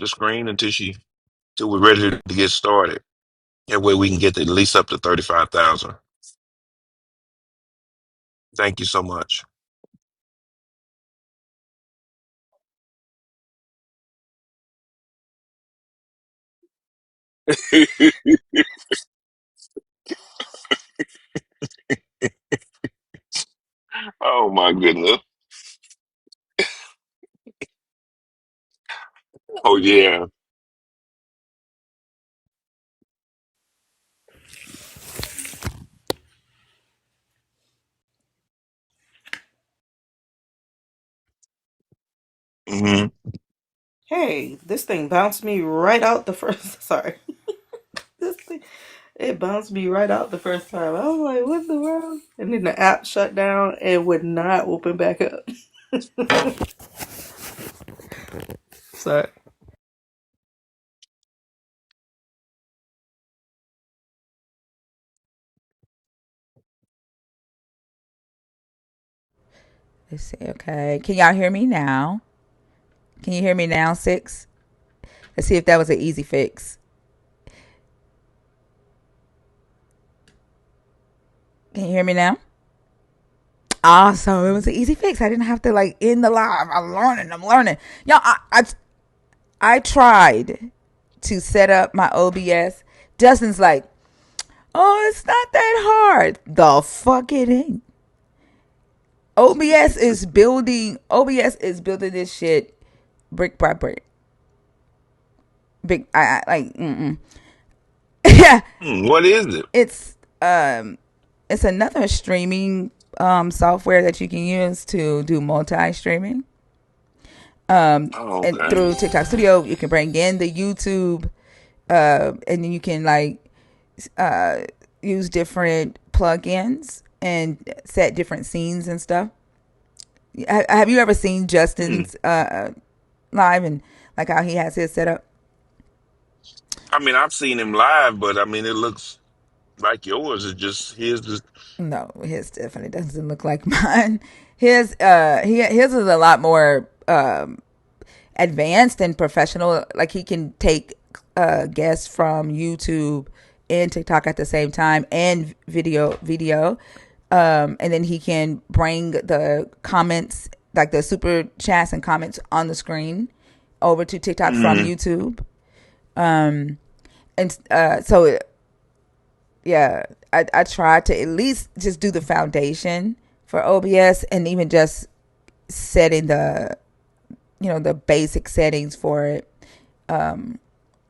the screen till we're ready to get started. That way we can get at least up to 35,000. Thank you so much. Oh my goodness. Oh yeah. Hmm. Hey, this thing bounced me right out the first. Sorry, this thing it bounced me right out the first time. I was like, "What in the world?" And then the app shut down and would not open back up. Sorry. Let's see. Okay. Can y'all hear me now? Can you hear me now, six? Let's see if that was an easy fix. Can you hear me now? Awesome. It was an easy fix. I didn't have to like end the live. I'm learning. I'm learning. Y'all, I tried to set up my OBS. Justin's like, oh, it's not that hard. The fuck it ain't. OBS is building this shit brick by brick. Big I like yeah. What is it? It's it's another streaming software that you can use to do multi streaming. Oh, And okay. through TikTok Studio, you can bring in the YouTube, and then you can like uh, use different plugins and set different scenes and stuff. Have you ever seen Hmm. Justin's live and like how he has his set up? I mean, I've seen him live, but I mean, it looks like yours is just his. Just No, his definitely doesn't look like mine. His is a lot more advanced and professional. Like he can take guests from YouTube and TikTok at the same time and video. And then he can bring the comments, like the super chats and comments on the screen over to TikTok from hmm. YouTube. And so yeah, I try to at least just do the foundation for OBS and even just setting the basic settings for it.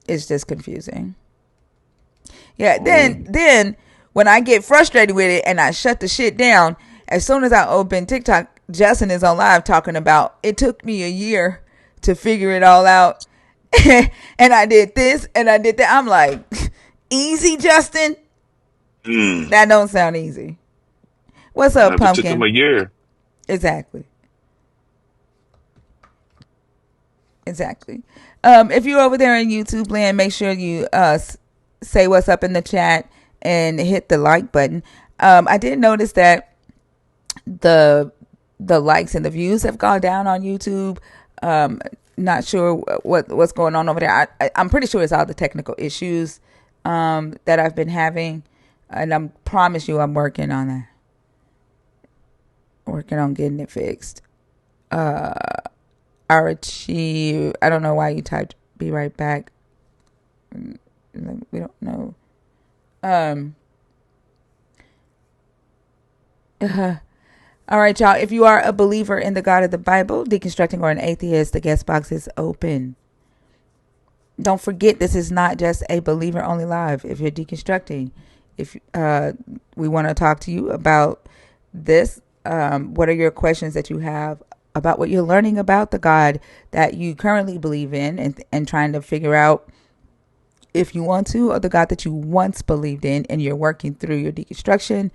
It's just confusing. Yeah, then Oh, then when I get frustrated with it and I shut the shit down, as soon as I open TikTok, Justin is on live talking about it took me a year to figure it all out. And I did this and I did that. I'm like, easy, Justin? mm. That don't sound easy. What's up, If it took him Pumpkin? a year. Exactly. Exactly. If you're over there in YouTube land, make sure you say what's up in the chat and hit the like button. I did notice that the the likes and the views have gone down on YouTube. Not sure what's going on over there. I'm pretty sure it's all the technical issues that I've been having, and I promise you, I'm working on that. Working on getting it fixed. Archie, I don't know why you typed "be right back." We don't know. Um. All right, y'all. If you are a believer in the God of the Bible, deconstructing, or an atheist, the guest box is open. Don't forget, this is not just a believer only live. If you're deconstructing, if we want to talk to you about this, what are your questions that you have about what you're learning about the God that you currently believe in, and trying to figure out if you want to, or the God that you once believed in, and you're working through your deconstruction.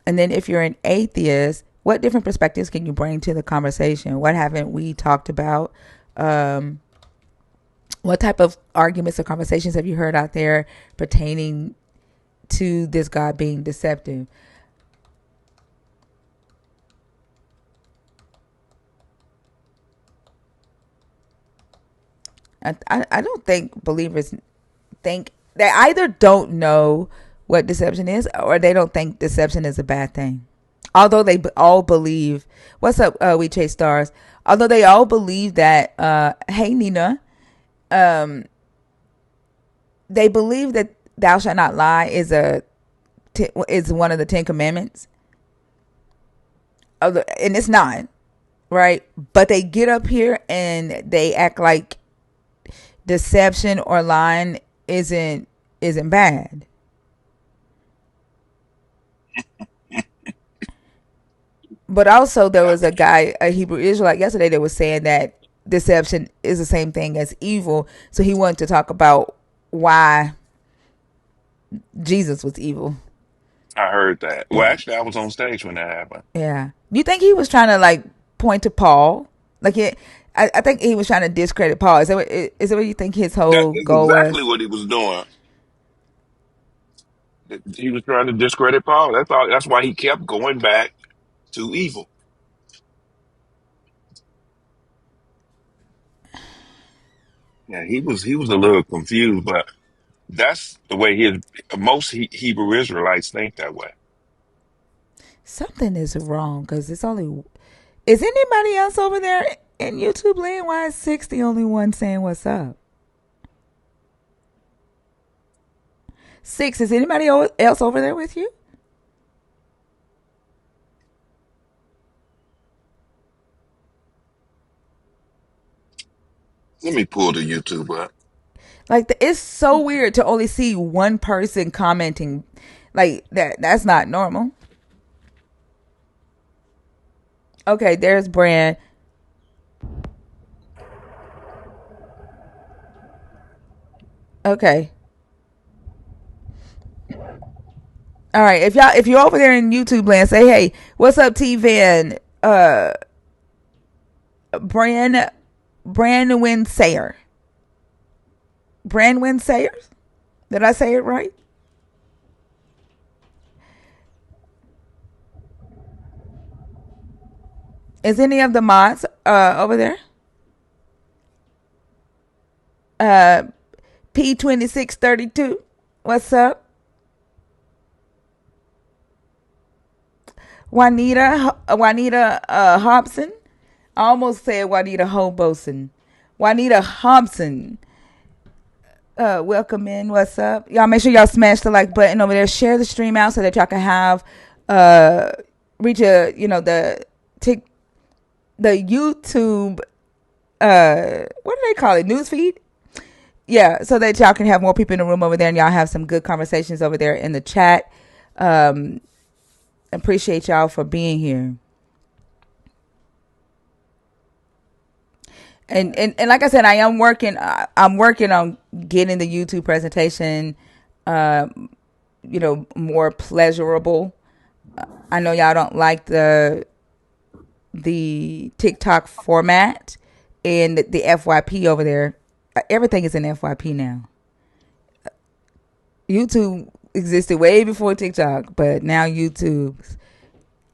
And then if you're an atheist, what different perspectives can you bring to the conversation? What haven't we talked about? Um, what type of arguments or conversations have you heard out there pertaining to this God being deceptive? I don't think believers think they either don't know what deception is or they don't think deception is a bad thing. Although they all believe, what's up, we chase stars. Although they all believe that, hey Nina, um, they believe that thou shalt not lie is one of the 10 Commandments. And it's not right, but they get up here and they act like deception or lying isn't bad. But also, there Yeah, was a guy, a Hebrew Israelite, yesterday that was saying that deception is the same thing as evil. So he wanted to talk about why Jesus was evil. I heard that. Well, Yeah, actually, I was on stage when that happened. yeah. Do you think he was trying to like point to Paul? Like it, I think he was trying to discredit Paul. Is that what you think his That whole is goal exactly was? what he was doing. He was trying to discredit Paul. That's all. That's why he kept going back to evil. Yeah, he was a little confused, but that's the way most Hebrew Israelites think that way. Something is wrong because it's only. Is anybody else over there in YouTube land? Why is 6 the only one saying what's up? 6, is anybody else over there with you? Let me pull the YouTube up. Like it's so weird to only see one person commenting like that. That's not normal. Okay, there's Brand. Okay. All right. If you're over there in YouTube land, say hey, what's up, T Van? Brand Brandwin Sayer. Brandwin Sayers? Did I say it right? Is any of the mods over there? Uh P2632. What's up? Juanita Hobson. I almost said Juanita Hoboson. Juanita Hobson. Welcome in. What's up? Y'all make sure y'all smash the like button over there. Share the stream out so that y'all can have uh reach the tick the YouTube what do they call it? Newsfeed? Yeah, so that y'all can have more people in the room over there and y'all have some good conversations over there in the chat. Um appreciate y'all for being here. And like I said, I'm working on getting the YouTube presentation uh, more pleasurable. I know y'all don't like the TikTok format and the FYP over there. Everything is in FYP now. YouTube existed way before TikTok, but now YouTube's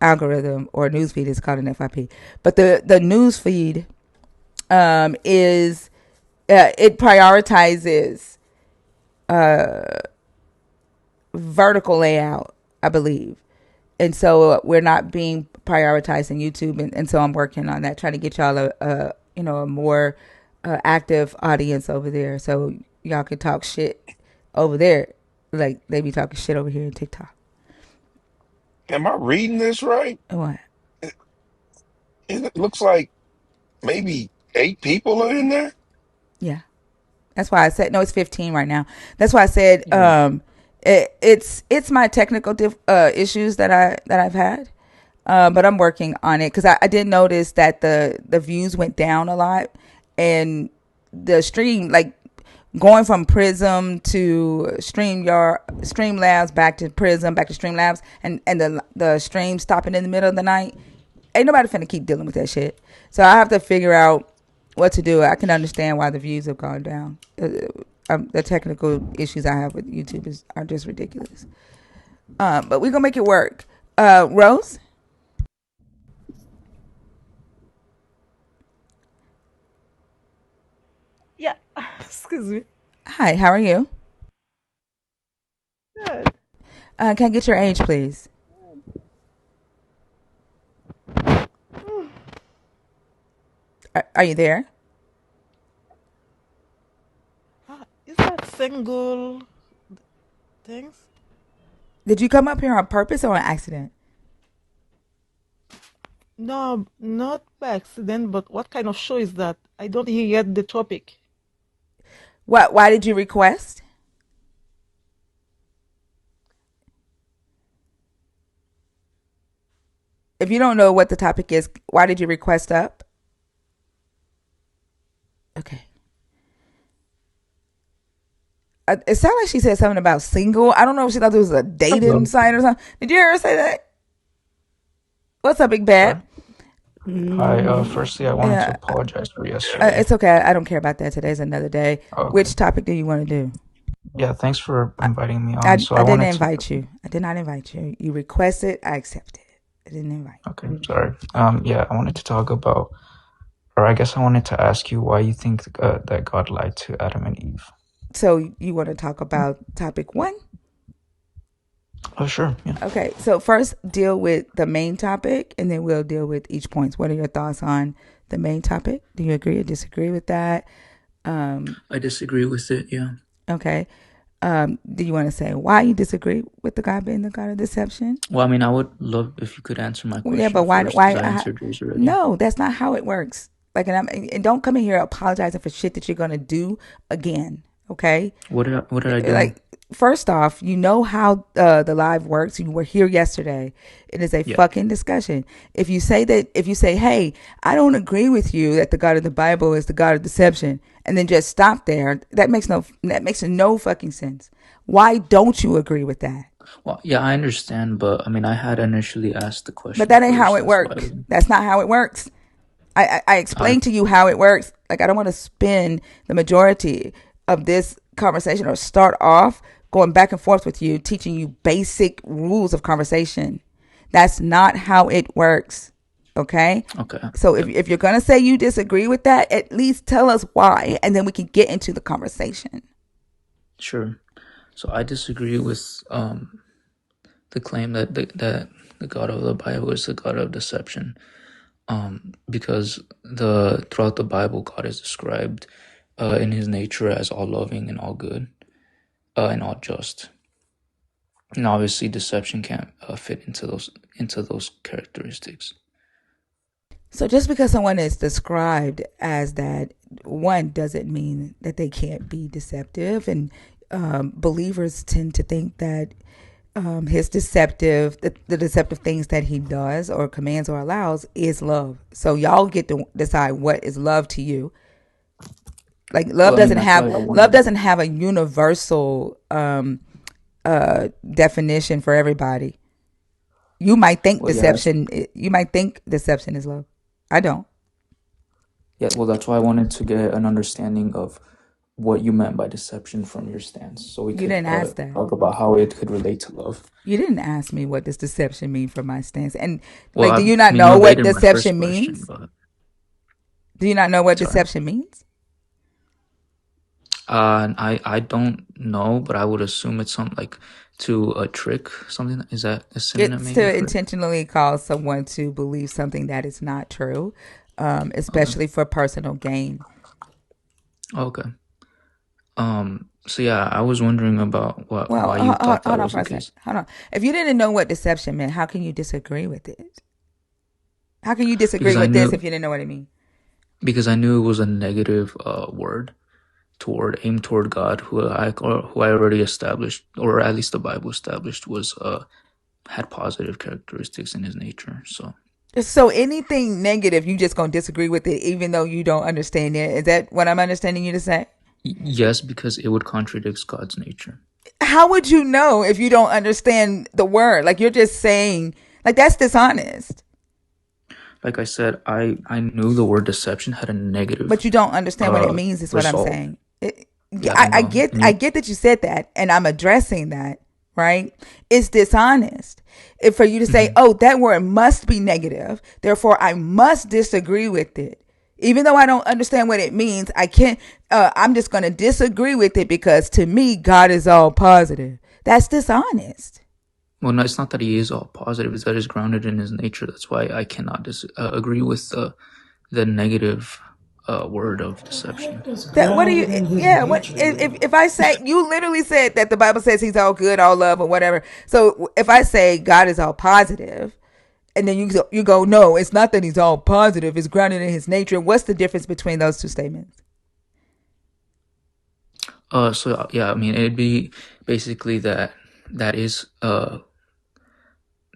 algorithm or newsfeed is called an FYP. But the newsfeed is it prioritizes vertical layout, I believe, and so we're not being prioritizing YouTube, and so I'm working on that, trying to get y'all a more active audience over there, so y'all can talk shit over there, like they be talking shit over here in TikTok. Am I reading this right? What? It, it looks like maybe 8 people are in there. Yeah, that's why I said no. It's 15 right now. That's why I said Mm. it's my technical issues that I've had. But I'm working on it because I did notice that the views went down a lot, and the stream, like going from Prism to Streamlabs, back to Prism, back to Streamlabs, and the stream stopping in the middle of the night. Ain't nobody finna keep dealing with that shit. So I have to figure out what to do. I can understand why the views have gone down. The technical issues I have with YouTube are just ridiculous. But we're gonna make it work. Rose. Yeah. Excuse me. Hi, how are you? Good. Can I get your age, please? Are you there? Is that single things? Did you come up here on purpose or on accident? No, not by accident, but what kind of show is that? I don't hear yet the topic. What? Why did you request? If you don't know what the topic is, why did you request up? Okay. It sounded like she said something about single. I don't know if she thought it was a dating Hello. site or something. Did you hear her say that? What's up, Big Bad? Sorry. Hi. Mm. Firstly, I wanted to Yeah, apologize for yesterday. it's okay. I don't care about that. Today's another day. Okay. Which topic do you want to do? Yeah. Thanks for I, inviting me on. So I I didn't wanted to. invite you. I did not invite you. You requested. I accepted. I didn't invite. Okay. Sorry. Yeah. I wanted to talk about, or I guess I wanted to ask you why you think that God lied to Adam and Eve. So you want to talk about topic one? Oh, sure. Yeah. Okay. So first, deal with the main topic, and then we'll deal with each point. What are your thoughts on the main topic? Do you agree or disagree with that? I disagree with it. Yeah. Okay. Do you want to say why you disagree with the God being the God of deception? Well, I mean, I would love if you could answer my Well, yeah, but question why? first because Why? I answered yours already. No, that's not how it works. Like, and don't come in here apologizing for shit that you're gonna do again. Okay. What did I do? Like, first off, you know how the live works. You were here yesterday. It is a Yeah. fucking discussion. If you say, hey, I don't agree with you that the God of the Bible is the God of deception, and then just stop there, that makes no fucking sense. Why don't you agree with that? Well, yeah, I understand, but I mean, I had initially asked the But question that ain't how first. it That's why. works. That's not how it works. I I explained to you how it works. Like, I don't want to spend the majority of this conversation or start off going back and forth with you, teaching you basic rules of conversation. That's not how it works. Okay? okay. So Yep. if you're going to say you disagree with that, at least tell us why, and then we can get into the conversation. Sure. So I disagree with the claim that the God of the Bible is the God of deception. Because throughout the Bible, God is described in His nature as all loving and all good, and all just. And obviously, deception can't fit into those characteristics. So just because someone is described as that, one doesn't mean that they can't be deceptive. And believers tend to think that the deceptive things that he does or commands or allows is love. So y'all get to decide what is love to you. Like, Well, I mean, that's why I love wanted. doesn't have a universal definition for everybody. You might think Well, yeah, deception is love. I don't. yeah. Well, that's why I wanted to get an understanding of what you meant by deception from your stance, so we You could didn't ask that. talk about how it could relate to love. You didn't ask me what does deception mean from my stance. And Well, like, do I you not mean, you know what evaded my first deception question, means? but Do you not know what sorry. deception means? I don't know, but I would assume it's something like to a trick, something. Is that a synonym It's maybe to for it? intentionally cause someone to believe something that is not true, Okay. especially for personal gain. Okay. So yeah, I was wondering about Well, why you thought that hold on was for the a second. case. Hold on. If you didn't know what deception meant, how can you disagree with it? How can you disagree Because I with this knew if you didn't know what it means? because I knew it was a negative word aimed toward God, who I already established, or at least the Bible established, was had positive characteristics in his nature. So So anything negative, you just gonna disagree with it, even though you don't understand it. Is that what I'm understanding you to say? yes, because it would contradict God's nature. How would you know if you don't understand the word? Like, you're just saying, like, that's dishonest. Like I said, I knew the word deception had a But negative you don't understand what it means. Is what I'm result. saying. Yeah, I know. And I you, get that you said that, and I'm addressing that. Right? It's dishonest if for you to say, mhm. "Oh, that word must be negative, therefore I must disagree with it." Even though I don't understand what it means, I can't. I'm just going to disagree with it because to me, God is all positive. That's dishonest. Well, no, it's not that he is all positive; it's that he's grounded in his nature. That's why I cannot agree with the negative word of deception. That what do you? Grounded in his Yeah. What nature. if I say you literally said that the Bible says He's all good, all love, or whatever? So if I say God is all positive, and then you go no, it's not that He's all positive. It's grounded in His nature. What's the difference between those two statements? So yeah, I mean, it'd be basically that is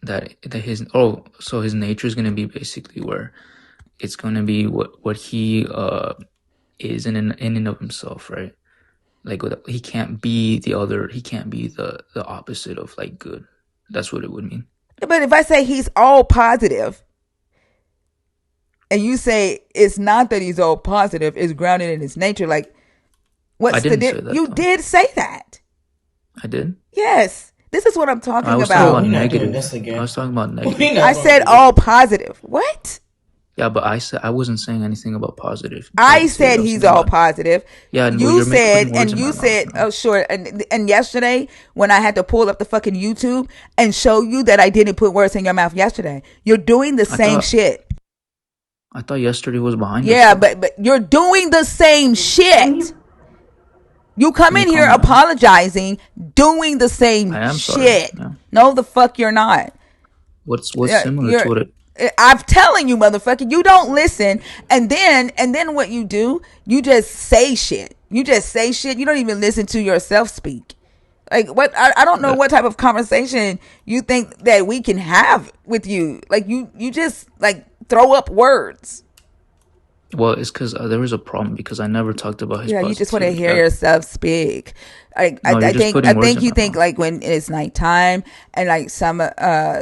that his so his nature is gonna be basically where it's gonna be what he is in and of himself, right? Like he can't be the other. He can't be the opposite of like good. That's what it would mean. But if I say He's all positive, and you say it's not that He's all positive, it's grounded in His nature, like I what's the didn't say difference? that You though. did say that. I did. Yes. This is what I'm I talking was talking about. about We're not doing negative. this again. I was talking about We're negative. not I going said to do all positive. What? Yeah, but I said I wasn't saying anything about positive. I Positivity. said I was He's saying all about positive. yeah, and well, You you're said, putting words and in you my said, mouth now. oh, sure. And yesterday, when I had to pull up the fucking YouTube and show you that I didn't put words in your mouth yesterday, you're doing the I same thought shit. yesterday was behind us Yeah, though. but you're doing the same shit. You come Can you in here calm down? apologizing, doing the same I am sorry. shit. Yeah. No, the fuck you're not. What's Yeah, similar to you're. what it? I'm telling you, motherfucker, you don't listen, and then what you do? You just say shit. You just say shit. You don't even listen to yourself speak. Like what? I don't know That, what type of conversation you think that we can have with you. Like you just like throw up words. well, it's because there was a problem because I never talked about his Yeah, you just want to positivity. hear yourself speak. No, you're just I putting words think in you my think mouth. like when it's nighttime and like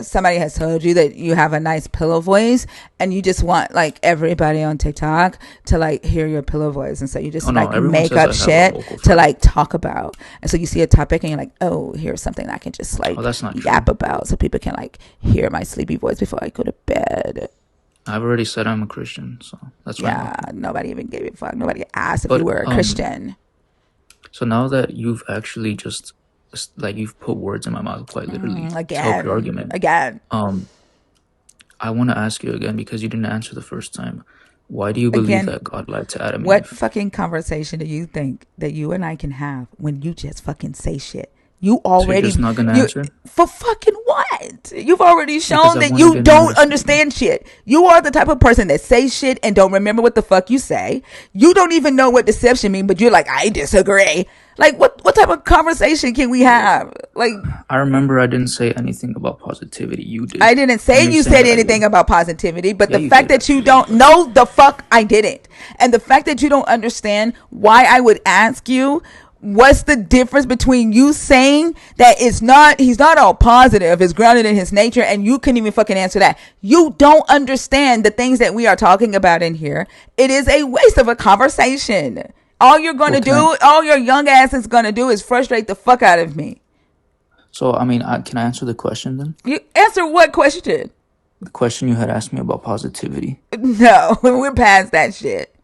somebody has told you that you have a nice pillow voice and you just want like everybody on TikTok to like hear your pillow voice, and so you Oh just no, like everyone make says up I have a shit vocal to fry. like talk about, and so you see a topic and you're like, oh, here's something I can just like Oh, that's not yap true. about so people can like hear my sleepy voice before I go to bed. I've already said I'm a Christian, so that's why I'm Yeah, up here. nobody even gave a fuck. Nobody asked if you But were a Christian. so now that you've actually just like you've put words in my mouth quite literally to help your argument, Again. I want to ask you again because you didn't answer the first time. Why do you believe Again, that God lied to Adam and what Eve? fucking conversation do you think that you and I can have when you just fucking say shit? You So you're just already not gonna you answer? for fucking what? You've already Because shown I that want to you get an don't understanding. understand shit. You are the type of person that says shit and don't remember what the fuck you say. You don't even know what deception means, but you're like, I disagree. Like what type of conversation can we have? Like I remember I didn't say anything about positivity. You did. I didn't And say you're you saying said that I anything did. about positivity, but Yeah, the you fact did that you actually, don't but know the fuck I didn't. And the fact that you don't understand why I would ask you what's the difference between you saying that he's not all positive, it's grounded in his nature, and you couldn't even fucking answer that. You don't understand the things that we are talking about in here. It is a waste of a conversation. All you're gonna well, do, all your young ass is gonna do is frustrate the fuck out of me. so I mean, can I answer the question then? You answer what question? The question you had asked me about positivity. No, we're past that shit.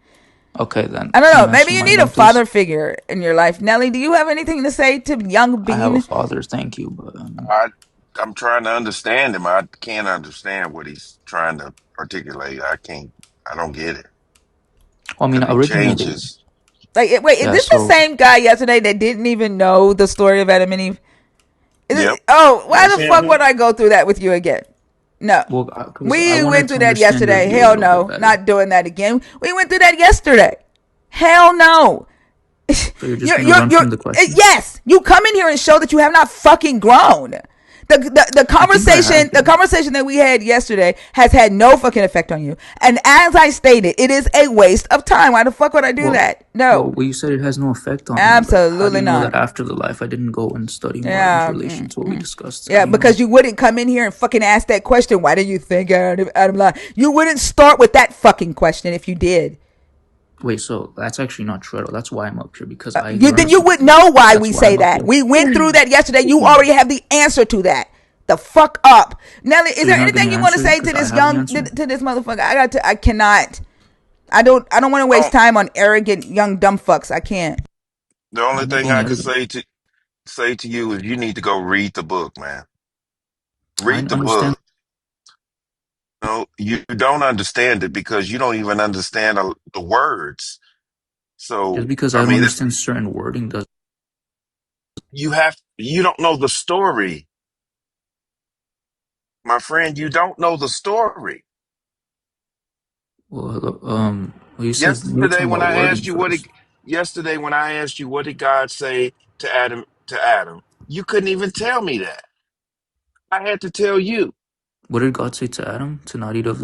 Okay, then I don't can know. you Maybe answer you mine need a then, please? father figure in your life. Nelly, do you have anything to say to young I have a Bean? father, thank you, but I I'm trying to understand him. I can't understand what he's trying to articulate. I can't. I don't get it well, I mean, because he originally, changes. Like, wait, is yeah. this the So, same guy yesterday that didn't even know the story of Adam and Eve? Yep. Oh, why That's the fuck him. would I go through that with you again? No. well, because I We wanted went to through that understand your yesterday. view a Hell little bit no. better. Not doing that again. We went through that yesterday. Hell no. So you're just gonna run from the question? Yes, you come in here and show that you have not fucking grown. The I think I have, the though. conversation that we had yesterday has had no fucking effect on you. And as I stated, it is a waste of time. Why the fuck would I do Well, that? No, well, you said it has no effect on me, but how do absolutely you know that not. after the life I didn't go and study more in Yeah, relation to what we discussed? How yeah, do you know? because you wouldn't come in here and fucking ask that question. Why do you think Adam lied? You wouldn't start with that fucking question if you did. Wait, so that's actually not true at all. That's why I'm up here because I Then learned you would something. know why That's we why say I'm up that. here. We went through that yesterday. You already have the answer to that. The fuck up, Nelly. So Is you're there not anything gonna you want to answer say because to I this have the young answer. to this motherfucker? I cannot. I don't want to waste Oh, time on arrogant young dumb fucks. I can't. the only I'm not thing being I could arrogant. say to you is you need to go read the book, man. I Read the understand. book. No, you don't understand it because you don't even understand the words. Just So, because I I don't mean, understand certain wording does. you don't know the story, my friend. You don't know the story. Well, well, you were Yesterday talking when about I wording asked you first. what did God say to Adam, you couldn't even tell me that. I had to tell you. What did God say to Adam? To not eat of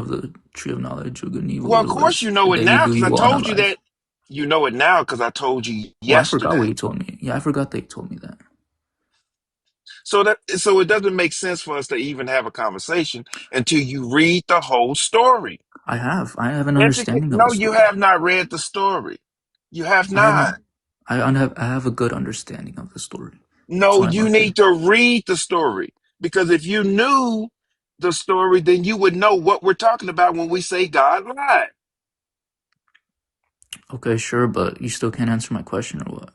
the tree of knowledge of good and evil, Well, of course otherwise you know the it day you now do because I you will not told you life. that. You know it now because I told you Well, I forgot what yesterday. he told me. Yeah, I forgot that he told me that. So it doesn't make sense for us to even have a conversation until you read the whole story. I have. I have an understanding of the No, you story. have not read the story. You have I have a, not. I have a good understanding of the story. That's No, why I'm you up here. need to read the story because if you knew the story, then you would know what we're talking about when we say God lied. Okay, sure, but you still can't answer my question or what?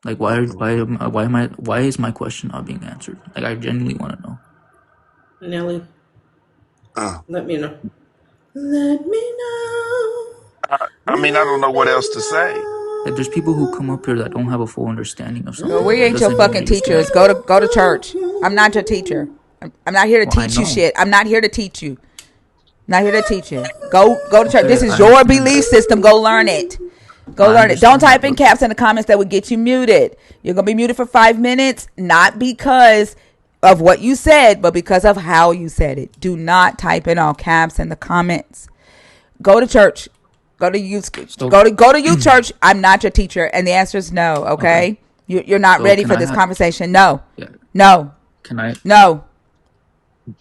Like, why is my question not being answered? Like, I genuinely want to know. Nelly, Uh, let me know. Let me know. I mean, I don't Let know what me else to say. Like, there's people who come up here that don't have a know. full understanding of Well, something. we That ain't your doesn't mean fucking that you're teachers. stupid. Go to church. I'm not your teacher. I'm not here to Well, I teach you know. shit. I'm not here to teach you. Not here to teach you. Go to church. This Okay, is I your understand that. belief system. Go learn it. Go I learn it. Don't understand that, type in but caps in the comments that would get you muted. You're gonna be muted for 5 minutes, not because of what you said, but because of how you said it. Do not type in all caps in the comments. Go to church. Go to youth. so Go to youth church. I'm not your teacher, and the answer is no. okay. Okay, you're not So ready can for I this have? conversation. No, Yeah. no, Can I? no,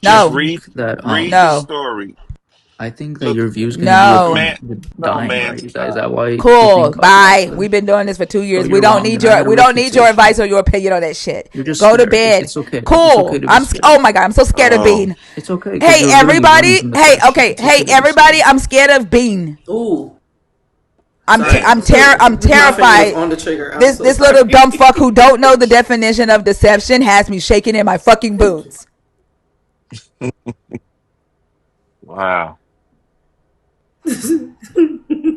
I Just no, think that read the no, story. I think that Look, your view is going to be no. man, upon no, dying, man, right? Is stop. that why you Cool. think God Bye. lied? We've been doing this for two So years. We you're don't wrong, need and I your had a advice reputation. or your opinion on that shit. You're just Go to scared. bed. It's okay. It's okay Cool. to be Oh scared. my god, I'm so scared of Oh, Bean. It's okay because Hey you're literally learning everybody. from the Hey, flesh. okay. It's Hey okay to be everybody, scared. I'm scared of Bean. Ooh, I'm sorry. damn. I'm My finger was terrified. on the trigger. I'm This so this little sorry. dumb fuck who don't know the definition of deception has me shaking in my fucking boots. Wow.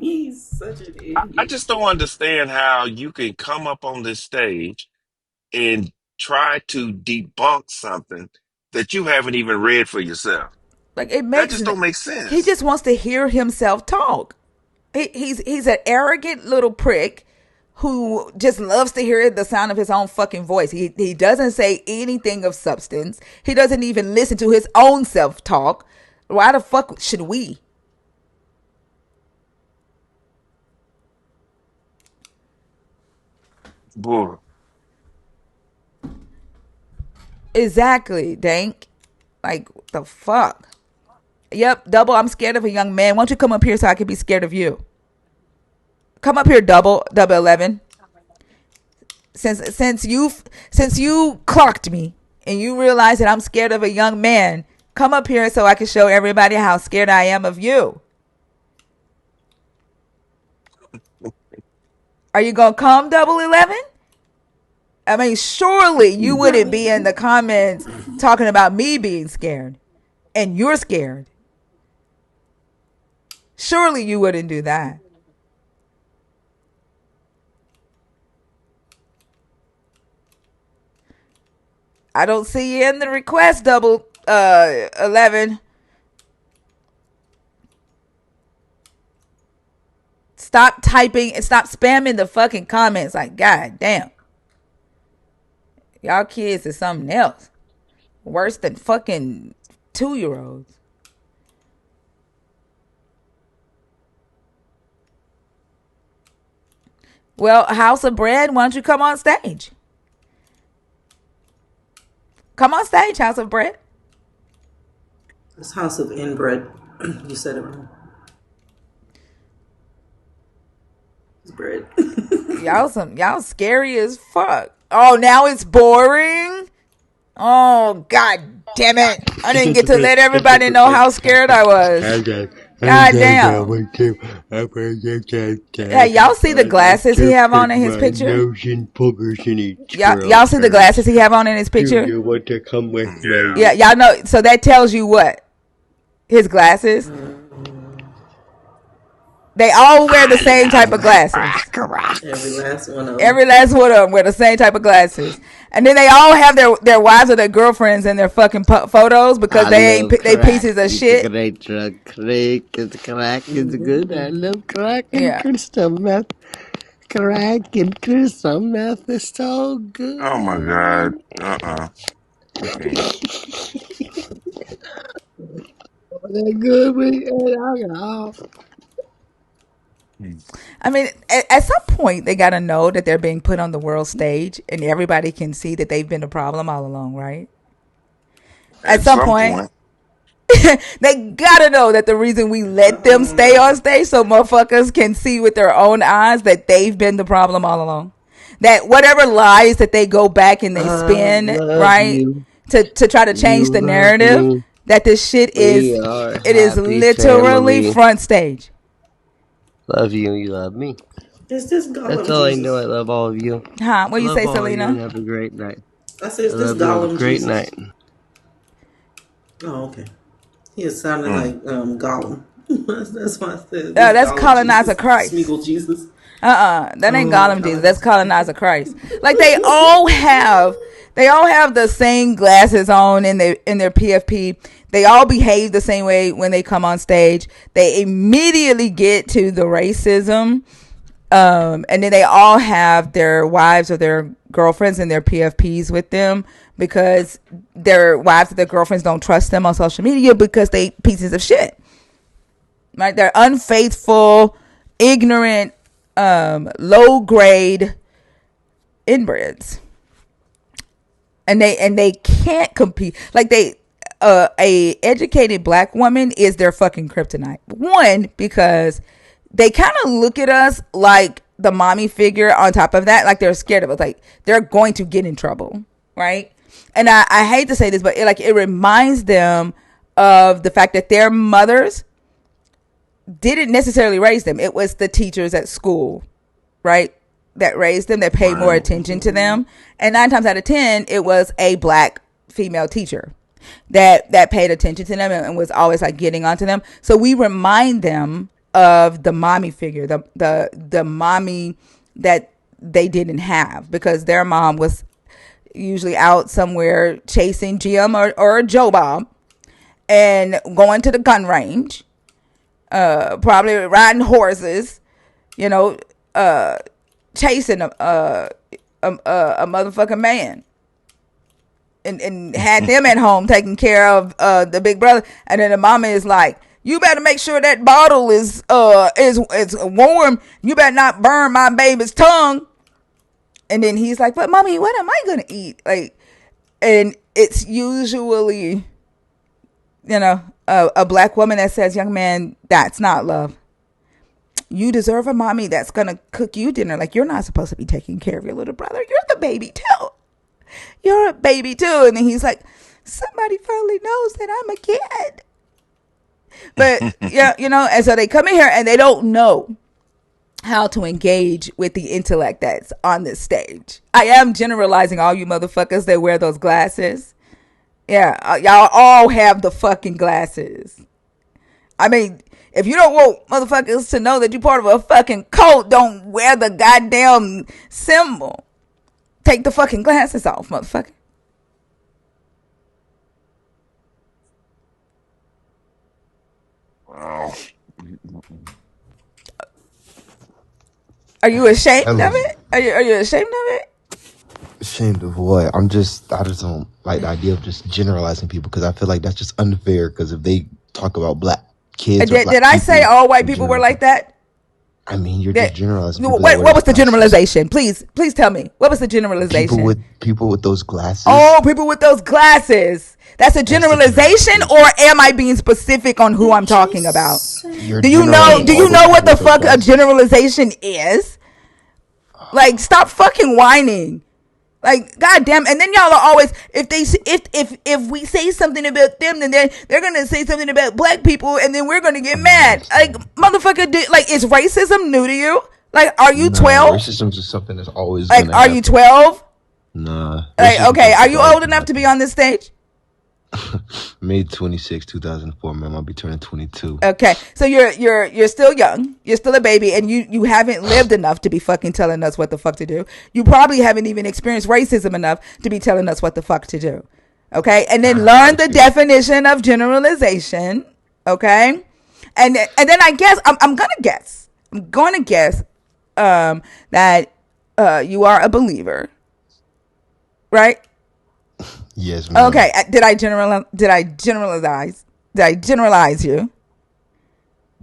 He's such an I idiot. just don't understand how you can come up on this stage and try to debunk something that you haven't even read for yourself. Like it That makes just don't make he sense. just wants to hear himself talk. He's an arrogant little prick who just loves to hear the sound of his own fucking voice. He doesn't say anything of substance. He doesn't even listen to his own self talk. Why the fuck should we? Boy, Exactly, Dank. Like the fuck. Yep, double. I'm scared of a young man. Why don't you come up here so I can be scared of you? Come up here, double 11. Since you clocked me and you realize that I'm scared of a young man, come up here so I can show everybody how scared I am of you. Are you gonna come, double 11? I mean, surely you wouldn't be in the comments talking about me being scared, and you're scared. Surely you wouldn't do that. I don't see you in the request, double 11. Stop typing and stop spamming the fucking comments. Like, god damn, y'all kids is something else. Worse than fucking 2-year olds. Well, House of Bread, why don't you come on stage? Come on stage, House of Bread. This house of inbred. You said it wrong. It's bread. Y'all scary as fuck. Oh, now it's boring. Oh, God damn it. I didn't get to Okay. let everybody know how scared I was. God damn. Hey, y'all see the glasses he have on in his picture? Nose and boogers in each Y'all see the glasses he have on in his Do picture? you want to come with Yeah. me? Yeah, y'all know. So that tells you what? His glasses. They all wear the I same type of love glasses. cracker Every rocks. last one of them. Every last one of them wear the same type of glasses. And then they all have their wives or their girlfriends in their fucking photos because I they ain't love they crack. pieces of It's a shit. great drug. Crack is good. I love crack and Yeah. crystal meth. Crack and crystal meth is so Oh my God. good. I can't. They're good with alcohol. I mean, at some point they got to know that they're being put on the world stage and everybody can see that they've been a problem all along, right? At At some some point, point, they gotta know that the reason we let them stay on stage so motherfuckers can see with their own eyes that they've been the problem all along. That whatever lies that they go back and they I spin, love right, you. to try to You change the love narrative, me. that this shit We is, are it is happy literally family. front stage. Love you. You love me. Is this That's Gollum all I know. I Jesus? love all of you. Huh? What you Love say, all of you and Selena? have a great night. I said, I is this love you. Have a Gollum great Jesus? night. Oh, okay. He is sounding mm, like Gollum. That's why I said this That's Gollum colonizer Jesus, Christ. Smeagol Jesus. That ain't Oh, Gollum Jesus. That's colonizer. colonizer Christ. Like they all have the same glasses on in their PFP. They all behave the same way when they come on stage. They immediately get to the racism. And then they all have their wives or their girlfriends and their PFPs with them because their wives or their girlfriends don't trust them on social media because they pieces of shit. Right? They're unfaithful, ignorant, low grade inbreds, and they can't compete. Like a educated black woman is their fucking kryptonite. One, because they kind of look at us like the mommy figure. On top of that, like they're scared of us. Like they're going to get in trouble, right? And I hate to say this, but it reminds them of the fact that their mothers didn't necessarily raise them. It was the teachers at school, right, that raised them, that paid more right. attention to them. And 9 times out of 10, it was a black female teacher that paid attention to them and was always like getting onto them. So we remind them of the mommy figure, the mommy that they didn't have because their mom was usually out somewhere chasing Jim or Joe Bob and going to the gun range, probably riding horses, you know, chasing a motherfucking man, and had them at home taking care of the big brother. And then the mama is like, you better make sure that bottle is warm. You better not burn my baby's tongue. And then he's like, but mommy, what am I gonna eat? Like, and it's usually, a black woman that says, young man, that's not love. You deserve a mommy that's gonna cook you dinner. Like, you're not supposed to be taking care of your little brother. You're the baby too. You're a baby too. And then he's like, somebody finally knows that I'm a kid. But yeah, and so they come in here and they don't know how to engage with the intellect that's on this stage. I am generalizing all you motherfuckers that wear those glasses. Yeah, y'all all have the fucking glasses. I mean, if you don't want motherfuckers to know that you're part of a fucking cult, don't wear the goddamn symbol. Take the fucking glasses off, motherfucker. Wow. Are you ashamed of Hello. it? Are you ashamed of it? Ashamed of what? I just don't like the idea of just generalizing people because I feel like that's just unfair. Because if they talk about black kids or Did black I say people all white in people were general, like that? I mean, you're just That generalizing people that what, wear what those was the glasses. generalization? Please tell me. What was the generalization? People with those glasses. Oh, people with those glasses. That's a That's the generalization, or generalization. am I being specific on who I'm Did you talking about? You're say Do you know? generalizing Do all you those know what people the with those fuck a glasses. generalization is? Like, stop fucking whining. Like, goddamn. And then y'all are always, if we say something about them, then they're gonna say something about black people, and then we're gonna get mad. Like, motherfucker, like, is racism new to you? Like, are you Nah, 12? racism is something that's always Like, gonna are you happen. 12? Nah, Like, racism okay, is are just you always old gonna enough to be happen. on this stage? May 26, 2004, man. I'll be turning 22. Okay, so you're still young. You're still a baby, and you haven't lived enough to be fucking telling us what the fuck to do. You probably haven't even experienced racism enough to be telling us what the fuck to do. Okay, and then learn the Excuse me. definition of generalization. Okay, and then I guess I'm gonna guess that you are a believer, right? Yes, ma'am. Okay, did I generalize you?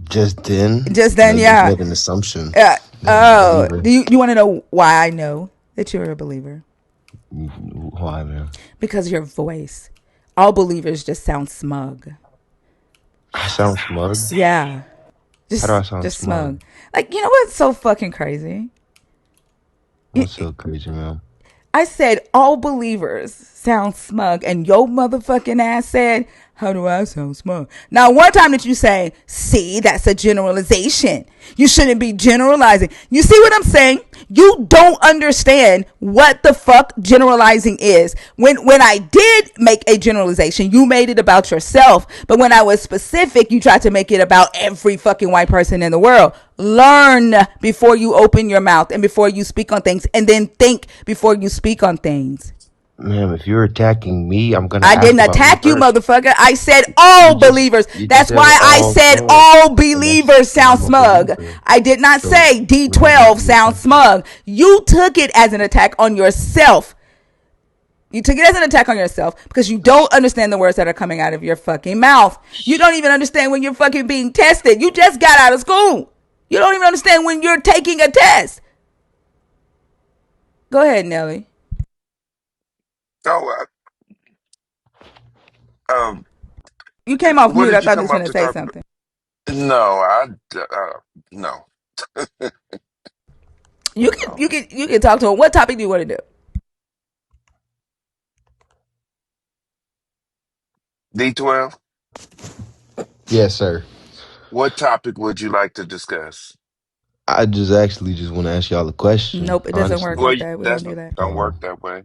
Just then, Just no, then, you just yeah. made an assumption that you're a Oh, believer. do you want to know why I know that you're a believer? Why, man? Because your voice. All believers just sound smug. I sound smug. Yeah, How do I just sound just smug? smug. Like, you know what's so fucking crazy? What's so crazy, man? I said all believers sound smug, and your motherfucking ass said, "How do I sound smug?" Now, one time did you say, "See, that's a generalization. You shouldn't be generalizing." You see what I'm saying? You don't understand what the fuck generalizing is. When I did make a generalization, you made it about yourself. But when I was specific, you tried to make it about every fucking white person in the world. Learn before you open your mouth and before you speak on things, and then think before you speak on things. Ma'am, if you're attacking me, I'm gonna I ask didn't about me attack you, first. motherfucker. I said all believers. You just That's said why I all said smug, all and that's believers and sound I'm a smug. believer. I did not So say we don't need to D12 be sounds attacking. smug. You took it as an attack on yourself. You took it as an attack on yourself because you don't understand the words that are coming out of your fucking mouth. You don't even understand when you're fucking being tested. You just got out of school. You don't even understand when you're taking a test. Go ahead, Nelly. Oh, um, You came off what mute. I did you thought you was come going up to to say talk about? something. No, no, You can no. you can talk to him. What topic do you want to do? D12. Yes, sir. What topic would you like to discuss? I just actually just want to ask y'all a question, Nope, it doesn't work honestly. Well, like that. We don't that's do that. don't work Um, that way.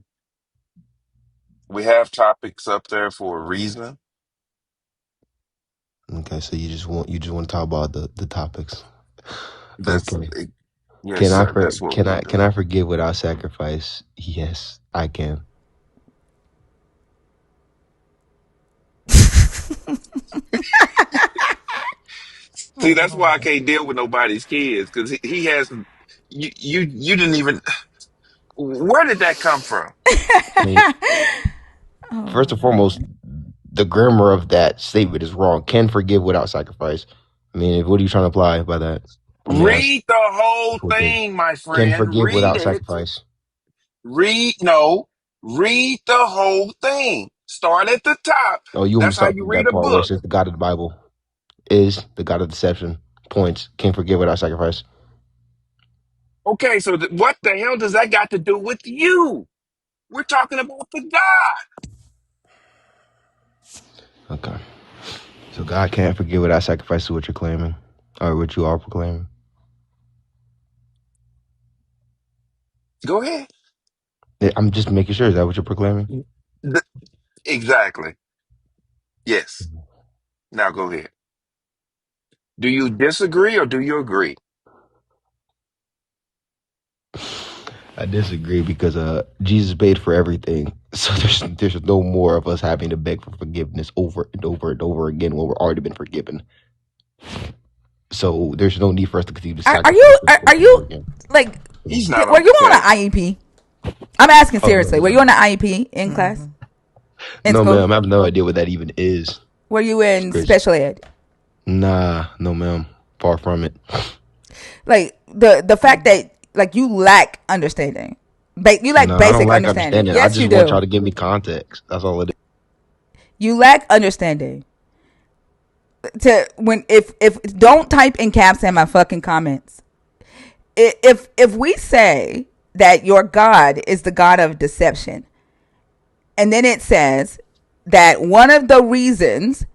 We have topics up there for a reason. okay, so you just want to talk about the topics. That's Okay. yes, sir. That's what we're gonna Can do. I forgive without sacrifice? Yes, I can. See, that's why I can't deal with nobody's kids because he has you didn't even. Where did that come from? I mean, first Oh and foremost, man. the grammar of that statement is wrong. Can forgive without sacrifice. I mean, what are you trying to apply by that? Let me ask. Read the whole Before thing. thing, my Can friend. forgive Read without it. sacrifice. Read no. Read the whole thing. Start at the top. Oh, you want me to That's how start you from read that a part where it book. says the God of the Bible is the God of deception. Points. Can forgive without sacrifice. Okay, so what the hell does that got to do with you? We're talking about the God. Okay. So God can't forgive without sacrifice to what you're claiming. Or what you are proclaiming. Go ahead. Yeah, I'm just making sure. Is that what you're proclaiming? Th- exactly. Yes. Now go ahead. Do you disagree or do you agree? I disagree because Jesus paid for everything. So there's no more of us having to beg for forgiveness over and over and over again when we're already been forgiven. So there's no need for us to continue to Are sacrifice you over are and over you again. like? He's not Were you on an okay. IEP? I'm asking Oh no, seriously. Were you on an IEP in class Mm-hmm. in no, school? ma'am. I have no idea what that even is. Were you It's in crazy. special ed? Nah, no, ma'am. Far from it. Like the fact that like you lack understanding. You lack No, I don't basic like understanding. understanding. I Yes, you just want do. y'all to give me context. That's all it is. You lack understanding. To when if don't type in caps in my fucking comments. If we say that your God is the God of deception. And then it says that one of the reasons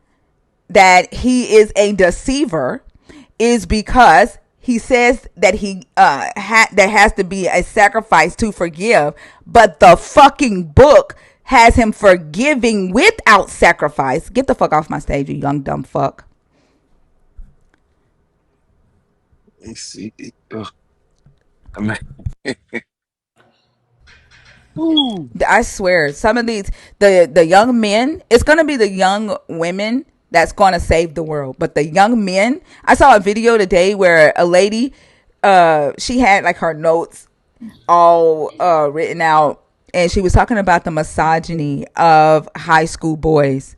that he is a deceiver is because he says that there has to be a sacrifice to forgive, but the fucking book has him forgiving without sacrifice. Get the fuck off my stage, you young dumb fuck. You see, ugh, I mean, ooh, I swear, some of these the young men, it's gonna be the young women that's gonna save the world. But the young men, I saw a video today where a lady, she had like her notes all written out, and she was talking about the misogyny of high school boys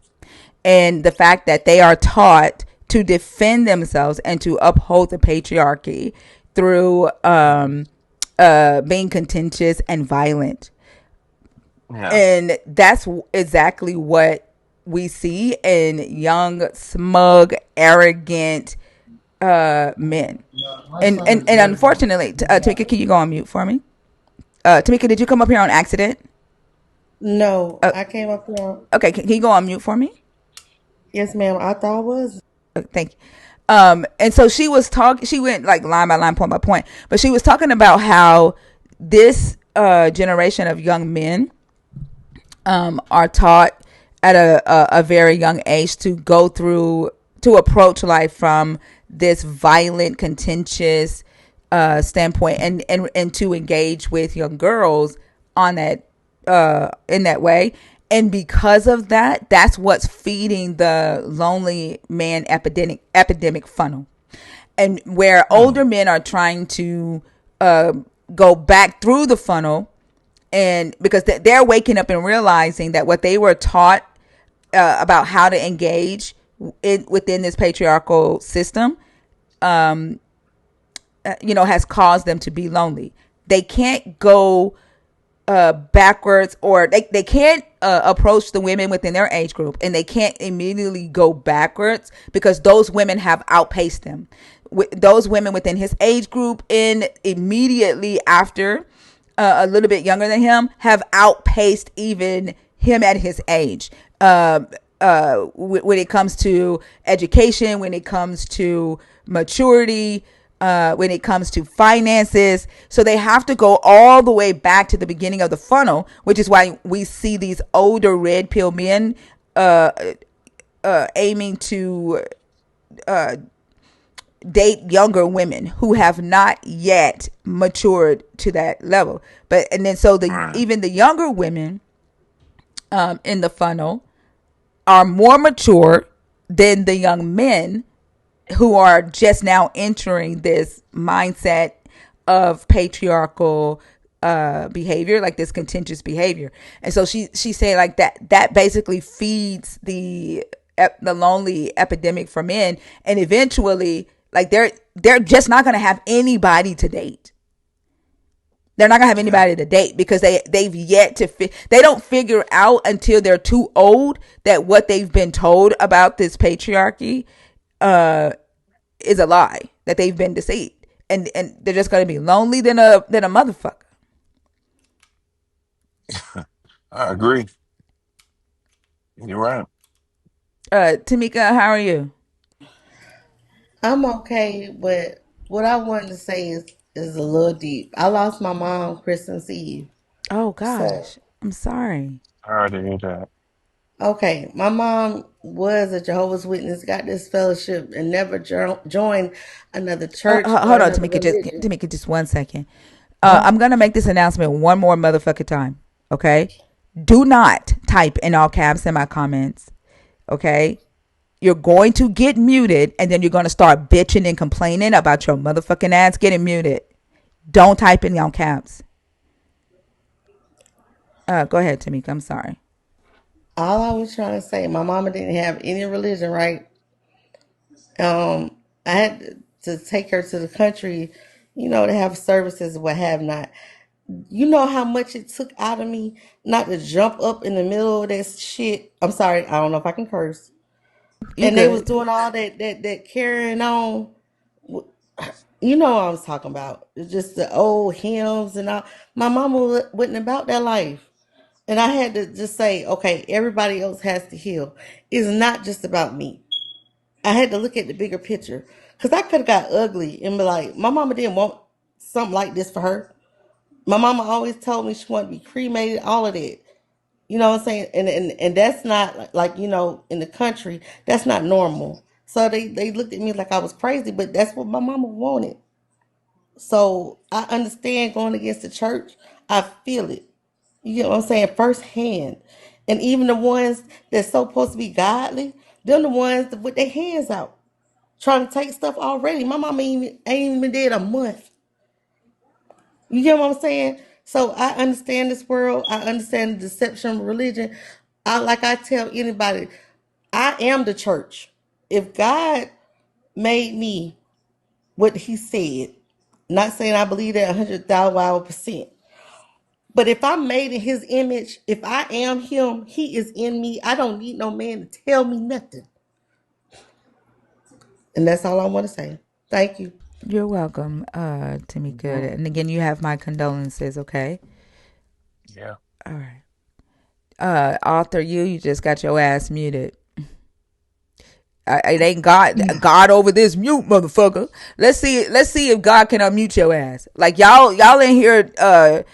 and the fact that they are taught to defend themselves and to uphold the patriarchy through being contentious and violent. yeah. And that's exactly what we see in young, smug, arrogant men. And unfortunately, Tamika, can you go on mute for me? Tamika, did you come up here on accident? No, Uh, I came up here. okay, can you go on mute for me? Yes, ma'am. I thought I was. Thank you. And so she was talking. She went like line by line, point by point, but she was talking about how this generation of young men are taught at a very young age to go through to approach life from this violent, contentious standpoint, and to engage with young girls on that in that way. And because of that, that's what's feeding the lonely man epidemic funnel, and where older men are trying to go back through the funnel, and because they're waking up and realizing that what they were taught about how to engage within this patriarchal system, has caused them to be lonely. They can't go backwards, or they can't approach the women within their age group, and they can't immediately go backwards because those women have outpaced them. Those women within his age group and immediately after, a little bit younger than him, have outpaced even him at his age. When it comes to education, when it comes to maturity, when it comes to finances. So they have to go all the way back to the beginning of the funnel, which is why we see these older red pill men aiming to date younger women who have not yet matured to that level. But and then so the Right. even the younger women in the funnel are more mature than the young men who are just now entering this mindset of patriarchal behavior, like this contentious behavior. And so she said like that basically feeds the lonely epidemic for men, and eventually like they're just not going to have anybody to date. They're not gonna have Yeah. anybody to date because they've yet to they don't figure out until they're too old that what they've been told about this patriarchy uh is a lie, that they've been deceived, and they're just gonna be lonely than a motherfucker. I agree. You're right. Tamika, how are you? I'm okay, but what I wanted to say is a little deep. I lost my mom Christmas Eve. Oh So, gosh, I'm sorry. Sorry to hear that. okay, my mom was a Jehovah's Witness, got this fellowship, and never joined another church or Hold on, another Tamika, religion. just 1 second. Uh-huh. I'm gonna make this announcement one more motherfucking time. Okay, do not type in all caps in my comments. Okay, you're going to get muted, and then you're going to start bitching and complaining about your motherfucking ass getting muted. Don't type in all caps. Go ahead, Tamika. I'm sorry. All I was trying to say, my mama didn't have any religion, right? I had to take her to the country, to have services, what have not. You know how much it took out of me not to jump up in the middle of that shit. I'm sorry, I don't know if I can curse. You And they was good? doing all that carrying on. You know what I was talking about. It's just the old hymns and all. My mama wasn't about that life. And I had to just say, okay, everybody else has to heal. It's not just about me. I had to look at the bigger picture. Because I could have got ugly and be like, my mama didn't want something like this for her. My mama always told me she wanted to be cremated, all of that. You know what I'm saying? And that's not like, in the country, that's not normal. So they looked at me like I was crazy, but that's what my mama wanted. So I understand going against the church. I feel it. You know what I'm saying? Firsthand. And even the ones that's supposed to be godly, they're the ones that with their hands out, trying to take stuff already. My mama ain't even did a month. You get what I'm saying? So I understand this world. I understand the deception of religion. I tell anybody, I am the church. If God made me what he said, not saying I believe that 100,000%, but if I'm made in his image, if I am him, he is in me. I don't need no man to tell me nothing. And that's all I want to say. Thank you. You're welcome, Tamika. And again, you have my condolences, okay? Yeah. All right. Author, you just got your ass muted. It ain't God over this mute, motherfucker. Let's see if God can unmute your ass. Like y'all in here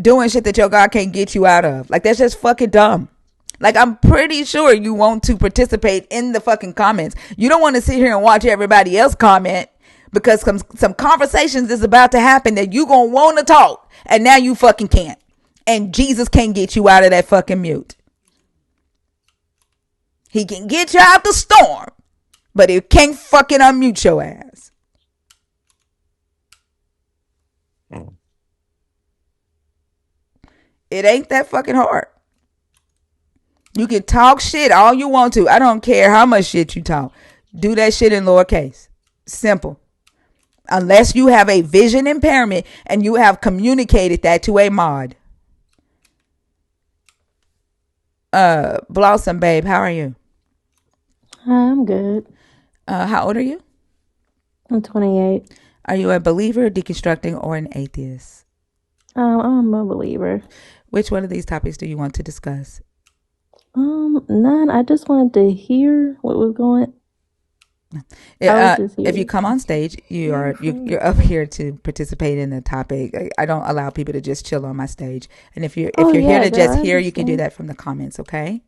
doing shit that your God can't get you out of. Like that's just fucking dumb. Like I'm pretty sure you want to participate in the fucking comments. You don't want to sit here and watch everybody else comment because some conversations is about to happen that you gonna want to talk and now you fucking can't. And Jesus can't get you out of that fucking mute. He can get you out the storm, but he can't fucking unmute your ass. Mm. It ain't that fucking hard. You can talk shit all you want to. I don't care how much shit you talk. Do that shit in lowercase. Simple. Unless you have a vision impairment and you have communicated that to a mod. Blossom, babe, how are you? I'm good. How old are you? I'm 28. Are you a believer, deconstructing, or an atheist? I'm a believer. Which one of these topics do you want to discuss? None. I just wanted to hear what was going. If you come on stage, you're up here to participate in the topic. I don't allow people to just chill on my stage. And if you're here to girl, just hear, you can do that from the comments. Okay.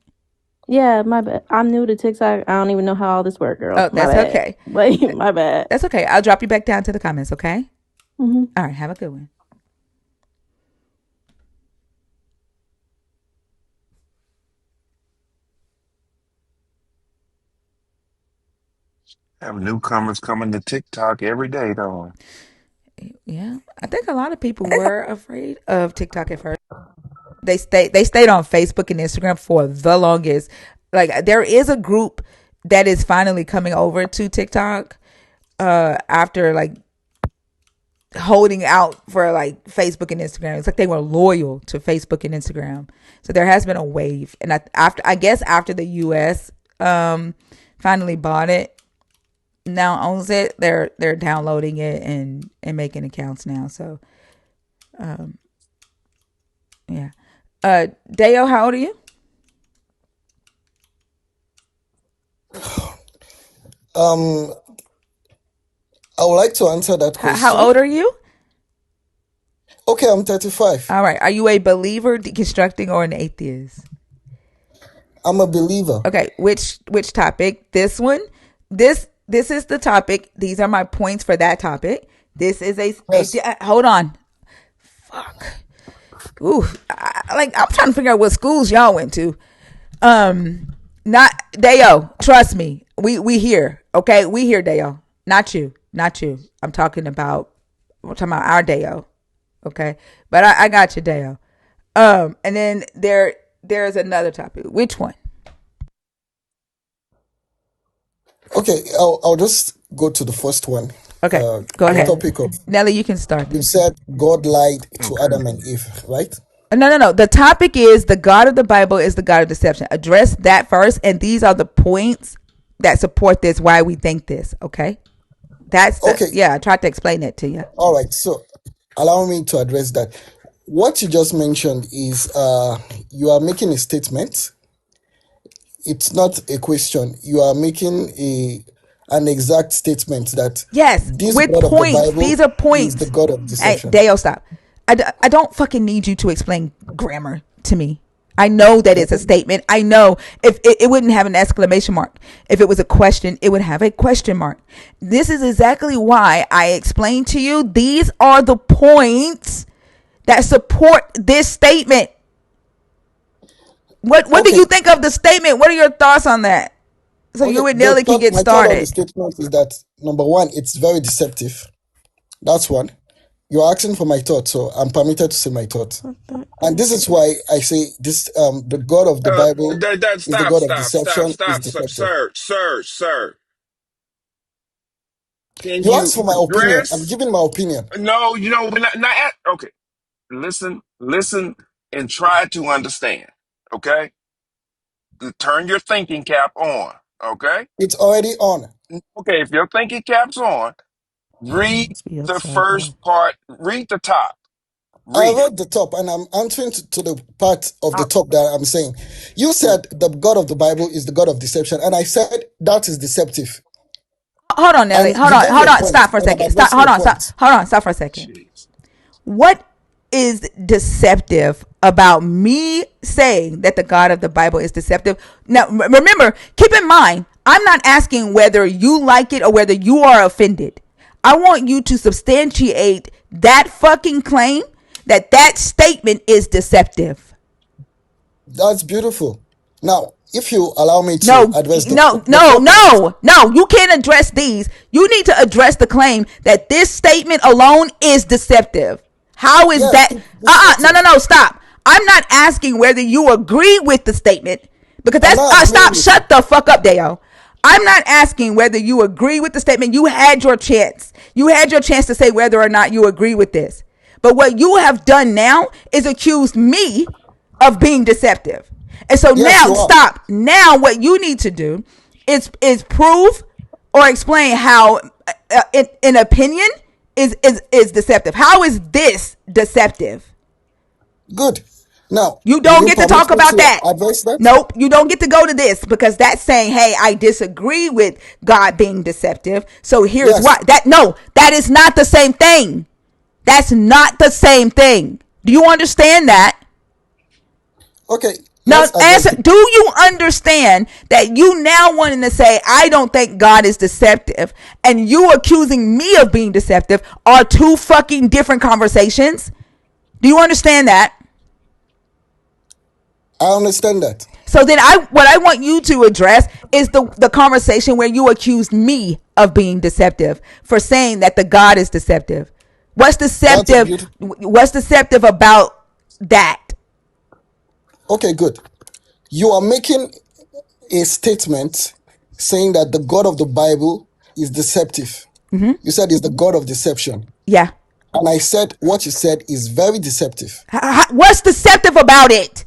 Yeah, my bad. I'm new to TikTok. I don't even know how all this works, girl. Oh, that's okay. But my bad. That's okay. I'll drop you back down to the comments. Okay. Mm-hmm. All right. Have a good one. Have newcomers coming to TikTok every day, though. Yeah, I think a lot of people were afraid of TikTok at first. They stayed on Facebook and Instagram for the longest. Like there is a group that is finally coming over to TikTok after like holding out for like Facebook and Instagram. It's like they were loyal to Facebook and Instagram. So there has been a wave, and after the US finally bought it, now owns it, they're downloading it and making accounts now. So yeah. Deo, how old are you? Um, I would like to answer that question. How old are you? Okay, I'm 35. All right. Are you a believer, deconstructing, or an atheist? I'm a believer. Okay. Which topic? This one. This is the topic. These are my points for that topic. This is Yes. hold on. Fuck. Ooh. I'm trying to figure out what schools y'all went to. Not Deo. Trust me. We here. Okay. We here, Deo. Not you. I'm talking about our Deo. Okay. But I got you, Deo. And then there's another topic. Which one? Okay, I'll just go to the first one. Okay, go ahead. The topic of, Nelly, you can start. you said God lied to Okay. Adam and Eve, right? No. The topic is the God of the Bible is the God of deception. Address that first, and these are the points that support this, why we think this, okay? Okay, I tried to explain it to you. all right. So allow me to address that. What you just mentioned is you are making a statement. It's not a question. You are making an exact statement that Yes, this with God of the points. Bible These are is the points. God of Hey, deception. Dale, stop. I don't fucking need you to explain grammar to me. I know that it's a Okay. statement. I know if it wouldn't have an exclamation mark. If it was a question, it would have a question mark. This is exactly why I explained to you these are the points that support this statement. What do Okay. you think of the statement? What are your thoughts on that? So Okay. you and Nelly can get My thought on the started. statement is that number one, it's very deceptive. That's one. You're asking for my thought, so I'm permitted to say my thought. What the And this is why I say this the God of the Bible is the Stop, God of stop, stop, deception, is stop, deceptive. sir. Can You you asked for my opinion. I'm address? giving my opinion. No, we're okay. Listen, and try to understand. Okay, turn your thinking cap on. Okay, It's already on. okay. If your thinking cap's on, read must be the upside down? first part. Read the top. I Read it. read the top and I'm answering to the part of the Uh, top that I'm saying. You said the God of the Bible is the God of deception, and I said that is deceptive. Hold on, Nelly. And you gave Hold your on. point, Stop for a and I'm second. Stop. addressing your point. Hold on. Stop for a second. Jeez. What is deceptive about me saying that the God of the Bible is deceptive? Now, remember, keep in mind, I'm not asking whether you like it or whether you are offended. I want you to substantiate that fucking claim that statement is deceptive. That's beautiful. Now, if you allow me to No, address the no, 4 points, no. You can't address these. You need to address the claim that this statement alone is deceptive. How is yes, that? it's deceptive. No. Stop. I'm not asking whether you agree with the statement because I'm that's not agreeing stop. with you. Shut the fuck up, Dale. I'm not asking whether you agree with the statement. You had your chance. You had your chance to say whether or not you agree with this. But what you have done now is accuse me of being deceptive. And so Yes, now you are. stop. Now what you need to do is prove or explain how an opinion is deceptive. How is this deceptive? Good. Now, You will don't you get to permit talk me about to that. address that? Nope, you don't get to go to this because that's saying, "Hey, I disagree with God being deceptive." So here's Yes. why. That is not the same thing. That's not the same thing. Do you understand that? Okay, Now, let's address answer. it. Do you understand that you now wanting to say I don't think God is deceptive, and you accusing me of being deceptive are two fucking different conversations? Do you understand that? I understand that. So then, what I want you to address is the conversation where you accused me of being deceptive for saying that the God is deceptive. What's That's a deceptive? beautiful. What's deceptive about that? Okay, good. You are making a statement saying that the God of the Bible is deceptive. You said he's the God of deception. Yeah. And I said what you said is very deceptive. What's deceptive about it?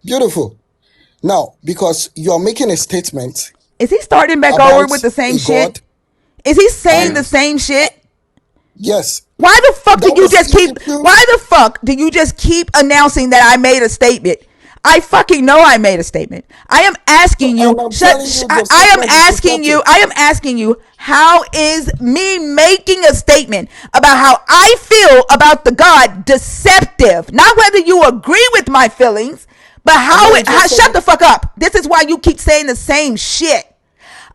Beautiful. Now, because you are making a statement Is he starting back over about with the same a shit? God, Is he saying the and same shit? yes, Why the fuck that did you was just keep if you why the fuck do you just keep announcing that I made a statement? I fucking know I made a statement. I am asking you, and I'm telling you the I am statement is asking you, deceptive. how is me making a statement about how I feel about the God deceptive? Not whether you agree with my feelings, but And then you how just said shut the fuck up. This is why you keep saying the same shit.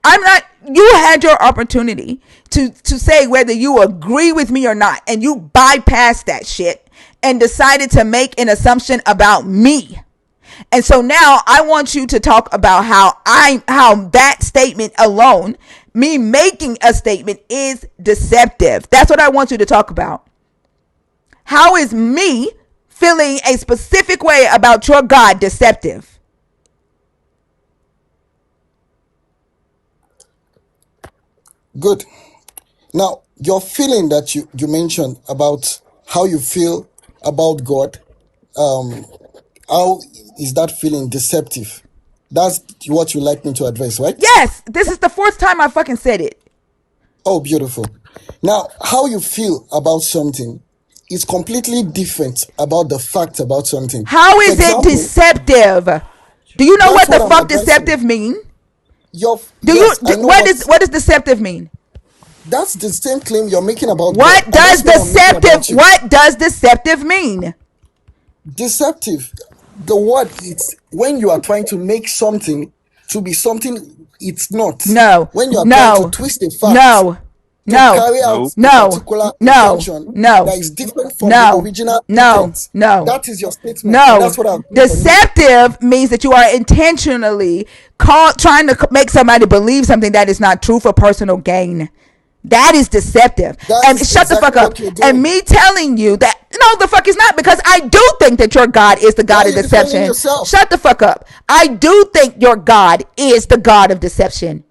I'm not. You had your opportunity to say whether you agree with me or not, and you bypassed that shit and decided to make an assumption about me. And so now I want you to talk about how that statement alone, me making a statement, is deceptive. That's what I want you to talk about. How is me feeling a specific way about your God deceptive? good. Now, your feeling that you mentioned about how you feel about God, um, how is that feeling deceptive? That's what you like me to address, right? Yes, this is the fourth time I fucking said it. Oh, beautiful. Now, how you feel about something is completely different about the fact about something. How For is it example, deceptive? Do you know that's what the what I'm fuck addressing. deceptive mean? Yes, I know What does deceptive mean? that's the same claim you're making about God, What and does that's what I'm making deceptive about you. what does deceptive mean? Deceptive. The word is when you are trying to make something to be something it's not. No. When you are trying to No. twist a fact No. to No. carry out Nope. a No. particular No. intention No. that is different from the No. original No. intent. No. That is your statement, and No. that's what I'm hearing from you. Deceptive means that you are intentionally trying to make somebody believe something that is not true for personal gain. That is deceptive. That And is shut the fuck exactly up. what you're And doing. me telling you that no, the fuck is not, because I do think that your God is the Why God are of you defending deception. yourself? Shut the fuck up. I do think your God is the God of deception.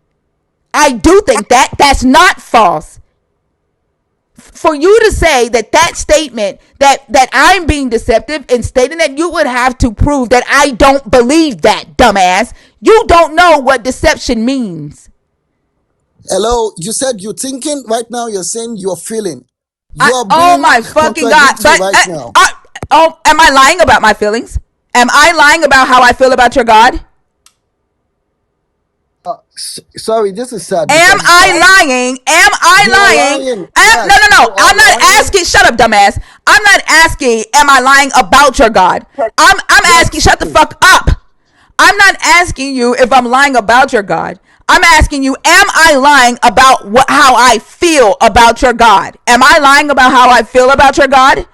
I do think that that's not false. For you to say that that statement that I'm being deceptive and stating that, you would have to prove that I don't believe that, dumbass. You don't know what deception means. Hello, you said you're thinking right now, you're saying you're feeling. You I are Oh being my fucking god! contradictory But right now. oh, am I lying about my feelings? Am I lying about how I feel about your God? Sorry, this is sad Am because I lying? Am I you are lying? lying. No, Yes, no, you no. are I'm not lying. asking. Shut up, dumbass. I'm not asking. Am I lying about your God? I'm asking. Yes. Shut the fuck up. I'm not asking you if I'm lying about your God. I'm asking you, am I lying about how I feel about your God? Am I lying about how I feel about your God?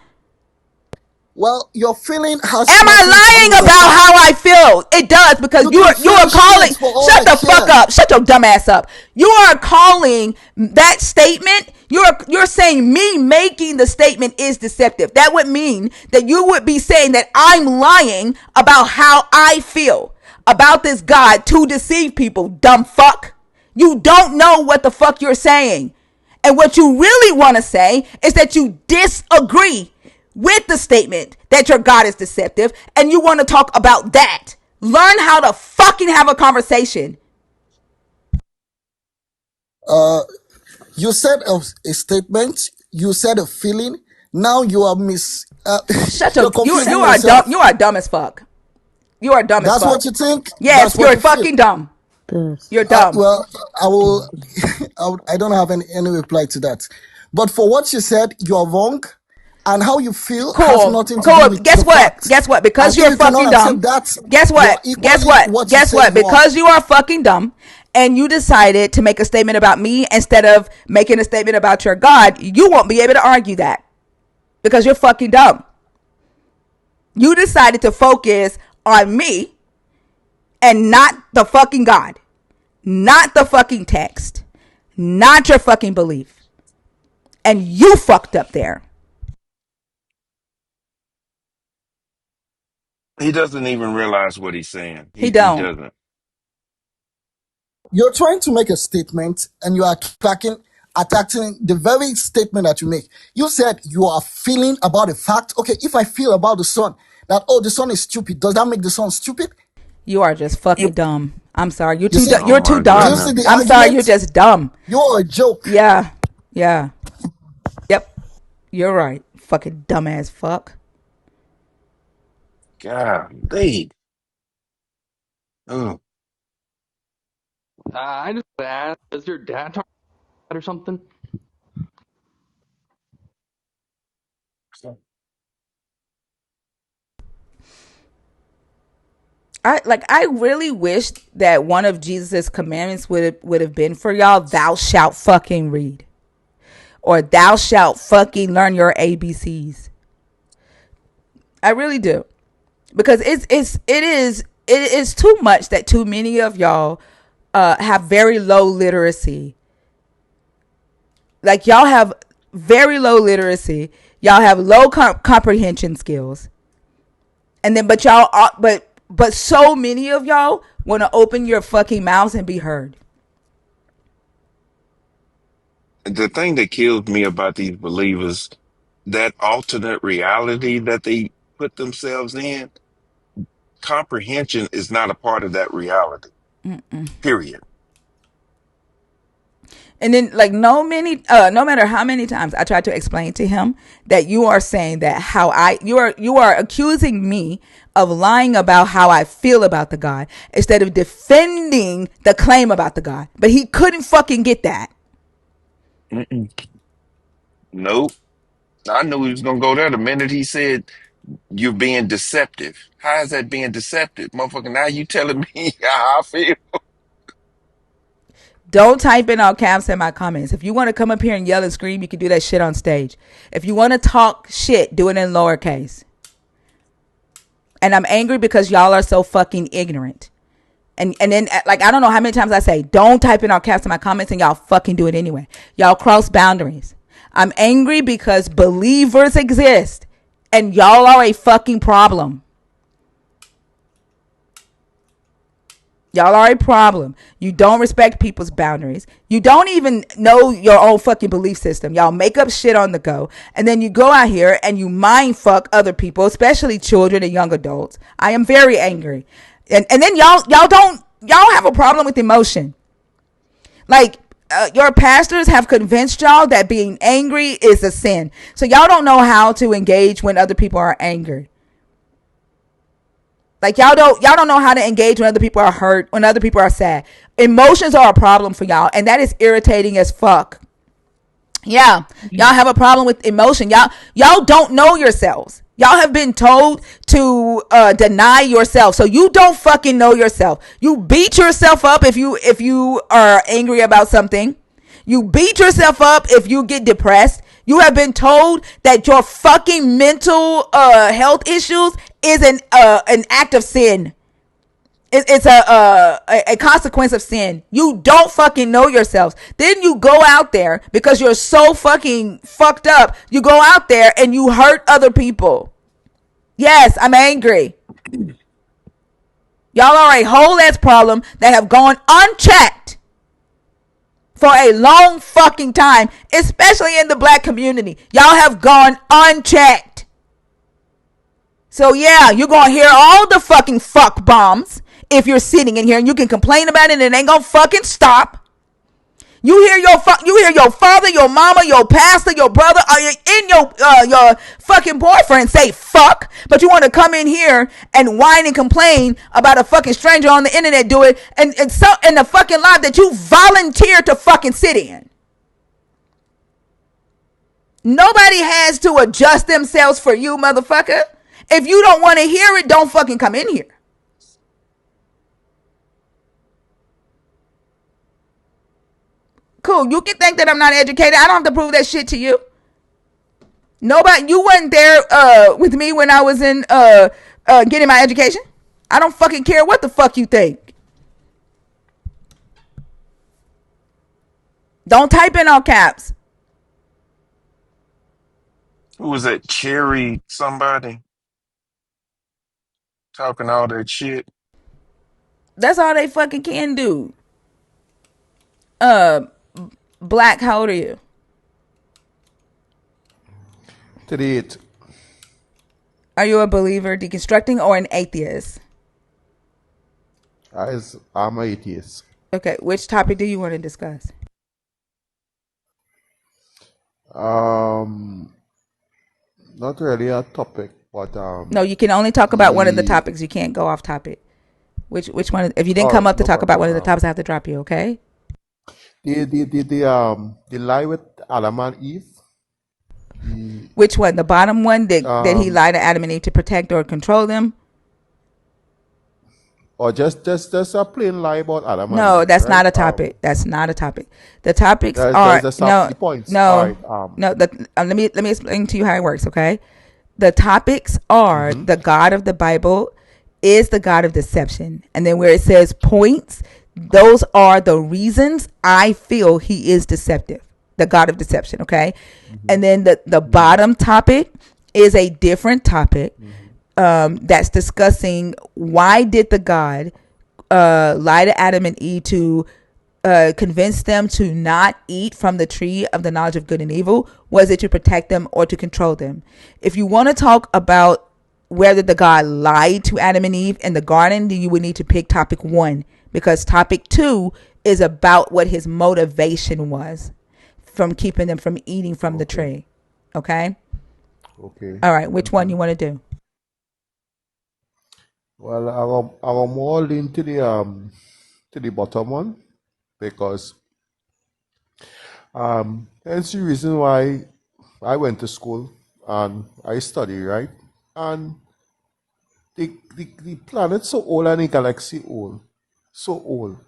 Well, your feeling has Am I nothing to do lying with the about fact. how I feel? It does, because You can you are feel shit calling. for all Shut I the fuck care. up. Shut your dumb ass up. You are calling that statement. You're saying me making the statement is deceptive. That would mean that you would be saying that I'm lying about how I feel about this God to deceive people. Dumb fuck. You don't know what the fuck you're saying. And what you really want to say is that you disagree with the statement that your God is deceptive, and you want to talk about that. Learn how to fucking have a conversation. Uh, you said a statement. You said a feeling. Now you are Shut you're your confusing you are dumb. yourself. You are dumb as fuck. You are dumb as That's what fuck. you think. Yes, That's what you're you feel. fucking dumb. This. You're dumb. Well, I will. I don't have any reply to that. But for what you said, you are wrong, and how you feel has Cool. nothing to do Cool. with Guess the what? fact. Guess what? And Because if you're you cannot fucking accept dumb. that, Guess you are what? Guess equally what? what you Guess say what? you are. Because you are fucking dumb and you decided to make a statement about me instead of making a statement about your God, you won't be able to argue that because you're fucking dumb. You decided to focus on me and not the fucking God, not the fucking text, not your fucking belief. And you fucked up there. He doesn't even realize what he's saying. He He don't. doesn't. You're trying to make a statement, and you are attacking the very statement that you make. You said you are feeling about a fact. Okay, if I feel about the sun that the sun is stupid, does that make the sun stupid? You are just fucking dumb. I'm sorry. You see, Oh You're too my do you dumb. see goodness. the I'm sorry. You're argument? just dumb. You're a joke. Yeah. Yeah. Yep. You're right. Fucking dumbass fuck. Golly. Oh. I just asked, does your dad talk or something? I really wish that one of Jesus's commandments would have been for y'all, thou shalt fucking read, or thou shalt fucking learn your ABCs. I really do. Because it is too much that too many of y'all have very low literacy. Like y'all have very low literacy. Y'all have low comprehension skills. And then but y'all are, but so many of y'all want to open your fucking mouths and be heard. The thing that kills me about these believers, that alternate reality that they put themselves in, comprehension is not a part of that reality. Period. And then, like, no matter how many times I tried to explain to him that you are saying that you are accusing me of lying about how I feel about the God instead of defending the claim about the God. But he couldn't fucking get that. Mm-mm. Nope. I knew he was gonna go there the minute he said you're being deceptive. How is that being deceptive, motherfucker? Now you telling me how I feel? Don't type in all caps in my comments. If you want to come up here and yell and scream, you can do that shit on stage. If you want to talk shit, do it in lowercase. And I'm angry because y'all are so fucking ignorant. And then, like, I don't know how many times I say, don't type in all caps in my comments, and y'all fucking do it anyway. Y'all cross boundaries. I'm angry because believers exist, and y'all are a fucking problem. Y'all are a problem. You don't respect people's boundaries. You don't even know your own fucking belief system. Y'all make up shit on the go. And then you go out here and you mind fuck other people, especially children and young adults. I am very angry. And then y'all have a problem with emotion. Like, your pastors have convinced y'all that being angry is a sin. So y'all don't know how to engage when other people are angry. Like, y'all don't know how to engage when other people are hurt, when other people are sad. Emotions are a problem for y'all, and that is irritating as fuck. Yeah, y'all have a problem with emotion. Y'all don't know yourselves. Y'all have been told to deny yourself, so you don't fucking know yourself. You beat yourself up if you are angry about something. You beat yourself up if you get depressed. You have been told that your fucking mental health issues is an act of sin. It's a consequence of sin. You don't fucking know yourselves. Then you go out there because you're so fucking fucked up. You go out there and you hurt other people. Yes, I'm angry. Y'all are a whole ass problem that have gone unchecked for a long fucking time, especially in the black community. Y'all have gone unchecked. So yeah, you're gonna hear all the fucking fuck bombs if you're sitting in here, and you can complain about it and it ain't gonna fucking stop. You hear your father, your mama, your pastor, your brother, in your fucking boyfriend say fuck, but you want to come in here and whine and complain about a fucking stranger on the internet do it, and so in the fucking life that you volunteer to fucking sit in. Nobody has to adjust themselves for you, motherfucker. If you don't want to hear it, don't fucking come in here. Cool. You can think that I'm not educated. I don't have to prove that shit to you. Nobody, you wasn't there with me when I was in getting my education. I don't fucking care what the fuck you think. Don't type in all caps. Who was that cherry somebody talking all that shit? That's all they fucking can do. Uh, Black, how old are you? 38. Are you a believer, deconstructing, or an atheist? I'm an atheist. Okay, which topic do you want to discuss? Um, Not really a topic, but No, you can only talk about one of the the topics. You can't go off topic. Which one? If you didn't all come right, up to no talk about problem. one of the topics, I have to drop you. Okay. The lie with Adam and Eve. The Which one? The bottom one that he um lied to Adam and Eve to protect or control them? or just a plain lie about Adam and No, Eve, that's right? not a topic. That's not a topic. The topics There's are no, the points. All no, right. no. Let me explain to you how it works. Okay. The topics are Mm-hmm. the God of the Bible is the God of deception, and then where it says points, those are the reasons I feel he is deceptive. The God of deception. Okay. Mm-hmm. And then the Mm-hmm. bottom topic is a different topic, Mm-hmm. that's discussing why did the God lie to Adam and Eve to convince them to not eat from the tree of the knowledge of good and evil? Was it to protect them or to control them? If you want to talk about whether the God lied to Adam and Eve in the garden, then you would need to pick topic 1, because topic 2 is about what his motivation was from keeping them from eating from the Okay. tree. Okay? Okay. All right, which one Mm-hmm. you want to do? Well, I'm more lean to the bottom one because that's the reason why I went to school and I study, right? And the planet's so old and the galaxy old, so old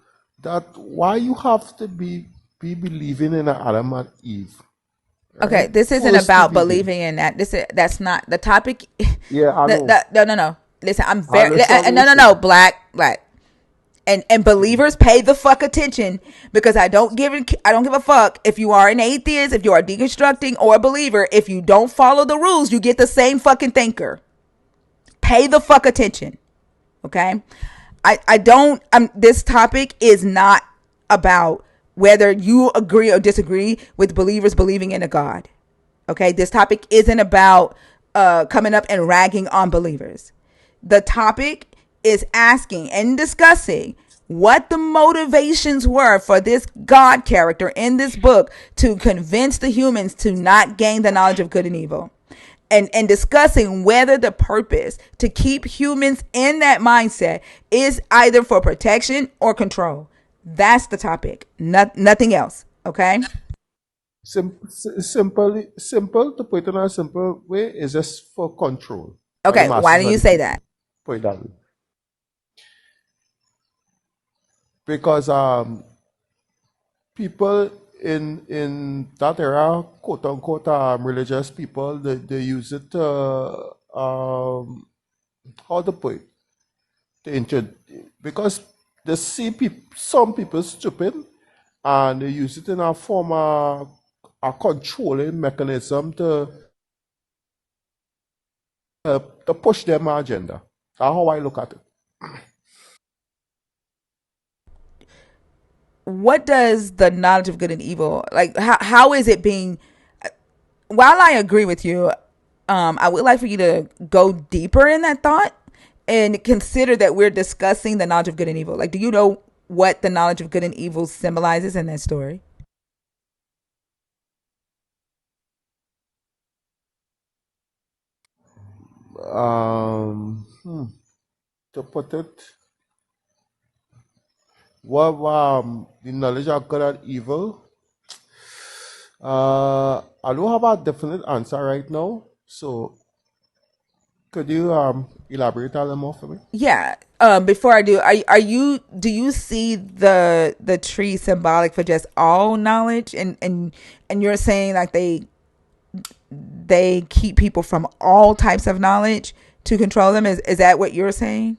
that why you have to be believing in Adam and Eve, Okay, right? this isn't First to about begin. believing in that. That's not the topic. Yeah, I know. No, no, no. Listen, I'm I very understand what you're no, no, no. saying. Black. And believers pay the fuck attention because I don't give a fuck if you are an atheist, if you are deconstructing or a believer. If you don't follow the rules, you get the same fucking thinker. Pay the fuck attention. Okay? I don't this topic is not about whether you agree or disagree with believers believing in a God. Okay? This topic isn't about coming up and ragging on believers. The topic is asking and discussing what the motivations were for this God character in this book to convince the humans to not gain the knowledge of good and evil, and discussing whether the purpose to keep humans in that mindset is either for protection or control. That's the topic. Nothing else. Okay. Simple to put it in a simple way is just for control for the Okay. Why masses do of you the say people. that? Put it that way. Because people in that era, quote unquote, religious people, they use it to how to put it, to because they see some people stupid and they use it in a form of a controlling mechanism to push their agenda. That's how I look at it. What does the knowledge of good and evil, like, how is it being, while I agree with you, I would like for you to go deeper in that thought and consider that we're discussing the knowledge of good and evil. Like, do you know what the knowledge of good and evil symbolizes in that story? Um, hmm, to put it, what the knowledge of good and evil. I don't have a definite answer right now. So could you elaborate a little more for me? Yeah. Before I do, do you see the tree symbolic for just all knowledge, and you're saying like they keep people from all types of knowledge to control them? Is that what you're saying?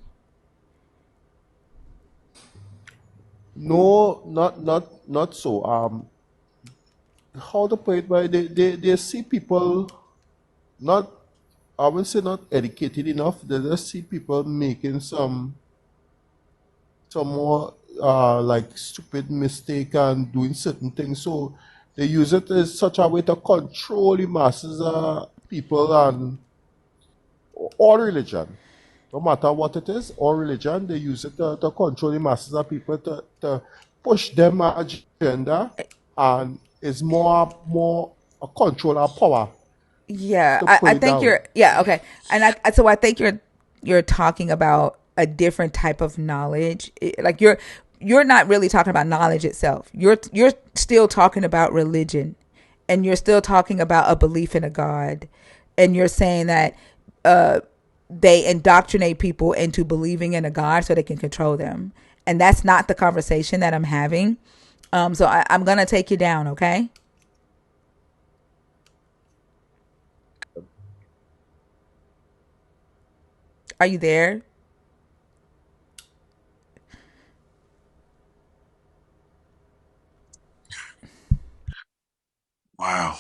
No, not so. How to put it? By they see people not. I would say not educated enough. They just see people making some more like stupid mistake and doing certain things. So they use it as such a way to control the masses of people and all religion. No matter what it is, or religion, they use it to control the masses of people to push them agenda, and it's more a control of power, Yeah, to I put it think that way. you're. Yeah, okay, and so I think you're talking about a different type of knowledge. Like you're not really talking about knowledge itself. You're still talking about religion, and you're still talking about a belief in a God, and you're saying that uh, they indoctrinate people into believing in a God so they can control them, and that's not the conversation that I'm having. So I'm gonna take you down. Okay, are you there? Wow.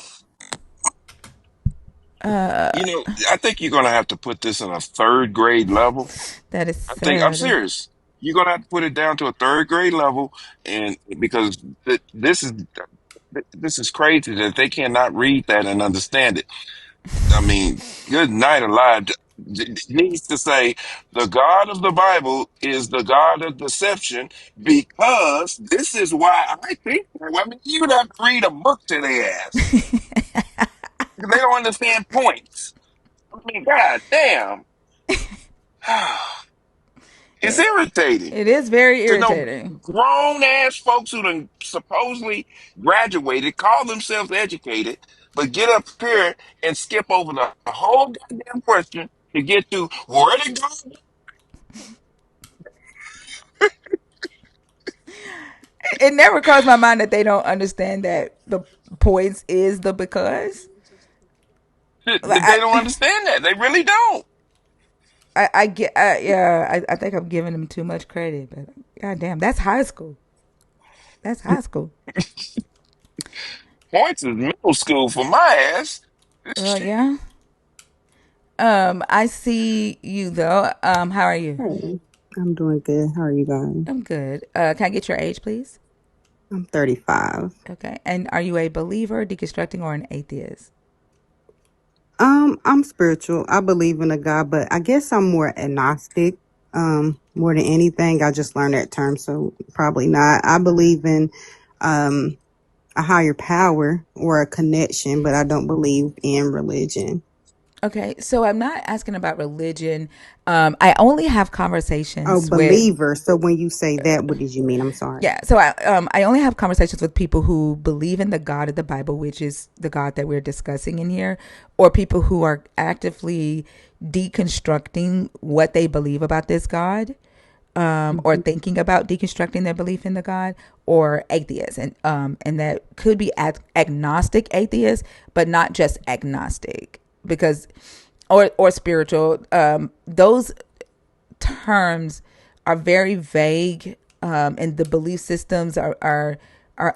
I think you're gonna have to put this in a third grade level. That is I'm sad. serious. You're gonna have to put it down to a third grade level, and because this is crazy that they cannot read that and understand it. I mean, good night alive. needs to say the God of the Bible is the God of deception because this is why I think. I mean, you'd have to read a book to their ass. They don't understand points. I mean, god damn. It's it, irritating it is very to know irritating. grown ass folks who done supposedly graduated, call themselves educated, but get up here and skip over the whole goddamn question to get to where to go. It never crossed my mind that they don't understand that the points is the because. They Like don't understand that. They really don't. I get, yeah, I think I'm giving them too much credit, but goddamn, that's high school. That's high school. Points is middle school for my ass. Well, Shit. yeah. I see you though. How are you? Hey, I'm doing good. How are you guys? I'm good. Can I get your age, please? I'm 35. Okay. And are you a believer, deconstructing, or an atheist? I'm spiritual. I believe in a God, but I guess I'm more agnostic. More than anything, I just learned that term, so probably not. I believe in um a higher power or a connection, but I don't believe in religion. Okay. So I'm not asking about religion. I only have Oh, conversations with believer. So when you say that, what did you mean? I'm sorry. yeah. So I only have conversations with people who believe in the God of the Bible, which is the God that we're discussing in here, or people who are actively deconstructing what they believe about this God. Or Hmm. thinking about deconstructing their belief in the God, or atheists, and that could be agnostic atheists, but not just agnostic, because or spiritual. Those terms are very vague, and the belief systems are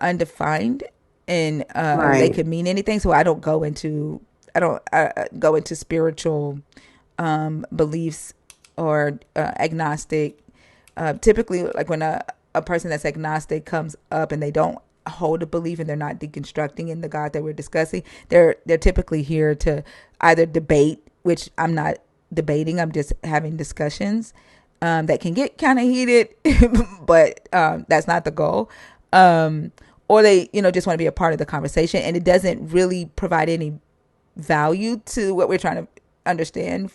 undefined, and they Right. could mean anything. So I don't go into spiritual beliefs or agnostic. Typically, like when a person that's agnostic comes up and they don't hold a belief and they're not deconstructing in the God that we're discussing, they're typically here to either debate, which I'm not debating. I'm just having discussions that can get kind of heated, but that's not the goal. Or they, just want to be a part of the conversation, and it doesn't really provide any value to what we're trying to understand,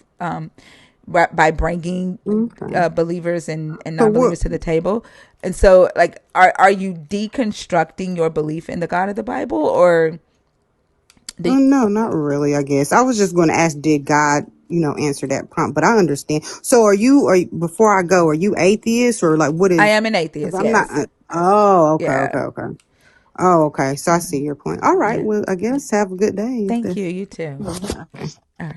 by bringing Okay. believers and So what? non-believers to the table. And so, like, are you deconstructing your belief in the God of the Bible, or do No, not really, I guess. I was just going to ask, did God, answer that prompt? But I understand. So before I go, are you atheist or like what I is, am an because atheist? I'm not, Yes. oh, okay, Yeah. okay, okay. Oh, okay. So I see your point. All right. Yeah. Well, I guess have a good day if Thank you. that's, You too. okay. All right.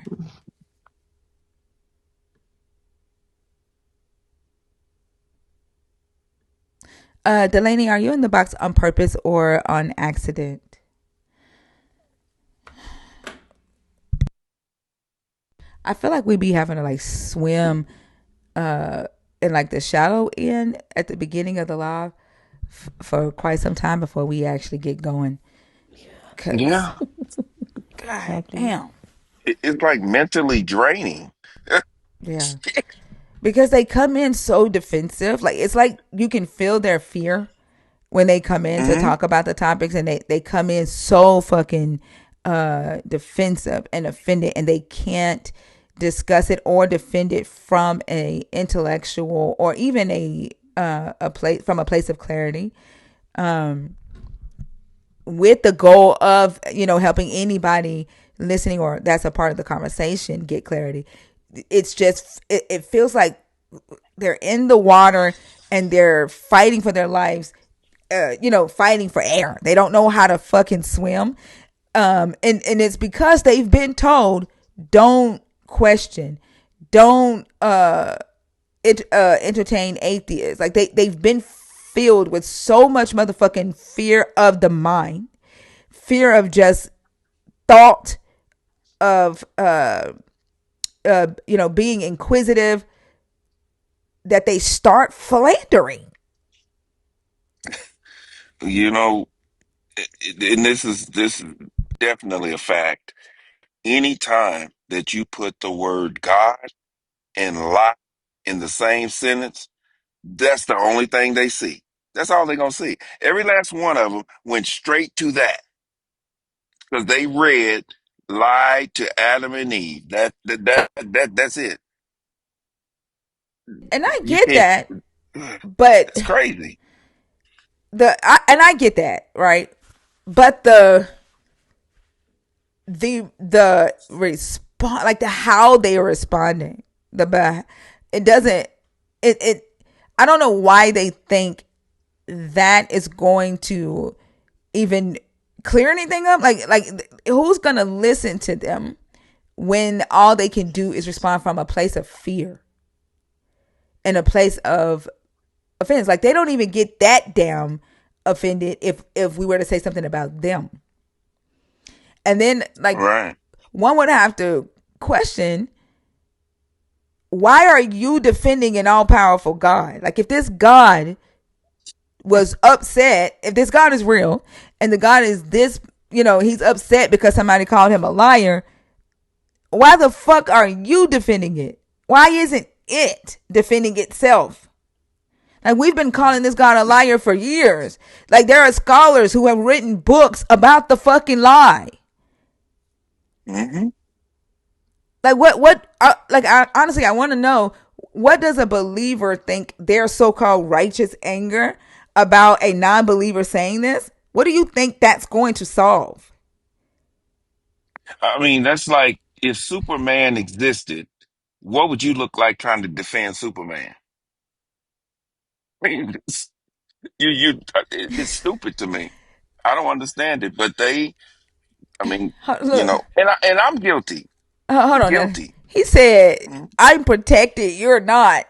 Delaney, are you in the box on purpose or on accident? I feel like we be having to like swim in like the shallow end at the beginning of the live for quite some time before we actually get going. Cause Yeah. god Happens. damn. It's like mentally draining. Yeah. Because they come in so defensive. Like it's like you can feel their fear when they come in to Hmm. talk about the topics, and they come in so fucking defensive and offended, and they can't discuss it or defend it from a intellectual or even a place from a place of clarity, with the goal of helping anybody listening or that's a part of the conversation get clarity. It's just it feels like they're in the water and they're fighting for their lives, fighting for air. They don't know how to fucking swim. And it's because they've been told, don't question, don't entertain atheists. Like they've been filled with so much motherfucking fear of the mind, fear of just thought, of being inquisitive, that they start philandering. You know, and this is definitely a fact. Anytime. that you put the word God and lie in the same sentence, that's the only thing they see. That's all they're gonna see. Every last one of them went straight to that because they read lied to Adam and Eve. That's it. And I You get can't. that, but That's crazy. and I get that, right? But the response, like the how they are responding, it doesn't it I don't know why they think that is going to even clear anything up. Like who's gonna listen to them when all they can do is respond from a place of fear and a place of offense? Like they don't even get that damn offended if we were to say something about them. And then like Right. one would have to question, why are you defending an all-powerful God? Like if this God was upset, if this God is real and the God is this, he's upset because somebody called him a liar, why the fuck are you defending it? Why isn't it defending itself? Like we've been calling this God a liar for years. Like there are scholars who have written books about the fucking lie. Hmm. Like honestly, I want to know, what does a believer think their so-called righteous anger about a non-believer saying this? What do you think that's going to solve? I mean, that's like if Superman existed, what would you look like trying to defend Superman? I mean, it's stupid to me. I don't understand it, but I mean, Look, and I'm guilty. hold I'm on now. guilty. He said, Mhm. I'm protected, you're not.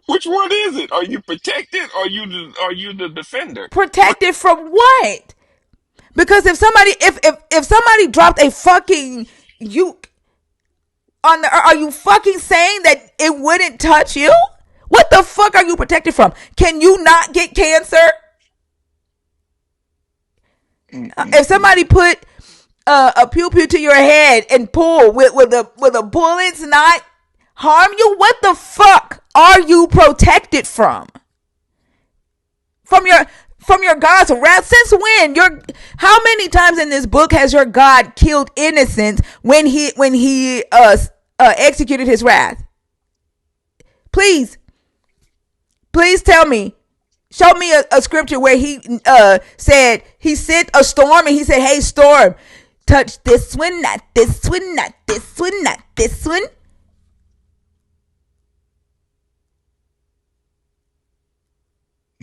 Which one is it? Are you protected or are you the defender? What? Protected from what? Because if somebody dropped a fucking uke on the, are you fucking saying that it wouldn't touch you? What the fuck are you protected from? Can you not get cancer? If Mm-mm-mm. somebody put a pew pew to your head and pull with a bullets not harm you, what the fuck are you protected from? From your God's wrath? Since when? How many times in this book has your God killed innocents when he executed his wrath? Please, please tell me. Show me a scripture where he said he sent a storm and he said, "Hey, storm, touch this one, not this one, not this one, not this one."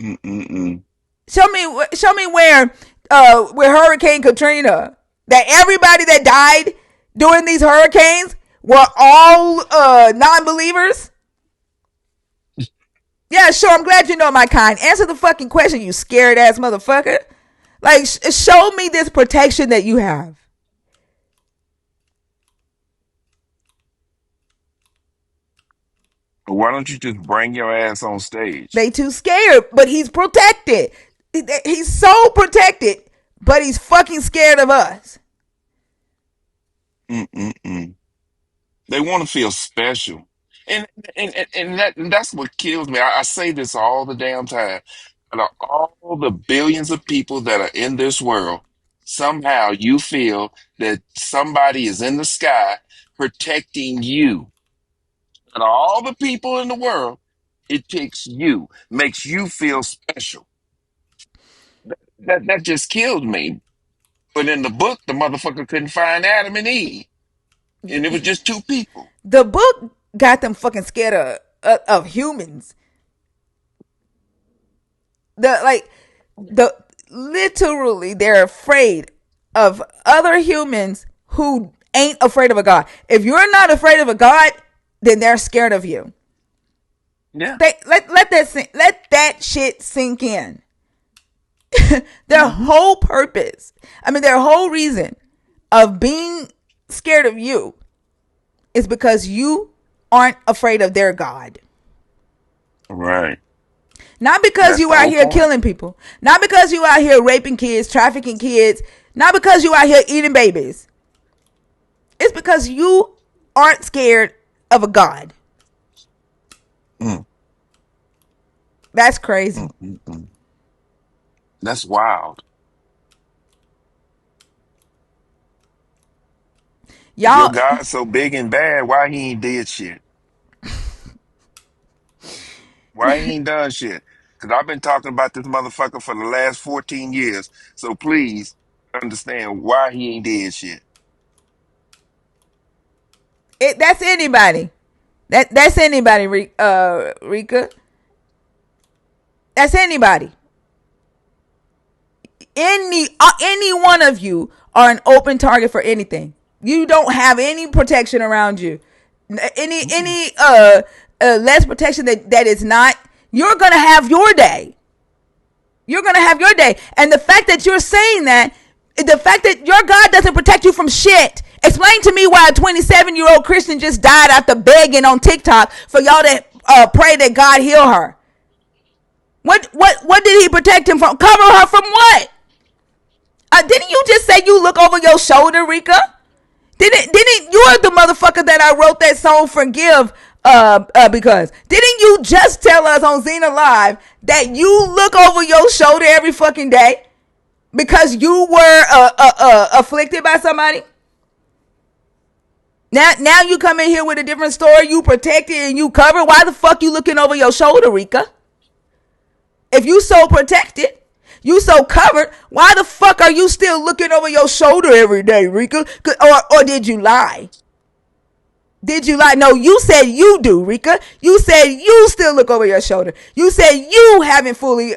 Mm-mm-mm. Show me where with Hurricane Katrina, that everybody that died during these hurricanes were all non-believers. Yeah, sure. I'm glad you know my kind. Answer the fucking question, you scared ass motherfucker. Like, show me this protection that you have. Why don't you just bring your ass on stage? They too scared, but he's protected. He's so protected, but he's fucking scared of us. Mm-mm-mm. They want to feel special. And that's what kills me. I say this all the damn time. Out of all the billions of people that are in this world, somehow you feel that somebody is in the sky protecting you. Out of all the people in the world, it picks you, makes you feel special. That just killed me. But in the book, the motherfucker couldn't find Adam and Eve, and it was just two people. The book got them fucking scared of humans. The like the literally they're afraid of other humans who ain't afraid of a god. If you're not afraid of a god, then they're scared of you. Yeah. Let that shit sink in. Their Hmm. whole purpose, I mean their whole reason of being scared of you is because you aren't afraid of their god. Right. Not because That's you the out whole here point. killing people. Not because you out here raping kids, trafficking kids. Not because you out here eating babies. It's because you aren't scared of a God. Mm, That's crazy. mm. That's wild. If your Y'all, God's so big and bad, why he ain't did shit? Why he ain't done shit? Because I've been talking about this motherfucker for the last 14 years. So please understand why he ain't did shit. that's anybody. That's anybody, Rika. That's anybody. Any one of you are an open target for anything. You don't have any protection around you. Mm-mm. Any less protection that is not. You're gonna have your day. You're gonna have your day. And the fact that you're saying that, the fact that your God doesn't protect you from shit. Explain to me why a 27-year-old Christian just died after begging on TikTok for y'all to pray that God heal her. What did he protect him from? Cover her from what? Didn't you just say you look over your shoulder, Rika? Didn't you're the motherfucker that I wrote that song "Forgive"? Because didn't you just tell us on Xena Live that you look over your shoulder every fucking day because you were afflicted by somebody? Now you come in here with a different story. You protected and you covered. Why the fuck you looking over your shoulder, Rika? If you so protected, you so covered, why the fuck are you still looking over your shoulder every day, Rika? Or did you lie? Did you lie? No, you said you do, Rika. You said you still look over your shoulder. You said you haven't fully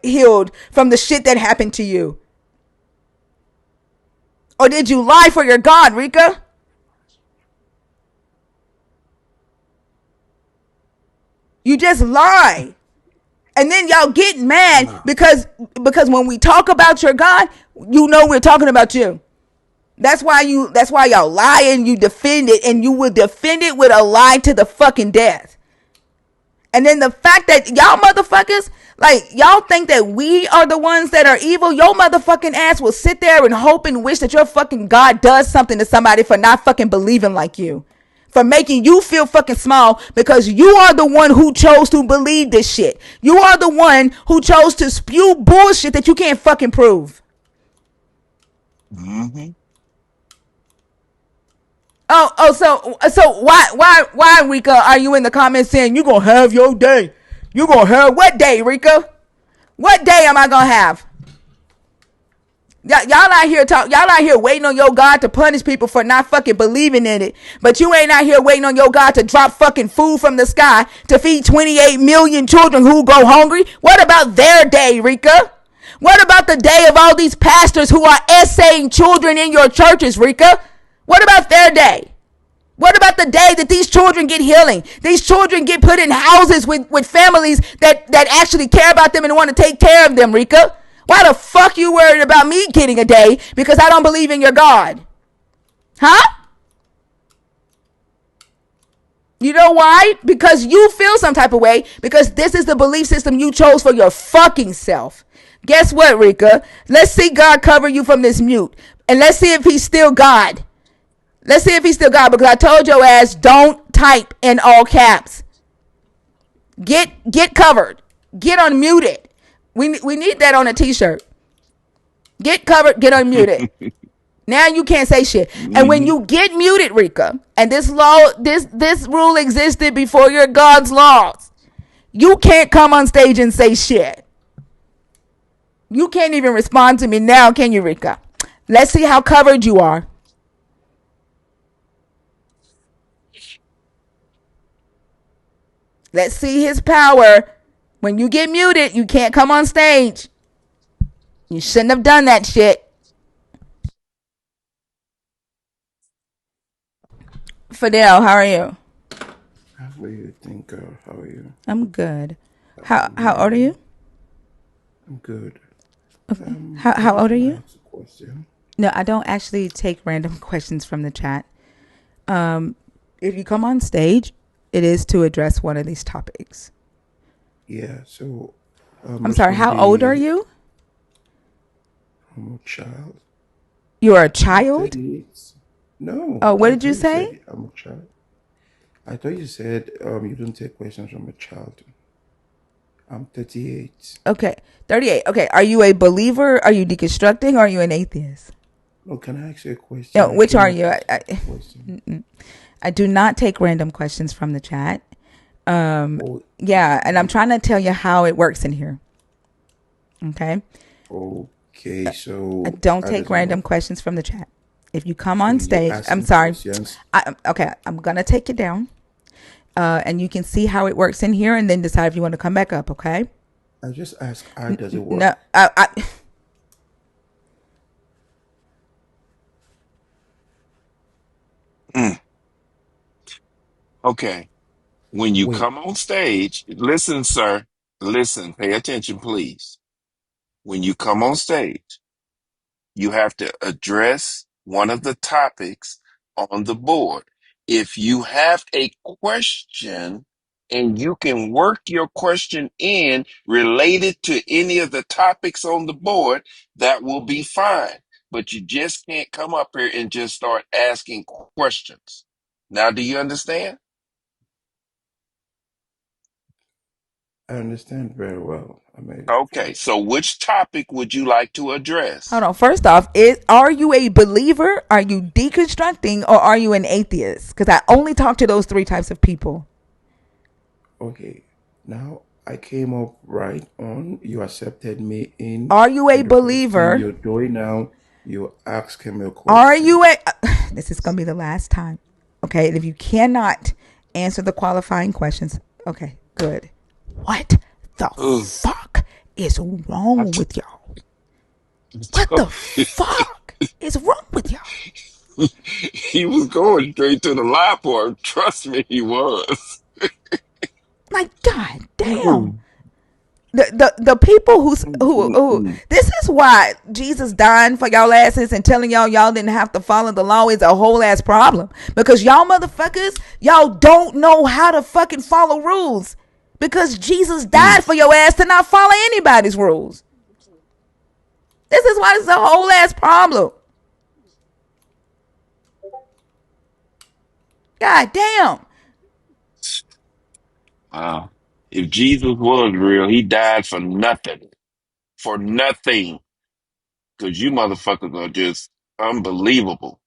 healed from the shit that happened to you. Or did you lie for your God, Rika? You just lie. And then y'all get mad Nah. because when we talk about your God, you know we're talking about you. That's why y'all lie and you defend it, and you will defend it with a lie to the fucking death. And then the fact that y'all motherfuckers, like, y'all think that we are the ones that are evil, your motherfucking ass will sit there and hope and wish that your fucking God does something to somebody for not fucking believing like you. For making you feel fucking small because you are the one who chose to believe this shit. You are the one who chose to spew bullshit that you can't fucking prove. Mm-hmm. So why, Rika, are you in the comments saying you gonna have your day? You gonna have what day, Rika? What day am I gonna have? Y'all out here y'all out here waiting on your God to punish people for not fucking believing in it. But you ain't out here waiting on your God to drop fucking food from the sky to feed 28 million children who go hungry. What about their day, Rika? What about the day of all these pastors who are essaying children in your churches, Rika? What about their day? What about the day that these children get healing? These children get put in houses with families that actually care about them and want to take care of them, Rika? Why the fuck you worried about me getting a day because I don't believe in your God? Huh? You know why? Because you feel some type of way because this is the belief system you chose for your fucking self. Guess what, Rika? Let's see God cover you from this mute. And let's see if he's still God. Let's see if he's still God because I told your ass don't type in all caps. Get covered. Get unmuted. We need that on a t-shirt. Get covered, get unmuted. Now you can't say shit. And when Mm-hmm. you get muted, Rika, and this rule existed before your God's laws, you can't come on stage and say shit. You can't even respond to me now, can you, Rika? Let's see how covered you are. Let's see his power. When you get muted, you can't come on stage. You shouldn't have done that shit. Fidel, how are you? What do you think? How are you? I'm good. How old are Um, you? I'm good. Okay. How old are Can I you? ask a question? No, I don't actually take random questions from the chat. Um, if you come on stage, it is to address one of these topics. Yeah, so I'm I'm just sorry, gonna how old are be you? I'm a child. You're a I'm child? 38. No, Oh, what I did you thought you say? said I'm a child. I thought you said you don't take questions from a child. I'm 38. Okay, 38. Okay, are you a believer? Are you deconstructing? Or are you an atheist? No, can I ask you a question? No, I which came are up you? asking a question. I do not take random questions from the chat. Oh, Yeah, and I'm you, trying to tell you how it works in here. Okay, okay, I so don't how take does it random work? questions from the chat. If you come on Okay, you stage, ask I'm me sorry. questions. Okay, I'm gonna take you down, and you can see how it works in here, and then decide if you want to come back up. Okay? I just ask how does it No, work? Mm. Okay. When you Wait, come on stage, listen, sir. Listen, pay attention, please. When you come on stage, you have to address one of the topics on the board. If you have a question and you can work your question in related to any of the topics on the board, that will be fine. But you just can't come up here and just start asking questions. Now, do you understand? I understand very well. Okay, so which topic would you like to hold address? on. First off, are you a believer? Are you deconstructing, or are you an atheist? Because I only talk to those three types of people. Okay, now I came up right on. You accepted me in, Are you a and the first thing believer? you're doing now, you ask him a Are question. you a? This is gonna be the last time. Okay, and if you cannot answer the qualifying questions, okay, good. What the Ugh, fuck is I wrong t- with y'all? What told the fuck is wrong with y'all? you. He was going straight to the lie part. Trust me, he was. Like, god damn. Mm, The people who mm. this is why Jesus dying for y'all asses and telling y'all didn't have to follow the law is a whole ass problem, because y'all motherfuckers, y'all don't know how to fucking follow rules, because Jesus died Mm. for your ass to not follow anybody's rules. This is why it's a whole ass problem. God damn. Wow. If Jesus was real, he died for nothing. For nothing. Because you motherfuckers are just unbelievable.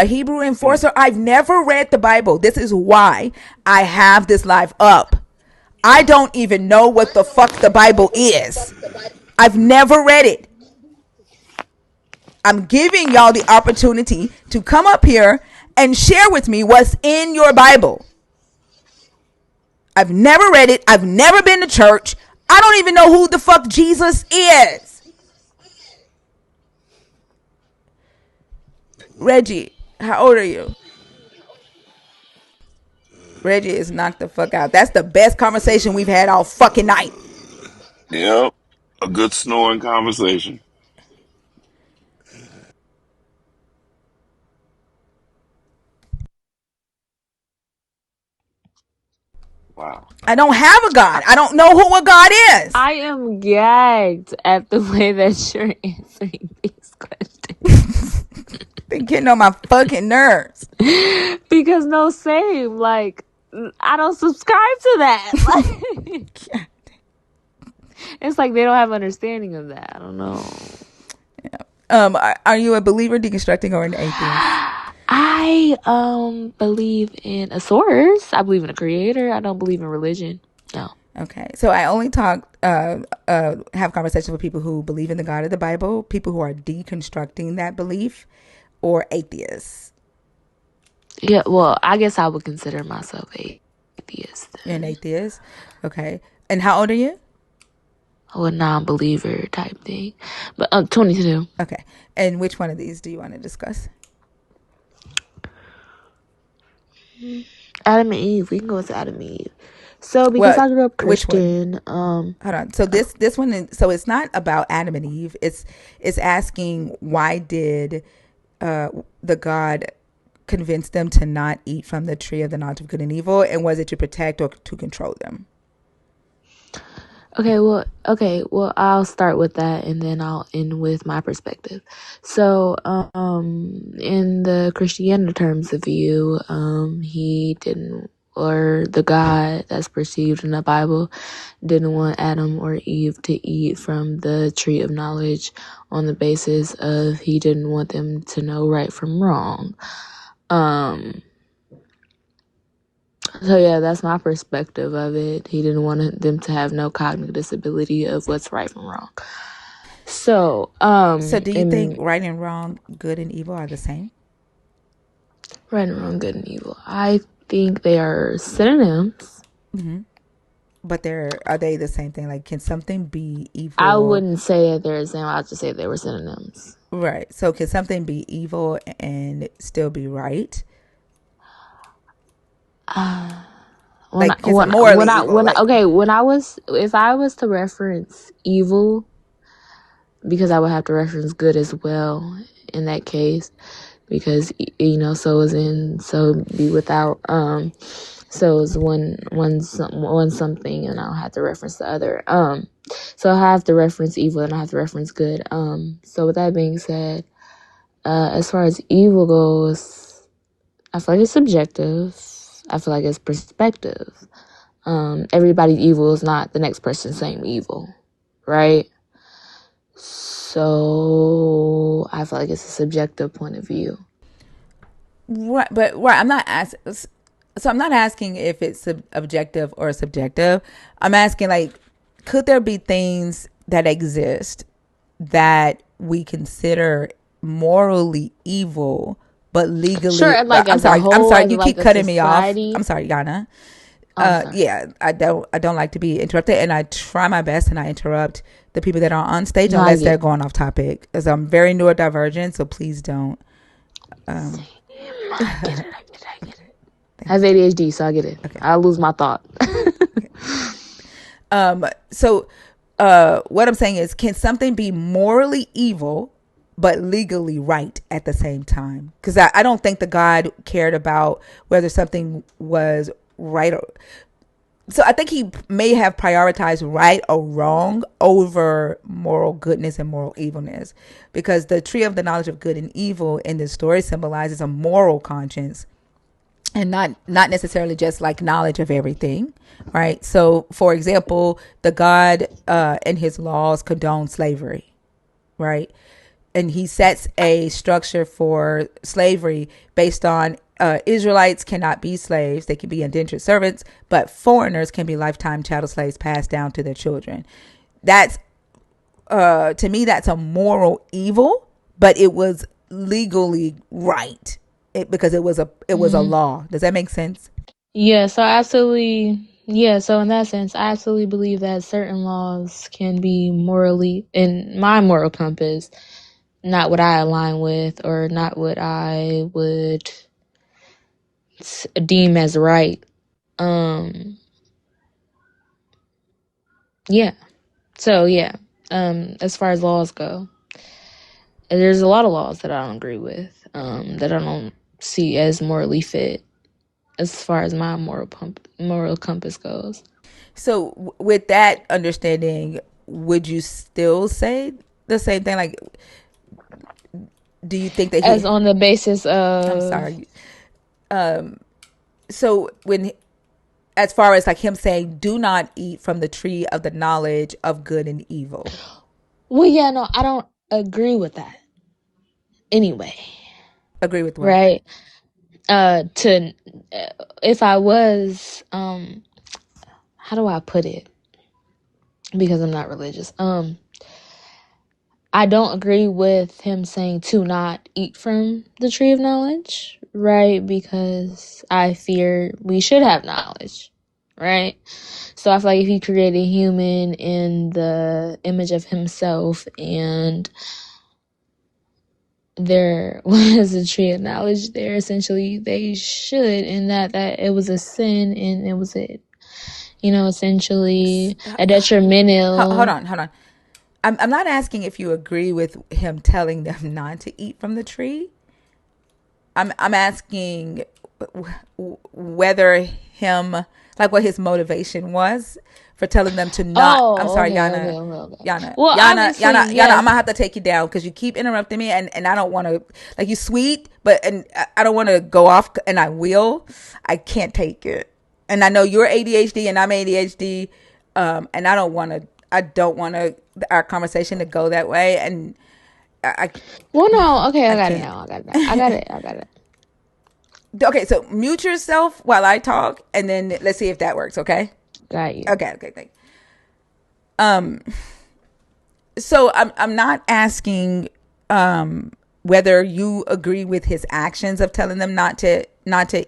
Hebrew Mm, enforcer, I've never read the Bible. This is why I have this live up. I don't even know what the fuck the Bible is. I've never read it. I'm giving y'all the opportunity to come up here and share with me what's in your Bible. I've never read it. I've never been to church. I don't even know who the fuck Jesus is. Reggie, how old are you? Reggie is knocked the fuck out. That's the best conversation we've had all fucking night. yep. A good snoring conversation. Wow. I don't have a God. I don't know who a God is. I am gagged at the way that you're answering these questions. Been getting on my fucking nerves. Because no, same. Like, I don't subscribe to that. Like, it's like they don't have understanding of that. I don't know. Are you a believer, deconstructing, or an atheist? I believe in a source. I believe in a creator. I don't believe in religion. No. Okay, so I only have conversations with people who believe in the God of the Bible, people who are deconstructing that belief, or atheists. Yeah, well, I guess I would consider myself a atheist You're an then. atheist, okay? And how old are you? Or a non-believer type thing. But 22. Okay, and which one of these do you want to discuss? Adam and Eve. We can go with Adam and Eve. So because Well, I grew up which one? Christian, Hold on. So this one so it's not about Adam and Eve. It's asking, why did the God convince them to not eat from the tree of the knowledge of good and evil, and was it to protect or to control them? Okay, well, I'll start with that and then I'll end with my perspective. So, in the Christianity terms of view, he didn't, or the God that's perceived in the Bible didn't want Adam or Eve to eat from the tree of knowledge on the basis of he didn't want them to know right from wrong. So yeah, that's my perspective of it. He didn't want them to have no cognitive disability of what's right from wrong. So, So do you think in right and wrong, good and evil are the same? right and wrong, good and evil, I think they are synonyms. But are they the same thing? Like, can something be I evil? wouldn't say that they're the same. I'd just say they were synonyms. Right. So can something be evil and still be right? When I, Like, can some when morally when I evil? when Like, okay, when I was if I was to reference evil, because I would have to reference good as well in that case, because so is in, so be without, so is one something, and I'll have to reference the other, so I have to reference evil and I have to reference good. So with that being said, as far as evil goes, I feel like it's subjective. I feel like it's perspective. Everybody's evil is not the next person's same evil, right? So I feel like it's a subjective point of view. right, but right, I'm not asking. So I'm not asking if it's objective or subjective. I'm asking, like, could there be things that exist that we consider morally evil, but Sure, legally? and like I'm as a sorry. I'm whole, sorry. as You like keep a cutting me off. I'm society. sorry, Yana. I'm sorry. Yeah, I don't like to be interrupted, and I try my best, and I interrupt the people that are on stage No, I unless get they're it. going off topic, because I'm very neurodivergent. So please don't. Same. Um, I get it. I get it. I have thank you. ADHD, so I get it. Okay. I lose my thought. Okay. So what I'm saying is, can something be morally evil but legally right at the same time? Because I don't think the God cared about whether something was right or, so I think he may have prioritized right or wrong over moral goodness and moral evilness, because the tree of the knowledge of good and evil in this story symbolizes a moral conscience, and not necessarily just like knowledge of everything, right? So for example, the God and his laws condone slavery, right? And he sets a structure for slavery based on Israelites cannot be slaves. They can be indentured servants, but foreigners can be lifetime chattel slaves passed down to their children. That's to me, that's a moral evil, but it was legally right, because it was a Hmm. law. Does that make sense? Yeah, so I absolutely, yeah, so in that sense, I absolutely believe that certain laws can be morally, in my moral compass, not what I align with or not what I would deem as right. Um, yeah. So yeah, as far as laws go, there's a lot of laws that I don't agree with, that I don't see as morally fit as far as my moral compass goes. So with that understanding, would you still say the same thing? Like, do you think that As he? on the basis I'm of, sorry. So when, as far as like him saying, "Do not eat from the tree of the knowledge of good and evil." well, yeah, no, I don't agree with that anyway, Agree with what? right? To if I was, how do I put it? Because I'm not religious. I don't agree with him saying to not eat from the tree of knowledge, right? Because I fear we should have knowledge, right? So I feel like if he created a human in the image of himself and there was a tree of knowledge there, essentially they should, and that it was a sin and it was essentially a Hold detrimental. on, hold on. I'm not asking if you agree with him telling them not to eat from the tree. I'm asking whether him, like what his motivation was for telling them to not. I'm Oh, sorry, okay, Yana. okay, okay, okay. Yana, Well, Yana, obviously, Yana, Yana, I'm yes. gonna have to take you down because you keep interrupting me, and I don't want to, like, you sweet, but and I don't want to go off, and I will. I can't take it, and I know you're ADHD and I'm ADHD, and I don't want to our conversation to go that way, and I, Well, no, okay, I I got it can't. now. I got it now. I got it. I got it. Okay, so mute yourself while I talk, and then let's see if that works. Okay. Got you. Okay. Thank. Um. So I'm not asking whether you agree with his actions of telling them not to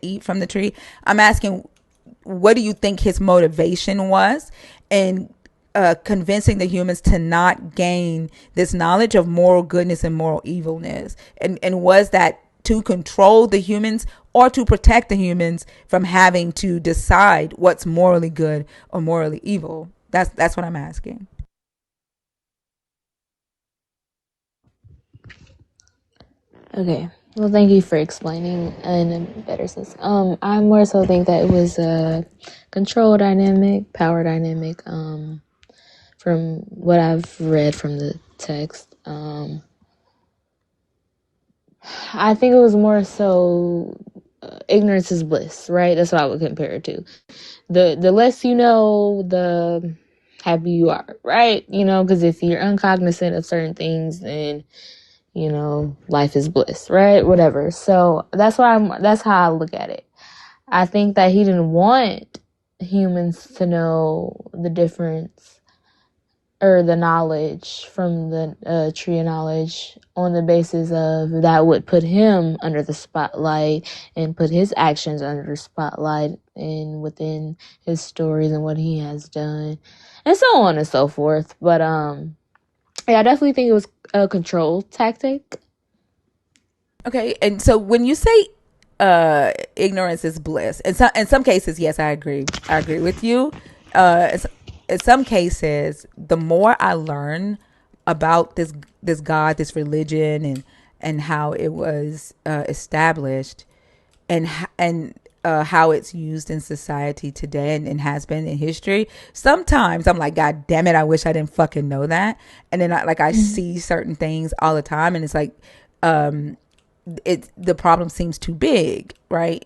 eat from the tree. I'm asking, what do you think his motivation was in convincing the humans to not gain this knowledge of moral goodness and moral evilness, and was that to control the humans or to protect the humans from having to decide what's morally good or morally evil? That's what I'm asking. Okay. Well, thank you for explaining in a better sense. I more so think that it was a control dynamic, power dynamic. From what I've read from the text, I think it was more so ignorance is bliss, right? That's what I would compare it to. The less you know, the happy you are, right? Because if you're uncognizant of certain things, then life is bliss, right? Whatever. So that's how I look at it. I think that he didn't want humans to know the difference or the knowledge from the tree of knowledge on the basis of that would put him under the spotlight and put his actions under the spotlight and within his stories and what he has done and so on and so forth. But yeah, I definitely think it was a control tactic. Okay, and so when you say ignorance is bliss, in some cases, yes, I agree. I agree with you. In some cases, the more I learn about this God, this religion, and how it was established, and how it's used in society today, and has been in history. Sometimes I'm like, God damn it, I wish I didn't fucking know that. And then I see certain things all the time, and it's like, the problem seems too big, right?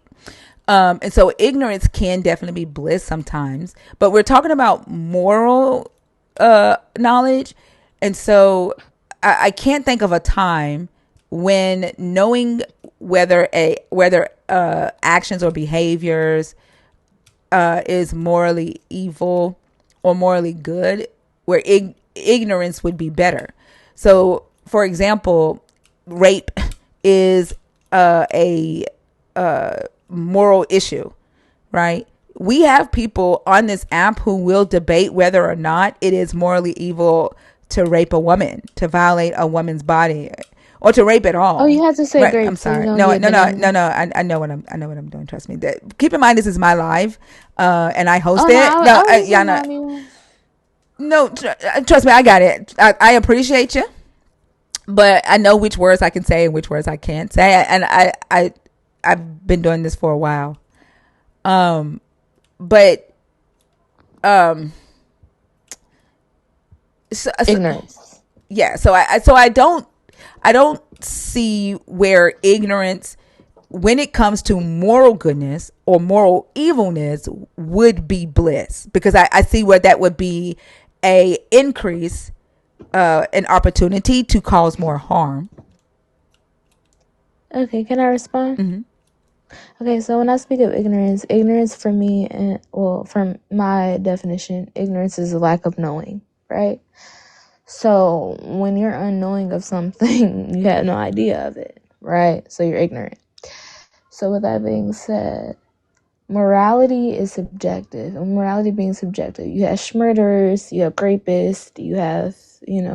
And so ignorance can definitely be bliss sometimes, but we're talking about moral knowledge, and so I can't think of a time when knowing whether actions or behaviors is morally evil or morally good, where ignorance would be better. So, for example, rape is a moral issue, right? We have people on this app who will debate whether or not it is morally evil to rape a woman, to violate a woman's body, or to rape at Oh, all. you had to say Right? I'm grape so you sorry. don't No, get no, no, no, bananas. no. I know what I'm doing. Trust me. Keep in mind, this is my live, and I host Oh no, it. I No, was just yeah, no, reminding you. no. Trust me, I got it. I appreciate you, but I know which words I can say and which words I can't say, and I've been doing this for a while. But um, so Ignorance. yeah, so I don't see where ignorance, when it comes to moral goodness or moral evilness, would be bliss, because I see where that would be a increase, an opportunity to cause more harm. Okay, can I respond? Okay, so when I speak of ignorance, ignorance for me, well, from my definition, ignorance is a lack of knowing, right? So when you're unknowing of something, you have no idea of it, right? So you're ignorant. So with that being said, morality is subjective. And morality being subjective, you have schmurderers, you have rapists, you have,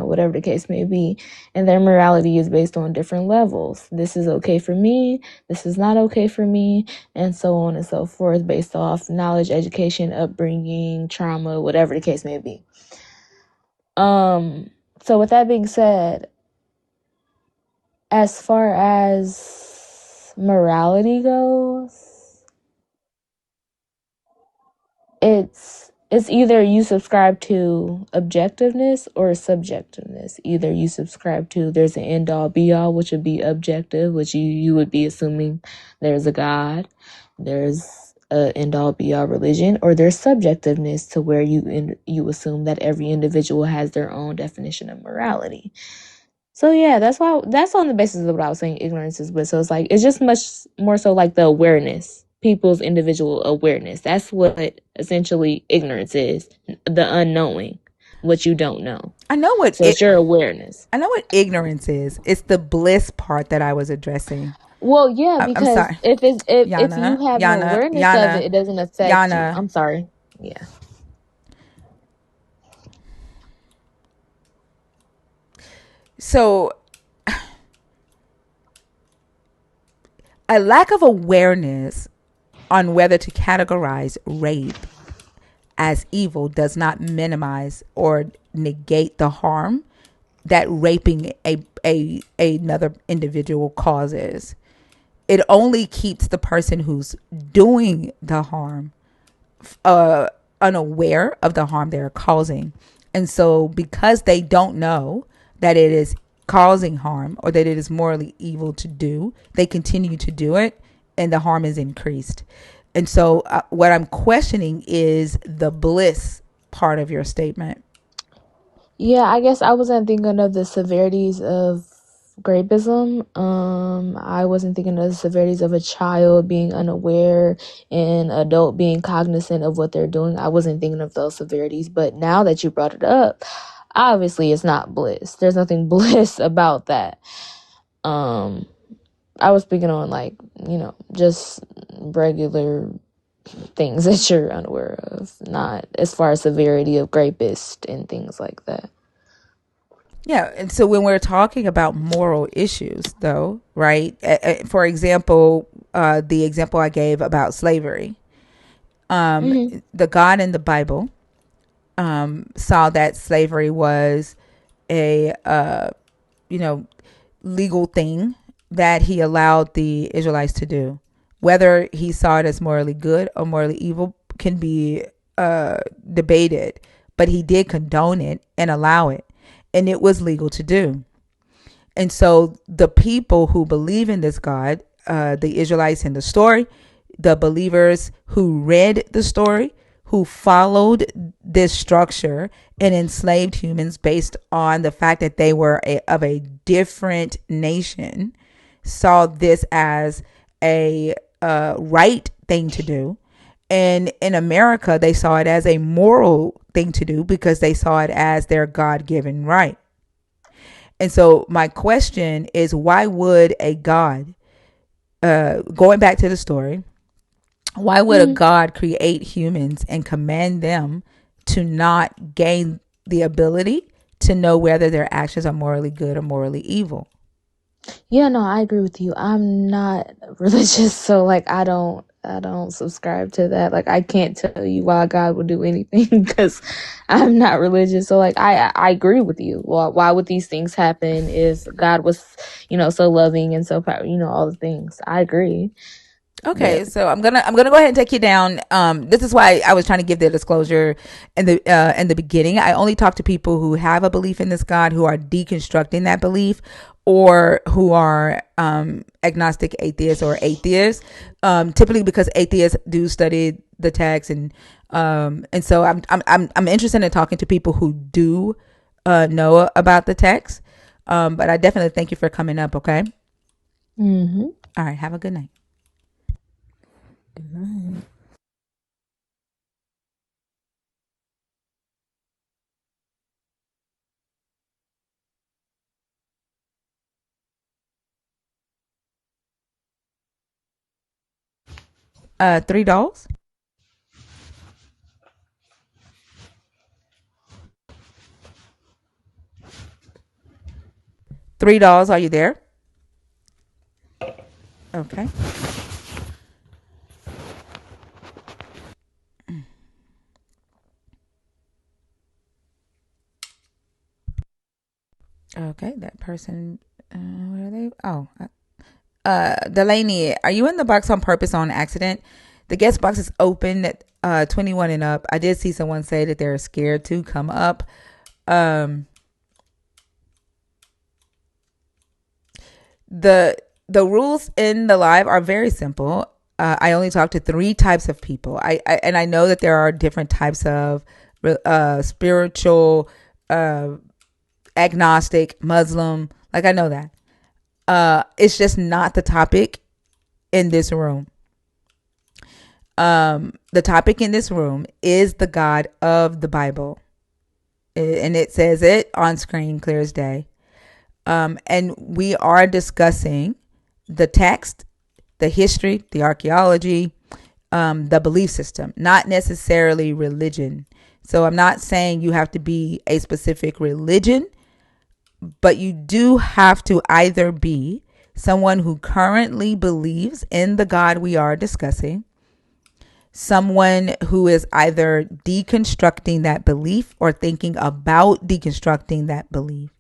whatever the case may be. And their morality is based on different levels. This is okay for me, this is not okay for me, and so on and so forth, based off knowledge, education, upbringing, trauma, whatever the case may be. So with that being said, as far as morality goes, it's either you subscribe to objectiveness or subjectiveness. Either you subscribe to there's an end all be all, which would be objective, which you would be assuming there's a God, there's a end all be all religion, or there's subjectiveness to where you assume that every individual has their own definition of morality. So yeah, that's on the basis of what I was saying. Ignorance is bliss. So it's like it's just much more so like the awareness, people's individual awareness. That's what essentially ignorance is: the unknowing, what you don't know. I know what So it's your awareness. I know what ignorance is. It's the bliss part that I was addressing. Well, yeah, I'm because sorry, if you Yana, have an Yana, awareness of it, Yana, it doesn't affect you. Yana. I'm sorry. Yeah. So a lack of awareness on whether to categorize rape as evil does not minimize or negate the harm that raping another individual causes. It only keeps the person who's doing the harm uh, unaware of the harm they're causing. And so, because they don't know that it is causing harm or that it is morally evil to do, they continue to do it and the harm is increased. And so, what I'm questioning is the bliss part of your statement. Yeah, I guess I wasn't thinking of the severities of grapism. I wasn't thinking of the severities of a child being unaware and adult being cognizant of what they're doing. I wasn't thinking of those severities, but now that you brought it up, obviously it's not bliss. There's nothing bliss about that. I was speaking on like, just regular things that you're unaware of, not as far as severity of rapist and things like that. Yeah, and so when we're talking about moral issues, though, right? For example, the example I gave about slavery, Mm-hmm. the God in the Bible saw that slavery was a legal thing that he allowed the Israelites to do. Whether he saw it as morally good or morally evil can be debated, but he did condone it and allow it, and it was legal to do. And so the people who believe in this God, the Israelites in the story, the believers who read the story, who followed this structure and enslaved humans based on the fact that they were of a different nation, saw this as a right thing to do. And in America, they saw it as a moral thing to do because they saw it as their God given right. And so my question is, why would a God, going back to the story, why would a Mm-hmm. God create humans and command them to not gain the ability to know whether their actions are morally good or morally evil? Yeah, no, I agree with you. I'm not religious, so like I don't subscribe to that. Like I can't tell you why God would do anything because I'm not religious. So like I agree with you. Well, why would these things happen if God was, so loving and so powerful, all the things. I agree. Okay, But so I'm gonna go ahead and take you down. This is why I was trying to give the disclosure in the beginning. I only talk to people who have a belief in this God, who are deconstructing that belief, or who are agnostic atheists or atheists. Typically, because atheists do study the text, and so I'm interested in talking to people who do know about the text. But I definitely thank you for coming up. Okay, mm-hmm. all right. Have a good night. Good night. $3. $3. Are you there? Okay. Okay. That person. Where are they? Oh. Delaney, are you in the box on purpose or on accident? The guest box is open. 21 and up. I did see someone say that they're scared to come up. Um, the the rules in the live are very simple. I only talk to 3 types of people. And I know that there are different types of spiritual, agnostic, Muslim. Like, I know that. It's just not the topic in this room. The topic in this room is the God of the Bible. And it says it on screen clear as day. And we are discussing the text, the history, the archaeology, the belief system, not necessarily religion. So I'm not saying you have to be a specific religion, but you do have to either be someone who currently believes in the God we are discussing, someone who is either deconstructing that belief or thinking about deconstructing that belief,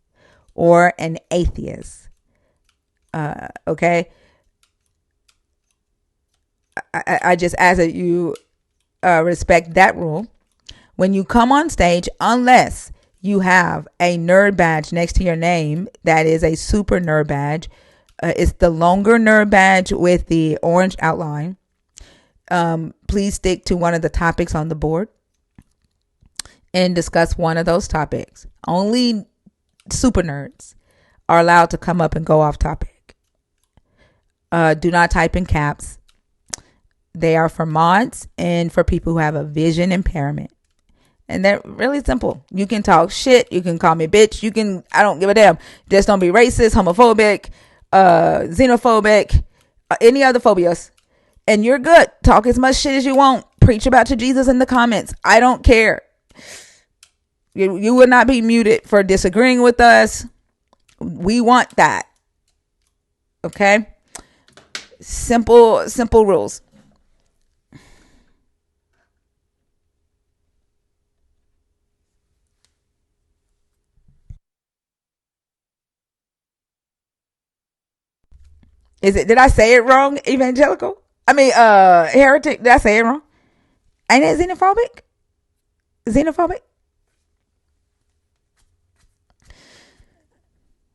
or an atheist. Okay. I just ask that you respect that rule. When you come on stage, unless you have a nerd badge next to your name, that is a super nerd badge. It's the longer nerd badge with the orange outline. Please stick to one of the topics on the board and discuss one of those topics. Only super nerds are allowed to come up and go off topic. Do not type in caps. They are for mods and for people who have a vision impairment. And they're really simple. You can talk shit. You can call me bitch. I don't give a damn. Just don't be racist, homophobic, xenophobic, any other phobias. And you're good. Talk as much shit as you want. Preach about your Jesus in the comments. I don't care. You will not be muted for disagreeing with us. We want that. Okay? Simple rules. Did I say it wrong, evangelical? I mean, heretic. Did I say it wrong? Ain't it xenophobic? Xenophobic?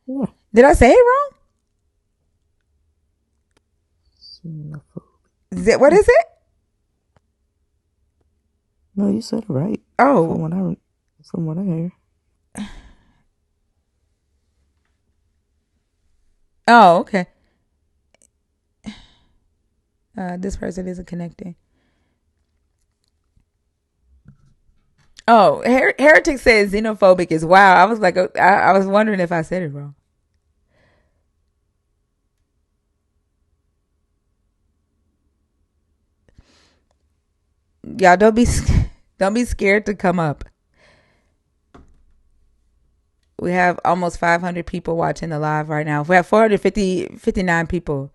Yeah. Did I say it wrong? What is it? No, you said it right. Oh. From what I hear. Oh, okay. This person isn't connecting. Oh, heretic says xenophobic is wow. I was like, I was wondering if I said it wrong. Y'all don't be scared to come up. We have almost 500 people watching the live right now. We have 459 people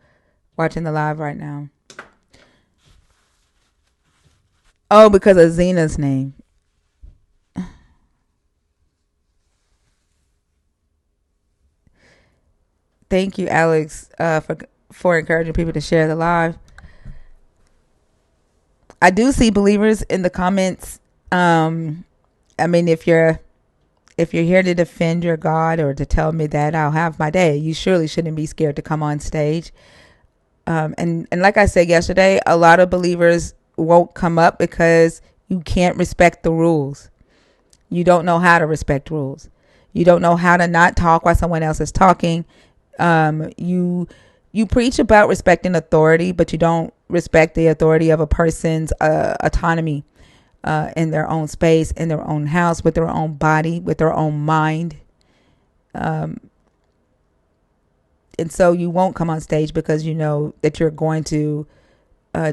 watching the live right now. Oh, because of Zena's name. Thank you, Alex, for encouraging people to share the live. I do see believers in the comments. I mean, if you're here to defend your God or to tell me that I'll have my day, you surely shouldn't be scared to come on stage. And like I said yesterday, a lot of believers won't come up because you can't respect the rules. You don't know how to respect rules. You don't know how to not talk while someone else is talking. You preach about respecting authority, but you don't respect the authority of a person's autonomy in their own space, in their own house, with their own body, with their own mind. And so you won't come on stage because you know that you're going to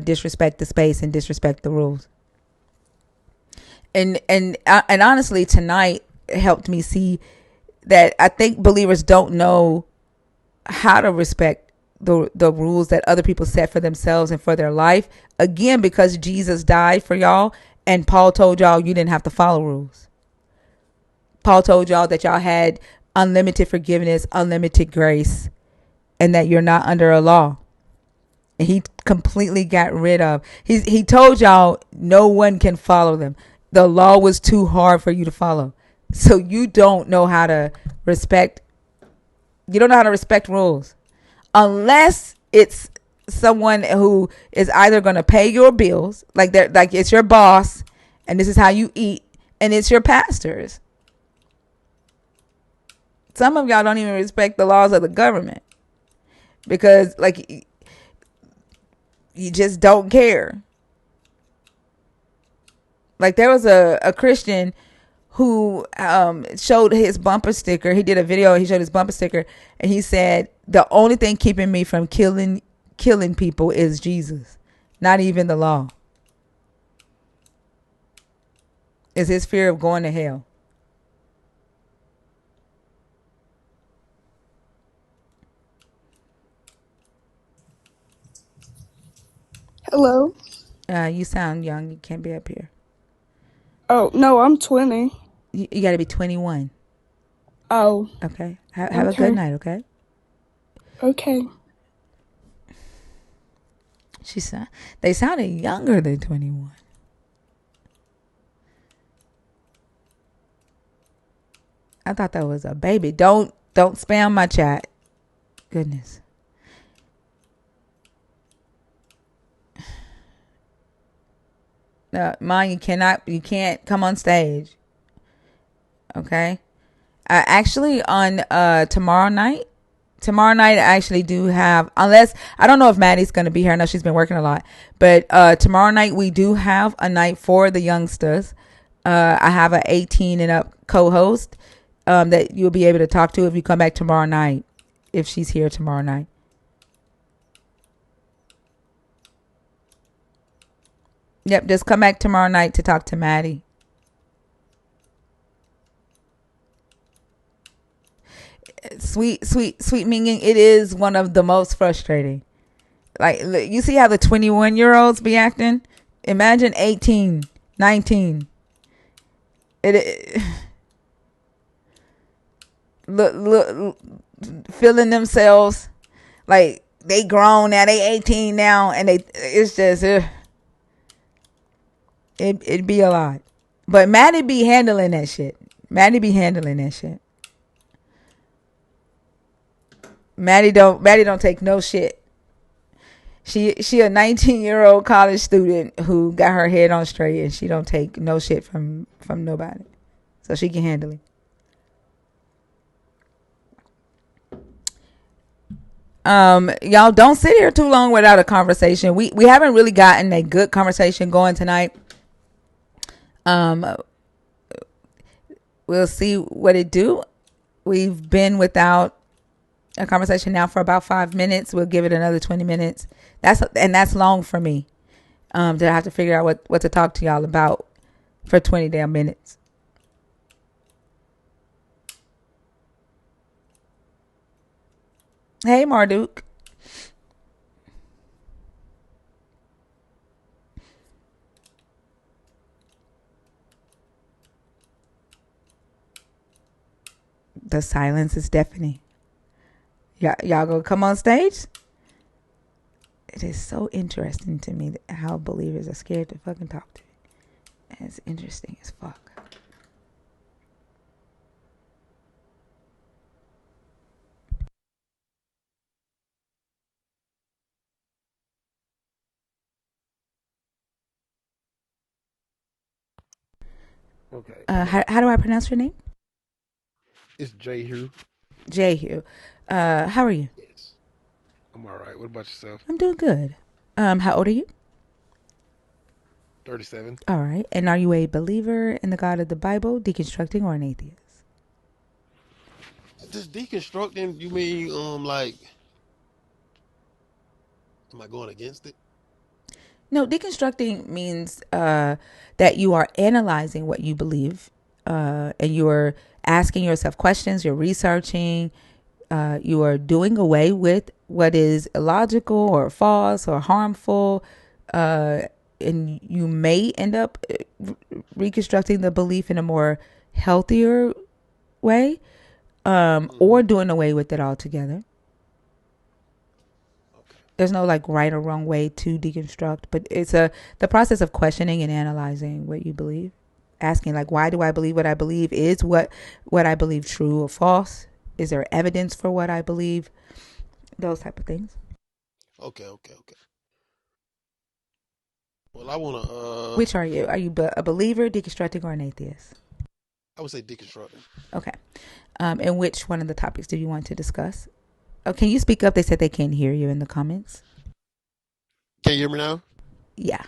disrespect the space and disrespect the rules. And honestly, tonight helped me see that I think believers don't know how to respect the rules that other people set for themselves and for their life. Again, because Jesus died for y'all, and Paul told y'all you didn't have to follow rules. Paul told y'all that y'all had unlimited forgiveness, unlimited grace, and that you're not under a law. And he completely got rid of. He told y'all no one can follow them. The law was too hard for you to follow. So you don't know how to respect. You don't know how to respect rules unless it's someone who is either going to pay your bills, like they're like it's your boss, and this is how you eat, and it's your pastors. Some of y'all don't even respect the laws of the government because like you just don't care. Like there was a Christian who showed his bumper sticker. He did a video. He showed his bumper sticker, and he said, "The only thing keeping me from killing people is Jesus, not even the law. Is his fear of going to hell." Hello. You sound young. You can't be up here. Oh, no, I'm 20. You got to be 21. Oh, Okay. Have a good okay. night. Okay. Okay. She said they sounded younger than 21. I thought that was a baby. Don't spam my chat. Goodness. Mine, you can't come on stage. Okay. Actually, on tomorrow night, I actually do have, unless, I don't know if Maddie's going to be here. I know she's been working a lot. But tomorrow night, we do have a night for the youngsters. I have an 18 and up co-host that you'll be able to talk to if you come back tomorrow night, if she's here tomorrow night. Yep, just come back tomorrow night to talk to Maddie. Sweet Minging, it is one of the most frustrating. Like, you see how the 21-year-olds be acting? Imagine 18, 19. It look, feeling themselves like they grown now, they 18 now, and it's just it'd be a lot. But Maddie be handling that shit. Maddie don't take no shit. She a 19-year-old college student who got her head on straight, and she don't take no shit from nobody. So she can handle it. Y'all don't sit here too long without a conversation. We haven't really gotten a good conversation going tonight. We'll see what it do. We've been without a conversation now for about 5 minutes. We'll give it another 20 minutes. That's long for me. To have to figure out what to talk to y'all about for 20 damn minutes. Hey, Marduk. The silence is deafening. Y'all gonna come on stage? It is so interesting to me how believers are scared to fucking talk to it. It's interesting as fuck. Okay. How do I pronounce your name? It's Jehu. Jehu. How are you? Yes. I'm all right. What about yourself? I'm doing good. How old are you? 37. All right. And are you a believer in the God of the Bible, deconstructing, or an atheist? Just deconstructing, you mean, like, am I going against it? No, deconstructing means that you are analyzing what you believe, and you're asking yourself questions. You're researching. You are doing away with what is illogical or false or harmful, and you may end up reconstructing the belief in a more healthier way, or doing away with it altogether. Okay. There's no like right or wrong way to deconstruct, but it's the process of questioning and analyzing what you believe, asking like, why do I believe what I believe? Is what I believe true or false? Is there evidence for what I believe? Those type of things. Okay, okay, okay. Well, I wanna Which are you? Are you a believer, deconstructing, or an atheist? I would say deconstructing. Okay. And which one of the topics do you want to discuss? Oh, can you speak up? They said they can't hear you in the comments. Can you hear me now? Yeah.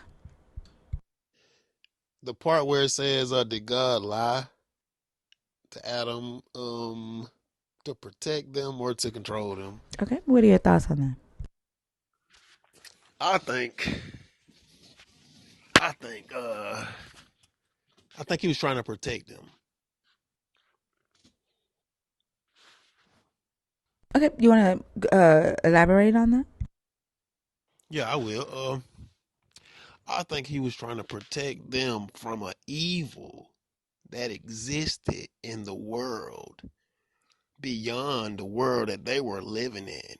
The part where it says, did God lie to Adam, to protect them or to control them? Okay. What are your thoughts on that? I think, I think, uh, I think he was trying to protect them. Okay. You want to elaborate on that? Yeah, I will. I think he was trying to protect them from an evil that existed in the world beyond the world that they were living in,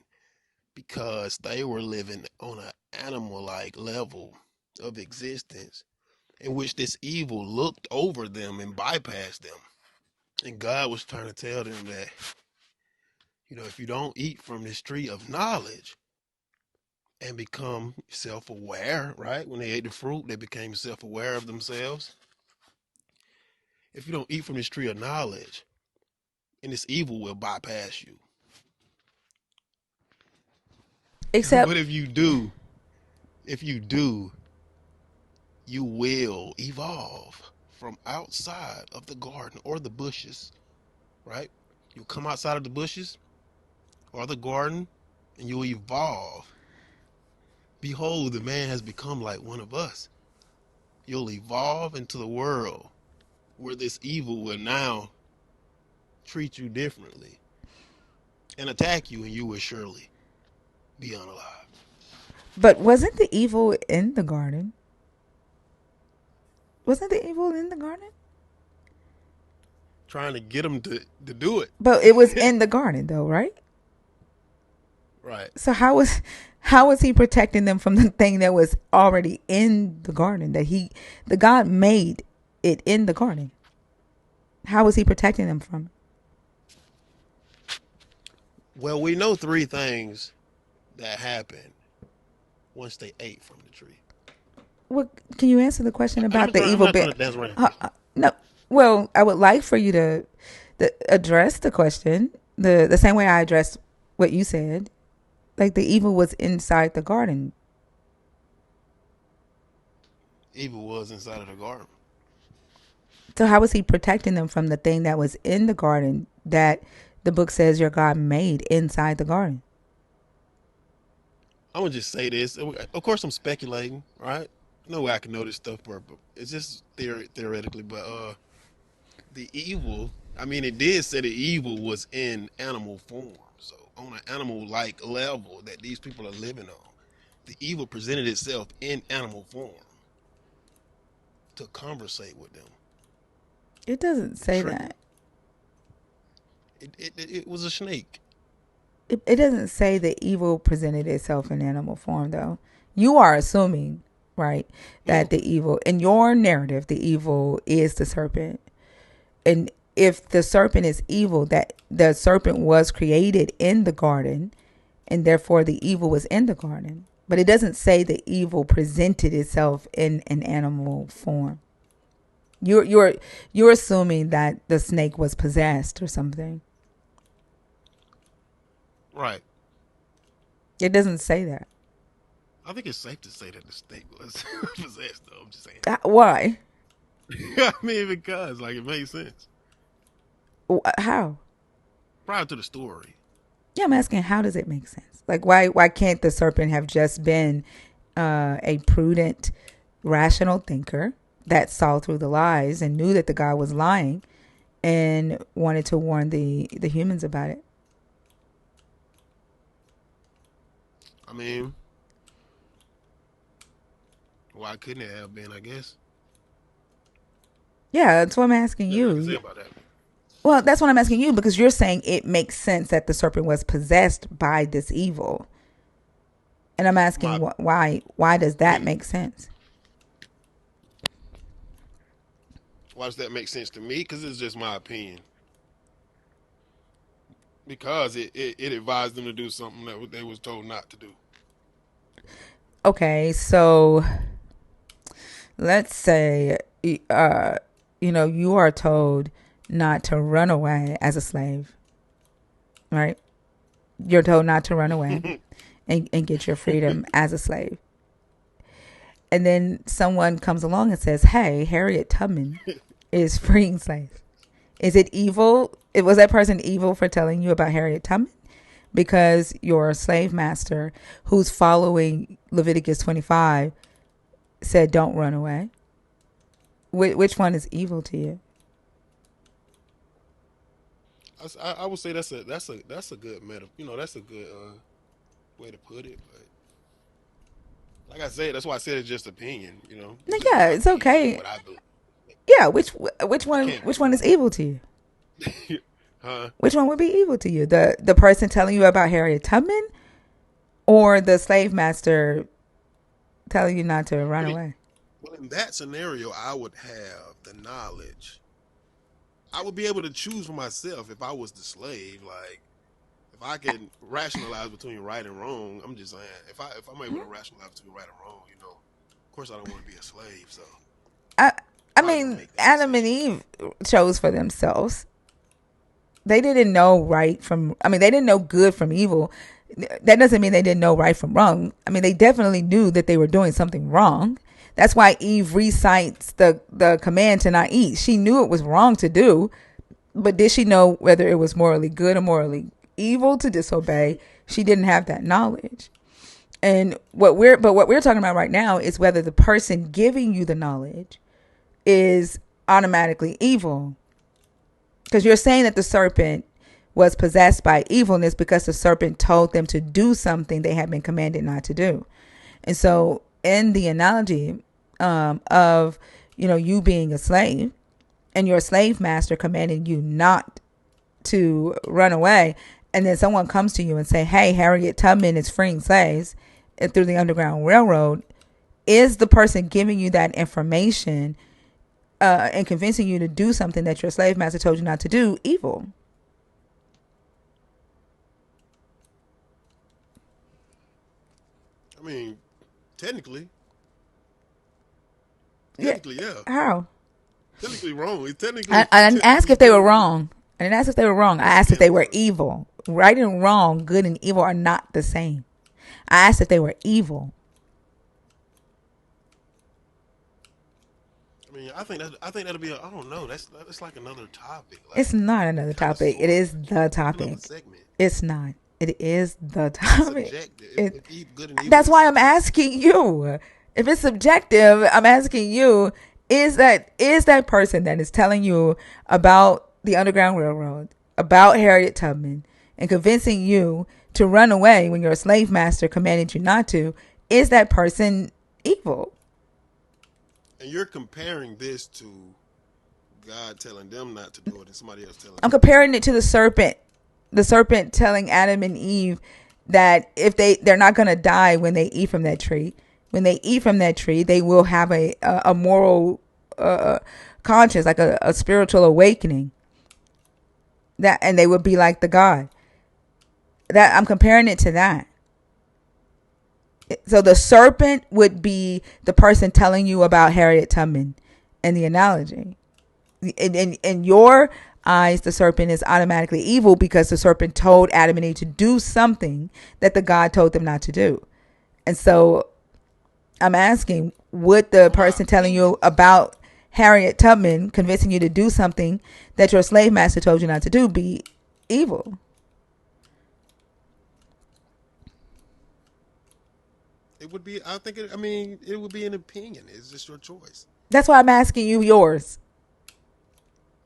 because they were living on an animal like level of existence in which this evil looked over them and bypassed them. And God was trying to tell them that, if you don't eat from this tree of knowledge and become self aware, right? When they ate the fruit, they became self aware of themselves. If you don't eat from this tree of knowledge, and this evil will bypass you. Except, But if you do, you will evolve from outside of the garden or the bushes, right? You'll come outside of the bushes or the garden and you'll evolve. Behold, the man has become like one of us. You'll evolve into the world where this evil will now treat you differently and attack you, and you will surely be unalive. but wasn't the evil in the garden? Wasn't the evil in the garden? Trying to get them to do it. But it was in the garden, though, right? Right. So how was he protecting them from the thing that was already in the garden that the God made it in the garden? How was he protecting them from? Well, we know three things that happened once they ate from the tree. What can you answer the question about the I'm evil not bit? trying to dance around the question. No. Well, I would like for you to address the question the same way I addressed what you said. Like the evil was inside the garden. Evil was inside of the garden. So how was he protecting them from the thing that was in the garden that the book says your God made inside the garden? I'm gonna just say this. Of course, I'm speculating, right? No way I can know this stuff, but it's just theoretically. But the evil. I mean, it did say the evil was in animal form. So on an animal-like level that these people are living on, the evil presented itself in animal form to conversate with them, It doesn't to say trick them. that. It was a snake. It doesn't say the evil presented itself in animal form, though. You are assuming, right, that No, the evil, in your narrative, the evil is the serpent. And if the serpent is evil, that the serpent was created in the garden, and therefore the evil was in the garden. But it doesn't say the evil presented itself in an animal form. You're assuming that the snake was possessed or something. right. It doesn't say that. I think it's safe to say that the snake was possessed, though. I'm just saying. Why? I mean, because like it makes sense How? prior to the story. Yeah, I'm asking how does it make sense? Like why can't the serpent have just been a prudent, rational thinker that saw through the lies and knew that the guy was lying and wanted to warn the humans about it? I mean, why couldn't it have been? I guess Yeah, that's what I'm asking nothing I can say you. about that. Well, that's what I'm asking you because you're saying it makes sense that the serpent was possessed by this evil. And I'm asking My why does that make sense? Why does that make sense to me? Because it's just my opinion. Because it advised them to do something that they was told not to do. Okay, so let's say you are told not to run away as a slave, right? You're told not to run away and get your freedom as a slave. And then someone comes along and says, hey, Harriet Tubman is freeing slaves. Is it evil? Was that person evil for telling you about Harriet Tubman? Because your slave master, who's following Leviticus 25, said, don't run away. Which one is evil to you? I would say that's a good meta. That's a good way to put it. But like I said, that's why I said it's just opinion. It's just Yeah, my it's opinion and okay. what I believe. Yeah, I one can't which one is prove evil to you? it. Huh? Which one would be evil to you? The person telling you about Harriet Tubman, or the slave master telling you not to run Well, away? in that scenario, I would have the knowledge. I would be able to choose for myself if I was the slave. Like if I can rationalize between right and wrong. I'm just saying if I'm able to rationalize between right and wrong, of course I don't want to be a slave. So I I probably gonna mean, make that Adam and decision. Eve chose for themselves. They didn't know right from. I mean, they didn't know good from evil. That doesn't mean they didn't know right from wrong. I mean, they definitely knew that they were doing something wrong. That's why Eve recites the command to not eat. She knew it was wrong to do, but did she know whether it was morally good or morally evil to disobey? She didn't have that knowledge. And what we're talking about right now is whether the person giving you the knowledge is automatically evil. Because you're saying that the serpent was possessed by evilness because the serpent told them to do something they had been commanded not to do. And so, in the analogy of you being a slave and your slave master commanding you not to run away, and then someone comes to you and say, "Hey, Harriet Tubman is freeing slaves through the Underground Railroad," is the person giving you that information and convincing you to do something that your slave master told you not to do evil? I mean, technically, Yeah. yeah. How? Technically wrong. It's technically I didn't ask technically if they were still wrong. wrong. I didn't ask if they were wrong. I Yes, you asked if can. they were Because evil. Right and wrong, good and evil are not the same. I asked if they were evil. I mean, I think that'll be. I don't know. That's like another topic. It's Like not another kind of topic. It sort of. is the Maybe another topic. segment. It's not. It is the If it's topic. subjective, It. good and evil That's is why I'm subjective. asking you. If it's subjective, I'm asking you: is that person that is telling you about the Underground Railroad, about Harriet Tubman, and convincing you to run away when your slave master commanded you not to? Is that person evil? And you're comparing this to God telling them not to do it, and somebody else telling I'm them to do comparing it. it to the serpent telling Adam and Eve that if they're not going to die when they eat from that tree. When they eat from that tree, they will have a moral conscience, like a spiritual awakening. That, and they would be like the God. That I'm comparing it to that. So the serpent would be the person telling you about Harriet Tubman in the analogy. In your eyes, the serpent is automatically evil because the serpent told Adam and Eve to do something that the God told them not to do. And so I'm asking, would the For my person telling opinion, you about Harriet Tubman convincing you to do something that your slave master told you not to do be evil? it would be. I think. I mean, it would be an opinion. It's just your choice. That's why I'm asking you yours.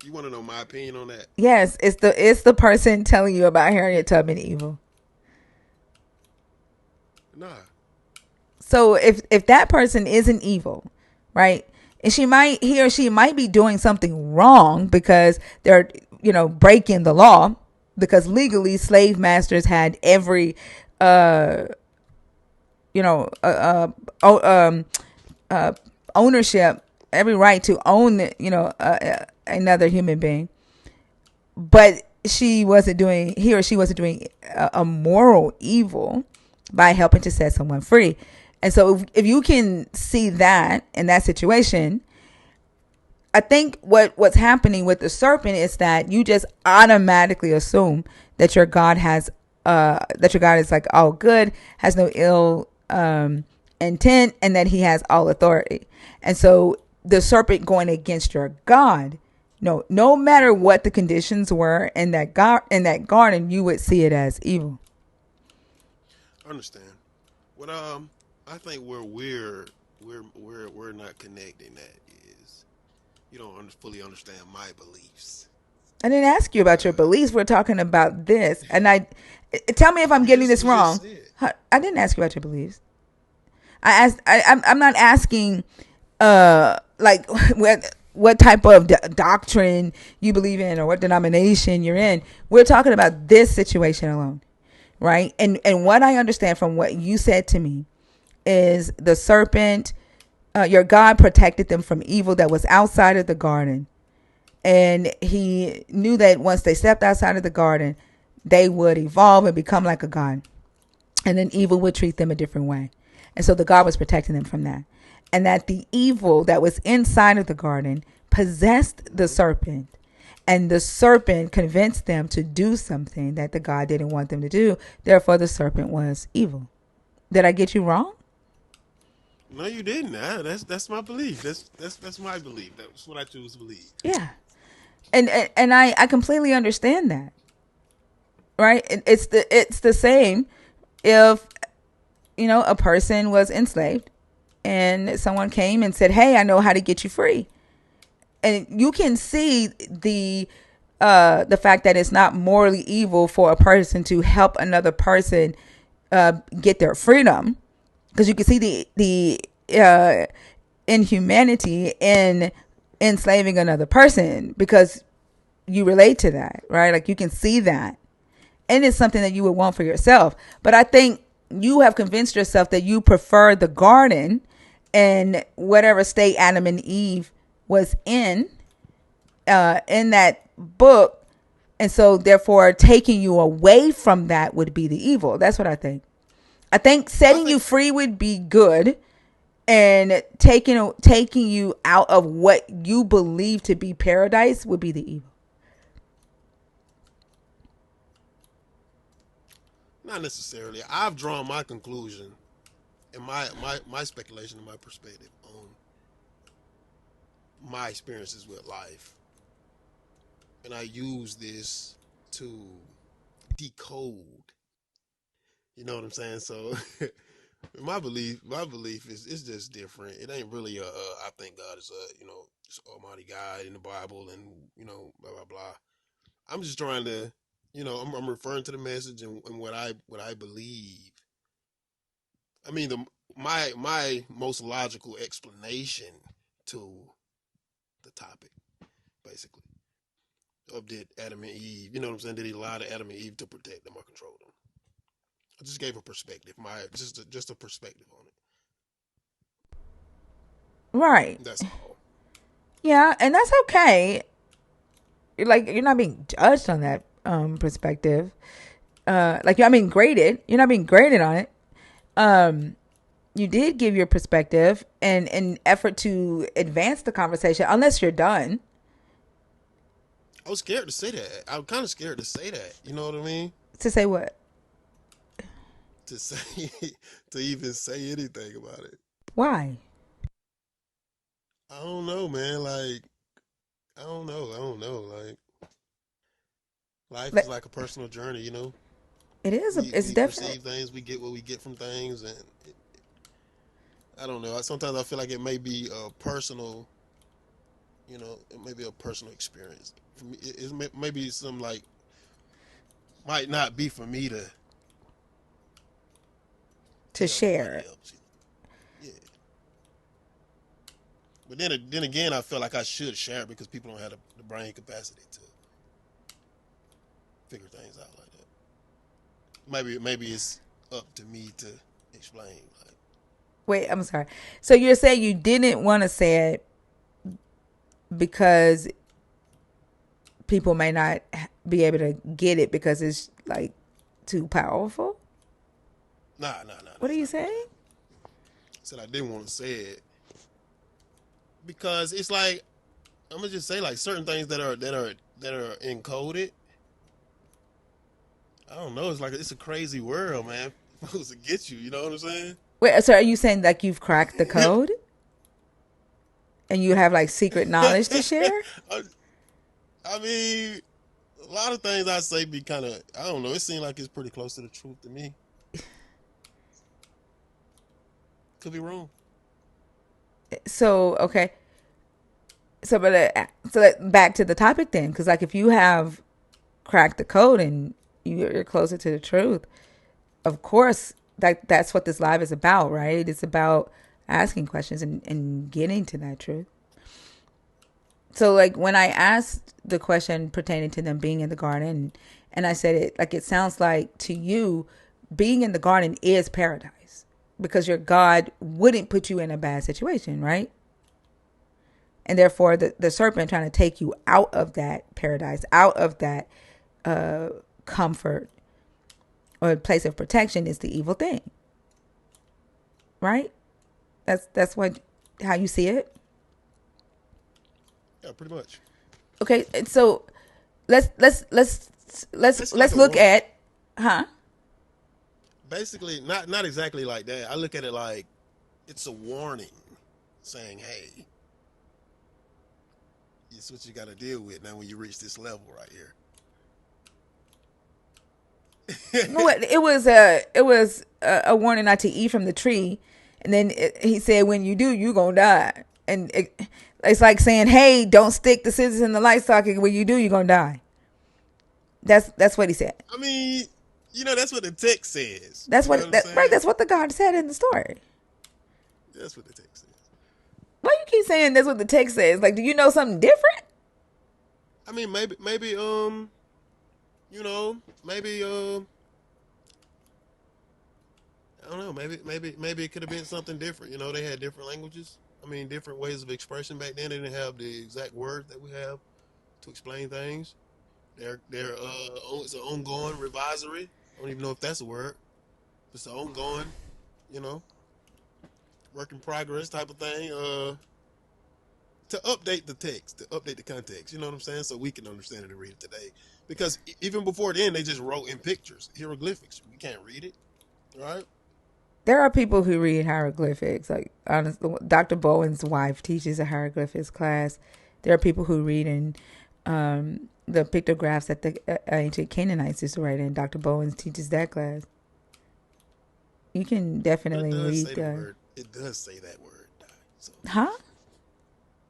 You want to know my opinion on that? Yes, it's the person telling you about Harriet Tubman evil. Nah. So if that person isn't evil, right? And he or she might be doing something wrong because they're breaking the law, because legally slave masters had every you know, uh, um, uh, ownership, every right to own, another human being. But he or she wasn't doing a moral evil by helping to set someone free. And so if you can see that in that situation, I think what's happening with the serpent is that you just automatically assume that your God is like all good, has no ill intent, and that he has all authority. And so the serpent going against your God, no matter what the conditions were in that garden, you would see it as evil. I understand. What I think where we're not connecting that is you don't fully understand my beliefs. I didn't ask you about your beliefs. We're talking about this, and tell me if I'm getting this You just wrong. said. I didn't ask you about your beliefs. I asked. I'm not asking, like what type of doctrine you believe in or what denomination you're in. We're talking about this situation alone, right? And what I understand from what you said to me is the serpent, your God protected them from evil that was outside of the garden, and he knew that once they stepped outside of the garden, they would evolve and become like a god, and then evil would treat them a different way. And so the God was protecting them from that. And that the evil that was inside of the garden possessed the Mm-hmm. serpent. And the serpent convinced them to do something that the God didn't want them to do. Therefore, the serpent was evil. Did I get you wrong? No, you didn't. That's my belief. That's my belief. That's what I choose to believe. Yeah. And I completely understand that. Right? It's the same if a person was enslaved and someone came and said, "Hey, I know how to get you free." And you can see the fact that it's not morally evil for a person to help another person get their freedom, because you can see the inhumanity in enslaving another person, because you relate to that, right? Like, you can see that, and it's something that you would want for yourself. But I think you have convinced yourself that you prefer the garden and whatever state Adam and Eve was in that book, and so therefore taking you away from that would be the evil. That's what I think. I think I setting you think free would be good, and taking you out of what you believe to be paradise would be the evil. not necessarily. I've drawn my conclusion and my speculation and my perspective on my experiences with life, and I use this to decode. You know what I'm saying? So my belief is it's just different. It ain't really I think God is a it's Almighty God in the Bible, and blah blah blah. I'm just trying to I'm referring to the message and what I believe. I mean my most logical explanation to the topic basically of did Adam and Eve. You know what I'm saying? Did he lie to Adam and Eve to protect them or control them? I just gave a perspective, just a perspective on it. Right. That's all. Yeah, and that's okay. You're not being judged on that perspective. Like, I mean, graded. You're not being graded on it. Um, you did give your perspective and an effort to advance the conversation, unless you're done. I was scared to say that. I'm kind of scared to say that. You know what I mean? To say what? To say, to even say anything about it. Why? I don't know, man. Like, I don't know. I don't know. Like, life is But like a personal journey. it is. It's We definitely perceive things. We get what we get from things, and I don't know. Sometimes I feel like it may be a personal. It may be a personal experience for me. Maybe some like might not be for me to to tell nobody share. else. Yeah. But then again, I feel like I should share it because people don't have the brain capacity to figure things out like that. Maybe it's up to me to explain. Like, Wait, I'm sorry. So you're saying you didn't want to say it because people may not be able to get it because it's like too powerful? nah. What are That's you not what saying? I said. I didn't want to say it because it's like I'm gonna just say like certain things that are encoded. I don't know. It's like it's a crazy world, man. Supposed to get you. You know what I'm saying? Wait, so are you saying like you've cracked the code and you have like secret knowledge to share? I, I mean, a lot of things I say be kind of I don't know. It seems like it's pretty close to the truth to me. Could be wrong. So okay, back to the topic then, because like if you have cracked the code and you're closer to the truth, of course that's what this live is about, right? It's about asking questions and getting to that truth. So like when I asked the question pertaining to them being in the garden, and I said it like it sounds like to you being in the garden is paradise because your God wouldn't put you in a bad situation, right? And therefore the serpent trying to take you out of that paradise, out of that comfort or place of protection is the evil thing, right? That's what how you see it. Yeah, pretty much. Okay, so let's let's let's It's like let's a look warning. at huh. Basically, not exactly like that. I look at it like it's a warning, saying, "Hey, it's what you got to deal with now when you reach this level right No, here." it was a warning not to eat from the tree, and then he said, "When you do, you gonna die." And it's like saying, "Hey, don't stick the scissors in the light socket. When you do, you gonna die." That's what he said. I mean, that's what the text says. That's You know what what I'm that right. saying? That's what the God said in the story. That's what the text says. Why you keep saying that's what the text says? Like, do you know something different? I mean, maybe, maybe, I don't know, maybe it could have been something different. They had different languages. I mean, different ways of expression back then. They didn't have the exact words that we have to explain things. It's an ongoing revisory. I don't even know if that's a word. It's an ongoing, you know, work in progress type of thing. To update the text, to update the context. You know what I'm saying? So we can understand it and read it today. Because even before then, they just wrote in pictures, hieroglyphics. We can't read it, right? There are people who read hieroglyphics. Like, honestly, Dr. Bowen's wife teaches a hieroglyphics class. There are people who read in the pictographs that the ancient Canaanites used to write in. Dr. Bowen teaches that class. You can But it definitely does read say the the. word. It does say that word. So Huh?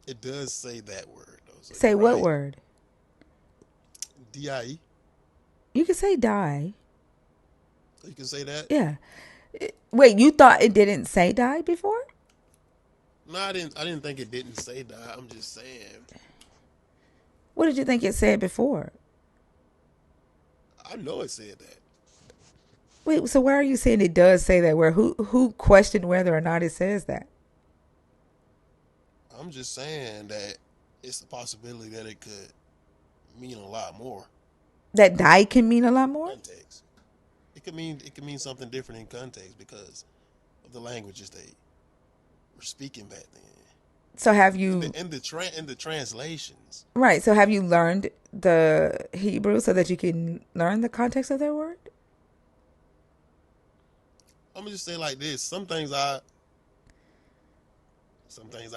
it does say that word though. So Say you're what right. word? Die. You can say die. You can say that. Yeah. Wait, you thought it didn't say die before? No, I didn't. I didn't think it didn't say die. I'm just saying. What did you think it said before? I know it said that. Wait, so why are you saying it does say that? Where who questioned whether or not it says that? I'm just saying that it's a possibility that it could mean a lot more That die can mean a lot more? context. It could mean something different in context because of the languages they were speaking back then. So have In you the in the tra- in the translations, right, so have you learned the Hebrew so that you can learn the context of their word? I'm gonna just say like this: some things I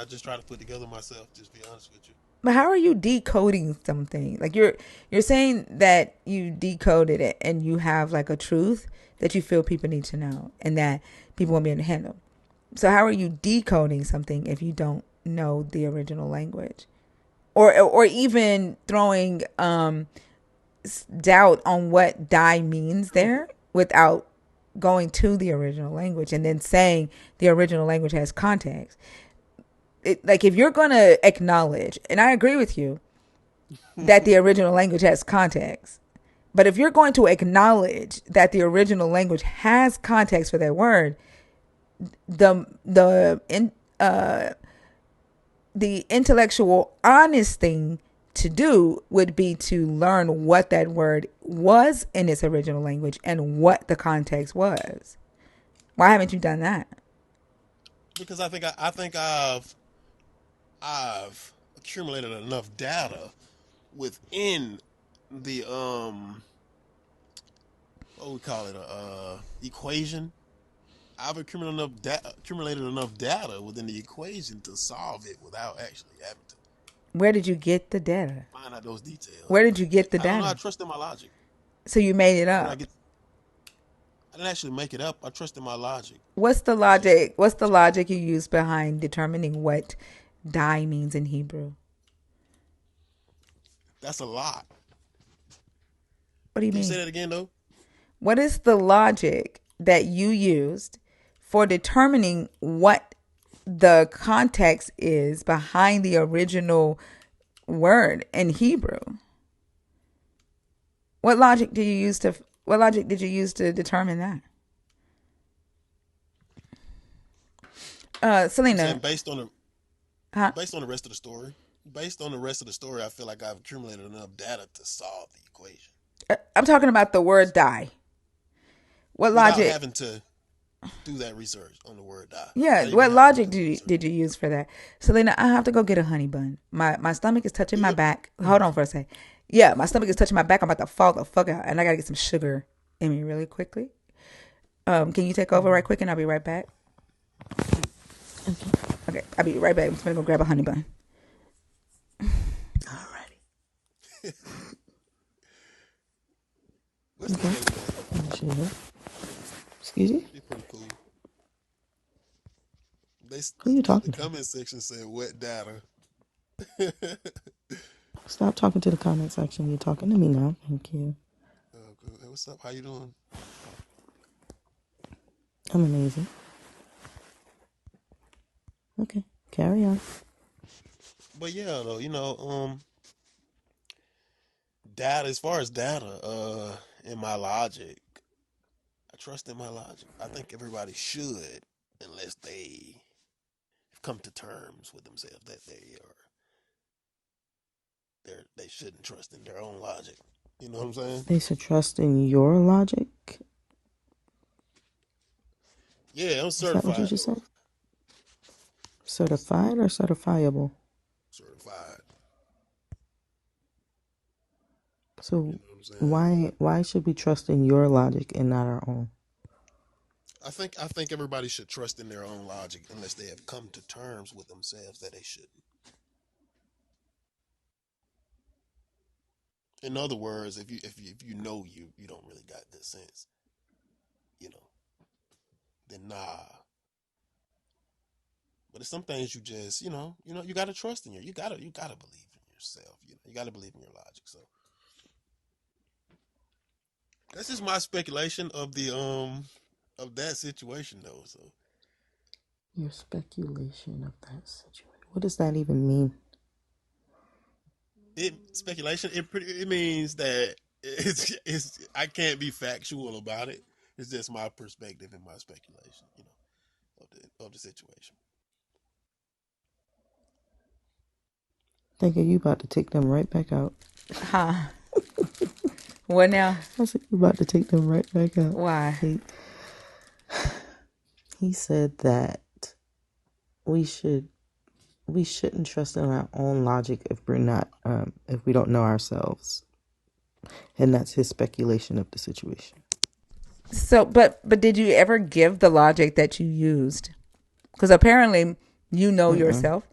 just try to put together myself. Just be honest with you. But how are you decoding something? Like you're saying that you decoded it and you have like a truth that you feel people need to know and that people won't be able to handle. So how are you decoding something if you don't know the original language? Or even throwing doubt on what die means there without going to the original language and then saying the original language has context. Like if you're going to acknowledge, and I agree with you that the original language has context, but if you're going to acknowledge that the original language has context for that word, the in the intellectual honest thing to do would be to learn what that word was in its original language and what the context was. Why haven't you done that? Because I think I've accumulated enough data within the what we call it a equation. I've accumulated enough data within the equation to solve it without actually having to Where did you get the data? find out those details. Where did you get the I don't know. I data? trust in my logic. So you made it Where did I up. get? I didn't actually make it up. I trust in my logic. What's the It's just logic? What's the logic you use behind determining what die means in Hebrew? that's a lot. What do you Can you say mean? that again though? What is the logic that you used for determining what the context is behind the original word in Hebrew? What logic did you use to determine that? I'm saying Selena, huh? based on the rest of the story. Based on the rest of the story, I feel like I've accumulated enough data to solve the equation I'm talking about the word die. What without logic? having to do that research on the word die. Yeah, Without even what having to logic do did the you research. did you use for that? Selena, I have to go get a honey bun. My stomach is touching Do my you? back. Hold on for a second. Yeah, my stomach is touching my back. I'm about to fall the fuck out, and I gotta get some sugar in me really quickly. Can you take over right quick, and I'll be right back. Okay. Okay, I'll be right back. I'm just gonna go grab a honey bun. Alrighty. What's the name of that? Okay. Excuse you? They're pretty cool. They Who you the talking to? comment section said wet data. Stop talking to the comment section. You're talking to me now. Thank you. Hey, what's up? How you doing? I'm amazing. Okay. Carry on. But yeah, though, data. As far as data, in my logic, I trust in my logic. I think everybody should, unless they come to terms with themselves that they shouldn't trust in their own logic. You know what I'm saying? They should trust in your logic. Yeah, I'm Is that what you certified just though. said? Certified or certifiable? Certified. You So know what I'm saying? why should we trust in your logic and not our own? I think everybody should trust in their own logic unless they have come to terms with themselves that they shouldn't. In other words, if you know you don't really got good sense, you know, then nah. But it's some things you just you gotta trust in you gotta believe in yourself. You gotta believe in your logic. So that's just my speculation of the of that situation though. So Your speculation of that situation. What does that even mean? it speculation it means that it's I can't be factual about it. It's just my perspective and my speculation, of the situation. Thinking you about to take them right back out. Huh? What now? I said you about to take them right back out. Why? He said that we shouldn't trust in our own logic if we're not if we don't know ourselves. And that's his speculation of the situation. So, but did you ever give the logic that you used? Because apparently you know Mm-mm. yourself.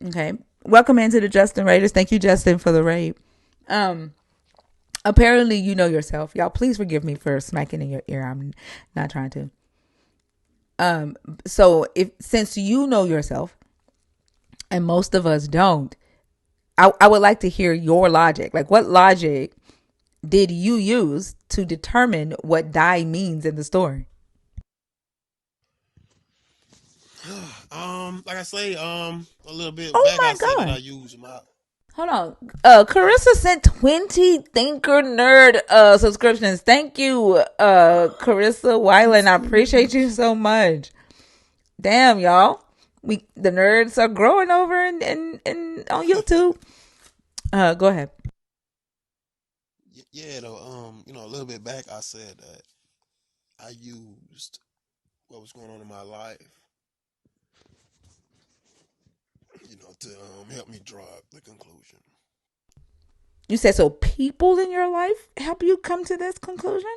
Okay. Welcome into the Justin Raiders. Thank you, Justin, for the raid. Apparently you know yourself. Y'all, please forgive me for smacking in your ear. I'm not trying to. So if since you know yourself and most of us don't, I would like to hear your logic. Like, what logic did you use to determine what die means in the story? Like I say, a little bit Oh back, I my say that I god. use my. Hold on. Carissa sent 20 Thinker Nerd subscriptions. Thank you, Carissa Weiland. I appreciate you so much. Damn, y'all. The nerds are growing over in on YouTube. Go ahead. Yeah, though. A little bit back, I said that I used what was going on in my life, to help me draw the conclusion. You said so people in your life help you come to this conclusion?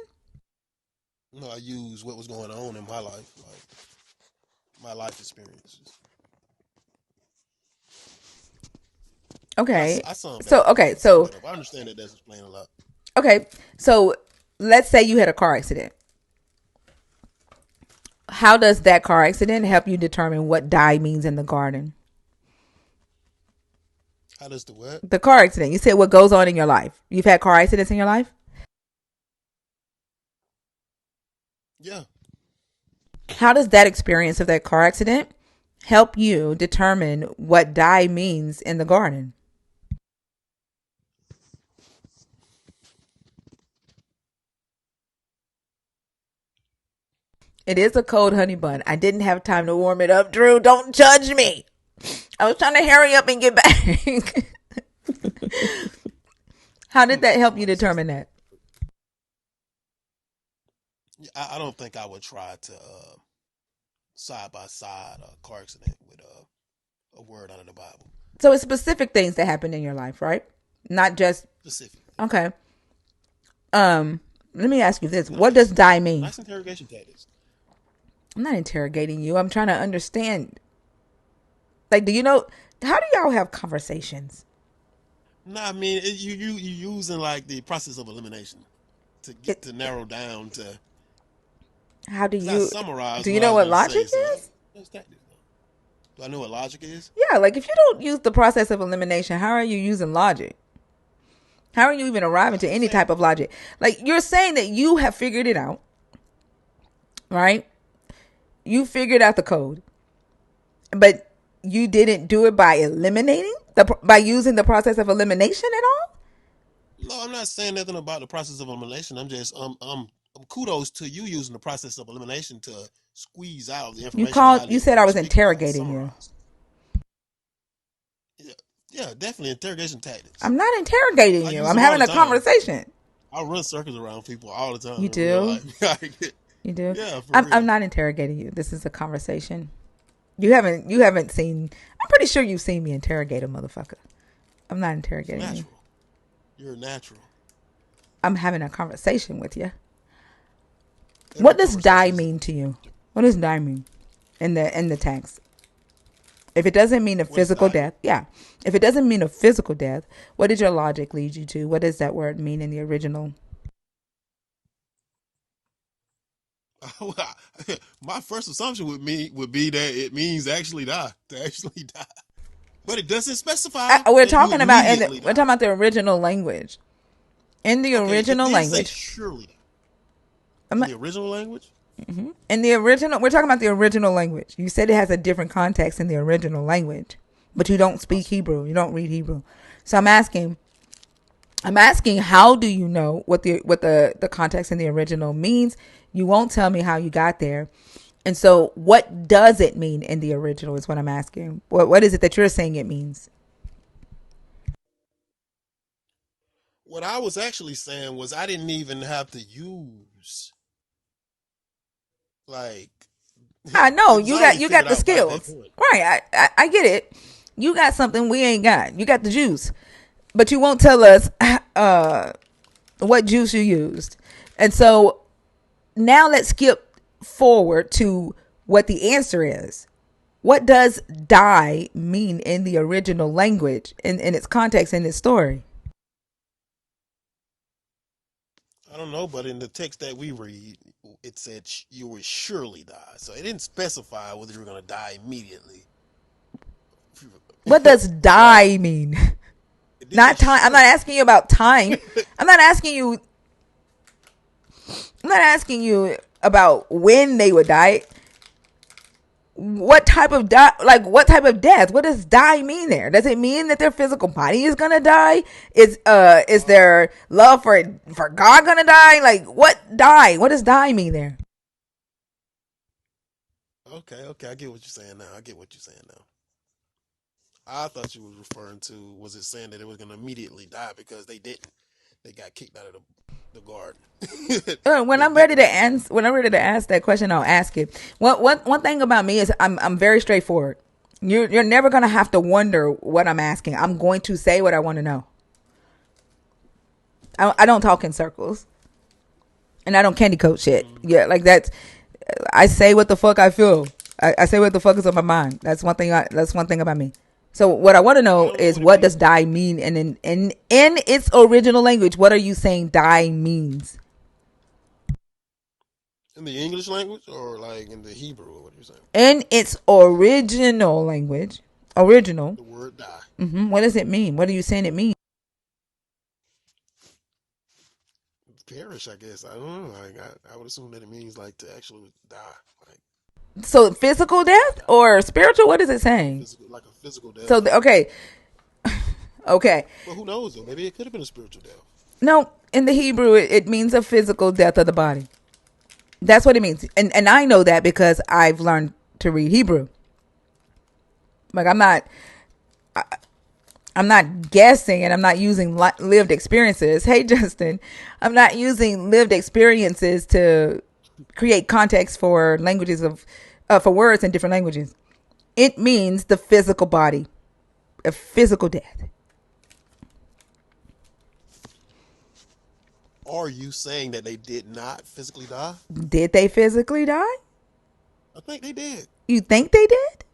No, I used what was going on in my life, like my life experiences. Okay. I sound bad. So okay, I sound so bad. I understand that doesn't explain a lot. okay. So let's say you had a car accident. How does that car accident help you determine what die means in the garden? How does the what? The car accident. You said what goes on in your life. You've had car accidents in your life? Yeah. How does that experience of that car accident help you determine what die means in the garden? It is a cold honey bun. I didn't have time to warm it up, Drew. Don't judge me. I was trying to hurry up and get back. How did that help you Somebody says determine that? I don't think I would try to side by side a car accident with a word out of the Bible So it's specific things that happen in your life, right? Not just specifically. okay. Let me ask you this. What does Nice, die mean? nice interrogation tactics. I'm not interrogating you. I'm trying to understand. Like, do you know how do y'all have conversations? No, I mean you using like the process of elimination to get It, to narrow down to. how do Because I you summarized do you what I know was what gonna say, logic so is? that's tactics. Do I know what logic is? Yeah, like if you don't use the process of elimination, how are you using logic? How are you even arriving to I'm any saying type of logic? Like you're saying that you have figured it out, right? You figured out the code, but you didn't do it by eliminating by using the process of elimination at all. no. I'm not saying nothing about the process of elimination. I'm just kudos to you using the process of elimination to squeeze out the information that I You didn't said I fully was speak about and interrogating you. summarize. Yeah, yeah, definitely interrogation tactics. I'm not I interrogating you. use I'm them all having the a time. conversation. I run circles around people all the time You in real do. life. You do. Yeah, for I'm real. not interrogating you. This is a conversation. You haven't seen. I'm pretty sure you've seen me interrogate a motherfucker. I'm not It's interrogating you. natural. You're natural. I'm having a conversation with you. Every What does die conversation is a mean to you? What does die mean in the text? If it doesn't mean a what is physical die? death, yeah. If it doesn't mean a physical death, what did your logic lead you to? What does that word mean in the original? My first assumption would be that it means actually die, to actually die. But it doesn't specify that you immediately We're die. talking about the original language. In the Okay, it original did say language, surely die. I'm In not, the original language? in the original, we're talking about the original language. You said it has a different context in the original language, but you don't speak Possible. Hebrew. You don't read Hebrew. So I'm asking, how do you know what the context in the original means? You won't tell me how you got there. And so what does it mean in the original is what I'm asking. What is it that you're saying it means? What I was actually saying was I didn't even have to use like I know it was already you got figured the out by that skills. point. Right. I get it. You got something we ain't got. You got the juice. But you won't tell us what juice you used. And so now let's skip forward to what the answer is. What does die mean in the original language, in its context, in its story? I don't know, but in the text that we read, it said you would surely die. So it didn't specify whether you were going to die immediately. What does But die mean? it did say Not time. I'm not surely. asking you about time. I'm not asking you. I'm not asking you about when they would die. What type of die? Like what type of death? What does die mean there? Does it mean that their physical body is gonna die? Is their love for God gonna die? Like what die? What does die mean there? Okay, okay, I get what you're saying now. I get what you're saying now. I thought you was referring to, was it saying that it was gonna immediately die because they didn't? They got kicked out of the garden. When They I'm didn't ready to receive. answer, when I'm ready to ask that question, I'll ask it. One thing about me is I'm very straightforward. You're never gonna have to wonder what I'm asking. I'm going to say what I want to know. I don't talk in circles, and I don't candy coat shit. Mm, Yeah, like that's. I say what the fuck I feel. I say what the fuck is on my mind. That's one thing. That's one thing about me. So what I want to I know don't know is what it what does means die mean, and in its original language, what are you saying die means? in the English language or like in the Hebrew. Or what are you saying? In its original language, original. The word die. What does it mean? What are you saying it means? Perish, I guess. I don't know. Like I would assume that it means like to actually die, like So physical death die, or spiritual? What is it saying? like a physical So death. okay, okay. But who knows though? Maybe it could have been a spiritual death. No, in the Hebrew, it means a physical death of the body. That's what it means, and I know that because I've learned to read Hebrew. Like I'm not guessing, and I'm not using lived experiences. Hey, Justin, I'm not using lived experiences to create context for languages of for words in different languages. It means the physical body, a physical death. Are you saying that they did not physically die? Did they physically die? I think they did. You think they did?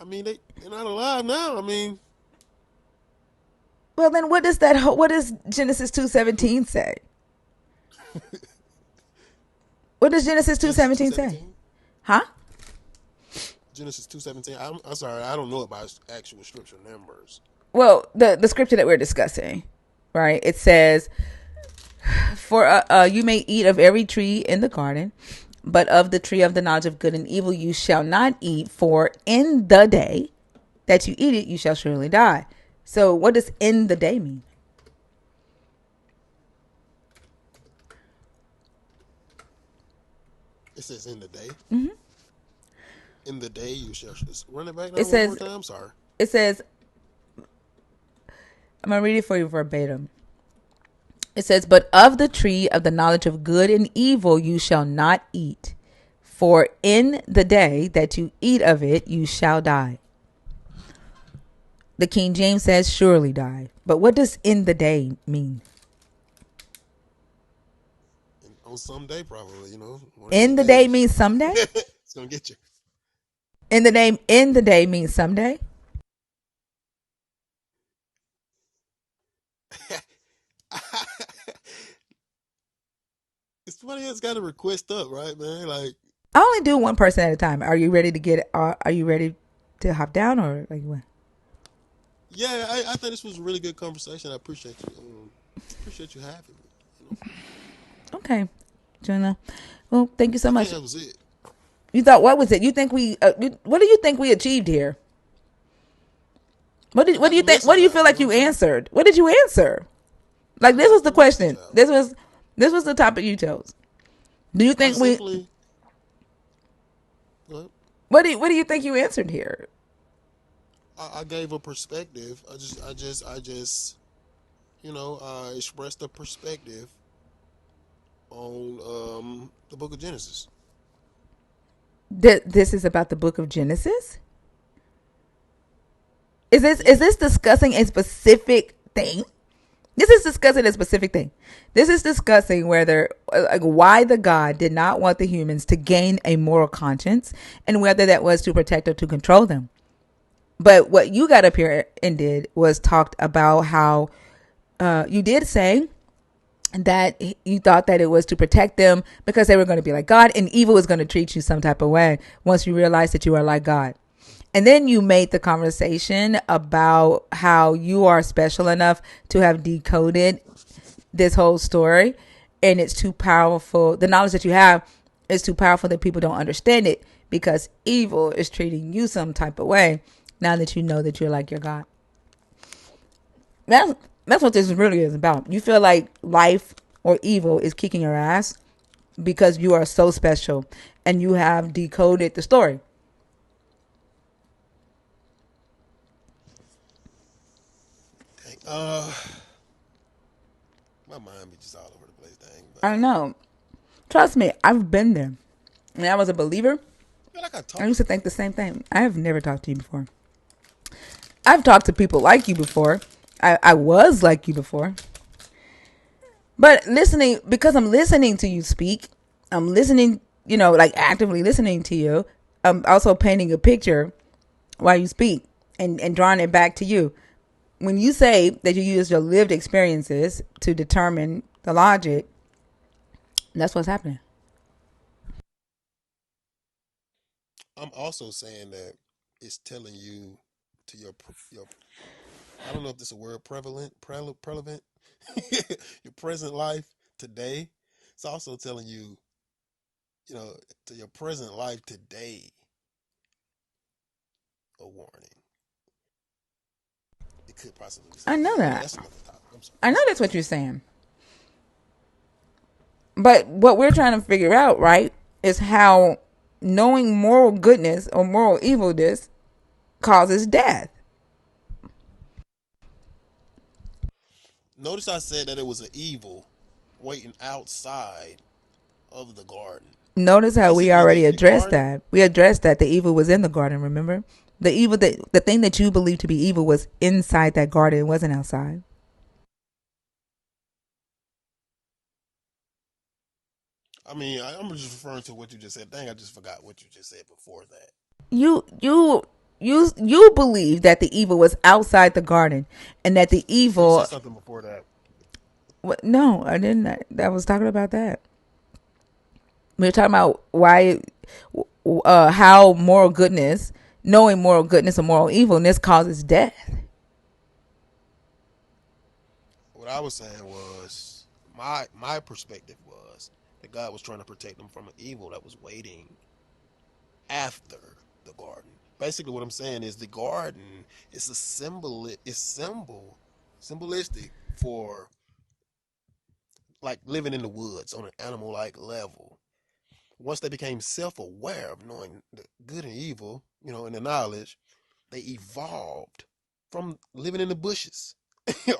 I mean, they're not alive now. I mean, Well, then what does what does Genesis 2:17 say? What does Genesis Genesis two 2:17 say? seventeen. Huh? Genesis 2:17. I'm sorry, I don't know about actual scripture numbers. Well, the scripture that we're discussing, right? It says, "For you may eat of every tree in the garden, but of the tree of the knowledge of good and evil you shall not eat, for in the day that you eat it you shall surely die." So, what does "in the day" mean? It says in the day. In the day you shall run it back It down one more says time. Sorry. it says I'm gonna read it for you verbatim. It says, "But of the tree of the knowledge of good and evil you shall not eat, for in the day that you eat of it you shall die." The King James says, "surely die." But what does "in the day" mean? On some day, probably. One of those In the day days. means someday. It's gonna get you. In the day means someday. It's funny. It's got a request up, right, man? Like, I only do one person at a time. Are you ready to get? Are you ready to hop down or like what? yeah, I think this was a really good conversation. I appreciate you. Appreciate you having me. Okay, Jonah. Well, thank you so I think much. that was it. You thought what was it? You think we? What do you think we achieved here? I What got do you the think? What message do you out. feel You know like what I'm you saying? answered? What did you answer? Like I this was got the the message question. out. This was the topic you chose. Do you I think we? simply, well, What do you think you answered here? I gave a perspective. I just, expressed a perspective on the Book of Genesis. This is about the book of Genesis. Is Yeah, this discussing a specific thing? This is discussing a specific thing. This is discussing whether, like, why the God did not want the humans to gain a moral conscience, and whether that was to protect or to control them. But what you got up here and did was talked about how you did say that you thought that it was to protect them because they were going to be like God, and evil was going to treat you some type of way once you realize that you are like God. And then you made the conversation about how you are special enough to have decoded this whole story, and it's too powerful. The knowledge that you have is too powerful that people don't understand it because evil is treating you some type of way now that you know that you're like your God. That's that's what this really is about. You feel like life or evil is kicking your ass, because you are so special and you have decoded the story. Dang. My mind be just all over the place, dang. But I know. Trust me, I've been there. When I was a believer, I feel like I I talked used to to you think the before. same thing. I have never talked to you before. I've talked to people like you before. I was like you before. But listening, because I'm listening to you speak, I'm listening, like actively listening to you. I'm also painting a picture while you speak and drawing it back to you. When you say that you use your lived experiences to determine the logic, that's what's happening. I'm also saying that it's telling you to your I don't know if this is a word prevalent your present life today. It's also telling you, you know, to your present life today, a warning. It could possibly be I saying, know well, that. that's another topic. I'm sorry. I know That's that's another what you're topic. saying. But what we're trying to figure out, right, is how knowing moral goodness or moral evilness causes death. Notice I said that it was an evil waiting outside of the garden. Notice how we Basically, already the addressed garden. that. We addressed that the evil was in the garden, remember? The thing that you believed to be evil was inside that garden, it wasn't outside. I mean, I'm just referring to what you just said. Dang, I just forgot what you just said before that. You you you believe that the evil was outside the garden and that the You said evil something before that. no, I didn't. I was talking about that. We were talking about why how moral goodness, knowing moral goodness and moral evilness causes death. What I was saying was my perspective was that God was trying to protect them from an evil that was waiting after the garden. Basically, what I'm saying is the garden is a symbolistic for like living in the woods on an animal like level. Once they became self aware of knowing the good and evil, and the knowledge, they evolved from living in the bushes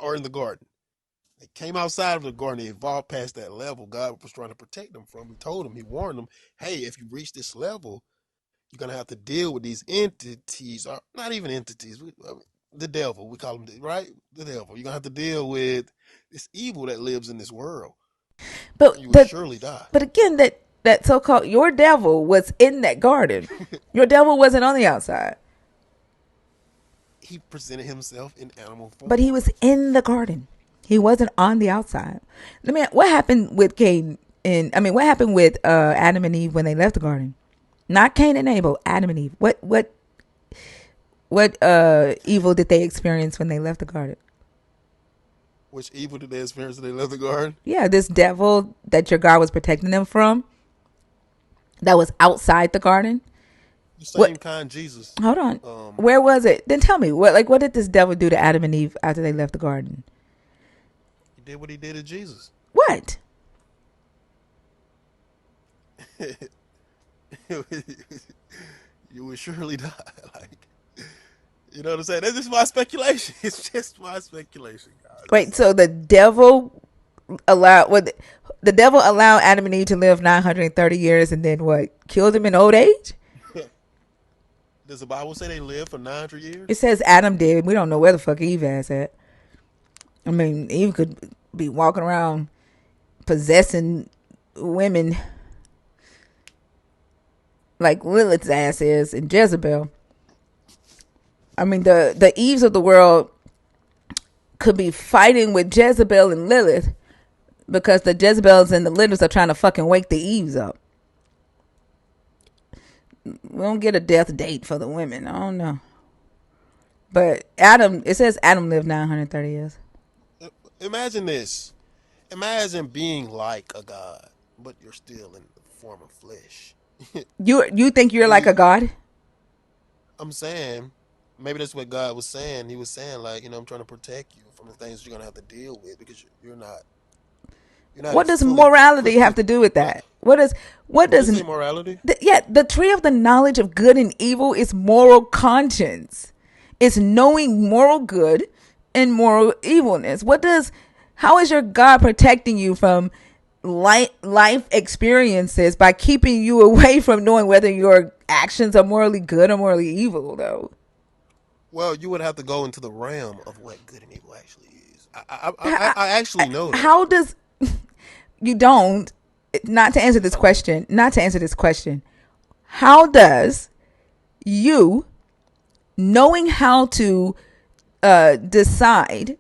or in the garden. They came outside of the garden, they evolved past that level God was trying to protect them from. He told them, he warned them, hey, if you reach this level, you're gonna have to deal with these entities, or not even entities. The devil, we call him, right? The devil. You're gonna have to deal with this evil that lives in this world, But and you will the surely die. but again, that so called your devil was in that garden. Your devil wasn't on the outside, He presented himself in animal but he form. was in the garden. He wasn't on the outside. Let me. What happened with Cain? And I mean, what happened with Adam and Eve when they left the garden? Not Cain and Abel. Adam and Eve. What evil did they experience when they left the garden? Which evil did they experience when they left the garden? Yeah, this devil that your God was protecting them from, that was outside the garden. The same What? kind Jesus. Hold on. Um, Where was it? Then tell me. What did this devil do to Adam and Eve after they left the garden? he did what he did to Jesus. What? You will surely die. Like, you know what I'm saying? That's just my speculation. It's just my speculation, guys. Wait. That's So all. the devil allowed Adam and Eve to live 930 years and then what? Killed them in old age? Does the Bible say they lived for 900 It years? says Adam did. We don't know where the fuck Eve ass at. I mean, Eve could be walking around possessing women like Lilith's ass is and Jezebel. I mean, the Eves of the world could be fighting with Jezebel and Lilith because the Jezebels and the Liliths are trying to fucking wake the Eves up. We don't get a death date for the women. I don't know. But Adam, it says Adam lived 930 years. Imagine this. Imagine being like a god, but you're still in the form of flesh. You think you're and like a god? I'm saying, maybe that's what God was saying. He was saying, like, I'm trying to protect you from the things you're gonna have to deal with because you're not What does fully morality equipped have to. to do with Well, that? What does what What did it does say? Morality? yeah, the tree of the knowledge of good and evil is moral conscience. It's knowing moral good and moral evilness. What does how is your God protecting you from life experiences by keeping you away from knowing whether your actions are morally good or morally evil though? Well, you would have to go into the realm of what good and evil actually is. How, I actually know that. how does you don't not to answer this Yes, I do. question, not to answer this question. How does you knowing how to decide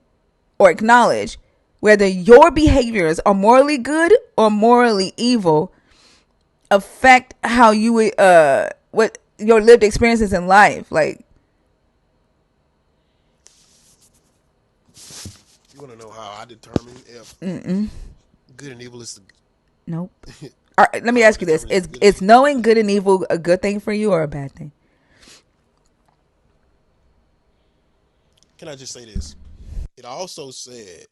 or acknowledge whether your behaviors are morally good or morally evil affect how you what your lived experiences in life? Like, You want to know how I determine if good and evil is nope. the, All right, let me how I ask you this: determine if good and is evil knowing is. good and evil a good thing for you or a bad thing? Can I just say this? It also said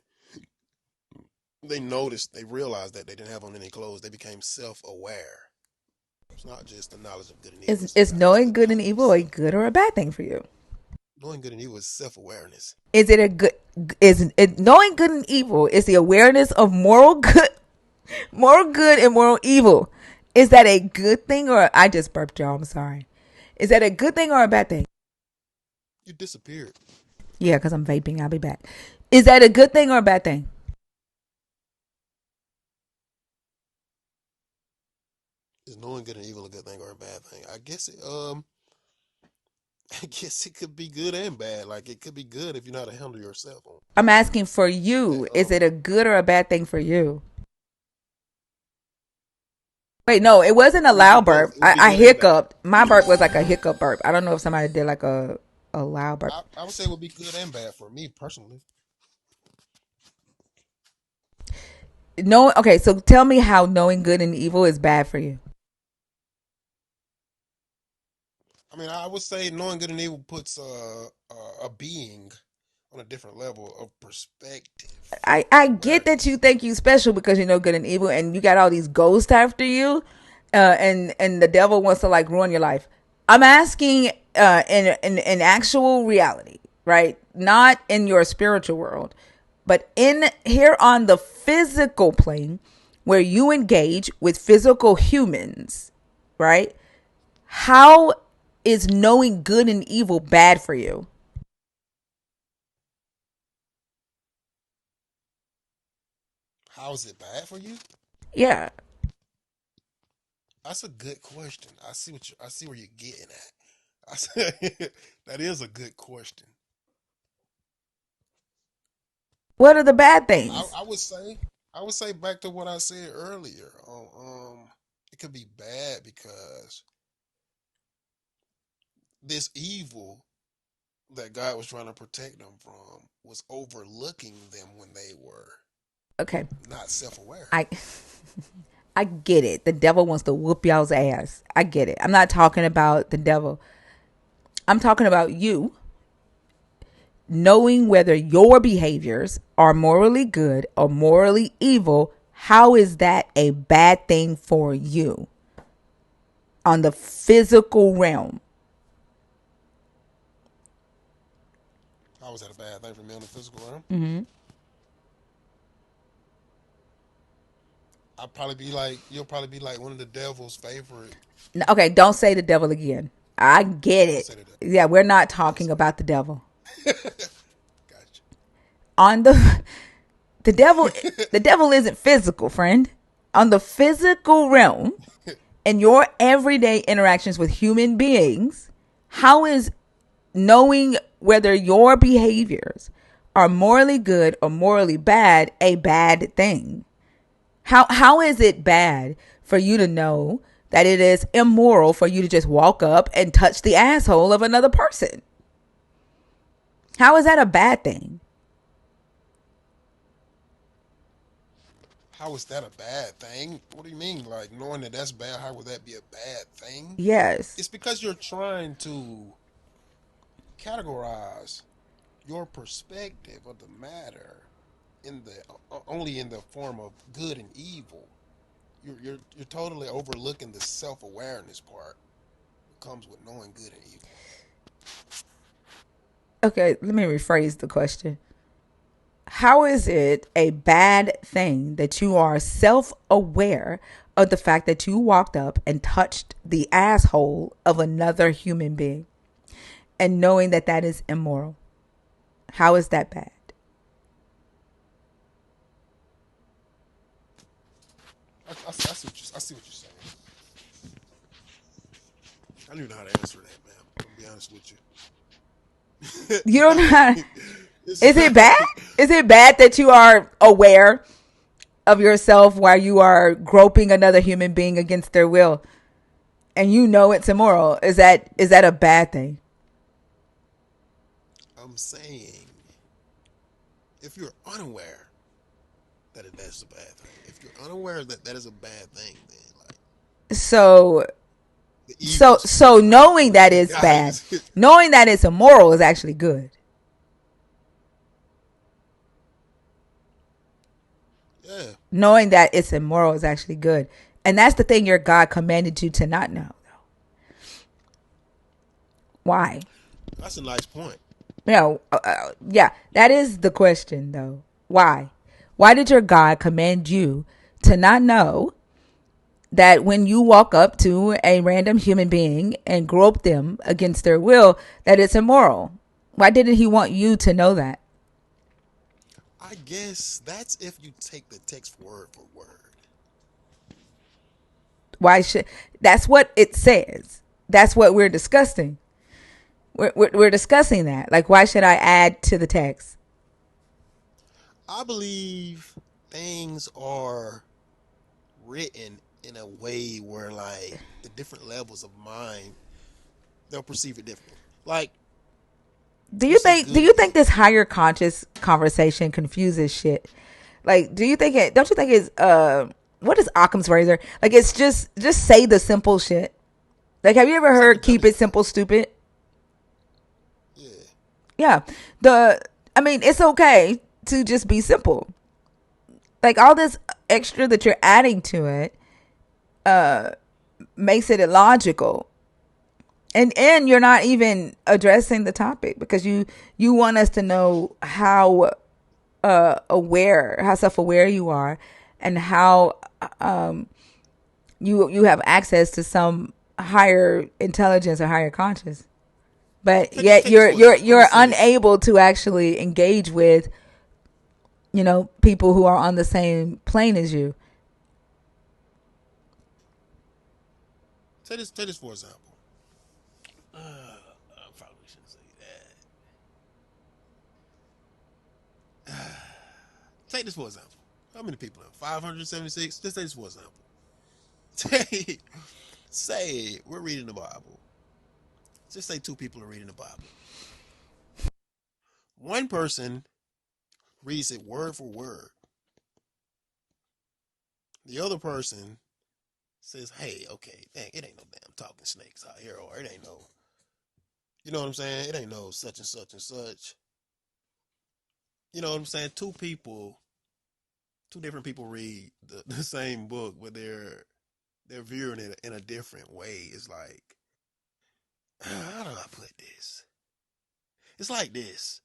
they realized that they didn't have on any clothes. They became self-aware. It's not just the knowledge of good and evil. Is It's knowing the good and knowledge of evil a self. good or a bad thing for you? Knowing good and evil is self-awareness. Is it a good? Is it knowing good and evil is the awareness of moral good and moral evil? Is that a good thing or I just burped y'all? I'm sorry. Is that a good thing or a bad thing? You disappeared. Yeah, because I'm vaping. I'll be back. Is that a good thing or a bad thing? Is knowing good and evil a good thing or a bad thing? I guess it I guess it could be good and bad. Like it could be good if you know how to handle yourself on I'm asking for that. you. Is it a good or a bad thing for you? Wait, no, it wasn't a It would be loud both. burp. It would be I good and bad. hiccuped. My burp was like a hiccup burp. I don't know if somebody did like a loud burp. I would say it would be good and bad for me personally. No, okay. So tell me how knowing good and evil is bad for you. I mean, I would say knowing good and evil puts a being on a different level of perspective I and get that you awareness. think you special because you know good and evil, and you got all these ghosts after you, and the devil wants to like ruin your life. I'm asking, in actual reality, right? Not in your spiritual world, but in here on the physical plane, where you engage with physical humans, right? How is knowing good and evil bad for you? How is it bad for you? Yeah. That's a good question. I see where you're getting at. I see, that is a good question. What are the bad things? I would say back to what I said earlier. It could be bad because this evil that God was trying to protect them from was overlooking them when they were Okay. not self-aware. I I get it. The devil wants to whoop y'all's ass. I get it. I'm not talking about the devil. I'm talking about you knowing whether your behaviors are morally good or morally evil. How is that a bad thing for you on the physical realm? How was that a bad thing for me on the physical realm? Mm-hmm. You'll probably be like one of the devil's favorite. Okay, don't say the devil again. I get I won't it. say that. Yeah, we're not I won't talking say about the devil. that. Gotcha. On the devil the devil isn't physical, friend. On the physical realm, in your everyday interactions with human beings, how is knowing whether your behaviors are morally good or morally bad a bad thing? How is it bad for you to know that it is immoral for you to just walk up and touch the asshole of another person? How is that a bad thing? How is that a bad thing? What do you mean? Like knowing that that's bad, how would that be a bad thing? Yes. It's because you're trying to categorize your perspective of the matter in the only in the form of good and evil. you're totally overlooking the self awareness part that comes with knowing good and evil. Okay, let me rephrase the question. How is it a bad thing that you are self aware of the fact that you walked up and touched the asshole of another human being and knowing that that is immoral? How is that bad? I see what you're saying. I don't even know how to answer that, man. I'm gonna be honest with you. You don't know how. It's Is it bad? like Is it bad that you are aware of yourself while you are groping another human being against their will and you know it's immoral? Is that a bad thing? I'm saying, if you're unaware that's a bad thing. If you're unaware that that is a bad thing, then like So the so evil so spirit knowing that within it's God bad, is knowing that it's immoral is actually good. yeah. Knowing that it's immoral is actually good. And that's the thing your God commanded you to not know. Why? That's a nice point. Yeah, that is the question though. Why? Why did your God command you to not know that when you walk up to a random human being and grope them against their will, that it's immoral? Why didn't he want you to know that? I guess that's if you take the text word for word. Why should That's what it says. That's what we're discussing. We're discussing that. Like, why should I add to the text? I believe things are written in a way where like the different levels of mind they'll perceive it differently. Like Do you let's say think do good you and think this evil. higher conscious conversation confuses shit? Like, do you think it? Don't you think it's what is Occam's razor? Like, it's just say the simple shit. Like, have you ever It's like a heard keep dummy it thing. simple, stupid? Yeah. Yeah. The I mean, it's okay to just be simple. Like, all this extra that you're adding to it makes it illogical. And you're not even addressing the topic because you want us to know how how self-aware you are, and how you have access to some higher intelligence or higher conscious, but yet Take this you're for you're example. I'm gonna you're say this. unable to actually engage with people who are on the same plane as you. Take this for example. I probably shouldn't say that. Take this for example. How many people are 576? Just take this for example. Say we're reading the Bible. Just say two people are reading the Bible. One person reads it word for word. The other person says, "Hey, okay, dang, it ain't no damn talking snakes out here, or it ain't no, you know what I'm saying? It ain't no such and such and such." You know what I'm saying? Two different people read the same book, but they're viewing it in a different way. It's like, how do I put this? It's like this.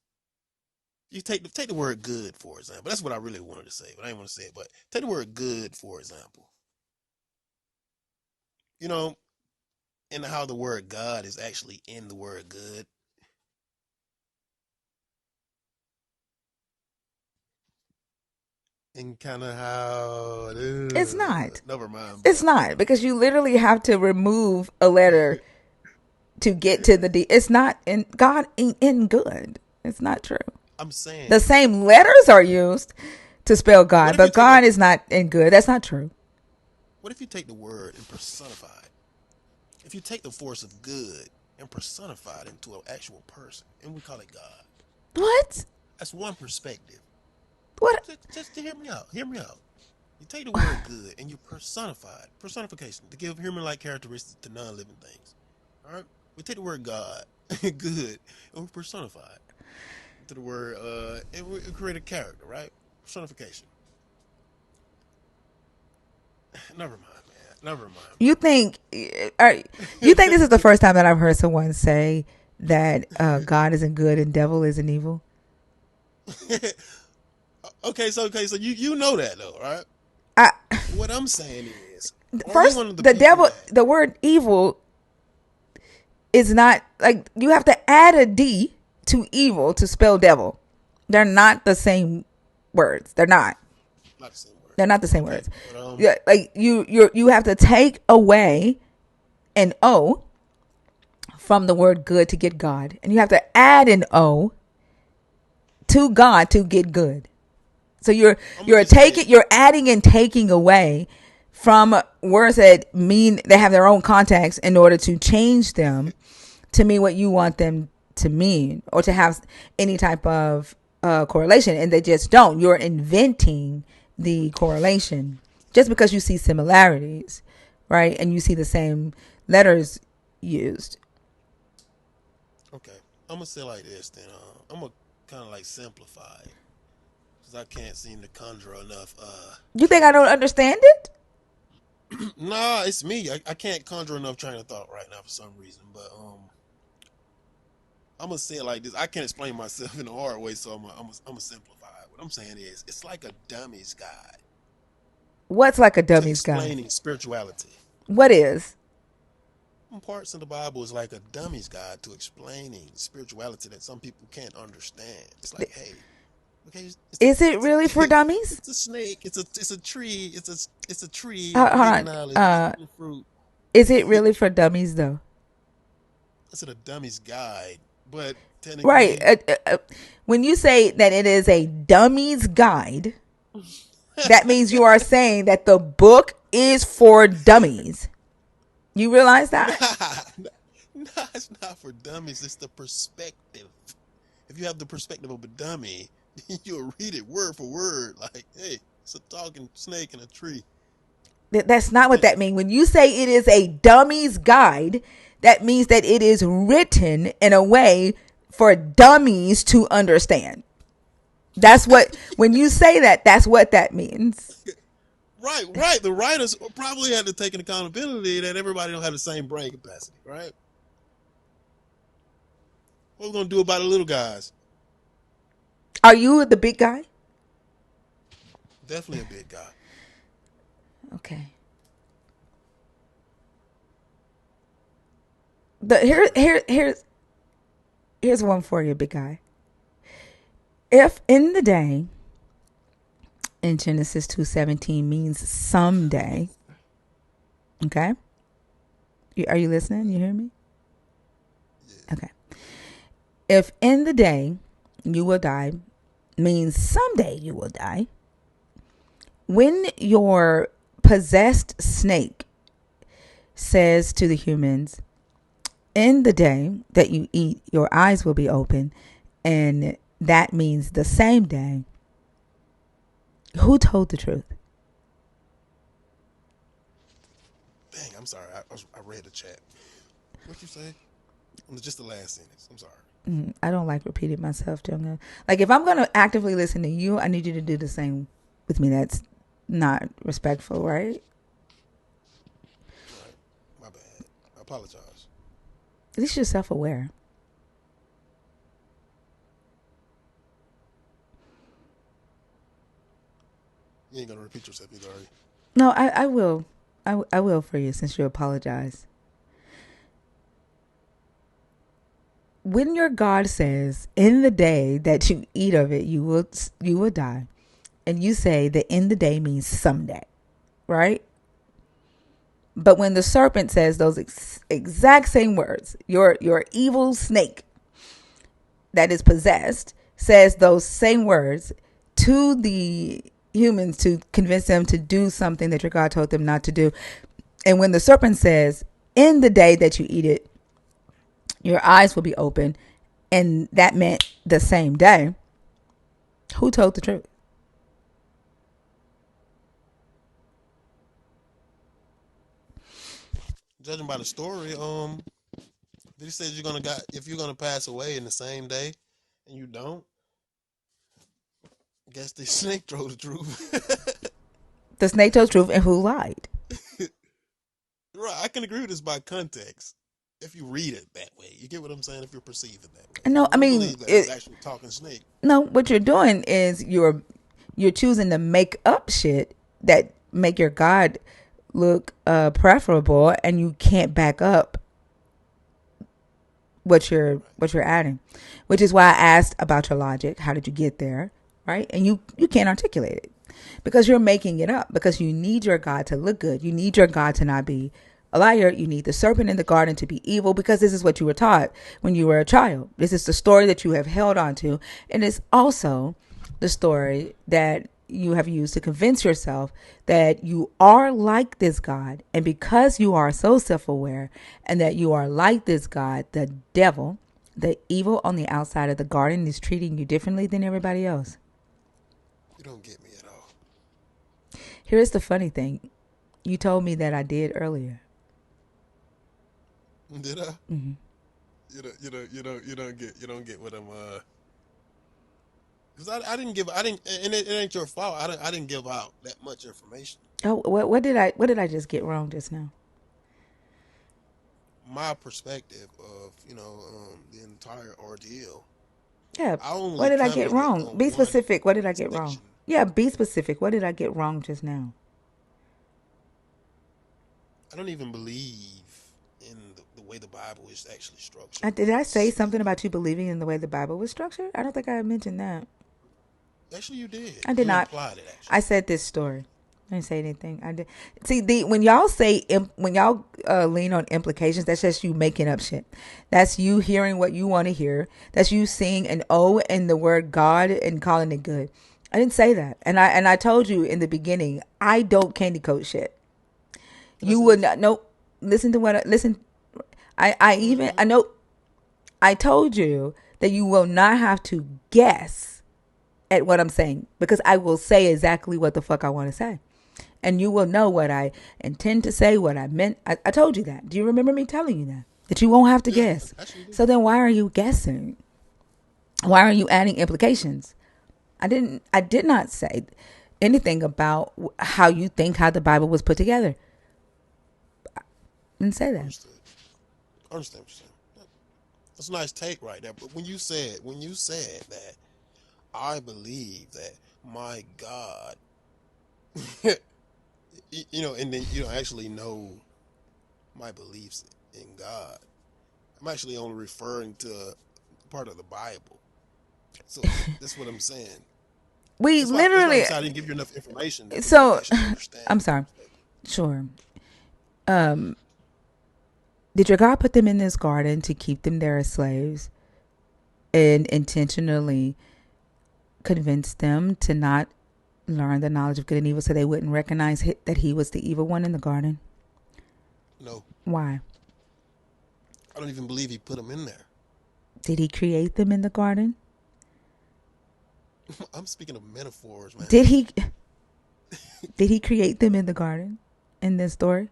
You take the word good for example. That's what I really wanted to say, but I didn't want to say it. But take the word good for example. You know, and how the word God is actually in the word good. And kind of how, It's not. never mind, It's but not, because you literally have to remove a letter to get to the D. It's not in God ain't in good. It's not true. I'm The saying, same letters are used to spell what God, if you but take the God is not in good. That's not true. what if you take the word and personify it? If you take the force of good and personify it into an actual person, and we call it God, What? that's one perspective. What? Just to hear me out. Hear me out. You take the word good and you personify it. Personification to give human-like characteristics to non-living things. All right. We take the word God, good, and we personify it into the word, and we create a character, right? Personification. Never mind, man. Never mind, You think you think this is the first time that I've heard someone say that God isn't good and devil isn't evil? bro. Okay, so you know that though, right? I What I'm saying is, are you first one of the the people devil, that the word evil is not like you have to add a D to evil to spell devil. They're not the same words. They're not. not the same word? They're not the same Okay, words. but Yeah, like you have to take away an O from the word good to get God, and you have to add an O to God to get good. So I'm gonna just say, you're adding and taking away from words that mean they have their own context in order to change them to mean what you want them to mean or to have any type of correlation, and they just don't. You're inventing the correlation just because you see similarities, right? And you see the same letters used. okay, I'm gonna say like this. Then I'm gonna kind of like simplify it because I can't seem to conjure enough You think train I of don't thought. understand it? Nah, it's me. I can't conjure enough train of thought right now for some reason. But I'm gonna say it like this. I can't explain myself in a hard way, so I'm gonna simplify it. What I'm saying is, it's like a dummy's guide What's like a to dummy's guy? explaining spirituality. What is? Some parts of the Bible is like a dummy's guide to explaining spirituality that some people can't understand. It's like, hey, okay, Is it really for dummies? it's a snake, it's a tree, it's a tree of the Hold big on. knowledge, it's eating fruit. Is it really for dummies though? It's a dummy's guide, but Right. technically, When you say that it is a dummy's guide, that means you are saying that the book is for dummies. You realize that? nah, nah, it's not for dummies. It's the perspective. If you have the perspective of a dummy, you'll read it word for word. Like, hey, it's a talking snake in a tree. That's not You what can't. that means. When you say it is a dummy's guide, that means that it is written in a way for dummies to understand. That's what, when you say that, that's what that means. Right, right. The writers probably had to take an accountability that everybody don't have the same brain capacity, right? What we gonna do about the little guys? Are you the big guy? Definitely a big guy. Okay. The here's one for you, big guy. If in the day in Genesis 2:17 means someday, okay? Are you listening? You hear me? Yeah. Okay. If in the day you will die means someday you will die, when your possessed snake says to the humans, in the day that you eat, your eyes will be open, and that means the same day, who told the truth? Dang, I'm sorry. I read the chat. What you say? Just the last sentence. I'm sorry. I don't like repeating myself, Jonah. Like, if I'm going to actively listen to you, I need you to do the same with me. That's not respectful, right? Right. My bad. I apologize. At least you're self aware. You ain't gonna repeat yourself either, are you? No, I will. I will for you since you apologize. When your God says, in the day that you eat of it, you will die. And you say that in the day means someday, right? But when the serpent says those exact same words, your evil snake that is possessed says those same words to the humans to convince them to do something that your God told them not to do. And when the serpent says, in the day that you eat it, your eyes will be open, and that meant the same day, who told the truth? Judging by the story, they said you're gonna got if you're gonna pass away in the same day, and you don't. I guess the snake told the truth. The snake told truth and who lied? Right, I can agree with this by context. If you read it that way, you get what I'm saying. If you perceive it that way, No, I we mean, believe that he's actually talking snake. no. What you're doing is you're choosing to make up shit that make your God look preferable, and you can't back up what you're adding, which is why I asked about your logic. How did you get there, right? And you can't articulate it because you're making it up. Because you need your God to look good. You need your God to not be a liar. You need the serpent in the garden to be evil because this is what you were taught when you were a child. This is the story that you have held on to, and it's also the story that you have used to convince yourself that you are like this God. And because you are so self aware and that you are like this God, the devil, the evil on the outside of the garden, is treating you differently than everybody else. You don't get me at all. Here's the funny thing. You told me that I did earlier. Did I? Mm-hmm. You don't get what I'm because I didn't give I didn't and it ain't your fault. I didn't give out that much information. Oh, what did I just get wrong just now? My perspective of the entire ordeal. Yeah. I What only did I get covered it wrong? on Be one specific. What did I get wrong? section. Yeah, be specific. What did I get wrong just now? I don't even believe in the way the Bible is actually structured. Did I say It's, something about you believing in the way the Bible was structured? I don't think I mentioned that. actually, you did. I did You not. implied it I actually. said this story. I didn't say anything. I did. See, when y'all when y'all lean on implications, that's just you making up shit. That's you hearing what you want to hear. That's you seeing an O in the word God and calling it good. I didn't say that, and I told you in the beginning, I don't candy coat shit. Can I You say would this? not. Nope. Listen to what. Listen. Go I ahead. know. I told you that you will not have to guess at what I'm saying because I will say exactly what the fuck I want to say. And you will know what I intend to say, what I meant. I told you that. Do you remember me telling you that? That you won't have to Yeah, guess. actually, you did. So then why are you guessing? Why are you adding implications? I did not say anything about how you think how the Bible was put together. I didn't say that. Understood. I understand what you're saying. That's a nice take right there. But when you said that, I believe that my God, and then you don't actually know my beliefs in God. I'm actually only referring to part of the Bible. So that's what I'm saying. We That's why I'm literally. saying I didn't give you enough information for you to So, actually understand I'm my sorry. perspective. Sure. Did your God put them in this garden to keep them there as slaves and intentionally convince them to not learn the knowledge of good and evil so they wouldn't recognize that he was the evil one in the garden? No, Why? I don't even believe he put them in there. Did he create them in the garden? I'm speaking of metaphors, man. Did he did he create them in the garden in this story?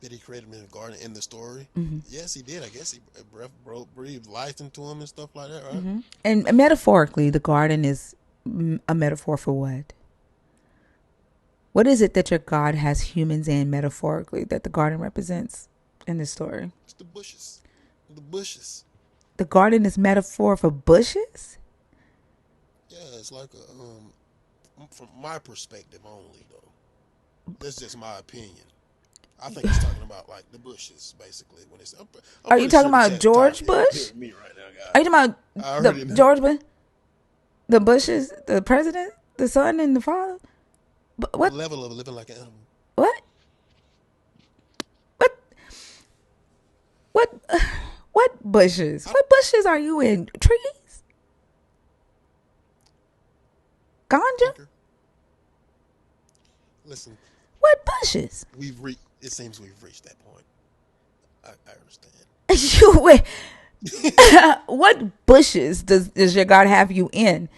Did he create them in the garden in the story? Mm-hmm. Yes, he did. I guess he breathed life into them and stuff like that, right? Mm-hmm. And metaphorically, the garden is a metaphor for what? What is it that your God has humans in metaphorically that the garden represents in this story? It's the bushes. The bushes. The garden is metaphor for bushes? Yeah, it's like from my perspective only though. That's just my opinion. I think it's talking about like the bushes, basically. When it's, I'm Are you pretty talking sure the about chat's tired George of Bush? hearing me right now, Are you guys. talking I about already the know. George Bush? The Bushes? The president? The son and the father? The What? level of living like an animal. What? What? What? What bushes? I What bushes are you in? Trees? Ganja? thinker. Listen, What bushes? it seems we've reached that point. I understand. You wait. What bushes does your God have you in?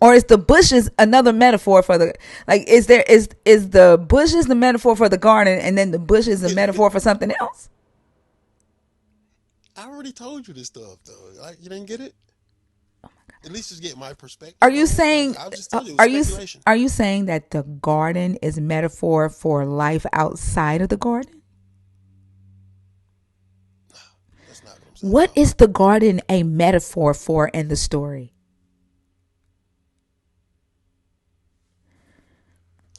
Or is the bushes another metaphor for the like? Is the bushes the metaphor for the garden, and then the bushes a metaphor for something else? I already told you this stuff though. Like you didn't get it. At least just get my Are perspective you on it. Like saying I just told you, it was are you speculation. are you saying that the garden is metaphor for life outside of the garden? That's not what I'm saying at What all. is the garden a metaphor for in the story?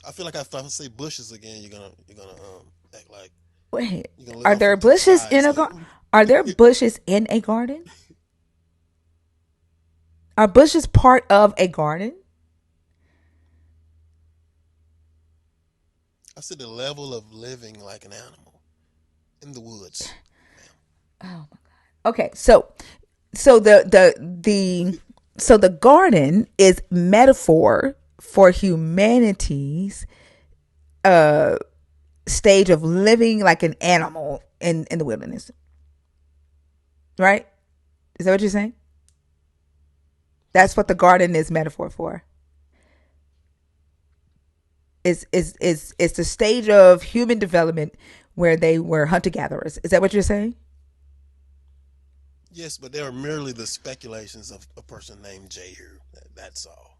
I feel like if I say bushes again, you're gonna act like Wait, you're gonna look are off there into the bushes side and in a say, garden? Are there bushes in a garden? Are bushes part of a garden? I said the level of living like an animal in the woods, Oh my god. Okay, so the garden is metaphor for humanity's uh stage of living like an animal in the wilderness. Right? Is that what you're saying? That's what the possibly. garden is metaphor for. Is the stage of human development where they were hunter gatherers. Is that what you're saying? Yes, but they are merely the speculations of a person named Jehu. That's all.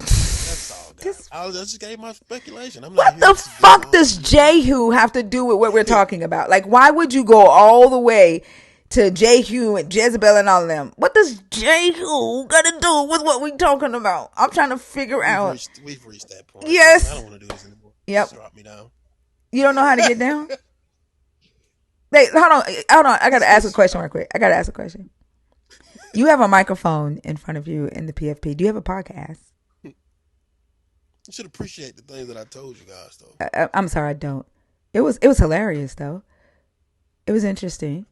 That's all, guys. This I just gave my speculation. I'm not What here the to fuck debunk does you. Jehu have to do with what we're talking about? Like, why would you go all the way to Jehu and Jezebel and all of them? What does Jehu got to do with what we're talking about? I'm trying to figure out. We've reached that point. Listen, I don't Yes. want to do this anymore. Just Yep. drop me down. You don't know how to get down? Wait, hold on. Hold on. I got to ask a Just question drop real quick. I got to ask a question. You have a microphone in front of you in the PFP. Do you have a podcast? me. You should appreciate the things that I told you guys, though. I'm sorry, I don't. It was hilarious though. It was interesting.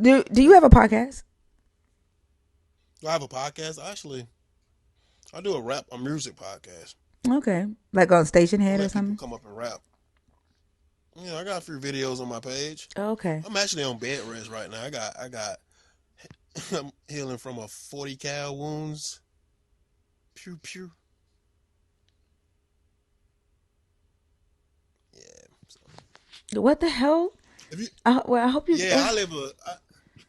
Do you have a podcast? Do I have a podcast? Actually, I do a music podcast. Okay, like on Station I Head or let people something. come up and rap. Yeah, I got a few videos on my page. Okay. I'm actually on bed rest right now. I'm healing from a 40 cal wounds. Pew pew. Yeah. So, What the hell? if you, Well, I hope you. yeah,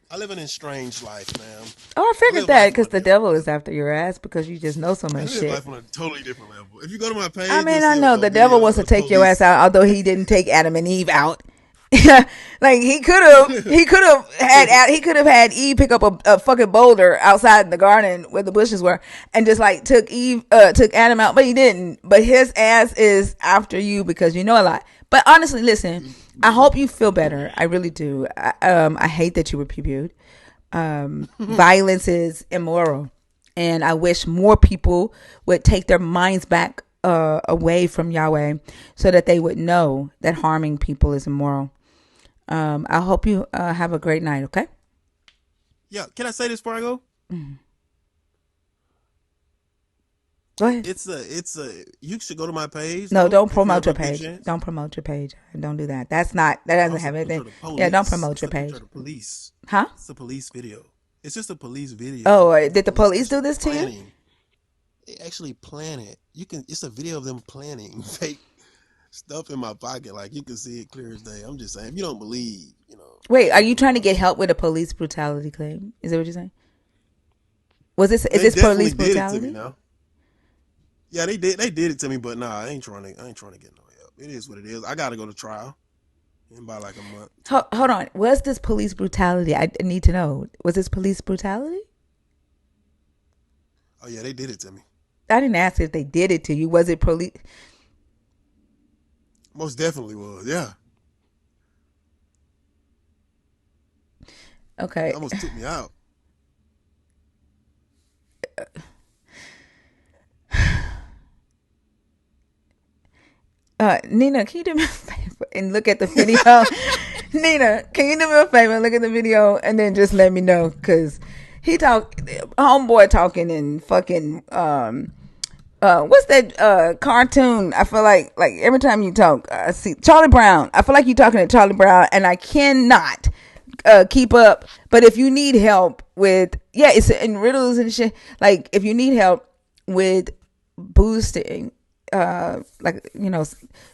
I live an estranged life, man. Oh, I I figured live that life on because a the different devil is level. after your ass because you just know so I much live shit. life on a totally different level. If you go to my I page, you'll mean, I see know a the devil video wants of to the take your ass police. out, although he didn't take Adam and Eve out. Like he could have had Eve pick up a fucking boulder outside the garden where the bushes were and just like took Adam out, but he didn't. But his ass is after you because you know a lot. But honestly, listen, I hope you feel better. I really do. I hate that you were PBU'd. Violence is immoral, and I wish more people would take their minds back away from Yahweh so that they would know that harming people is immoral. I hope you have a great night, okay? Yeah, can I say this before I go? Go ahead. It's a. You should go to my page No, though don't if you promote your ever get a page. chance. Don't promote your page. Don't do that. That doesn't It's a have picture anything. of the Yeah, don't police. promote It's your a picture page. of the police. Huh? It's a police video. It's just a police video Oh, of the did the police police do actually this to you? planning. They actually plan it. You can. It's a video of them planning fake stuff in my pocket. Like you can see it clear as day. I'm just saying. If you don't believe, Wait, I are ain't you trying to promoting get shit. help with a police brutality claim? Is that what you're saying? Is They this definitely police did it to me brutality? now. Yeah, they did. They did it to me, but nah, I ain't trying to get no help. It is what it is. I got to go to trial in about like a month, Hold on. Was this police brutality? I need to know. Was this police brutality? Oh yeah, they did it to me. I didn't ask if they did it to you. Was it police? Most definitely was. Yeah, they Okay. almost took me out. Nina, can you do me a favor and look at the video? Nina, can you do me a favor and look at the video and then just let me know? Cause homeboy talking in fucking what's that cartoon? I feel like every time you talk, I see Charlie Brown. I feel like you're talking to Charlie Brown, and I cannot keep up. But if you need help with it's in riddles and shit. Like if you need help with boosting, like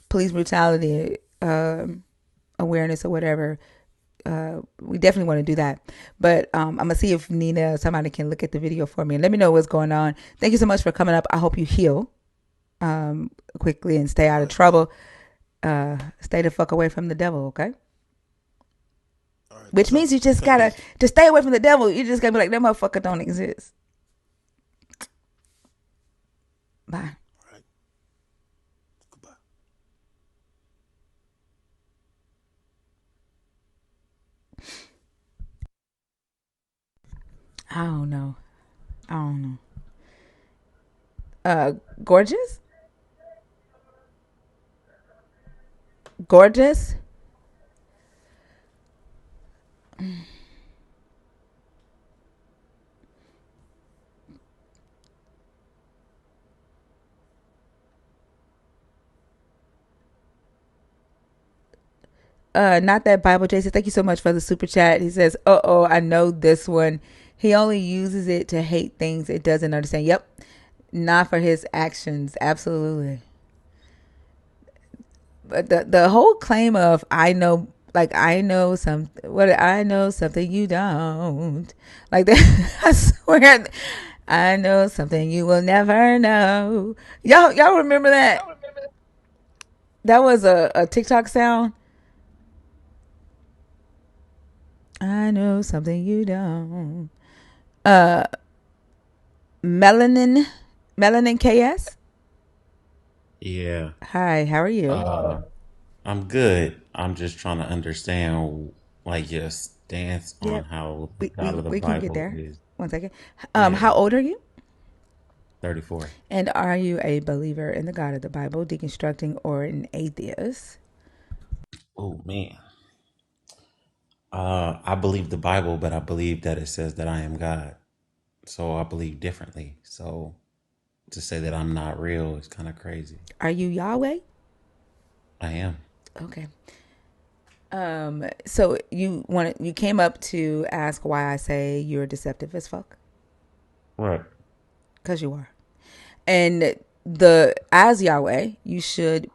police brutality awareness or whatever, we definitely want to do that. But I'm gonna see if Nina, somebody can look at the video for me and let me know what's going on. Thank you so much for coming up. I hope you heal quickly and stay All out of right. trouble. Stay the fuck away from the devil, okay? All right. Which means you just Thank you. gotta to stay away from the devil. You just gotta be like that motherfucker don't exist. Bye. All right. Goodbye. I don't know. I don't know. Gorgeous, gorgeous. Not that Bible Jason. Thank you so much for the super chat. He says, oh, I know this one. He only uses it to hate things it doesn't understand. Yep. Not for his actions. Absolutely. But the whole claim of I know, like I know some what I know something you don't, like that. I swear, I know something you will never know. Y'all remember that? That was a TikTok sound. I know something you don't. Uh, melanin, melanin KS. Yeah. Hi, how are you? I'm good. I'm just trying to understand like your stance on Yep, how the we God we of the we can get Bible there. is. One second. Yeah, How old are you? 34. And are you a believer in the God of the Bible, deconstructing, or an atheist? Oh man. I believe the Bible, but I believe that it says that I am God. So I believe differently. So to say that I'm not real is kind of crazy. Are you Yahweh? I am. Okay. So you came up to ask why I say you're deceptive as fuck? Right. Because you are. And the as Yahweh, you should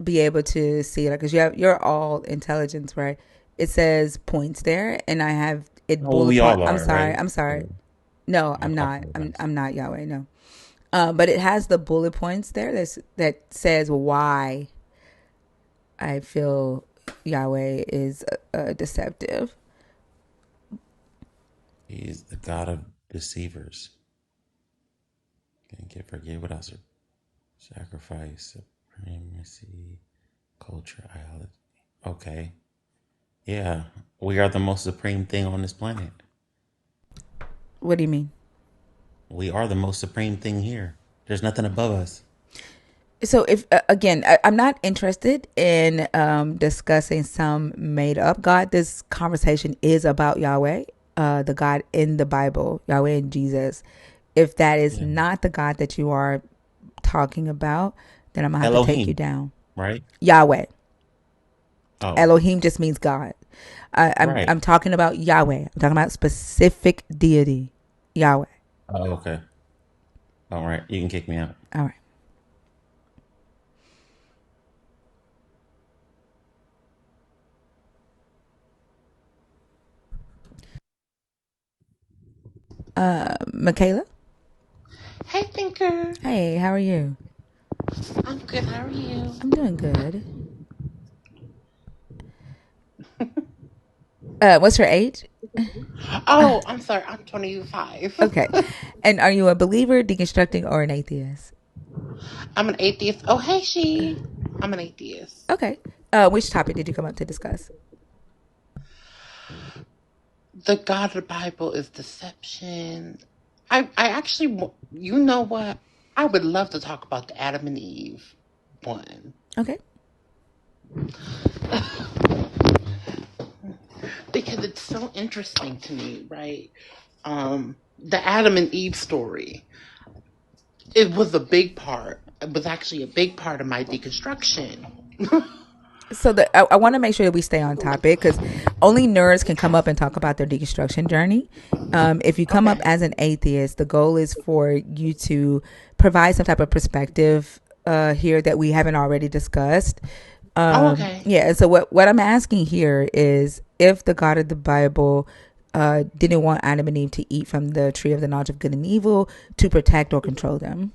be able to see it because you're all intelligence, right? It says points there, and I have it Well, bullet we point. all I'm are, sorry. right? I'm sorry. So No, I I'm not. I'm apologize. I'm not Yahweh. No. But it has the bullet points there that says why I feel Yahweh is deceptive. He is the God of deceivers. Can't get forget what else? Sacrifice, supremacy, culture, ideology. Okay. Yeah. We are the most supreme thing on this planet. What do you mean? We are the most supreme thing here. There's nothing above us. So if again, I'm not interested in discussing some made up God. This conversation is about Yahweh, the God in the Bible, Yahweh and Jesus. If that is Yeah. not the God that you are talking about, then I'm gonna have to take you Elohim, down. right? Yahweh, Oh, Elohim just means God. right. I'm talking about Yahweh. I'm talking about specific deity, Yahweh. Oh, okay. All right. You can kick me out. All right. Michaela. Hey, Thinker. Hey, how are you? I'm good. How are you? I'm doing good. What's your age? Oh, I'm sorry. I'm 25. Okay. And are you a believer, deconstructing, or an atheist? I'm an atheist. Oh, hey, she. I'm an atheist. Okay. Which topic did you come up to discuss? The God of the Bible is deception. I actually, you know what? I would love to talk about the Adam and Eve one Okay. because it's so interesting to me, right? The Adam and Eve story. It was a big part. It was actually a big part of my deconstruction. So I want to make sure that we stay on topic because only nerds can come up and talk about their deconstruction journey. If you come up Okay. as an atheist, the goal is for you to provide some type of perspective here that we haven't already discussed. Oh, okay. Yeah. And so what I'm asking here is if the God of the Bible didn't want Adam and Eve to eat from the tree of the knowledge of good and evil to protect or control them.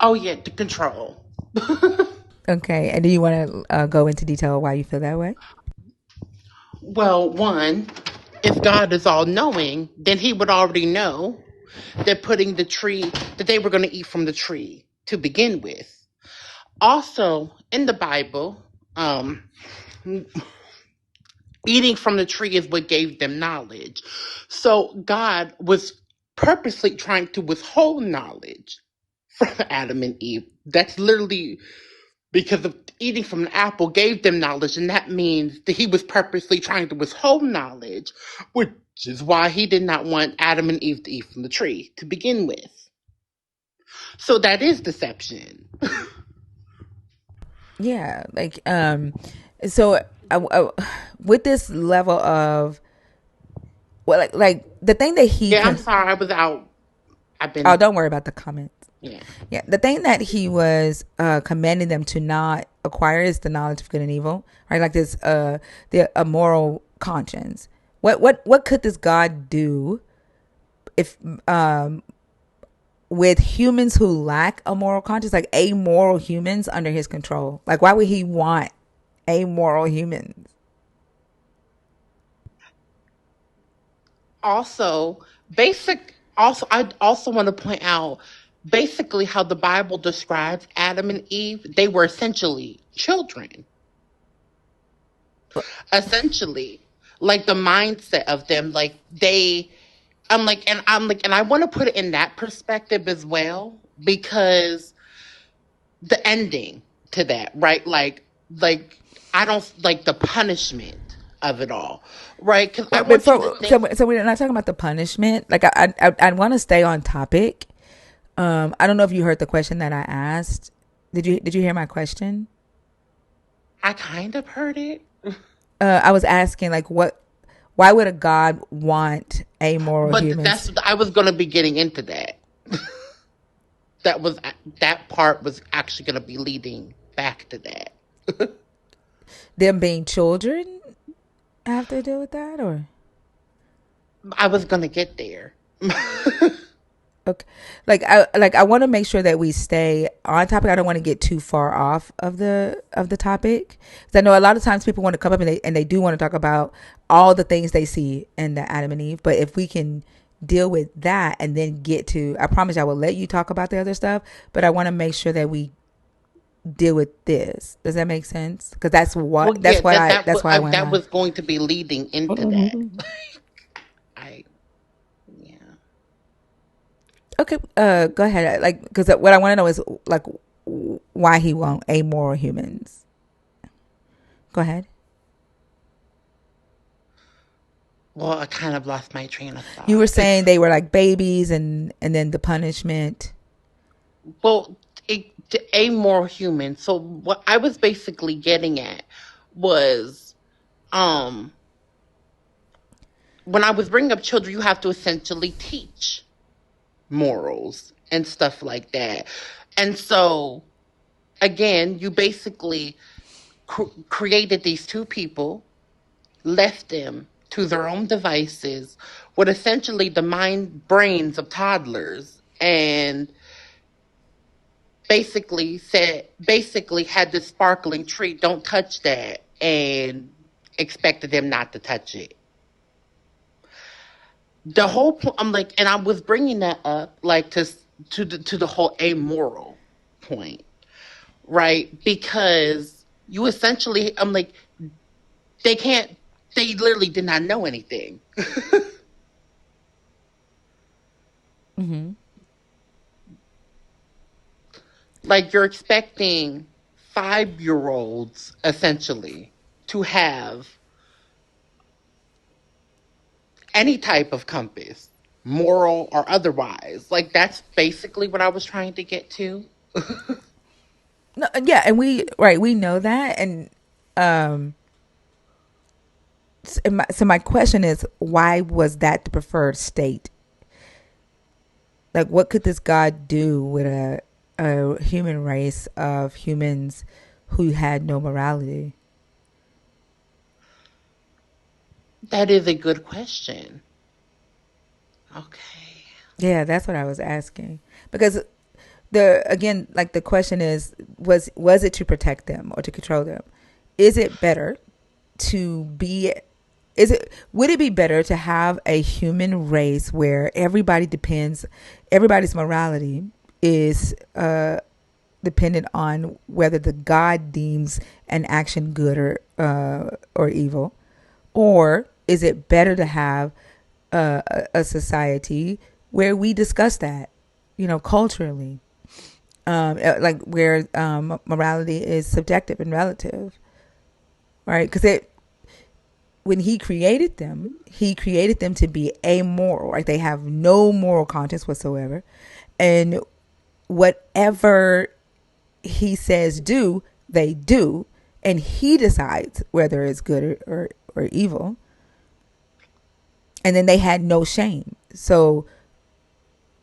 Oh yeah, the control. Okay, and do you want to go into detail why you feel that way? Well, one, if God is all knowing, then he would already know that putting the tree, that they were going to eat from the tree to begin with. Also, in the Bible, um, eating from the tree is what gave them knowledge. So God was purposely trying to withhold knowledge from Adam and Eve. That's literally because of eating from the apple gave them knowledge, and that means that he was purposely trying to withhold knowledge, which is why he did not want Adam and Eve to eat from the tree to begin with. So that is deception. Yeah, like so with this level of well, like the thing that he Yeah, I'm can. sorry, I was out. I've Oh, been, don't worry about the comments. yeah. Yeah, the thing that he was commanding them to not acquire is the knowledge of good and evil, right? Like this, the a moral conscience. What could this God do if with humans who lack a moral conscience, like amoral humans under his control? Like, why would he want amoral humans? Also, I also want to point out basically how the Bible describes Adam and Eve. They were essentially children. Essentially, like the mindset of them, like they and I want to put it in that perspective as well, because the ending to that, right? Like I don't like the punishment of it all, right? Because I But want you to before, think. so we're not talking about the punishment. Like I want to stay on topic. I don't know if you heard the question that I asked. Did you hear my question? I kind of heard it, I was asking like why would a God want amoral but that's humans? I was going to be getting into that. That was that part was actually going to be leading back to that. Them being children have to deal with that, or I was going to get there. okay, like I want to make sure that we stay on topic. I don't want to get too far off of the topic. 'Cause I know a lot of times people want to come up and they do want to talk about all the things they see in the Adam and Eve. But if we can deal with that and then get to, I promise I will let you talk about the other stuff. But I want to make sure that we deal with this. Does that make sense? Because Well, yeah, that's why I went that on. was going to be leading Hold into on, hold that. on. I Yeah. Okay, go ahead. Like, because what I want to know is like why he won't amoral humans. Go ahead. Well, I kind of lost my train of You thought were because, saying they were like babies, and then the punishment. well, a more human. So what I was basically getting at was, um, when I was bringing up children, you have to essentially teach morals and stuff like that. And so, again, you basically created these two people, left them to their own devices with essentially the mind brains of toddlers, and basically had this sparkling tree, don't touch that, and expected them not to touch it. The whole point, I'm like, and I was bringing that up like to the whole amoral point, right? Because you essentially, I'm like, they can't, they literally did not know anything. Mm-hmm. Like you're expecting 5-year olds essentially to have any type of compass, moral or otherwise. Like that's basically what I was trying to get to. No, yeah, and we know that, and um, so my question is, why was that the preferred state? Like, what could this God do with a human race of humans who had no morality? That is a good question. Okay. Yeah, that's what I was asking. Because the again, like the question is, was it to protect them or to control them? Is it better to be is it would it be better to have a human race where everybody's morality is dependent on whether the God deems an action good or evil, or is it better to have a society where we discuss that, culturally, like where morality is subjective and relative, right? Because it when he created them to be amoral, right? They have no moral conscience whatsoever, and whatever he says do, they do, and he decides whether it's good or evil. And then they had no shame. So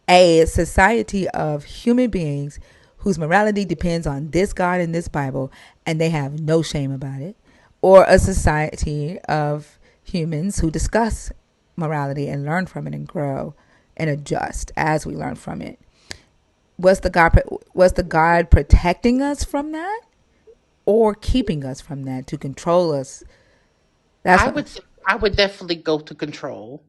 a society of human beings whose morality depends on this God and this Bible, and they have no shame about it, or a society of humans who discuss morality and learn from it and grow and adjust as we learn from it. Was the God protecting us from that, or keeping us from that to control us? That's I what. would say I would definitely go to control.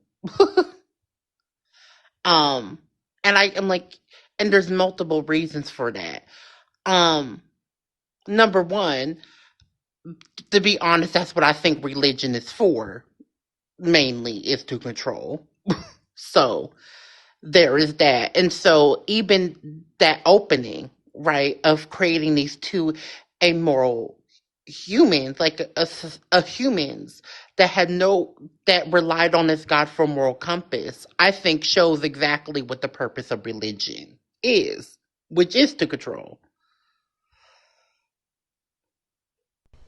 Um, and I am like, and there's multiple reasons for that. Um, Number one, to be honest, that's what I think religion is for. Mainly, is to control. So there is that, and so even that opening, right, of creating these two amoral humans, like a humans that had no that relied on this God for moral compass, I think shows exactly what the purpose of religion is, which is to control.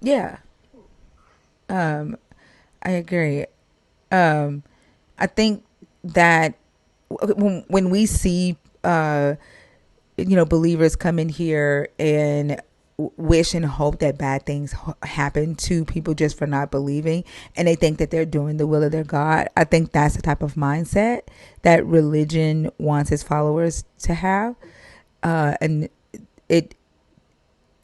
Yeah, I agree. Um, I think that when we see believers come in here and wish and hope that bad things happen to people just for not believing, and they think that they're doing the will of their God, I think that's the type of mindset that religion wants its followers to have. And it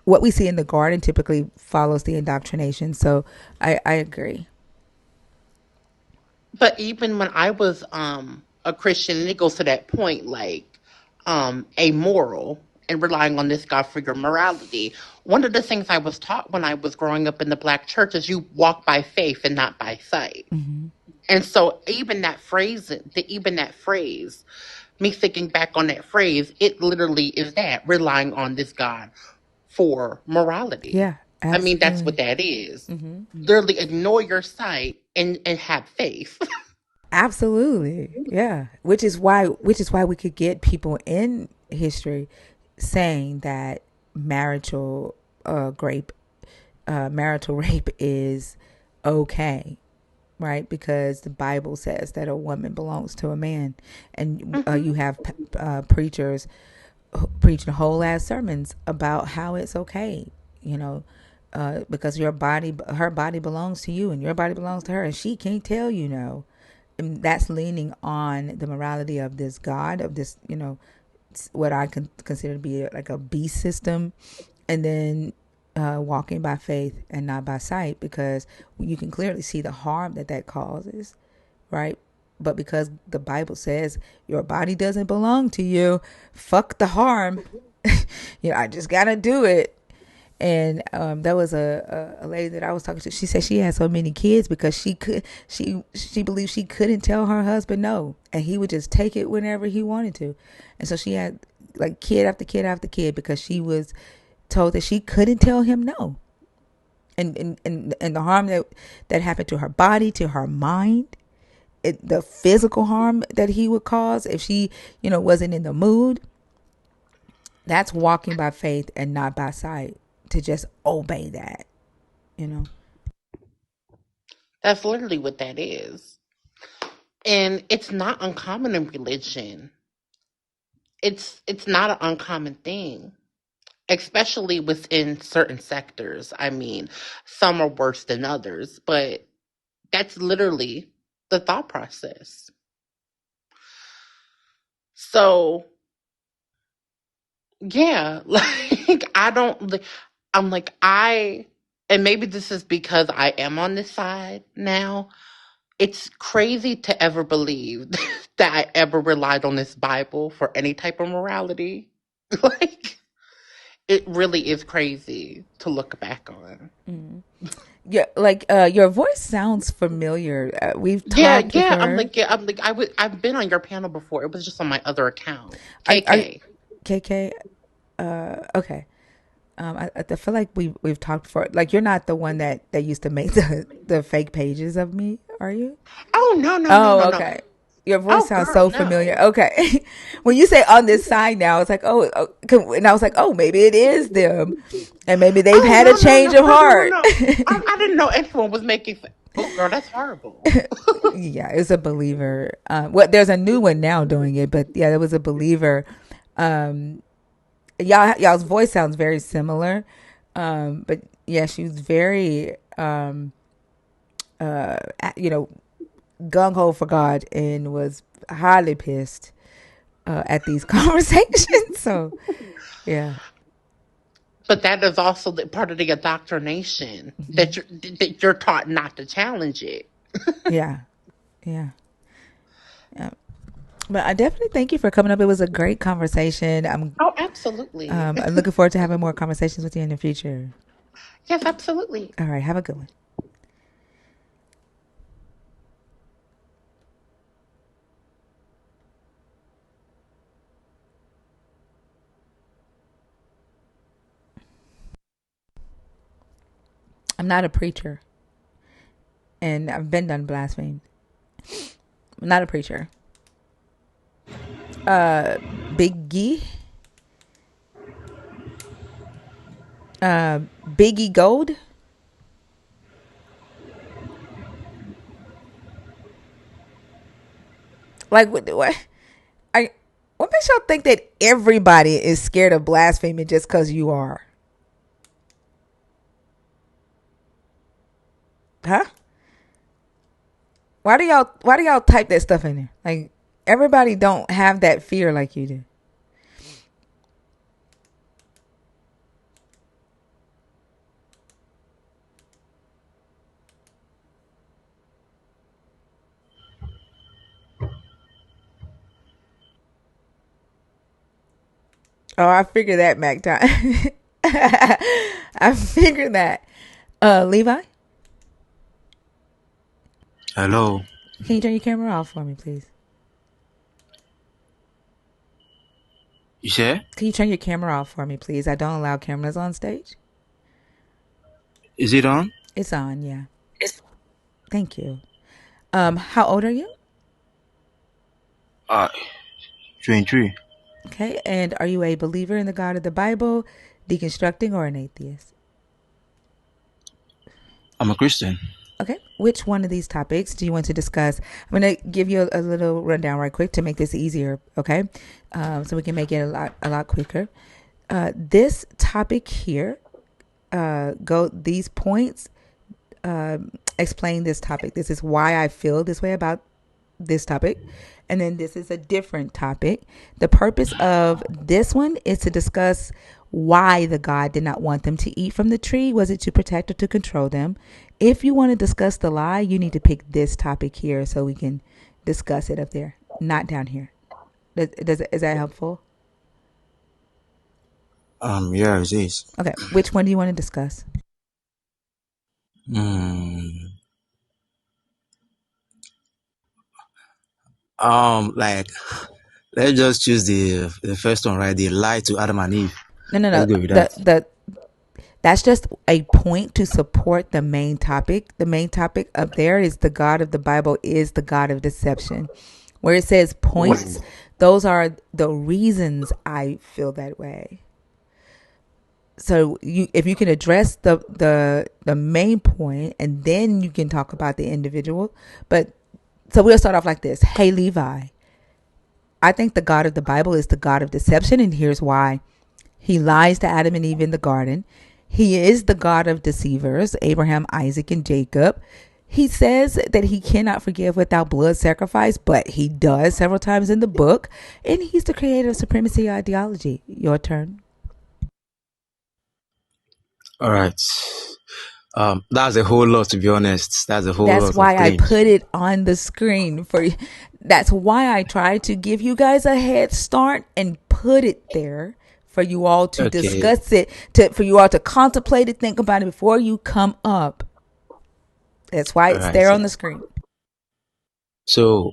what we see in the garden typically follows the indoctrination. So I agree. But even when I was a Christian, and it goes to that point, like amoral and relying on this God for your morality. One of the things I was taught when I was growing up in the black church is you walk by faith and not by sight. And so even that phrase, me thinking back on that phrase, it literally is that relying on this God for morality. Yeah, I mean, that's what absolutely. that is. Literally ignore your sight and have faith. Absolutely. Yeah. Which is why we could get people in history saying that marital rape marital rape is okay, right? Because the Bible says that a woman belongs to a man, and Hmm. you have preachers preaching whole ass sermons about how it's okay, you know, because her body belongs to you, and your body belongs to her, and she can't tell you no. And that's leaning on the morality of this God, of this, what I consider to be like a beast system, and then walking by faith and not by sight, because you can clearly see the harm that causes, right? But because the Bible says your body doesn't belong to you, fuck the harm. I just gotta do it. And there was a lady that I was talking to. She said she had so many kids because she believed she couldn't tell her husband no, and he would just take it whenever he wanted to. And so she had like kid after kid after kid because she was told that she couldn't tell him no. And the harm that happened to her body, to her mind, the physical harm that he would cause if she, wasn't in the mood. That's walking by faith and not by sight, to just obey that, you know. That's literally what that is. And it's not uncommon in religion. It's not an uncommon thing, especially within certain sectors. I mean, some are worse than others, but That's literally the thought process. So, yeah, like I don't I'm like and maybe this is because I am on this side now. It's crazy to ever believe that I ever relied on this Bible for any type of morality. Like it really is crazy to look back on. Yeah, like your voice sounds familiar. We've Yeah, talked yeah. before. I've been on your panel before. It was just on my other account. Are KK. KK? Okay. I feel like we've talked before. Like you're not the one that used to make the fake pages of me, are you? Oh no, no, no, Oh, no, no. okay. Your voice Oh sounds girl, so no. familiar. Okay. When you say on this side now, it's like, and I was like, oh, maybe it is them. And maybe they've Oh had a no, no, change no, of no, no, no, heart. no. I didn't know anyone was making. Oh girl, that's horrible. Yeah, it's a believer. Well, there's a new one now doing it, but yeah, there was a believer. Um, y'all's voice sounds very similar. But yeah, she was very, you know, gung ho for God and was highly pissed at these conversations. So yeah, But that is also part of the indoctrination that you're taught not to challenge it. yeah, yeah, yeah. But I definitely thank you for coming up. It was a great conversation. Oh, absolutely. I'm looking forward to having more conversations with you in the future. Yes, absolutely. All right, have a good one. I'm not a preacher, and I've been done blasphemed. I'm not a preacher. Biggie, Biggie Gold. Like what? I. What makes y'all think that everybody is scared of blasphemy just because you are? Huh? Why do y'all type that stuff in there? Like everybody don't have that fear like you do. Oh, I figured that, Mac time. I figured that. Levi, Hello. can you turn your camera off for me, please? You said? Can you turn your camera off for me, please? I don't allow cameras on stage. Is it on? It's on, yeah. Thank you. How old are you? Uh, 23. Okay, and are you a believer in the God of the Bible, deconstructing, or an atheist? I'm a Christian. Okay, which one of these topics do you want to discuss? I'm going to give you a little rundown right quick to make this easier, okay? So we can make it a lot quicker. This topic here, these points explain this topic. This is why I feel this way about this topic. And then this is a different topic. The purpose of this one is to discuss why the God did not want them to eat from the tree. Was it to protect or to control them? If you want to discuss the lie, you need to pick this topic here so we can discuss it up there, not down here. Is that helpful? Yeah, it is. Okay, which one do you want to discuss? Hmm. Like, let's just choose the first one, right? The lie to Adam and Eve. No, no, Let's no. go with that. The That's just a point to support the main topic. The main topic up there is the God of the Bible is the God of deception. Where it says points, Whoa. those are the reasons I feel that way. So if you can address the main point, and then you can talk about the individual. But so we'll start off like this. Hey Levi, I think the God of the Bible is the God of deception, and here's why. He lies to Adam and Eve in the garden. He is the God of deceivers, Abraham, Isaac, and Jacob. He says that he cannot forgive without blood sacrifice, but he does several times in the book. And he's the creator of supremacy ideology. Your turn. All right. That's a whole lot, to be honest. That's a whole That's lot of why I claims. put it on the screen for you. That's why I try to give you guys a head start and put it there for you all to Okay. discuss it, for you all to contemplate it, think about it before you come up. That's why All it's right. there on the screen. So,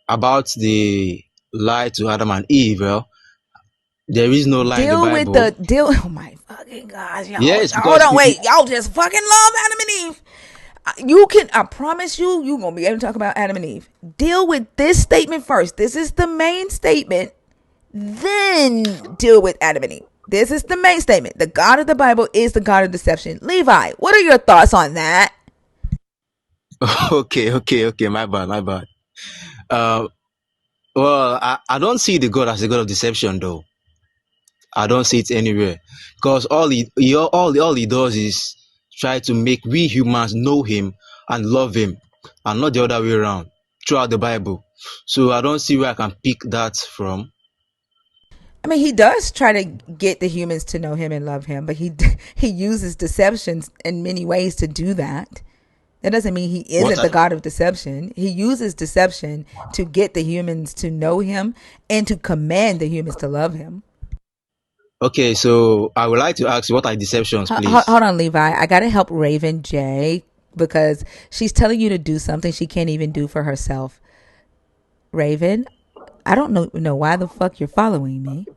about the lie to Adam and Eve, well, there is no lie in the Deal with Bible. the deal. Oh my fucking gosh, y'all! Yes, Hold because on, wait. Y'all just fucking love Adam and Eve. You can. I promise you, you gonna be able to talk about Adam and Eve. Deal with this statement first. This is the main statement. Then deal with Adam and Eve. This is the main statement. The God of the Bible is the God of deception. Levi, what are your thoughts on that? okay, my bad, my bad. Uh, well, I don't see the God as a God of deception, though. I don't see it anywhere, because all he does is try to make we humans know him and love him, and not the other way around throughout the Bible. So I don't see where I can pick that from. I mean, he does try to get the humans to know him and love him, but he uses deceptions in many ways to do that. That doesn't mean he What isn't I, the God of deception. He uses deception to get the humans to know him and to command the humans to love him. okay, so I would like to ask, what are deceptions, please? Hold on, Levi. I got to help Raven J because she's telling you to do something she can't even do for herself. Raven, I don't know why the fuck you're following me.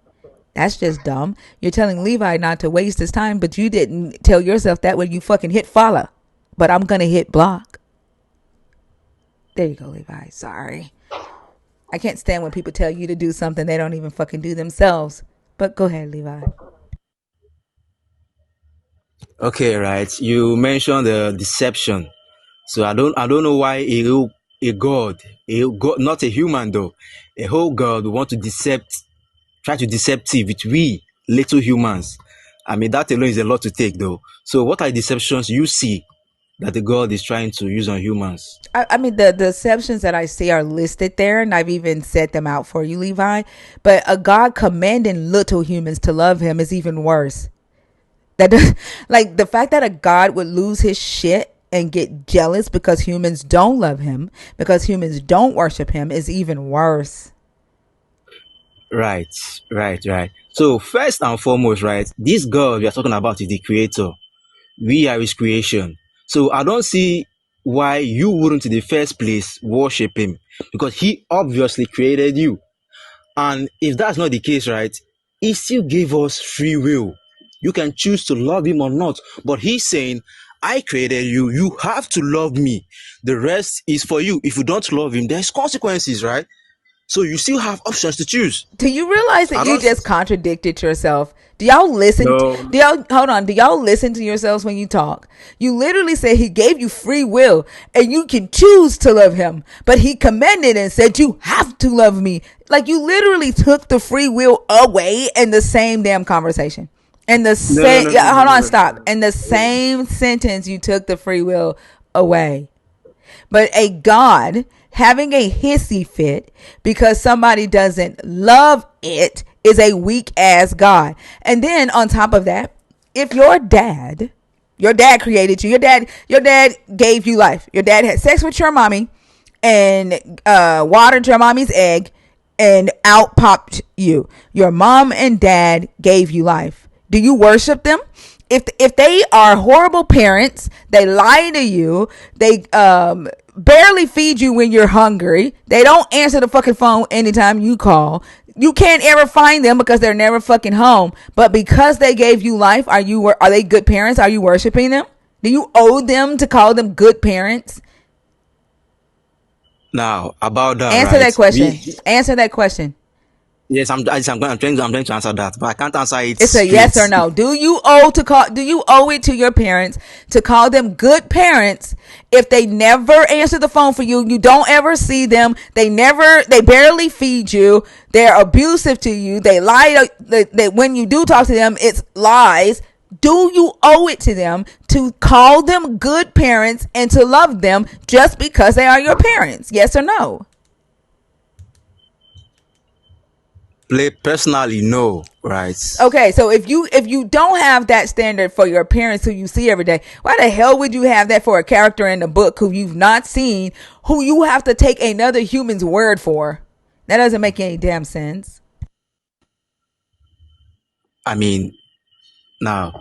That's just dumb. You're telling Levi not to waste his time, but you didn't tell yourself that when you fucking hit follow. But I'm going to hit block. There you go, Levi. Sorry. I can't stand when people tell you to do something they don't even fucking do themselves. But go ahead, Levi. Okay, right. You mentioned the deception. So I don't know why a God, not a human though, a whole God would want to try to deceptive with we little humans. I mean, that alone is a lot to take though. So what are deceptions you see that the God is trying to use on humans? I mean, the deceptions that I see are listed there, and I've even set them out for you, Levi. But a God commanding little humans to love him is even worse. Like the fact that a God would lose his shit and get jealous because humans don't love him, because humans don't worship him, is even worse. Right, right. So first and foremost, right, this God we are talking about is the creator. We are his creation. So I don't see why you wouldn't in the first place worship him, because he obviously created you. And if that's not the case, right, he still gave us free will. You can choose to love him or not. But he's saying, I created you. You have to love me. The rest is for you. If you don't love him, there's consequences, right? So you still have options to choose. Do you realize that I you don't. just contradicted yourself? Do y'all listen? No, Do y'all hold on? Do y'all listen to yourselves when you talk? You literally say he gave you free will and you can choose to love him, but he commanded and said you have to love me. Like you literally took the free will away in the same damn conversation. In the no, no, same, no, no, yeah, no, hold no, on, no, stop. no. In the same sentence, you took the free will away. But a God having a hissy fit because somebody doesn't love it is a weak ass God. And then on top of that, if your dad created you, your dad gave you life. Your dad had sex with your mommy and watered your mommy's egg and out popped you. Your mom and dad gave you life. Do you worship them? If they are horrible parents, they lie to you, they barely feed you when you're hungry, they don't answer the fucking phone anytime you call. You can't ever find them because they're never fucking home. But because they gave you life, are they good parents? Are you worshiping them? Do you owe them to call them good parents? Now about that, Answer right? that question. Answer that question. Yes, I'm trying to answer that, but I can't answer it It's a straight. yes or no. Do you owe it to your parents to call them good parents if they never answer the phone for you, you don't ever see them, they barely feed you, they're abusive to you, they lie, when you do talk to them, it's lies. Do you owe it to them to call them good parents and to love them just because they are your parents? Yes or no? Play personally, no, right? Okay, so if you don't have that standard for your parents who you see every day, why the hell would you have that for a character in the book who you've not seen, who you have to take another human's word for? That doesn't make any damn sense. I mean, now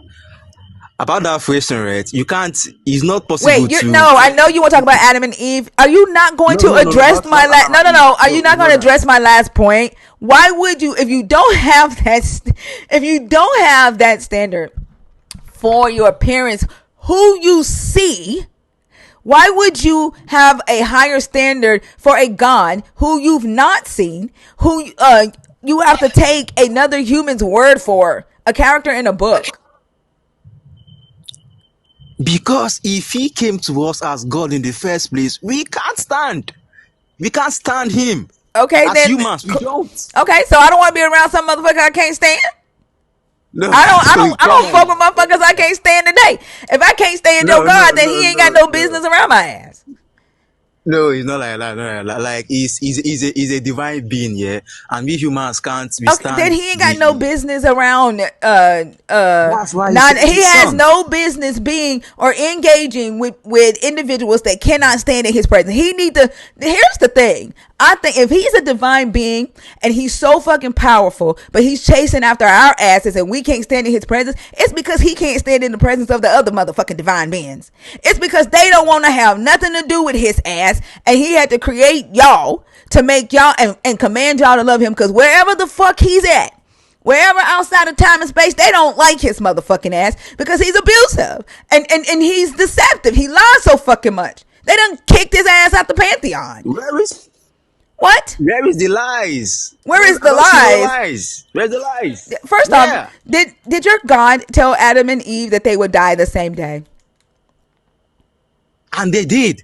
about that question, right? You can't. It's not possible Wait, you're to. no. I know you want to talk about Adam and Eve. Are you not going No, to no, no, no, address my not last? Adam No, and no, Eve. no. Are you No, not it's going not to that. address my last point? Why would you, if you don't have that, if you don't have that standard for your parents who you see? Why would you have a higher standard for a God who you've not seen, who you have to take another human's word for, a character in a book? Because if he came to us as God in the first place, we can't stand. We can't stand him. Okay, As then. humans, we don't. Okay, so I don't want to be around some motherfucker I can't stand. No, I don't, I don't, I come don't fuck on. with motherfuckers I can't stand today. If I can't stand your No, no, God, then no, he ain't got no, no no. business around my ass. No, it's not like that. No, like he's a divine being, yeah. And we humans can't Okay, then withstand he ain't got no the. business around That's why he not sent he his has son. no business being or engaging with individuals that cannot stand in his presence. He need to Here's the thing. I think if he's a divine being and he's so fucking powerful, but he's chasing after our asses and we can't stand in his presence, it's because he can't stand in the presence of the other motherfucking divine beings. It's because they don't want to have nothing to do with his ass, and he had to create y'all to make y'all and command y'all to love him, because wherever the fuck he's at, wherever outside of time and space, they don't like his motherfucking ass because he's abusive and he's deceptive. He lies so fucking much. They done kicked his ass out the pantheon. What? Where is the lies? Where is I the don't see no lies? lies. Where's the lies? First off, Yeah, did your God tell Adam and Eve that they would die the same day? and they did.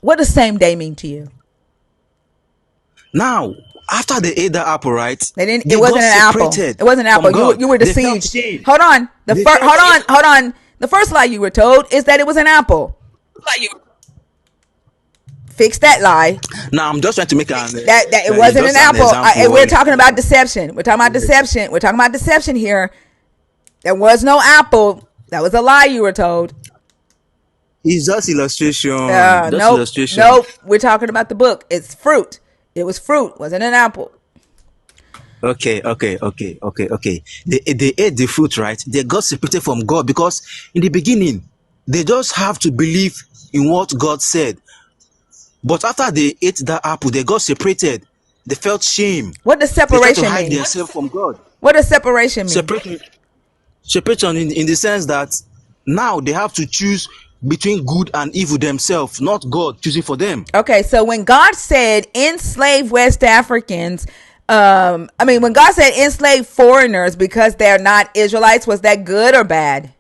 What does same day mean to you? Now, after they ate the apple, right? They didn't. It They got wasn't an apple. separated It wasn't an from apple. God. You were They felt deceived. shame. Hold on. The They first. felt shame. Hold on. The first lie you were told is that it was an apple. Fix that lie. Now, I'm just trying to make That it it's wasn't an just an apple. And example. we're talking about deception. We're talking about deception. We're talking about deception here. There was no apple. That was a lie you were told. It's just illustration. Just Nope. illustration. Nope. We're talking about the book. It's fruit. It was fruit. Wasn't an apple. Okay. They ate the fruit, right? They got separated from God because in the beginning, they just have to believe in what God said. But after they ate that apple, they got separated. They felt shame. What does They tried to separation hide mean? themselves from God. What does separation mean? Separation, separation in the sense that now they have to choose between good and evil themselves, not God choosing for them. Okay, so when God said enslave West Africans, when God said enslave foreigners because they're not Israelites, was that good or bad?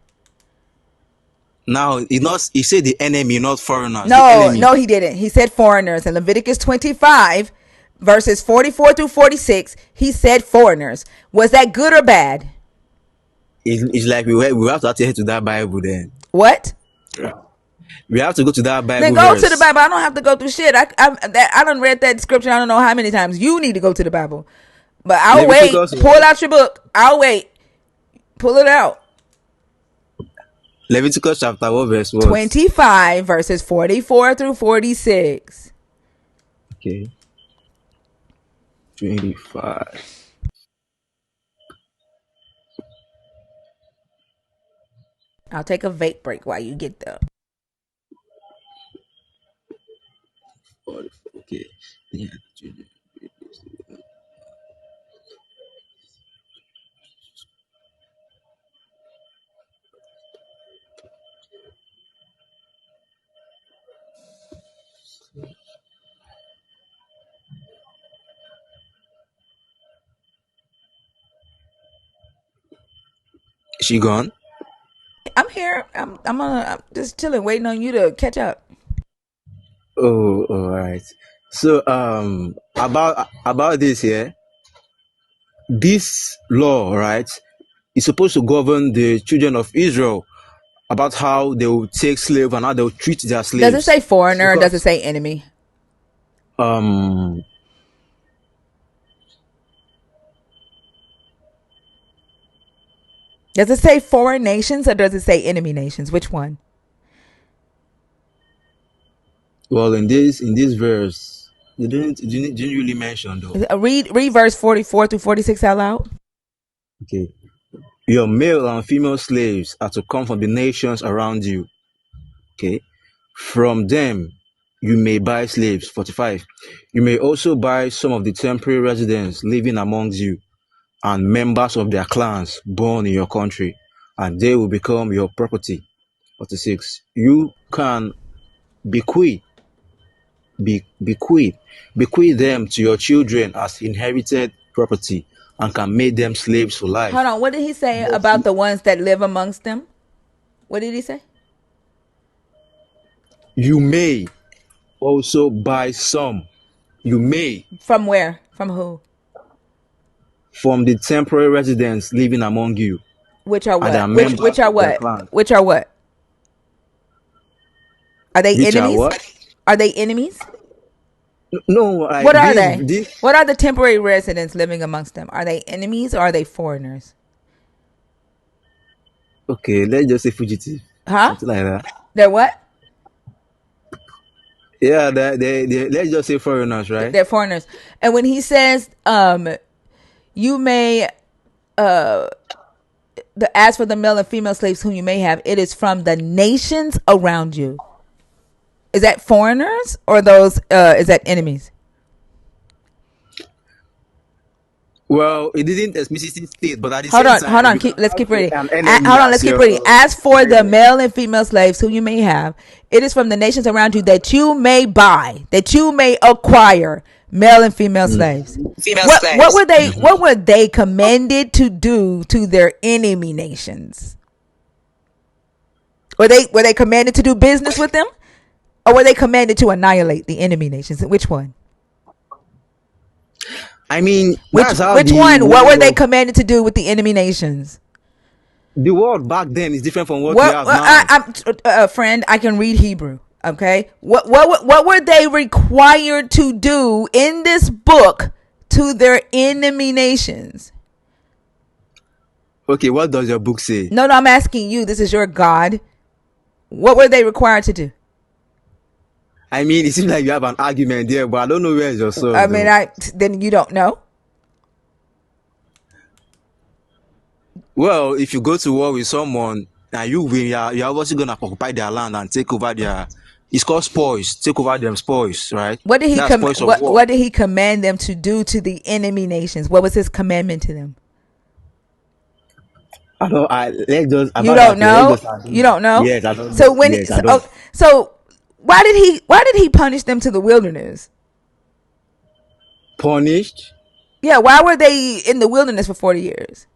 Now, he said the enemy, not foreigners, the No, enemy. no, he didn't. He said foreigners. In Leviticus 25, verses 44 through 46, he said foreigners. Was that good or bad? It's like we have to adhere to that Bible then. What? We have to go to that Then Bible go to the verse. Bible. I don't have to go through shit. I done read that scripture. I don't know how many times. You need to go to the Bible. But I'll wait. Leviticus, Pull out your book. I'll wait. Pull it out. Leviticus chapter 1 verse what? 25 verses 44 through 46. Okay, 25. I'll take a vape break while you get there. Okay. Yeah. She gone? I'm here. I'm just chilling, waiting on you to catch up. Oh, all right. So about this here, this law, right, is supposed to govern the children of Israel about how they will take slaves and how they will treat their Does it slaves. say foreigner or does it Because say enemy? um Does it say foreign nations or does it say enemy nations? Which one? well in this verse it didn't really mention though. Read verse 44 through 46 out loud. Okay. Your male and female slaves are to come from the nations around you. Okay. From them you may buy slaves. 45. You may also buy some of the temporary residents living amongst you and members of their clans born in your country, and they will become your property. 46. You can bequeath, bequeath them to your children as inherited property and can make them slaves for Hold life. on. What did he say But about the ones that live amongst them? What did he say? you may also buy some. You may From where? From who? from the temporary residents living among you, Which are and they are what? Which members are of their what? clan. Which are what? Are they Which are enemies? what? Are they enemies? No, What like are this. they? This What are the temporary residents living amongst them? Are they enemies or are they foreigners? okay. Let's just say fugitive, Huh? something like that. They're what? Yeah, they let's just say foreigners, right? They're foreigners. And when he says, you may, as for the male and female slaves whom you may have, it is from the nations around you. Is that foreigners or those? Is that enemies? Well, it didn't explicitly state, but at the Hold same on, hold time, on. you can Let's keep have reading. an enemy Hold on, as let's keep your reading. As for the neighbor. male and female slaves who you may have, it is from the nations around you that you may buy, that you may acquire male and female slaves. Female What slaves. were they? What were they commanded to do to their enemy nations? Were they commanded to do business with them, or were they commanded to annihilate the enemy nations? Which one? I mean, Which that's how which the one? What were world they of commanded to do with the enemy nations? the world back then is different from what we What have now. I'm friend, I can read Hebrew. Okay, what were they required to do in this book to their enemy nations? Okay, what does your book say? No, I'm asking you. This is your God. What were they required to do? I mean, it seems like you have an argument there, but I don't know where it's your I source, mean, though. then you don't know. Well, if you go to war with someone and you win, you're obviously gonna occupy their land and take over their. It's called spoils. Take over them spoils, right? What did he That's spoils of war. what did he command them to do to the enemy nations? What was his commandment to them? I don't. Let's just You about don't that. Let's know. just assume. You don't know. Yes, I don't So know. when Yes, I don't. so why did he punish them to the wilderness? Punished. Yeah, why were they in the wilderness for 40 years?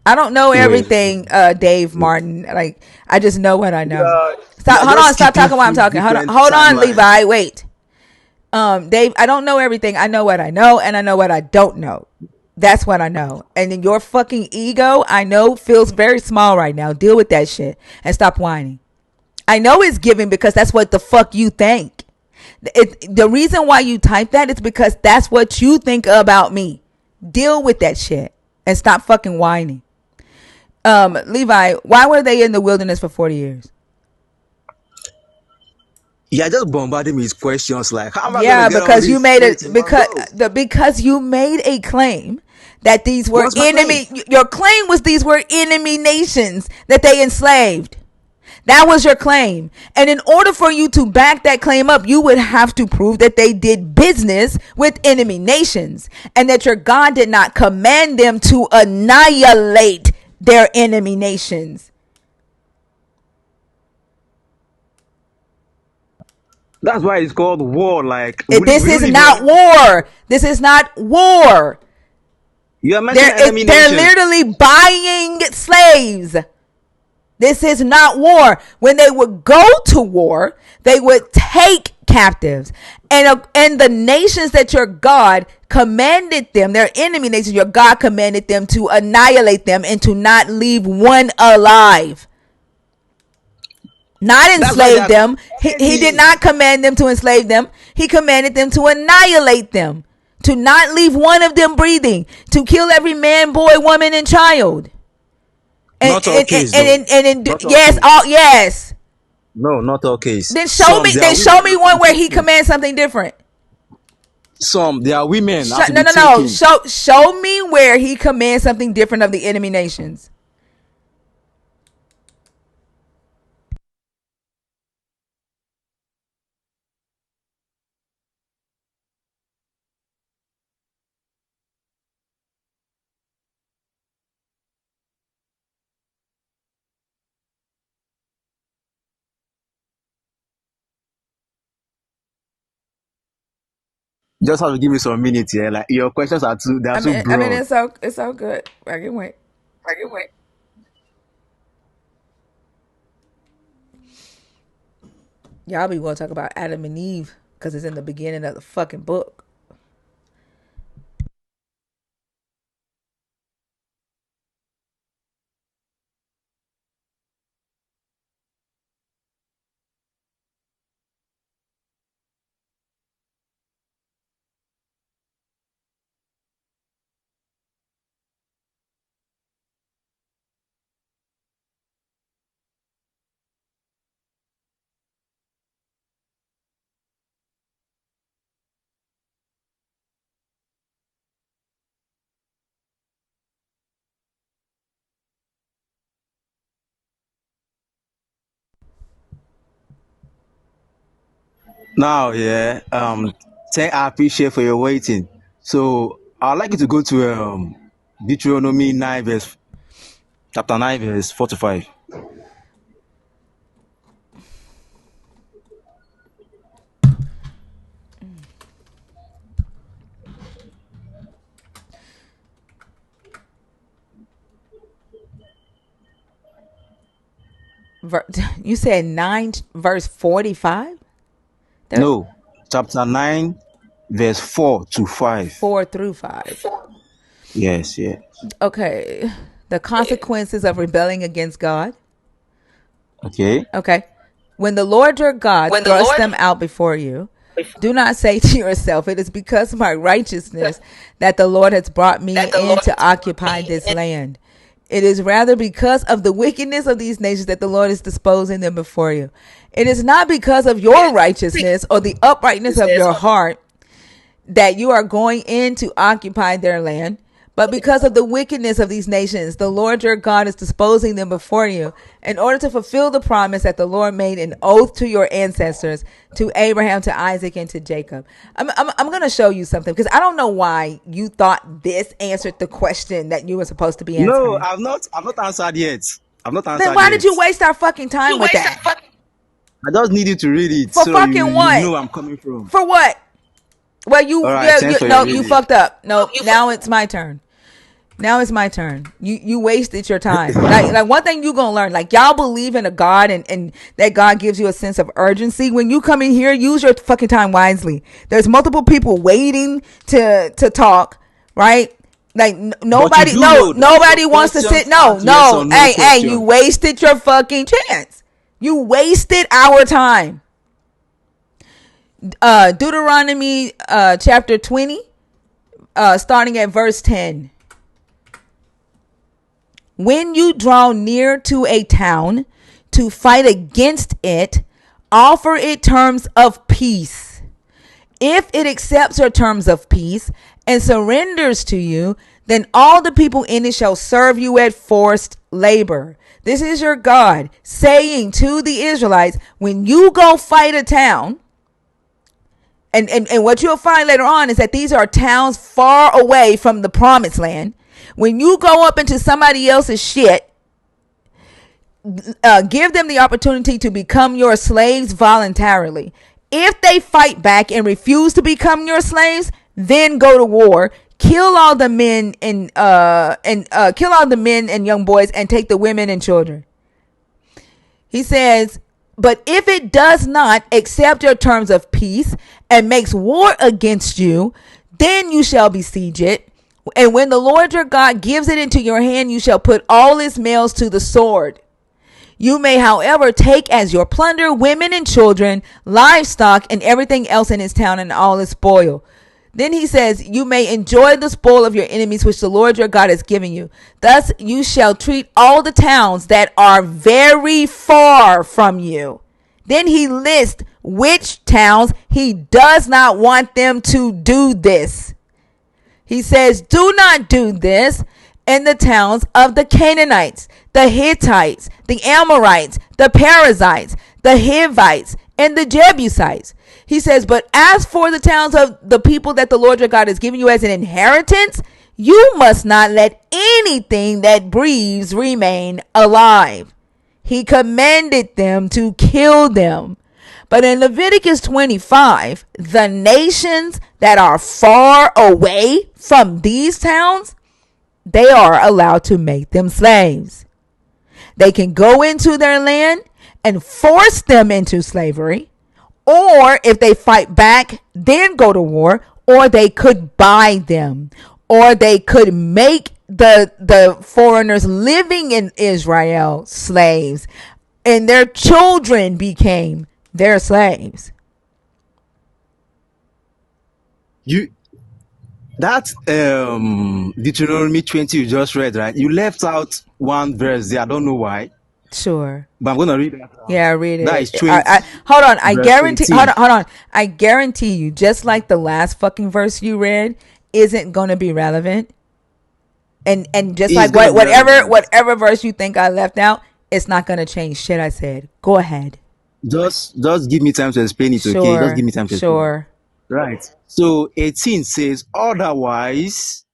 I don't know Wait. everything, Dave Martin. Like, I just know what I know. Yeah, Stop. you're Hold just on. Stop skipping talking while I'm through talking. different Hold on, timelines. Levi. Wait. Dave, I don't know everything. I know what I know, and I know what I don't know. That's what I know. And then your fucking ego, I know, feels very small right now. Deal with that shit and stop whining. I know it's giving because that's what the fuck you think. The reason why you type that is because that's what you think about me. Deal with that shit and stop fucking whining. Levi, why were they in the wilderness for 40 years? You're just bombarding me with questions like, how am I gonna Yeah, get all because you this made straight it in one go? because you made a claim that these were What's my claim? enemy. Your claim was these were enemy nations that they enslaved. That was your claim. And in order for you to back that claim up, you would have to prove that they did business with enemy nations and that your God did not command them to annihilate their enemy nations. That's why it's called war. Like, we, This we is don't not even. war. This is not war. You are mentioning They're enemy they're nations. literally buying slaves. This is not war. When they would go to war, they would take captives. And the nations that your God commanded them, their enemy nations, your God commanded them to annihilate them and to not leave one alive. Not That's why they enslave are them. He did enemy. not command them to enslave them. He commanded them to annihilate them, to not leave one of them breathing, to kill every man, boy, woman, and child. And Not all case though. Not all yes, case. all yes. No, not all case. Then show Some me. there are Then women show that me have to one be where he taken. commands something different. Some there are women that have to No, be no, no. taken. Show me where he commands something different of the enemy nations. Just have to give me some minutes here. Like your questions are too, they are too I mean, broad. it's so good. I can wait. Y'all be want to talk about Adam and Eve because it's in the beginning of the fucking book. Now, yeah. I appreciate for your waiting. So I'd like you to go to Deuteronomy 9 verse chapter 9 verse 4 to 5. You said 9 verse 45? No, chapter 9 verse 4 to 5. 4 through 5. Yes, yeah. Okay. The consequences of rebelling against God. Okay. Okay. When the Lord your God thrusts them out before you, do not say to yourself, it is because of my righteousness that the Lord has brought me in to occupy this land. It is rather because of the wickedness of these nations that the Lord is disposing them before you. It is not because of your righteousness or the uprightness of your heart that you are going in to occupy their land, but because of the wickedness of these nations, the Lord your God is disposing them before you in order to fulfill the promise that the Lord made an oath to your ancestors, to Abraham, to Isaac, and to Jacob. I'm going to show you something because I don't know why you thought this answered the question that you were supposed to be No, answering. I've not answered yet. I've not Then answered why did yet. you waste our fucking time with that? I just need you to read it For so fucking you what? know where I'm coming from. For what? Well, All right, thanks for your no, you reading. fucked up. No, now it's my turn. Now it's my turn. You wasted your time. Like one thing you gonna learn. Like y'all believe in a God and that God gives you a sense of urgency. When you come in here, use your fucking time wisely. There's multiple people waiting to talk, right? Like But you nobody, do know that your nobody wants to sit. questions aren't yes or no Hey, you question. wasted your fucking chance. You wasted our time. Deuteronomy chapter 20, starting at verse 10. When you draw near to a town to fight against it, offer it terms of peace. If it accepts your terms of peace and surrenders to you, then all the people in it shall serve you at forced labor. This is your God saying to the Israelites, when you go fight a town, and what you'll find later on is that these are towns far away from the promised land. When you go up into somebody else's shit, give them the opportunity to become your slaves voluntarily. If they fight back and refuse to become your slaves, then go to war. Kill all the men and kill all the men and young boys and take the women and children. He says, but if it does not accept your terms of peace and makes war against you, then you shall besiege it. And when the Lord your God gives it into your hand, you shall put all its males to the sword. You may, however, take as your plunder women and children, livestock, and everything else in his town and all its spoil. Then he says, you may enjoy the spoil of your enemies, which the Lord your God has given you. Thus you shall treat all the towns that are very far from you. Then he lists which towns he does not want them to do this. He says, do not do this in the towns of the Canaanites, the Hittites, the Amorites, the Perizzites, the Hivites, and the Jebusites. He says, but as for the towns of the people that the Lord your God has given you as an inheritance, you must not let anything that breathes remain alive. He commanded them to kill them. But in Leviticus 25, the nations that are far away from these towns, they are allowed to make them slaves. They can go into their land and force them into slavery, or if they fight back, then go to war, or they could buy them, or they could make the foreigners living in Israel slaves, and their children became their slaves. You that Deuteronomy 20 you just read, right? You left out one verse there. I don't know why, Sure. but I'm gonna read that out. Yeah, read That it. is 20 Hold on. I verse guarantee. 18. Hold on. I guarantee you, just like the last fucking verse you read, isn't going to be relevant. And just It's like gonna be relevant. whatever verse you think I left out, it's not going to change shit I said. Go ahead. Just give me time to explain it, okay? Just give Sure. me time to explain. Sure. Right. So 18 says, otherwise,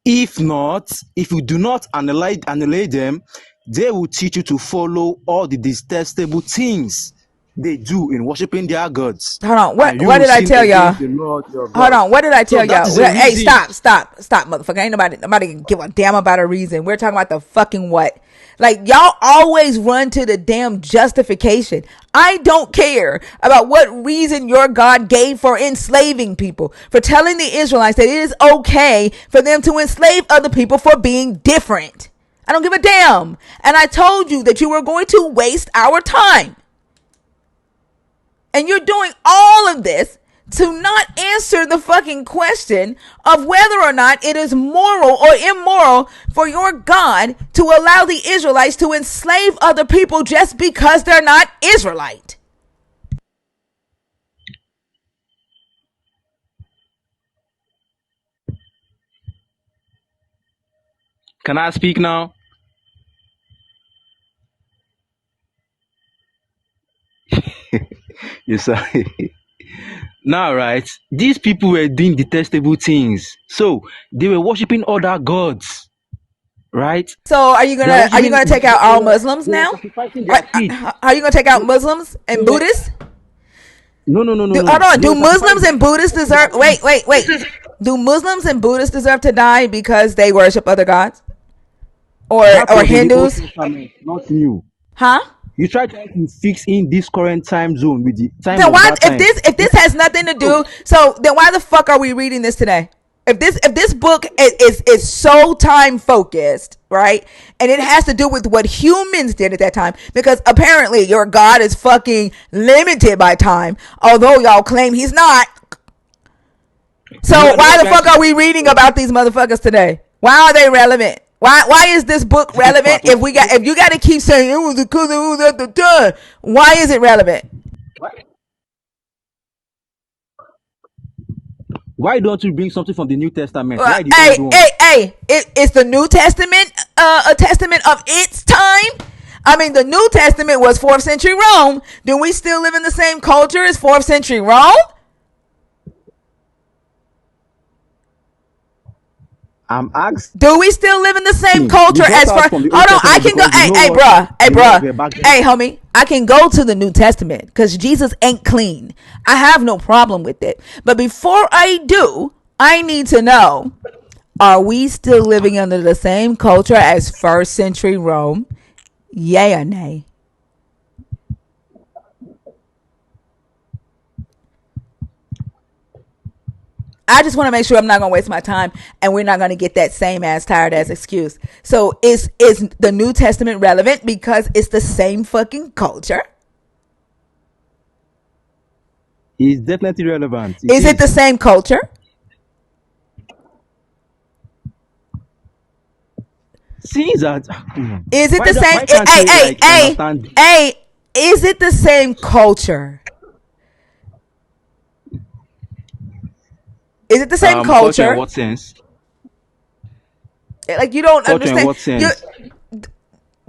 if not, if you do not annihilate them, they will teach you to follow all the detestable things they do in worshiping their gods, Hold on. and you What will did I sin tell against y'all? the Lord your Hold God. on. What did I So tell that y'all? is a Hey, reason. stop, motherfucker. Ain't nobody give a damn about a reason. We're talking about the fucking what? Like, y'all always run to the damn justification. I don't care about what reason your God gave for enslaving people, for telling the Israelites that it is okay for them to enslave other people for being different. I don't give a damn. And I told you that you were going to waste our time. And you're doing all of this to not answer the fucking question of whether or not it is moral or immoral for your God to allow the Israelites to enslave other people just because they're not Israelite. Can I speak now? Yes, sir. Now, right? These people were doing detestable things. So they were worshiping other gods, right? So They were are you worshiping. gonna take out all Muslims They were now? sacrificing their kids. Are you gonna take out They, Muslims they and were Buddhists? no, no, no, no, Hold no. on. They Do were Muslims sacrificing and Buddhists their deserve? kids. Wait. Do Muslims and Buddhists deserve to die because they worship other gods, That or was in the Old Hindus? Testament, not new. Huh? You try to fix in this current time zone with the time Then of why, that time. if this has nothing to So, do, so then why the fuck are we reading this today? If this book is so time focused, right, and it has to do with what humans did at that time, because apparently your God is fucking limited by time, although y'all claim he's not. So you are the why one the trying fuck to are we reading about these motherfuckers today? Why are they relevant? Why is this book relevant? part one. If you got to keep saying it was because it was at the time, why is it relevant? Why don't you bring something from the New Testament? Why the old Hey, one? hey, hey! It's the New Testament, a testament of its time. I mean, the New Testament was 4th century Rome. Do we still live in the same culture as 4th century Rome? I'm asking. Do we still live in the same You culture brought as far? out from the Old Hold on, I Testament can go. because you know Hey, what bruh. Hey, the laws bruh. were back then. Hey, homie. I can go to the New Testament because Jesus ain't clean. I have no problem with it. But before I do, I need to know: are we still living under the same culture as 1st century Rome? Yay or nay? I just want to make sure I'm not going to waste my time, and we're not going to get that same ass tired ass excuse. So is the New Testament relevant because it's the same fucking culture? It's definitely relevant. It Is it the is. same culture? See that? Is it the same? Why can't Hey, you hey, like hey, understand? hey. Is it the same culture? Is it the same Culture in culture? what sense? Like you don't Culture in understand. what You sense?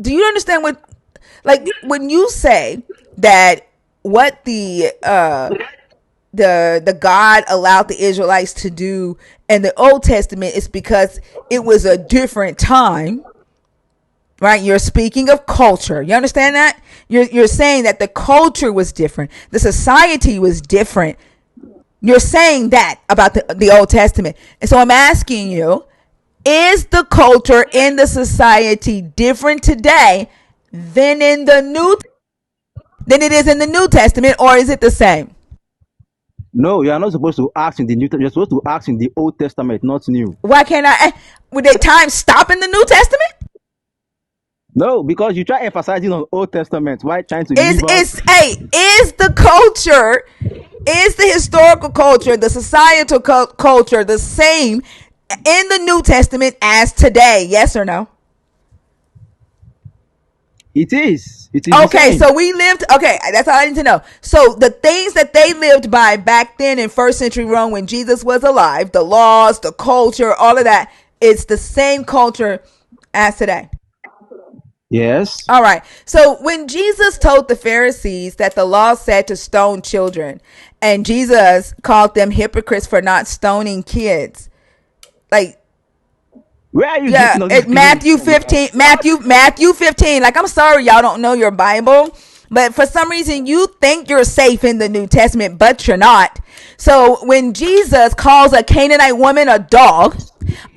do you understand what? Like when you say that what the God allowed the Israelites to do in the Old Testament is because it was a different time, right? You're speaking of culture. You understand that? You're saying that the culture was different, the society was different. You're saying that about the Old Testament. And so I'm asking you, is the culture in the society different today than in the new than it is in the New Testament, or is it the same? No, you are not supposed to ask in the New. You're supposed to ask in the Old Testament, not New. Why can't I? Would the time stop in the New Testament? No, because you try emphasizing on Old Testament while trying to leave out. Is the culture, is the historical culture, the societal culture the same in the New Testament as today? Yes or no? It is. It is the Okay, same. so we lived. Okay, that's all I need to know. So the things that they lived by back then in first century Rome when Jesus was alive, the laws, the culture, all of that, it's the same culture as today. Yes. All right. So when Jesus told the Pharisees that the law said to stone children, and Jesus called them hypocrites for not stoning kids, like, Where are you yeah, getting all these it, claims Matthew from? 15, Matthew 15. Like, I'm sorry y'all don't know your Bible, but for some reason you think you're safe in the New Testament, but you're not. So when Jesus calls a Canaanite woman a dog,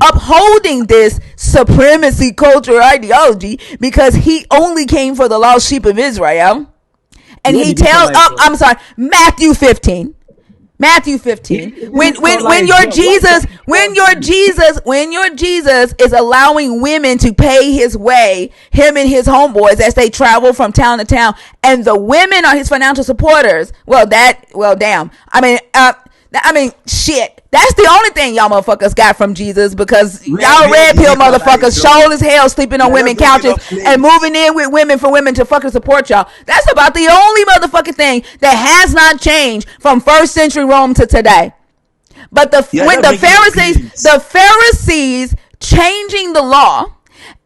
upholding this supremacy culture ideology because he only came for the lost sheep of Israel, and Where he did he call tells, her a oh, dog? I'm sorry, Matthew 15. Matthew He 15. When didn't when call her when a your dog. Why are you Jesus, trying to dodge this? when your Jesus is allowing women to pay his way, him and his homeboys as they travel from town to town, and the women are his financial supporters. Well, damn. I mean, shit. That's the only thing y'all motherfuckers got from Jesus because y'all Where red did pill he call her a motherfuckers dog? show as hell sleeping You on are just women making couches up and claims. moving in with women for women to fucking support y'all. That's about the only motherfucking thing that has not changed from first century Rome to today. But You are when just making up claims. the Pharisees changing the law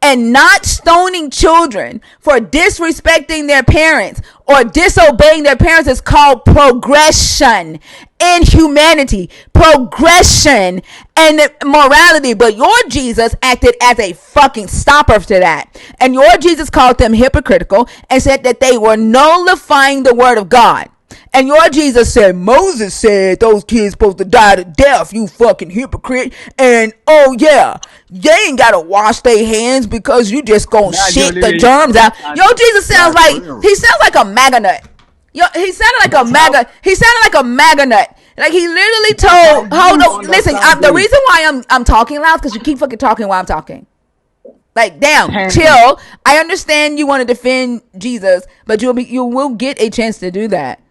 and not stoning children for disrespecting their parents or disobeying their parents is called progression in humanity, progression and morality. But your Jesus acted as a fucking stopper to that. And your Jesus called them hypocritical and said that they were nullifying the word of God. And your Jesus said, Moses said those kids supposed to die to death, you fucking hypocrite. And oh yeah, they ain't gotta wash their hands because you just gonna That's the shit only the way you germs out. Yo, understand it. Jesus sounds Like for like real. he sounds like a MAGA nut. Yo, That's how. he sounded like a MAGA nut. Like he literally That's how told, hold you on, listen, understand the it. reason why I'm talking loud because you keep fucking talking while I'm talking. Like, damn, Hmm. chill. I understand you want to defend Jesus, but you will get a chance to do that.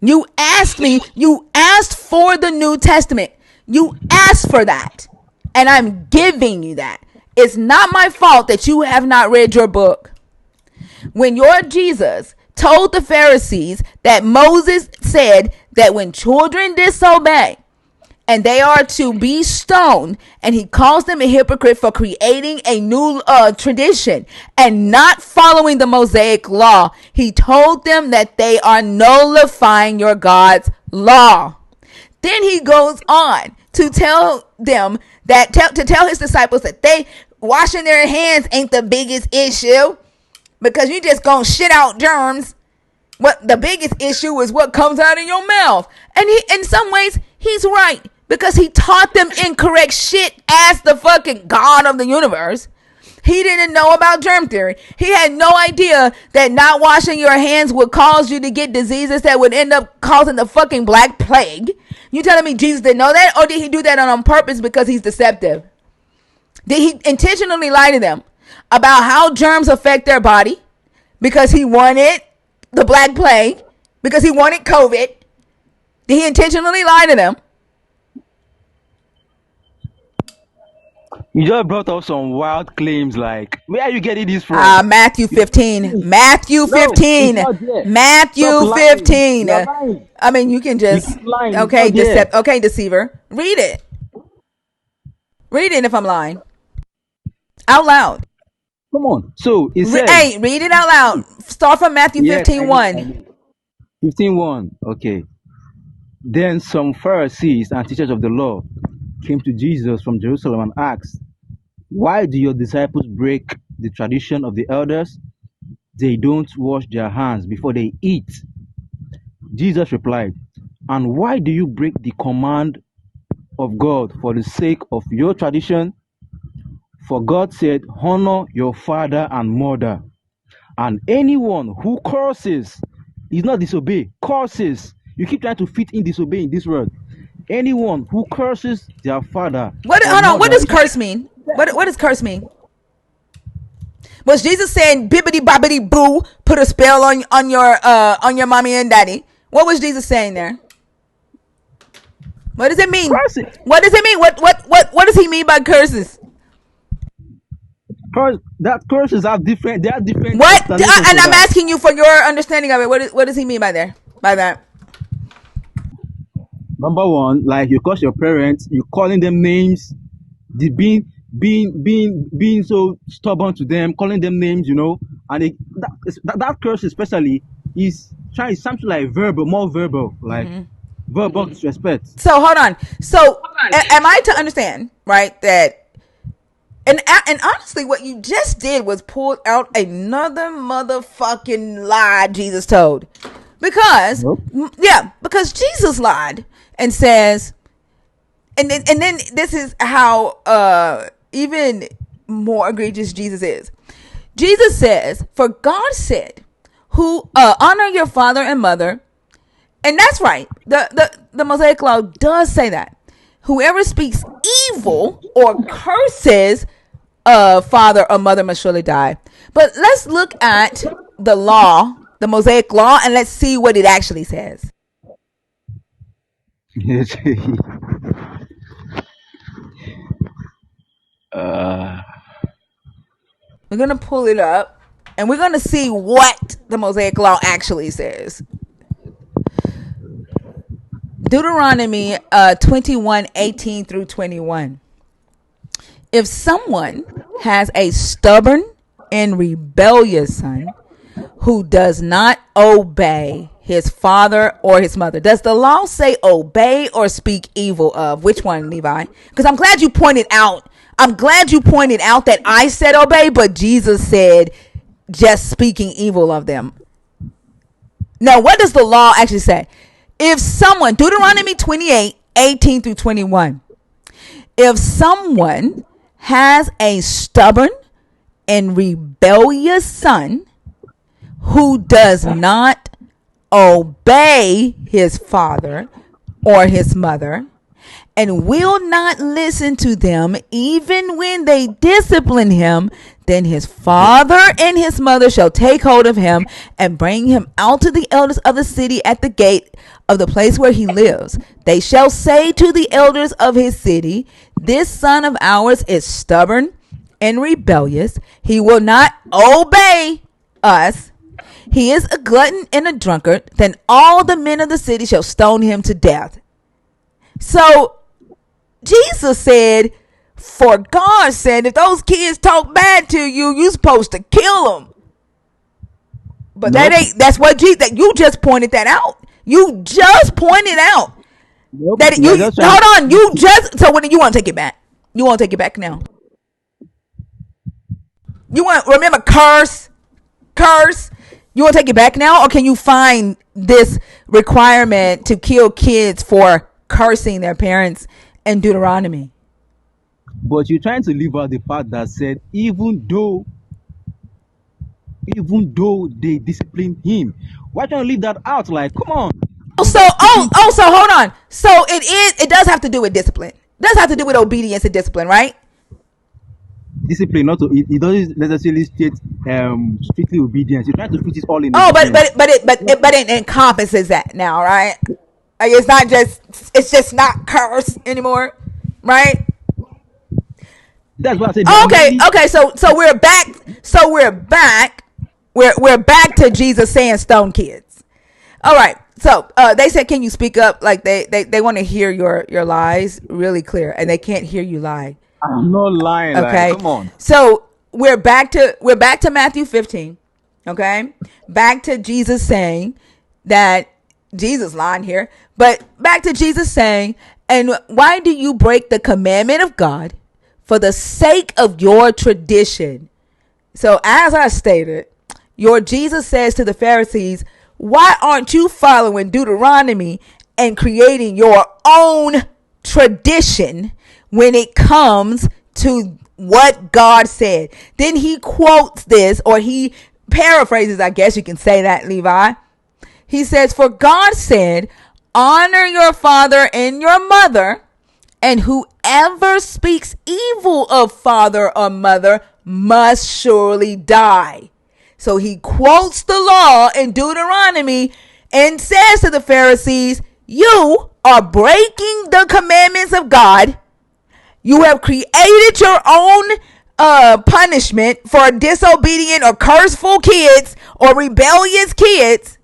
You asked for the New Testament. You asked for that. And I'm giving you that. It's not my fault that you have not read your book. When your Jesus told the Pharisees that Moses said that when children disobey, and they are to be stoned, and he calls them a hypocrite for creating a new tradition and not following the Mosaic law. He told them that they are nullifying your God's law. Then he goes on to tell them that to tell his disciples that they washing their hands ain't the biggest issue because you just gonna shit out germs. What the biggest issue is what comes out of your mouth. And he, in some ways, he's right because he taught them incorrect shit as the fucking God of the universe. He didn't know about germ theory. He had no idea that not washing your hands would cause you to get diseases that would end up causing the fucking Black Plague. You telling me Jesus didn't know that? Or did he do that on purpose because he's deceptive? Did he intentionally lie to them about how germs affect their body because he wanted the Black Plague, because he wanted COVID? Did he intentionally lie to them? You just brought up some wild claims. Like, where are you getting this from? Matthew 15. Matthew No, it's 15. not there. Stop Matthew lying. 15. You're lying. I mean, you can You just, keep lying. It's okay, not there. okay, deceiver. Read it. Read it if I'm lying. Out loud. Come on. So it says, Hey, read it out loud. Start from Matthew yes, I 15 know. I 1. know. 15:1. Okay. Then some Pharisees and teachers of the law came to Jesus from Jerusalem and asked, why do your disciples break the tradition of the elders? They don't wash their hands before they eat. Jesus replied, and why do you break the command of God for the sake of your tradition? For God said, honor your father and mother. And anyone who curses is not disobey, curses. You keep trying to fit in disobey in this word. Anyone who curses their father What? or Hold on. What mother does is curse mean? What does curse mean? Was Jesus saying bibbity bobbity boo, put a spell on your mommy and daddy? What was Jesus saying there? What does it mean? cursing. What does it mean? What does he mean by curses? That curses have different. There are different What? explanations And for I'm that. asking you for your understanding of it. What does he mean by there? By that? Number one, like you curse your parents, you calling them names, the being so stubborn to them, calling them names, and that curse especially is trying something like verbal, more verbal, like verbal disrespect. So hold on. So am I to understand right that? And honestly, what you just did was pull out another motherfucking lie Jesus told, because Nope. because Jesus lied and says, and then this is how even more egregious Jesus is. Jesus says, "For God said, who honor your father and mother." And that's right. The Mosaic Law does say that. Whoever speaks evil or curses a father or mother must surely die. But let's look at the law, the Mosaic Law, and let's see what it actually says. uh, We're going to pull it up and we're going to see what the Mosaic Law actually says. Deuteronomy 21:18 through 21. If someone has a stubborn and rebellious son who does not obey his father or his mother, does the law say obey or speak evil of? Which one, Levi? Because I'm glad you pointed out. I'm glad you pointed out that I said obey, but Jesus said just speaking evil of them. Now, what does the law actually say? If someone, Deuteronomy 28:18 through 21, if someone has a stubborn and rebellious son who does not obey his father or his mother and will not listen to them even when they discipline him, then his father and his mother shall take hold of him and bring him out to the elders of the city at the gate of the place where he lives. They shall say to the elders of his city, this son of ours is stubborn and rebellious. He will not obey us. He is a glutton and a drunkard. Then all the men of the city shall stone him to death. So Jesus said, for God said, if those kids talk bad to you, you supposed to kill them. But nope. that's what Jesus, that you just pointed that out. You just pointed out Nope. that You're just trying hold to. on, you just, so when you want to take it back. You want to take it back now. You want to remember curse. You want to take it back now, or can you find this requirement to kill kids for cursing their parents in Deuteronomy? But you're trying to leave out the part that said, even though they disciplined him. Why don't you leave that out? Like, come on. Oh, These so are oh speaking oh to so hold on. So it does have to do with discipline. It does have to do with obedience and discipline, right? discipline, not to, it doesn't necessarily state strictly obedience. You're trying to fit it all in Oh, but obedience. it encompasses that now, right? Like it's just not curse anymore, right? That's why I said they are Oh, okay, mainly. okay. So we're back. We're back to Jesus saying stone kids. All right. So they said, can you speak up? Like they want to hear your lies really clear, and they can't hear you lie. I'm not lying. Like, Okay. come on. So we're back to Matthew 15. Okay. Back to Jesus saying that Jesus lying here, but back to Jesus saying, and why do you break the commandment of God for the sake of your tradition? So as I stated, your Jesus says to the Pharisees, why aren't you following Deuteronomy and creating your own tradition when it comes to what God said? Then he quotes this, or he paraphrases, I guess you can say that, Levi. He says, for God said, honor your father and your mother, and whoever speaks evil of father or mother must surely die. So he quotes the law in Deuteronomy and says to the Pharisees, you are breaking the commandments of God. You have created your own punishment for disobedient or curseful kids or rebellious kids,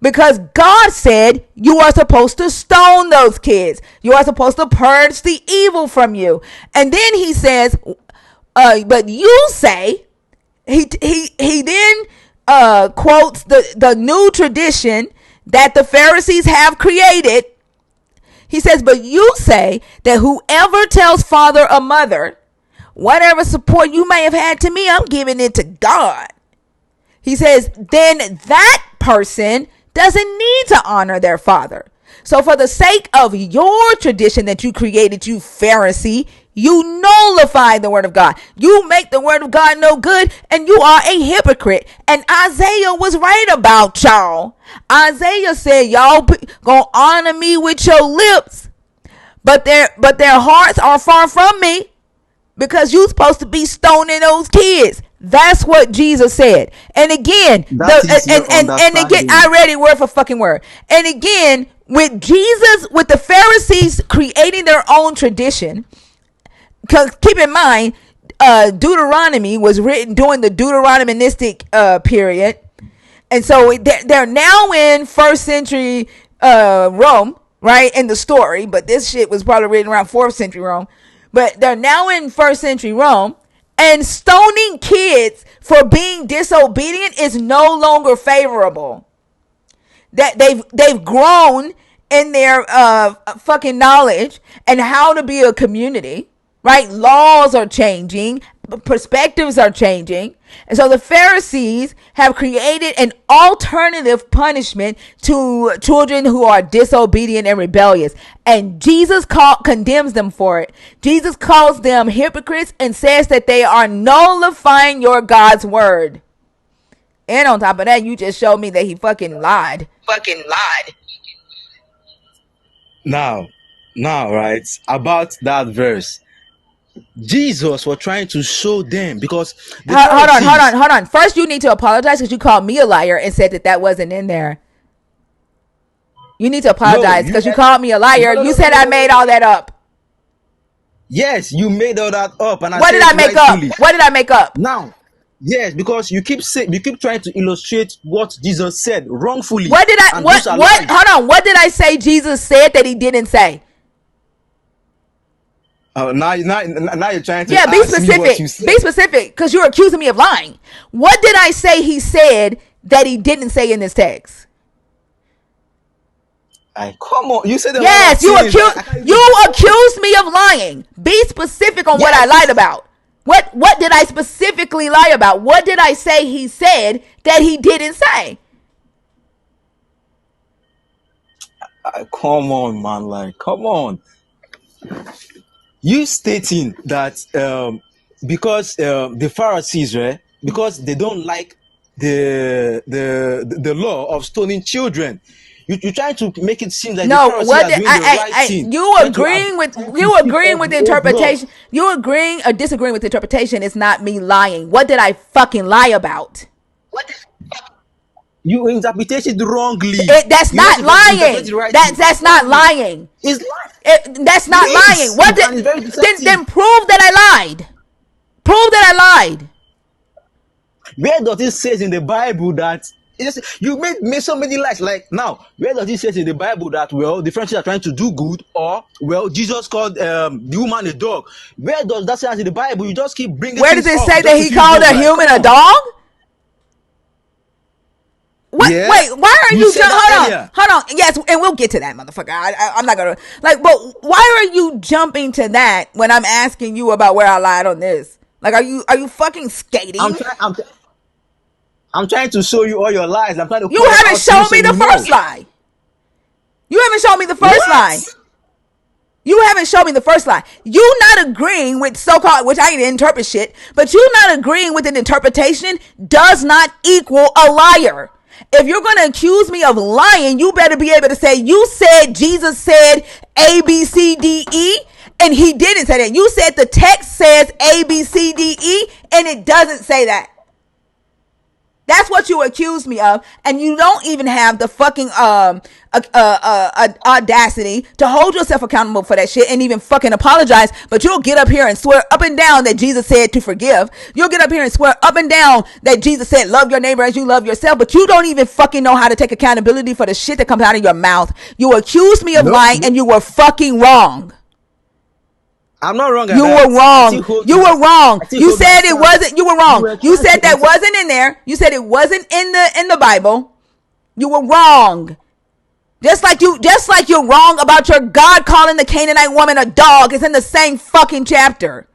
because God said you are supposed to stone those kids. You are supposed to purge the evil from you. And then he says, but you say, he then quotes the new tradition that the Pharisees have created. He says, but you say that whoever tells father or mother, whatever support you may have had to me, I'm giving it to God. He says, then that person doesn't need to honor their father. So, for the sake of your tradition that you created, you Pharisee, you nullify the word of God. You make the word of God no good, and you are a hypocrite. And Isaiah was right about y'all. Isaiah said, y'all gonna honor me with your lips, but their hearts are far from me, because you're supposed to be stoning those kids. That's what Jesus said. And again, That is your and again, understanding. I read it word for fucking word. And again, with Jesus, with the Pharisees creating their own tradition, because keep in mind, Deuteronomy was written during the Deuteronomistic period, and so they're now in first century Rome, right, in the story. But this shit was probably written around fourth century Rome. But they're now in first century Rome, and stoning kids for being disobedient is no longer favorable. That they've grown in their fucking knowledge and how to be a community, right? Laws are changing, perspectives are changing, and so the Pharisees have created an alternative punishment to children who are disobedient and rebellious, and Jesus condemns them for it. Jesus calls them hypocrites and says that they are nullifying your God's word. And on top of that, you just showed me that he fucking lied. Fucking lied. Now, right, about that verse, Jesus was trying to show them because the Hold on, hold on, Pharisees. hold on. First, you need to apologize because you called me a liar and said that that wasn't in there. You need to No, apologize you. because you called me a liar. No, no, You no, no, said no, I no, no, made no. all that up. Yes, you made all that up, and I What did said I it make up? rightfully. What did I make up? Now, yes, because you keep trying to illustrate what Jesus said wrongfully, What did I, and those are what, lies. hold on. What did I say Jesus said that he didn't say? Now you're trying to Yeah, be ask me what you specific. Be said. specific because you're accusing me of lying. What did I say he said that he didn't say in this text? I come on, you said a lot of Yes, things. I can't even. you accused me of lying. Be specific on what I lied Yes, about. What did I specifically lie about? What did I say he said that he didn't say? come on, man. Like, come on. You stating that because the Pharisees, right, because they don't like the law of stoning children, you trying to make it seem like the No, Pharisees what are did doing the right thing, trying to trying to you keep agreeing up with the the old law. interpretation? You agreeing or disagreeing with the interpretation is not me lying. What did I fucking lie about? You interpret it wrongly. That's You want not to interpret lying. it rightly. That's not Wrongly. lying. It's like That's not it lying. is, What it's, did and it's very then deceptive. prove that I lied? Prove that I lied. Where does it say in the Bible that you made so many lies? Like now, where does it say in the Bible that the French are trying to do good, or Jesus called the woman a dog? Where does that say in the Bible? You just keep bringing Where does things it up say just that to he feel called good. a Like, human come a on, dog? What? yeah, Wait, why are you you said that hold on, earlier. hold on. Yes, and we'll get to that, motherfucker. I'm not gonna like, but why are you jumping to that when I'm asking you about where I lied on this? Like, are you fucking I'm skating? trying. I'm trying to show you all your lies. I'm trying to You point them haven't out to you shown so me you the know. first lie. You haven't shown me the first lie. What? You haven't shown me the first lie. You not agreeing with so-called, which I didn't interpret shit, but you not agreeing with an interpretation does not equal a liar. If you're going to accuse me of lying, you better be able to say, you said Jesus said A, B, C, D, E, and he didn't say that. You said the text says A, B, C, D, E, and it doesn't say that. That's what you accuse me of, and you don't even have the fucking audacity to hold yourself accountable for that shit and even fucking apologize. But you'll get up here and swear up and down that Jesus said to forgive. You'll get up here and swear up and down that Jesus said love your neighbor as you love yourself. But you don't even fucking know how to take accountability for the shit that comes out of your mouth. You accused me of No, lying, no, and you were fucking wrong. I'm not wrong at You that. were wrong. You were wrong. I still You hold my said it stance. wasn't. You were You wrong. were You trying said to that wasn't in there. You said it wasn't in the Bible. You were wrong. Just like you're wrong about your God calling the Canaanite woman a dog. It's in the same fucking chapter.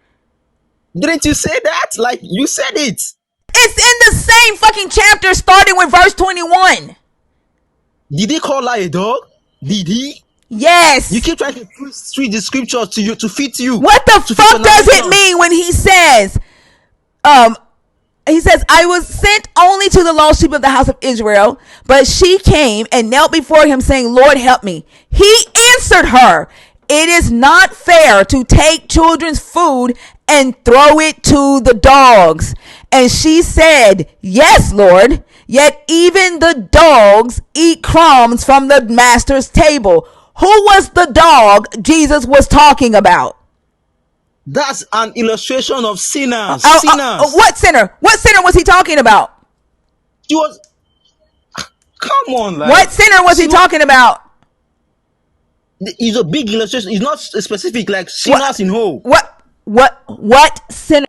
Didn't you say that? Like you said it. It's in the same fucking chapter, starting with verse 21. Did he call her a dog? Did he? You Yes. keep trying to twist the scriptures What the to fit your fuck does it narrations. mean when um, he says, I was sent only to the lost sheep of the house of Israel, but she came and knelt before him, saying, Lord, help me. He answered her, it is not fair to take children's food and throw it to the dogs. And she said, yes, Lord, yet even the dogs eat crumbs from the master's table. Who was the dog Jesus was talking about? That's an illustration of sinners. Sinners. What sinner? What sinner was he talking about? She was. Come on, What like sinner was he she was. talking about? It's a big illustration. It's not specific, like sinners What? in whole. What sinner?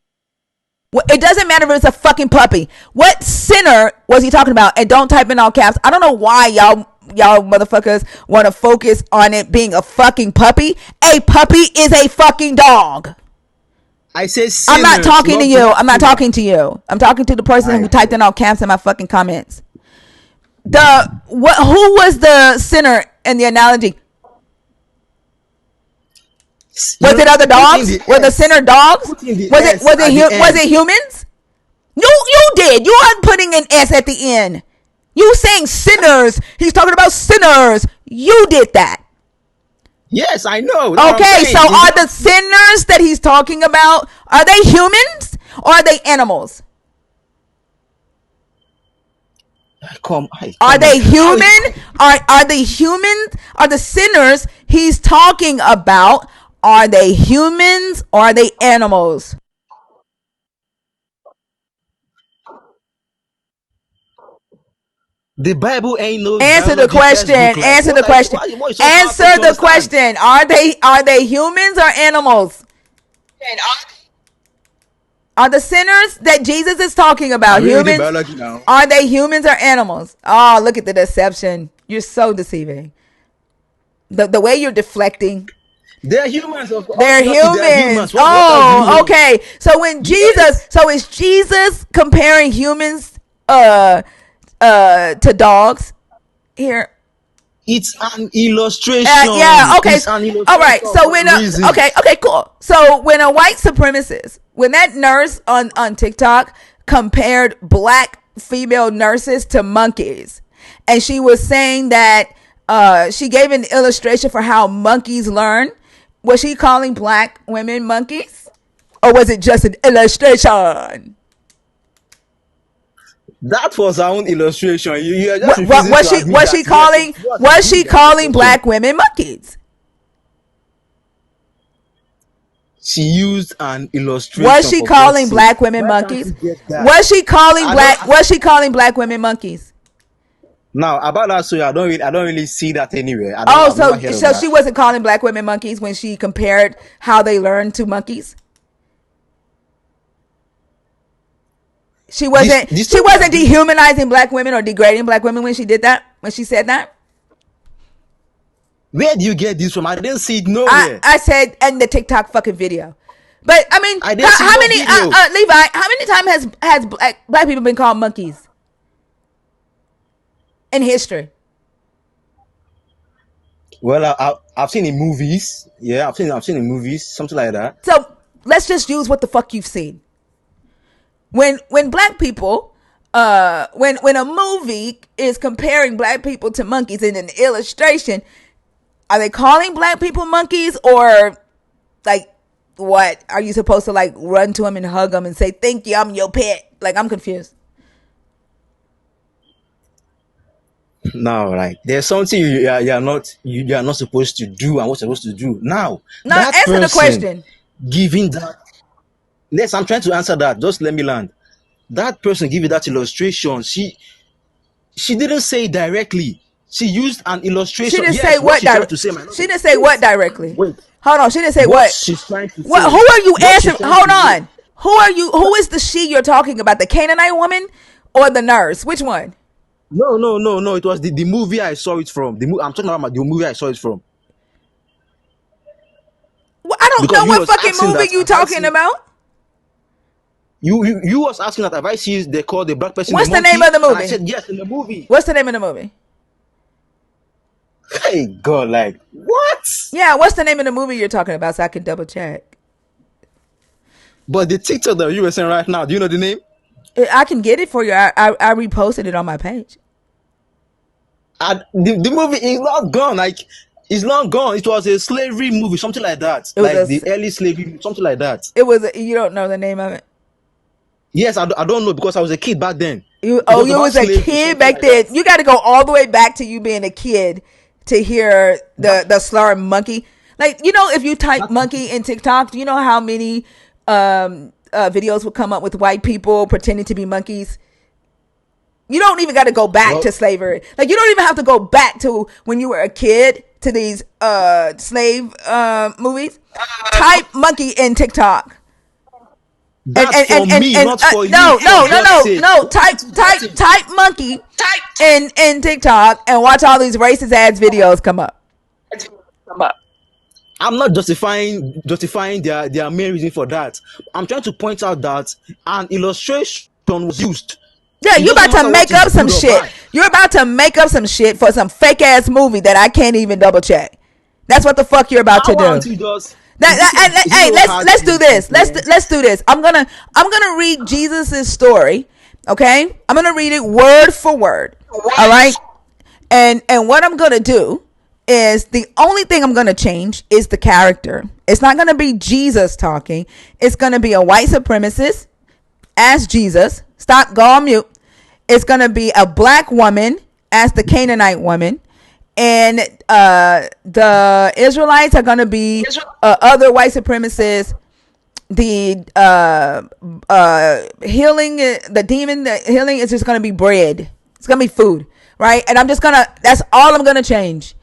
It doesn't matter if it's a fucking puppy. What sinner was he talking about? And don't type in all caps. I don't know why y'all motherfuckers want to focus on it being a fucking puppy. A puppy is a fucking dog. I say I'm not sinners, talking to not you. I'm not sinner. talking to you. I'm talking to the person who I typed in all caps in my fucking comments. Who was the sinner in the analogy? Was it other put in dogs? the Were the S. sinner dogs? Put in the Was it S at the was end. it humans? You did. You aren't putting an S at the end. You saying sinners. He's talking about sinners. You did that. Yes, I know. That's what I'm Okay, so saying. are the sinners that he's talking about, are they humans or are they animals? Are Come on. they human? Are the humans? Are the sinners he's talking about? Are they humans or are they animals? The Bible ain't no Answer the biology question. textbook. Like, Answer the question. what is so hard for you Answer to the understand? question. Are they humans or animals? Are the sinners that Jesus is talking about I'm reading the humans? biology now. Are they humans or animals? Oh, look at the deception. You're so deceiving. The way you're deflecting. They're humans. They're Obviously, they're humans. humans. What else do you Oh, want? okay. So Yes. is Jesus comparing humans to dogs here? It's an illustration. Yeah, okay. It's an All right. illustration So for a when reason. okay, cool. So when a white supremacist, when that nurse on TikTok compared black female nurses to monkeys, and she was saying that she gave an illustration for how monkeys learn, was she calling black women monkeys, or was it just an illustration? That was our own illustration. You are just refusing Was to she admit was that she yes, calling it was was indeed she an calling illustration. black women monkeys? She used an Was illustration she for God's calling sake. black women Why can't monkeys? you get that? Was she calling I don't. black was she calling black women monkeys? Now about that story, I don't really see that anywhere. Oh, I've never so heard of so she that. wasn't calling black women monkeys when she compared how they learn to monkeys. She This wasn't the she story you are wasn't bringing. dehumanizing black women or degrading black women when she did that. When she said that, Where do you get this from? I didn't see it I nowhere. I said in the TikTok fucking video. But I mean, I didn't see how no many video. Levi? How many times has black people been called monkeys in history? Well, I've seen in movies. Yeah, I've seen in movies something like that. So let's just use what the fuck you've seen. When black people when a movie is comparing black people to monkeys in an illustration, are they calling black people monkeys, or like what are you supposed to like run to them and hug them and say thank you, I'm your pet? Like, I'm confused. Now, like there's something you are not supposed to do and what you're supposed to do. Now, Now that answer the person question. giving that. Yes, I'm trying to answer that. Just let me land. That person giving that illustration. She didn't say it directly. She used an She illustration. didn't say Yes, what what she's trying to say might not she be. didn't say Wait, what directly. wait. Hold on, she didn't say What what. she's trying to What? say. Who are you What she's answering? trying Hold to say. on. Who is the she you're talking about? The Canaanite woman or the nurse? Which one? No, no, no, no. It was the movie I saw it from. I'm talking about the movie I saw it from. Well, I don't Because know you what was fucking asking movie that you have I talking seen about. you was asking that have I seen they call the black person a What's the name monkey? of the And I movie? said yes in the movie. What's the name of the movie? Hey God, like what? Yeah, what's the name of the movie you're talking about so I can double check? But the TikTok that you were saying right now, do you know the name? I can get it for you. I reposted it on my page. The movie is not gone. Like it's long gone. It was a slavery movie, something like that. It was Like a. the early slavery, something like that. It was. You don't know the name of it. Yes, I don't know because I was a kid back then. You It oh was you about was a slavery, kid something back like that. then. You got to go all the way back to you being a kid to hear That the slur monkey. Like, if you type that monkey in TikTok, do you know how many videos would come up with white people pretending to be monkeys? You don't even got to go back well, to slavery. Like, you don't even have to go back to when you were a kid to these slave movies. Type monkey in TikTok. And that's for me, and not for you. no, For no, no, God's no, sake, no. why Type can't you type get it? type monkey in TikTok and watch all these racist ads videos come up. I'm not justifying their main reason for that. I'm trying to point out that an illustration was used. Yeah, It you doesn't about to matter what make is up some good or shit. bad. You're about to make up some shit for some fake ass movie that I can't even double check. That's what the fuck you're about to How do. aren't you just? Is it Hey, so hard let's do to this. comprehend? Let's do this. I'm gonna read Jesus's story. Okay, I'm gonna read it word for word. All right, and what I'm gonna do is the only thing I'm gonna change is the character. It's not gonna be Jesus talking. It's gonna be a white supremacist as Jesus. Stop. Go on mute. It's gonna be a black woman as the Canaanite woman, and the Israelites are gonna be other white supremacists. The healing, the demon, the healing is just gonna be bread. It's gonna be food, right? And that's all I'm gonna change.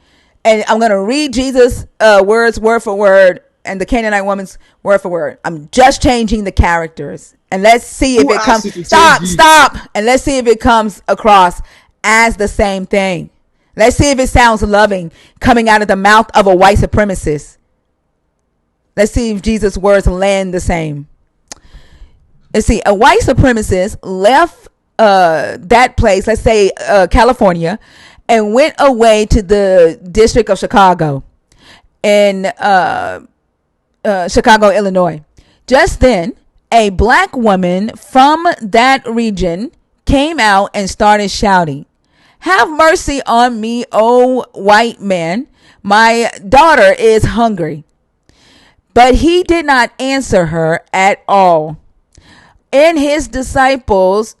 And I'm gonna read Jesus' words word for word, and the Canaanite woman's word for word. I'm just changing the characters, and let's see if Who it asked comes. you to change it? Stop, and let's see if it comes across as the same thing. Let's see if it sounds loving coming out of the mouth of a white supremacist. Let's see if Jesus' words land the same. Let's see. A white supremacist left that place, let's say California, and went away to the District of Chicago in Chicago, Illinois. Just then, a black woman from that region came out and started shouting, "Have mercy on me, oh white man. My daughter is hungry." But he did not answer her at all. And his disciples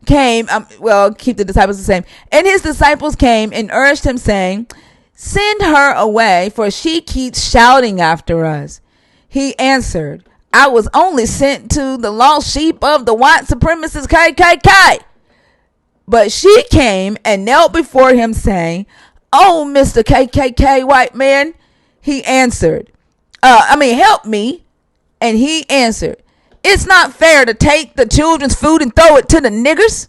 came, keep the disciples the same. And his disciples came and urged him, saying, "Send her away, for she keeps shouting after us." He answered, "I was only sent to the lost sheep of the white supremacist KKK." But she came and knelt before him, saying, "Oh, Mr. KKK white man," he answered, help me. And he answered, "It's not fair to take the children's food and throw it to the niggers."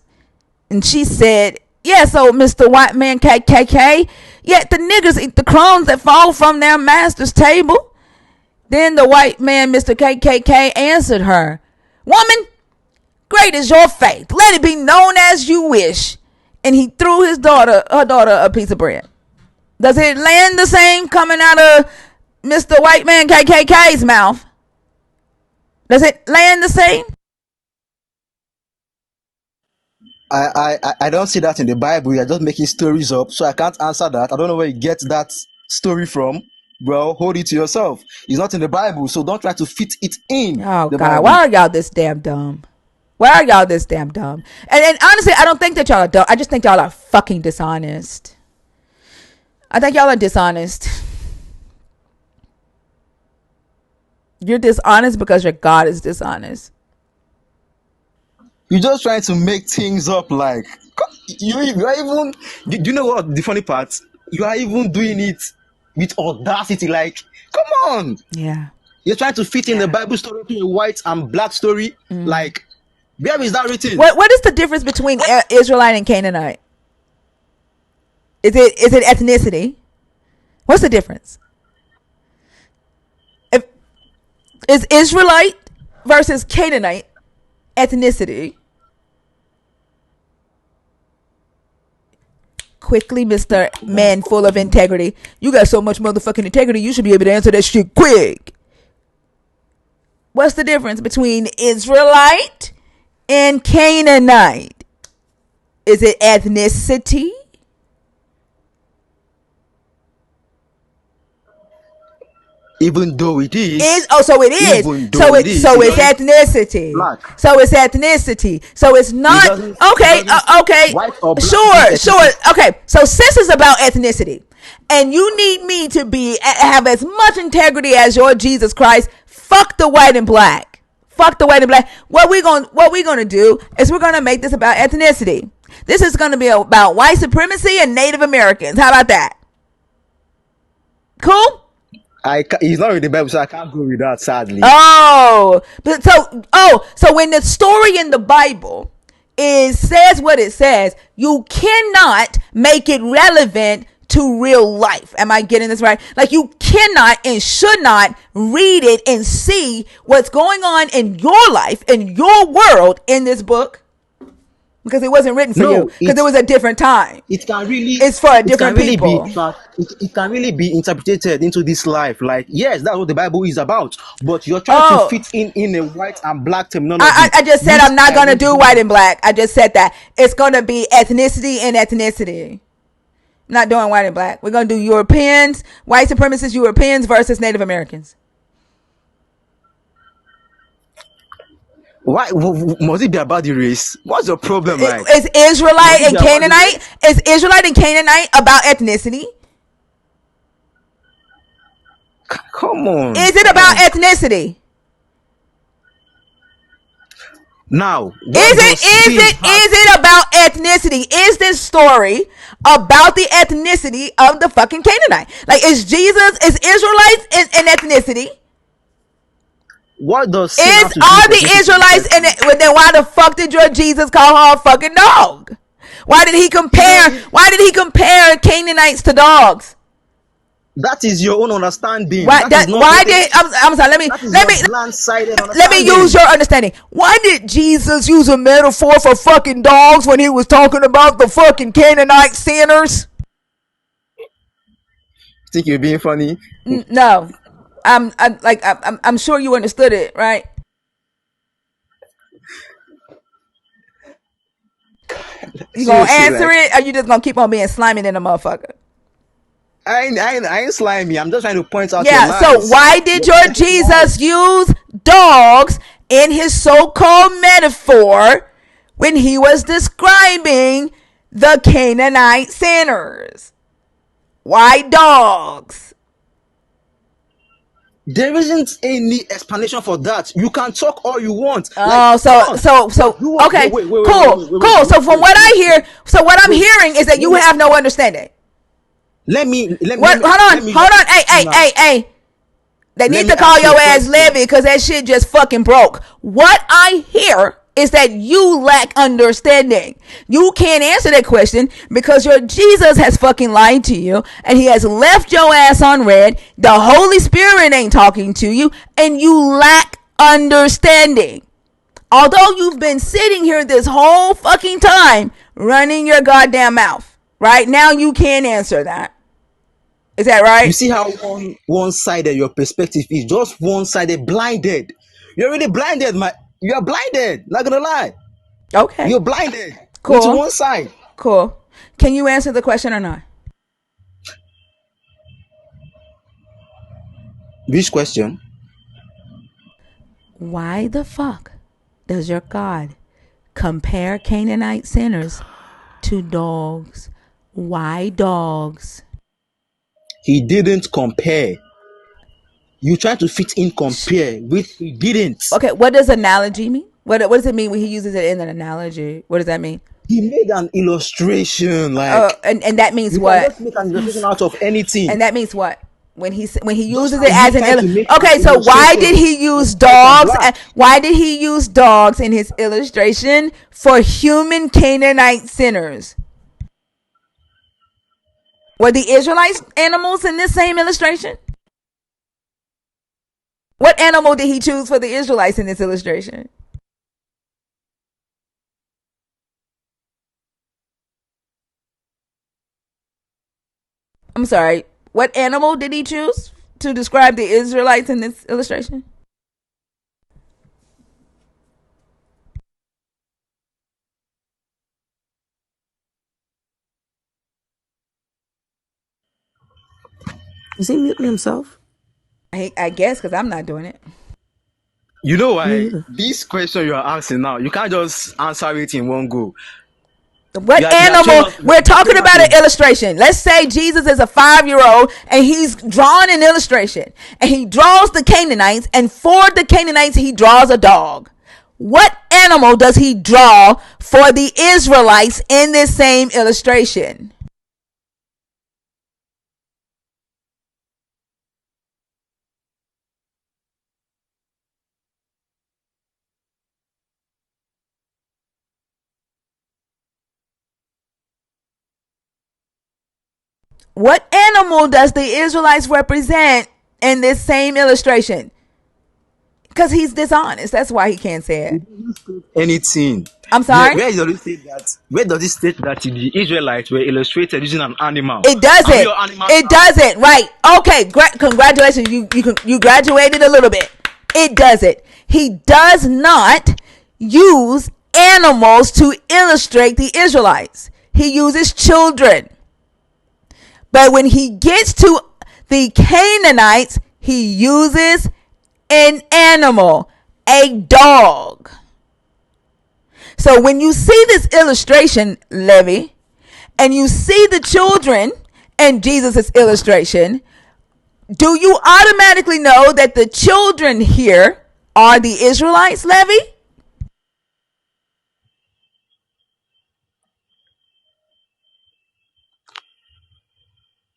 And she said, "Yes, oh Mr. White Man KKK, yet the niggers eat the crumbs that fall from their master's table." Then the white man, Mr. KKK, answered her, "Woman, great is your faith. Let it be known as you wish." And he threw her daughter a piece of bread. Does it land the same coming out of Mr. White Man KKK's mouth? Does it land the same? I don't see that in the Bible. You're just making stories up, so I can't answer that. I don't know where you get that story from. Bro, hold it to yourself. It's not in the Bible, so don't try to fit it in Oh the God, Bible. why are y'all this damn dumb? Why are y'all this damn dumb? And honestly, I don't think that y'all are dumb. I just think y'all are fucking dishonest. I think y'all are dishonest. You're dishonest because your God is dishonest. You're just trying to make things up like you are even do you know what the funny part? You are even doing it with audacity, like, come on. Yeah. You're trying to fit in the Bible story to a white and black story. Like, where is that written? What is the difference between Israelite and Canaanite? Is it ethnicity? What's the difference? If is Israelite versus Canaanite ethnicity? Quickly, Mr. Man full of integrity. You got so much motherfucking integrity, you should be able to answer that shit quick. What's the difference between Israelite and Canaanite? Is it ethnicity? Even though it is, So it is. even though it is, So it it's doesn't ethnicity. black. So it's ethnicity. So it's It not doesn't. It okay. doesn't. Okay, White or black isn't sure. ethnicity. Okay, so since it's about ethnicity, and you need me to have as much integrity as your Jesus Christ, fuck the white and black. Fuck the white and black. What we gonna do is we're gonna make this about ethnicity. This is gonna be about white supremacy and Native Americans. How about that? Cool. He's not in the Bible, so I can't go with that. Sadly, So when the story in the Bible says what it says, you cannot make it relevant to real life. Am I getting this right? Like, you cannot and should not read it and see what's going on in your life, in your world, in this book, because it wasn't written for you, no. because it was a different time. It can really. It's for a It can different really be. people. It can really be interpreted into this life. Like, yes, that's what the Bible is about. But you're trying to Oh, fit in a white and black terminology, I just said which I'm not I gonna don't do white believe. and black. I just said that it's gonna be ethnicity and ethnicity. I'm not doing white and black. We're gonna do Europeans, white supremacist Europeans versus Native Americans. Why must it be about the race? What's your problem? Like, Is must Israelite it be and about the Canaanite? race? Is Israelite and Canaanite about ethnicity? Come on, Is it come about on. ethnicity? Now, Is what it does sin have? is it about ethnicity? Is this story about the ethnicity of the fucking Canaanite? Like, is Israelites in ethnicity? What does sin have Is to do Are with the ethnicity Israelites in precisely? it? Well, then why the fuck did your Jesus call her a fucking dog? Why did he He compare? doesn't. Why did he compare Canaanites to dogs? That is your own understanding. Why That is that? not Why what. did? I'm sorry. That is your blind-sided Let me use understanding. your understanding. Why did Jesus use a metaphor for fucking dogs when he was talking about the fucking Canaanite sinners? Think you're being funny? No, I'm sure you understood it, right? You gonna Seriously, answer like it, or you just gonna keep on being slimy in a motherfucker? I ain't slimy. I'm just trying to point out your Yeah. So lies. why did Your your pathetic Jesus lies. use dogs in his so-called metaphor when he was describing the Canaanite sinners? Why dogs? There isn't any explanation for that. You can talk all you want. Like, Oh, come so on. so But so you want okay, wait, cool, wait, wait, wait, cool. wait, So from wait, what I wait, hear, wait, so what I'm wait. hearing is that Let you me have no understanding. let me let me let What? me Hold let on, me hold just on. Hey, ask you hey, now. hey, hey. They Let need me to call ask you a your ass question. Levy because that shit just fucking broke. What I hear is that you lack understanding. You can't answer that question because your Jesus has fucking lied to you and he has left your ass on red. The Holy Spirit ain't talking to you and you lack understanding. Although you've been sitting here this whole fucking time running your goddamn mouth. Right now you can't answer that. Is that You right? see how one-sided your perspective is, just one-sided, blinded. You're really blinded, my you are blinded, not gonna lie. Okay. You're blinded into Cool. one side. Cool. Can you answer the question or not? Which question? Why the fuck does your God compare Canaanite sinners to dogs? Why dogs? He didn't compare. You try to fit in compare with he didn't. Okay, what does analogy mean? What does it mean when he uses it in an analogy? What does that mean? He made an illustration, like And that means you can what? just make an illustration out of anything. And that means what? When he Just uses how it you as an try to make an okay, so why did illustration he of use white and dogs? black. Why did he use dogs in his illustration for human Canaanite sinners? Were the Israelites animals in this same illustration? What animal did he choose for the Israelites in this illustration? I'm sorry. What animal did he choose to describe the Israelites in this illustration? Is he muting himself? I guess because I'm not doing it. You know Me why? either. This question you are asking now, you can't just answer it in one go. What You are throwing animal? us We're talking throwing us about a an illustration. Let's say Jesus is a 5-year old and he's drawing an illustration and he draws the Canaanites, and for the Canaanites, he draws a dog. What animal does he draw for the Israelites in this same illustration? What animal does the Israelites represent in this same illustration? Because he's dishonest. That's why he can't say it. anything. I'm sorry? Where does it state that the Israelites were illustrated using an animal? It Are we doesn't. all animals It now? doesn't. Right. Okay. Congratulations. You graduated a little bit. It doesn't. He does not use animals to illustrate the Israelites. He uses children. But when he gets to the Canaanites, he uses an animal, a dog. So when you see this illustration, Levy, and you see the children in Jesus' illustration, do you automatically know that the children here are the Israelites, Levy?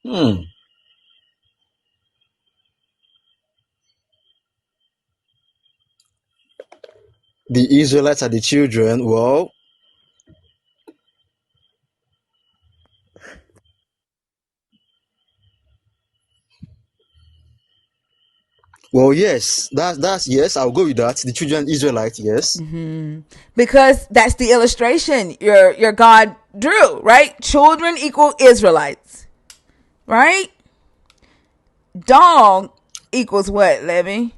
Hmm. The Israelites are the children. Well, Well, yes, that's yes. I'll go with that. The children Israelites, yes. Because that's the illustration your God drew, right? Children equal Israelites, right? Dog equals what, Levy?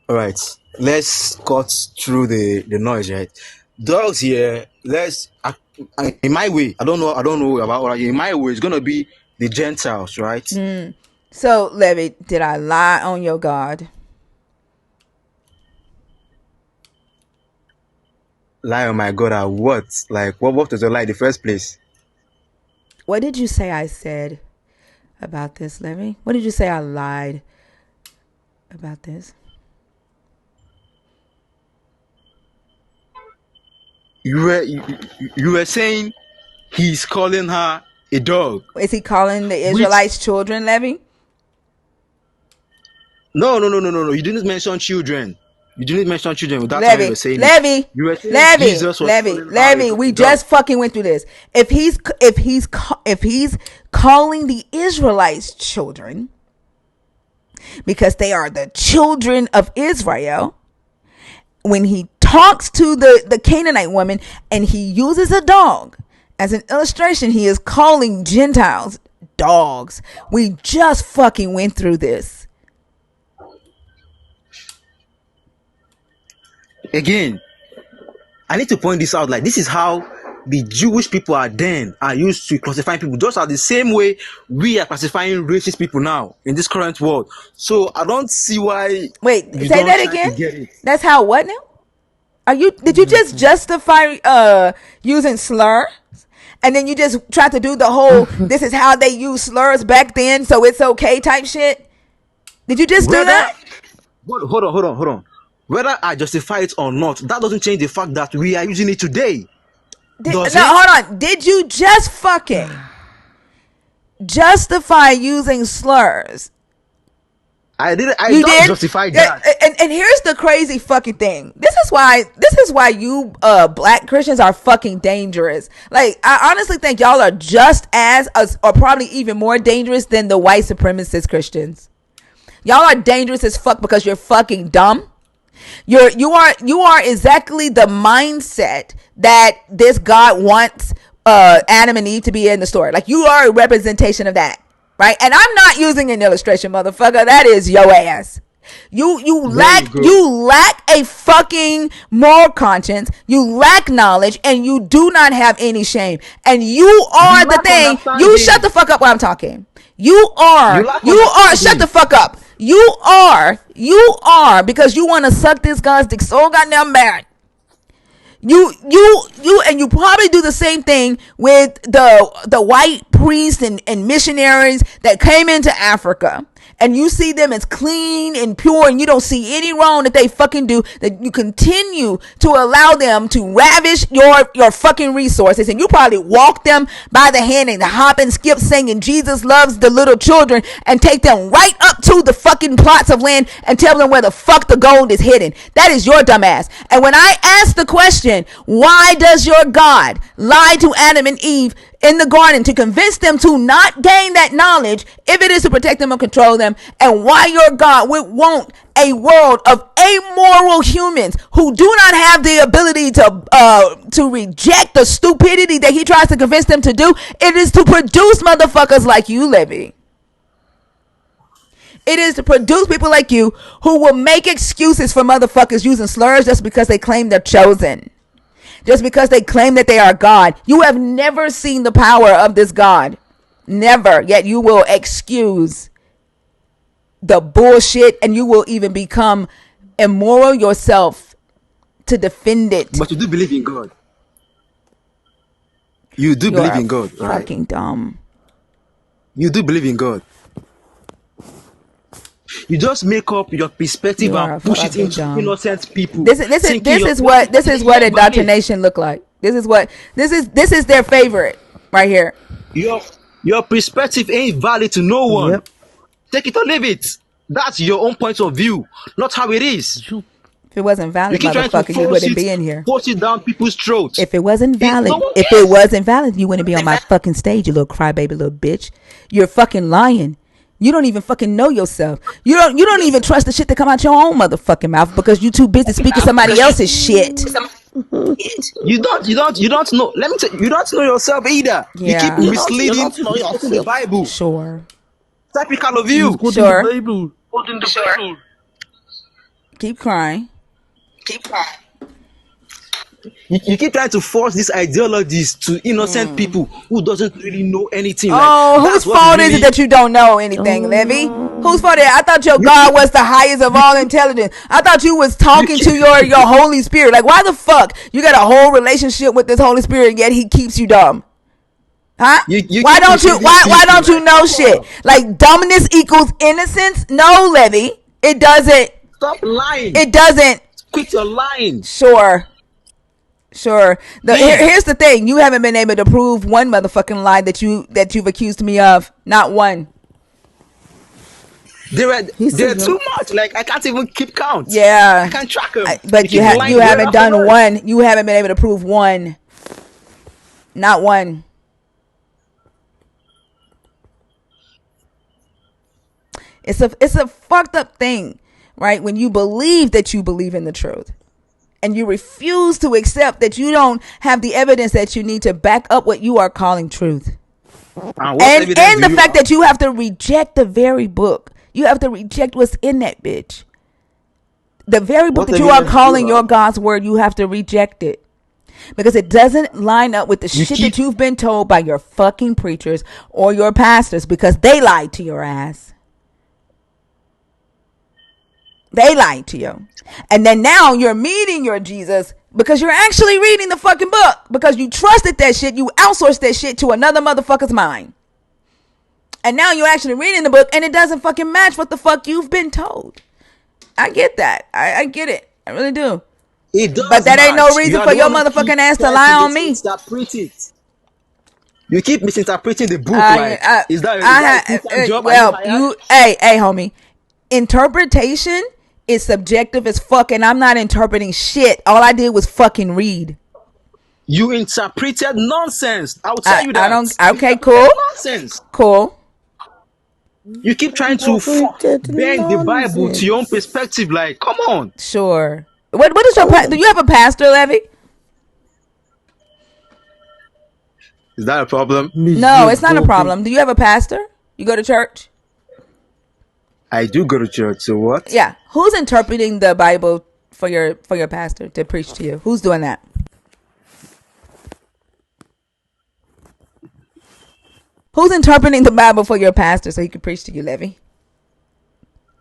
All right, let's cut through the noise, right? Dogs here. In my way. I don't know about what in my way. It's gonna be the Gentiles, right? So, Levy, did I lie on your God? Lie on my God, at what? Like what was the lie in the first place? What did you say I said about this, Levy? What did you say I lied about this? You were saying he's calling her a dog. Is he calling the Which Israelites children, Levy? no. You didn't mention children. You didn't mention children without time you were Levy, saying it. Levy, You were saying Levy, Jesus was Levy, calling her Levy. We a dog. just fucking went through this. If he's calling the Israelites children because they are the children of Israel, when he talks to the Canaanite woman and he uses a dog as an illustration, he is calling Gentiles dogs. We just fucking went through this. Again, I need to point this out. Like, this is how the Jewish people are used to classifying people, just as the same way we are classifying racist people now in this current world. So I don't see why Wait, you say don't that try to again. get it. That's how what now? Did you just justify using slurs? And then you just tried to do the whole this is how they use slurs back then, so it's okay type shit? Did you just do Whether that? hold on. Whether I justify it or not, that doesn't change the fact that we are using it today. Does No, it? hold on. Did you just fucking justify using slurs? I did. I You don't did. justify that. And here's the crazy fucking thing. This is why you black Christians are fucking dangerous. Like, I honestly think y'all are just as or probably even more dangerous than the white supremacist Christians. Y'all are dangerous as fuck because you're fucking dumb. You are exactly the mindset that this God wants Adam and Eve to be in the story. Like, you are a representation of that, right? And I'm not using an illustration, motherfucker. That is your ass. You There you lack go. you lack a fucking moral conscience. You lack knowledge, and you do not have any shame. And you You are the lack thing. You shut understanding. the fuck up while I'm talking. You lack You are, shut the understanding. fuck up. You are, because you want to suck this guy's dick so goddamn bad. And you probably do the same thing with the white priests and missionaries that came into Africa, and you see them as clean and pure, and you don't see any wrong that they fucking do, that you continue to allow them to ravish your fucking resources, and you probably walk them by the hand and hop and skip singing Jesus loves the little children, and take them right up to the fucking plots of land and tell them where the fuck the gold is hidden. That is your dumb ass. And when I ask the question, why does your God lie to Adam and Eve in the garden to convince them to not gain that knowledge if it is to protect them and control them, and why your God would want a world of amoral humans who do not have the ability to reject the stupidity that he tries to convince them to do? It is to produce motherfuckers like you, Levy. It is to produce people like you who will make excuses for motherfuckers using slurs just because they claim they're chosen, just because they claim that they are God. You have never seen the power of this God. Never. Yet you will excuse the bullshit, and you will even become immoral yourself to defend it. But you do believe in God. You do You believe are in God, right? fucking dumb. You do believe in God. You just make up your perspective You and are push it fucking into dumb. innocent people, This is this is thinking this your is point what this is is what more valid. indoctrination look like. This is their favorite right here. Your your perspective ain't valid to no one. Yep. Take it or leave it. That's your own point of view, not how it is. If it wasn't You valid, keep trying to motherfucker, you wouldn't be in here. force it down people's throats. If it wasn't No valid, one if it cares. wasn't valid, you wouldn't be on my fucking stage, you little crybaby little bitch. You're fucking lying. You don't even fucking know yourself. You don't even trust the shit that come out your own motherfucking mouth because you too busy speaking somebody else's shit. You don't know. Let me tell you, you don't know yourself either. You keep Yeah. You misleading don't know quoting the yourself. Bible. Sure. Typical of He's you. quoting the Sure. Bible. Keep crying. You keep trying to force these ideologies to innocent people who doesn't really know anything. Like Oh, whose that's what is fault is it really that you don't know anything, Oh Levy? Whose no. fault is it? I thought your you God keep was the highest of you all keep intelligence. I thought you was you talking keep to your Holy Spirit. Like, why the fuck you got a whole relationship with this Holy Spirit yet he keeps you dumb? Huh? you Why keep don't you misleading why people. don't you Like, know come shit? on, Like dumbness equals innocence? No, Levy. It doesn't. stop lying. It doesn't. Quit your lying. Sure. Sure. Damn. Here's the thing. You haven't been able to prove one motherfucking lie that you've accused me of. Not one. There were He there says are no. too much. Like I can't even keep count. I Yeah. can't track them. You But keep you lying word haven't after done word. one. You haven't been able to prove one. Not one. It's a fucked up thing, right? When you believe that you believe in the truth and you refuse to accept that you don't have the evidence that you need to back up what you are calling truth. And what evidence And do the you fact have? that you have to reject the very book. You have to reject what's in that bitch. The very book What that you are evidence do you calling your have? God's word, you have to reject it. Because it doesn't line up with the You shit keep that you've been told by your fucking preachers or your pastors because they lied to your ass. They lied to you. And then now you're meeting your Jesus because you're actually reading the fucking book. Because you trusted that shit. You outsourced that shit to another motherfucker's mind. And now you're actually reading the book and it doesn't fucking match what the fuck you've been told. I get that. I get it. I really do. it But does that ain't no match. You reason are for the your one who keep motherfucking ass to trying to lie on me. misinterpret it. You keep misinterpreting the book. I, Like I, is that a I, full time job? Are you well, hired? hey, homie. Interpretation is subjective as fuck, and I'm not interpreting shit. All I did was fucking read. You interpreted nonsense. I'll tell you I that. don't. You Okay, interpreted cool, nonsense. cool. You keep trying to Interpreted bend the Bible to your own nonsense. perspective. Like, come on. Sure. What is your do Oh, you have a pastor, Levy? Is that a problem? No, Monsieur it's not a Bobby. problem. Do you have a pastor? You go to church? I do go to church. So what? Yeah. Who's interpreting the Bible for your pastor to preach to you? Who's doing that? Who's interpreting the Bible for your pastor so he can preach to you, Levy?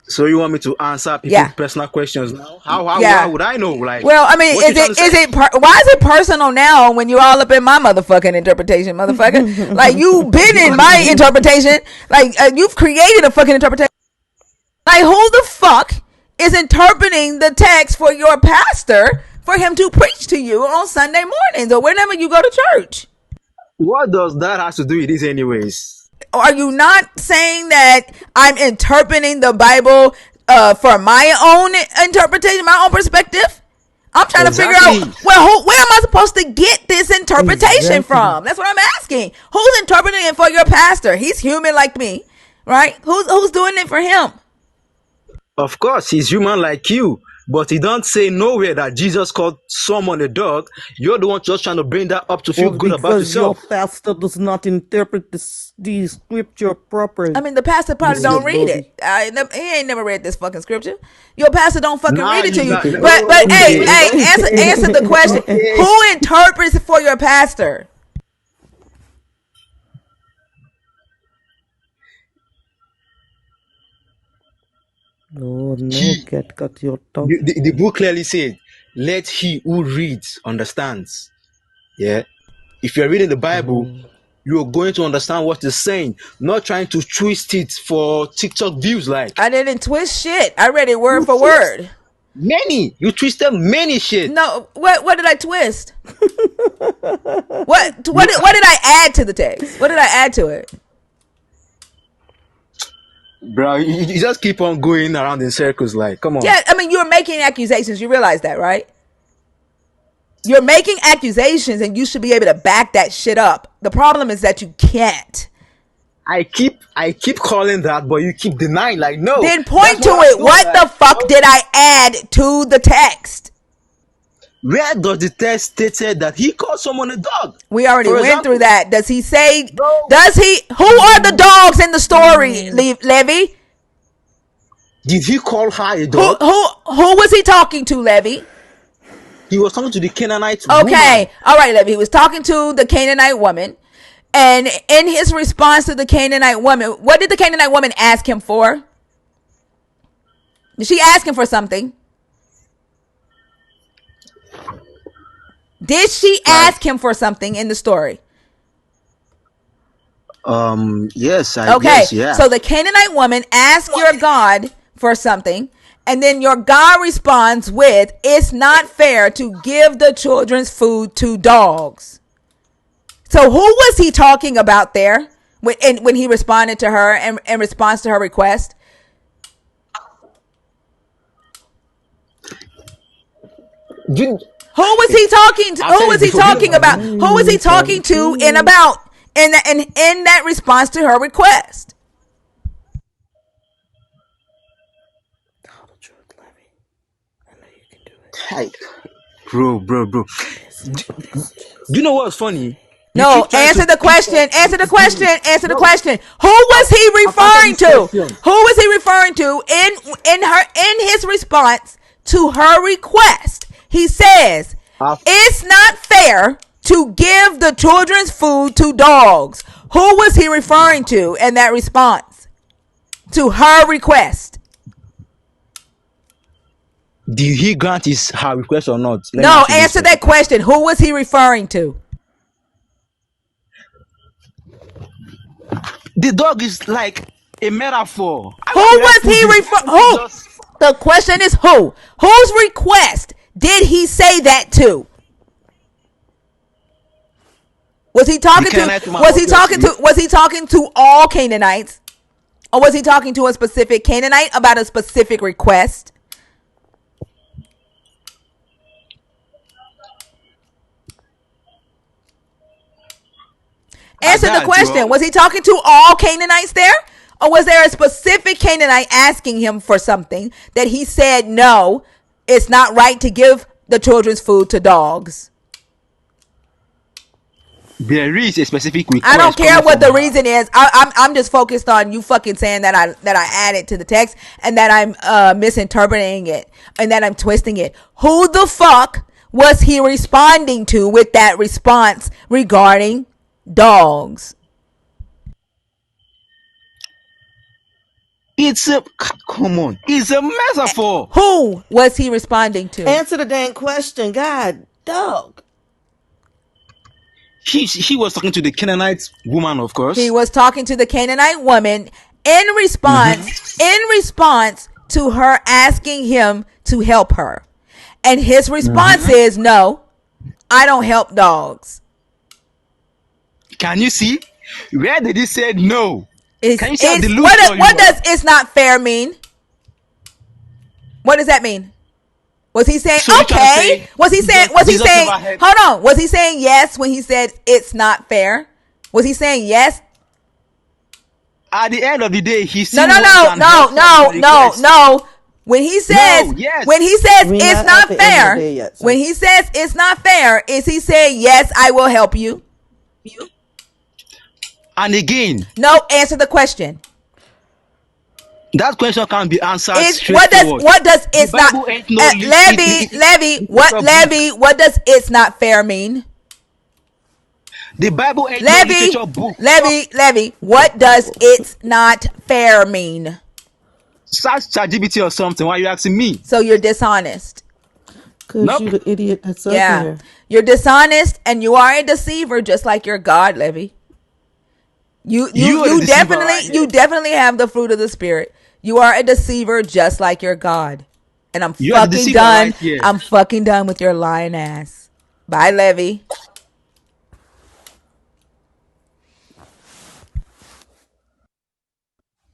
So you want me to answer people's Yeah. personal questions now? How Yeah. would I know? Like, Well, I mean, what you trying to say? why is it personal now when you're all up in my motherfucking interpretation, motherfucker? Like you've been in Because my interpretation. Like you've created a fucking interpretation. Like who the fuck is interpreting the text for your pastor for him to preach to you on Sunday mornings or whenever you go to church? what does that have to do with this, anyways? Are you not saying that I'm interpreting the Bible for my own interpretation, my own perspective? I'm trying to figure out, Exactly. well, where am I supposed to get this interpretation Exactly. from? That's what I'm asking. Who's interpreting it for your pastor? He's human like me, right? Who's doing it for him? Of course, he's human like you, but he don't say nowhere that Jesus called someone a dog. You're the one just trying to bring that up to feel All good about because your yourself. pastor does not interpret the scripture I properly, mean, the pastor probably Monsieur don't read it. Bobby. He ain't never read this fucking scripture. Your pastor don't fucking Nah, read it to he's you. not. But hey, Okay, answer the question. okay. Who interprets for your pastor? Oh no, He, cat got your tongue. the book clearly said, "Let he who reads understands." Yeah. If you're reading the Bible, Oh. you're going to understand what it's saying, not trying to twist it for TikTok views. Like I didn't twist shit. I read it word you for twist word. you twisted many shit. No, what did I twist? You, What did I add to the text? What did I add to it? bro, you just keep on going around in circles. Like, come on. Yeah, I mean, you're making accusations. You realize that, right? You're making accusations and you should be able to back that shit up. The problem is that you can't. I keep calling that, but you keep denying. Like, no, Then that's point not to what I'm it. doing. What the Like, fuck no. did I add to the text? Where does the text stated that he called someone a dog? We already For went through example, that. Does he say, no. does he, who are the dogs in the story, Levy? Did he call her a Who, dog? who was he talking to, Levy? He was talking to the Canaanite woman. Okay. All right, Levy. He was talking to the Canaanite woman. And in his response to the Canaanite woman, what did the Canaanite woman ask him for? Did she ask him for something? Did she Like, ask him for something in the story? yes, I Okay. guess, yeah. So the Canaanite woman asked your God for something. And then your God responds with, it's not fair to give the children's food to dogs. So who was he talking about there when he responded to her and in response to her request? You, Who was he talking to? I've Who said was it he before. talking about? Who was he Tell the talking to in truth. about in that response to her request? Tell the truth, Levy. I know you can do it. Hey, bro. Messages. Do you know what's funny? You No, keep trying to answer the pick question. up Answer the this. question. Answer the No, question. Who was he I've answered referring this to? question. Who was he referring to in his response to her request? He says, I've, "It's not fair to give the children's food to dogs." Who was he referring to in that response to her request? did he grant her request or not? Let me No, ask you this answer first. that question. Who was he referring to? The dog is like a metaphor. Who Why would I was put he this? Why refer? would I Who? just The question is who? Whose request did he say that to? Was he the talking to? Canaanite woman, Was he talking obviously? to? Was he talking to all Canaanites, or was he talking to a specific Canaanite about a specific request? I Answer the got you. question. Was he talking to all Canaanites there? Or was there a specific Canaanite asking him for something that he said, no, it's not right to give the children's food to dogs? There is a specific I don't request care coming what from the her. reason is. I'm just focused on you fucking saying that I added to the text and that I'm misinterpreting it and that I'm twisting it. Who the fuck was he responding to with that response regarding dogs? It's a come on. It's a metaphor. Who was he responding to? Answer the dang question. God, dog. She was talking to the Canaanite woman, of He course. was talking to the Canaanite woman in response to her asking him to help her. And his response is, no, I don't help dogs. Can you see? Where did he say no? Can you see how It's delusional you what does are? it's not fair mean? What does that mean? Was he saying So you're trying to okay? say Was he saying Jesus never had. hold on, was he saying yes when he said it's not fair? Was he saying yes? At the end of the day, he No, still no, went no, and no, helped her with no, her no, request. no. When he says No, yes. We're it's not at not the end of the fair, day yet, sir. when he says it's not fair, is he saying yes, I will help you? And again, No, answer the question. that question can be answered Is straightforward. what does The it's not Bible ain't no literature book. Levy, what does it's not fair mean? The Bible ain't no Levy, literature book. Levy, what does it's not fair mean? Search ChatGPT or something. Why are you asking me? So you're dishonest. Because Nope. you the idiot that's up Yeah. here. You're dishonest and you are a deceiver just like your God, Levy. You you You are the you deceiver right definitely you here. definitely have the fruit of the spirit. You are a deceiver just like your God. And I'm You are the fucking deceiver done. right here. I'm fucking done with your lying ass. Bye, Levy.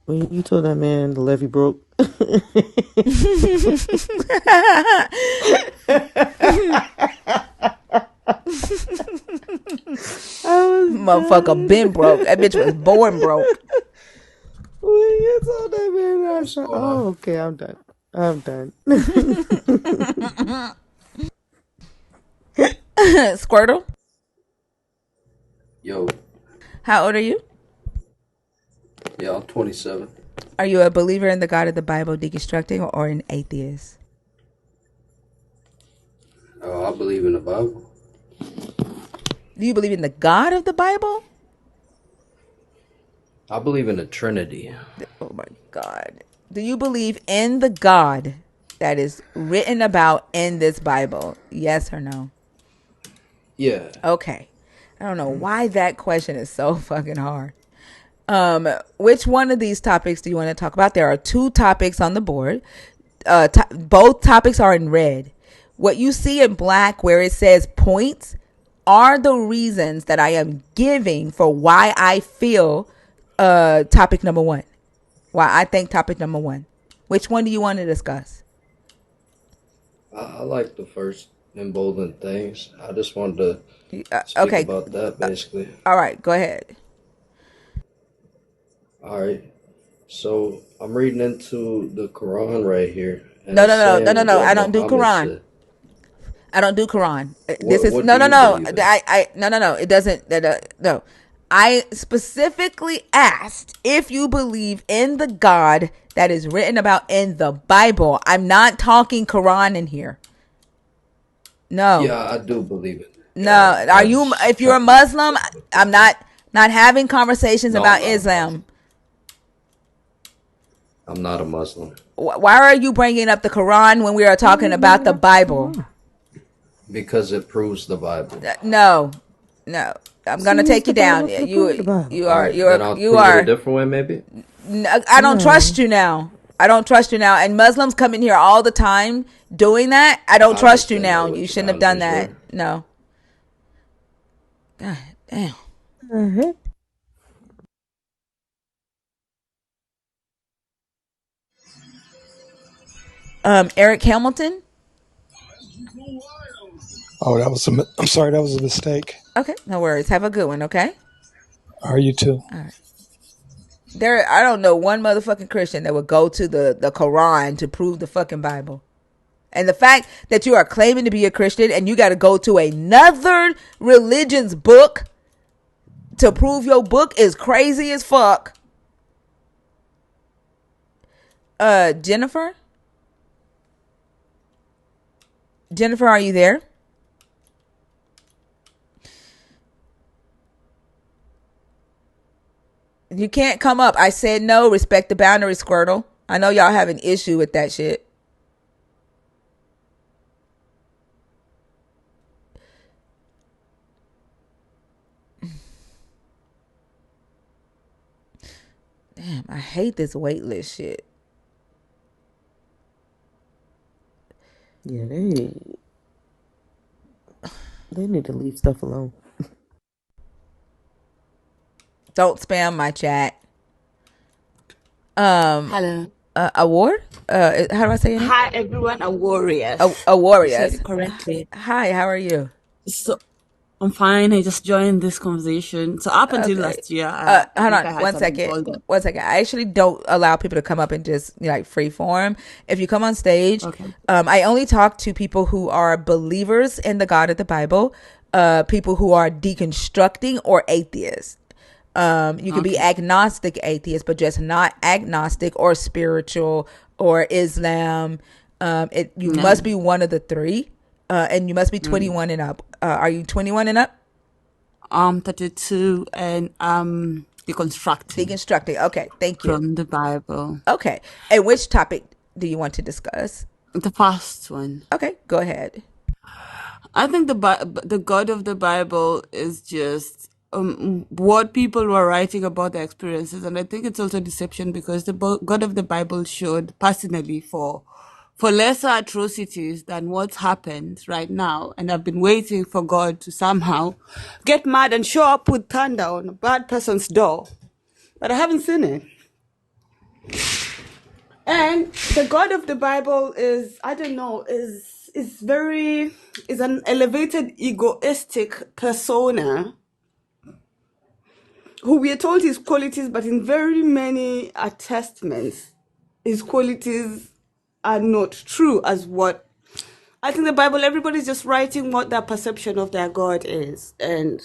When you told that man the levee broke. I was Motherfucker been broke. That bitch was born broke. When you told that man, I What's said, going on? "Oh, okay, I'm done. I'm done." Squirtle, Yo, how old are you? yeah, I'm 27. Are you a believer in the God of the Bible, deconstructing, or an atheist? I believe in the Bible. Do you believe in the God of the Bible? I believe in the Trinity. Oh my God. Do you believe in the God that is written about in this Bible? Yes or no? Yeah. Okay. I don't know why that question is so fucking hard. Which one of these topics do you want to talk about? There are two topics on the board. Both topics are in red. What you see in black, where it says points, are the reasons that I am giving for why I feel topic number one. Why I think topic number one. Which one do you want to discuss? I like the first emboldened things. I just wanted to speak Okay. about that basically. All right. Go ahead. All right. So I'm reading into the Quran right here, and No, no, it's no, no, no, saying no. what I don't do Muhammad Quran. said. I don't do Quran. This is What do no, no, you no. believe in? No, no, no. It doesn't. No. I specifically asked if you believe in the God that is written about in the Bible. I'm not talking Quran in here. No, Yeah, I do believe in God. no. Are I you? just If you're a trying to get Muslim, I'm clarification. not having conversations No, I'm about not a Muslim. Islam. I'm not a Muslim Why are you bringing up the Quran when we are Why are talking you about bringing the up the Bible? Quran? because it proves the Bible. No, no. I'm So gonna use take the you down. Bible to prove the Bible. All right, then I'll You prove it a are. different way, maybe. I don't trust No. you now. I don't trust you now. And Muslims come in here all the time doing that. I don't I trust just you didn't know now. what You your shouldn't have done boundaries that. were. No. God damn. Uh-huh. Eric Hamilton. Oh, that was I'm sorry, that was a mistake. Okay, no worries. Have a good one. Okay. Are you too? All right. I don't know one motherfucking Christian that would go to the Quran to prove the fucking Bible. And the fact that you are claiming to be a Christian and you got to go to another religion's book to prove your book is crazy as fuck. Jennifer? Jennifer, are you there? You can't come up. I said no. Respect the boundary, Squirtle. I know y'all have an issue with that shit. Damn, I hate this waitlist shit. Yeah, they need to leave stuff alone. Don't spam my chat. Hello. Award? How do I say your name? Hi, everyone. Are warriors. A You said Warriors. it correctly. Hi, how are you? So I'm fine. I just joined this conversation. So up until Okay. last year, I Hold think on I had one something second. called up. One second. I actually don't allow people to come up and just like free form. If you come on stage, Okay. I only talk to people who are believers in the God of the Bible, people who are deconstructing or atheists. You could be Okay. agnostic atheist, but just not agnostic or spiritual or Islam. You Yeah. must be one of the three, and you must be Mm. 21 and up. Are you 21 and up? I'm 32 and I'm deconstructing Deconstructing. Okay, thank you. from the Bible. Okay, and which topic do you want to discuss? The first one. Okay, go ahead. I think the God of the Bible is just what people were writing about their experiences, and I think it's also deception because God of the Bible showed personally for lesser atrocities than what's happened right now, and I've been waiting for God to somehow get mad and show up with thunder on a bad person's door, but I haven't seen it. And the God of the Bible is, I don't know, is an elevated egoistic persona who we are told his qualities, but in very many testaments, his qualities are not true as what I think the Bible, everybody's just writing what their perception of their God is. And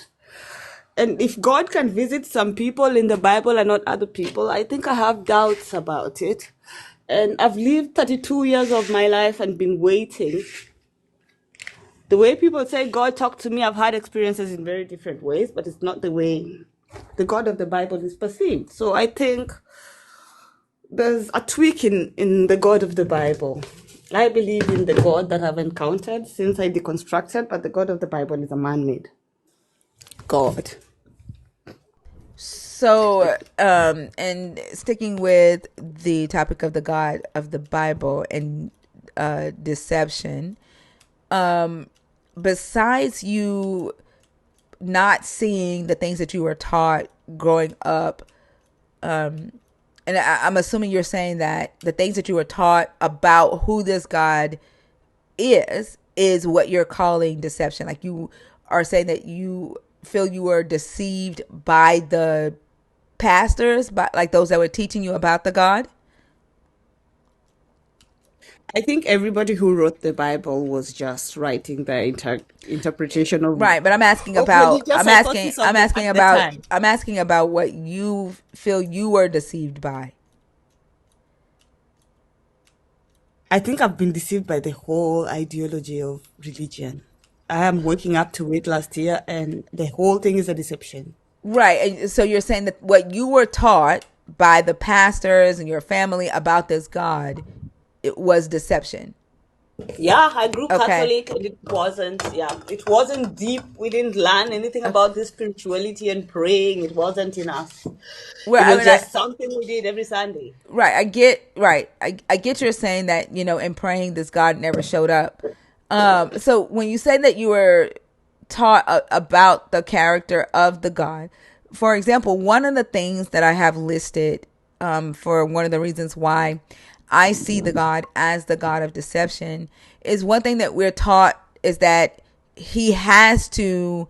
if God can visit some people in the Bible and not other people, I think I have doubts about it. And I've lived 32 years of my life and been waiting. The way people say God talked to me, I've had experiences in very different ways, but it's not the way the God of the Bible is perceived. So I think there's a tweak in the God of the Bible. I believe in the God that I've encountered since I deconstructed, but the God of the Bible is a man made God. So, and sticking with the topic of the God of the Bible and deception, besides you not seeing the things that you were taught growing up, and I'm assuming you're saying that the things that you were taught about who this God is what you're calling deception. Like you are saying that you feel you were deceived by the pastors, by like those that were teaching you about the God. I think everybody who wrote the Bible was just writing their interpretation Right, but of religious psychosis of at the time. I'm asking about what you feel you were deceived by. I think I've been deceived by the whole ideology of religion. I am waking up to it last year, and the whole thing is a deception. Right. And so you're saying that what you were taught by the pastors and your family about this God, it was deception. Yeah, I grew Okay. Catholic, and it wasn't deep. We didn't learn anything Okay. about this spirituality and praying. It wasn't enough. Well, It I was mean, I just something we did every Sunday. right. I get right. I get you're saying that in praying this God never showed up. So when you say that you were taught about the character of the God, for example, one of the things that I have listed for one of the reasons why I see the God as the God of deception is one thing that we're taught is that he has to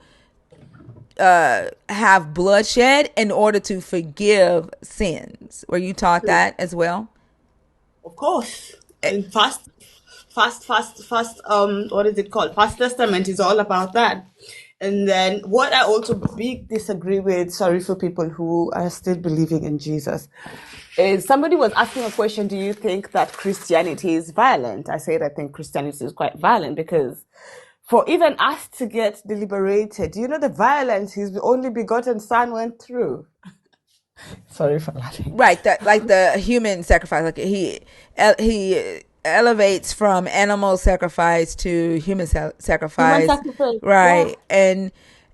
have bloodshed in order to forgive sins. Were you taught that as well? Of course. And what is it called? Fast Testament is all about that. And then what I also big disagree with, sorry for people who are still believing in Jesus, is somebody was asking a question, do you think that Christianity is violent? I said I think Christianity is quite violent because for even us to get deliberated, do you know the violence his only begotten son went through? Sorry for laughing. Right, that like the human sacrifice, like he elevates from animal sacrifice to human Human sacrifice, sacrifice, yeah. right? And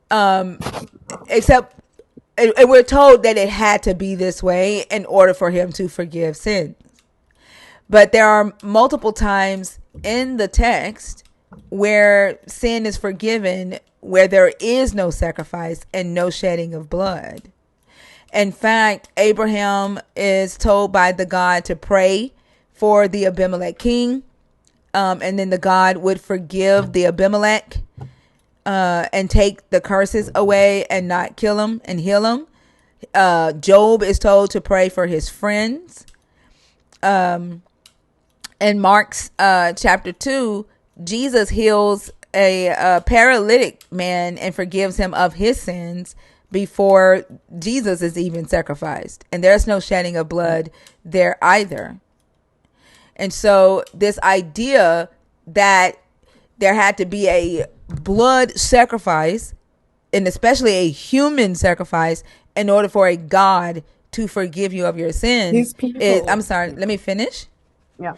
um, except and we're told that it had to be this way in order for him to forgive sin. But there are multiple times in the text where sin is forgiven, where there is no sacrifice and no shedding of blood. In fact, Abraham is told by the God to pray for the Abimelech king, and then the God would forgive the Abimelech and take the curses away and not kill him and heal him. Job is told to pray for his friends. In Mark's chapter 2, Jesus heals a paralytic man and forgives him of his sins before Jesus is even sacrificed. And there's no shedding of blood there either. And so this idea that there had to be a blood sacrifice, and especially a human sacrifice, in order for a God to forgive you of your His sins is, I'm people. sorry, let me finish. Yeah.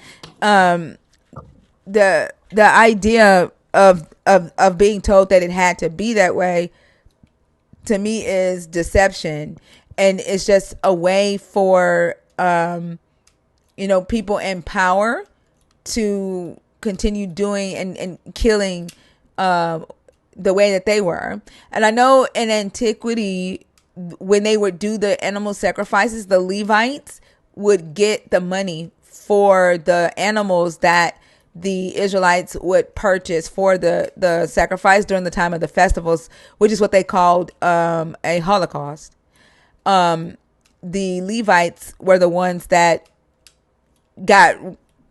The idea of being told that it had to be that way to me is deception, and it's just a way for people in power to continue doing and killing the way that they were. And I know in antiquity, when they would do the animal sacrifices, the Levites would get the money for the animals that the Israelites would purchase for the sacrifice during the time of the festivals, which is what they called a Holocaust. the Levites were the ones that got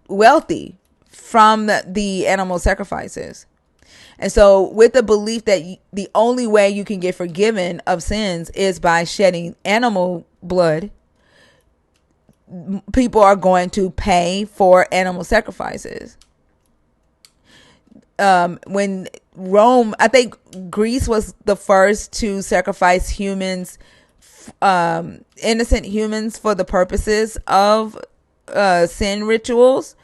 wealthy from the animal sacrifices. And so, with the belief that the only way you can get forgiven of sins is by shedding animal blood, people are going to pay for animal sacrifices. When Rome, I think Greece was the first to sacrifice humans, innocent humans, for the purposes of sin rituals.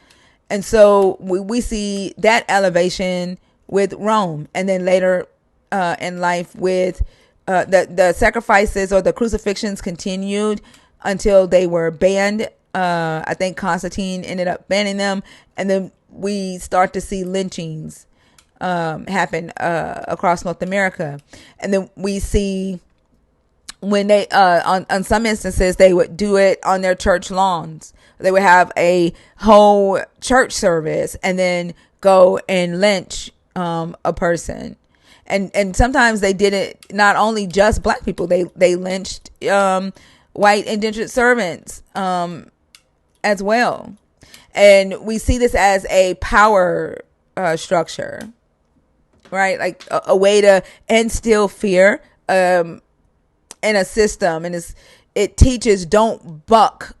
And so we see that elevation with Rome, and then later in life with the sacrifices or the crucifixions continued until they were banned. I think Constantine ended up banning them, and then we start to see lynchings happen across North America, and then we see when they on some instances they would do it on their church lawns. They would have a whole church service and then go and lynch a person. And sometimes they did it not only just black people, they lynched white indentured servants as well. And we see this as a power structure, right? Like a way to instill fear in a system, and it teaches don't buck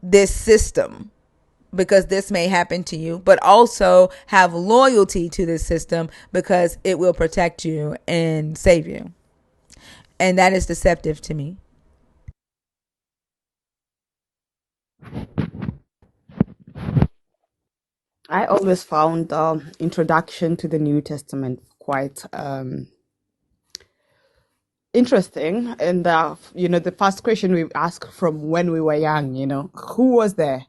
this system because this may happen to you, but also have loyalty to this system because it will protect you and save you. And that is deceptive to me. I always found the introduction to the New Testament quite interesting. And the first question we ask from when we were young, who was there?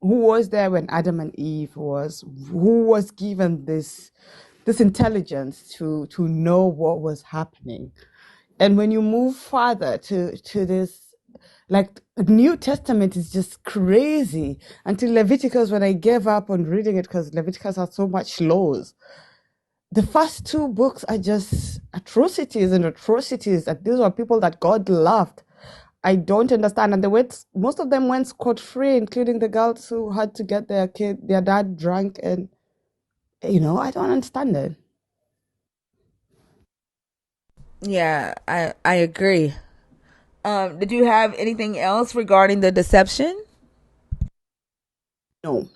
Who was there when Adam and Eve who was given this intelligence to know what was happening? And when you move further to this, like, New Testament is just crazy. Until Leviticus, when I gave up on reading it because Leviticus has so much laws. The first two books are just atrocities and atrocities. That these were people that God loved. I don't understand. And most of them went scot free, including the girls who had to get their dad drunk. And, I don't understand it. Yeah, I agree. Did you have anything else regarding the deception? No.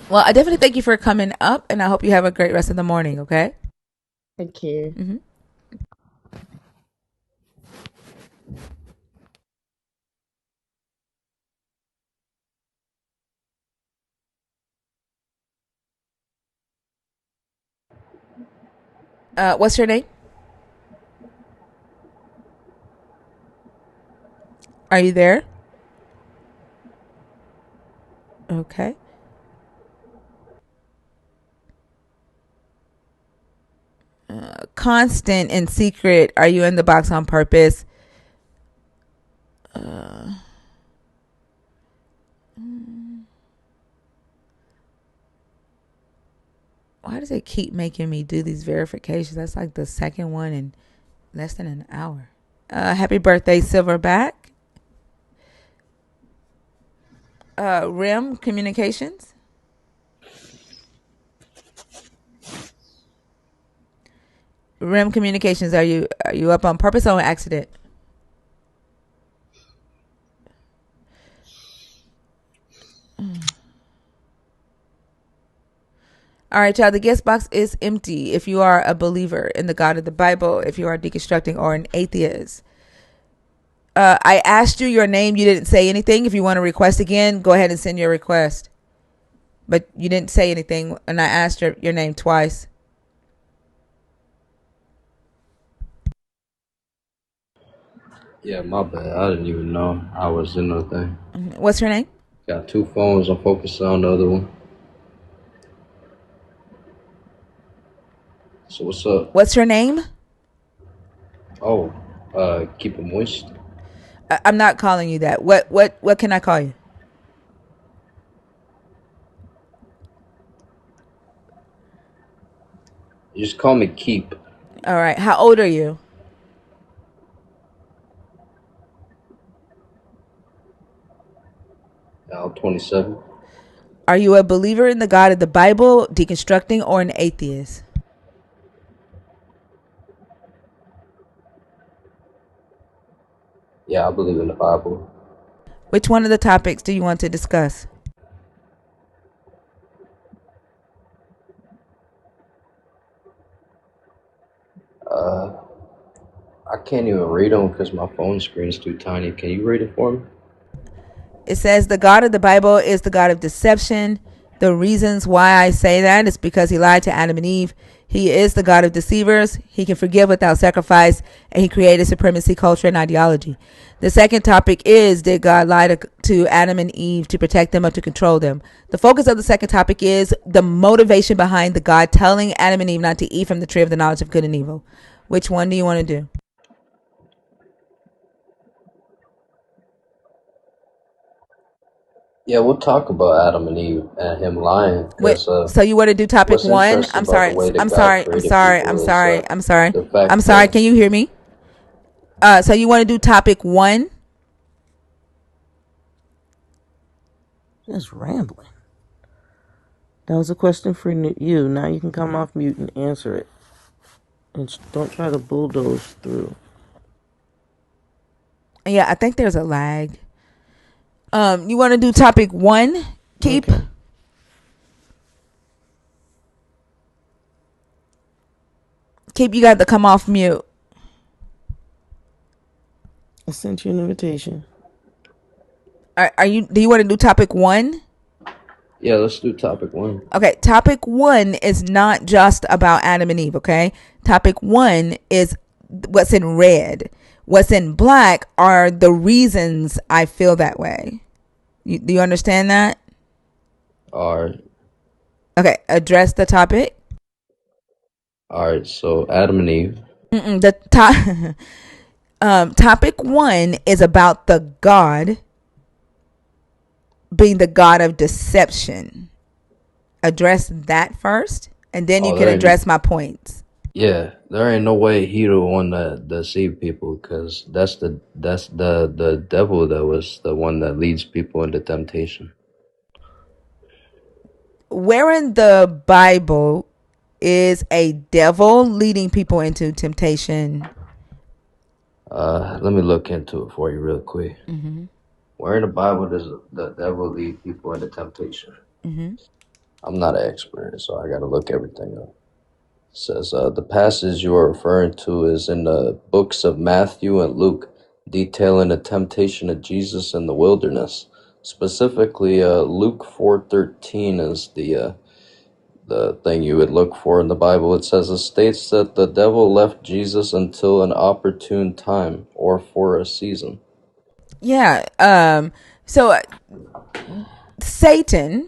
Well, I definitely thank you for coming up, and I hope you have a great rest of the morning. Okay. Thank you. Mm-hmm. What's your name? Are you there? Okay. Constant and secret. Are you in the box on purpose? Why does it keep making me do these verifications? That's like the second one in less than an hour. Happy birthday, Silverback. Rim Communications. Rim Communications. Are you up on purpose or on accident? All right, y'all. The guest box is empty. If you are a believer in the God of the Bible, if you are deconstructing or an atheist, I asked you your name. You didn't say anything. If you want to request again, go ahead and send your request. But you didn't say anything, and I asked your name twice. Yeah, my bad. I didn't even know I was in no thing. What's your name? Got two phones. I'm focused on the other one. So what's up? What's your name? Oh, keep it moist. I'm not calling you that. What can I call you? You just call me Keep. All right. How old are you? Now 27. Are you a believer in the God of the Bible, deconstructing, or an atheist? Yeah, I believe in the Bible. Which one of the topics do you want to discuss? Uh, I can't even read them because my phone screen is too tiny. Can you read it for me? It says the God of the Bible is the God of deception. The reasons why I say that is because he lied to Adam and Eve. He is the God of deceivers. He can forgive without sacrifice, and he created supremacy culture and ideology. The second topic is, did God lie to Adam and Eve to protect them or to control them? The focus of the second topic is the motivation behind the God telling Adam and Eve not to eat from the tree of the knowledge of good and evil. Which one do you want to do? Yeah, we'll talk about Adam and Eve and him lying Wait, because so you want to do topic what's one? interesting I'm about the sorry. way that I'm God sorry. I'm created sorry. I'm people is sorry. I'm sorry. the I'm fact sorry. that, Can you hear me? So you want to do topic one? Just rambling. That was a question for you. Now you can come off mute and answer it. And don't try to bulldoze through. Yeah, I think there's a lag. You want to do topic one? Keep. Okay. Keep. You got to come off mute. I sent you an invitation. Are you? Do you want to do topic one? yeah, let's do topic one. Okay. Topic one is not just about Adam and Eve. Okay. Topic one is what's in red. What's in black are the reasons I feel that way. Do you understand that? All right. Okay, address the topic. All right. So Adam and Eve. The topic one is about the God being the God of deception. Address that first, and then you Oh, can address my points. there ain't no way he the one that deceived people because that's the devil that was the one that leads people into temptation. Where in the Bible is a devil leading people into temptation? Let me look into it for you real quick. Mm-hmm. Where in the Bible does the devil lead people into temptation? Mm-hmm. I'm not an expert, so I gotta look everything up. It says the passage you are referring to is in the books of Matthew and Luke, detailing the temptation of Jesus in the wilderness. Specifically, Luke 4:13 is the thing you would look for in the Bible. It says it states that the devil left Jesus until an opportune time or for a season. Yeah. So Satan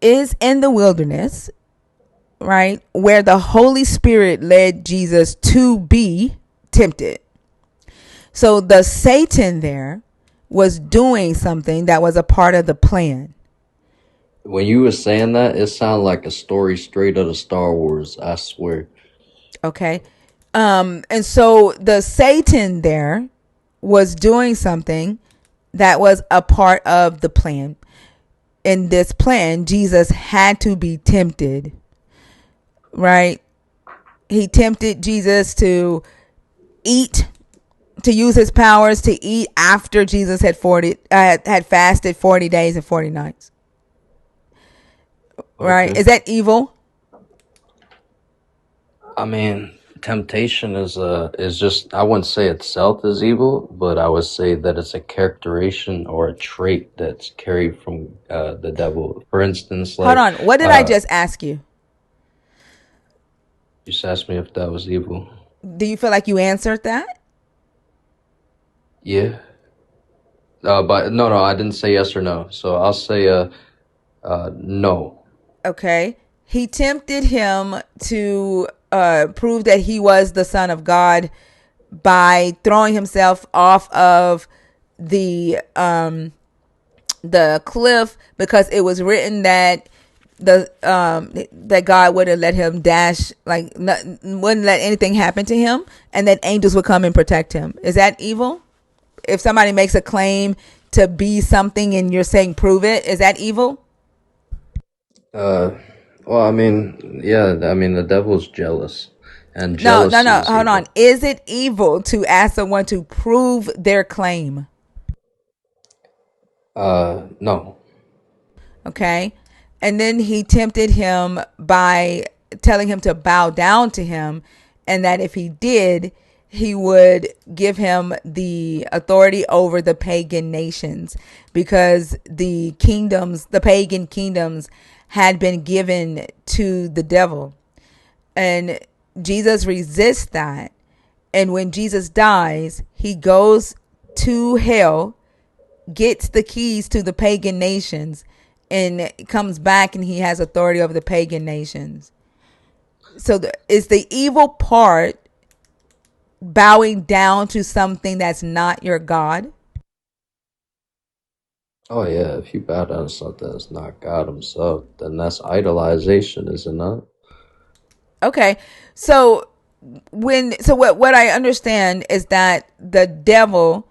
is in the wilderness, right, where the Holy Spirit led Jesus to be tempted. So the Satan there was doing something that was a part of the plan. When you were saying that, it sounded like a story straight out of Star Wars, I swear. Okay. And so the Satan there was doing something that was a part of the plan. In this plan, Jesus had to be tempted, right? He tempted Jesus to eat, to use his powers to eat after Jesus had fasted 40 days and 40 nights. Right? Okay. Is that evil? I mean, temptation is just, I wouldn't say itself is evil, but I would say that it's a characterization or a trait that's carried from the devil. For instance, Hold like on. What did I just ask you? you just asked me if that was evil. Do you feel like you answered that? Yeah. But no, I didn't say yes or no. So I'll say no. Okay. He tempted him to prove that he was the son of God by throwing himself off of the cliff, because it was written that that God wouldn't let him dash, like wouldn't let anything happen to him, and that angels would come and protect him. Is that evil? If somebody makes a claim to be something and you're saying prove it. Is that evil? Uh, well, I mean, yeah, I mean, the devil's jealous, and No, no, jealousy no. is Hold on. evil. Is it evil to ask someone to prove their claim? No. Okay. And then he tempted him by telling him to bow down to him, and that if he did, he would give him the authority over the pagan nations, because the pagan kingdoms had been given to the devil. And Jesus resists that. And when Jesus dies, he goes to hell, gets the keys to the pagan nations, and comes back and he has authority over the pagan nations. So is the evil part bowing down to something that's not your God? Oh yeah, if you bow down to something that's not God Himself, then that's idolization, is it not? Okay. So what I understand is that the devil,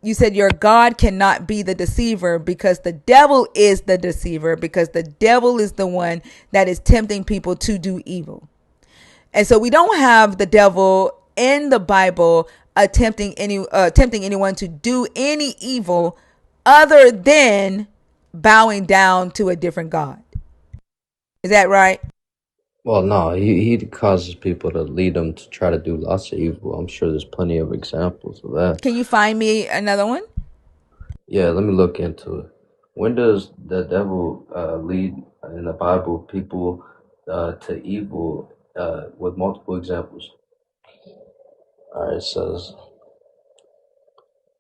you said your God cannot be the deceiver, because the devil is the deceiver, because the devil is the one that is tempting people to do evil. And so we don't have the devil in the Bible tempting anyone to do any evil other than bowing down to a different God. Is that right? Well, no, he causes people to lead them to try to do lots of evil. I'm sure there's plenty of examples of that. Can you find me another one? Yeah, let me look into it. When does the devil lead in the Bible people to evil with multiple examples? All right, it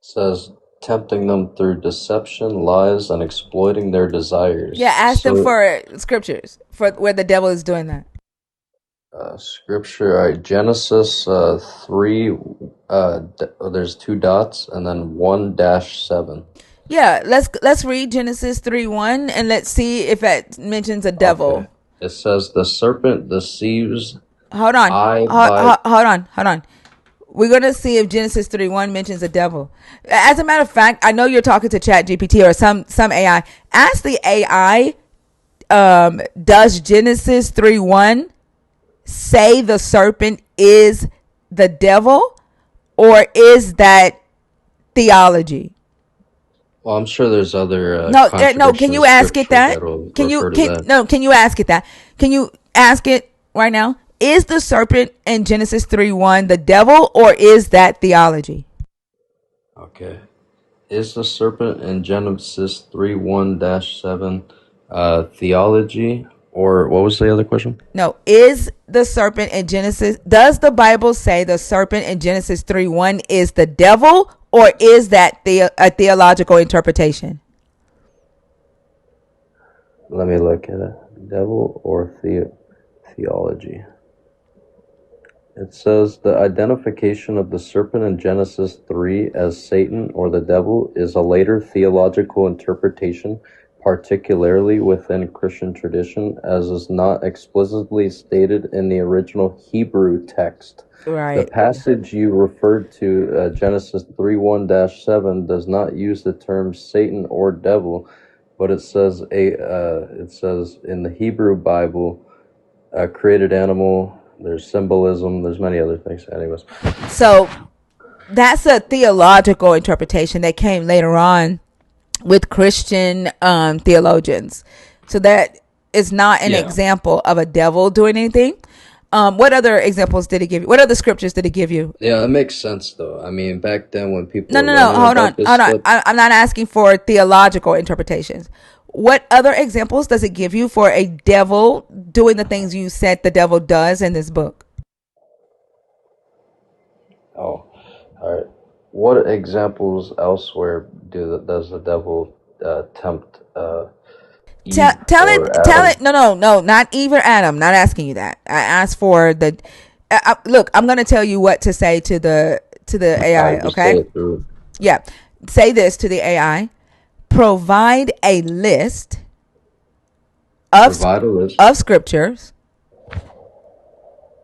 says tempting them through deception, lies, and exploiting their Yeah, desires. ask them So, for scriptures for where the devil is doing that. scripture, all right, Genesis 3, there's two dots, and then 1-7. Yeah, let's read Genesis 3:1 and let's see if it mentions a Okay. devil. It says the serpent deceives Hold on. I by. Hold on. We're gonna see if Genesis 3:1 mentions a devil. As a matter of fact, I know you're talking to Chat GPT or some AI. Ask the AI, does Genesis 3:1 say the serpent is the devil, or is that theology? Well, I'm sure there's other No, no. Can contradiction in you ask it scripture that? that'll refer to that. Can you ask it that? Can you ask it right now? Is the serpent in Genesis 3:1 the devil, or is that theology? Okay. Is the serpent in Genesis 3:1-7 theology? Or what was the other question? No, is the serpent in Genesis, does the Bible say the serpent in Genesis 3:1 is the devil, or is that a theological interpretation? Let me look at it. Devil or theology. It says the identification of the serpent in Genesis 3 as Satan or the devil is a later theological interpretation, particularly within Christian tradition, as is not explicitly stated in the original Hebrew text. The Right. passage you referred to, Genesis 3:1-7, does not use the terms Satan or devil, but it says in the Hebrew Bible, a created animal. There's symbolism. There's many other things. Anyways, So that's a theological interpretation that came later on with Christian theologians. So that is not an yeah, example of a devil doing anything. What other examples did it give you? What other scriptures did it give you? yeah, it makes sense though. I mean, back then when people No, were no, no. learning Hold on, about this hold on. stuff, I'm not asking for theological interpretations. What other examples does it give you for a devil doing the things you said the devil does in this book? oh, all right. What examples elsewhere does the devil tempt Eve or Tell it. Adam? No, no, no. Not even Adam. Not asking you that. I asked for the. Look, I'm gonna tell you what to say to the All AI. right, just say Okay. it through. Yeah. Say this to the AI. Provide a list of Provide a list. of scriptures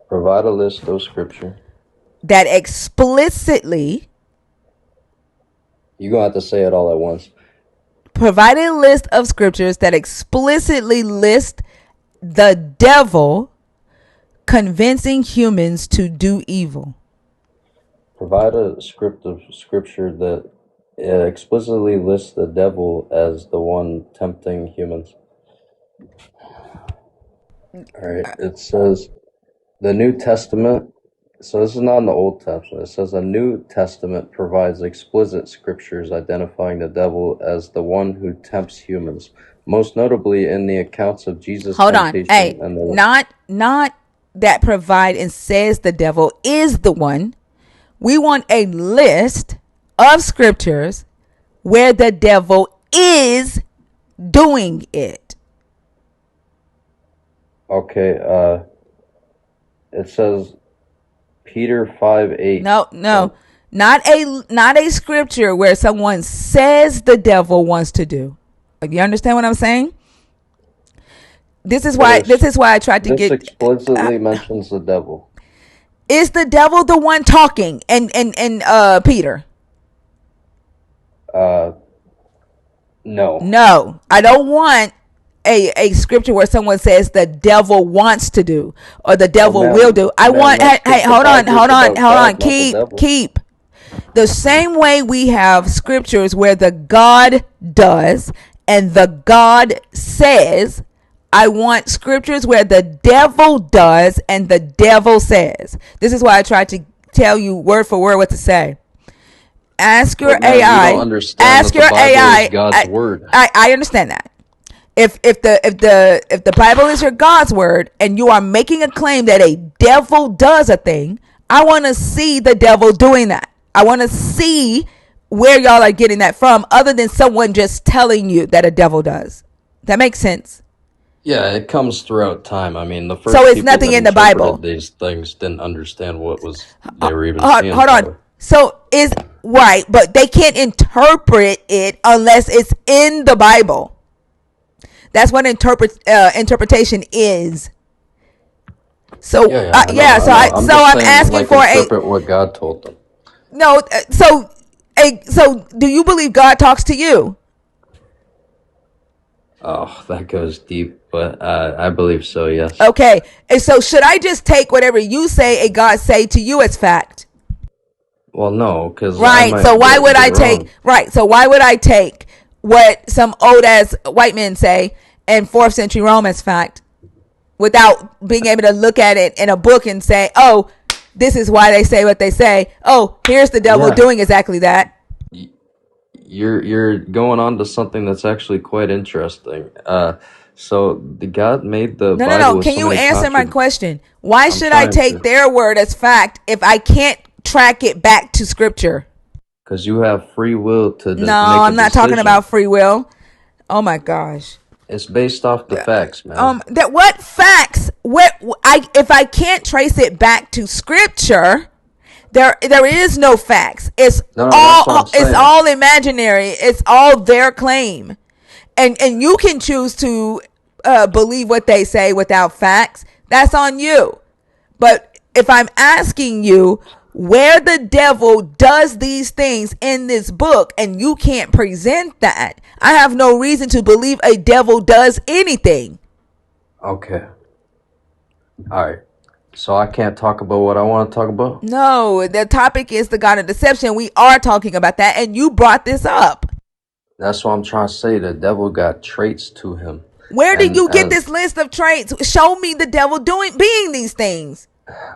Provide a list of scripture that explicitly You're going to have to say it all at once. Provide a list of scriptures that explicitly list the devil convincing humans to do evil. Provide a script of scripture that explicitly lists the devil as the one tempting humans. All right. It says the New Testament. So this is not in the Old Testament. It says the New Testament provides explicit scriptures identifying the devil as the one who tempts humans, most notably in the accounts of Jesus' Hold on. temptation Hey, and the. not that provide and says the devil is the one. We want a list of scriptures where the devil is doing it. Okay. It says Peter 5:8. No. Not a scripture where someone says the devil wants to do. You understand what I'm saying? This is why I tried to This get explicitly mentions the devil. is the devil the one talking and Peter? No. No. I don't want a scripture where someone says the devil wants to do or the devil will do. I want hey, hold on. Keep. The same way we have scriptures where the God does and the God says, I want scriptures where the devil does and the devil says. This is why I tried to tell you word for word what to say. Ask your But man, you AI. don't understand that the Bible is God's word. I understand that. If the Bible is your God's word and you are making a claim that a devil does a thing, I want to see the devil doing that. I want to see where y'all are getting that from, other than someone just telling you that a devil does. That makes sense. Yeah, it comes throughout time. I mean, the first So it's people nothing that in the interpreted Bible. these things didn't understand what was they were even Hold seeing. on. Probably. So is right, but they can't interpret it unless it's in the Bible. That's what interpretation is. So I know. I know. I'm just I'm saying, asking like, for a interpret what God told them. no. So do you believe God talks to you? Oh, that goes deep, but I believe so. Yes. Okay, and so should I just take whatever you say a God say to you as fact? Well, no, because I Right. So might why would get I it take wrong. right? So why would I take what some old ass white men say in 4th century Rome as fact without being able to look at it in a book and say, "Oh, this is why they say what they say." Oh, here's the devil Yeah, doing exactly that. you're going on to something that's actually quite interesting. So the God made the No. Bible with Can so you many answer my question? Why I'm should I trying take to, their word as fact if I can't track it back to scripture? because you have free will to No, make a I'm not talking decision. about free will. Oh my gosh. It's based off the facts, man. That what facts? What I if I can't trace it back to scripture, there is no facts. No, that's what I'm It's saying. all imaginary. It's all their claim, and you can choose to believe what they say without facts. That's on you. But if I'm asking you where the devil does these things in this book and you can't present that, I have no reason to believe a devil does anything. Okay. All right. So I can't talk about what I want to talk about? No, the topic is the God of deception. We are talking about that, and you brought this up. That's what I'm trying to say. The devil got traits to him. Where did you get And this list of traits? Show me the devil being these things.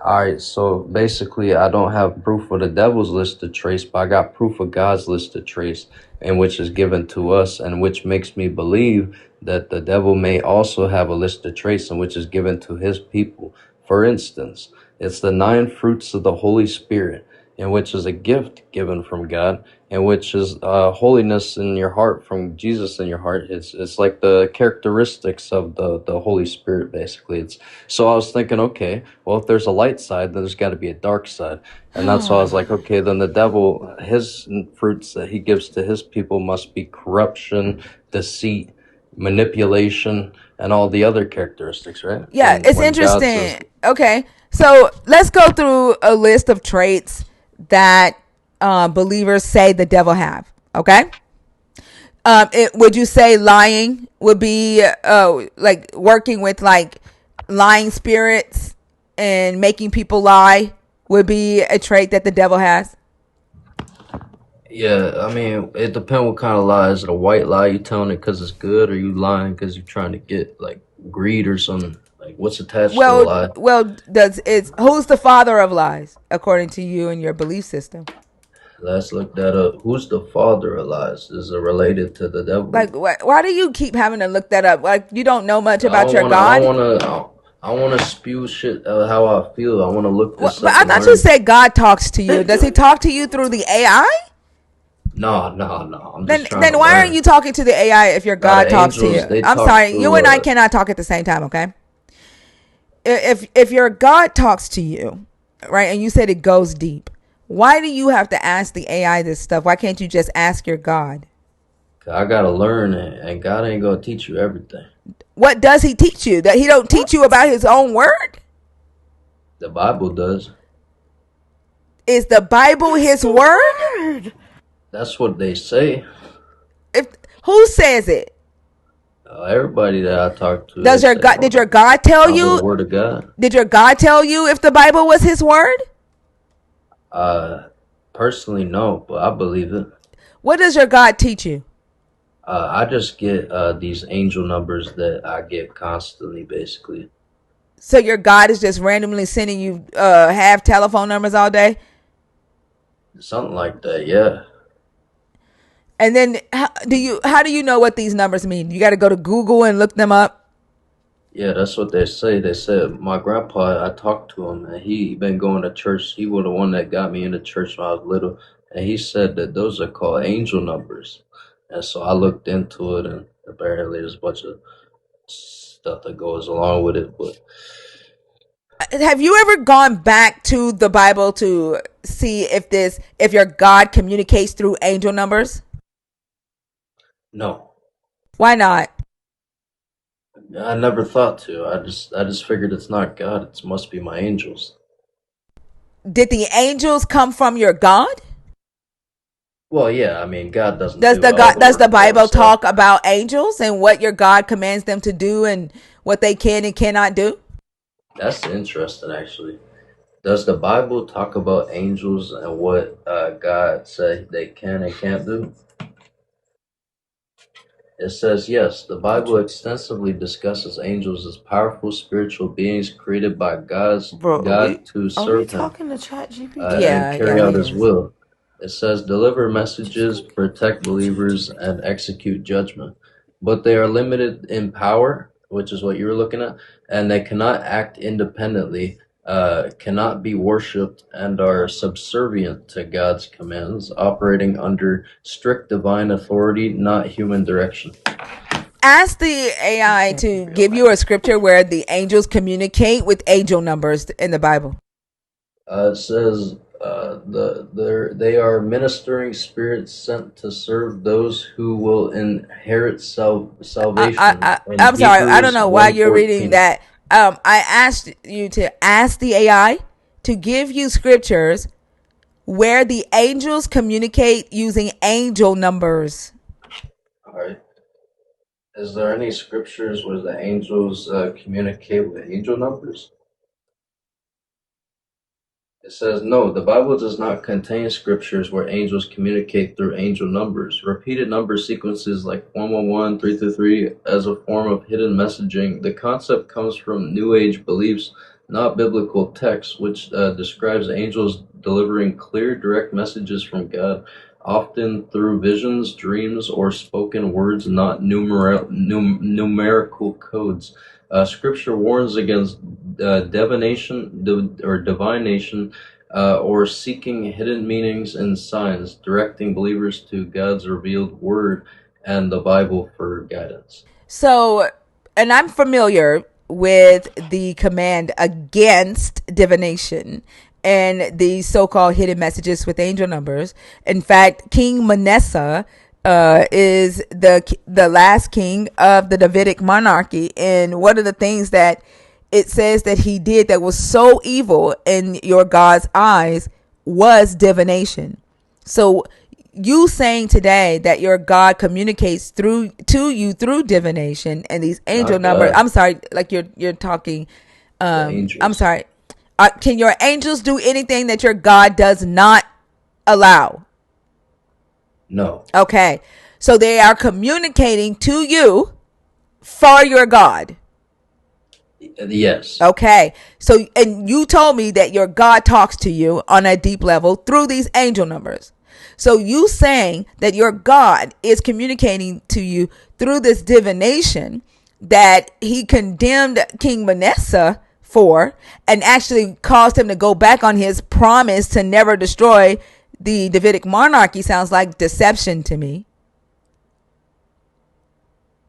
all right, so basically, I don't have proof of the devil's list of trace, but I got proof of God's list of trace, and which is given to us, and which makes me believe that the devil may also have a list of trace, and which is given to his people. For instance, it's the 9 fruits of the Holy Spirit, and which is a gift given from God, and which is holiness in your heart from Jesus in your heart. It's like the characteristics of the Holy Spirit, basically. It's so I was thinking, okay, well, if there's a light side, then there's got to be a dark side, and that's why I was like, okay, then the devil, his fruits that he gives to his people must be corruption, deceit, manipulation, and all the other characteristics, right? Yeah, it's When God says, interesting. Okay, so let's go through a list of traits that believers say the devil have. Okay. Would you say lying would be like working with like lying spirits and making people lie would be a trait that the devil has? Yeah, I mean, it depends what kind of lie. Is it a white lie? You telling it because it's good, or you lying because you're trying to get like greed or something? Like, what's attached to a Well, lie? does it's who's the father of lies according to you and your belief system? Let's look that up. Who's the father of lies? Is it related to the devil? Like, why do you keep having to look that up? Like, you don't know much I about don't your wanna. I don't God? wanna. I wanna spew shit how I feel. I wanna look Well, this but up I and thought you learn. said God talks to you. Does he talk to you through the AI? No, no, no. I'm just trying to Then why aren't learn. you talking to the AI if your Now God the talks to angels, you? they I'm talk sorry, you through. and I cannot talk at the same time, okay? If your God talks to you, right, and you said it goes deep, why do you have to ask the AI this stuff? Why can't you just ask your God? I gotta learn it, and God ain't gonna teach you everything. What does he teach you? That he don't teach you about his own word? The Bible does. Is the Bible That's his the word? word. That's what they say. If who says it? Everybody that I talk to, they Does your say God did your God tell Bible, the you? Word of God. Did your God tell you if the Bible was his word? Uh, Personally, no, but I believe it. What does your God teach you? I just get these angel numbers that I get constantly, basically. So your God is just randomly sending you have telephone numbers all day? Something like that, yeah. And then how do you know what these numbers mean? You got to go to Google and look them up. Yeah, that's what they say. They said my grandpa, I talked to him, and he been going to church. He was the one that got me into church when I was little, and he said that those are called angel numbers. And so I looked into it, and apparently there's a bunch of stuff that goes along with it. But Have you ever gone back to the Bible to see if your God communicates through angel numbers? no, Why not? I never thought to. I just figured it's not God. It must be my angels. Did the angels come from your God? Well, yeah, I mean, God doesn't do all the Does the work for Bible himself. talk about angels and what your God commands them to do and what they can and cannot do? That's interesting, actually. Does the Bible talk about angels and what God said they can and can't do? It says yes. The Bible extensively discusses angels as powerful spiritual beings created by Bro, God to are we serve Him talking to Chat and GPT? carry Yeah, out he His is. will. It says deliver Just go messages, get protect Chat believers, and GPT. execute judgment. But they are limited in power, which is what you were looking at, and they cannot act independently, cannot be worshipped, and are subservient to God's commands, operating under strict divine authority, not human direction. Ask the This AI can't be to real give you a life. scripture where the angels communicate with angel numbers in the Bible. It says they are ministering spirits sent to serve those who will inherit salvation in I'm sorry. I don't Hebrews know why you're reading 1:14. that. I asked you to ask the AI to give you scriptures where the angels communicate using angel numbers. All right. Is there any scriptures where the angels communicate with angel numbers? It says, no, the Bible does not contain scriptures where angels communicate through angel numbers. Repeated number sequences like 111, 333 as a form of hidden messaging. The concept comes from New Age beliefs, not biblical texts, which describes angels delivering clear, direct messages from God, often through visions, dreams, or spoken words, not numerical codes. Scripture warns against or divination, or seeking hidden meanings and signs, directing believers to God's revealed word and the Bible for guidance. So, and I'm familiar with the command against divination and the so-called hidden messages with angel numbers. In fact, King Manasseh is the last king of the Davidic monarchy, and one of the things that it says that he did that was so evil in your God's eyes was divination. So you saying today that your God communicates through to you through divination and these angel Not numbers. God, I'm sorry, like you're talking. the I'm angels. sorry. Can your angels do anything that your God does not allow? No. Okay, so they are communicating to you for your God. Yes. Okay. So, and you told me that your God talks to you on a deep level through these angel numbers. So, you saying that your God is communicating to you through this divination that he condemned King Manasseh for and actually caused him to go back on his promise to never destroy the Davidic monarchy sounds like deception to me.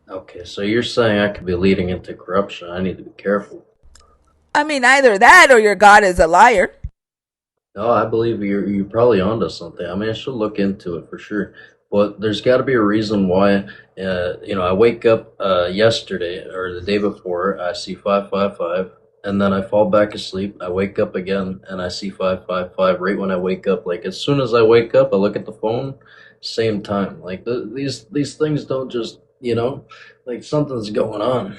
Okay, so you're saying I could be leading into corruption. I need to be careful. I mean, either that or your God is a liar. No, I believe you're probably onto something. I mean, I should look into it for sure. But there's got to be a reason why. I wake up yesterday or the day before, I see 555, and then I fall back asleep. I wake up again, and I see 555 right when I wake up. Like as soon as I wake up, I look at the phone, same time. Like these things don't just like something's going on.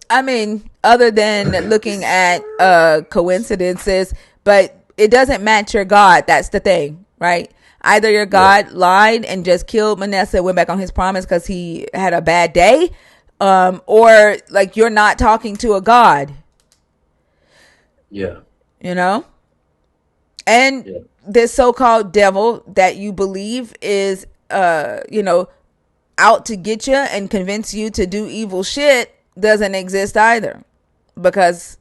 I mean, other than looking at coincidences, but it doesn't match your God. That's the thing, right? Either your Yeah, God lied and just killed Manasseh, went back on his promise because he had a bad day, or like you're not talking to a God, yeah, you know? And yeah. this so-called devil that you believe is, out to get you and convince you to do evil shit doesn't exist either, because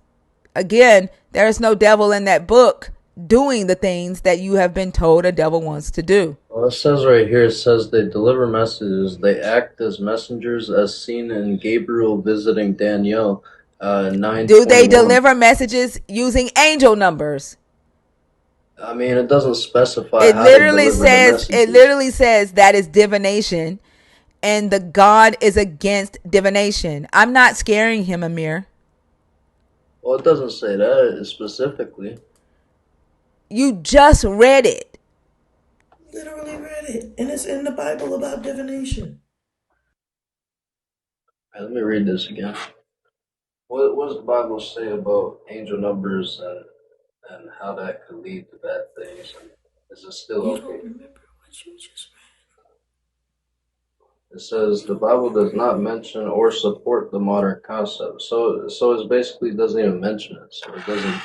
again, there is no devil in that book doing the things that you have been told a devil wants to do. Well, it says right here, it says they deliver messages. They act as messengers, as seen in Gabriel visiting Daniel, Do they 9:21. deliver messages using angel numbers? I mean, it doesn't specify It how they literally deliver the says it messages. literally says that is divination, and the God is against divination. I'm not scaring him, Amir. Well, it doesn't say that specifically. You just read it. Literally read it, and it's in the Bible about divination. Let me read this again. What does the Bible say about angel numbers and how that could lead to bad things? And is it still You okay? don't remember what you just It says read. You the don't Bible remember does not anything. mention or support the modern concept. So it basically doesn't even mention it. So it doesn't.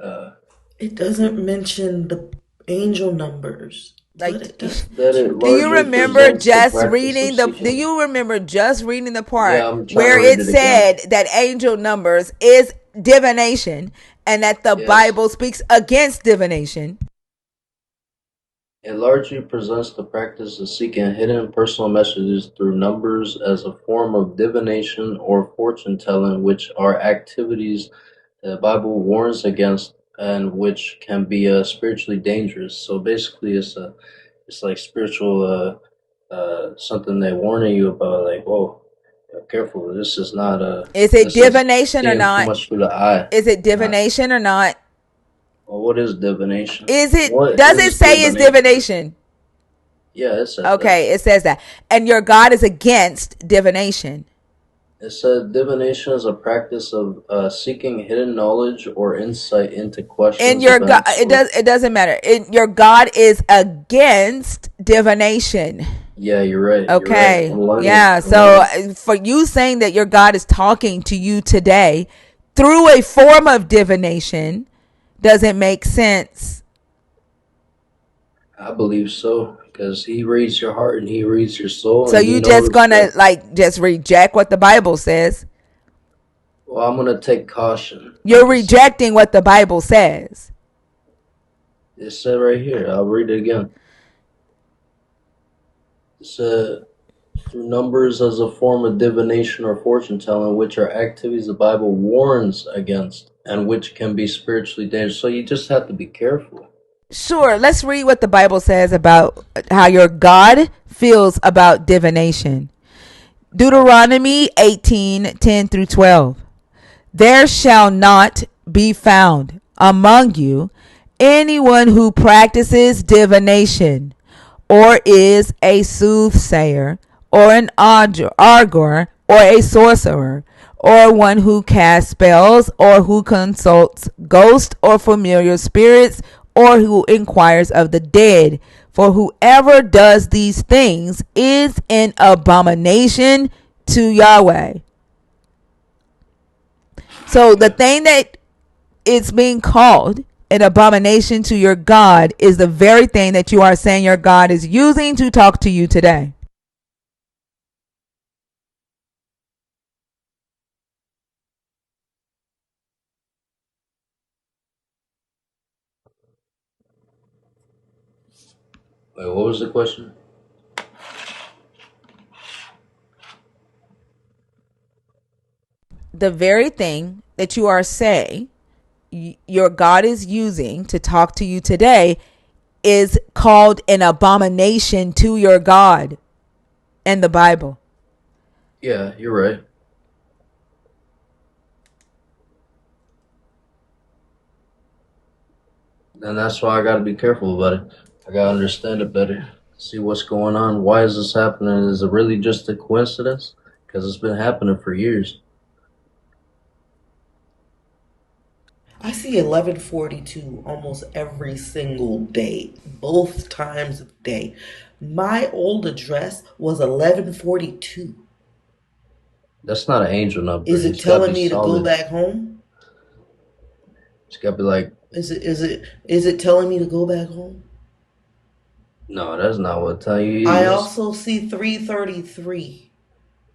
Uh, It doesn't mention the angel numbers, but Like, it does that it mention do you largely remember divination. presents the just practice of reading the do seeking. you remember just reading the part Yeah, I'm trying to where read it it again. said that angel numbers is divination and that the Yes. Bible speaks against divination? It largely presents the practice of seeking hidden personal messages through numbers as a form of divination or fortune telling, which are activities the Bible warns against and which can be spiritually dangerous. So basically, it's like spiritual something they're warning you about. Like, whoa, careful! This is not Is it this is divination or seeing too not? much through the eye. Is it Not divination or not? well. What is divination? Is it What does it is say it's divination? divination? Yeah, it says that. Okay, it says that. And your God is against divination. It said divination is a practice of seeking hidden knowledge or insight into And questions, your God, events, or it doesn't matter. Your God is against divination. yeah, you're right. You're right. Okay. I'm learning. Yeah. I'm So learning. for you saying that your God is talking to you today through a form of divination doesn't make sense. I believe so because he reads your heart and he reads your soul So and he you just knows gonna that. like just reject what the Bible says. Well, I'm gonna take caution. You're rejecting what the Bible says. It said right here. I'll read it again. It said through numbers as a form of divination or fortune telling, which are activities the Bible warns against and which can be spiritually dangerous. So you just have to be careful. Sure, let's read what the Bible says about how your God feels about divination. Deuteronomy 18:10 through 12. There shall not be found among you anyone who practices divination or is a soothsayer, or an augur, or a sorcerer, or one who casts spells, or who consults ghosts or familiar spirits, or who inquires of the dead. For whoever does these things is an abomination to Yahweh. So the thing that it's being called an abomination to your God is the very thing that you are saying your God is using to talk to you today. Wait, what was the question? The very thing that you are saying your God is using to talk to you today is called an abomination to your God in the Bible. Yeah, you're right. And that's why I gotta be careful about it. I gotta understand it better. See what's going on. Why is this happening? Is it really just a coincidence? Because it's been happening for years. I see 1142 almost every single day, both times of day. My old address was 1142. That's not an angel number. Is it It's gotta telling be me to go solid. back home? It's gotta be like, Is it telling me to go back home? no, that's not what I tell you. I It's, also see 333.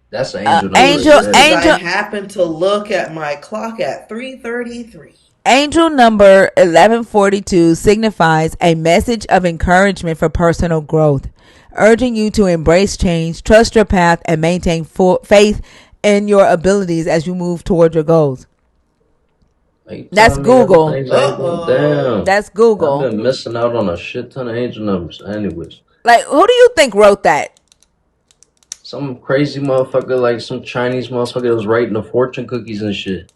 that's an angel It number was right Angel, just there. because I angel, happened to look at my clock at 333. Angel number 1142 signifies a message of encouragement for personal growth, urging you to embrace change, trust your path, and maintain full faith in your abilities as you move toward your goals. Are you That's telling me other Google. things I ain't doing? Uh-oh. Damn. That's I've Google. been missing out on a shit ton of angel numbers. Anyways, Like, who do you think wrote that? some crazy motherfucker, like some Chinese motherfucker that was writing the fortune cookies and shit.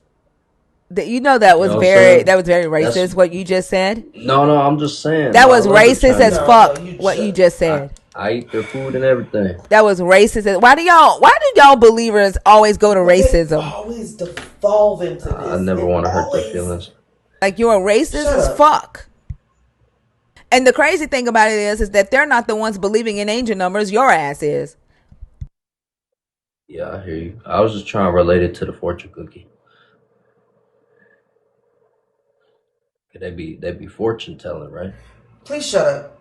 You know that You was know what I'm very saying? That's racist. What you just said. no. I'm just saying. That No, I was love the racist as Chinese. No, fuck. you What you shut. just I said. I eat their food and everything. That was racist. Why do y'all believers always go to But they racism? always devolve into I this. never It want to hurt their always. feelings. Like, you're a racist Shut as up. fuck. And the crazy thing about it is that they're not the ones believing in angel numbers. Your ass is. Yeah, I hear you. I was just trying to relate it to the fortune cookie. Could they be fortune telling, right? Please shut up.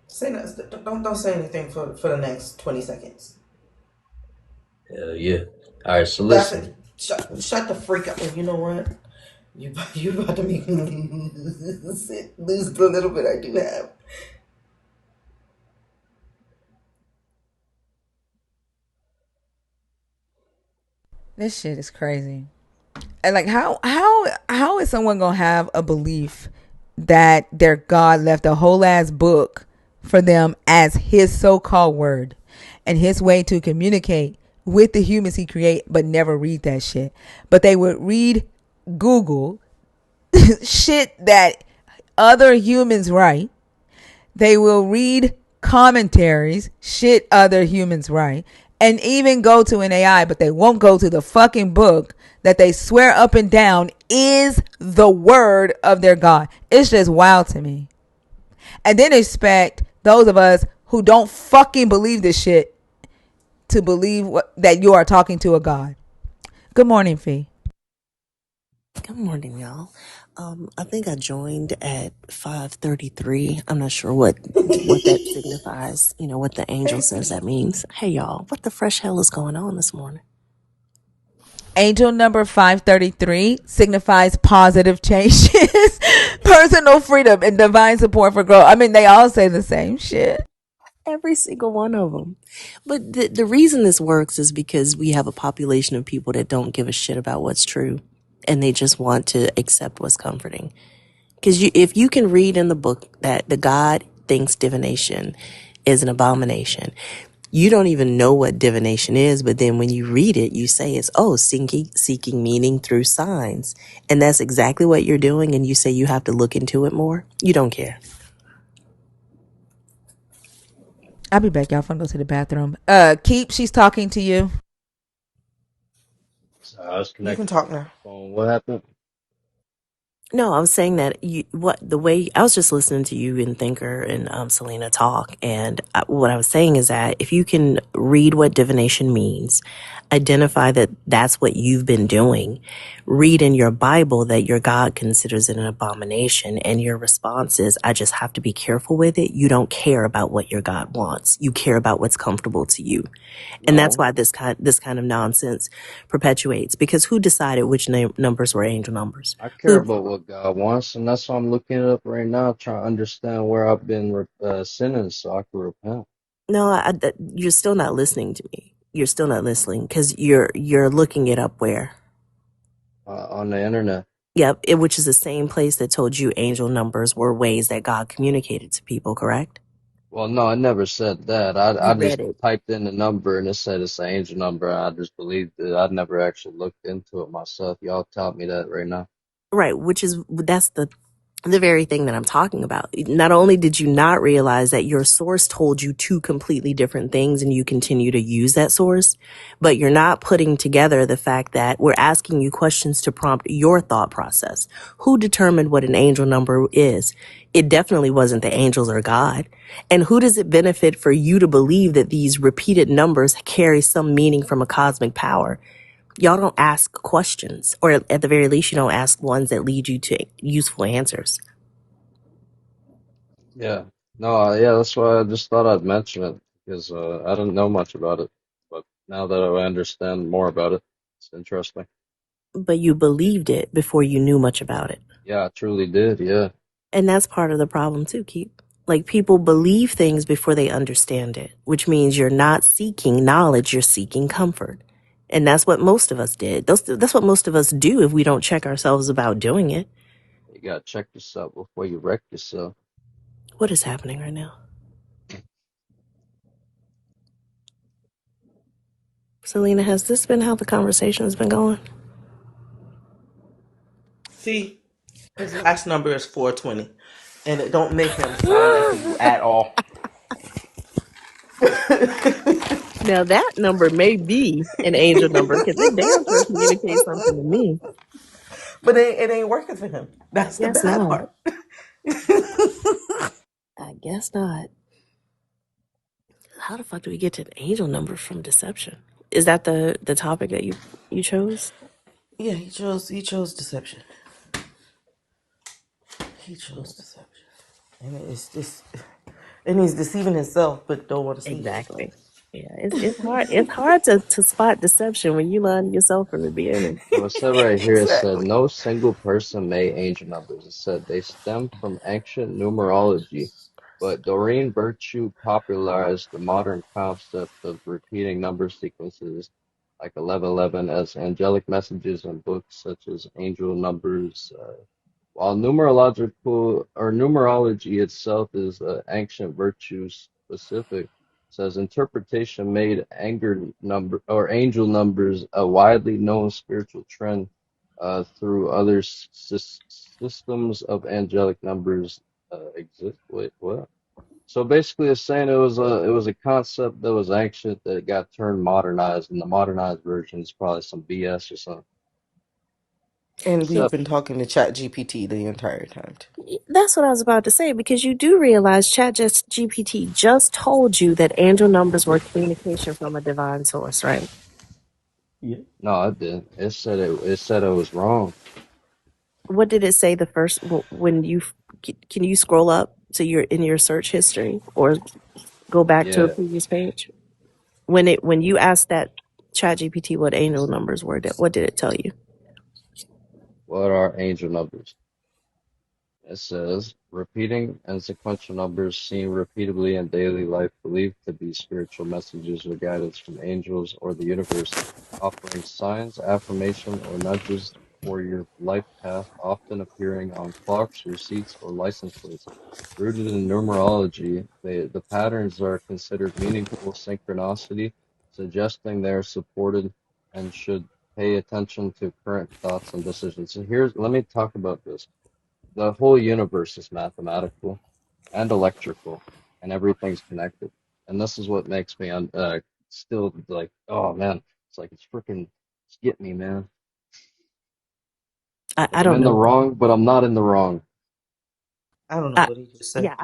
Say no, don't say anything for the next 20 seconds. Hell yeah. All right, so That's listen. it. Shut the freak up. And you know what? You about to make me lose the little bit I do have. This shit is crazy. And like, how is someone gonna have a belief that their God left a whole ass book for them as his so-called word and his way to communicate with the humans he create, but never read that shit? But they would read Google shit that other humans write. They will read commentaries, shit other humans write, and even go to an AI, but they won't go to the fucking book that they swear up and down is the word of their God. It's just wild to me. And then expect those of us who don't fucking believe this shit to believe that you are talking to a God. Good morning, Fee. Good morning, y'all. I think I joined at 5:33. I'm not sure what that signifies. You know what the angel says that means. Hey, y'all, what the fresh hell is going on this morning? Angel number 533 signifies positive changes, personal freedom, and divine support for growth. I mean, they all say the same shit. Every single one of them. But the reason this works is because we have a population of people that don't give a shit about what's true, and they just want to accept what's comforting. Because if you can read in the book that the God thinks divination is an abomination, you don't even know what divination is, but then when you read it, you say it's, seeking meaning through signs. And that's exactly what you're doing, and you say you have to look into it more. You don't care. I'll be back. Y'all finna go to the bathroom. Keep. She's talking to you. So I was You can connected to talk my now. phone. What happened? No, I was saying that the way I was just listening to you and Thinker and Selena talk, and what I was saying is that if you can read what divination means, identify that that's what you've been doing, read in your Bible that your God considers it an abomination, and your response is, "I just have to be careful with it." You don't care about what your God wants; you care about what's comfortable to you, and that's No, why this kind of nonsense perpetuates. Because who decided which numbers were angel numbers? I care Who? about what God wants, and that's why I'm looking it up right now, trying to understand where I've been sinning so I can repent No, you're still not listening to me. You're still not listening because you're looking it up where. on the internet. Yep, which is the same place that told you angel numbers were ways that God communicated to people. Correct? Well, no, I never said that. I You just read it, typed in the number and it said it's an angel number. I just believed it. I never actually looked into it myself. Y'all taught me that right now. right? Which is that's the very thing that I'm talking about. Not only did you not realize that your source told you two completely different things and you continue to use that source, but you're not putting together the fact that we're asking you questions to prompt your thought process. Who determined what an angel number is? It definitely wasn't the angels or God. And who does it benefit for you to believe that these repeated numbers carry some meaning from a cosmic power? Y'all don't ask questions, or at the very least, you don't ask ones that lead you to useful answers. Yeah. No, yeah, that's why I just thought I'd mention it because I didn't know much about it. But now that I understand more about it, it's interesting. But you believed it before you knew much about it. Yeah, I truly did. Yeah. And that's part of the problem too, Keep. Like people believe things before they understand it, which means you're not seeking knowledge, you're seeking comfort. And that's what most of us did. That's what most of us do if we don't check ourselves about doing it. You gotta check yourself before you wreck yourself. What is happening right now? Selena, has this been how the conversation has been going? See, his last number is 420, and it don't make him sound like you at all. Now that number may be an angel number because it damn sure communicates something to me. But it ain't working for him. I That's the guess bad not. part. I guess not. How the fuck do we get to the angel number from deception? Is that the topic that you chose? Yeah, he chose deception. He chose deception. And it's just and he's deceiving himself but don't want to see it. Exactly. Yeah, it's hard. It's hard to spot deception when you lie to yourself from the beginning. So it said right here, it said Exactly. no single person made angel numbers. It said they stem from ancient numerology, but Doreen Virtue popularized the modern concept of repeating number sequences like 1111 as angelic messages in books such as Angel Numbers. While numerology itself is ancient virtue specific, says interpretation made angel numbers a widely known spiritual trend through other systems of angelic numbers exist. Wait, what? So basically, it's saying it was a concept that was ancient that got turned modernized, and the modernized version is probably some BS or something. And we've Except, been talking to Chat GPT the entire time too. That's what I was about to say because you do realize GPT just told you that angel numbers were communication from a divine source, right? Yeah. no, it didn't. It said it was wrong. What did it say the first when you can you scroll up to your in your search history or go back to a Yeah. previous page? When you asked that ChatGPT what angel numbers were, what did it tell you? What are angel numbers? It says repeating and sequential numbers seen repeatedly in daily life believed to be spiritual messages or guidance from angels or the universe, offering signs, affirmation, or nudges for your life path, often appearing on clocks, receipts, or license plates. Rooted in numerology, the patterns are considered meaningful synchronicity, suggesting they are supported and should pay attention to current thoughts and decisions. So let me talk about this. The whole universe is mathematical and electrical, and everything's connected. and this is what makes me still like, oh man, it's like it's freaking it's getting me, man. Like I I'm don't in the know. wrong, but I'm not in the wrong. I don't know I, what he just said. yeah,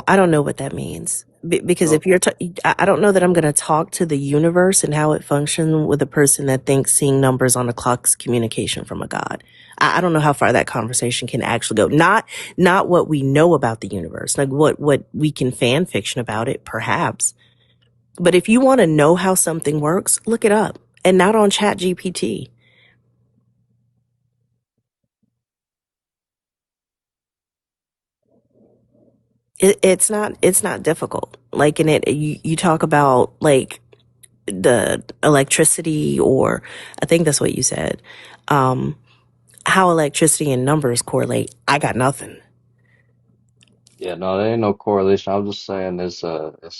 I don't know what that means. Because So if I don't know that I'm going to talk to the universe and how it functions with a person that thinks seeing numbers on the clock is communication from a god. I don't know how far that conversation can actually go. Not what we know about the universe, like what we can fan fiction about it, perhaps. But if you want to know how something works, look it up, and not on Chat GPT. It's not difficult. Like in it, you talk about like the electricity, or I think that's what you said. Um, how electricity and numbers correlate. I got nothing. yeah, no, there ain't no correlation. I'm just saying it's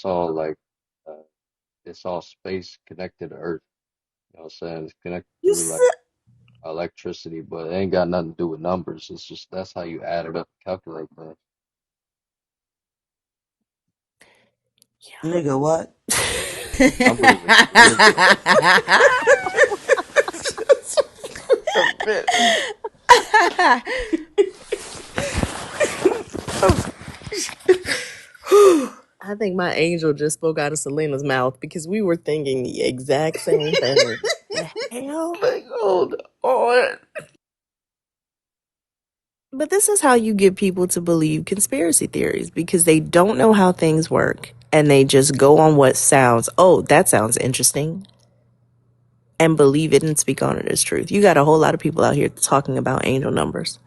all like uh, it's all space connected to Earth. You know what I'm saying? It's connected You through like said electricity, but it ain't got nothing to do with numbers. It's just that's how you add it up and calculate things. nigga what? Numbers are connected. A bit. I think my angel just spoke out of Selena's mouth because we were thinking the exact same thing. The hell? Like, hold on. But this is how you get people to believe conspiracy theories, because they don't know how things work and they just go on what sounds, oh, that sounds interesting, and believe it and speak on it as truth. You got a whole lot of people out here talking about angel numbers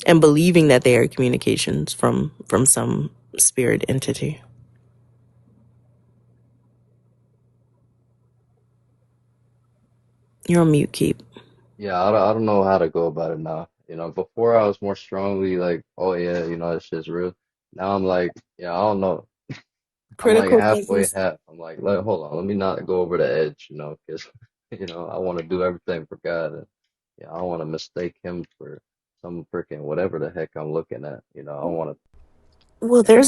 and believing that they are communications from some spirit entity. You're on mute, Keep. Yeah, I don't know how to go about it now. You know, before I was more strongly like, oh yeah, you know, that shit's real. Now I'm like, yeah, I don't know. I'm like Critical thinking. halfway half. I'm like, hold on, let me not go over the edge, you know, because you know, I want to do everything for God, and yeah, I don't want to mistake Him for some freaking whatever the heck I'm looking at. You know, I want to. Well, Yeah,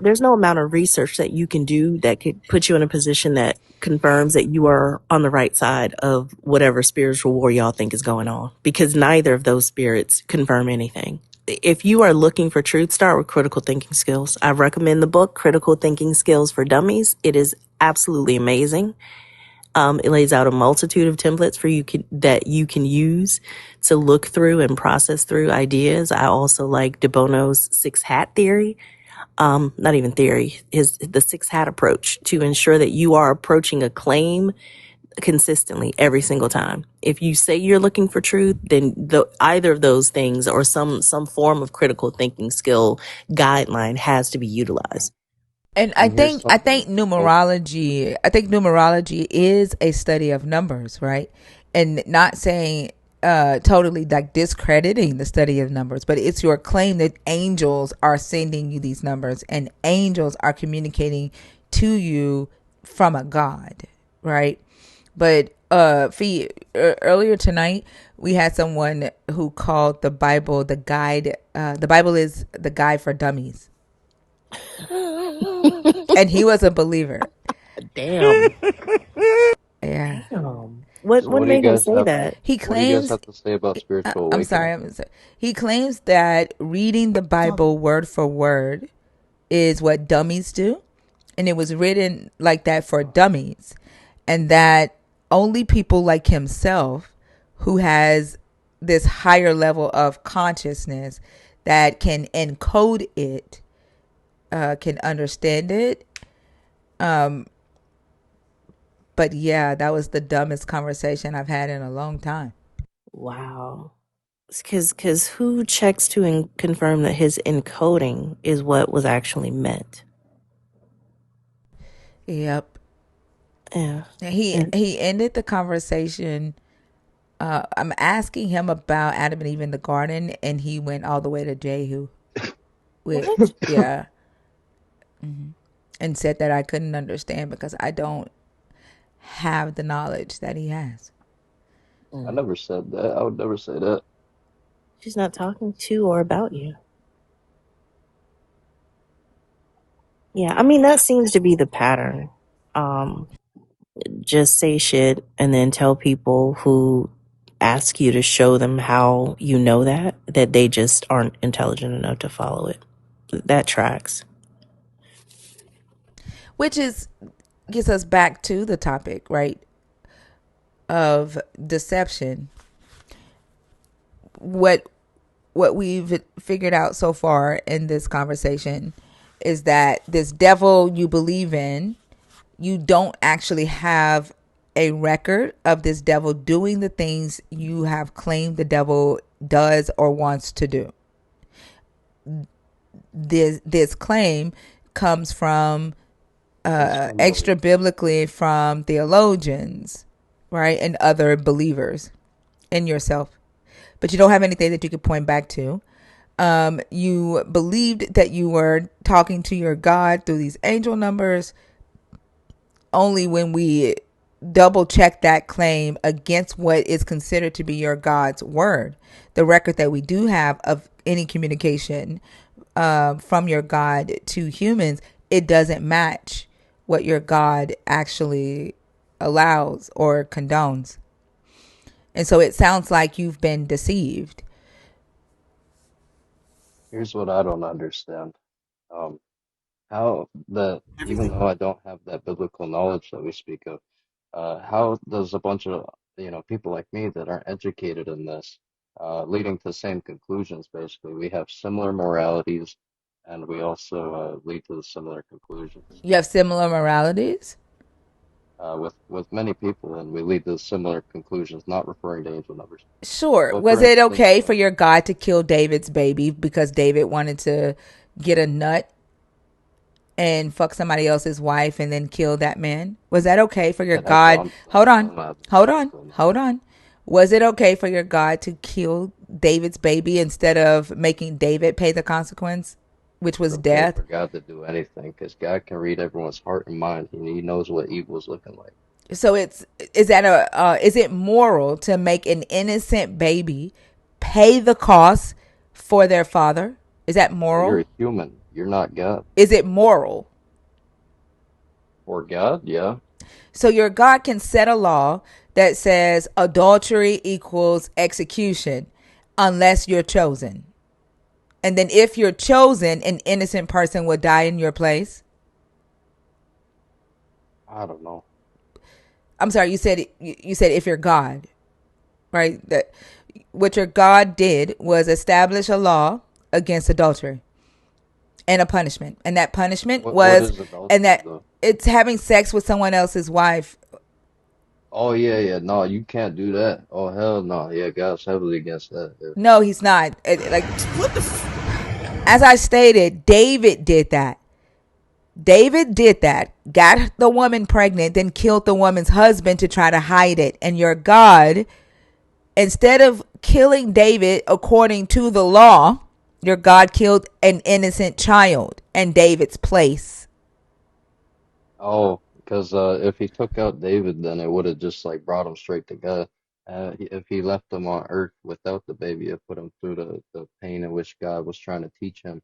there's no amount of research that you can do that could put you in a position that confirms that you are on the right side of whatever spiritual war y'all think is going on, because neither of those spirits confirm anything. If you are looking for truth, start with critical thinking skills. I recommend the book Critical Thinking Skills for Dummies. It is absolutely amazing. It lays out a multitude of templates that you can use to look through and process through ideas. I also like De Bono's six hat theory. Not even theory, the six hat approach to ensure that you are approaching a claim consistently every single time. If you say you're looking for truth, then either of those things or some form of critical thinking skill guideline has to be utilized. And I and here's think I something. think Oh, numerology I think numerology is a study of numbers, right? And not saying totally like discrediting the study of numbers, but it's your claim that angels are sending you these numbers and angels are communicating to you from a god, right? But Fee, earlier tonight we had someone who called the Bible the guide. The Bible is the guide for dummies, and he was a believer. Damn. Yeah. Damn. so What made him say that? He what do you guys claims, have to say about spiritual I'm sorry, awakening? he claims that reading the Bible word for word is what dummies do. And it was written like that for dummies. And that only people like himself, who has this higher level of consciousness that can encode it, can understand it. But yeah, that was the dumbest conversation I've had in a long time. Wow. Because who checks to confirm that his encoding is what was actually meant? Yep. Yeah. He And he ended the conversation. I'm asking him about Adam and Eve in the garden, and he went all the way to Jehu, what? which yeah, and said that I couldn't understand because I don't have the knowledge that he has. I Mm. never said that. I would never say that. She's not talking to or about you. Yeah, I mean, that seems to be the pattern. Um, just say shit and then tell people who ask you to show them how you know that they just aren't intelligent enough to follow it. That tracks. Which is gets us back to the topic, right? Of deception. What we've figured out so far in this conversation is that this devil you believe in, you don't actually have a record of this devil doing the things you have claimed the devil does or wants to do. This claim comes from It's familiar. extra biblically from theologians, right, and other believers in yourself. But you don't have anything that you could point back to. You believed that you were talking to your God through these angel numbers. Only when we double check that claim against what is considered to be your God's word, the record that we do have of any communication from your God to humans, it doesn't match what your God actually allows or condones. And so it sounds like you've been deceived. Here's what I don't understand. Um, how the even though I don't have that biblical knowledge that we speak of, how does a bunch of people like me that aren't educated in this, leading to the same conclusions? Basically, we have similar moralities, and we also lead to the similar conclusions You have similar moralities? with many people, and we lead to similar conclusions. Not referring to angel numbers, Sure. but Was for it instance, okay for your God to kill David's baby because David wanted to get a nut and fuck somebody else's wife and then kill that man? Was that okay for your yeah, that's God? on Hold that's on. on that Hold on. biblical Hold knowledge. on. Was it okay for your God to kill David's baby instead of making David pay the consequence, which It's was okay death? for God to do anything because God can read everyone's heart and mind. He knows what evil is looking like. So is that is it moral to make an innocent baby pay the cost for their father? Is that Well, you're moral? a human. You're not God. Is it moral? For God, yeah. So your God can set a law that says adultery equals execution unless you're chosen. And then if you're chosen, an innocent person will die in your place. I don't know. I'm sorry, you said if you're God, right? That what your God did was establish a law against adultery and a punishment. And that punishment What was is and adultery that though? it's having sex with someone else's wife. Oh yeah, yeah. No, you can't do that. Oh hell no. Yeah, God's heavily against that. Yeah. No, he's not. Like as I stated, David did that. David did that, got the woman pregnant, then killed the woman's husband to try to hide it. And your God, instead of killing David according to the law, your God killed an innocent child in David's place. Oh, because if he took out David, then it would have just like brought him straight to God. If he left him on earth without the baby, it put him through the pain in which God was trying to teach him.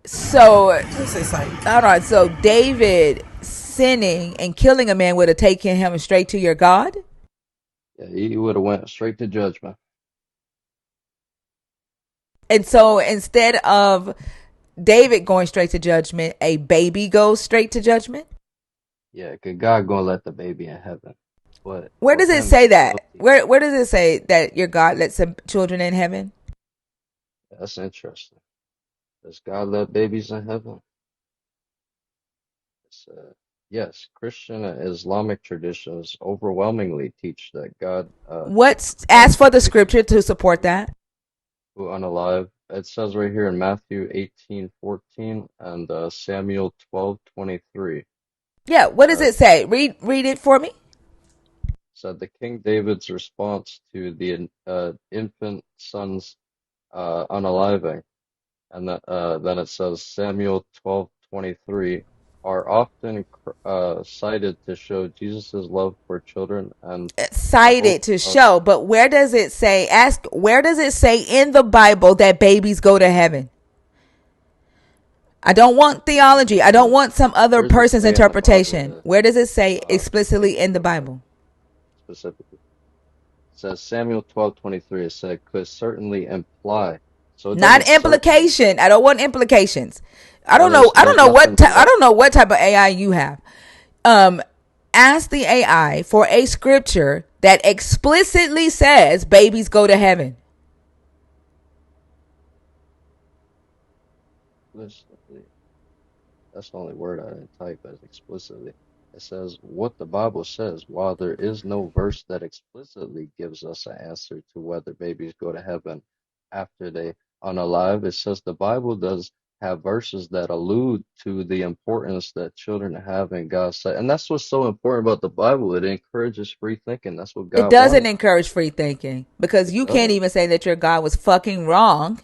So, This is like, all right. So David sinning and killing a man would have taken him straight to your God. Yeah, he would have went straight to judgment. And so instead of David going straight to judgment, a baby goes straight to judgment. Yeah, 'cause God gonna let the baby in heaven, but Where for does it him say being that? guilty, Where does it say that your God lets some children in heaven? that's interesting. Does God let babies in heaven? It's, yes, Christian and Islamic traditions overwhelmingly teach that God What's lets ask for the babies scripture to support that? who unalive. It says right here in Matthew 18:14 and Samuel 12:23. Yeah, what does Uh, it say? Read it for me. said the King David's response to the infant son's unaliving. And then it says Samuel 12:23 are often cited to show Jesus' love for children and the hope Cited to of. show, but where does it say? Ask where does it say in the Bible that babies go to heaven? I don't want theology. I don't want some other Where does it person's say in the Bible interpretation. that Where does it say make explicitly it in the okay Bible? specifically? It says Samuel 12:23. It said could certainly imply. So it Not doesn't certainly implication. say. I don't want implications. I No, don't know. I don't there's know nothing I direct. don't know what type of AI you have. Um, Ask the AI for a scripture that explicitly says babies go to heaven. Explicitly. That's the only word I didn't type as explicitly. It says what the Bible says. While there is no verse that explicitly gives us an answer to whether babies go to heaven after they unalive, it says the Bible does have verses that allude to the importance that children have in God's sight. And that's what's so important about the Bible. It encourages free thinking. That's what It God doesn't wanted. encourage free thinking because It you can't does. even say that your God was fucking wrong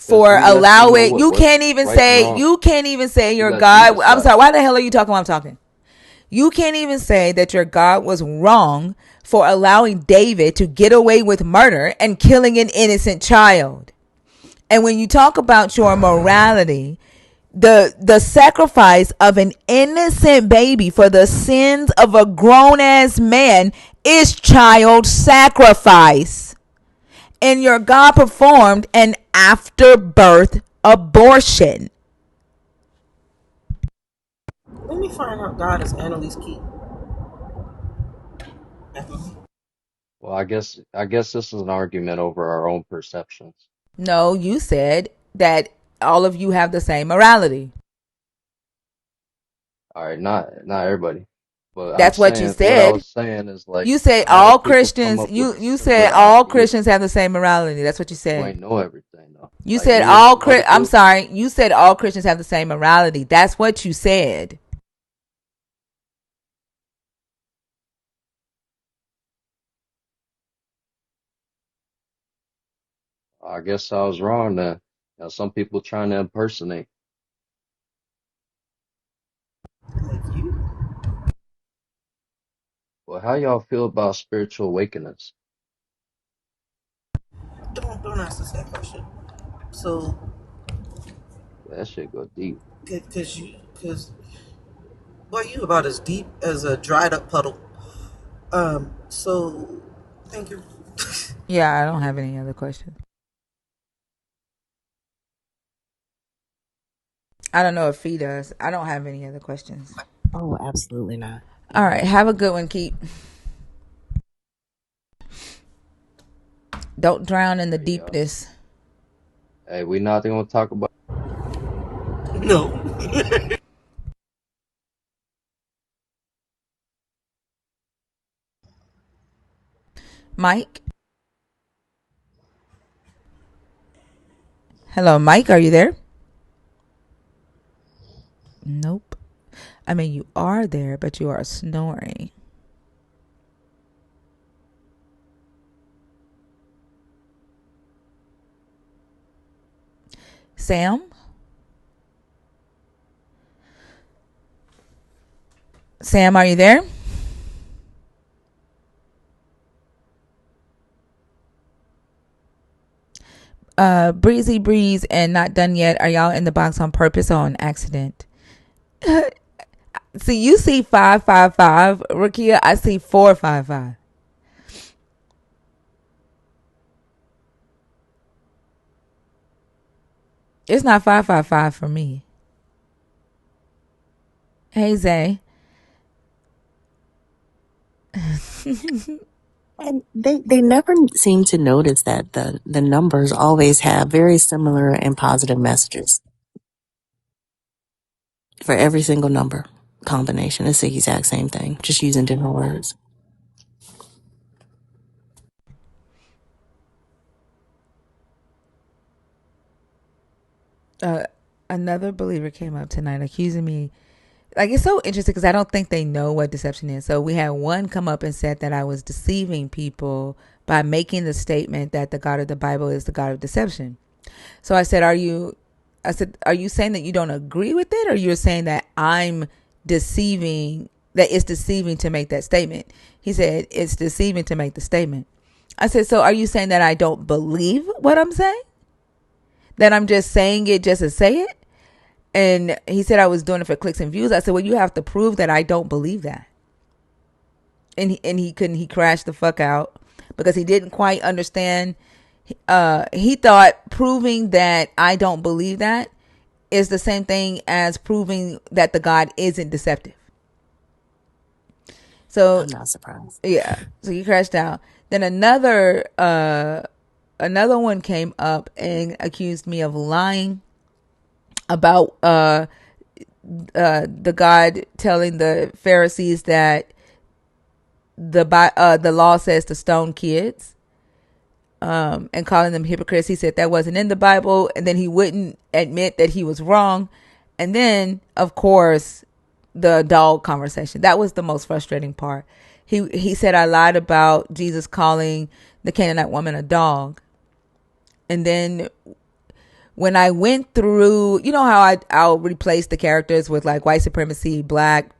Because for he lets you know allowing. what what's right and wrong. You can't even say He your lets you God. I'm decide. sorry. Why the hell are you talking while I'm talking? You can't even say that your God was wrong for allowing David to get away with murder and killing an innocent child. And when you talk about your morality, the sacrifice of an innocent baby for the sins of a grown ass man is child sacrifice. And your God performed an afterbirth abortion. Let me find out God is Annalise Keys. Well, I guess this is an argument over our own perceptions. No, you said that all of you have the same morality. All right, not everybody, but I'm That's what you saying what I said. was saying is like You said a lot all of people come Christians. up with a You said similar all idea. Christians have the same morality. That's what you You said. ain't know everything though. You Like said me and all some other I'm groups, sorry. You said all Christians have the same morality. That's what you said. I guess I was wrong then. Some people trying to impersonate. Like you? Well, how y'all feel about spiritual awakenings? Don't ask us that question. So, That shit go deep. cause boy, you about as deep as a dried up puddle. So thank you. Yeah, I don't have any other questions. I don't know if he does. I don't have any other questions. Oh, absolutely not. All right. Have a good one, Keep. Don't drown in the All right, y'all. deepness. Hey, we not gonna talk about. No. Mike? Hello, Mike. Are you there? Nope. I mean, you are there, but you are snoring. Sam? Sam, are you there? Breezy Breeze and Not Done Yet. Are y'all in the box on purpose or on accident? See, you see 555, Rakia. I see 455. It's not 555 for me. Hey, Zay. And they never seem to notice that the numbers always have very similar and positive messages for every single number combination. It's the exact same thing, just using different words. uh, Another believer came up tonight accusing me. Like, it's so interesting because I don't think they know what deception is. So we had one come up and said that I was deceiving people by making the statement that the God of the Bible is the God of deception. So I said, are you saying that you don't agree with it, or you're saying that I'm deceiving, that it's deceiving to make that statement? He said, it's deceiving to make the statement. I said, so are you saying that I don't believe what I'm saying? That I'm just saying it just to say it? And he said I was doing it for clicks and views. I said, well, you have to prove that I don't believe that. And he couldn't. He crashed the fuck out because he didn't quite understand. He thought proving that I don't believe that is the same thing as proving that the God isn't deceptive. So I'm not surprised. yeah, so he crashed out. Then another one came up and accused me of lying about the God telling the Pharisees that the law says to stone kids, and calling them hypocrites. He said that wasn't in the Bible, and then he wouldn't admit that he was wrong. And then, of course, the dog conversation. That was the most frustrating part. He said I lied about Jesus calling the Canaanite woman a dog. And then when I went through, you know how I'll replace the characters with like white supremacy, black,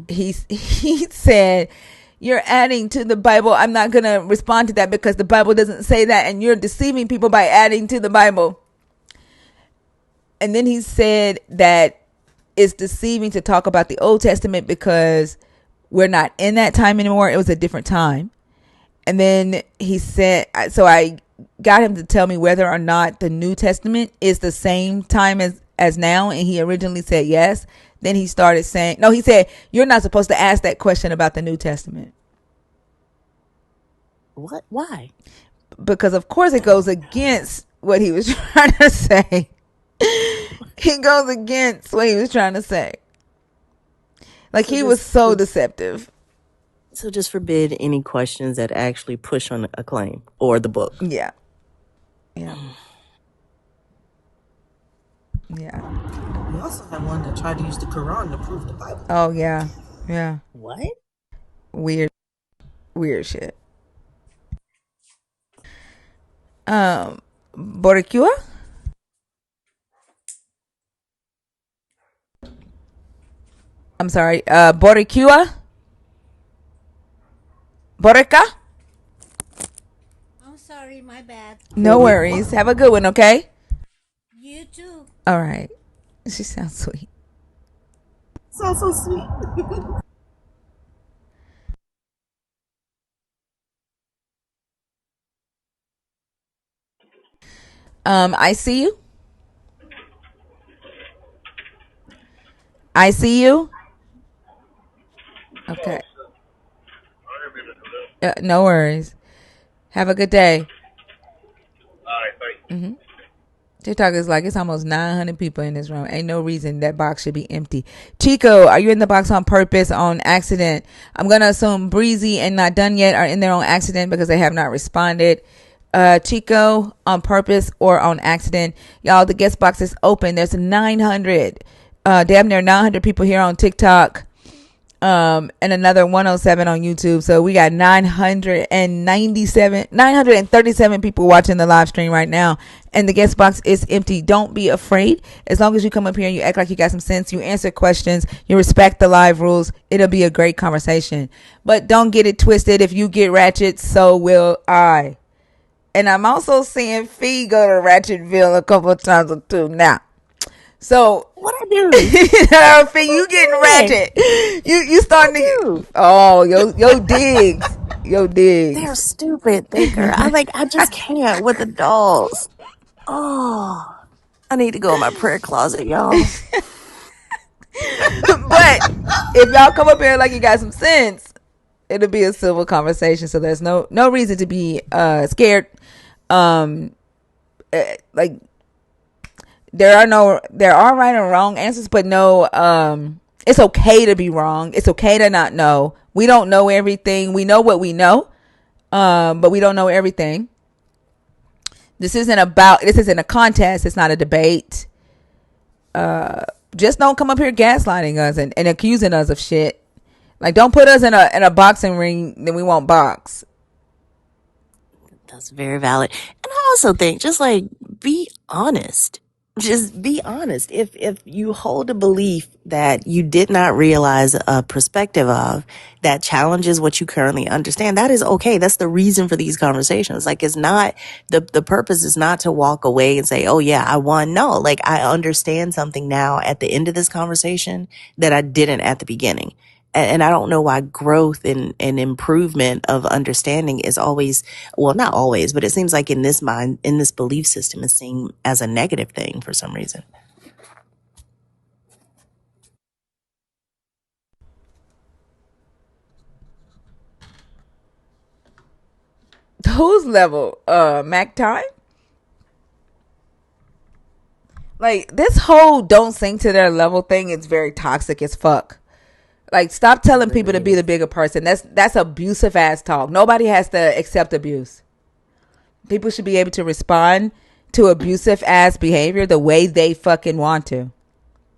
he said you're adding to the Bible. I'm not going to respond to that because the Bible doesn't say that, and you're deceiving people by adding to the Bible. And then he said that it's deceiving to talk about the Old Testament because we're not in that time anymore. It was a different time. And then he said, so I got him to tell me whether or not the New Testament is the same time as now. And he originally said yes. Then he started saying, no, he said, you're not supposed to ask that question about the New Testament. What? Why? Because, of course, it goes against what he was trying to say. He goes against what he was trying to say. Like, So he was so deceptive. So just forbid any questions that actually push on a claim or the book. Yeah. Yeah. Yeah. We also have one that tried to use the Quran to prove the Bible. Oh, yeah. Yeah. What? Weird shit. Boricua? I'm sorry. Boricua? Borica? I'm sorry, my bad. No worries. Have a good one, okay? You too. All right. She sounds sweet. Sounds so sweet. I see you. I see you. Okay. No worries. Have a good day. Mm-hmm. TikTok is like, it's almost 900 people in this room. Ain't no reason that box should be empty. Chico, are you in the box on purpose, on accident? I'm going to assume Breezy and Not Done Yet are in there on accident because they have not responded. Chico, on purpose or on accident? Y'all, the guest box is open. There's 900, damn near 900 people here on TikTok. And another 107 on YouTube. So we got 937 people watching the live stream right now. And the guest box is empty. Don't be afraid. As long as you come up here and you act like you got some sense, you answer questions, you respect the live rules, it'll be a great conversation. But don't get it twisted. If you get ratchet, so will I. And I'm also seeing Fee go to Ratchetville a couple of times or two now. So what I do? You getting ratchet? You starting to get, yo digs, yo digs. They're stupid, Baker. I just can't with the dolls. Oh, I need to go in my prayer closet, y'all. But if y'all come up here like you got some sense, it'll be a civil conversation. So there's no reason to be scared. Like there are right or wrong answers, but no, it's okay to be wrong. It's okay to not know. We don't know everything. We know what we know, but we don't know everything. This isn't a contest. It's not a debate. Just don't come up here gaslighting us and accusing us of shit. Like, don't put us in a boxing ring, then we won't box. That's very valid. And I also think, just like, be honest. just be honest. If you hold a belief that you did not realize a perspective of that challenges what you currently understand, that is okay. That's the reason for these conversations. Like, it's not the purpose is not to walk away and say, oh yeah, I won. No, like, I understand something now at the end of this conversation that I didn't at the beginning. And I don't know why growth and improvement of understanding is always, well, not always, but it seems like in this mind, in this belief system, is seen as a negative thing for some reason. Whose level? Mac time? Like, this whole don't sink to their level thing is very toxic as fuck. Like, stop It telling people really to be the is. bigger person. That's abusive ass talk. Nobody has to accept abuse. People should be able to respond to abusive ass behavior the way they fucking want to.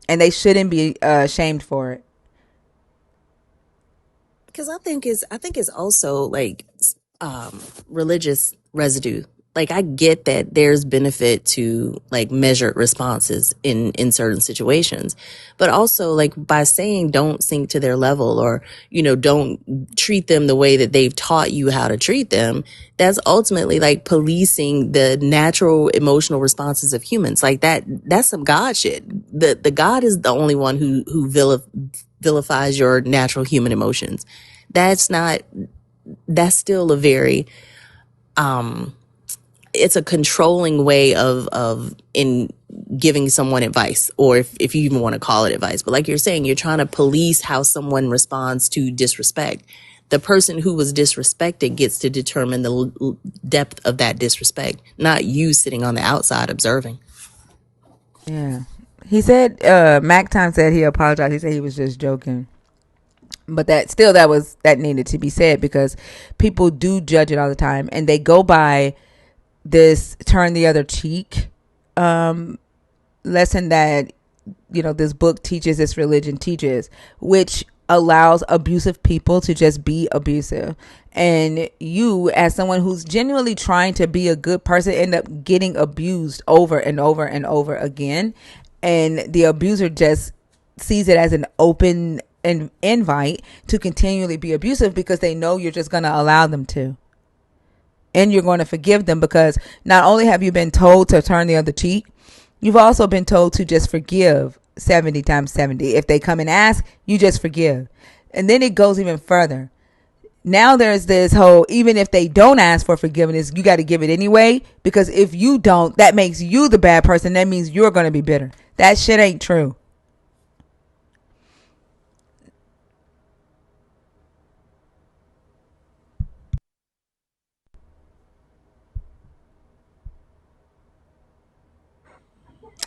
And they shouldn't be shamed for it. Because I think it's also like religious residue. Like, I get that there's benefit to like measured responses in certain situations, but also, like, by saying don't sink to their level, or don't treat them the way that they've taught you how to treat them, that's ultimately like policing the natural emotional responses of humans. Like, that's some God shit. The God is the only one who vilifies your natural human emotions. That's not, that's still a very it's a controlling way of in giving someone advice, or if you even want to call it advice. But like you're saying, you're trying to police how someone responds to disrespect. The person who was disrespected gets to determine the depth of that disrespect, not you sitting on the outside observing. Yeah. He said, Mac Time said he apologized. He said he was just joking. But that needed to be said because people do judge it all the time and they go by this turn the other cheek lesson that this book teaches, this religion teaches, which allows abusive people to just be abusive, and you, as someone who's genuinely trying to be a good person, end up getting abused over and over and over again, and the abuser just sees it as an open invite to continually be abusive because they know you're just going to allow them to, and you're going to forgive them because not only have you been told to turn the other cheek, you've also been told to just forgive 70 times 70. If they come and ask, you just forgive. And then it goes even further. Now there's this whole, even if they don't ask for forgiveness, you got to give it anyway, because if you don't, that makes you the bad person. That means you're going to be bitter. That shit ain't true.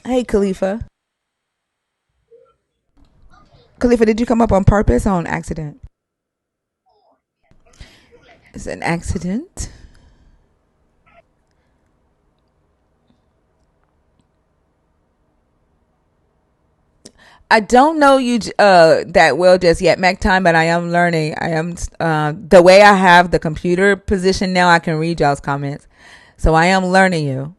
Hey, Khalifa. Khalifa, did you come up on purpose or on accident? It's an accident. I don't know you that well just yet, Mac time, but I am learning. I am the way I have the computer position now. I can read y'all's comments, so I am learning you.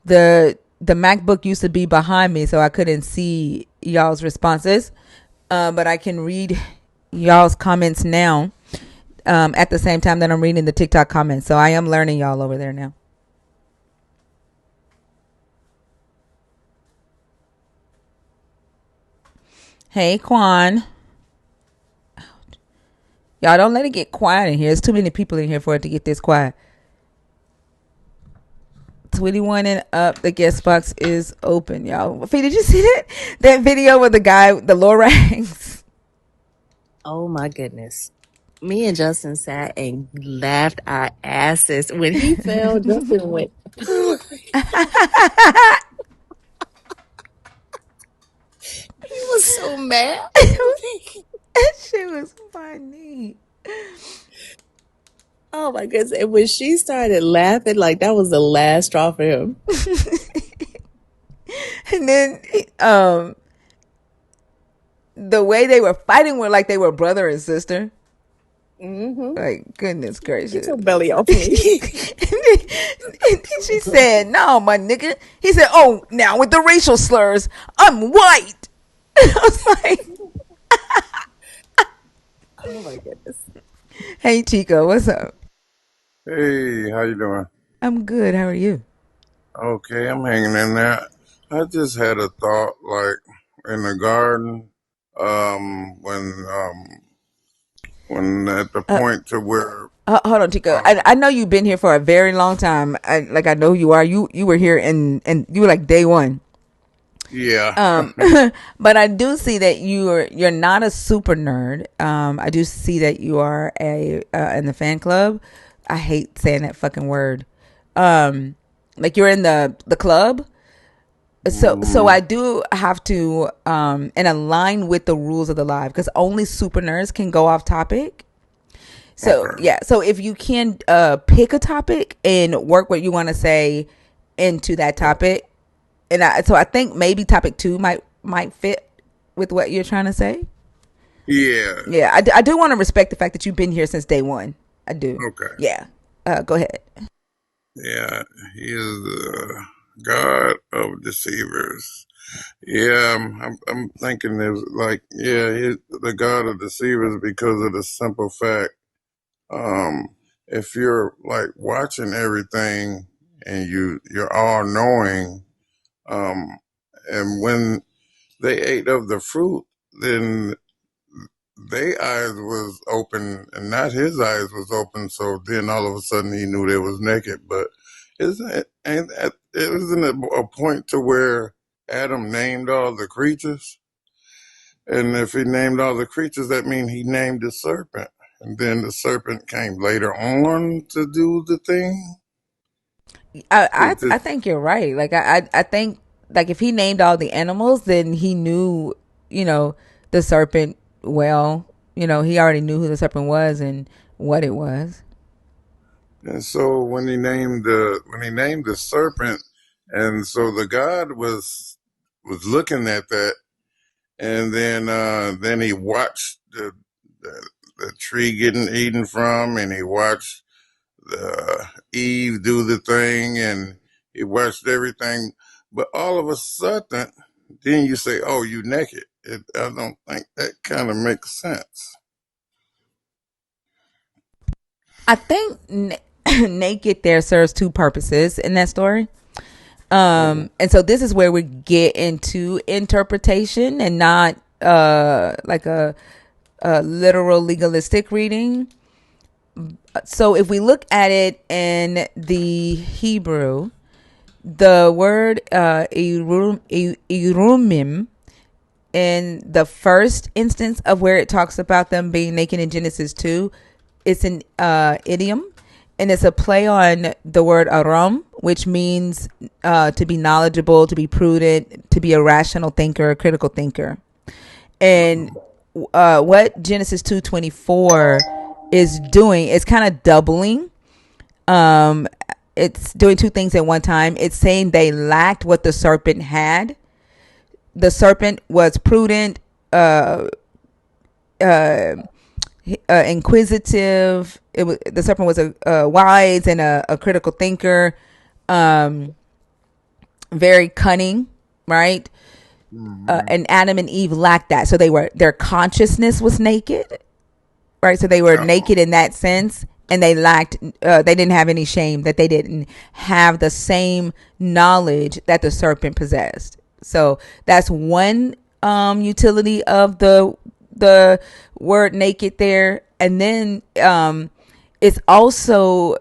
The MacBook used to be behind me, so I couldn't see y'all's responses, but I can read y'all's comments now. At the same time that I'm reading the TikTok comments, so I am learning y'all over there now. Hey, Quan. Y'all don't let it get quiet in here. There's too many people in here for it to get this quiet. 21 and up, the guest box is open, y'all. Fee, did you see that video with the guy, the Lorax? Oh my goodness. Me and Justin sat and laughed our asses. When he fell, Justin went, he was so mad. That shit was funny. Oh my goodness. And when she started laughing, like that was the last straw for him. And then the way they were fighting were like they were brother and sister. Mm-hmm. Like, goodness Get gracious. your belly off and me. then she said, no, my nigga. He said, oh, now with the racial slurs, I'm white. I was like, Oh my goodness. hey, Chico, what's up? Hey, how you doing? I'm good. How are you? Okay, I'm hanging in there. I just had a thought, like in the garden, when at the Uh, point to where, hold on, Chico. I, um, I know you've been here for a very long time. I know who you are. You were here and you were like day one. yeah, Um, but I do see that you're not a super nerd. I do see that you are a in the fan club. I hate saying that fucking word. Like you're in the club. So mm, I do have to and align with the rules of the live because only super nerds can go off topic. So okay, yeah, so if you can pick a topic and work what you want to say into that topic, and I think maybe topic two might fit with what you're trying to say. yeah, Yeah, I do want to respect the fact that you've been here since day one. I do. okay, Yeah. Go ahead. yeah. He is the God of deceivers. Yeah, I'm thinking there's like, yeah, he's the God of deceivers because of the simple fact. Um, if you're like watching everything and you're all knowing, um, and when they ate of the fruit, then their eyes was open and not his eyes was open. So then all of a sudden he knew they was naked. But isn't it a point to where Adam named all the creatures? And if he named all the creatures, that means he named the serpent. And then the serpent came later on to do the thing. It I just, think you're right. Like I think like if he named all the animals, then he knew the serpent well. He already knew who the serpent was and what it was. and so when he named the serpent, and so the God was looking at that, and then he watched the tree getting eaten from, and he watched Eve do the thing, and he watched everything. But all of a sudden, then you say, "Oh, you naked." I don't think that kind of makes sense. I think naked there serves two purposes in that story. Mhm. And so this is where we get into interpretation and not like a literal legalistic reading. So if we look at it in the Hebrew, the word irumim in the first instance of where it talks about them being naked in Genesis 2, it's an idiom, and it's a play on the word aram, which means to be knowledgeable, to be prudent, to be a rational thinker, a critical thinker. And what Genesis 2:24 is doing is kind of doubling. Um, it's doing two things at one time. It's saying they lacked what the serpent had. The serpent was prudent, uh, uh, inquisitive. The serpent was a wise and a critical thinker, um, very cunning, right? Mhm. And Adam and Eve lacked that, so their consciousness was naked, right? So they were Oh, naked in that sense, and they lacked. They didn't have any shame. That they didn't have the same knowledge that the serpent possessed. So that's one utility of the word naked there, and then it's also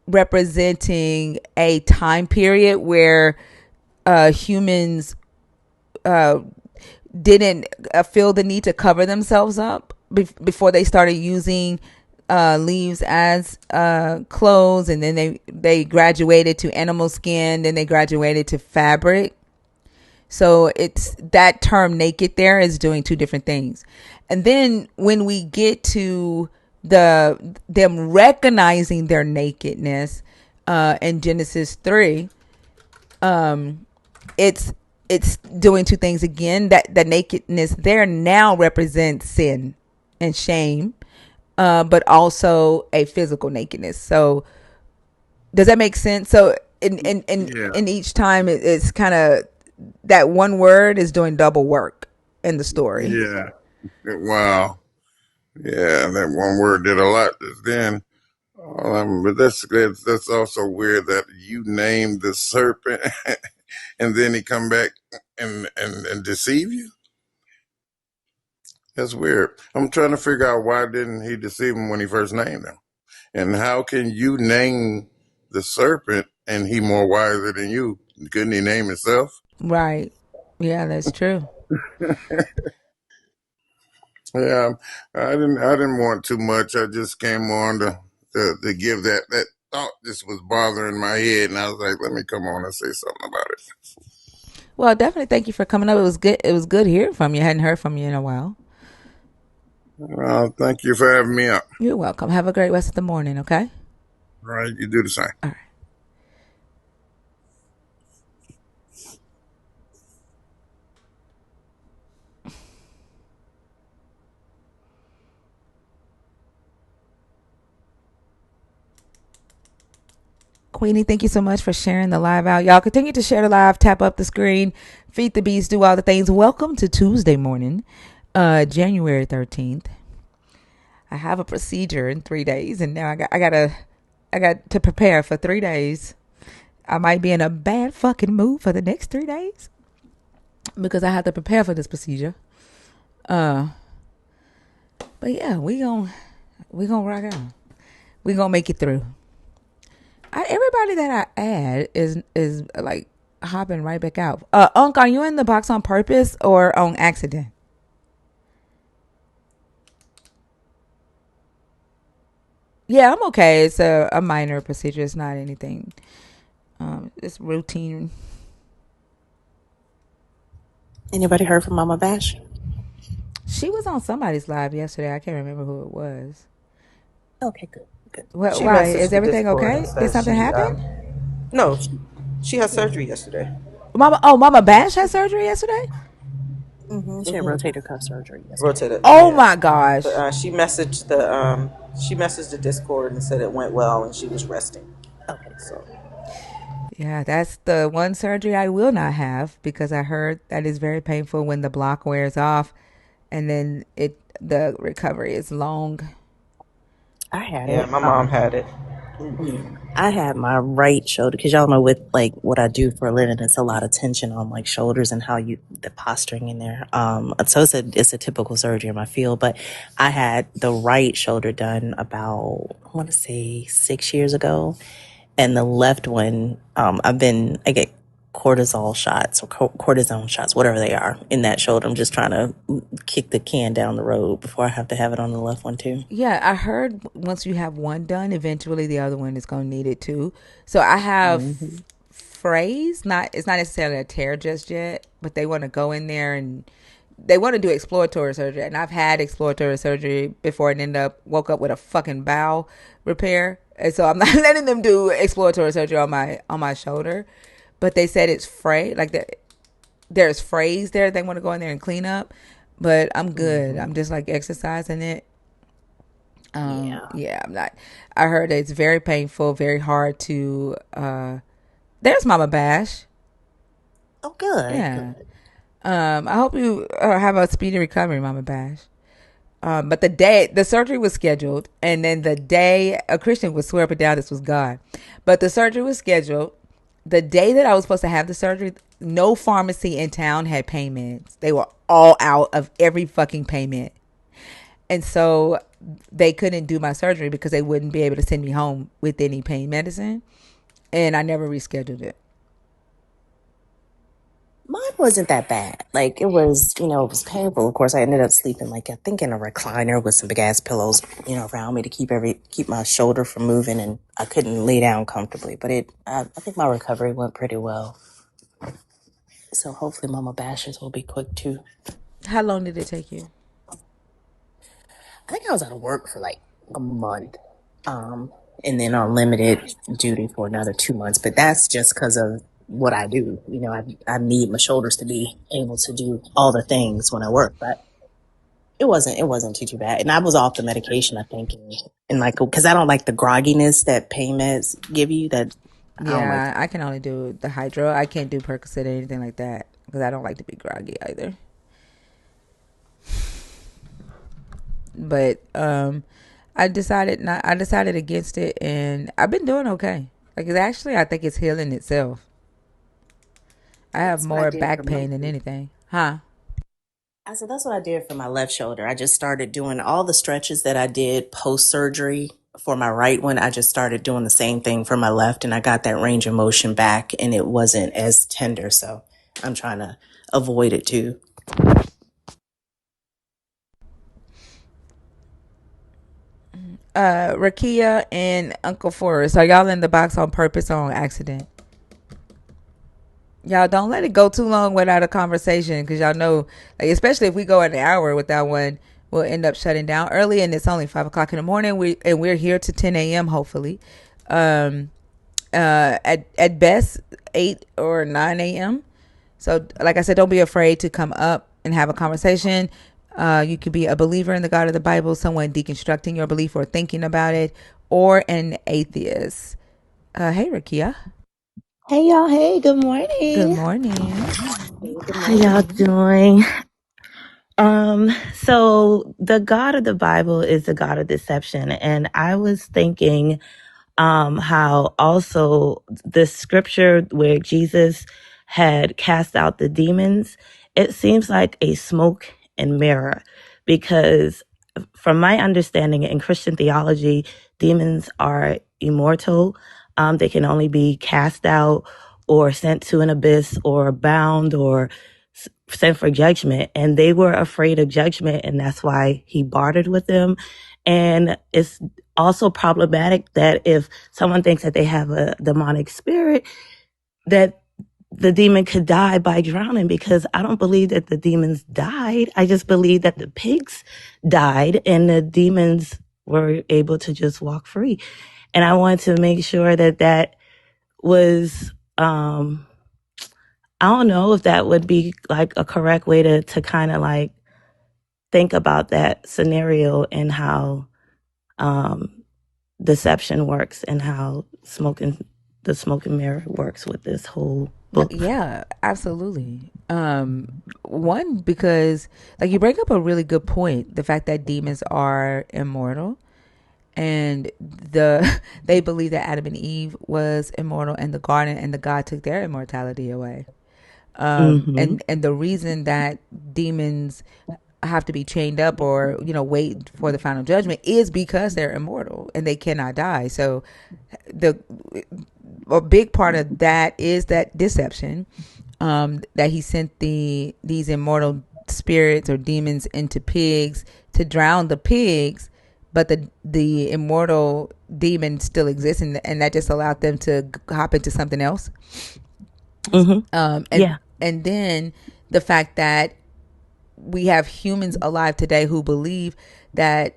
representing a time period where humans uh, didn't feel the need to cover themselves up before they started using leaves as clothes, and then they graduated to animal skin, then they graduated to fabric. So it's that term naked there is doing two different things. And then when we get to them recognizing their nakedness in Genesis 3, it's it's doing two things again. That the nakedness there now represents sin and shame, but also a physical nakedness. So does that make sense? So Yeah, in each time, it's kind of that one word is doing double work in the story. yeah. Wow. Yeah, that one word did a lot just then. But that's also weird that you named the serpent and then he come back and deceive you. That's weird. I'm trying to figure out why didn't he deceive him when he first named him, and how can you name the serpent and he more wiser than you? Couldn't he name himself? Right. Yeah, that's true. Yeah, I didn't want too much. I just came on to give that thought just was bothering my head, and I was like, let me come on and say something about it. Well, definitely thank you for coming up. It was good. It was good hearing from you. I hadn't heard from you in a while. Well, thank you for having me up. You're welcome. Have a great rest of the morning, okay? All right, you do the same. All right. Queenie, thank you so much for sharing the live out. Y'all continue to share the live, tap up the screen, feed the beast, do all the things. Welcome to Tuesday morning, January 13th. I have a procedure in 3 days, and now I got to prepare for 3 days. I might be in a bad fucking mood for the next 3 days because I have to prepare for this procedure. Uh, but yeah, we gonna rock out. We gonna make it through. Everybody that I add is like hopping right back out. Unc, are you in the box on purpose or on accident? Yeah, I'm okay. It's a minor procedure. It's not anything. It's routine. Anybody heard from Mama Bash? She was on somebody's live yesterday. I can't remember who it was. Okay, good, good. What? She Why? Is messaged the everything Discord and okay? Did said something she happen? no, she had surgery yesterday. Mama. Oh, Mama Bash had surgery yesterday. She had rotator cuff surgery yesterday. Rotated, Oh yeah. my But gosh. she messaged the Discord and said it went well and she was resting. Okay, good. So Yeah, that's the one surgery I will not have because I heard that is very painful when the block wears off and then the recovery is long. I had yeah, it. my mom had it. Yeah, I had my right shoulder because y'all know with like what I do for a living, it's a lot of tension on like shoulders and how you the posturing in there. So it's a typical surgery in my field, but I had the right shoulder done about I want to say 6 years ago, and the left one, I get cortisol shots or cortisone shots, whatever they are, in that shoulder. I'm just trying to kick the can down the road before I have to have it on the left one too. Yeah, I heard once you have one done, eventually the other one is going to need it too. So I have Hmm. phrase, not it's not necessarily a tear just yet, but they want to go in there and they want to do exploratory surgery. And I've had exploratory surgery before and woke up with a fucking bowel repair. And so I'm not letting them do exploratory surgery on my shoulder. But they said it's fray like there's phrase there. They want to go in there and clean up. But I'm good. Hmm. I'm just like exercising it. Yeah. Yeah, I'm not. I heard that it's very painful, very hard to. There's Mama Bash. Oh, good, Yeah. good. I hope you have a speedy recovery, Mama Bash. But the surgery was scheduled, and then the day a Christian would swear up and down this was God, but the surgery was scheduled. The day that I was supposed to have the surgery, no pharmacy in town had pain meds. They were all out of every fucking pain med. And so they couldn't do my surgery because they wouldn't be able to send me home with any pain medicine. And I never rescheduled it. Mine wasn't that bad. Like it was, it was painful. Of course, I ended up sleeping like I think in a recliner with some big ass pillows, around me to keep my shoulder from moving, and I couldn't lay down comfortably. But I think my recovery went pretty well. So hopefully, Mama Bashers will be quick too. How long did it take you? I think I was out of work for like a month, um, and then on limited duty for another 2 months. But that's just because of what I do. I need my shoulders to be able to do all the things when I work, right? It wasn't too bad, and I was off the medication, I think, and like because I don't like the grogginess that pain meds give you. That I don't like. Yeah, I can only do the hydro. I can't do Percocet or anything like that because I don't like to be groggy either. But I decided against it, and I've been doing okay. Like it's actually, I think it's healing itself. I have That's what I more did for back my. pain than anything, huh? I said that's what I did for my left shoulder. I just started doing all the stretches that I did post surgery for my right one. I just started doing the same thing for my left, and I got that range of motion back, and it wasn't as tender. So I'm trying to avoid it too. Rakia and Uncle Forrest, are y'all in the box on purpose or on accident? Y'all don't let it go too long without a conversation because y'all know, like, especially if we go an hour without one, we'll end up shutting down early, and it's only 5 o'clock in the morning. We're here to 10 a.m. hopefully, um, at best 8 or 9 a.m. So, like I said, don't be afraid to come up and have a conversation. You could be a believer in the God of the Bible, someone deconstructing your belief or thinking about it, or an atheist. Hey, Rakia. Hey y'all, hey, good Good morning. morning. Good How y'all morning. doing? So the God of the Bible is the God of deception. And I was thinking how also the scripture where Jesus had cast out the demons, it seems like a smoke and mirror because from my understanding in Christian theology, demons are immortal. They can only be cast out or sent to an abyss or bound or sent for judgment. And they were afraid of judgment. And that's why he bartered with them. And it's also problematic that if someone thinks that they have a demonic spirit, that the demon could die by drowning because I don't believe that the demons died. I just believe that the pigs died and the demons were able to just walk free. And I wanted to make sure that that was, I don't know if that would be like a correct way to kind of like think about that scenario and how, deception works and how the smoke and mirror works with this whole book. Yeah, absolutely. One, because like you bring up a really good point, the fact that demons are immortal and they believe that Adam and Eve was immortal in the garden and the God took their immortality away. Mm-hmm. And the reason that demons have to be chained up or wait for the final judgment is because they're immortal and they cannot die. So the a big part of that is that deception, that he sent these immortal spirits or demons into pigs to drown the pigs, but the immortal demon still exists, and that just allowed them to hop into something else. Mm-hmm. um and Yeah. and then the fact that we have humans alive today who believe that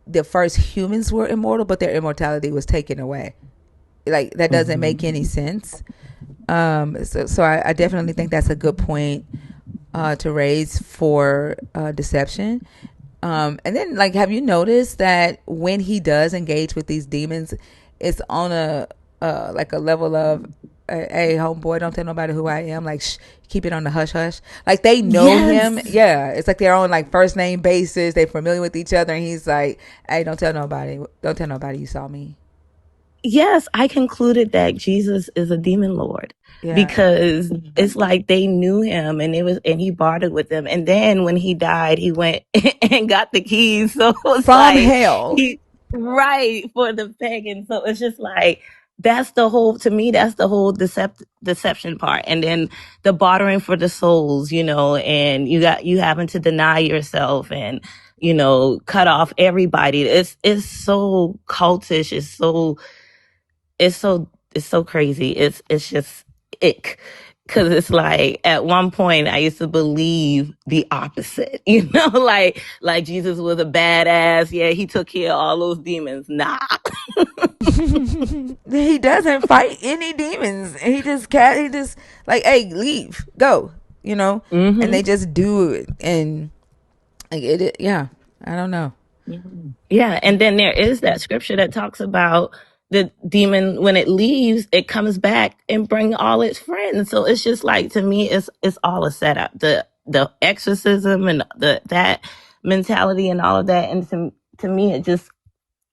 the first humans were immortal but their immortality was taken away. Like that doesn't Mm-hmm. make any sense. So I definitely think that's a good point to raise for deception. And then, like, have you noticed that when he does engage with these demons, it's on a like a level of, hey, homeboy, don't tell nobody who I am. Like, shh, keep it on the hush hush. Like they know him. Yes. Yeah, it's like they're on like first name basis. They're familiar with each other, and he's like, hey, don't tell nobody. Don't tell nobody you saw me. Yes, I concluded that Jesus is a demon lord Yeah, because it's like they knew him and it was and he bartered with them. And then when he died, he went and got the keys. So it was from like hell. he right for the pagan. So it's just like that's the whole to me, that's the whole deception part. And then the bartering for the souls, and you having to deny yourself and cut off everybody. It's so cultish, it's so crazy. It's just ick. Cause it's like at one point I used to believe the opposite, like Jesus was a badass. Yeah, he took care of all those demons. Nah. He doesn't fight any demons. He just like, hey, leave, go, and Mm-hmm. they just do it. And Like yeah. I don't know. Yeah, and then there is that scripture that talks about the demon when it leaves, it comes back and bring all its friends. So it's just like, to me, it's all a setup. The exorcism and that mentality and all of that, and to me, it just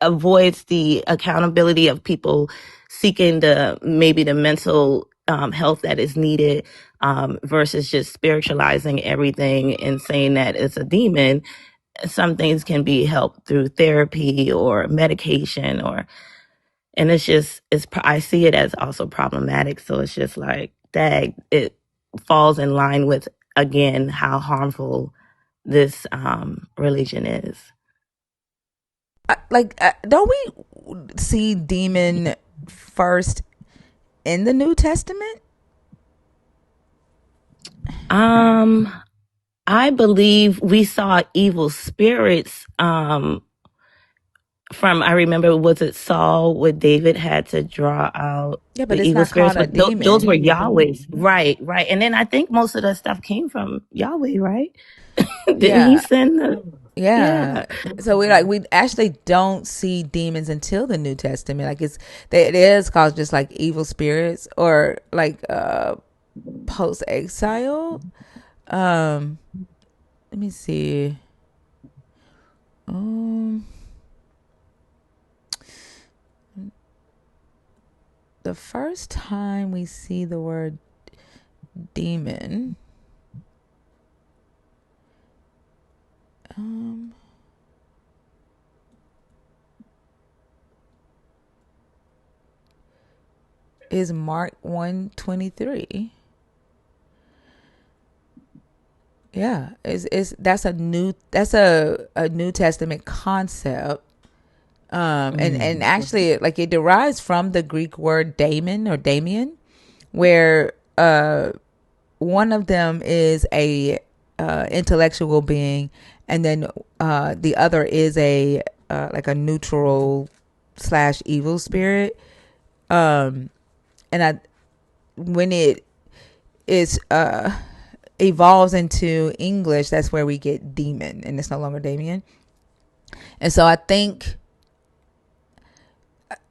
avoids the accountability of people seeking maybe the mental health that is needed, versus just spiritualizing everything and saying that it's a demon. Some things can be helped through therapy or medication, and I see it as also problematic. So it's just like, dag, it falls in line with, again, how harmful this religion is. Don't we see demon first in the New Testament? I believe we saw evil spirits, I remember, was it Saul, where David had to draw out Yeah, but the it's evil not spirits? called a But those were demon. Yahweh's. Right, right. And then I think most of the stuff came from Yahweh, right? Didn't he Yeah. send the, Yeah. yeah. So we actually don't see demons until the New Testament. Like it is called just like evil spirits or like post exile. Um let me see. Um the first time we see the word demon um is Mark 1:23. Yeah, it's that's a New Testament concept. And actually, like, it derives from the Greek word daemon or Damien, where one of them is a intellectual being, and then the other is a like a neutral slash evil spirit. And I when it is evolves into English, that's where we get demon, and it's no longer Damien. And so I think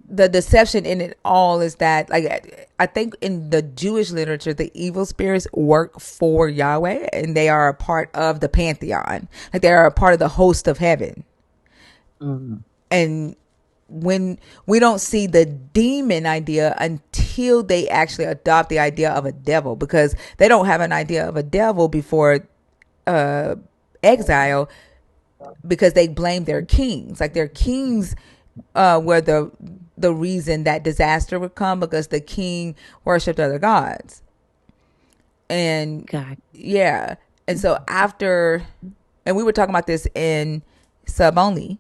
the deception in it all is that, like, I think in the Jewish literature, the evil spirits work for Yahweh, and they are a part of the pantheon. Like, they are a part of the host of heaven. And when we don't see the demon idea until they actually adopt the idea of a devil, because they don't have an idea of a devil before exile, because they blame their kings. Like, their kings were the reason that disaster would come, because the king worshipped other gods. And God. yeah, and so after, and we were talking about this in sub only,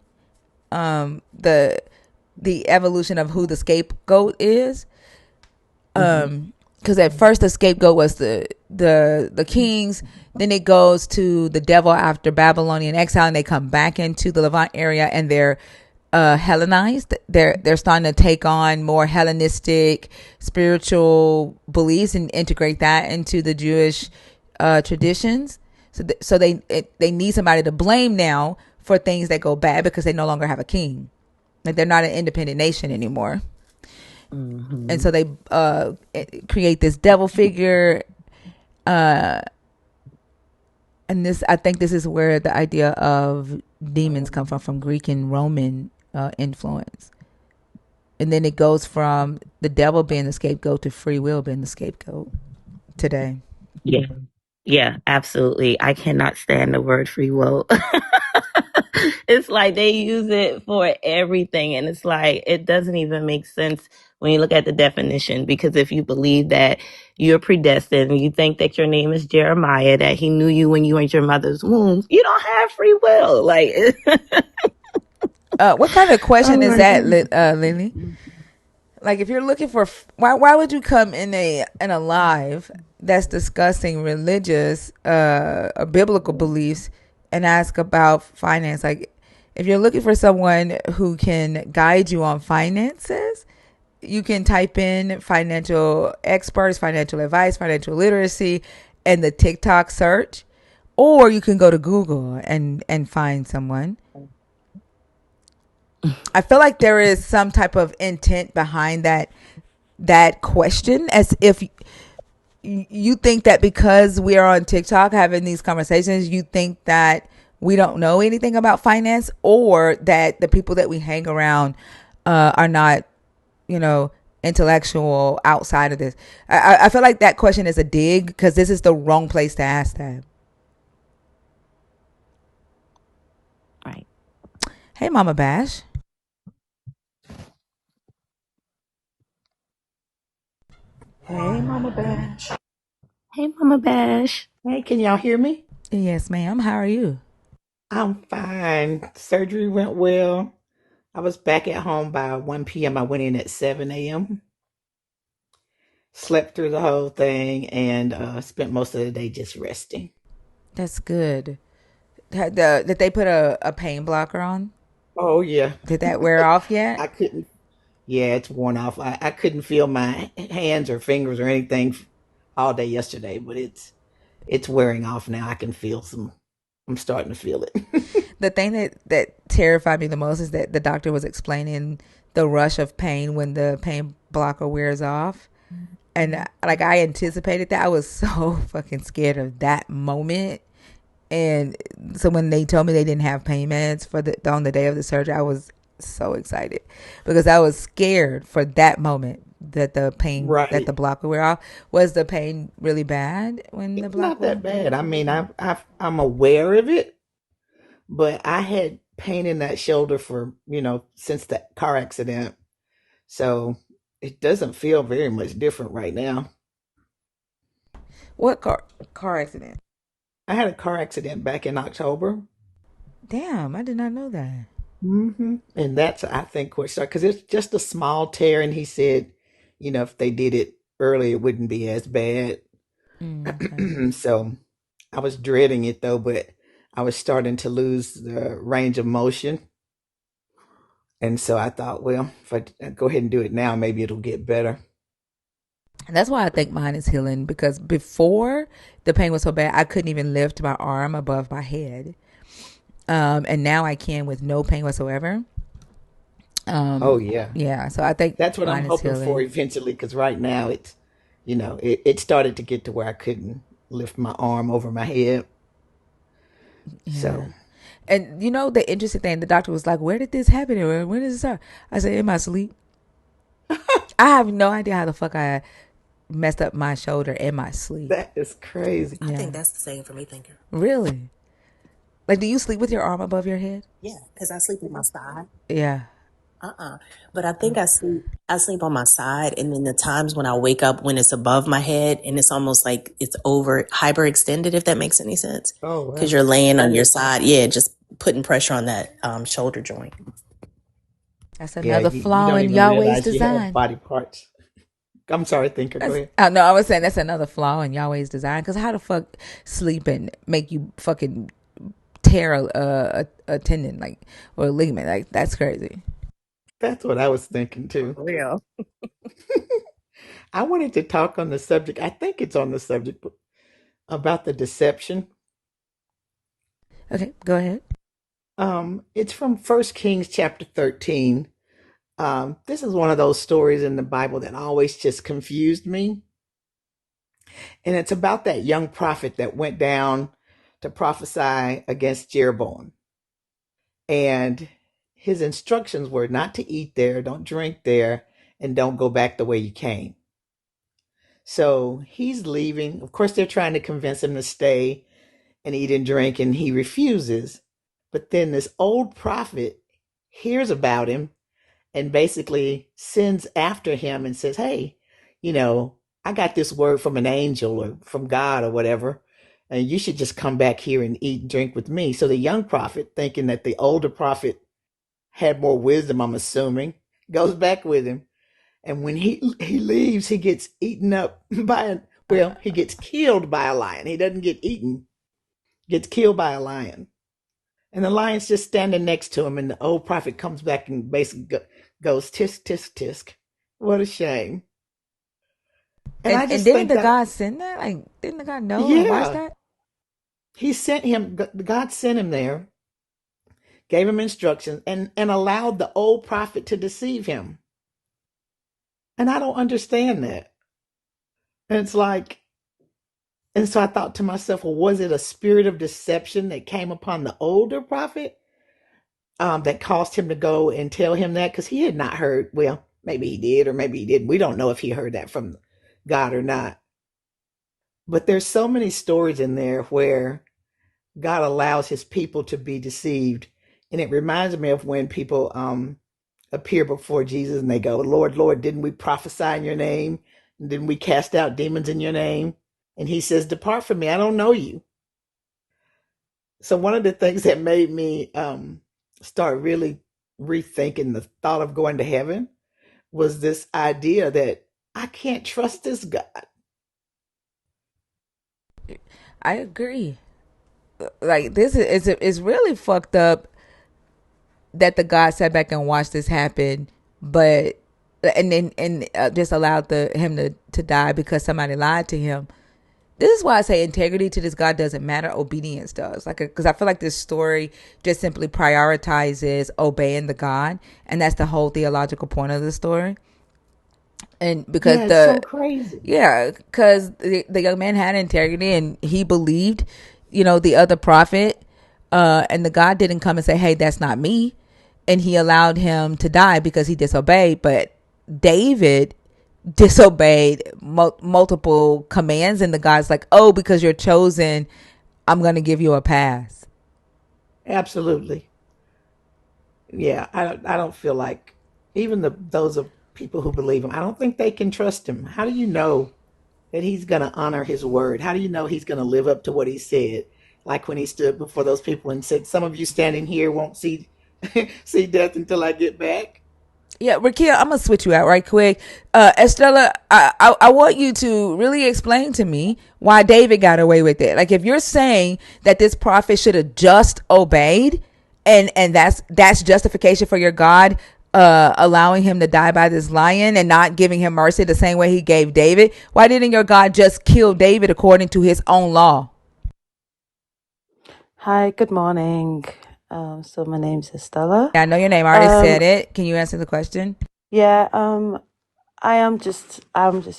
the evolution of who the scapegoat is. Because at first the scapegoat was the kings, then it goes to the devil after Babylonian exile, and they come back into the Levant area, and they're Hellenized. They're starting to take on more Hellenistic spiritual beliefs and integrate that into the Jewish traditions. So they need somebody to blame now for things that go bad, because they no longer have a king. Like, they're not an independent nation anymore. And so they create this devil figure. And I think this is where the idea of demons come from Greek and Roman influence. And then it goes from the devil being the scapegoat to free will being the scapegoat today. Yeah. Yeah, absolutely. I cannot stand the word free will. It's like they use it for everything. And it's like, it doesn't even make sense when you look at the definition. Because if you believe that you're predestined, you think that your name is Jeremiah, that he knew you when you were in your mother's womb, you don't have free will. Like, What kind of oh question is my that, goodness. Lily? Like, if you're looking for, why would you come in a live that's discussing religious or biblical beliefs and ask about finance? Like, if you're looking for someone who can guide you on finances, you can type in financial experts, financial advice, financial literacy, and the TikTok search. or you can go to Google and find someone. I feel like there is some type of intent behind that question, as if you think that because we are on TikTok having these conversations, you think that we don't know anything about finance, or that the people that we hang around are not, you know, intellectual outside of this. I feel like that question is a dig, because this is the wrong place to ask that. Right. Hey, Mama Bash. Hey, Mama Bash. Hey, Mama Bash. Hey, can y'all hear me? Yes, ma'am. How are you? I'm fine. Surgery went well. I was back at home by 1 p.m. I went in at 7 a.m. Slept through the whole thing and spent most of the day just resting. That's good. Did they put a pain blocker on? Oh, yeah. Did that wear off yet? I couldn't, yeah, it's worn off. I couldn't feel my hands or fingers or anything all day yesterday, but it's wearing off now. I can feel I'm starting to feel it. The thing that terrified me the most is that the doctor was explaining the rush of pain when the pain blocker wears off. And like, I anticipated that. I was so fucking scared of that moment. And so when they told me they didn't have pain meds for on the day of the surgery, I was so excited, because I was scared for that moment that Right. the block would wear off. Was the pain really bad when the It's block not that went? bad. I mean, I'm aware of it, but I had pain in that shoulder for, since that car accident. So it doesn't feel very much different right now. What car accident? I had a car accident back in October. Damn, I did not know that. And that's, I think, what started, because it's just a small tear. And he said, if they did it early, it wouldn't be as bad. Okay. So I was dreading it though, but I was starting to lose the range of motion. And so I thought, well, if I go ahead and do it now, maybe it'll get better. And that's why I think mine is healing, because before the pain was so bad, I couldn't even lift my arm above my head. And now I can with no pain whatsoever. Oh yeah, Yeah, so I think that's what I'm mine is hoping for healing. eventually. Because right now it started to get to where I couldn't lift my arm over my head. Yeah. So And the interesting thing, the doctor was like, "Where did this happen? Or when did this start?" I said, "In my sleep." I have no idea how the fuck I messed up my shoulder in my sleep. that is crazy. I Yeah. think that's the same for me, thinker. Really? Like, do you sleep with your arm above your head? Yeah, because I sleep on my side. Yeah. But I think I sleep on my side, and then the times when I wake up when it's above my head and it's almost like it's over hyperextended, if that makes any sense. Oh Because well, you're laying on your side, yeah, just putting pressure on that shoulder joint. That's yeah. another You flaw don't in even Yahweh's realize you have design. body parts. I'm sorry, thinker. Go ahead. No, I was saying that's another flaw in Yahweh's design. Because how the fuck sleeping make you fucking tear a tendon, like, or a ligament? Like, that's crazy. That's what I was thinking too. Real. I wanted to talk on the subject. I think it's on the subject about the deception. Okay, go ahead. It's from First Kings chapter 13. This is one of those stories in the Bible that always just confused me. And it's about that young prophet that went down to prophesy against Jeroboam. And his instructions were not to eat there, don't drink there, and don't go back the way you came. So he's leaving. Of course, they're trying to convince him to stay and eat and drink, and he refuses. But then this old prophet hears about him and basically sends after him and says, "Hey, I got this word from an angel or from God or whatever, and you should just come back here and eat and drink with me." So the young prophet, thinking that the older prophet had more wisdom, I'm assuming, goes back with him. And when he leaves, he gets eaten up he gets killed by a lion. He doesn't get eaten, gets killed by a lion. And the lion's just standing next to him, and the old prophet comes back and basically goes, tisk, tisk, tisk. What a shame. And I And just didn't think the that, God send that? Like, didn't the God know and watch yeah, that? He sent him, God sent him there, gave him instructions, and allowed the old prophet to deceive him. And I don't understand that. And it's like, and so I thought to myself, well, was it a spirit of deception that came upon the older prophet, that caused him to go and tell him that? Because he had not heard, well, maybe he did or maybe he didn't. We don't know if he heard that from God or not. But there's so many stories in there where God allows his people to be deceived. And it reminds me of when people appear before Jesus and they go, Lord, Lord, didn't we prophesy in your name? Didn't we cast out demons in your name? And he says, depart from me, I don't know you. So one of the things that made me start really rethinking the thought of going to heaven was this idea that I can't trust this God. I agree. Like this is really fucked up that the God sat back and watched this happen, but and then just allowed him to die because somebody lied to him. This is why I say integrity to this God doesn't matter. Obedience does. Like, because I feel like this story just simply prioritizes obeying the God, and that's the whole theological point of the story. And because Yeah, it's so crazy. the young man had integrity and he believed, the other prophet, and the God didn't come and say, "Hey, that's not me," and he allowed him to die because he disobeyed. But David disobeyed multiple commands, and the God's like, "Oh, because you're chosen, I'm gonna give you a pass." Absolutely. Yeah, I don't feel like even those of people who believe him, I don't think they can trust him. How do you know that he's going to honor his word? How do you know he's going to live up to what he said? Like when he stood before those people and said, "Some of you standing here won't see see death until I get back." Yeah, Rakia, I'm gonna switch you out right quick. Estella, I want you to really explain to me why David got away with it. Like, if you're saying that this prophet should have just obeyed, and that's justification for your God, allowing him to die by this lion and not giving him mercy the same way he gave David, why didn't your God just kill David according to his own law? Hi, good morning. So my name's Estella. I know your name. I already said Um, it. Can you answer the question? yeah, I'm just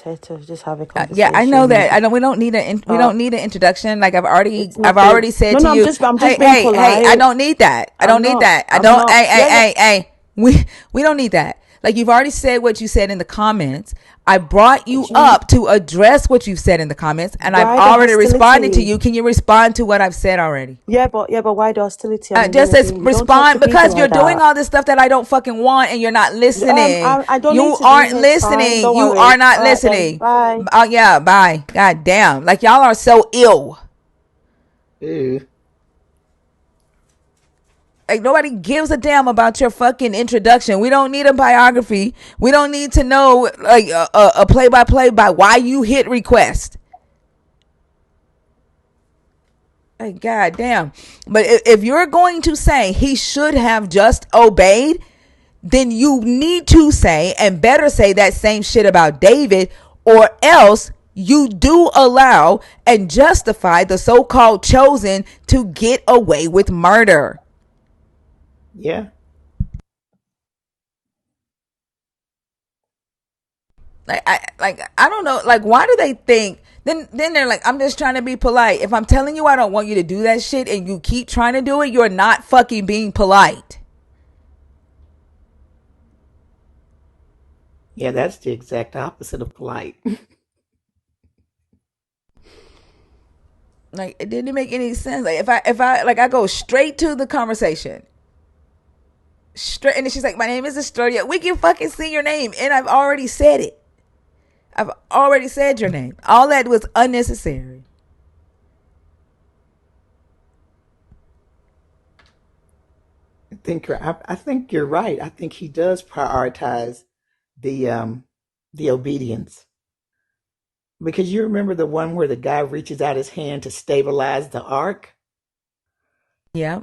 here to just have a Yeah, I know conversation. that. I don't. We Uh, don't need an introduction. Like it's I've nothing. already said No, to no, you, I'm just hey, being hey, hey. I polite. don't need that. I don't need that. I I'm don't. not. Hey, hey, Yeah, yeah. hey, hey. We don't need that. Like, you've already said what you said in the comments. I brought you What do you mean? up to address what you've said in the comments, and I've Why the already responded to hostility? you. Can you respond to what I've said already? Yeah, but why the hostility? I'm a Just human as being. You don't talk to respond, people because you're like doing that. all this stuff that I don't fucking want, and you're not listening. I don't need You to do aren't it. It's fine. listening. Don't You are worry. not All right then. listening. Bye. Oh yeah, bye. God damn. Like, y'all are so ill. Ew. Like, nobody gives a damn about your fucking introduction. We don't need a biography. We don't need to know like a play by play by why you hit request. Like, god damn. But if you're going to say he should have just obeyed, then you need to say, and better say, that same shit about David, or else you do allow and justify the so-called chosen to get away with murder. Yeah. I don't know, like, why do they think, then they're like, I'm just trying to be polite. If I'm telling you I don't want you to do that shit and you keep trying to do it, you're not fucking being polite. Yeah, that's the exact opposite of polite. Like, it didn't make any sense. Like, if I like, I go straight to the conversation straight, and then she's like, my name is Estrella. We can fucking see your name, and I've already said it. I've already said your name. All that was unnecessary. I think you're right. I think he does prioritize the um the obedience, because you remember the one where the guy reaches out his hand to stabilize the ark. Yeah.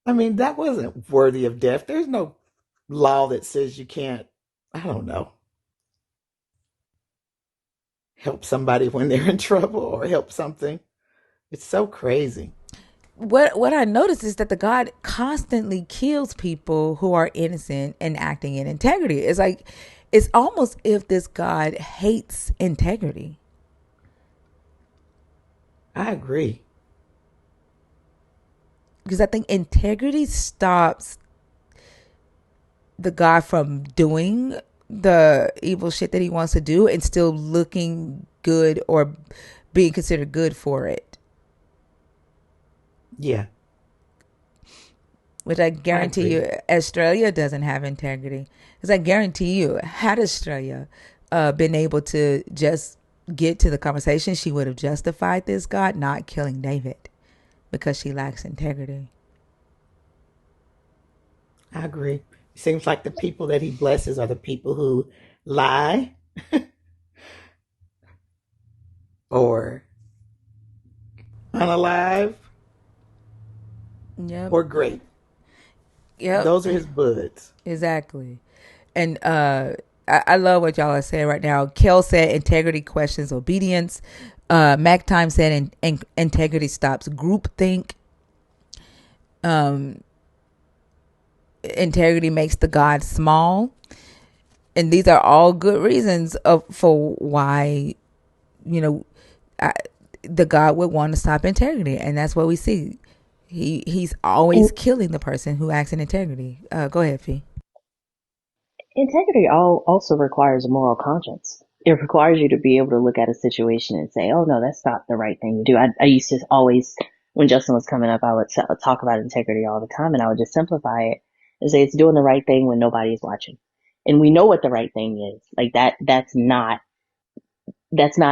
I mean, that wasn't worthy of death. There's no law that says you can't, I don't know, help somebody when they're in trouble or help something. It's so crazy. What I notice is that the God constantly kills people who are innocent and acting in integrity. It's like it's almost if this God hates integrity. I agree. Because I think integrity stops the God from doing the evil shit that he wants to do and still looking good or being considered good for it. Yeah, Which I I guarantee agree. you, Australia doesn't have integrity. Because I guarantee you, had Australia been able to just get to the conversation, she would have justified this God not killing David because she lacks integrity. I agree. It seems like the people that he blesses are the people who lie or unalive Yep. or great. Yep. Those are his buds. Exactly. And I love what y'all are saying right now. Kel said integrity questions obedience. Mac Time said integrity stops groupthink. Um, integrity makes the God small. And these are all good reasons for why, you know, I, the God would want to stop integrity. And that's what we see. He's always And killing the person who acts in integrity. Go ahead, Fee. integrity also requires a moral conscience. It requires you to be able to look at a situation and say, oh no, that's not the right thing to do. I used to always, when Justin was coming up, I would talk about integrity all the time, and I would just simplify it and say it's doing the right thing when nobody's watching. And we know what the right thing is. Like that's not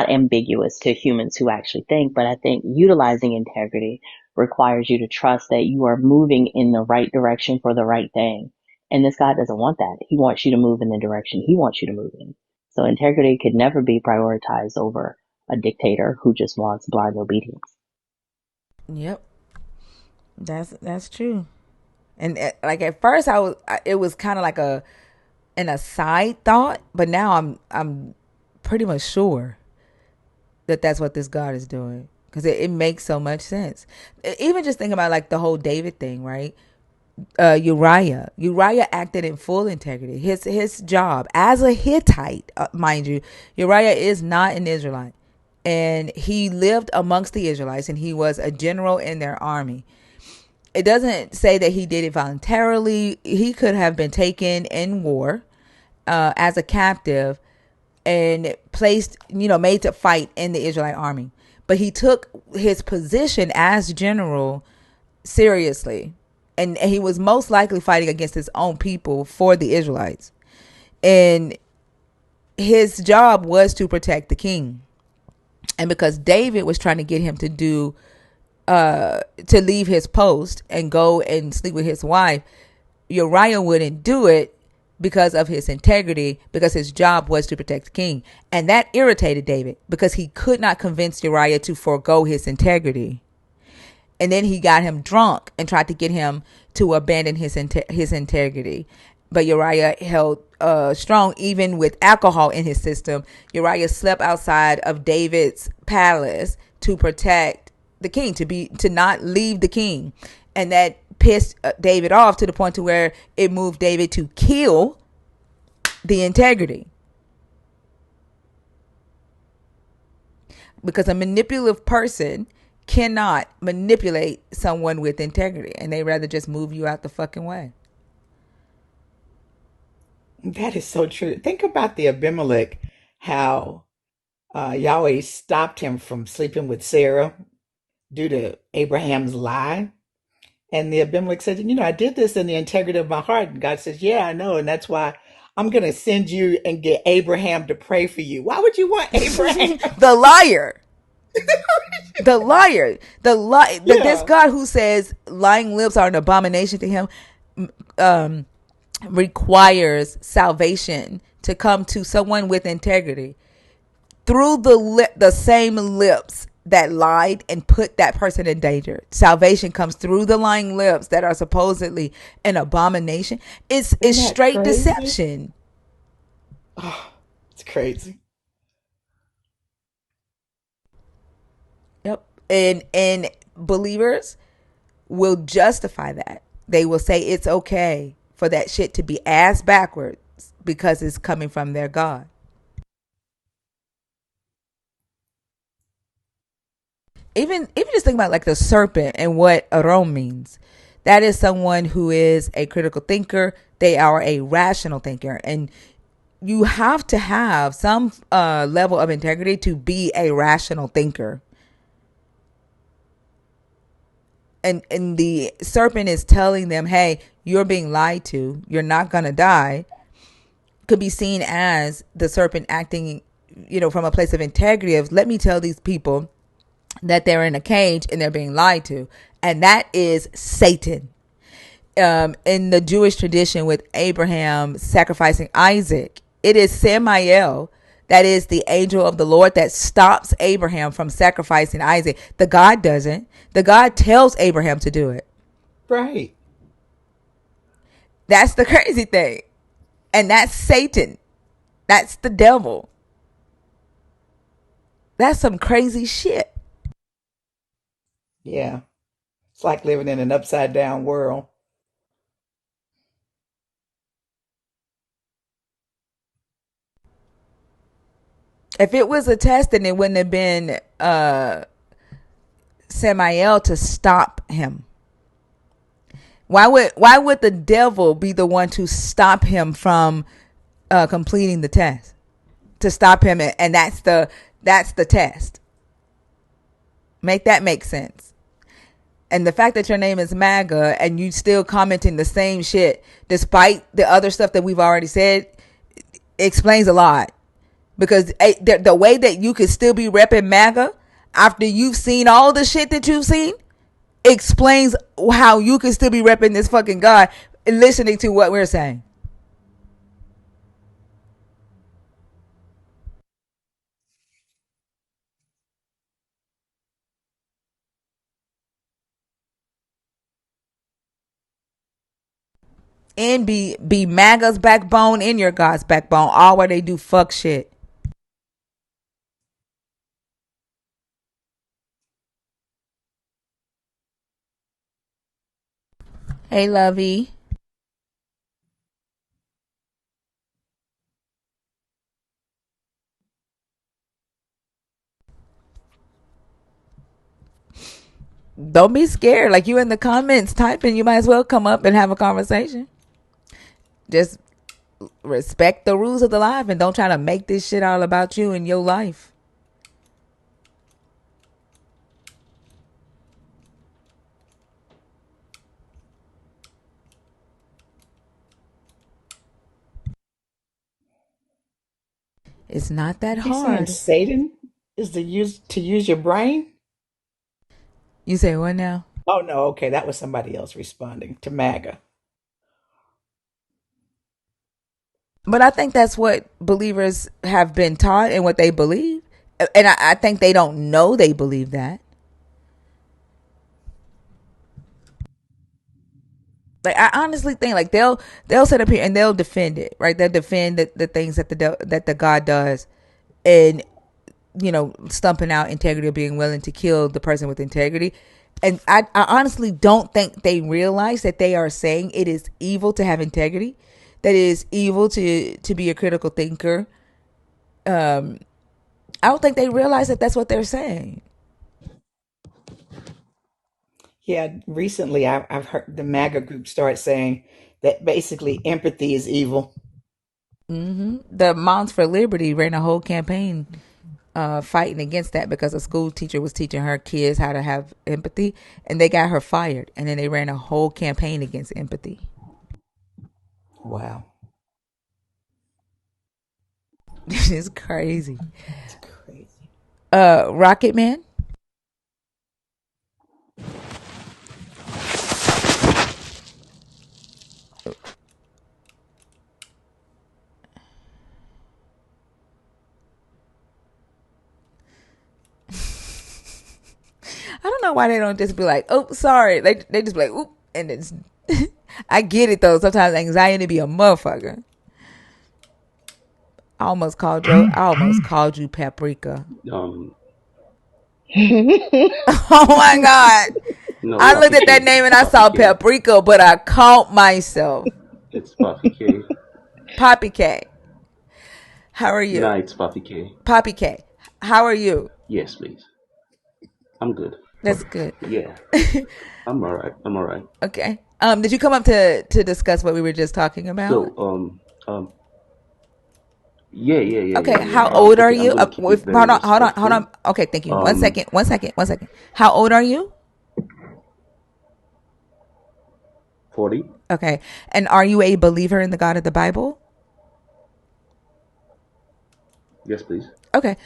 ambiguous to humans who actually think, but I think utilizing integrity requires you to trust that you are moving in the right direction for the right thing. And this God doesn't want that. He wants you to move in the direction he wants you to move in. So integrity could never be prioritized over a dictator who just wants blind obedience. Yep, that's true. And like at first, it was kind of like an aside thought, but now I'm pretty much sure that that's what this God is doing because it makes so much sense. Even just think about like the whole David thing, right? Uriah acted in full integrity. His job as a Hittite, mind you, Uriah is not an Israelite, and he lived amongst the Israelites, and he was a general in their army. It doesn't say that he did it voluntarily. He could have been taken in war as a captive and placed, made to fight in the Israelite army. But he took his position as general seriously. And he was most likely fighting against his own people for the Israelites. And his job was to protect the king. And because David was trying to get him to to leave his post and go and sleep with his wife, Uriah wouldn't do it because of his integrity, because his job was to protect the king. And that irritated David because he could not convince Uriah to forego his integrity. And then he got him drunk and tried to get him to abandon his integrity. But Uriah held strong even with alcohol in his system. Uriah slept outside of David's palace to protect the king, to not leave the king. And that pissed David off to the point to where it moved David to kill the integrity. Because a manipulative person cannot manipulate someone with integrity, and they rather just move you out the fucking way. That is so true. Think about the Abimelech, how Yahweh stopped him from sleeping with Sarah due to Abraham's lie. And the Abimelech said, I did this in the integrity of my heart. And God says, yeah, I know. And that's why I'm going to send you and get Abraham to pray for you. Why would you want Abraham? The liar. This Yeah. God who says lying lips are an abomination to him, um, requires salvation to come to someone with integrity through the same lips that lied and put that person in danger. Salvation comes through the lying lips that are supposedly an abomination. It's Isn't that straight crazy? deception. Oh, it's crazy. Yep. And believers will justify that. They will say it's okay for that shit to be ass backwards because it's coming from their God. Even just think about like the serpent and what Arom means. That is someone who is a critical thinker. They are a rational thinker, and you have to have some level of integrity to be a rational thinker. And the serpent is telling them, hey, you're being lied to, you're not gonna die, could be seen as the serpent acting, from a place of integrity of, let me tell these people that they're in a cage and they're being lied to. And that is Satan. In the Jewish tradition with Abraham sacrificing Isaac, it is Samael, that is the angel of the Lord, that stops Abraham from sacrificing Isaac. The God doesn't. The God tells Abraham to do it. Right. That's the crazy thing. And that's Satan. That's the devil. That's some crazy shit. Yeah. It's like living in an upside down world. If it was a test, then it wouldn't have been Samael to stop him. Why would the devil be the one to stop him from completing the test? To stop him, and that's the test. Make that make sense. And the fact that your name is MAGA and you still commenting the same shit despite the other stuff that we've already said explains a lot. Because the way that you could still be repping MAGA after you've seen all the shit that you've seen explains how you can still be repping this fucking God and listening to what we're saying. And be MAGA's backbone and your God's backbone, all where they do fuck shit. Hey, lovey. Don't be scared. Like, you in the comments typing, you might as well come up and have a conversation. Just respect the rules of the life and don't try to make this shit all about you and your life. It's not that You saying hard. Satan is to use your brain? You say what now? Oh no, okay, that was somebody else responding to MAGA. But I think that's what believers have been taught and what they believe. And I think they don't know they believe that. Like, I honestly think like they'll sit up here and they'll defend it, right? They'll defend the things that the God does, and stumping out integrity or being willing to kill the person with integrity. And I honestly don't think they realize that they are saying it is evil to have integrity, that it is evil to be a critical thinker. I don't think they realize that that's what they're saying. Yeah, recently I've heard the MAGA group start saying that basically empathy is evil. The Moms for Liberty ran a whole campaign fighting against that because a school teacher was teaching her kids how to have empathy, and they got her fired. And then they ran a whole campaign against empathy. Wow. It's crazy. It's crazy. Rocket Man. I don't know why they don't just be like, oh, sorry. They just be like, oop, and it's. I get it though. Sometimes anxiety be a motherfucker. I almost called you paprika. Um, Oh my God. No, I looked Papi at that K. name and I Papi saw K. paprika, but I caught myself. It's Papi K. Poppy K. How are you? Nah, it's Papi K. Poppy K. How are you? Yes, please. I'm good. That's good. Yeah, I'm alright. I'm alright. Okay. Did you come up to discuss what we were just talking about? So, yeah, yeah, yeah, yeah, Okay. yeah. How old are Okay, I'm you? gonna keep it very Hold on. Hold on. Hold respectful. on. Okay. Thank you. One Um, second. 1 second. 1 second. How old are you? 40. Okay. And are you a believer in the God of the Bible? Yes, please. Okay.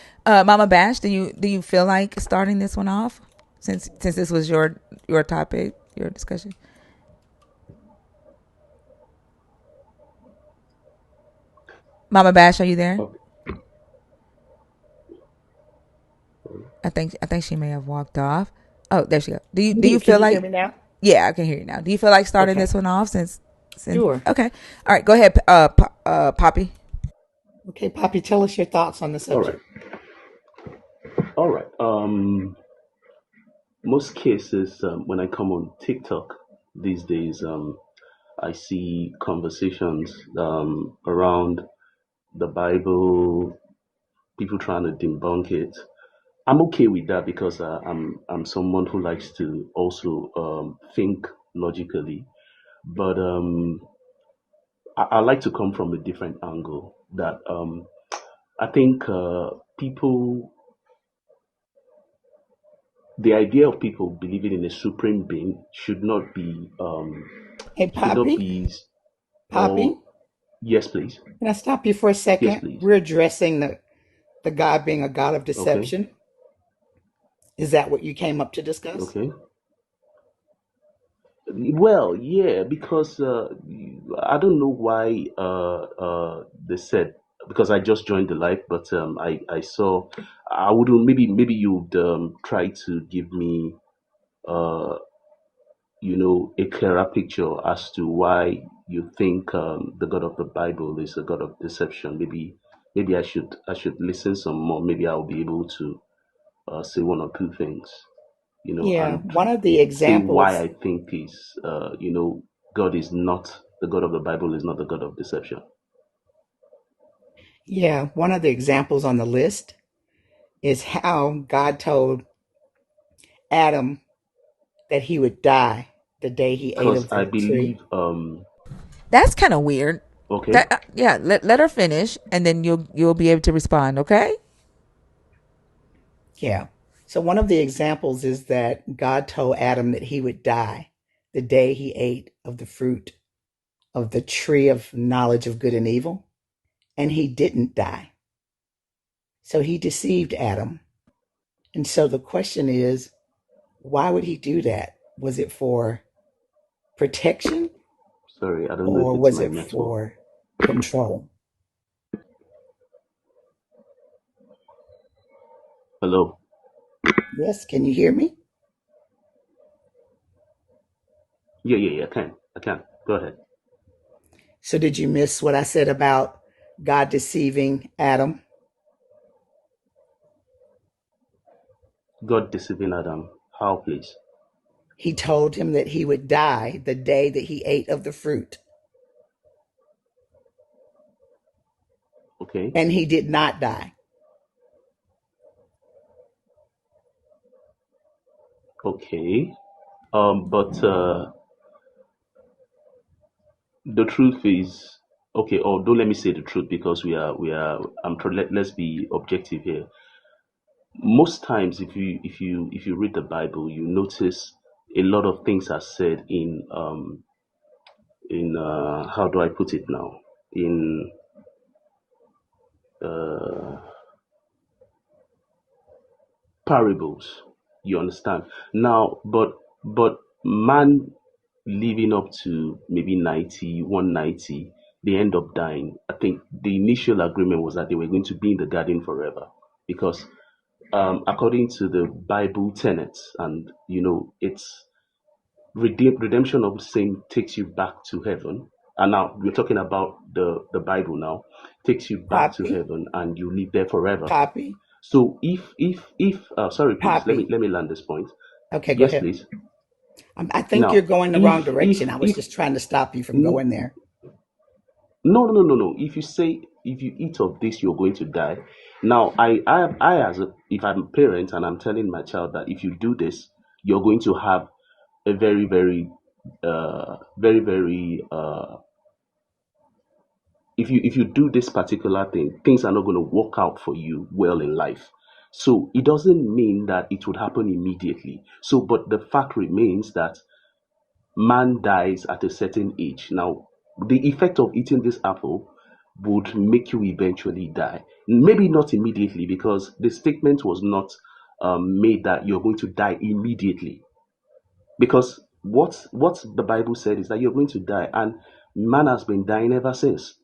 Mama Bash, do you feel like starting this one off since this was your topic, your discussion? Mama Bash, are you there? Okay. I think she may have walked off. Oh, there she go. Do you Can feel you hear like me now? yeah, I can hear you now. Do you feel like starting Okay, this one off since sure. okay. All right, go ahead Poppy. Okay, Poppy, tell us your thoughts on the All right. subject. All right. Most cases when I come on TikTok these days, I see conversations around the Bible, people trying to debunk it. I'm okay with that because I'm someone who likes to also think logically, but I like to come from a different angle. That I think people, the idea of people believing in a supreme being Hey, should not Poppy, be Poppy, all. Yes, please. can I stop you for a Yes, second? please. We're addressing the God being a God of Okay. deception. Is that what you came up to discuss? Okay. Well, yeah, because I don't know why they said, because I just joined the live, but I saw, I wouldn't, maybe you'd try to give me uh a clearer picture as to why you think the God of the Bible is a God of deception. Maybe I should listen some more. Maybe I'll be able to say one or two things, Yeah, and one of the say why examples. I think is, God is not the God of the Bible is not the God of deception. Yeah, one of the examples on the list is how God told Adam that he would die the day he ate Because of I the believe, tree. That's kind of weird. okay, That yeah, let her finish and then you'll be able to respond, okay? Yeah. So one of the examples is that God told Adam that he would die the day he ate of the fruit of the tree of knowledge of good and evil, and he didn't die. So he deceived Adam. And so the question is, why would he do that? Was it for protection sorry, I don't know if or it's was my it network. for control? Hello. Yes, can you hear me? Yeah, yeah, yeah, I can. Go ahead. So did you miss what I said about God deceiving Adam? God deceiving Adam. How, please? He told him that he would die the day that he ate of the fruit, Okay, and he did not die. okay. But the truth is, okay. Or don't let me say the truth because we are. Let's be objective here. Most times, if you read the Bible, you notice a lot of things are said in how do I put it now, in uh, parables. You understand now, but man living up to maybe 90, 190, they end up dying. I think the initial agreement was that they were going to be in the garden forever because according to the Bible tenets, and it's redemption of sin takes you back to heaven. And now we're talking about the Bible now, takes you back to Poppy, heaven and you live there forever. Poppy. So if sorry, please Poppy. let me land this point. Okay, go Yes, ahead. please. I think you're Now, going the wrong direction. I was if just trying to stop you from n- going there. no. If you say if you eat of this, you're going to die. Now, I as a, if I'm a parent and I'm telling my child that if you do this, you're going to have a very, if you do this particular thing, things are not going to work out for you well in life. So it doesn't mean that it would happen immediately. So, but the fact remains that man dies at a certain age. Now, the effect of eating this apple would make you eventually die. Maybe not immediately, because the statement was not made that you're going to die immediately. Because what the Bible said is that you're going to die, and man has been dying ever since.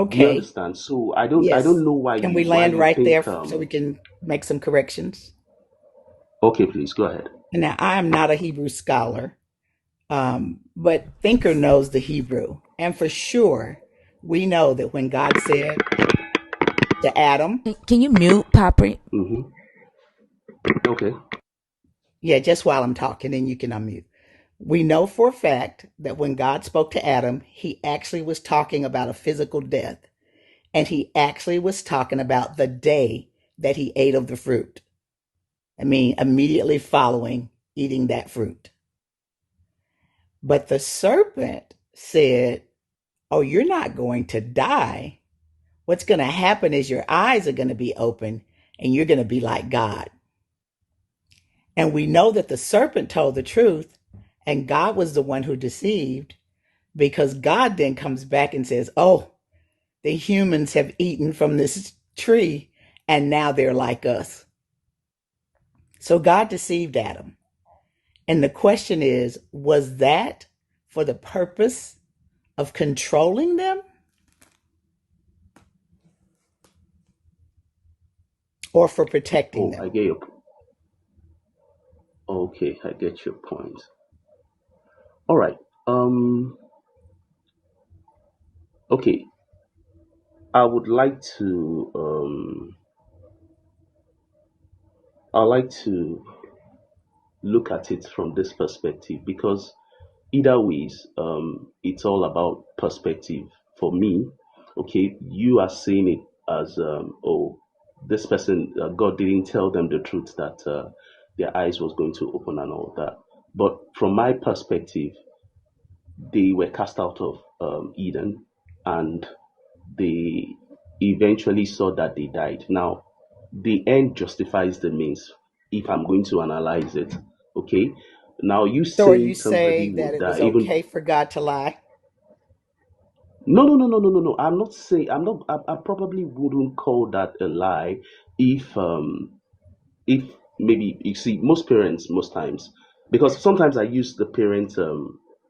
Do you Okay. understand? So I Yes. don't know why Can we land you right there think so we can make some corrections? okay, please go ahead. And now, I am not a Hebrew scholar, but Thinker knows the Hebrew. And for sure, we know that when God said to Adam, Can you mute, Poppy? Hmm. Okay. yeah, just while I'm talking, then you can unmute. We know for a fact that when God spoke to Adam, he actually was talking about a physical death. And he actually was talking about the day that he ate of the fruit. I mean, immediately following eating that fruit. But the serpent said, oh, you're not going to die. What's going to happen is your eyes are going to be open and you're going to be like God. And we know that the serpent told the truth and God was the one who deceived, because God then comes back and says, oh, the humans have eaten from this tree and now they're like us. So God deceived Adam. And the question is, was that for the purpose of controlling them or for protecting Oh, them? I get your point. All right. Um. Okay. I would like to. I like to look at it from this perspective, because either ways, it's all about perspective for me. Okay, you are saying it as oh, this person, God didn't tell them the truth that their eyes was going to open and all that. But from my perspective, they were cast out of Eden, and they eventually saw that they died. Now, the end justifies the means if I'm going to analyze it. Okay. Now, you So are saying you somebody saying will that it was die, even okay for God to lie? no. I'm not saying, I probably wouldn't call that a lie if maybe you see most parents most times, because sometimes I use the parent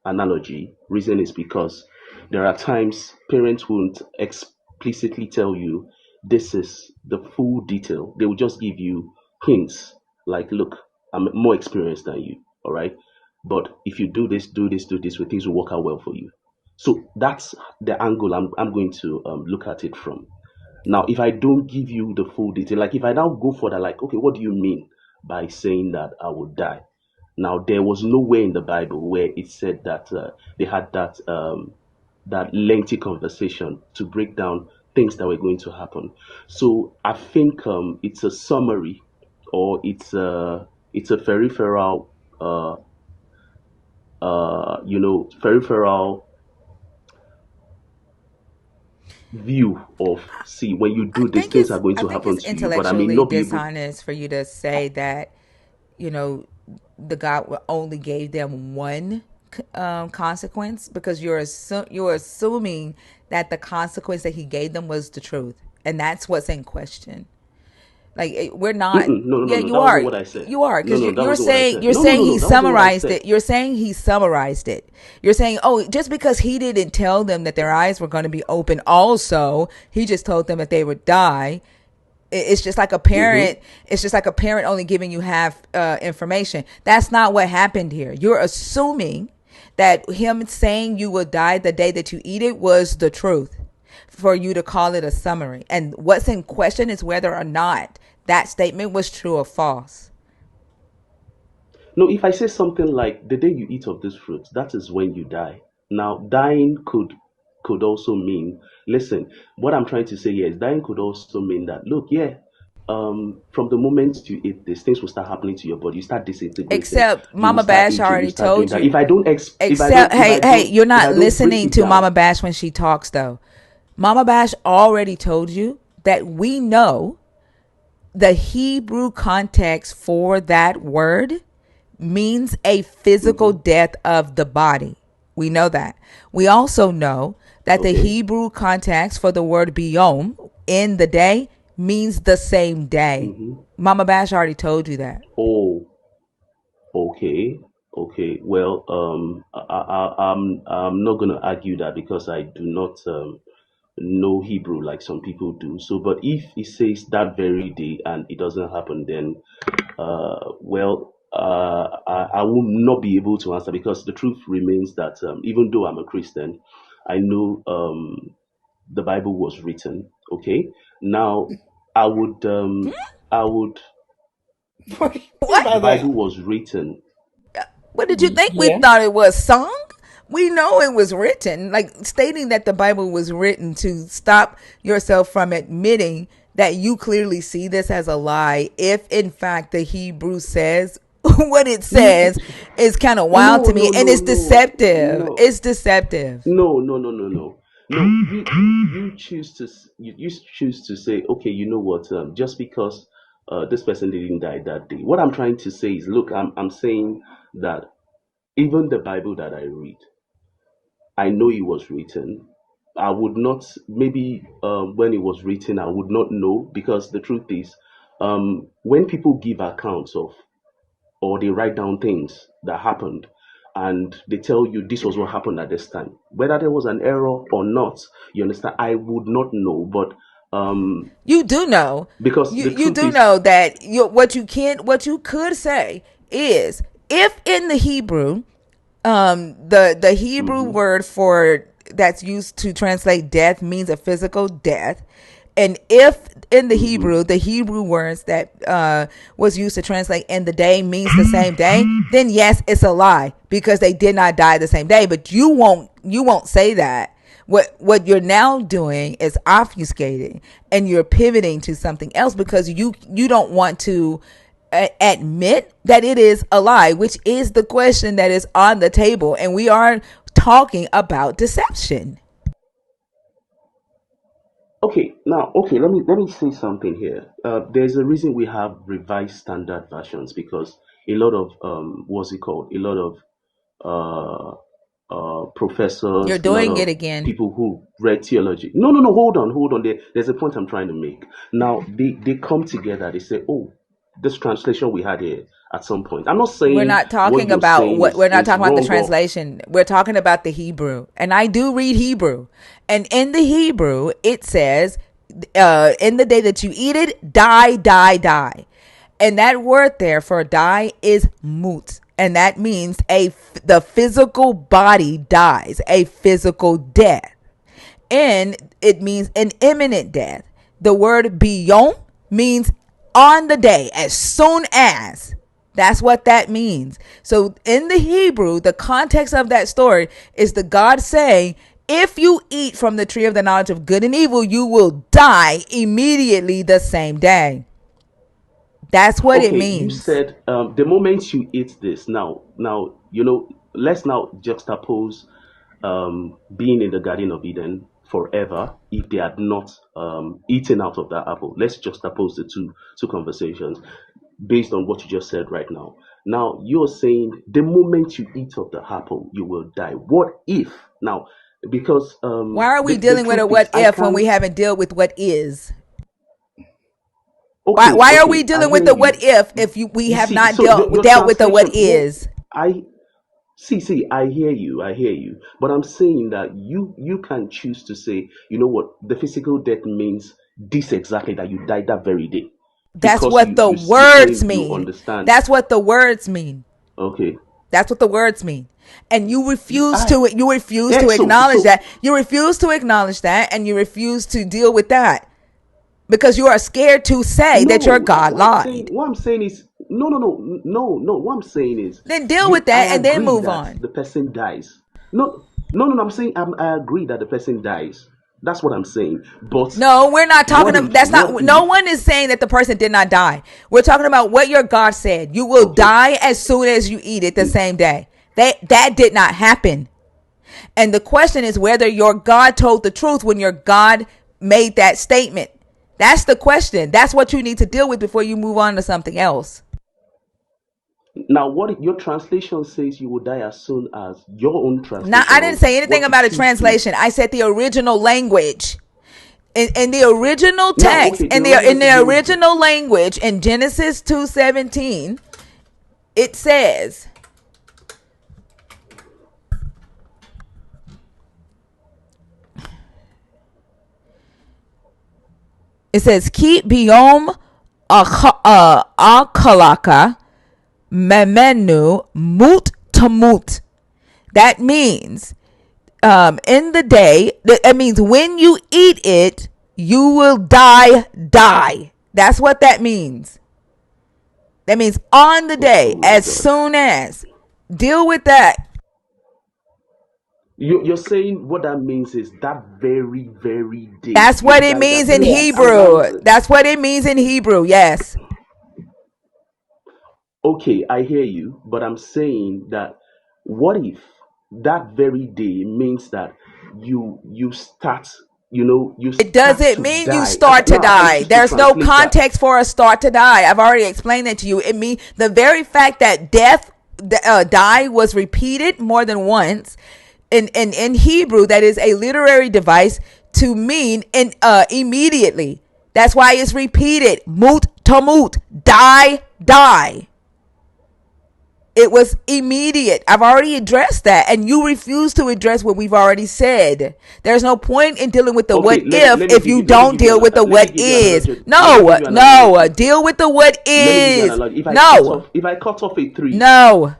analogy. Reason is because there are times parents won't explicitly tell you this is the full detail. They will just give you hints like, look, I'm more experienced than you, all right, but if you do this way, things will work out well for you. So that's the angle I'm going to look at it from. Now, if I don't give you the full detail, like if I now go for that, like, okay, what do you mean by saying that I will die? Now, there was nowhere in the Bible where it said that they had that lengthy conversation to break down things that were going to happen. So I think it's a summary, or it's a peripheral peripheral view of, see, when you do these things are going I to think happen it's to you, but I may intellectually not be able. dishonest for you to say that, you know, the God only gave them one consequence, because you're assuming that the consequence that he gave them was the truth, and that's what's in question. Like we're not. Mm-mm, no, Yeah, that you wasn't are. what I said. You are, No, because no, that you're wasn't what I saying said. No, no, no, he no, that wasn't what I summarized said. it. You're saying he summarized it. You're saying, oh, just because he didn't tell them that their eyes were going to be open, also he just told them that they would die. It's just like a Mm-hmm. parent. It's just like a parent only giving you half information. That's not what happened here. You're assuming that him saying you will die the day that you eat it was the truth. for you to call it a summary. And what's in question is whether or not that statement was true or false. No, if I say something like the day you eat of this fruit, that is when you die. Now, dying could also mean, listen, what I'm trying to say here is dying could also mean that, look, yeah, from the moment you eat this, things will start happening to your body. You start disintegrating. Except You will Mama start Bash aging. You already start doing told that. you. Except you're If I not don't break listening it to down. Mama Bash when she talks though. Mama Bash already told you that we know the Hebrew context for that word means a physical Hmm. death of the body. We know that. We also know that the Okay. Hebrew context for the word biyom in the day means the same day. Hmm. Mama Bash already told you that. Oh, okay. Okay. Well, I'm not going to argue that because I do not know Hebrew like some people do. So, but if it says that very day and it doesn't happen, then I will not be able to answer because the truth remains that even though I'm a Christian, I know the Bible was written. Okay, now I would I would What do you mean What? by the that? Bible was written. What did you think we Yeah. thought it was? Song? We know it was written. Like stating that the Bible was written to stop yourself from admitting that you clearly see this as a lie. If in fact the Hebrew says what it says is kind of wild No, to me no, and no, it's no, deceptive. no. It's deceptive. No, no, no, no, no. No, you choose to you choose to say, okay, you know what? Just because this person didn't die that day. What I'm trying to say is, look, I'm saying that even the Bible that I read, I know it was written. I would not maybe when it was written, I would not know because the truth is, when people give accounts of or they write down things that happened and they tell you this was what happened at this time whether there was an error or not, you understand, I would not know, but You do know. because You the you truth do is. know that what you could say is if in the Hebrew the Hebrew Mhm, word for that's used to translate death means a physical death. And if in mhm. the Hebrew words that was used to translate in the day means the same day, then yes, it's a lie because they did not die the same day. But you won't say that. What you're now doing is obfuscating and you're pivoting to something else because you don't want to admit that it is a lie, which is the question that is on the table, and we are talking about deception. Okay, now, okay, let me say something here. There's a reason we have revised standard versions because a lot of what's it called, a lot of uh You're professors, a lot doing it of again. people who read theology. No, no, no, hold on. There's a point I'm trying to make. Now they come together, they say, oh, this translation we had here at some point. I'm not We're saying not what talking you're about saying what is we're not is talking about the wrong or translation. We're talking about the Hebrew. And I do read Hebrew. And in the Hebrew, it says, in the day that you eat it, die, die, die. And that word there for die is mut. And that means the physical body dies, a physical death. And it means an imminent death. The word biyom means on the day, as soon as. That's what that means. So in the Hebrew, the context of that story is the God saying, if you eat from the tree of the knowledge of good and evil, you will die immediately the same day. That's what it okay, you means. said the moment you eat this. Now, let's now juxtapose being in the Garden of Eden forever if they had not eaten out of that apple. Let's juxtapose the two conversations based on what you just said right now. Now, you're saying the moment you eat of the apple, you will die. What if? Now, because Why are we the dealing with a truth is, what I if when we can't. haven't dealt with what is? Why, Okay, why are we okay, I dealing with hear the what you. if we You have see, not so your dealt with the what translation. is? I see, I hear you, but I'm saying that you can choose to say, you know what, the physical death means this exactly that you died that very day, That's because what the you words claim you mean. understand. That's what the words mean. Okay, That's what the words mean. And you refuse I to yeah. acknowledge that. You refuse to acknowledge that, and you refuse to deal with that because you are scared to say that your No, God lied. what I'm saying is no. What I'm saying is Then deal with I that and then agree move that on. the person dies. No. I'm saying I agree that the person dies. That's what I'm saying. But No, we're not talking what about if? that's What not no if? one is saying that the person did not die. We're talking about what your God said. You will Okay, die as soon as you eat it the same day. That did not happen. And the question is whether your God told the truth when your God made that statement. That's the question. That's what you need to deal with before you move on to something else. now what if your translation says you will die as soon as your own Now, I translation, didn't or say anything what you about a choose to? translation. I said the original language. In the original Now, text, okay, the original in the means original language in Genesis 2:17, it says, Ki biom akalaka memenu mut tamut. That means in the day, that means when you eat it, you will die. That's what that means. That means on the oh day, my as God. soon as. Deal with that. You're saying what that means is that very day That's you what it die that means in very day. Yes. Hebrew. That's what it means in Hebrew. Yes. Okay, I hear you, but I'm saying that what if that very day means that you start, you It start doesn't to mean you die. start to Now I die. choose to There's no translate that. context for a start to die. I've already explained that to you. It means the very fact that die was repeated more than once in Hebrew. That is a literary device to mean immediately. That's why it's repeated. Mut tamut. Die. It was immediate. I've already addressed that, and you refuse to address what we've already said. There's no point in dealing with the Okay, what if you let me don't give you deal with the let me what give you an is. analogy. Let me give No, you an no. analogy. Deal with the what Let me give you an is. analogy. No, If I cut off a tree, no,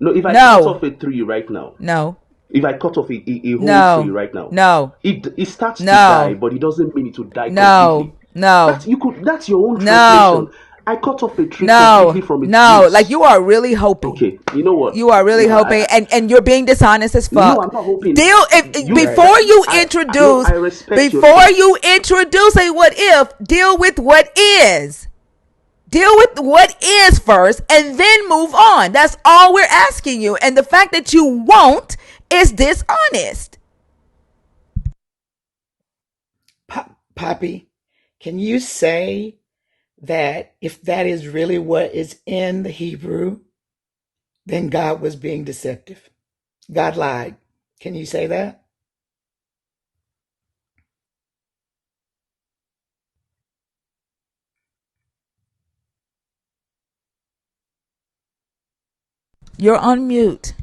no, if I cut no, off a tree right now, no, if I cut off a whole tree no, right now, no, it starts to die, no, but it doesn't mean it will die no, completely. no, That's your own translation. no, I cut off a tree completely no, from its no. Like roots. you are really hoping. Okay, you know what? You are really No, hoping, and you're being dishonest as no, fuck. I'm not hoping. Deal You Right. before that you no, introduce I respect your before take. you introduce a what if. Deal with what is. Deal with what is first, and then move on. That's all we're asking you. And the fact that you won't is dishonest. Poppy, can you say that if that is really what is in the Hebrew, then God was being deceptive? God lied. Can you say that? You're on mute.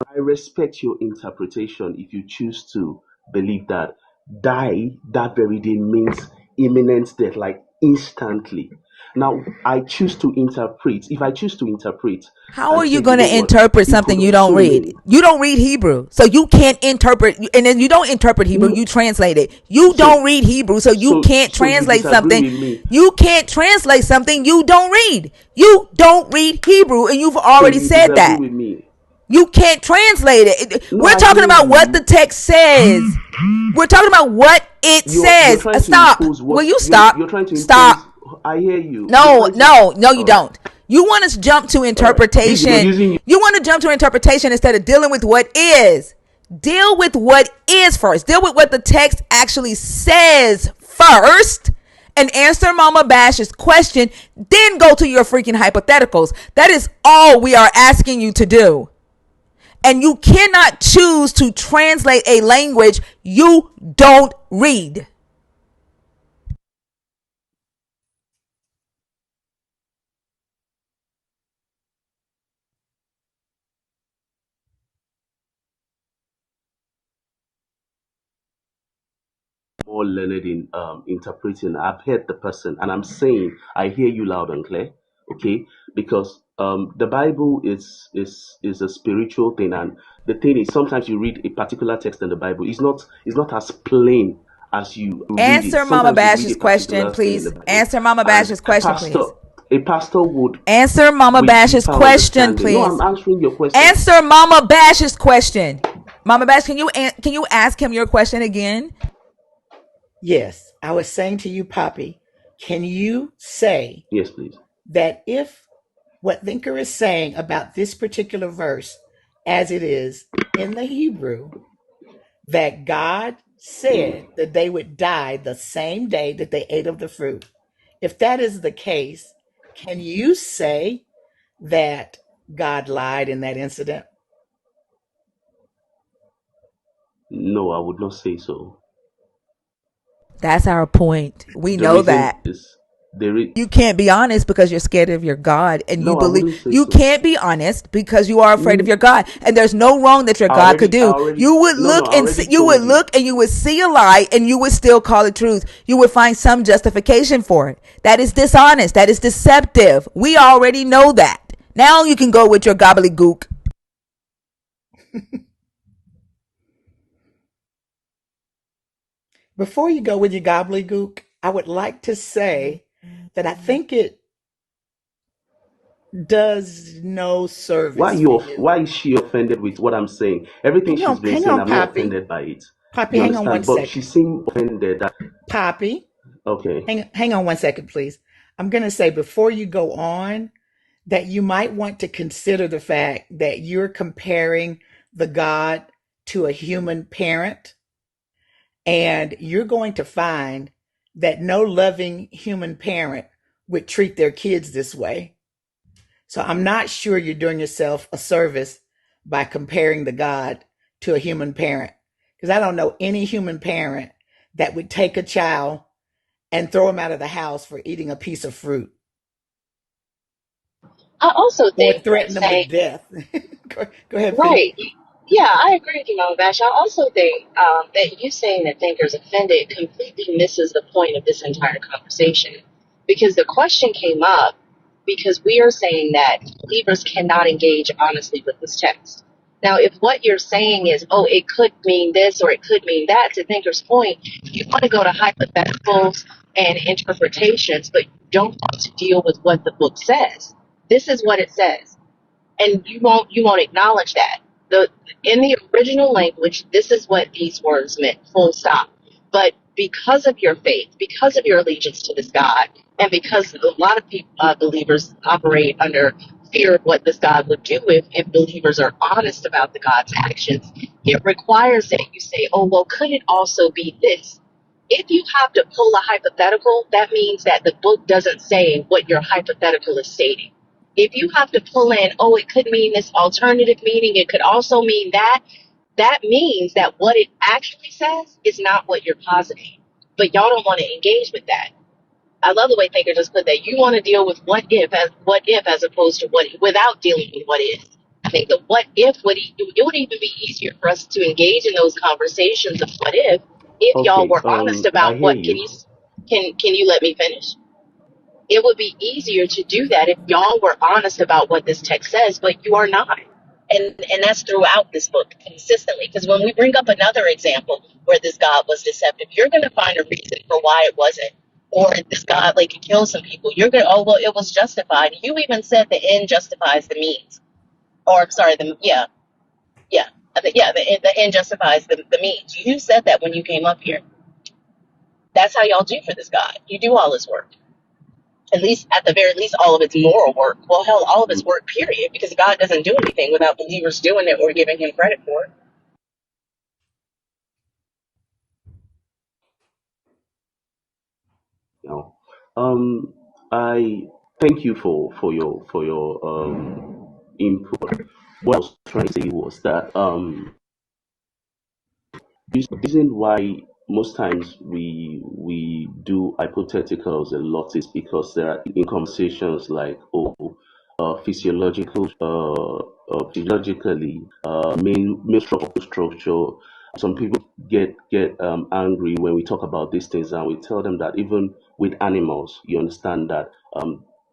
I respect your interpretation if you choose to believe that die that very day means imminent death, like instantly. Now, I choose to interpret. If I choose to interpret How and are you say, you going know to what, interpret it could something you don't also read? mean. You don't read Hebrew, so you can't interpret. And then you don't interpret Hebrew, No, you translate it. You don't so, read Hebrew, so you can't so you translate disagree something. with me. You can't translate something you don't read. You don't read Hebrew, and you've So already you said disagree that. with me. You can't translate it. No, We're I talking hear about what the you. text says. We're talking about what it You're says. trying to Stop. impose Will what you you're stop? trying to Stop. impose. I hear you. You're No, trying to. no, no, you All right, don't. You want to jump to all right. Big, we're interpretation. using. You want to jump to interpretation instead of dealing with what is. Deal with what is first. Deal with what the text actually says first and answer Mama Bash's question. Then go to your freaking hypotheticals. That is all we are asking you to do. And you cannot choose to translate a language you don't read. all learned in interpreting. I've heard the person, and I'm saying I hear you loud and clear. Okay, because the Bible is a spiritual thing, and the thing is sometimes you read a particular text in the Bible. It's not as plain as you read it. Answer Mama Sometimes you read a Bash's question, particular thing in the please. Bible, Answer Mama and Bash's question, please. a pastor would, Answer Mama with Bash's deeper question, understanding. No, I'm please. answering your question. Answer Mama Bash's question. Mama Bash, can you ask him your question again? Yes, I was saying to you, Poppy, can you say Yes, please. that if what Thinker is saying about this particular verse, as it is in the Hebrew, that God said that they would die the same day that they ate of the fruit? If that is the case, can you say that God lied in that incident? No, I would not say so. That's our point. We The know reason that. is there is You can't be honest because you're scared of your God and you no, I believe wouldn't say you so. can't be honest because you are afraid of Mm, your God and there's no wrong that your God could I do. already, You would no, no, look I and see, already you would told you. look and you would see a lie and you would still call it truth. You would find some justification for it. That is dishonest. That is deceptive. We already know that. Now you can go with your gobbledygook. Before you go with your gobbledygook, I would like to say that I think it does no service for you. Why is she offended with what I'm saying? Everything she's been Hang saying, on, I'm not Poppy. offended by it. Poppy, You hang on one understand? But she second. seemed offended that Poppy, okay. hang on one second, please. I'm going to say before you go on that you might want to consider the fact that you're comparing the God to a human parent, and you're going to find that no loving human parent would treat their kids this way. So I'm not sure you're doing yourself a service by comparing the God to a human parent. Because I don't know any human parent that would take a child and throw him out of the house for eating a piece of fruit I also or think that threaten them with saying, death. Go ahead, Fee. right, yeah, I agree with you, Mama Bash. I also think that you saying that thinkers offended completely misses the point of this entire conversation. Because the question came up because we are saying that believers cannot engage honestly with this text. Now, if what you're saying is, oh, it could mean this or it could mean that, to Thinker's point, you want to go to hypotheticals and interpretations, but you don't want to deal with what the book says. This is what it says, and you won't acknowledge that the in the original language this is what these words meant, full stop. But because of your faith, because of your allegiance to this God, and because a lot of people, believers operate under fear of what this God would do if believers are honest about the God's actions, it requires that you say, oh well, could it also be this? If you have to pull a hypothetical, that means that the book doesn't say what your hypothetical is stating. If you have to pull in, oh, it could mean this alternative meaning, it could also mean that, that means that what it actually says is not what you're positing. But y'all don't want to engage with that. I love the way Thinker just put that. You want to deal with what if as opposed to what without dealing with what is. I think the what if it would even be easier for us to engage in those conversations of what if y'all Okay, were honest I about hear what you. can you let me finish? It would be easier to do that if y'all were honest about what this text says, but you are not. And that's throughout this book consistently. Because when we bring up another example where this God was deceptive, you're going to find a reason for why it wasn't. Or this God like could kill some people. You're going to, oh, well, it was justified. You even said the end justifies the means. Or, I'm sorry, yeah. The end justifies the means. You said that when you came up here. That's how y'all do for this God. You do all his work. At least, at the very least, all of its moral work. Well, hell, all of its Mm, work, period, because God doesn't do anything without believers doing it or giving him credit for it. no. I thank you for your input. What I was trying to say was that the reason why most times we do hypotheticals a lot is because there are in conversations like physiologically main structure Some people get angry when we talk about these things, and we tell them that even with animals, you understand that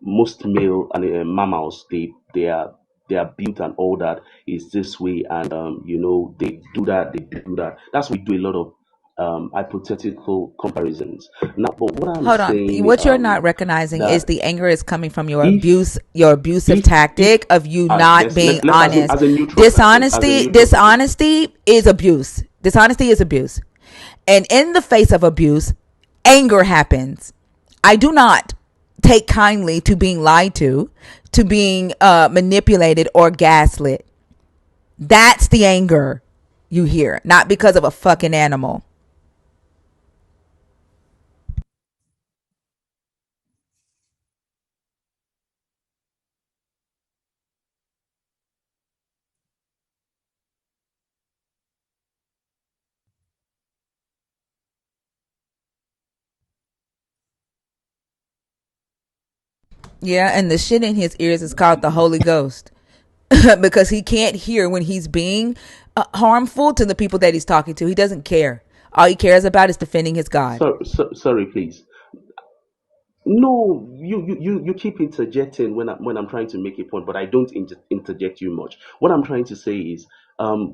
most male and mammals, they are built and all that is this way, and they do that, they do that. That's why we do a lot of hypothetical comparisons. Now, but what I'm Hold on. saying, What you're not recognizing is that the anger is coming from your if abusive if tactic of you all right, not being let's honest. as a Dishonesty, neutral person. dishonesty is abuse. Dishonesty is abuse. And in the face of abuse, anger happens. I do not take kindly to being lied to being manipulated or gaslit. That's the anger you hear, not because of a fucking animal. Yeah, and the shit in his ears is called the Holy Ghost because he can't hear when he's being harmful to the people that he's talking to. He doesn't care. All he cares about is defending his God. Sorry, please. No, you keep interjecting when I'm trying to make a point, but I don't interject you much. What I'm trying to say is,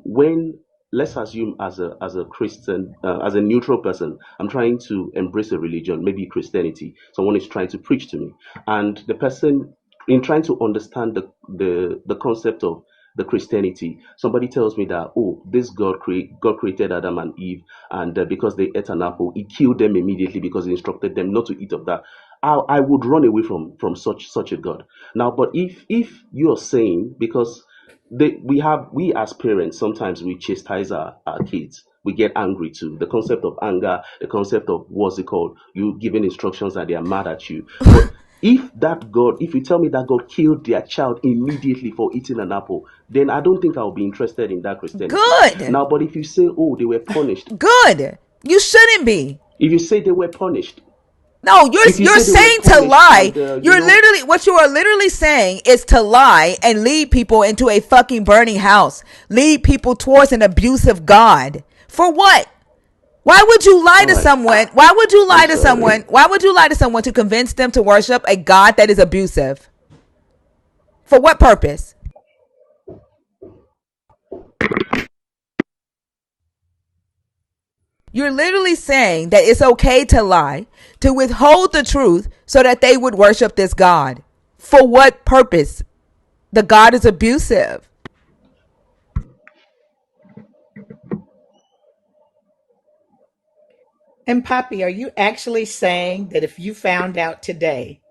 when let's assume as a Christian, as a neutral person, I'm trying to embrace a religion, maybe Christianity. Someone is trying to preach to me, and the person in trying to understand the concept of the Christianity, somebody tells me that, oh, this God created Adam and Eve, and because they ate an apple, He killed them immediately because He instructed them not to eat of that. I would run away from such a God. Now, but if you're saying, because we as parents, sometimes we chastise our kids. We get angry too. The concept of anger, the concept of what's it called? You giving instructions and they are mad at you. But if you tell me that God killed their child immediately for eating an apple, then I don't think I'll be interested in that Christianity. Good. Now, but if you say, oh, they were punished, Good. You shouldn't be. if you say they were punished, No, you're if you you're say they were saying to punished lie. and You're literally what you are literally saying is to lie and lead people into a fucking burning house. Lead people towards an abusive God. For what? Why would you lie all to right, someone? Why would you I'm lie to someone? sorry. Why would you lie to someone to convince them to worship a God that is abusive? For what purpose? You're literally saying that it's okay to lie, to withhold the truth so that they would worship this God. For what purpose? The God is abusive. And Poppy, are you actually saying that if you found out today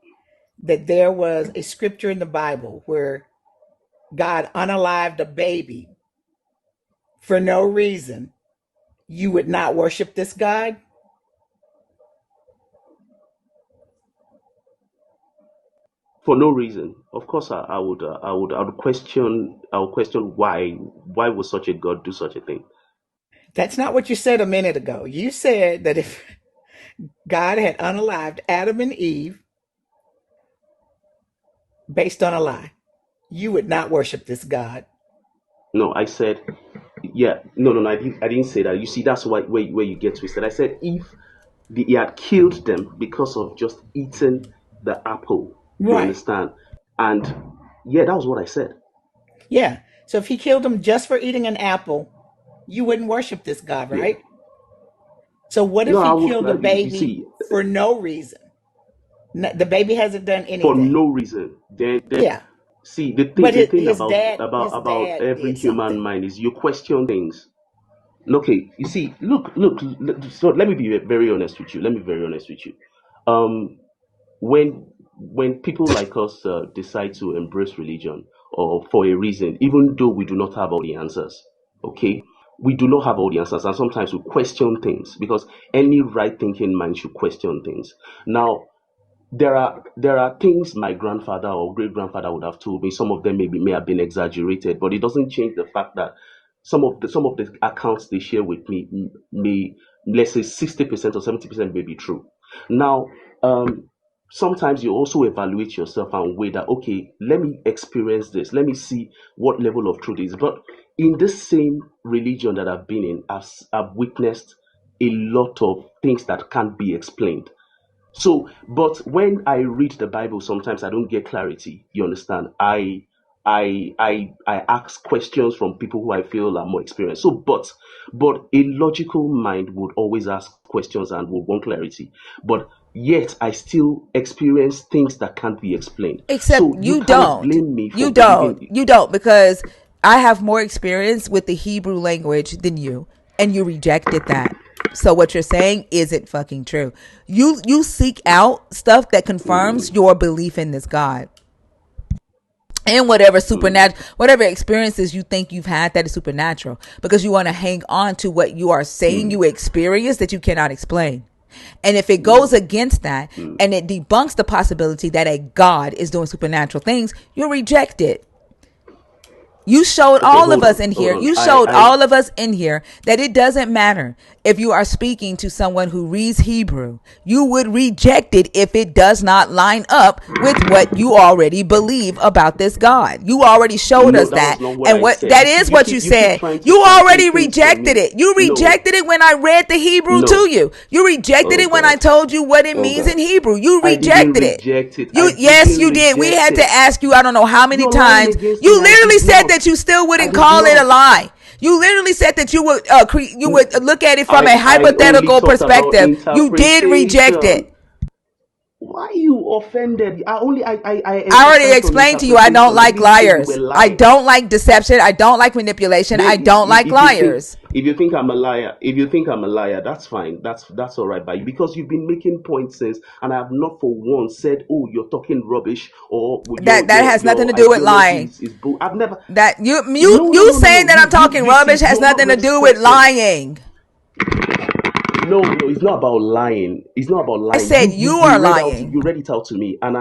that there was a scripture in the Bible where God unalived a baby for no reason, you would not worship this God? For no reason, of course, I would question why would such a God do such a thing? That's not what you said a minute ago. You said that if God had unalived Adam and Eve based on a lie, you would not worship this God. No, I said, yeah, no, I didn't say that. You see, that's where you get twisted. I said if he had killed them because of just eating the apple, you Right. understand? And yeah, that was what I said. Yeah. So if he killed them just for eating an apple, you wouldn't worship this God, Yeah. right? So what No, if he I would. killed a You baby see, for no reason? The baby hasn't done for anything. no reason. Then Yeah. see the But thing about his dad every did human something. mind is you question things. Okay, you see, so let me be very honest with you. Let me be very honest with you. Um, when people like us decide to embrace religion or for a reason, even though we do not have all the answers, okay, we do not have all the answers, and sometimes we question things because any right thinking mind should question things. Now, there are things my grandfather or great grandfather would have told me. Some of them may have been exaggerated, but it doesn't change the fact that some of the accounts they share with me may, let's say, 60% or 70% may be true. Now, um, sometimes you also evaluate yourself and weigh that, okay, let me experience this, let me see what level of truth is. But in this same religion that I've been in, I've witnessed a lot of things that can't be explained. So, but when I read the Bible, sometimes I don't get clarity. You understand? I ask questions from people who I feel are more experienced. So, but a logical mind would always ask questions and would want clarity. But yet I still experience things that can't be explained. Except So you you cannot don't. blame me You for don't. believing. You don't, because I have more experience with the Hebrew language than you, and you rejected that. So what you're saying isn't fucking true. You seek out stuff that confirms Mm, your belief in this God. And whatever mm, supernatural, whatever experiences you think you've had that is supernatural, because you want to hang on to what you are saying mm, you experienced that you cannot explain. And if it goes mm, against that mm. and it debunks the possibility that a God is doing supernatural things, you reject it. You showed Okay, all of us in hold here. on. You showed all of us in here that it doesn't matter if you are speaking to someone who reads Hebrew. You would reject it if it does not line up with what you already believe about this God. You already showed No, us that was that. not what And I what said. that is what you You keep said. trying to You already translate things from rejected me. it. You No, rejected it when I read the Hebrew no. to you. You rejected Oh it when I God. told you what it Oh means in God. Hebrew. You I didn't rejected it. reject it. I You, yes, didn't you did. We reject had to it. ask you, I don't know how many You're lying times. against me. You I literally did said not. that you still I wouldn't did call it a not. lie. You literally said that you would you would look at it from a I only hypothetical talked about perspective. You did reject interpretation. it. Why are you offended? I I already emphasized on explained to you I don't interpretation. I like didn't say you were liars. I lying. don't like deception. I don't like manipulation. I Then don't like liars. if you think I'm a liar, if you think I'm a liar, that's fine. That's all right by you, because you've been making points since, and I have not for once said, "Oh, you're talking rubbish," or That has nothing to your do with ideology lying. is bull. I've never. That you No. saying that I'm talking You rubbish see, has you're not nothing to do with respecting. lying. No, it's not about lying. It's not about I lying. said you are lying. You read it out to me, and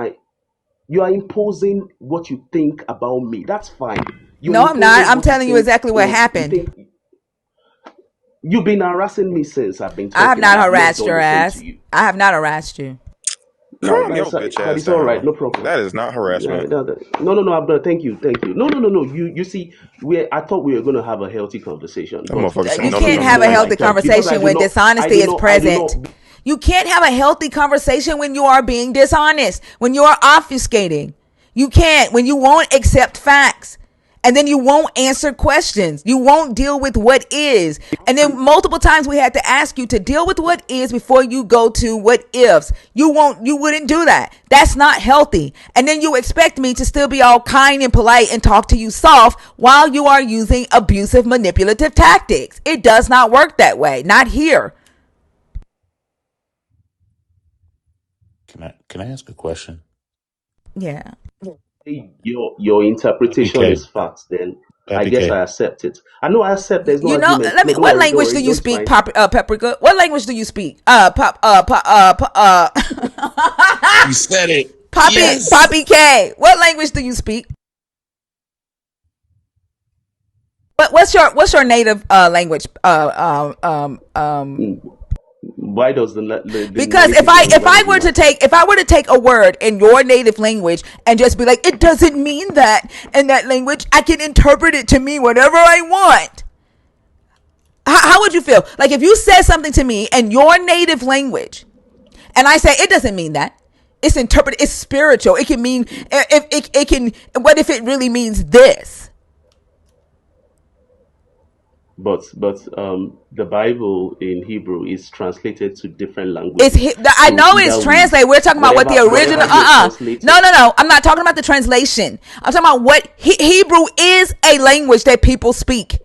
you are imposing what you think about me. That's fine. You're No, I'm not. imposing I'm what you telling you think. exactly what Oh, you happened. think you've been harassing me since I've been I have talking. I not have not harassed done your the same to ass. you. I have not harassed you. No, Calm your bitch but ass it's all right. down. No problem. That is not harassment. No, Abdul. Thank you. No. You see, I thought we were going to have a healthy conversation, That but motherfucker said You no, can't no, have no. a Like you healthy can't. because conversation when dishonesty is I do present. not. You can't have a healthy conversation when you are being dishonest, when you are obfuscating. You can't, when you won't accept facts. And then you won't answer questions. You won't deal with what is. And then multiple times we had to ask you to deal with what is before you go to what ifs. You wouldn't do that. That's not healthy. And then you expect me to still be all kind and polite and talk to you soft while you are using abusive, manipulative tactics. It does not work that way. Not here. Can I ask a question? Yeah. Your interpretation PK, is facts, then I guess PK. I accept it. I know I accept. There's no You know, argument. let me. No, don't What worry, don't language do worry. No, you it's speak, fine. Paprika? What language do you speak? You said it. Yes. Poppy K. What language do you speak? What's your native language? Mm. Why does the Because native language? if Why I does it were to matter? take a word in your native language and just be like, it doesn't mean that in that language, I can interpret it to mean whatever I want. How would you feel? Like if you said something to me in your native language, and I say it doesn't mean that. It's interpreted. It's spiritual. It can mean if it can. What if it really means this? But the Bible in Hebrew is translated to different It's languages. I So know it's either we, translated. We're talking about what the original. whatever you're No, translating. no, no. I'm not talking about the translation. I'm talking about what Hebrew is, a language that people speak.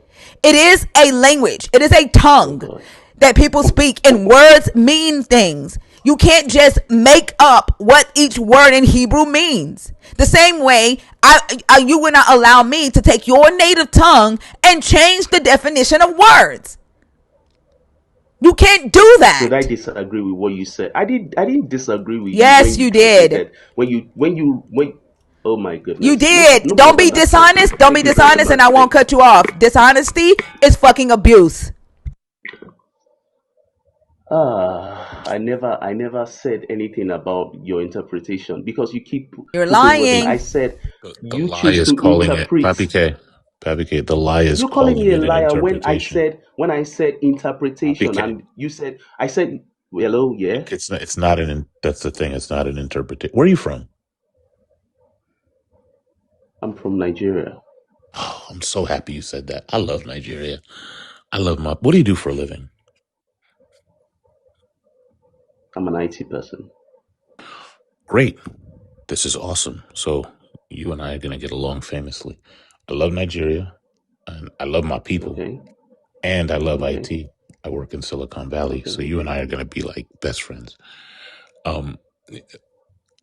It is a language. It is a Oh tongue God. that people speak, and words mean things. You can't just make up what each word in Hebrew means. The same way, you would not allow me to take your native tongue and change the definition of words. You can't do Did I that. disagree with what you said? I didn't disagree with you when Yes, you you did. translated. When. Oh my You goodness. No, did. no Don't problem. be That's fine. dishonest. Don't be Thank you very dishonest, and I much. won't cut you off. Dishonesty is fucking abuse. I never said anything about your interpretation because you keep You're putting words in. I lying. said The you lie choose is to calling it interpret. Papi K. Papi K. The lie is You're calling calling me a it an liar interpretation. when I said Papi interpretation, K. and you said I said hello, yeah. It's not an. That's the thing. It's not an interpretation. Where are you from? I'm from Nigeria. Oh, I'm so happy you said that. I love Nigeria. I love my. What do you do for a living? I'm an IT person. Great. This is awesome. So you and I are gonna get along famously. I love Nigeria, and I love my people, Okay. and I love Okay. IT. I work in Silicon Valley, Okay. so you and I are gonna be like best friends. Um,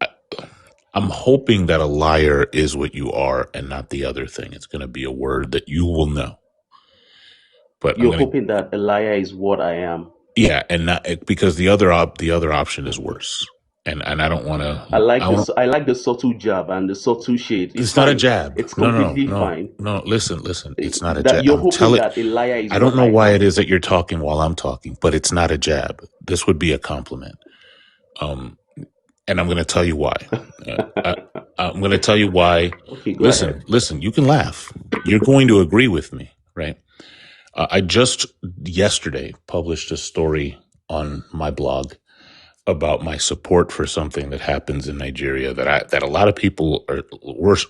I, I'm hoping that a liar is what you are, and not the other thing. It's gonna be a word that you will know. But I'm You're gonna, hoping that a liar is what I am. yeah, and not because the other option is worse, and I don't want I to. like I want. this. I like the subtle jab and the subtle shade. It's It's not a fine. jab. It's No, no, completely no, fine. no. Listen. It's not a That jab. you're I'm hoping telling. that a liar is I don't what know I why it am. is that you're talking while I'm talking, but it's not a jab. This would be a compliment. Um, and I'm going to tell you why. Uh, I, I'm going to tell you why. Okay, go ahead. Listen. You can laugh. You're going to agree with me, right? I just yesterday published a story on my blog about my support for something that happens in Nigeria that a lot of people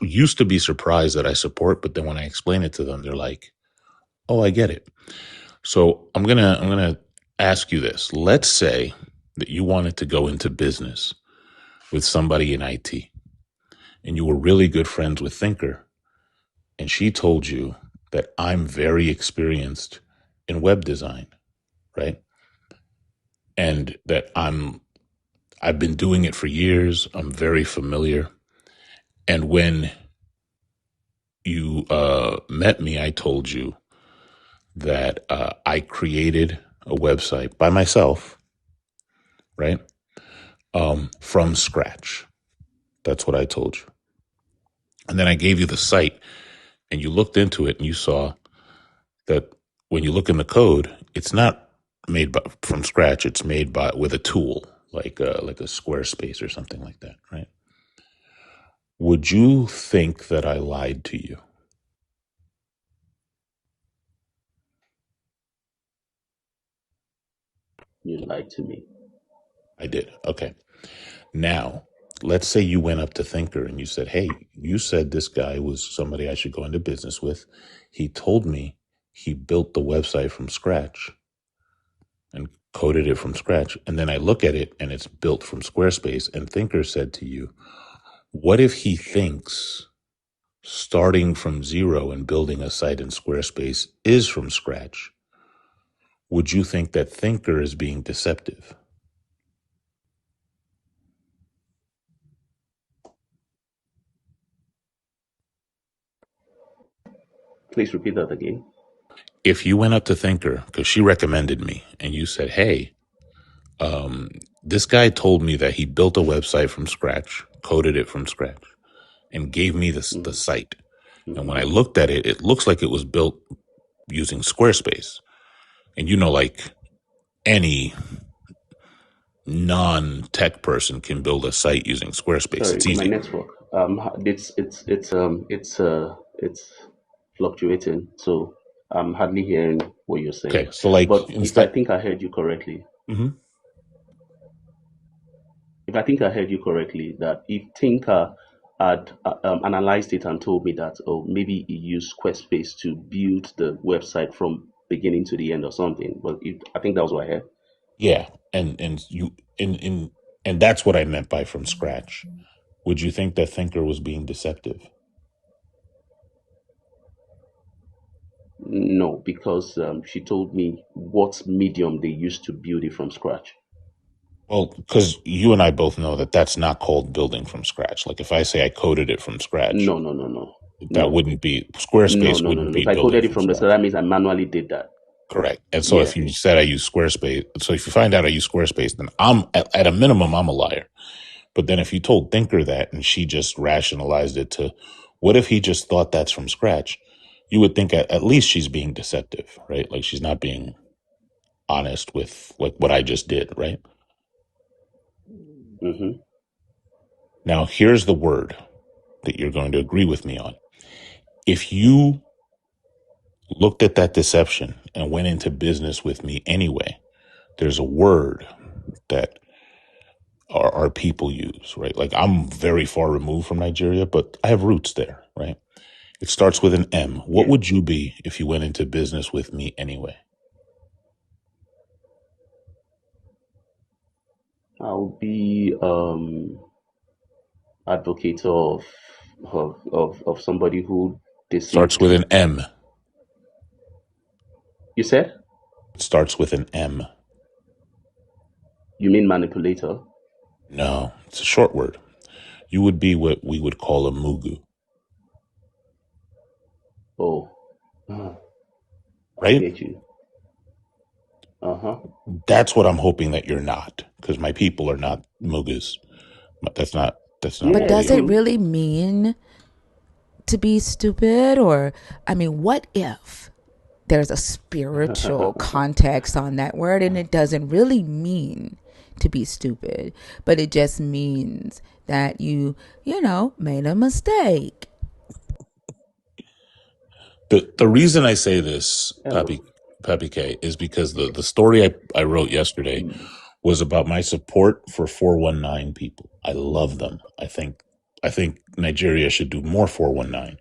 used to be surprised that I support, but then when I explain it to them, they're like, "Oh, I get it." So I'm gonna ask you this. Let's say that you wanted to go into business with somebody in IT, and you were really good friends with Thinker, and she told you that I'm very experienced in web design, right? And that I've been doing it for years. I'm very familiar. And when you met me, I told you that I created a website by myself, right? From scratch. That's what I told you. And then I gave you the site, and you looked into it, and you saw that when you look in the code, it's not made from scratch. It's made with a tool like a Squarespace or something like that, right? Would you think that I lied to you? You lied to me. I did. Okay. Now, let's say you went up to Thinker and you said, "Hey, you said this guy was somebody I should go into business with. He told me he built the website from scratch and coded it from scratch. And then I look at it and it's built from Squarespace." And Thinker said to you, "What if he thinks starting from zero and building a site in Squarespace is from scratch?" Would you think that Thinker is being deceptive? Please repeat that again. If you went up to Thinker, because she recommended me, and you said, "Hey, this guy told me that he built a website from scratch, coded it from scratch, and gave me the Mm-hmm. site. And when I Mm-hmm. looked at it, it looks like it was built using Squarespace." And like any non-tech person can build a site using Squarespace. Sorry, It's my easy. network. It's fluctuating, so I'm hardly hearing what you're saying. Okay, so like But if I instead, think I heard you correctly, mhm. that if Tinker had analyzed it and told me that, oh, maybe he used Squarespace to build the website from beginning to the end or something. But I think that was what I heard. Yeah, and you and that's what I meant by from scratch. Would you think that Thinker was being deceptive? No, because she told me what medium they used to build it from scratch. Well, because you and I both know that that's not called building from scratch. Like if I say I coded it from scratch, No, no, no, no, that no, wouldn't be no, Squarespace no, no, wouldn't no. be If I building coded it from from the start, scratch. that means I manually did that. Correct. And so Yeah. if you said I use Squarespace, so if you find out I use Squarespace, then I'm at a minimum I'm a liar. But then if you told Thinker that and she just rationalized it to, what if he just thought that's from scratch? You would think at least she's being deceptive, right? Like she's not being honest with what I just did, right? Mm-hmm. Now, here's the word that you're going to agree with me on. If you looked at that deception and went into business with me anyway, there's a word that our people use, right? Like I'm very far removed from Nigeria, but I have roots there, right? It starts with an M. What Yeah. would you be if you went into business with me anyway? I'll be advocate of somebody who Starts deceived. with an M. You said? It starts with an M. You mean manipulator? No, it's a short word. You would be what we would call a mugu, Oh, I right? get you. Uh-huh. That's what I'm hoping that you're not, because my people are not mugas. But that's not But what Yeah, we does it are. true. really mean to be stupid? Or, I mean, what if there's a spiritual context on that word and it doesn't really mean to be stupid, but it just means that you made a mistake? The reason I say this, Hello. Pappy K, is because the story I wrote yesterday Mm. was about my support for 419 people. I love them. I think Nigeria should do more 419.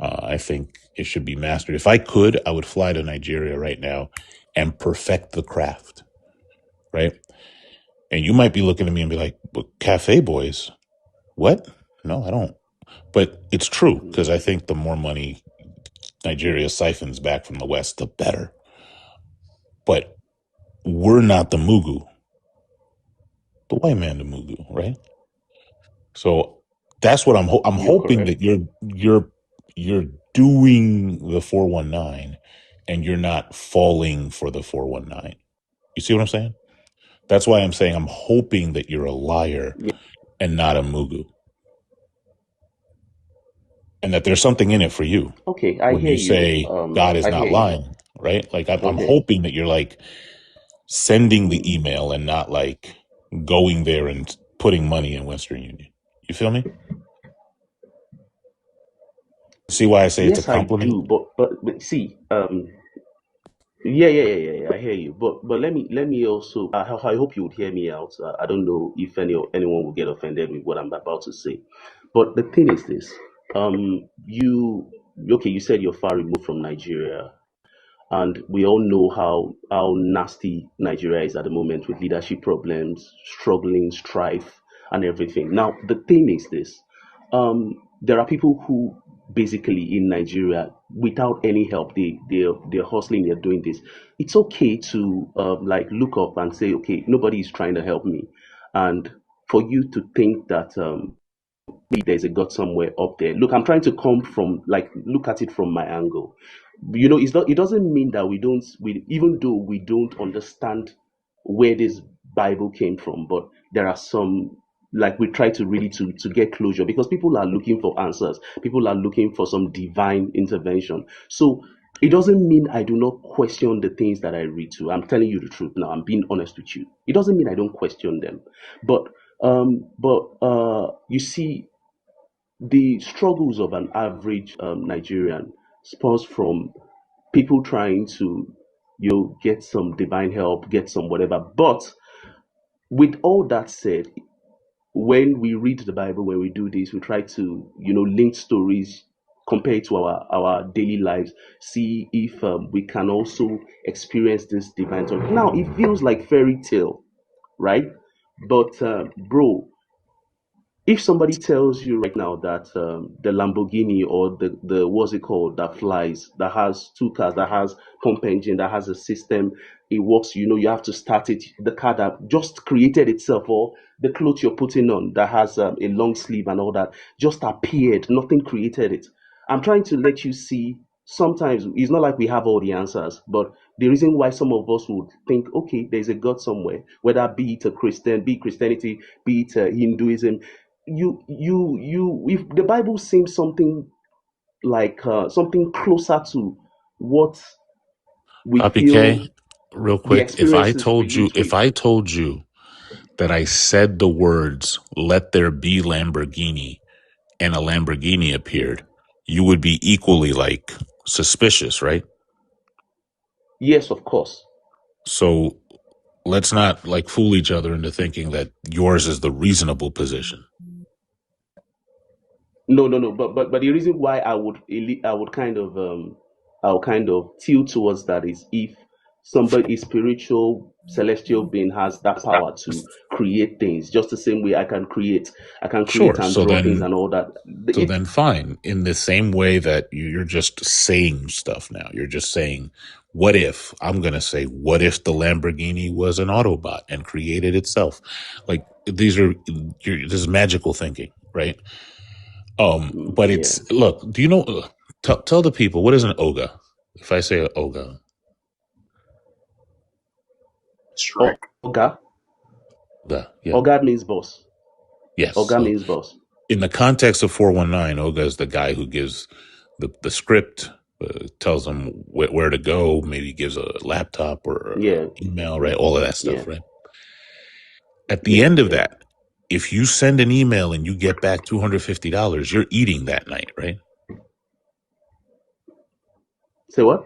I think it should be mastered. If I could, I would fly to Nigeria right now and perfect the craft, right? And you might be looking at me and be like, but Cafe Boys, what? No, I don't. But it's true Mm. because I think the more money Nigeria siphons back from the West, the better. But we're not the Mugu, the white man, the Mugu, right? So that's what I'm You're hoping correct. that you're doing the 419 and you're not falling for the 419. You see what I'm saying? That's why I'm saying I'm hoping that you're a liar Yeah. and not a Mugu, and that there's something in it for you Okay, I when hear you you. say God is I not hear you. lying, right? Like I'm Okay. hoping that you're like sending the Mm. email and not like going there and putting money in Western Union. You feel me? See why I say it's a Yes, I compliment? do. But see, yeah. I hear you. But let me also. I hope you would hear me out. I don't know if anyone will get offended with what I'm about to say. But the thing is this. You okay? You said you're far removed from Nigeria. And we all know how nasty Nigeria is at the moment with leadership problems, struggling, strife, and everything. Now, the thing is this: there are people who basically in Nigeria, without any help, they're hustling, they're doing this. It's okay to like look up and say, okay, nobody is trying to help me, and for you to think that there's a God somewhere up there. Look, I'm trying to come from like look at it from my angle. It's not. It doesn't mean that we don't. We even though we don't understand where this Bible came from, but there are some like we try to really to get closure because people are looking for answers. People are looking for some divine intervention. So it doesn't mean I do not question the things that I read to. I'm telling you the truth now. I'm being honest with you. It doesn't mean I don't question them, but you see the struggles of an average Nigerian spurs from people trying to get some divine help, get some whatever. But with all that said, when we read the Bible, when we do this, we try to link stories, compare it to our daily lives, see if we can also experience this divine talk. Now it feels like fairy tale, right? But bro, if somebody tells you right now that the Lamborghini or the what's it called that flies, that has two cars, that has pump engine, that has a system, it works. You have to start it. The car that just created itself, or the clothes you're putting on that has a long sleeve and all that, just appeared. Nothing created it. I'm trying to let you see. Sometimes it's not like we have all the answers, but the reason why some of us would think, okay, there's a God somewhere, whether be it a Christian, be it Christianity, be it Hinduism, if the Bible seems something like something closer to what we Papi feel. K, real The quick, experiences we live if with. I told you that I said the words, let there be Lamborghini, and a Lamborghini appeared, you would be equally like suspicious, right? Yes, of course. So let's not like fool each other into thinking that yours is the reasonable position. No, no, no. But the reason why I would kind of tilt towards that is if somebody, a spiritual celestial being, has that power to create things, just the same way I can create Sure. and draw things and all that. So It then fine. In the same way that you're just saying stuff now, you're just saying, what if, I'm going to say, what if the Lamborghini was an Autobot and created itself? Like this is magical thinking, right? But yeah. it's, look, do you know, tell the people, what is an Oga? If I say Oga, Oga, yeah. Oga means boss. Yes. Oga So means boss. in the context of 419, Oga is the guy who gives the script, tells them where to go, maybe gives a laptop or Yeah, email, right? All of that yeah, stuff, right? At the yeah, end of yeah. that, if you send an email and you get back $250, you're eating that night, right? Say what?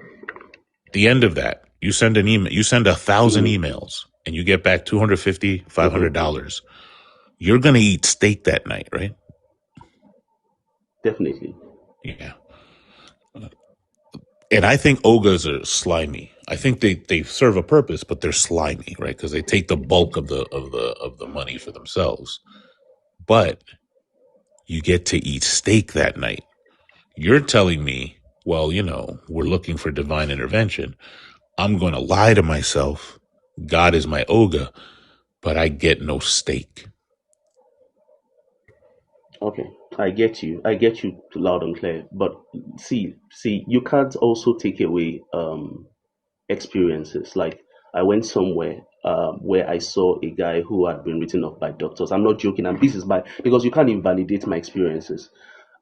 At the end of that, you send an email, you send 1,000 Mm-hmm, emails and you get back $250, mm-hmm. $500. You're going to eat steak that night, right? Definitely. Yeah. And I think Ogas are slimy. I think they serve a purpose, but they're slimy, right? Because they take the bulk of the money for themselves. But you get to eat steak that night. You're telling me, well, we're looking for divine intervention. I'm going to lie to myself. God is my Oga, but I get no steak. Okay, I get you. I get you loud and clear. But see, you can't also take away experiences. Like I went somewhere where I saw a guy who had been written off by doctors. I'm not joking, and this is by because you can't invalidate my experiences.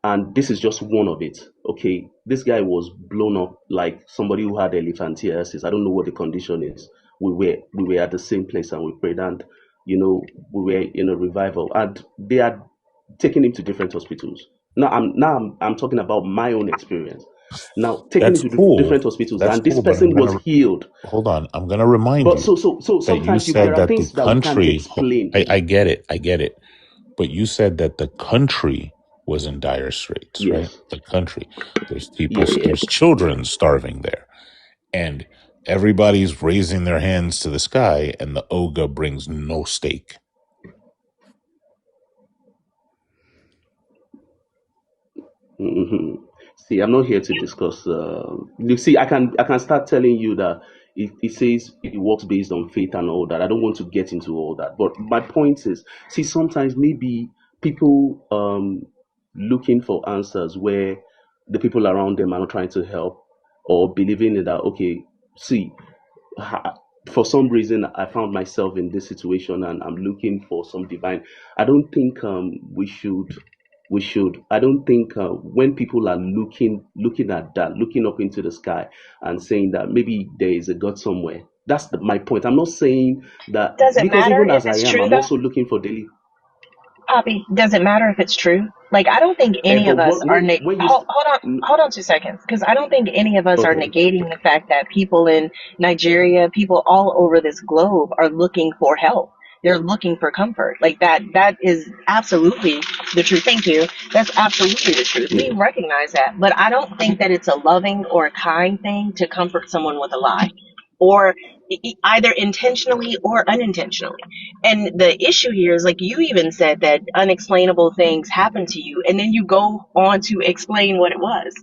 And this is just one of it. Okay, this guy was blown up like somebody who had elephantiasis. I don't know what the condition is. We were at the same place and we prayed, and we were in a revival, and they had taken him to different hospitals. Now I'm talking about my own experience. Now taking That's him to cool. different hospitals, That's and this cool. But I'm person going was to healed. hold on. I'm going to remind But you so that you sometimes there said are that the things that we can't country, explain. I get it. I get it. But you said that the country was in dire straits, right? Yes. The country. There's Yeah, people, yeah, yeah. there's children starving there. And everybody's raising their hands to the sky, and the Oga brings no steak. hmm See, I'm not here to discuss. You see, I can start telling you that it says it works based on faith and all that. I don't want to get into all that. But my point is, see, sometimes maybe people looking for answers where the people around them are not trying to help, or believing that okay, see, ha- for some reason I found myself in this situation and I'm looking for some divine. I don't think we should. I don't think when people are looking at that, looking up into the sky and saying that maybe there is a God somewhere. That's my point. I'm not saying that Does it because matter even if as I it's am, true I'm though? also looking for daily. Poppy, does it matter if it's true? Like, I don't think any But of us what are, when you hold on 2 seconds, because I don't think any of us are okay, negating the fact that people in Nigeria, people all over this globe are looking for help. They're looking for comfort. Like that is absolutely the truth. Thank you. That's absolutely the truth. We yeah. recognize that. But I don't think that it's a loving or a kind thing to comfort someone with a lie, or either intentionally or unintentionally. And the issue here is, like you even said, that unexplainable things happen to you, and then you go on to explain what it was.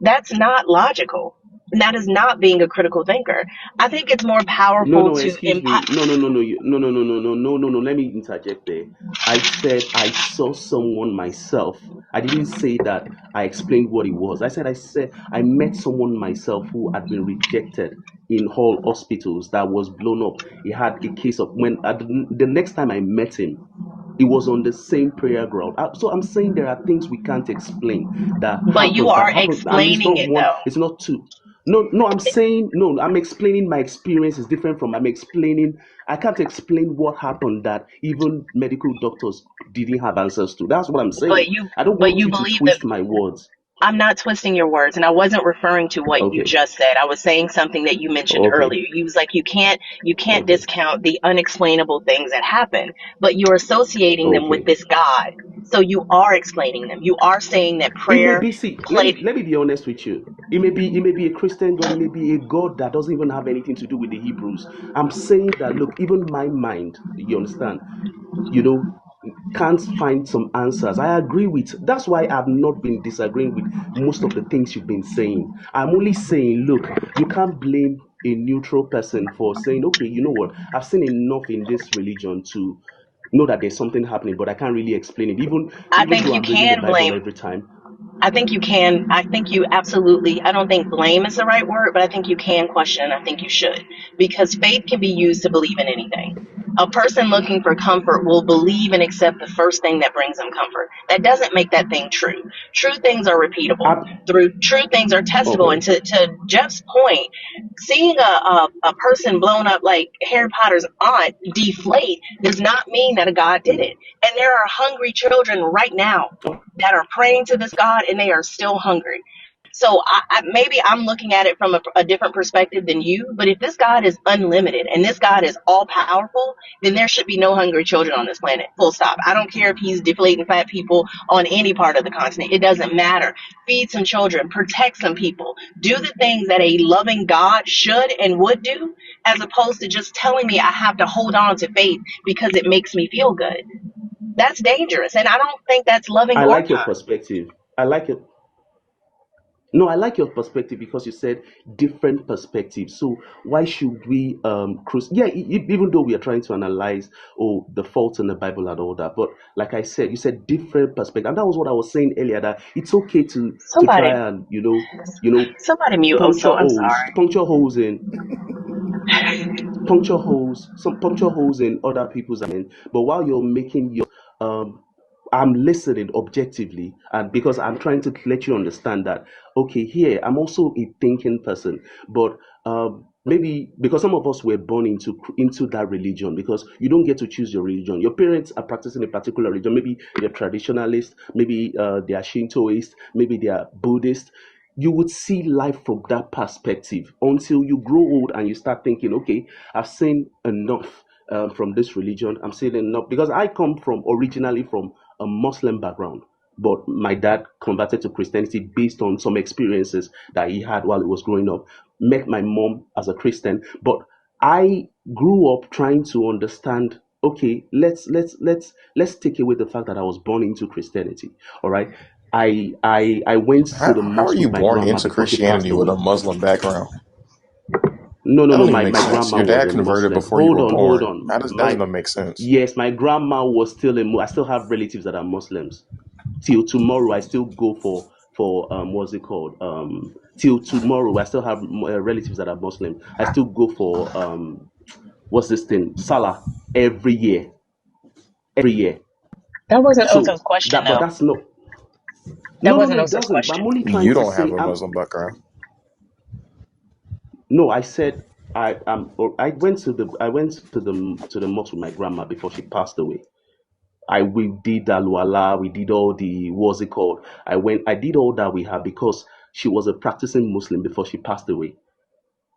That's not logical. And that is not being a critical thinker. I think it's more No, powerful no, to excuse me. No, no, no, no, no, no, no, no, no, no, no, no. Let me interject there. I said I saw someone myself. I didn't say that I explained what it was. I said I met someone myself who had been rejected in all hospitals that was blown up. He had a case of when the next time I met him, it was on the same prayer ground. So I'm saying there are things we can't explain that but you happens. are That happens, and it's explaining not it one. though. It's not two. No, no, I'm saying no. I'm explaining my experience is different from I'm explaining. I can't explain what happened that even medical doctors didn't have answers to. That's what I'm saying. I don't But want you you to believe that twist my words. I'm not twisting your words, and I wasn't referring to what you Okay, just said. I was saying something that you mentioned okay, earlier. You was like, you can't okay, discount the unexplainable things that happen, but you're associating them with okay. this God. So you are explaining them. You are saying that It may prayer be. See, played. let me be honest with you. It may be a Christian God. It may be a God that doesn't even have anything to do with the Hebrews. I'm saying that look, even my mind. You understand? You know, can't find some answers. I agree with. That's why I've not been disagreeing with most of the things you've been saying. I'm only saying, look, you can't blame a neutral person for saying, okay, you know what? I've seen enough in this religion to know that there's something happening, but I can't really explain it. I Even think though you I'm reading the can Bible blame. every time. I think you can. I think you absolutely, I don't think blame is the right word, but I think you can question. I think you should. Because faith can be used to believe in anything. A person looking for comfort will believe and accept the first thing that brings them comfort. That doesn't make that thing true. True things are repeatable. I, True things are testable. And okay. to Jeff's point, seeing a person blown up like Harry Potter's aunt deflate does not mean that a God did Mm. it. And there are hungry children right now that are praying to this God and they are still hungry. So maybe I'm looking at it from a different perspective than you, but if this God is unlimited and this God is all powerful, then there should be no hungry children on this planet. Full stop. I don't care if he's deflating fat people on any part of the continent. It doesn't matter. Feed some children, protect some people, do the things that a loving God should and would do, as opposed to just telling me I have to hold on to faith because it makes me feel good. That's dangerous. And I don't think that's loving I or like your kind. perspective. I like it. No, I like your perspective because you said different perspectives. So why should we Yeah, even though we are trying to analyze the faults in the Bible and all that, but like I said, you said different perspective, and that was what I was saying earlier. That it's okay to try Somebody, and you know somebody mute Ocho. I'm sorry. puncture holes in puncture holes in other people's opinion. But while you're making your um I'm listening objectively, and because I'm trying to let you understand that okay, here I'm also a thinking person, but maybe because some of us were born into that religion, because you don't get to choose your religion. Your parents are practicing a particular religion. Maybe they're traditionalist, maybe they are Shintoist, maybe they are Buddhist. You would see life from that perspective until you grow old and you start thinking, okay, I've seen enough from this religion. I'm seeing enough because I come from originally from a Muslim background, but my dad converted to Christianity based on some experiences that he had while he was growing up. Met my mom as a Christian, but I grew up trying to understand. Okay, let's take away the fact that I was born into Christianity. All right, I went to the How are mosque you with my born grandma into before she passed Christianity with a away. Muslim background? No, no, That no. don't even My make my sense. grandma Your was dad a converted Muslim. before you Hold were on, hold born. on. That doesn't make sense. Yes, my grandma was still I still have relatives that are Muslims. Till tomorrow, I still go for what's it called? Till tomorrow, I still have relatives that are Muslim. I still go for what's this thing? Salah every year. That wasn't So Oto's question, but though. that's not. That No, no, no. wasn't It Oto's doesn't. But I'm question. only trying You to don't have say. a Muslim background. No, I said I went to the mosque with my grandma before she passed away. We did Aluala, we did all the what's it called? I did all that we had because she was a practicing Muslim before she passed away.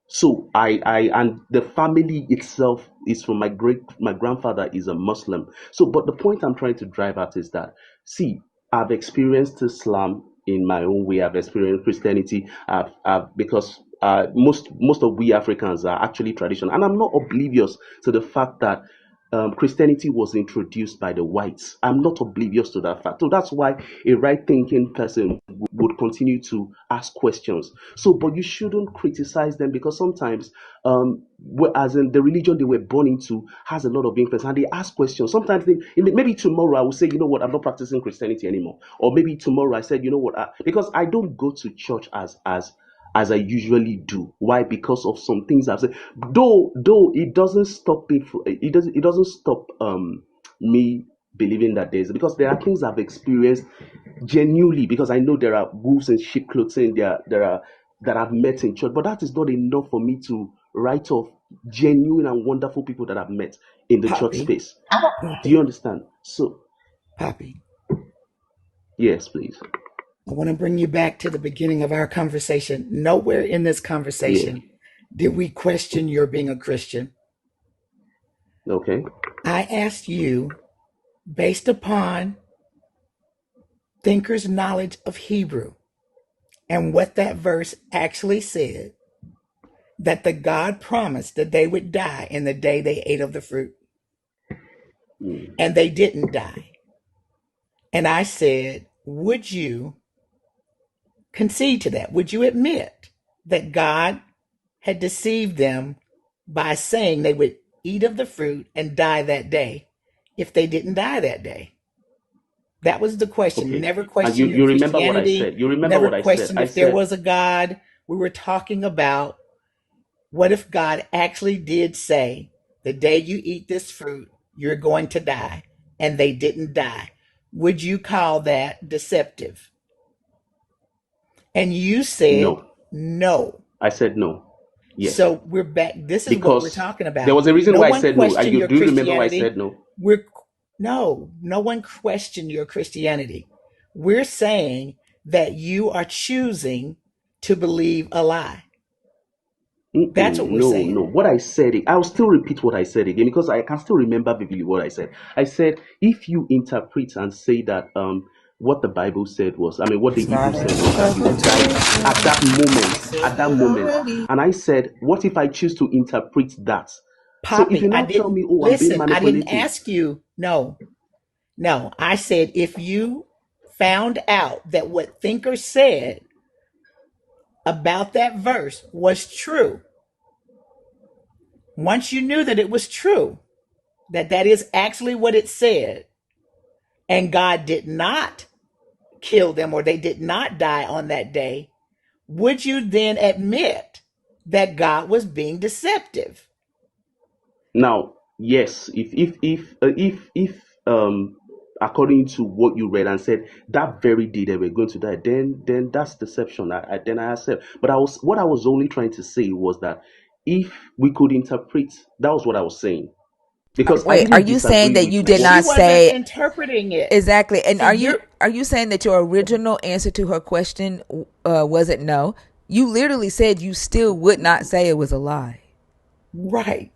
So and the family itself is from my grandfather is a Muslim. So, but the point I'm trying to drive at is that see, I've experienced Islam in my own way. I've experienced Christianity. Because most of we Africans are actually traditional, and I'm not oblivious to the fact that Christianity was introduced by the whites. I'm not oblivious to that fact. So that's why a right thinking person would continue to ask questions. So, but you shouldn't criticize them because sometimes, as in the religion they were born into has a lot of influence and they ask questions. Sometimes maybe tomorrow I will say, you know what, I'm not practicing Christianity anymore. Or maybe tomorrow I said, you know what, because I don't go to church as I usually do. Why? Because of some things I've said. Though it doesn't stop me. It doesn't stop me believing that there's because there are things I've experienced genuinely because I know there are wolves in sheep clothing. There are that I've met in church, but that is not enough for me to write off genuine and wonderful people that I've met in the church Poppy, space. Do you Poppy, understand? So, Poppy. yes, please. I want to bring you back to the beginning of our conversation. Nowhere in this Yeah. conversation did we question your being a Christian. Okay. I asked you, based upon thinkers' knowledge of Hebrew and what that verse actually said, that the God promised that they would die in the day they ate of the fruit, Mm. and they didn't die. And I said, would you concede to that? Would you admit that God had deceived them by saying they would eat of the fruit and die that day if they didn't die that day? That was the question. Okay. Never And question your you remember what I Christianity, said. You remember never what I said. question I if there said, was a God. We were talking about what if God actually did say, the day you eat this fruit, you're going to die, and they didn't die? Would you call that deceptive? And you said no. no. I said no. Yes. So we're back. This is what we're Because talking there about. was a reason No why I one said no. questioned your Do you remember why I said Christianity. no? We're no one questioned your Christianity. We're saying that you are choosing to believe a lie. That's what we're No, saying. no. What I said, I'll still repeat what I said again because I can still remember vividly what I said. I said, if you interpret and say that what the Bible said was, I mean, what the It's Hebrew not said was that you would die I said at that it moment. already. And I said, what if I choose to interpret that? So if Poppy, you I now tell didn't me, oh, I'm being listen. I didn't manipulated, ask you. No, no. I said if you found out that what Thinker said about that verse was true, once you knew that it was true, that that is actually what it said, and God did not kill them or they did not die on that day, would you then admit that God was being deceptive? now, yes, if according to what you read and said that very day they were going to die, then that's deception. Then I accept. But what I was only trying to say was that if we could interpret, that was what I was saying because I Wait, are didn't you saying disagree that with you did what. She not wasn't say interpreting it. exactly? And See, you're are you saying that your original answer to her question wasn't no? You literally said you still would not say it was a lie. right.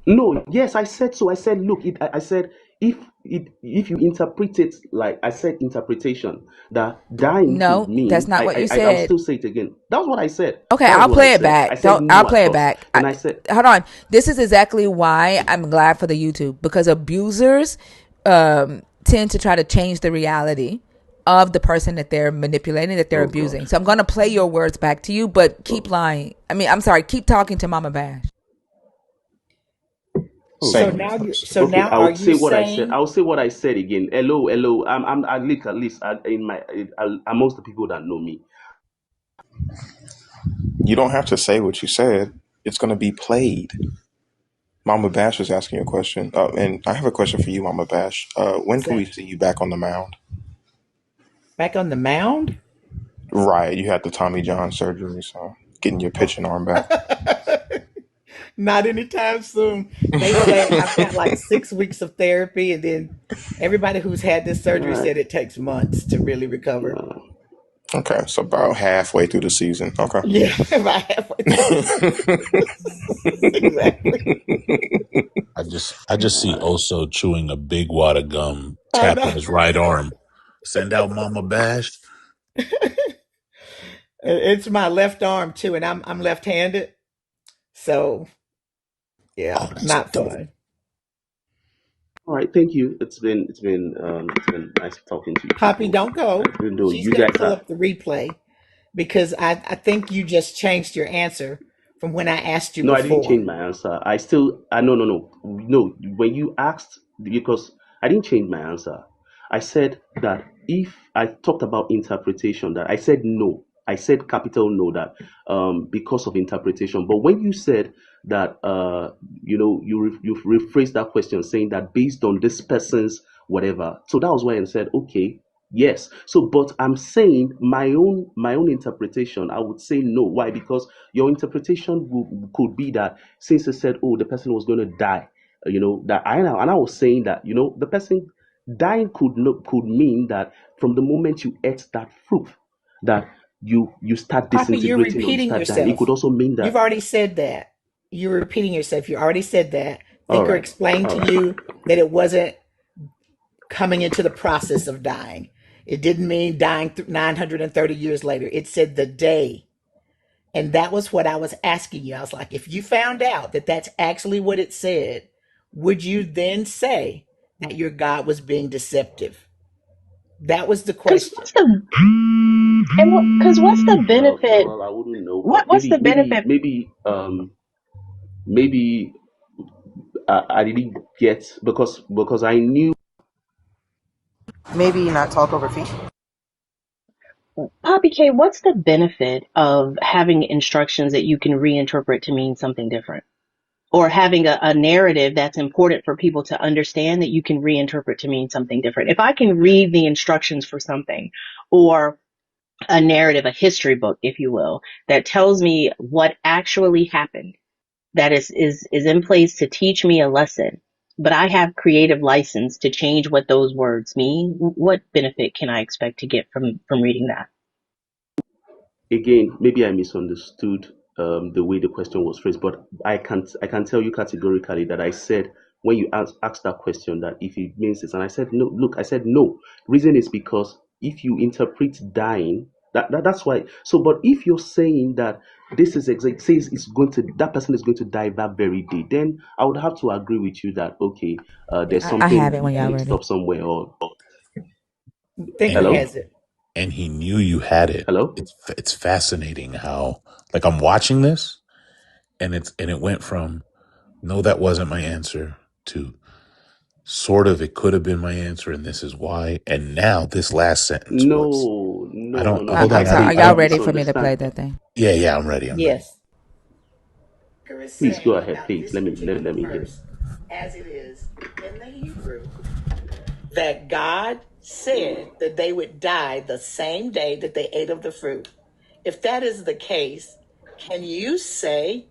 No, yes, I said so. I said, look, I said if you interpret it like I said, interpretation that dying could No, that's mean, not what you I'll said. still say it again. That's what I said. Okay, That was I'll what I play it said. I back. said Don't I'll no at play it first. back. Then I said, Hold on. This is exactly why I'm glad for the YouTube because abusers tend to try to change the reality of the person that they're manipulating, that they're oh God, abusing. So I'm gonna play your words back to you, but keep oh, lying. I mean, I'm sorry. Keep talking to Mama Bash. So okay, Same. now okay. are I'll you say what I said. saying I'll say what I said again. Hello, hello. I'm at least in my amongst the people that know me. You don't have to say what you said. It's going to be played. Mama Bash is asking you a question. And I have a question for you, Mama Bash. When what's can we that? see you back on the mound? Back on the mound? Right. You had the Tommy John surgery, so getting your Oh. pitching arm back. Not anytime soon. They say I've got like 6 weeks of therapy, and then everybody who's had this All surgery right. said it takes months to really recover. Okay, so about halfway through the season. Okay. Yeah, about halfway through the season. Exactly. I just see Oso chewing a big wad of gum, I tapping know. his right arm. Send out Mama Bash. It's my left arm too, and I'm left-handed. So Oh, yeah, that's not dope. fun. All right, thank you. It's been nice talking to you Poppy, people. don't go. Even though She's you gonna guys pull are up the replay because I think you just changed your answer from when I asked you no, I didn't before. change my answer. I still no no no no. When you asked because I didn't change my answer. I said that if I talked about interpretation, that I said no. I said capital no that because of interpretation. But when you said that you rephrased that question saying that based on this person's whatever. So that was why I said okay. Yes. So, but I'm saying my own interpretation. I would say no. Why? Because your interpretation could be that since it said, oh, the person was going to die, that I was saying that the person dying could mean that from the moment you ate that fruit, that you start Poppy, you're disintegrating or you repeating start dying. It could yourself. also mean You've that. already said that. You're repeating yourself. You already said that. All Thinker right. explained All to right. you that it wasn't coming into the process of dying. It didn't mean dying 930 years later. It said the day. And that was what I was asking you. I was like, if you found out that that's actually what it said, would you then say that your God was being deceptive? That was the Because question. what's the Well, benefit? I wouldn't know, but What's maybe the benefit? maybe I didn't get because I knew. Maybe not talk over feet. Poppy K, what's the benefit of having instructions that you can reinterpret to mean something different? Or having a narrative that's important for people to understand that you can reinterpret to mean something different. If I can read the instructions for something, or a narrative, a history book, if you will, that tells me what actually happened, that is in place to teach me a lesson, but I have creative license to change what those words mean, what benefit can I expect to get from reading that? Again, maybe I misunderstood the way the question was phrased, but I can tell you categorically that I said when you asked that question that if it means this, and I said no. Look, I said no. Reason is because if you interpret dying, that's why. So, but if you're saying that this is exact says it's going to that person is going to die that very day, then I would have to agree with you that okay, there's I have something it when y'all mixed ready. up somewhere. Or Thinker and hello, has it. and he knew you had it. hello. It's fascinating how, like, I'm watching this, and it went from no, that wasn't my answer, to sort of it could have been my answer, and this is why. And now this last sentence was, No, I no, no, don't no. hold I'm on. I sorry. Are don't. I y'all I don't. ready for me to play misunderstand. that thing? Yeah, I'm ready. I'm ready. Yes. Thinker is Please go saying ahead, about please. this Let particular me hear. verse, as it is in the Hebrew, that God said that they would die the same day that they ate of the fruit. If that is the case, can you say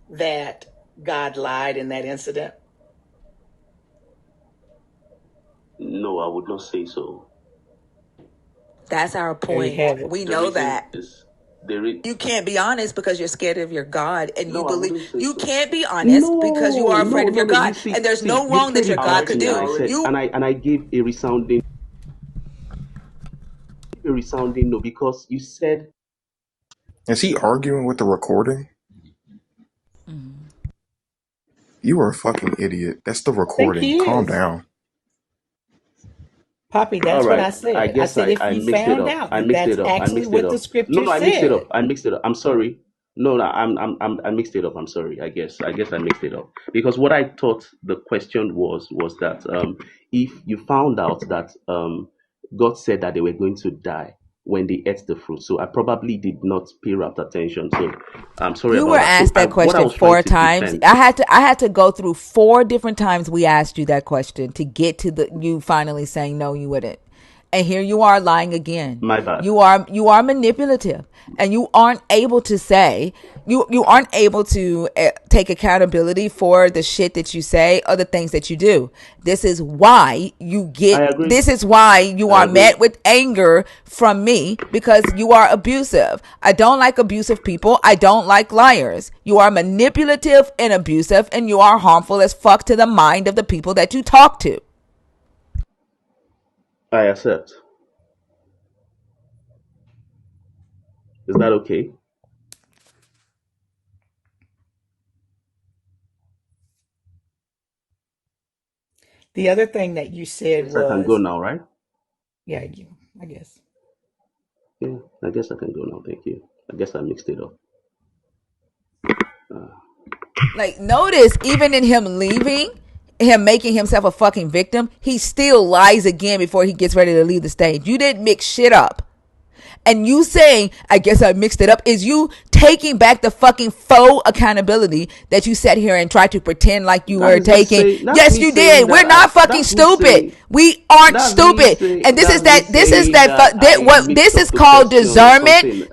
that God lied in that incident? No, I would not say so. That's our There you point. have it. We The know reason that. is there is You can't be honest because you're scared of your God and you no, I believe wouldn't say you so. can't be honest because you No, are afraid no, of no, your no. You God. see, And there's no you wrong that played your it God back to could me, and do. I said, You and I gave a resounding no because you said Is he arguing with the recording? You are a fucking idiot. That's the I think recording. he Calm is. down. Poppy, all that's what right. I I said. I guess said I if I you mixed it found up. out that that's I actually mixed it what the up. No, scripture no, I mixed it up. said. I mixed it up. I'm sorry. No, no, I mixed it up. I'm sorry. I guess I mixed it up because what I thought the question was that if you found out that God said that they were going to die when they ate the fruit, so I probably did not pay rapt attention. So I'm sorry You were about that. So asked that what I question was trying four to times. defend, I had to go through four different times we asked you that question to get to the you finally saying no, you wouldn't. And here you are lying again. my bad. You are manipulative, and you aren't able to say you aren't able to take accountability for the shit that you say or the things that you do. This is why you I get. agree. This is why you I are agree. met with anger from me because you are abusive. I don't like abusive people. I don't like liars. You are manipulative and abusive, and you are harmful as fuck to the mind of the people that you talk to. I accept. Is that okay? The other thing that you said Yes, I can go was, now, right? yeah, I guess. Yeah, I guess I can go now. Thank you. I guess I mixed it up. Uh, Like, notice even in him leaving, him making himself a fucking victim, he still lies again before he gets ready to leave the stage. You didn't mix shit up. And you saying, I guess I mixed it up, is you taking back the fucking faux accountability that you sat here and tried to pretend like you That were is me taking. saying. That's Yes, me you saying did. We're that I. not fucking That's me stupid. saying. We aren't That's me stupid. saying. And this is That's me that this is saying that that I mixed this is up the called question or discernment. something.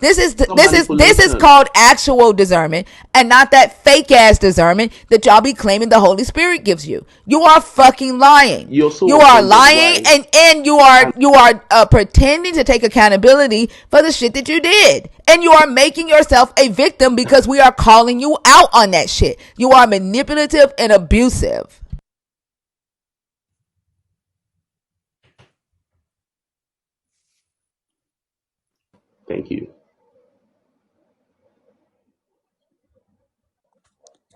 Some This is manipulation. called actual discernment, and not that fake ass discernment that y'all be claiming the Holy Spirit gives you. You are fucking lying. You're so You are offended. lying, Why? and you are pretending to take accountability for the shit that you did, and you are making yourself a victim because we are calling you out on that shit. You are manipulative and abusive. Thank you.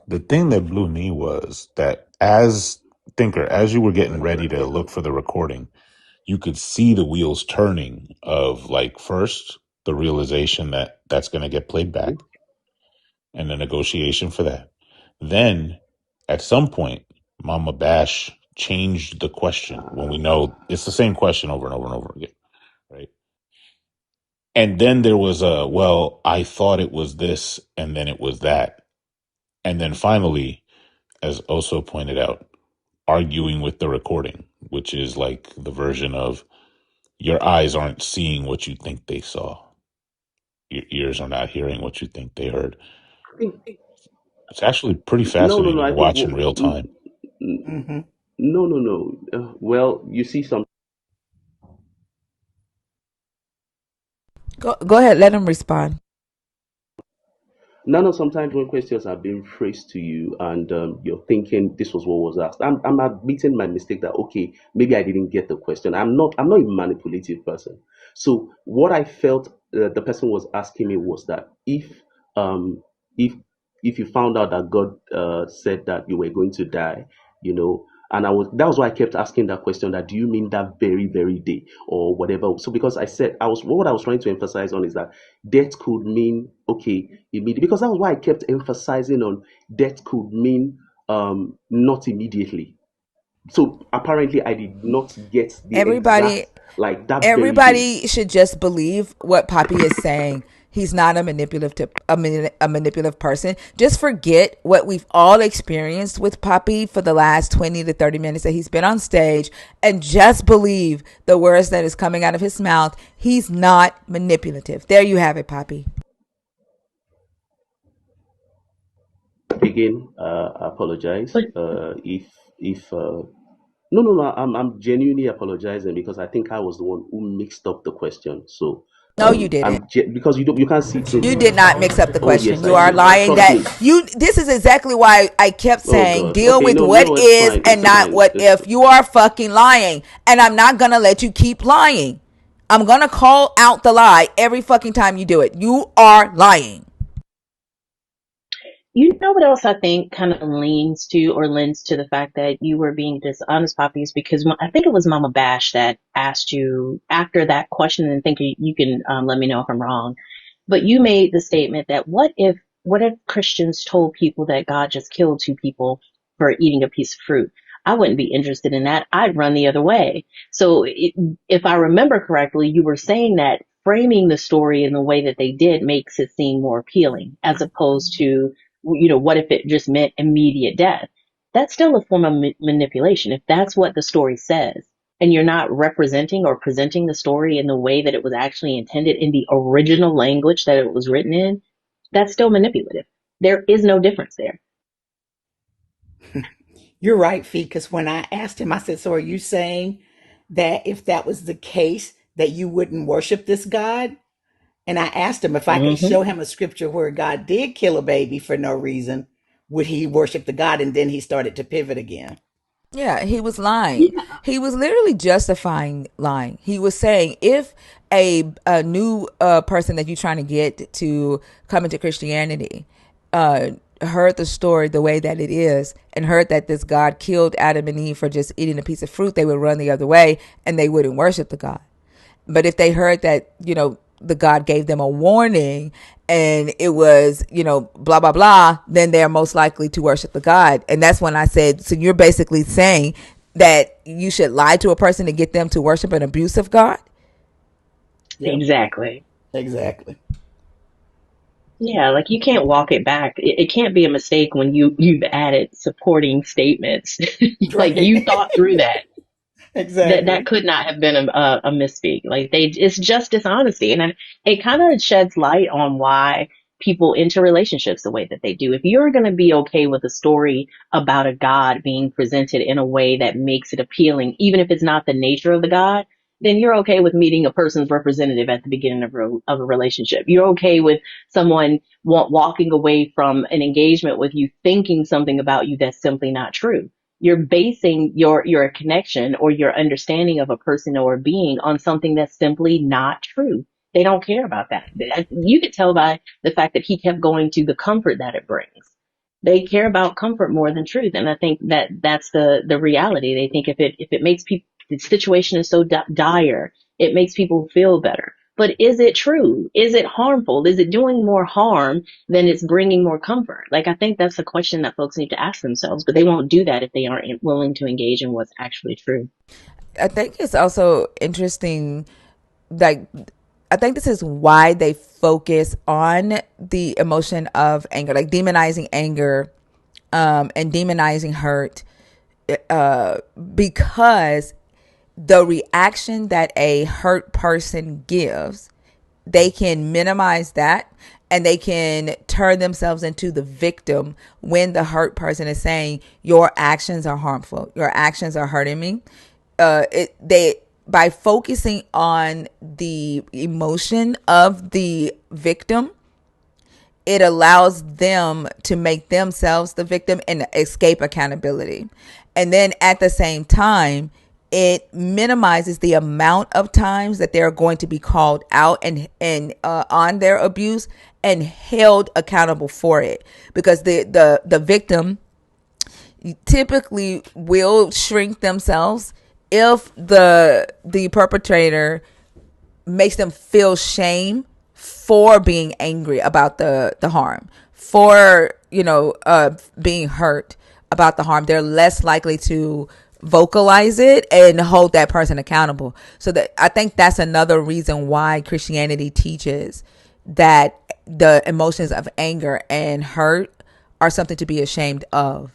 The thing that blew me was that as thinker, as you were getting ready to look for the recording, you could see the wheels turning of like first the realization that that's going to get played back and the negotiation for that. Then at some point, Mama Bash changed the question when we know it's the same question over and over and over again, right? And then there was well, I thought it was this and then it was that. And then finally, as Oso pointed out, arguing with the recording, which is like the version of your eyes aren't seeing what you think they saw. Your ears are not hearing what you think they heard. I think It's actually pretty no, no, no. fascinating to I think watch in real time. Mm-hmm. no, no, no. Well, you see some. Go ahead, let him respond. No, no. Sometimes when questions are being phrased to you and you're thinking this was what was asked, I'm admitting my mistake that okay, maybe I didn't get the question. I'm not a manipulative person. So what I felt the person was asking me was that um, if if you found out that God said that you were going to die, you know, and that was why I kept asking that question. That do you mean that very day or whatever? So because I said what I was trying to emphasize on is that death could mean okay immediately because that was why I kept emphasizing on death could mean not immediately. So apparently I did not get the Everybody exact like that very day. everybody should just believe what Poppy is saying. He's not a manipulative person. Just forget what we've all experienced with Poppy for the last 20 to 30 minutes that he's been on stage and just believe the words that is coming out of his mouth. He's not manipulative. There you have it, Poppy. Again, I apologize if no, no, no. I'm genuinely apologizing because I think I was the one who mixed up the question. So No, you didn't. because you can't see through You me. did not mix up the Oh question. yes, You I are did. lying Trust that me. you this is exactly why I kept Oh saying God. deal Okay, with no, what no, it's is fine. and It's not fine. what if. You are fucking lying. And I'm not gonna let you keep lying. I'm gonna call out the lie every fucking time you do it. You are lying. You know what else I think kind of leans to or lends to the fact that you were being dishonest, Poppy, is because I think it was Mama Bash that asked you after that question, and think you can let me know if I'm wrong. But you made the statement that what if Christians told people that God just killed two people for eating a piece of fruit? I wouldn't be interested in that. I'd run the other way. So if I remember correctly, you were saying that framing the story in the way that they did makes it seem more appealing as opposed to what if it just meant immediate death? That's still a form of manipulation. If that's what the story says, and you're not representing or presenting the story in the way that it was actually intended in the original language that it was written in, that's still manipulative. There is no difference there. You're right, Fee, because when I asked him, I said, so are you saying that if that was the case, that you wouldn't worship this God? And I asked him if I could Hmm. show him a scripture where God did kill a baby for no reason, would he worship the God? And then he started to pivot again. Yeah, he was lying. Yeah. He was literally justifying lying. He was saying if a new person that you're trying to get to come into Christianity heard the story the way that it is and heard that this God killed Adam and Eve for just eating a piece of fruit, they would run the other way and they wouldn't worship the God. But if they heard that, the God gave them a warning and it was, blah, blah, blah, then they're most likely to worship the God. And that's when I said, so you're basically saying that you should lie to a person to get them to worship an abusive God? Yep, Exactly. exactly. Yeah, like you can't walk it back. It can't be a mistake when you've added supporting statements. Like Right. you thought through that. That Exactly. could not have been a misspeak. Like it's just dishonesty, and it kind of sheds light on why people enter relationships the way that they do. If you're going to be okay with a story about a God being presented in a way that makes it appealing, even if it's not the nature of the God, then you're okay with meeting a person's representative at the beginning of a relationship. You're okay with someone walking away from an engagement with you thinking something about you that's simply not true. You're basing your connection or your understanding of a person or a being on something that's simply not true. They don't care about that. You could tell by the fact that he kept going to the comfort that it brings. They care about comfort more than truth, and I think that that's the reality. They think if it makes people, the situation is so dire, it makes people feel better. But is it true? Is it harmful? Is it doing more harm than it's bringing more comfort? Like, I think that's a question that folks need to ask themselves, but they won't do that if they aren't willing to engage in what's actually true. I think it's also interesting, like, I think this is why they focus on the emotion of anger, like demonizing anger, and demonizing hurt, because the reaction that a hurt person gives, they can minimize that, and they can turn themselves into the victim when the hurt person is saying your actions are harmful, your actions are hurting me. They, by focusing on the emotion of the victim, it allows them to make themselves the victim and escape accountability. And then at the same time, it minimizes the amount of times that they're going to be called out and on their abuse and held accountable for it, because the victim typically will shrink themselves if the perpetrator makes them feel shame for being angry about the harm, for being hurt about the harm. They're less likely to vocalize it and hold that person accountable. So that, I think that's another reason why Christianity teaches that the emotions of anger and hurt are something to be ashamed of.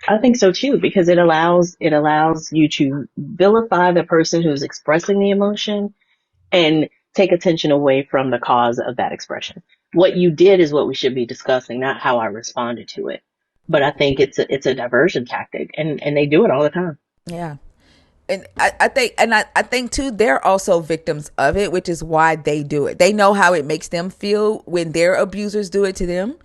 I think so too, because it allows you to vilify the person who's expressing the emotion and take attention away from the cause of that expression. What you did is what we should be discussing, not how I responded to it. But I think it's a diversion tactic, and they do it all the time. Yeah. And I think too, they're also victims of it, which is why they do it. They know how it makes them feel when their abusers do it to them,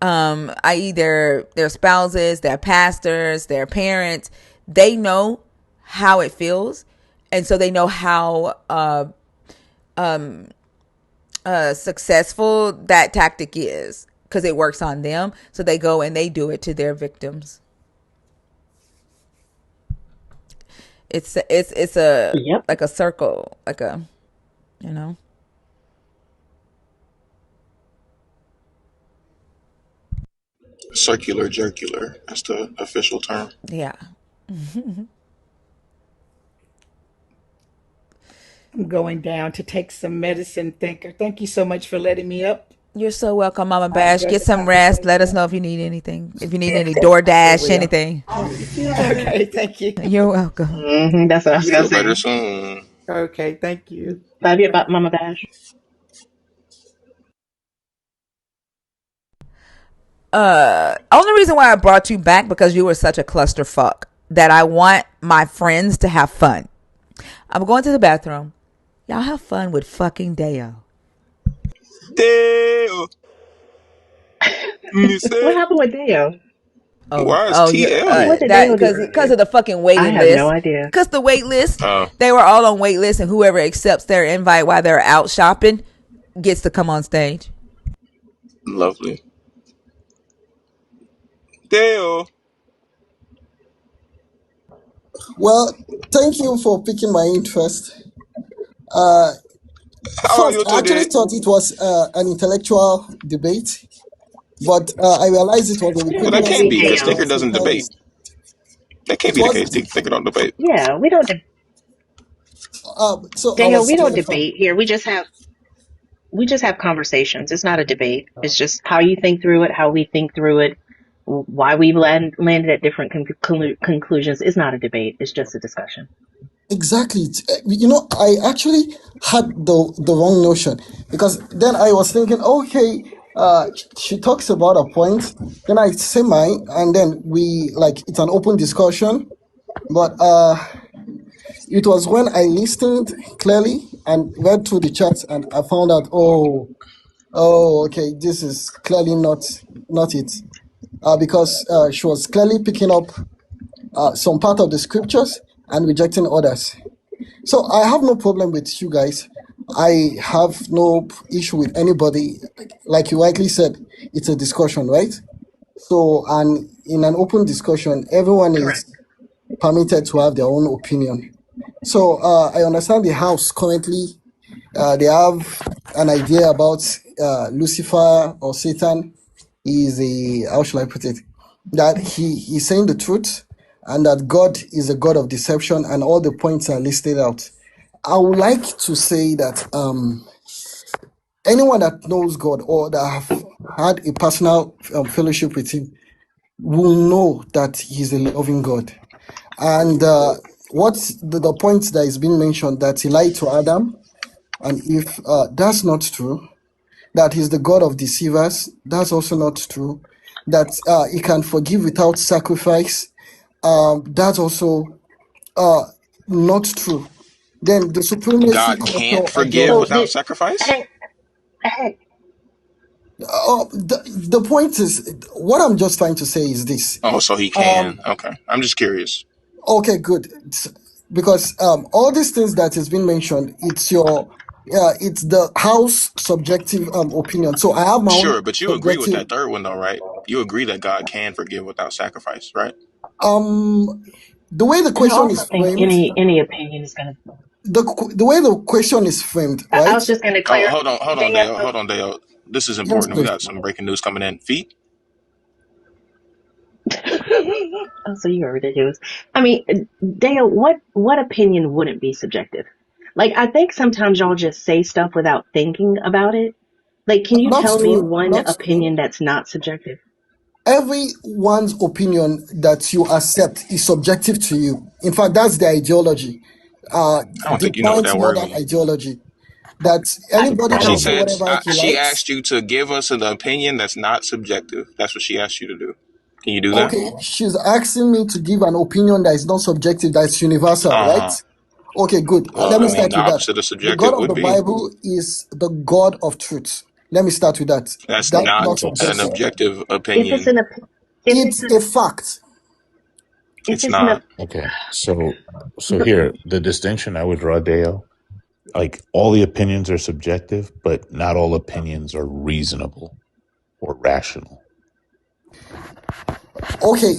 i.e., their spouses, their pastors, their parents. They know how it feels, and so they know how successful that tactic is because it works on them. So they go and they do it to their victims. It's a, Yep. like a circle, like a, you know. Circular jerkular. That's the official term. Yeah. I'm going down to take some medicine, Thinker. Thank you so much for letting me up. You're so welcome, Mama I Bash. enjoyed Get the some rest. Let us conversation. know if you need anything. If you need any I sure DoorDash, will. anything. Hope you feel better. Okay, thank you. You're welcome. That's what I was gonna Feel better say. soon. Okay, thank you. Love you about Mama Bash. Only reason why I brought you back because you were such a clusterfuck that I want my friends to have fun. I'm going to the bathroom. Y'all have fun with fucking Deo. Dale, you What said, happened with Deo? Oh, why is oh, you TL What did that Deo because do? of the fucking I waiting have no list. idea. Because the wait list, here? they were all on wait list, and whoever accepts their invite while they're out shopping gets to come on stage. Lovely. Dale, Well, thank you for piquing my interest. Uh, how are First, you I actually today? thought it was an intellectual debate, but I realized it was a We Well, don't that recruitment can't be debate because session Deo. Stinker of St. doesn't debate. Helens. That can't It be the was case. Stinker don't debate. Yeah, we don't. so I Daniel, was we don't saying, fine. debate here. We just have conversations. It's not a debate. It's just how you think through it, how we think through it, why we landed at different conclusions. It's not a debate. It's just a discussion. Exactly. I actually had the wrong notion because then I was thinking, okay, she talks about a point, then I say mine, and then we like it's an open discussion. But it was when I listened clearly and read through the chat, and I found out, okay, this is clearly not it, because she was clearly picking up some part of the scriptures and rejecting others. So I have no problem with you guys. I have no issue with anybody. Like you rightly said, it's a discussion, right? So, and in an open discussion, everyone Correct. is permitted to have their own opinion. So I understand the house currently, they have an idea about Lucifer or Satan. Is how shall I put it? That he's saying the truth and that God is a God of deception and all the points are listed out. I would like to say that anyone that knows God or that have had a personal fellowship with Him will know that He's a loving God. And what's the point that is being mentioned that He lied to Adam, and if that's not true, that He's the God of deceivers, that's also not true. That He can forgive without sacrifice, that's also not true. Then the supremacy God can't culture forgive So ideology. without the sacrifice? hey, hey, The point is, what I'm just trying to say is this. Oh, so he can. Um, Okay. I'm just curious. okay, good. Because all these things that has been mentioned, it's the house subjective opinion. So I have my own Sure, but you agree with subjective. that third one though, right? You agree that God can forgive without sacrifice, right? Um, the way the and I question also is think framed, any opinion is gonna. the way the question is framed, I right? was just gonna Oh, clear hold on, Daniel. Dale. Hold on, Dale. This is Yes, important. We please. got some breaking news coming in. Fee? Oh, so you are ridiculous. I mean, Dale, what opinion wouldn't be subjective? Like, I think sometimes y'all just say stuff without thinking about it. Like, can you That's tell me true. one That's true. opinion that's not subjective? Everyone's opinion that you accept is subjective to you. In fact, that's the ideology. I don't The think you know what point that word modern means. ideology that I anybody I She can don't say think. said whatever he she likes. asked you to give us an opinion that's not subjective. That's what she asked you to do. Can you do that? Okay, she's asking me to give an opinion that is not subjective, that is universal, Uh right? huh. Okay, good. Well, Let I me mean, start the with that. opposite of The God subjective of would the be. Bible is the God of truth. Let me start with that. That's That's not not Okay. an subjective. objective If it's opinion. an if it's It's an a fact. if It's it's an not. Okay. So here, the distinction I would draw, Deo, like all the opinions are subjective, but not all opinions are reasonable or rational. Okay,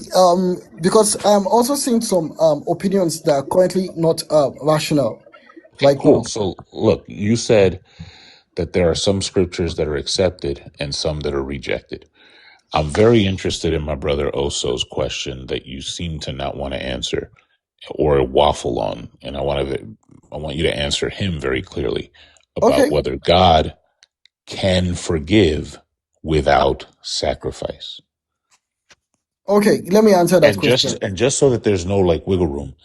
because I'm also seeing some opinions that are currently not rational right Cool. now. So look, you said that there are some scriptures that are accepted and some that are rejected. I'm very interested in my brother Oso's question that you seem to not want to answer or waffle on, and I want you to answer him very clearly about Okay, whether God can forgive without sacrifice. okay, let me answer that And question. just so that there's no like wiggle room,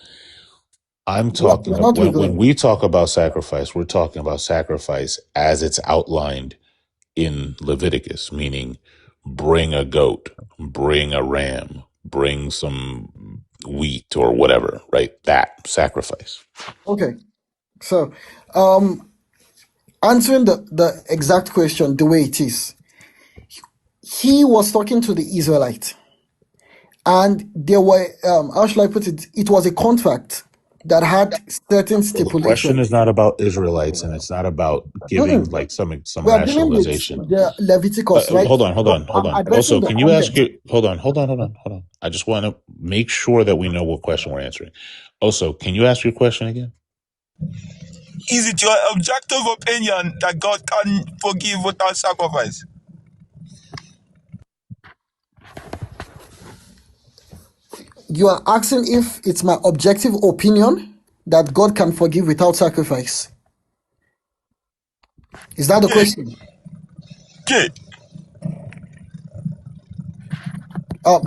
I'm We're talking not when wiggling. we talk about sacrifice, we're talking about sacrifice as it's outlined in Leviticus, meaning bring a goat, bring a ram, bring some wheat or whatever, right? That sacrifice. Okay, so um, answering the exact question the way it is, he was talking to the Israelite, and there were how shall I put it? It was a contract that had certain Well, the question stipulations. is not about Israelites and it's not about giving Mm-mm. like some We are dealing with rationalization. the Leviticus, right? Hold I'm on. addressing Also, the can you ask context. your, hold on. I just want to make sure that we know what question we're answering. Also, can you ask your question again? Is it your objective opinion that God can forgive without sacrifice? You are asking if it's my objective opinion. that God can forgive without sacrifice? Is that the Yeah, question? yeah,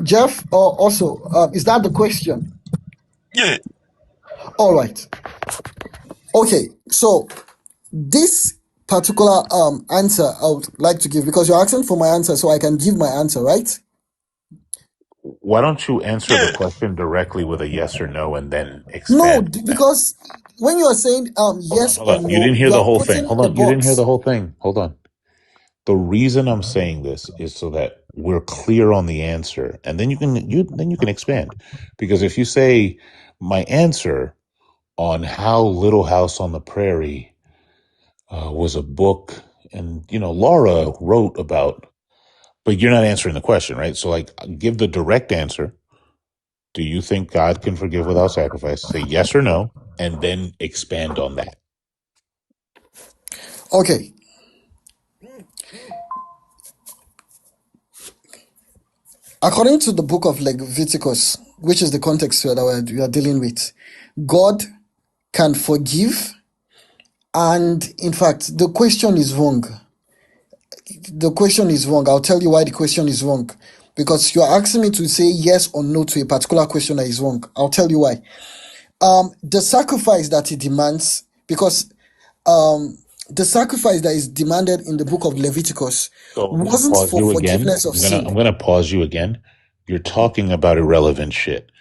Jeff, also, is that the question? yeah. All right. Okay, so this particular answer I would like to give, because you're asking for my answer, so I can give my answer, right? Why don't you answer the Yeah. question directly with a yes or no and then No, expand on that? because when you are saying Hold on, yes hold or on. You no, didn't hear you the are whole thing. putting Hold a on. You didn't hear box. the whole thing. Hold on. The reason I'm saying this is so that we're clear on the answer, and then you can expand. Because if you say my answer on how Little House on the Prairie was a book, and Laura wrote about, but you're not answering the question, right? So like, give the direct answer. Do you think God can forgive without sacrifice? Say yes or no, and then expand on that. Okay, according to the book of Leviticus, which is the context that we are dealing with, God can forgive, and in fact, the question is wrong. The question is wrong. I'll tell you why the question is wrong. Because you're asking me to say yes or no to a particular question that is wrong. I'll tell you why. The sacrifice that he demands, because the sacrifice that is demanded in the book of Leviticus So I'm gonna wasn't pause for you again. forgiveness of I'm sin. gonna pause you again. You're talking about irrelevant shit.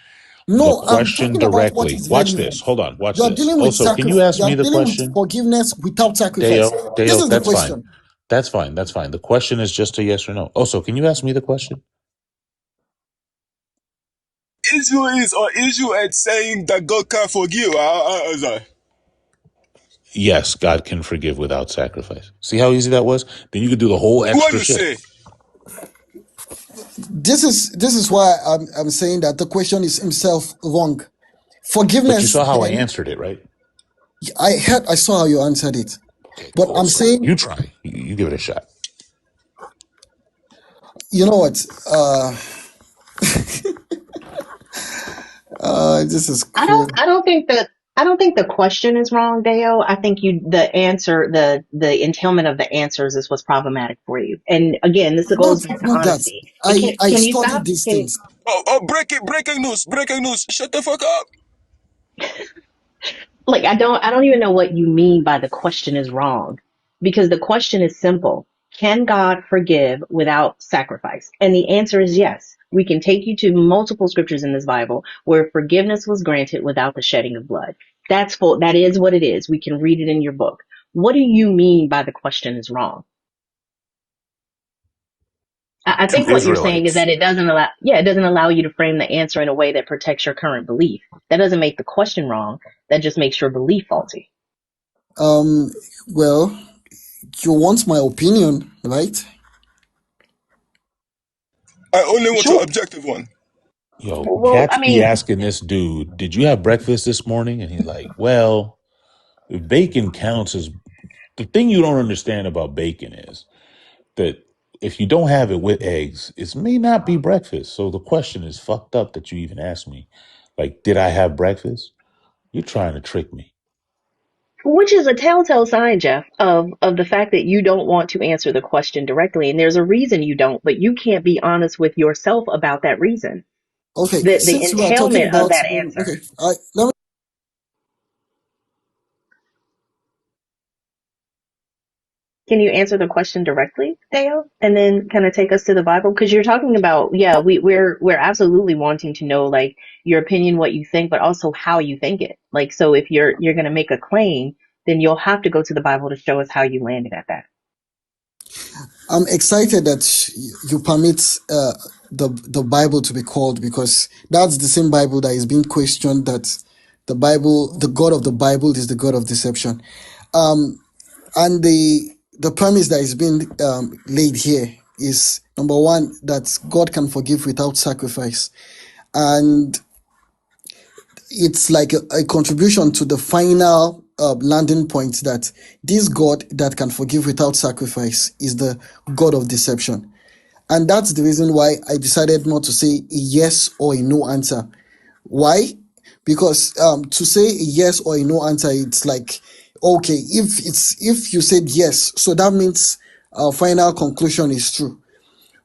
The No, I'm question talking about what directly. is Watch this. relevant. Hold on. Watch You are this. dealing with Also, can you sacrifice. ask You are me the dealing with question? forgiveness without sacrifice. This Deo, is the that's fine. question. That's fine. That's fine. The question is just a yes or no. Also, can you ask me the question? Issue is or issue at saying that God can forgive. Yes, God can forgive without sacrifice. See how easy that was? Then you could do the whole What extra you shit. say? This is why I'm saying that the question is himself wrong. But you Forgiveness, saw how I then answered it, right? I saw how you answered it. Okay, But cool. I'm So saying, you try. You give it a shot. you know what? This is crazy. I don't think the question is wrong, Deo. I think the entailment of the answers is what's problematic for you. And again, this Not goes back to not that. honesty. I Can you studied stop? these things. Oh, breaking news, breaking news. Shut the fuck up. Like I don't even know what you mean by the question is wrong, because the question is simple. Can God forgive without sacrifice? And the answer is yes. We can take you to multiple scriptures in this Bible where forgiveness was granted without the shedding of blood. That is what it is. We can read it in your book. What do you mean by the question is wrong? I To think what you're saying is Israelites. that it doesn't allow you to frame the answer in a way that protects your current belief. That doesn't make the question wrong. That just makes your belief faulty. Um, well, you want my opinion, right? I only want your Sure. objective one. Yo, Well, cats I be mean, asking this dude, did you have breakfast this morning? And he's like, well, if bacon counts as the thing you don't understand about bacon is that if you don't have it with eggs, it may not be breakfast. So the question is fucked up that you even asked me. Like, did I have breakfast? You're trying to trick me. which is a telltale sign, Jeff, of the fact that you don't want to answer the question directly. And there's a reason you don't, but you can't be honest with yourself about that reason. Okay, The since we are talking entailment of about that answer. okay, let me. Can you answer the question directly, Dale? And then kind of take us to the Bible? Because you're talking about, yeah, we're absolutely wanting to know like your opinion, what you think, but also how you think it. Like, so if you're gonna make a claim, then you'll have to go to the Bible to show us how you landed at that. I'm excited that you permit the Bible to be called, because that's the same Bible that is being questioned. That the Bible, the God of the Bible, is the God of deception. And the premise that is being laid here is, number one, that God can forgive without sacrifice, and it's like a contribution to the final landing point that this God that can forgive without sacrifice is the God of deception. And that's the reason why I decided not to say a yes or a no answer. Why? because to say a yes or a no answer, it's like, okay, if you said yes, so that means our final conclusion is true.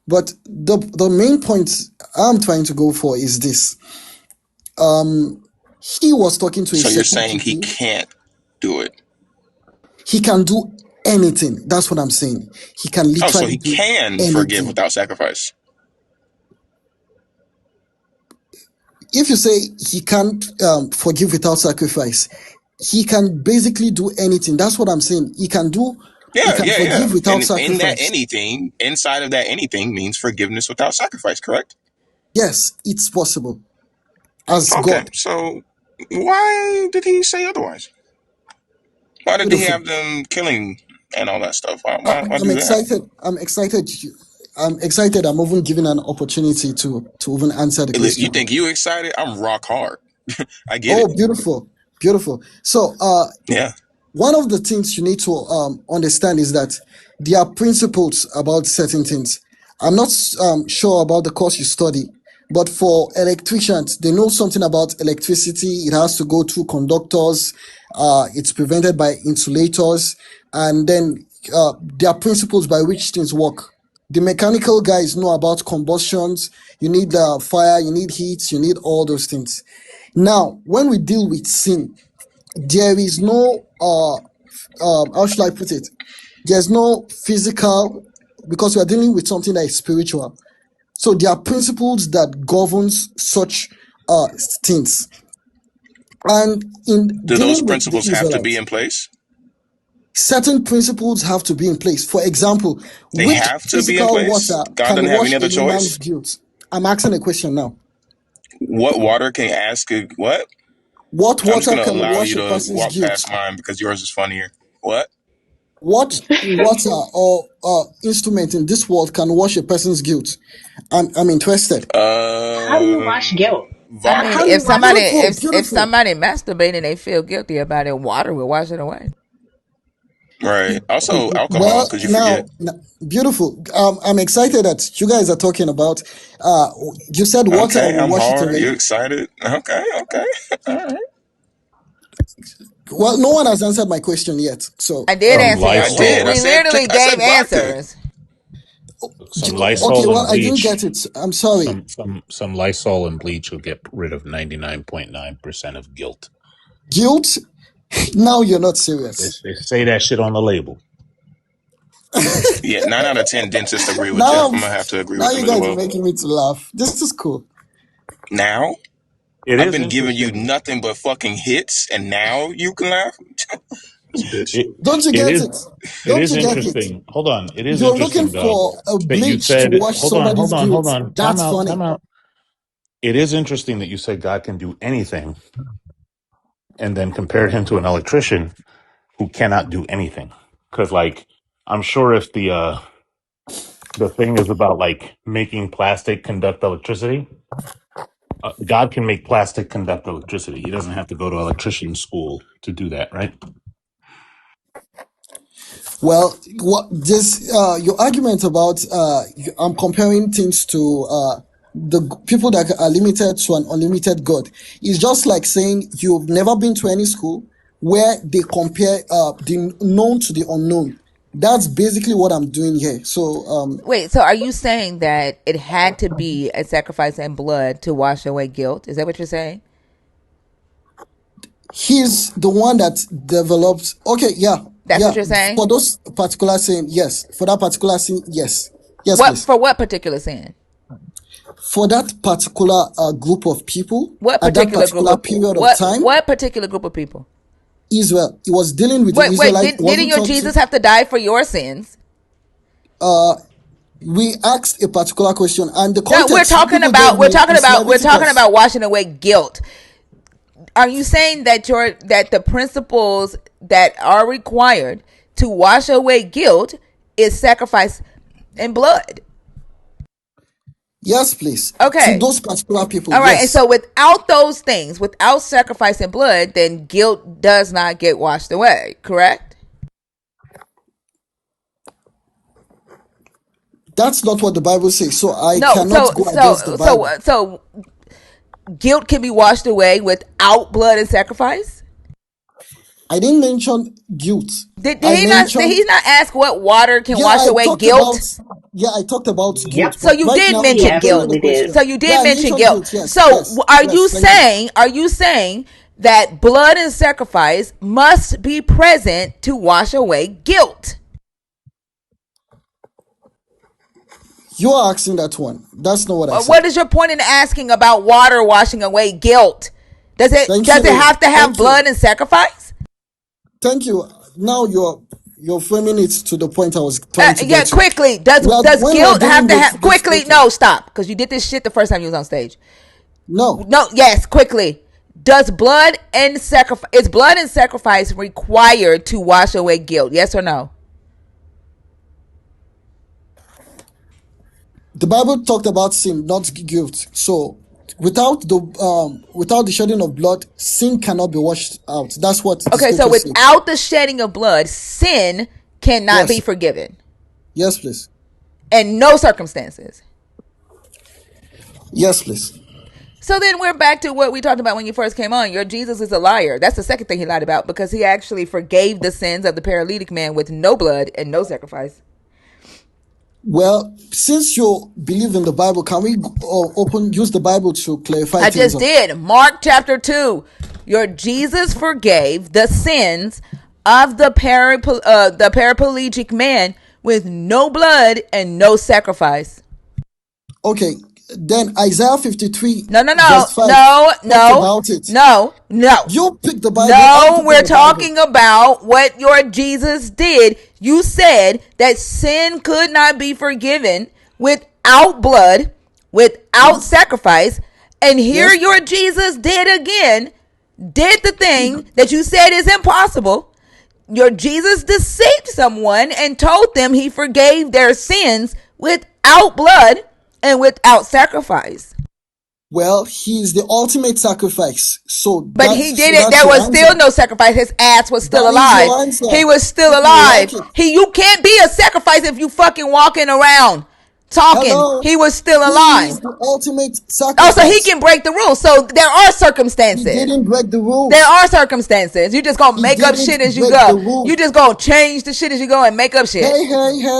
But the main point I'm trying to go for is this. He was talking to a So you're certain saying he people. can't do it? He can do anything. That's what I'm saying. He can Oh, so literally he do can forgive anything. without sacrifice. If you say he can't forgive without sacrifice, he can basically do anything. That's what I'm saying. He Yeah, can yeah, yeah. forgive without And in that sacrifice. anything, inside of that anything means forgiveness without sacrifice, correct? Yes, it's possible as Okay, God. so why did he say otherwise? Why did he Beautiful. have them killing and all that stuff? Why I'm do that? excited. I'm excited. I'm excited. I'm even given an opportunity to even answer the You question. think you excited? I'm rock hard. I get Oh, it. beautiful, beautiful. So, Yeah. one of the things you need to understand is that there are principles about certain things. I'm not sure about the course you study, but for electricians, they know something about electricity. It has to go through conductors. It's prevented by insulators, and then there are principles by which things work. The mechanical guys know about combustions. You need fire, you need heat, you need all those things. Now, when we deal with sin, there is no how should I put it? There's no physical, because we are dealing with something that is spiritual. So there are principles that governs such things. And in Do those dealing with the principles have to be Israelites, in place? certain principles have to be in place. For example, They which have to be in physical place. water God can doesn't have wash any a other human's choice. guilt? I'm asking a question now. What water can ask? What? What I'm just water gonna can allow wash you a to person's walk guilt? past mine because yours is funnier. What? What water or instrument in this world can wash a person's guilt? I'm interested. How do you wash guilt? I mean, How Vodka. do you wash it? Beautiful, if beautiful. somebody masturbating and they feel guilty about it, water will wash it away. Right. Also alcohol, Well, because you forget. now, beautiful. I'm excited that you guys are talking about. Uh, you said water Okay, will I'm wash it hard. away. You excited? Okay, okay. All right. Well, no one has answered my question yet. So, I did answer I your. Lysol, did. We literally I gave said vodka. answers. some okay. Lysol and Well, I didn't bleach. get it. I'm sorry. Some Lysol and bleach will get rid of 99.9% of guilt. Guilt. Now you're not They, serious. they say that shit on the label. Yeah, 9 out of 10 dentists agree with Jeff. Now, I'm gonna have to agree now with him you as guys are well. making me to laugh. This is cool. Now It I've is been giving you interesting. nothing but fucking hits, and now you can laugh. This bitch. It Don't you it get is it? it Don't is you get it? interesting. Hold on. It is You're looking interesting though for a that you bleach to said wash somebody's hold guilt. on. Time That's out, funny. time out. It is interesting that you said God can do anything and then compared him to an electrician who cannot do anything. Cuz like I'm sure if the thing is about like making plastic conduct electricity, God can make plastic conduct electricity. He doesn't have to go to electrician school to do that, right? Well, what this your argument about I'm comparing things to people that are limited to an unlimited God is just like saying you've never been to any school where they compare the known to the unknown. That's basically what I'm doing here. So Wait, so are you saying that it had to be a sacrifice and blood to wash away guilt? Is that what you're saying? he's the one that developed. Okay, yeah, That's yeah. what you're saying? For those particular sin, yes. For that particular sin, yes, yes, What please. for what particular sin? For that particular group of people What at that particular group particular of period of time, what particular group of people? Israel. He was dealing with the Wait, Israelite. didn't Wasn't your talking. Jesus have to die for your sins? Uh, we asked a particular question, and the No, context you people gave me is we're talking Leviticus. about washing away guilt. Are you saying that that the principles that are required to wash away guilt is sacrifice and blood? Yes, please. To Okay. those particular people, All right. And yes. so without those things, without sacrifice and blood, then guilt does not get washed away, correct? That's not what the Bible says. So I No. cannot go against the Bible. So guilt can be washed away without blood and sacrifice? I didn't mention guilt. Did I he not? Did mentioned, he not ask what water can yeah, wash away guilt? I talked about Yep, guilt, So but you right did now he you're mention playing the absolutely guilt. did. question. So you Yeah, did I mention mentioned guilt. guilt. Yes, So yes, are yes. you Thank you. saying? Are you saying that blood and sacrifice must be present to wash away guilt? You are asking that one. That's not what I What said. is your point in asking about water washing away guilt? Does it Thank does it you. have to have Thank you. blood and sacrifice? Thank you. Now you're framing it to the point I was trying to Yeah, get to. quickly. Does When we're guilt have dealing to with have the quickly? scripture, No, stop, because you did this shit the first time you was on stage. no. No, yes, quickly. Does blood and sacrifice is blood and sacrifice required to wash away guilt? Yes or no? The Bible talked about sin, not guilt. So without the shedding of blood, sin cannot be washed out. That's what the Okay, so scripture says. without the shedding of blood, sin cannot be Yes. forgiven Yes, please. in no circumstances. Yes, please. So then we're back to what we talked about when you first came on. Your Jesus is a liar. That's the second thing he lied about, because he actually forgave the sins of the paralytic man with no blood and no sacrifice. Well, since you believe in the Bible, can we use the Bible to clarify I things just up? did. Mark chapter 2. Your Jesus forgave the sins of the paraplegic man with no blood and no sacrifice. Okay, then Isaiah 53 No, no, no, verse 5 no, talks no, about it. no, no. You pick the Bible, I'm No, picking we're the Bible. talking about what your Jesus did. You said that sin could not be forgiven without blood, without Yes, sacrifice. And here yes. your Jesus did the thing that you said is impossible. Your Jesus deceived someone and told them he forgave their sins without blood and without sacrifice. Well, he is the ultimate sacrifice. But he did it. That's There your was answer. still no sacrifice. His ass was still That is alive. your answer. He was still If you alive. like it. You can't be a sacrifice if you fucking walking around talking. Hello. He was still He alive. is the ultimate Oh, so he sacrifice. can break the rules. So there are He circumstances. didn't break the There rules. are circumstances. You just gonna He make up didn't shit as you break the go. You rules. just gonna change the shit as you go and make up shit. Hey.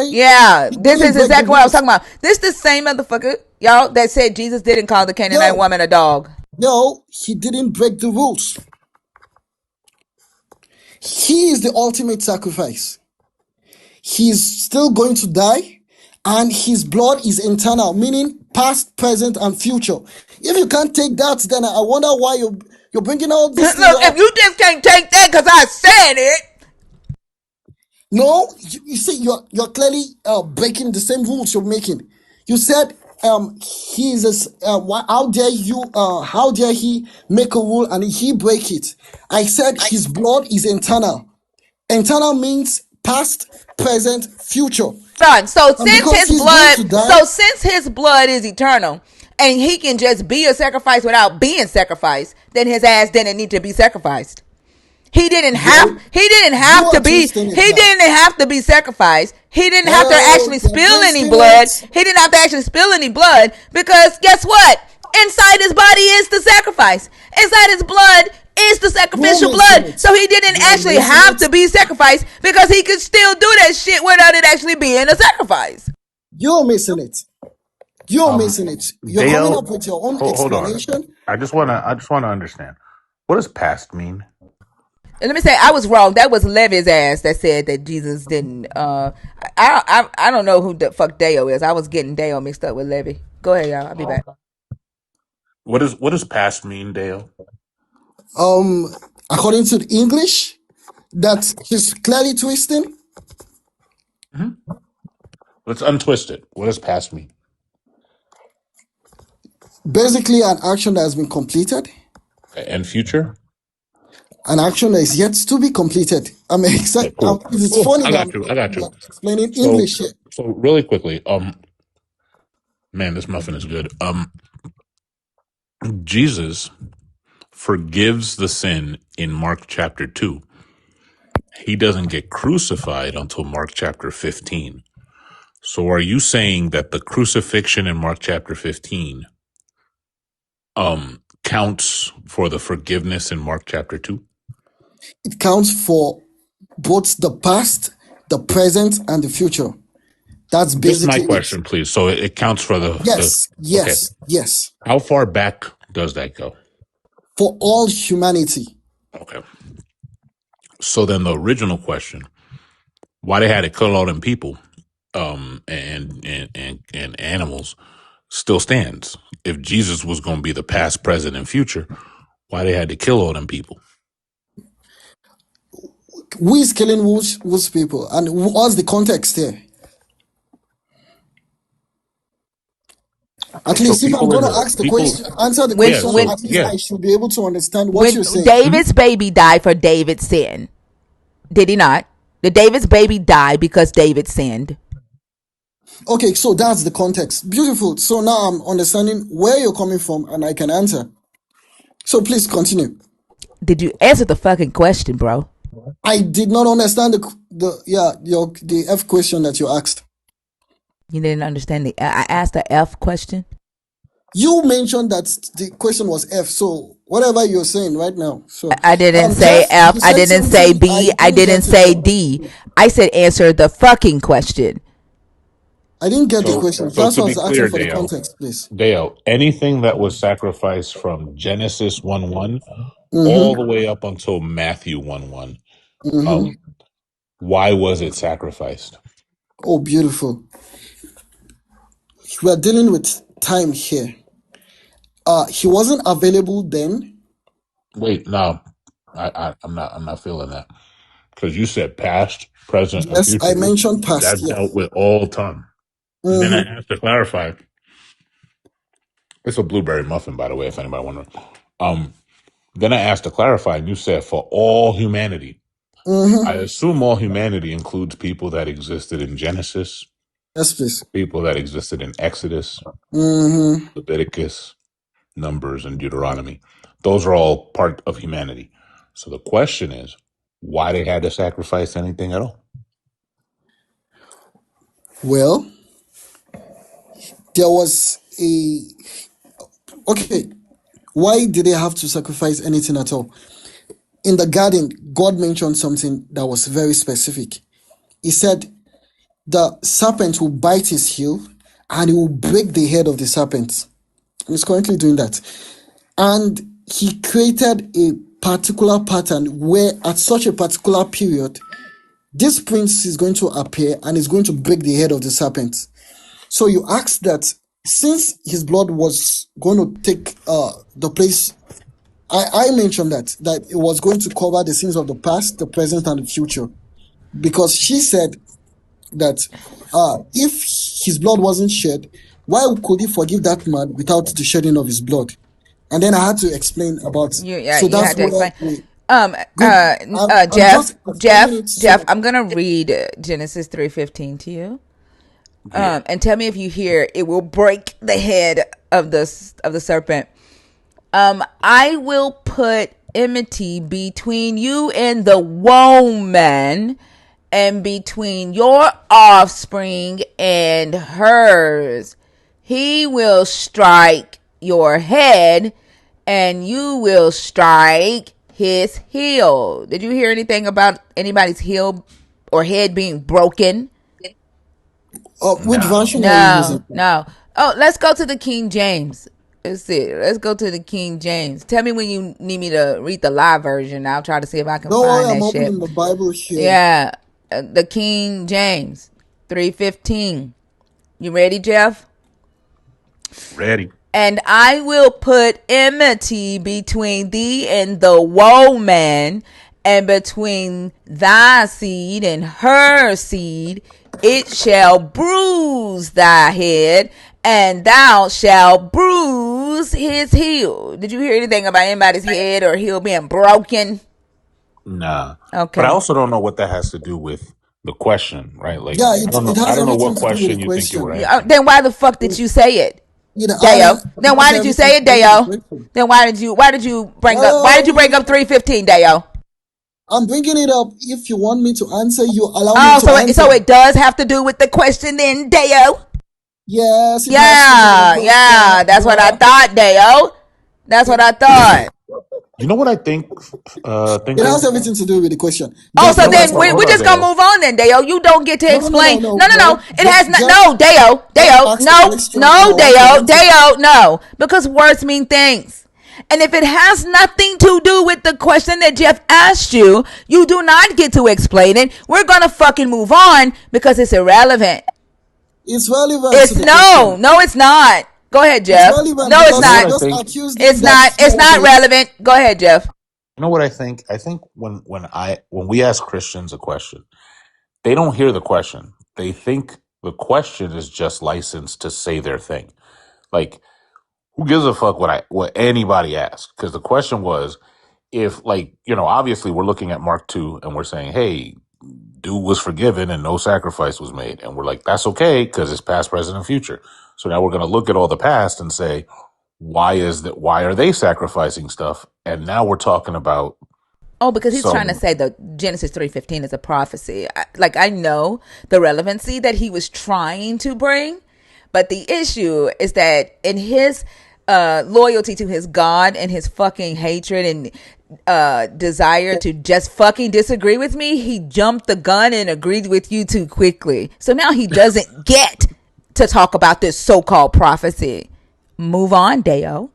Yeah, He this didn't is break the exactly what I was rules. talking about. This the same motherfucker, y'all, that said Jesus didn't call the Canaanite No, woman a dog. no, he didn't break the rules. He is the ultimate sacrifice. He's still going to die, and his blood is eternal, meaning past, present, and future. If you can't take that, then I wonder why you're bringing all these things Look, if up. you just can't take that because I said it. No, you see, you're clearly breaking the same rules you're making. You said he is how dare he make a rule and he break it? I said his blood is eternal. Eternal means past, present, future. Fine. So And since because his he's going blood, to die, so since his blood is eternal, and he can just be a sacrifice without being sacrificed, then his ass didn't need to be sacrificed. He didn't have. you He didn't you have are to be. twisting it He now. didn't have to be sacrificed. He didn't have to Hello, actually you're spill any twisting blood. it. He didn't have to actually spill any blood because guess what? Inside his body is the sacrifice. Inside his blood is the You're sacrificial missing blood. it. So he didn't You're actually missing have it. to be sacrificed because he could still do that shit without it actually being a sacrifice. You're missing it. You're missing it. You're coming Dale, up with your own hold on. explanation. I just wanna understand. What does past mean? And let me say, I was wrong. That was Levi's ass that said that Jesus didn't. I don't know who the fuck Deo is. I was getting Deo mixed up with Levy. Go ahead, y'all. I'll be back. What does past mean, Dale? Um, According to the English, that he's clearly twisting. Hmm. Let's untwist it. What does past mean? Basically, an action that has been completed, And future? an action that is yet to be completed. I mean, Okay, cool. it's Cool. funny I that got you. I got I'm you. explaining So English here. so really quickly, man, this muffin is good. Jesus forgives the sin in Mark chapter 2. He doesn't get crucified until Mark chapter 15. So are you saying that the crucifixion in Mark chapter 15 counts for the forgiveness in Mark chapter 2? It counts for both the past, the present, and the future. That's Just my basically it. question, please. So it counts for the Yes, okay. yes, yes. How far back does that go? For all humanity. Okay. So then the original question, why they had to kill all them people and animals still stands. If Jesus was going to be the past, present, and future, why they had to kill all them people? Who is killing whose people? And what's the context here? At So least if I'm people in going to the ask the people, question, answer the When yeah. question, when So at least yeah. I should be able to understand what when you're saying. David's baby died for David's sin, did he not? Did David's baby die because David sinned? Okay, so that's the context. Beautiful. So now I'm understanding where you're coming from and I can answer. So please continue. Did you answer the fucking question, bro? I did not understand the F question that you asked. You didn't understand I asked the F question. You mentioned that the question was F, so whatever you're saying right now. So, I didn't say Jeff, F. you I said didn't say something I B. I didn't didn't get it say though. D. I said answer the fucking question. I didn't get the So question. so That's to why I be was asking clear, for the Dale, context, please. anything that was sacrificed from Genesis 1:1 all the Mm-hmm. way up until Matthew 1:1, Mm-hmm. why was it sacrificed? Oh, beautiful. We are dealing with time here. He wasn't available then. Wait, no, I'm not feeling that because you said past, present, and Yes, I future. mentioned past. That Yeah. dealt with all time. And then I Mm-hmm. have to clarify. It's a blueberry muffin, by the way, if anybody wondering. Um, then I asked to clarify, and you said for all humanity. I Mm-hmm. assume all humanity includes people that existed in Genesis, Yes, please. people that existed in Exodus, Mm-hmm. Leviticus, Numbers, and Deuteronomy. Those are all part of humanity. So the question is, why they had to sacrifice anything at all? Well, there was a okay. Why did they have to sacrifice anything at all? In the garden, God mentioned something that was very specific. He said the serpent will bite his heel and he will break the head of the serpent. And he's currently doing that. And he created a particular pattern where at such a particular period, this prince is going to appear and is going to break the head of the serpent. So you ask that since his blood was going to take the place, I mentioned that it was going to cover the sins of the past, the present, and the future. Because she said that if his blood wasn't shed, why could he forgive that man without the shedding of his blood? And then I had to explain about. Yeah, So you that's had to where explain. we good. I'm Jeff, just explaining it Jeff, so. I'm gonna read Genesis 3:15 to you. Yeah. And tell me if you hear it will break the head of the serpent. I will put enmity between you and the woman, and between your offspring and hers. He will strike your head, and you will strike his heel. Did you hear anything about anybody's heel or head being broken? Which Nah. version are you No, using? no. Oh, let's go to the King James. Let's see. Let's go to the King James. Tell me when you need me to read the live version. I'll try to see if I can Don't worry, find I'm that shit. opening the Bible here. Yeah, the King James 3:15. You ready, Jeff? Ready. And I will put enmity between thee and the woman, and between thy seed and her seed. It shall bruise thy head, and thou shalt bruise his heel. Did you hear anything about anybody's head or heel being broken? Nah. But I Okay. also don't know what that has to do with the question, right? Like Yeah, I don't it know. I has don't know everything what to do with the question you think you were question. asking. Then why the fuck did you say it, You know, Deo? it Then has why did you everything say to it, do with the Deo? question. Then why did you bring up 3:15, I'm bringing it up. If you want me to answer, you allow me Oh, to answer. so it does have to do with the question then, Deo? Yes, it has to do with the Yeah, question. that's what I Yeah. thought, Deo. That's what I thought. You know what I think, It Thinker? has everything to do with the question. Oh, Jeff, so No, let me no, then no. explain. we're Hold on, just gonna Dale. move on then, Deo. You don't get to No, no, no, no, explain. no, No, no, no. no. It has not. Jeff, No, Deo, Jeff Deo. asked a No, question, and no, I want for Deo, him to. Deo. No, because words mean things. And if it has nothing to do with the question that Jeff asked you, you do not get to explain it. We're gonna fucking move on because it's irrelevant. It's relevant to It's the no, question. no, it's not. Go ahead, It's Jeff. relevant No, it's You know because what you not. I just think? accused him It's that not. It's not okay, relevant. Go ahead, Jeff. You know what I think? I think when we ask Christians a question, they don't hear the question. They think the question is just license to say their thing. Like, who gives a fuck what anybody asks? Because the question was, if, like, obviously we're looking at Mark 2 and we're saying, hey, dude was forgiven and no sacrifice was made, and we're like, that's okay because it's past, present, and future. So now we're going to look at all the past and say, why are they sacrificing stuff? And now we're talking about Oh, because he's trying to some. say that Genesis 3:15 is a prophecy. I know the relevancy that he was trying to bring, but the issue is that in his loyalty to his God and his fucking hatred and desire to just fucking disagree with me, he jumped the gun and agreed with you too quickly. So now he doesn't get to talk about this so-called prophecy. Move on, Deo,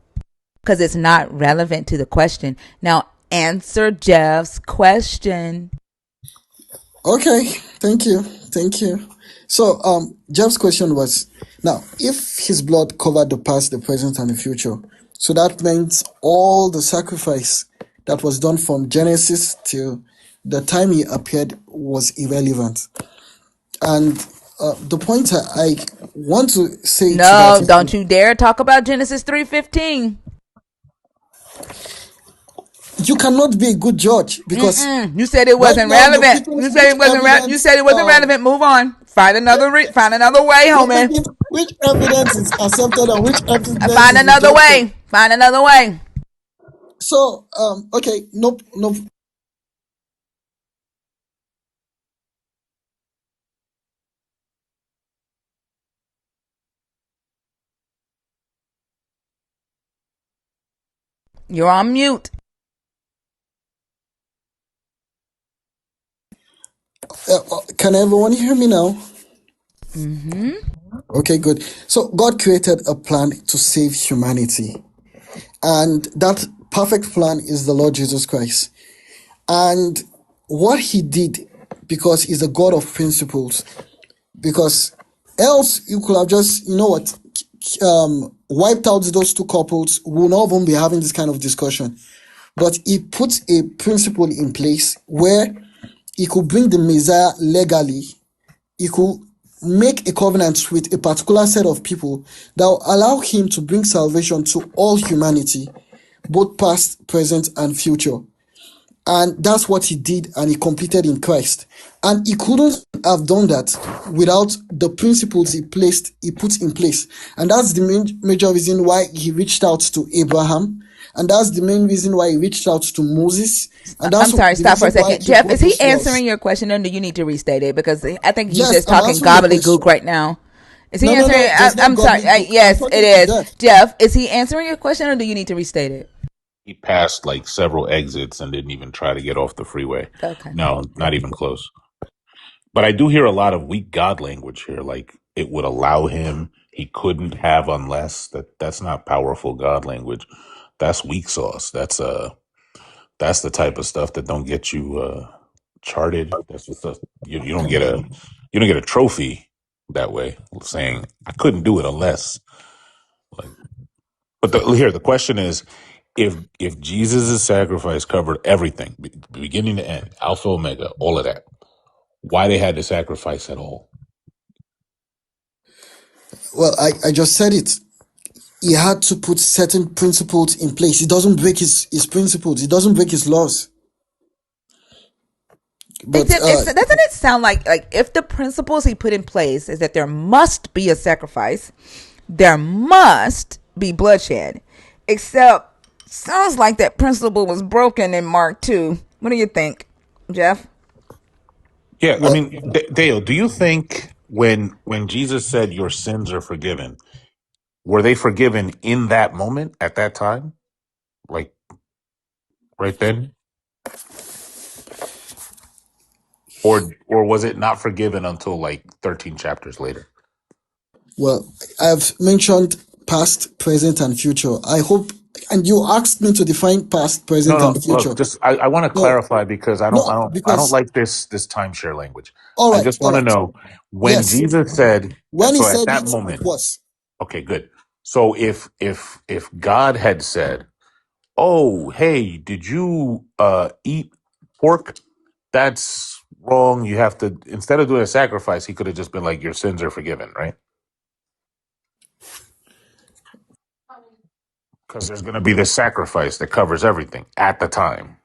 because it's not relevant to the question. Now, answer Jeff's question. okay, thank you. So, Jeff's question was now if his blood covered the past, the present, and the future, so that means all the sacrifice that was done from Genesis till the time he appeared was irrelevant. And the point I want to say to that No, is don't you dare talk about Genesis 3:15. you cannot be a good judge because You said it right wasn't now you're relevant. picking You said which it wasn't you evidence said it wasn't relevant. Move on. Find another way, you're homie. picking which evidence is accepted and which evidence Find is another rejected. way. Find another way. So okay, nope, nope. You're on mute. Can everyone hear me now? Mm-hmm. Okay, good. So God created a plan to save humanity, and that perfect plan is the Lord Jesus Christ. And what He did, because He's a God of principles, because else you could have just, you know what, wiped out those two couples. We will not even be having this kind of discussion. But He put a principle in place where He could bring the Messiah legally. He could make a covenant with a particular set of people that will allow Him to bring salvation to all humanity, both past, present, and future. And that's what He did, and He completed in Christ. And He couldn't have done that without the principles He put in place. And that's the major reason why He reached out to Abraham, and that's the main reason why He reached out to Moses, and that's I'm sorry, the stop for reason a why second. He Jeff, is brought he those laws. answering your question or do you need to restate it? Because I think he's Yes, just I'm talking answering the gobbledygook question. right now. Is he No, no, answering? no, there's no I'm sorry. gobbledygook. I'm Yes, it talking to is. Jeff. Jeff, is he answering your question or do you need to restate it? He passed like several exits and didn't even try to get off the freeway. Okay. No, not even close. But I do hear a lot of weak God language here. Like, it would allow him, he couldn't have unless. That's not powerful God language. That's weak sauce. That's the type of stuff that don't get you charted. That's the stuff you don't get a trophy that way, saying I couldn't do it unless. Like, but the question is, if Jesus' sacrifice covered everything, beginning to end, Alpha Omega, all of that, why they had to sacrifice at all? Well, I just said it. He had to put certain principles in place. He doesn't break his principles. He doesn't break his laws. But Doesn't it sound like if the principles he put in place is that there must be a sacrifice, there must be bloodshed. Except sounds like that principle was broken in Mark 2. What do you think, Jeff? Yeah, I well, mean, Dale, do you think when Jesus said your sins are forgiven, were they forgiven in that moment at that time? Like right then, or was it not forgiven until like 13 chapters later? Well, I've mentioned past, present, and future. I hope, and you asked me to define past, No, present, no. and future. Look, just I want to No, clarify because no, I don't because like this timeshare language. all I right, just all want to right. know when Yes, Jesus said. when he So at said that it moment, was. okay, good. So if God had said, "Oh, hey, did you eat pork? That's wrong. You have to instead of doing a sacrifice, he could have just been like, your sins are forgiven, right? Because there's going to be this sacrifice that covers everything at the time.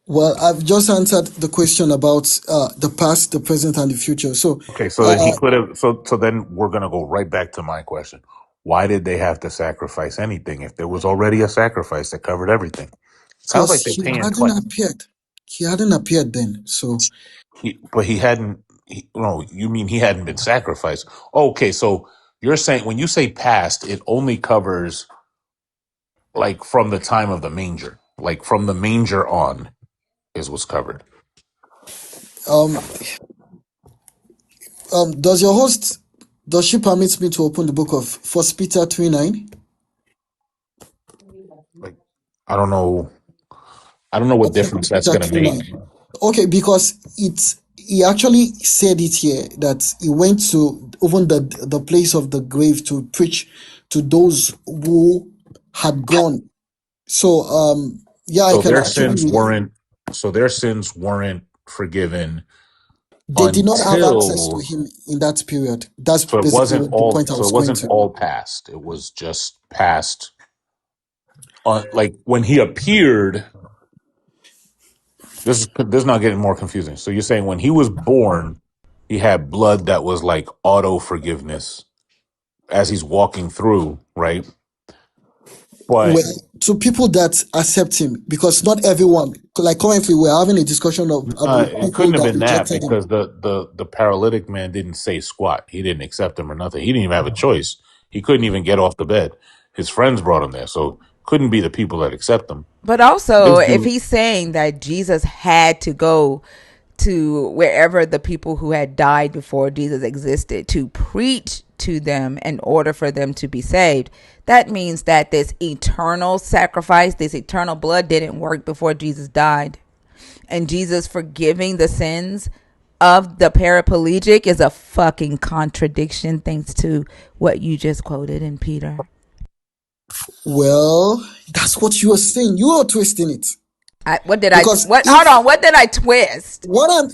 Well, I've just answered the question about the past, the present, and the future. So, Okay, so then he uh, could have. So then we're going to go right back to my question. Why did they have to sacrifice anything if there was already a sacrifice that covered everything? Sounds because like they're he paying hadn't twice. appeared. He hadn't appeared then. So, But he hadn't. No, you mean he hadn't been sacrificed? Okay, so you're saying when you say past, it only covers like from the time of the manger, like from the manger on is what's covered. um, does your host, does she permit me to open the book of First Peter 3:9? Like I don't know. I don't know what Okay, difference First that's Peter going to make. 3:9. Okay, because he actually said it here that he went to even the place of the grave to preach to those who had gone. So, yeah, I So can their actually sins read. weren't. So their sins weren't forgiven They did not have access to until. him in that period. That's So it basically wasn't what the all. point I So was it going wasn't to. all past. It was just past. Like when he appeared. This is not getting more confusing. So you're saying when he was born, he had blood that was like auto forgiveness as he's walking through, right? Well, But to people that accept him, because not everyone, like currently we're having a discussion of it people couldn't have that been that rejected him. because the paralytic man didn't say squat. He didn't accept him or nothing. He didn't even have a choice. He couldn't even get off the bed. His friends brought him there, so couldn't be the people that accept him. But also, This if dude. he's saying that Jesus had to go to wherever the people who had died before Jesus existed to preach to them in order for them to be saved, that means that this eternal sacrifice, this eternal blood didn't work before Jesus died. And Jesus forgiving the sins of the paraplegic is a fucking contradiction thanks to what you just quoted in Peter. Well, that's what you are saying. You are twisting it. What did I Because what hold if on, what did I twist?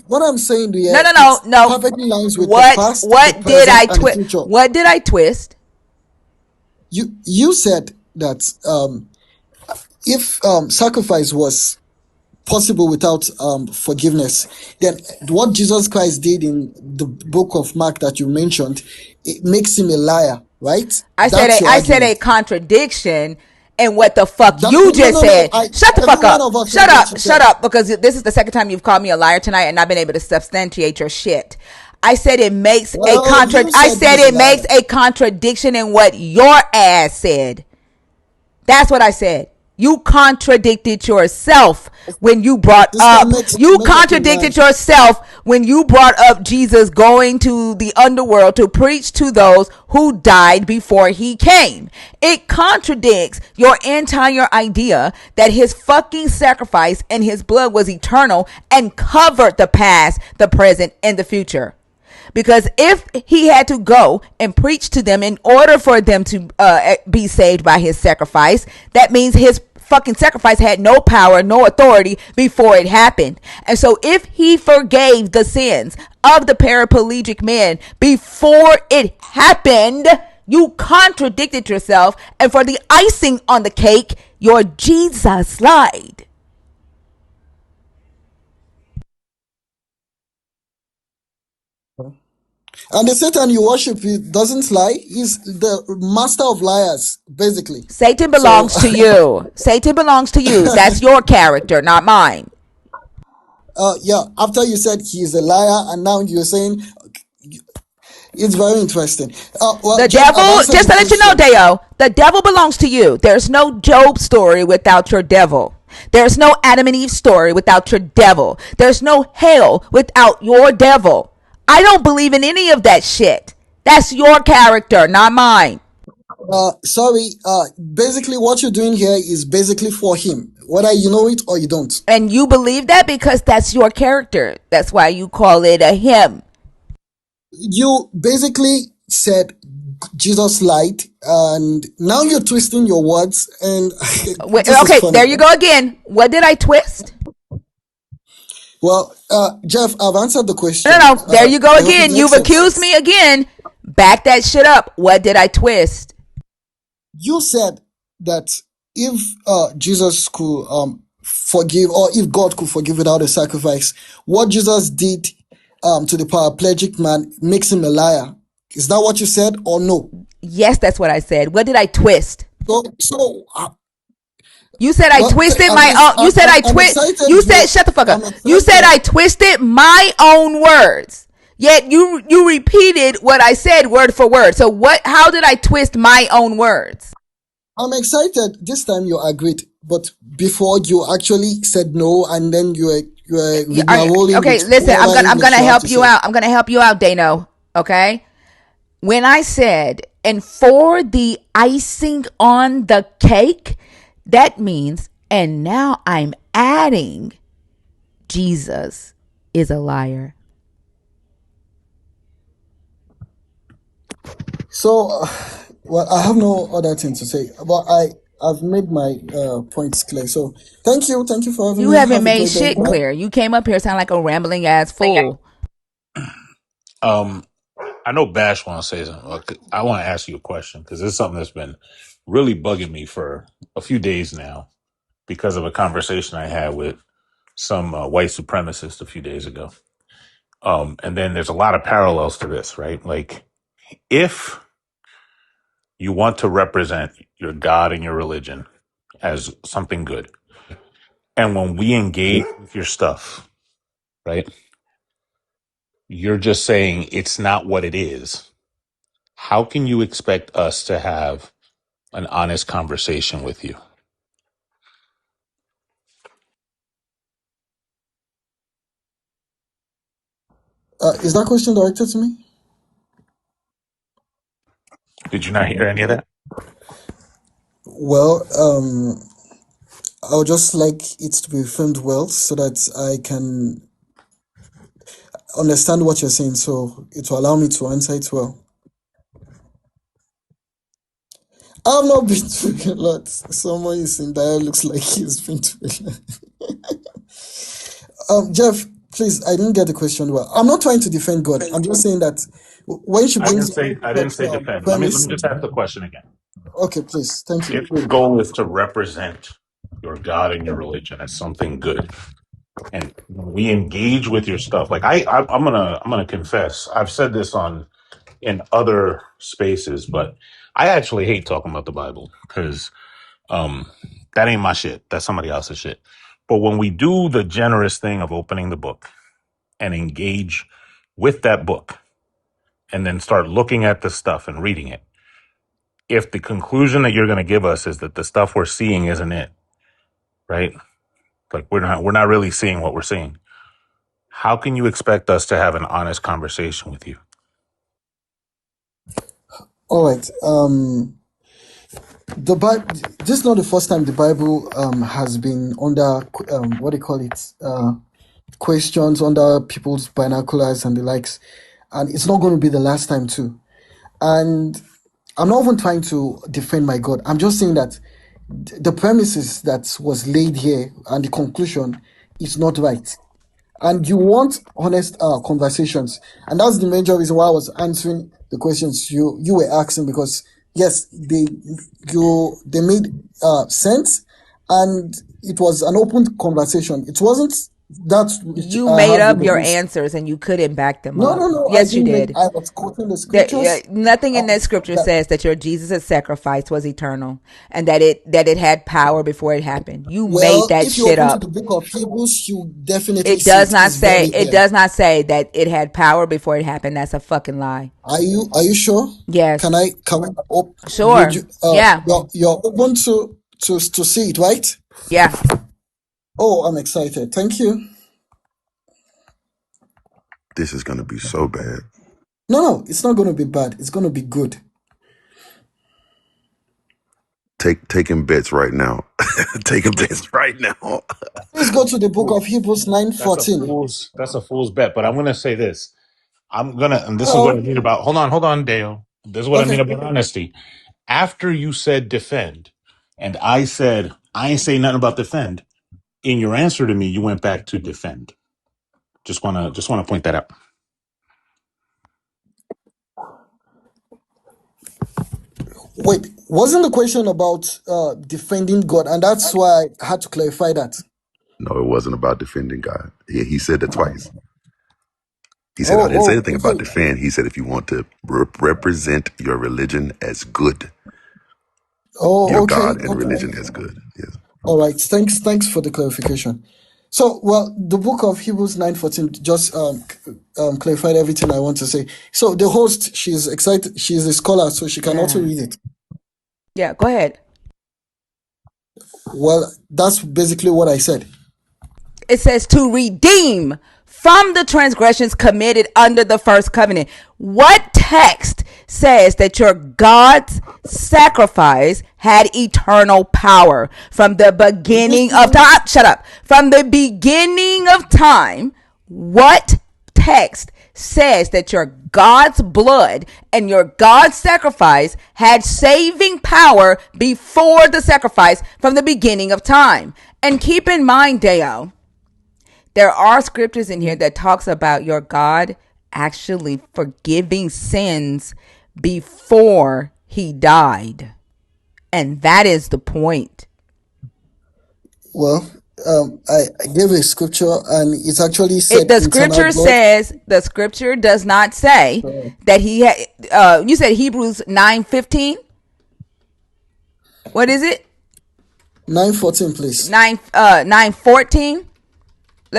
what I'm saying No, here, no, it no, no. perfectly lines with the What past, the what did present, I and the twist? future. What did I twist? You said that if sacrifice was possible without forgiveness, then what Jesus Christ did in the book of Mark that you mentioned, it makes him a liar, right? That's your I said a argument. contradiction in what the fuck That, you no, just no, no. said. Shut the Every fuck one up. of us heard what you Shut said. up, because this is the second time you've called me a liar tonight and I've been able to substantiate your shit. I said it makes a Well, you I said said he's a it liar. makes a contradiction in what your ass said. That's what I said. You contradicted yourself when you brought This guy up makes you make up a contradicted mind. yourself when you brought up Jesus going to the underworld to preach to those who died before he came. It contradicts your entire idea that his fucking sacrifice and his blood was eternal and covered the past, the present, and the future. Because if he had to go and preach to them in order for them to be saved by his sacrifice, that means his fucking sacrifice had no power, no authority before it happened. And so if he forgave the sins of the paraplegic man before it happened, you contradicted yourself. And for the icing on the cake, your Jesus lied. And the Satan you worship he doesn't lie. He's the master of liars, basically. Satan So, belongs to you. Satan belongs to you. That's your character, not mine. yeah. After you said he's a liar, and now you're saying It's very interesting. Well, The Jeff, devil, I've answered just the to let you know, question. Deo, the devil belongs to you. There's no Job story without your devil. There's no Adam and Eve story without your devil. There's no hell without your devil. I don't believe in any of that shit. That's your character, not mine. Sorry. Basically, what you're doing here is basically for him, whether you know it or you don't. And you believe that because that's your character. That's why you call it a him. You basically said Jesus lied, and now you're twisting your words, and this is Okay, funny. there you go again. What did I twist? Well, Jeff, I've answered the No, question. no, no. There you go I hope it again. makes You've sense. accused me again. Back that shit up. What did I twist? You said that if Jesus could forgive, or if God could forgive without a sacrifice, what Jesus did to the paraplegic man makes him a liar. Is that what you said, or no? Yes, that's what I said. What did I twist? So You said I well, twisted my own. You said I I'm twist. excited. You said shut the fuck up. I'm You said excited. I twisted my own words. Yet you repeated what I said word for word. So what? How did I twist my own words? I'm excited. This time you agreed, but before you actually said no, and then you were rigmaroling Okay, with listen. whatever I'm English gonna you have to help you say. out. I'm gonna help you out, Dano. Okay. When I said, and for the icing on the cake, that means, and now I'm adding, Jesus is a liar. So, well, I have no other thing to say, but I've made my points clear. So, thank you for having You me. haven't Have a made great day. shit Bye. clear. You came up here sounding like a rambling ass fool. Um, I know Bash want to say something. I want to ask you a question because this is something that's been really bugging me for a few days now because of a conversation I had with some white supremacist a few days ago. And then there's a lot of parallels to this, right? Like, if you want to represent your God and your religion as something good, and when we engage with your stuff, right, you're just saying it's not what it is. How can you expect us to have an honest conversation with you? Is that question directed to me? Did you not hear any of that? Well, I would just like it to be framed well so that I can understand what you're saying. So it will allow me to answer it well. I've not been to a lot. Someone is in there looks like he's been to a lot. Jeff, please, I didn't get the question well. I'm not trying to defend God. I'm just saying that when she brings I didn't say defend. Let premise, me just ask the question again. okay, please, thank you. If your goal is to represent your God and your religion as something good, and we engage with your stuff, like I'm gonna confess, I've said this on in other spaces, but I actually hate talking about the Bible because that ain't my shit. That's somebody else's shit. But when we do the generous thing of opening the book and engage with that book and then start looking at the stuff and reading it, if the conclusion that you're going to give us is that the stuff we're seeing isn't it, right? Like we're not really seeing what we're seeing. How can you expect us to have an honest conversation with you? All right. The Bible. This is not the first time the Bible has been under what do you call it? Questions under people's binoculars and the likes, and it's not going to be the last time too. And I'm not even trying to defend my God. I'm just saying that the premises that was laid here and the conclusion is not right. And you want honest conversations, and that's the major reason why I was answering the questions you were asking, because yes, they made sense, and it was an open conversation. It wasn't That's which You I made have up with the your books. answers and you couldn't back them No, up. no, no. I Yes, you didn't make. did. I was quoting the There, scriptures. nothing in that Um, scripture that says that your Jesus' sacrifice was eternal and that it had power before it happened. You made well, that if you shit open to up. the book of Hebrews, you definitely It see does it. not It's say very it there. does not say that it had power before it happened. That's a fucking lie. Are you sure? Can Yes. I come? Would Sure. you? Yeah. You're open to see it, right? Yeah. Oh, I'm excited. Thank you. This is gonna be so bad. No, no, it's not going to be bad. It's going to be good. Taking bets right now. Taking bets right now. Please go to the book of Fool. Hebrews That's a 9:14. fool's bet. But I'm gonna say this. And this is what I Oh, mean about. Hold on, Dale. This is what I mean okay. about honesty. After you said defend, and I said I ain't say nothing about defend. In your answer to me, you went back to defend. Just wanna point that out. Wait, wasn't the question about defending God? And that's why I had to clarify that. No, it wasn't about defending God. He said that twice. He said, I Oh, didn't say anything about okay. defend. He said, if you want to represent your religion as good, your Oh, okay, God and okay. religion as good. Yes. All right. Thanks for the clarification. So, well, the book of Hebrews 9:14 just clarified everything I want to say. So the host, she's excited. She's a scholar, so she can also Yeah. read it. Yeah. Go ahead. Well, that's basically what I said. It says to redeem from the transgressions committed under the first covenant. What text says that your God's sacrifice had eternal power from the Did you beginning of see? time? Shut up. From the beginning of time, what text says that your God's blood and your God's sacrifice had saving power before the sacrifice from the beginning of time? And keep in mind, Deo, there are scriptures in here that talks about your God actually forgiving sins before he died. And that is the point. Well, I gave a scripture, and it actually said internal blood. The scripture does not say So that he had, you said Hebrews 9:15. What is it? 9:14, please. 9:14.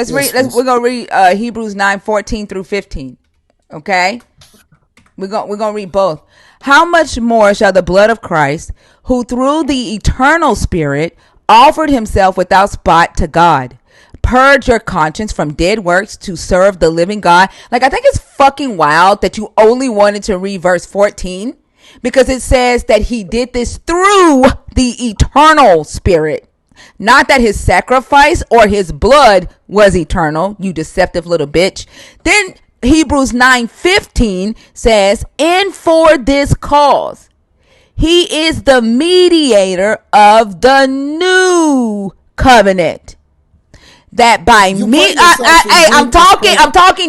Yes, We're please. going to read Hebrews 9:14 through 15. Okay? We're gonna read both. How much more shall the blood of Christ, who through the eternal Spirit offered himself without spot to God, purge your conscience from dead works to serve the living God? Like, I think it's fucking wild that you only wanted to read verse 14 because it says that he did this through the eternal Spirit. Not that his sacrifice or his blood was eternal, you deceptive little bitch. Then Hebrews 9:15 says, "And for this cause, he is the mediator of the new covenant, that by You me find yourself in I'm doing a talking, kind.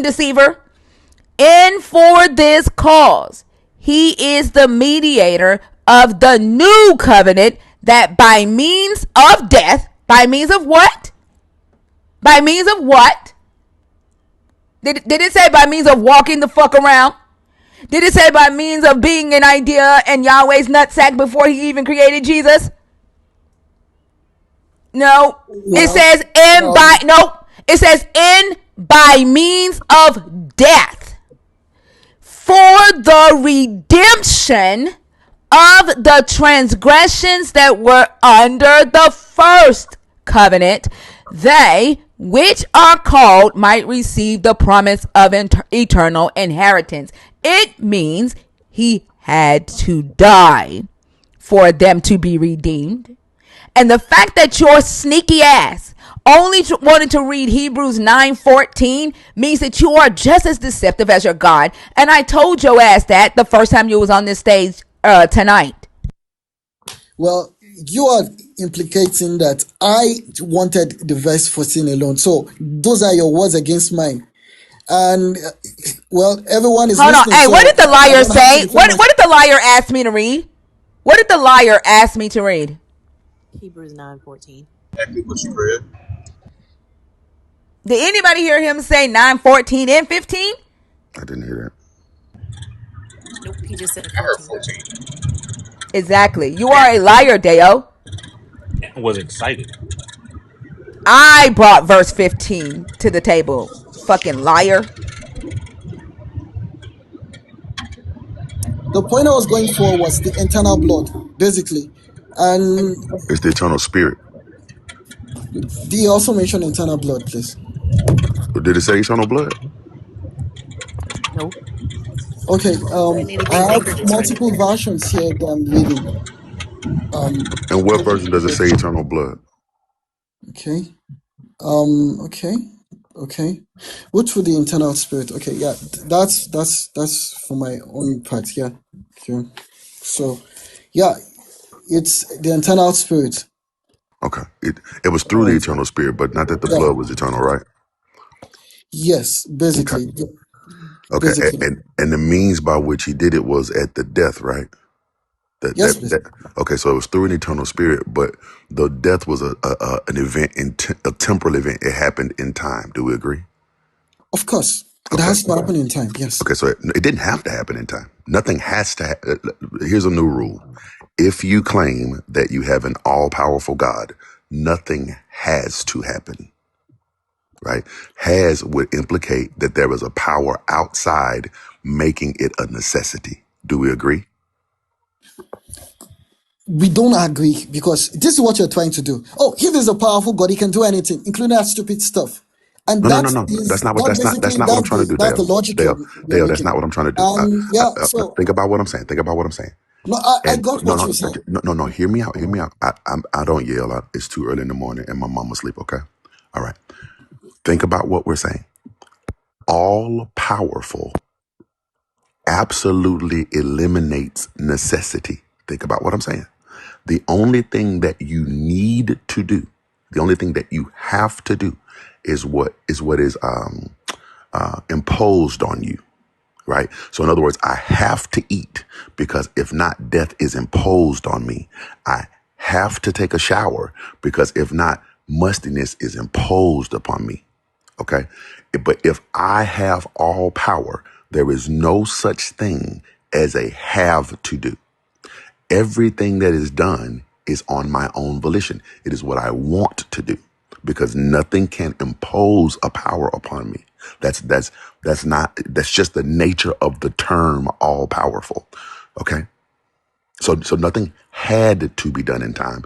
deceiver. And for this cause, he is the mediator of the new covenant, that by means of death, by means of what? By means of what? Did it say by means of walking the fuck around? Did it say by means of being an idea and Yahweh's nutsack before he even created Jesus? No. It Well, says in by, um, nope. It says in by means of death, for the redemption of the transgressions that were under the first covenant, they which are called might receive the promise of eternal inheritance. It means he had to die for them to be redeemed. And the fact that your sneaky ass only wanted to read Hebrews 9:14 means that you are just as deceptive as your God. And I told your ass that the first time you was on this stage tonight. well, you are implicating that I wanted the verse 14 alone. So those are your words against mine. And well, everyone is Hold on. listening, Hey, what so did the I liar don't have to say? defend What myself. did the liar ask me to read? What did the liar ask me to read? Hebrews 9:14. Exactly what you read. Did anybody hear him say 9, 14, and 15? I didn't hear Nope, he just said I heard 14. 14. Exactly. You are a liar, Deo. And was excited. I brought verse 15 to the table. Fucking liar. The point I was going for was the internal blood, basically. And it. It's the eternal spirit. they also mentioned internal blood, please. Did it say eternal blood? Nope. Okay, And I anything have anchored eternity. multiple versions here that I'm reading. And what Let me version does it get say to. eternal blood? Okay. Okay. Okay. Which for the internal spirit? Okay, yeah. That's for my own part, yeah. Okay. So yeah, it's the internal spirit. Okay. It was through the Alright. eternal spirit, but not that the Yeah. blood was eternal, right? Yes, Okay. basically. Okay. Basically. And the means by which he did it was at the death, right? Yes, please. Okay, so it was through an eternal spirit, but the death was an event a temporal event. It happened in time. Do we agree? Of course. It Okay. has to happen in time, yes. Okay, so it didn't have to happen in time. Nothing has to. Here's a new rule: if you claim that you have an all-powerful God, nothing has to happen. Right? Has would implicate that there is a power outside making it a necessity. Do we agree? We don't agree because this is what you're trying to do. Oh, if he's a powerful God, he can do anything, including that stupid stuff. And No, no, no, that no. is That's not what. that That's basically not what I'm trying to do, that's the Dale. logic Dale, you're Dale. That's making. not what I'm trying to do. And yeah, so Think about what I'm saying. Think about what I'm saying. no, I And got no, what no, you're saying. no, no, no. Hear me out. Hear me out. I don't yell. It's too early in the morning, and my mom asleep. Okay. All right. Think about what we're saying. All powerful absolutely eliminates necessity. Think about what I'm saying. The only thing that you need to do, the only thing that you have to do, is what is imposed on you. Right? So, in other words, I have to eat because if not, death is imposed on me. I have to take a shower because if not, mustiness is imposed upon me. Okay. But if I have all power, there is no such thing as a have to do. Everything that is done is on my own volition. It is what I want to do because nothing can impose a power upon me. That's just the nature of the term all powerful. Okay. So nothing had to be done in time.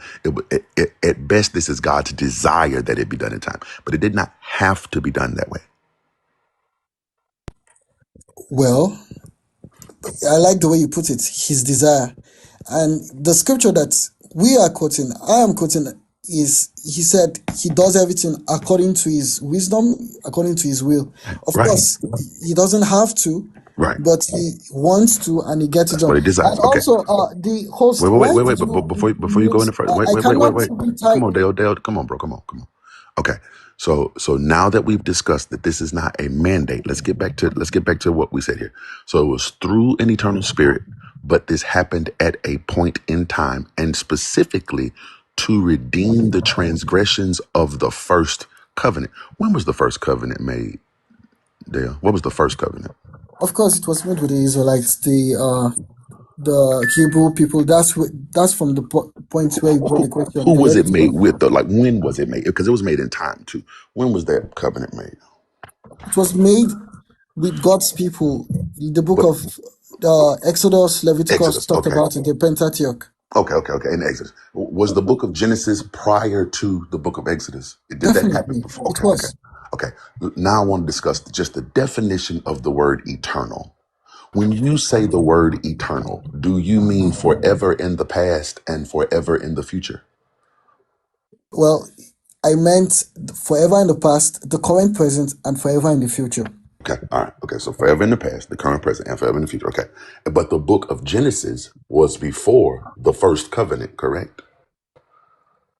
At best, this is God's desire that it be done in time, but it did not have to be done that way. Well, I like the way you put it, his desire. And the scripture that we are quoting, I am quoting, is he said he does everything according to his wisdom, according to his will. Of Right. course, he doesn't have to, Right. but he wants to and he gets it That's what done. he And desires. Okay. also, the host, why Wait. did But you before you go mute? any further, wait, I wait, wait, wait, cannot wait. Come retype. on, Dale. Come on, bro. Come on. Okay. So now that we've discussed that this is not a mandate, let's get back to what we said here. So it was through an eternal spirit, but this happened at a point in time, and specifically to redeem the transgressions of the first covenant. When was the first covenant made, Dale? What was the first covenant? Of course, it was made with the Israelites, the Hebrew people. That's from the point where you brought the question. Who The was it Leviticus. made with? Though? Like when was it made? Because it was made in time too. When was that covenant made? It was made with God's people. The book But of Exodus, Leviticus Exodus. talked Okay. about it, the Pentateuch. Okay. In Exodus, was the book of Genesis prior to the book of Exodus? Did that happen Definitely, before? it Okay. was. Okay. Now I want to discuss just the definition of the word eternal. When you say the word eternal, do you mean forever in the past and forever in the future? Well, I meant forever in the past, the current, present, and forever in the future. Okay. All right. Okay. So forever in the past, the current, present, and forever in the future. Okay. But the book of Genesis was before the first covenant, correct?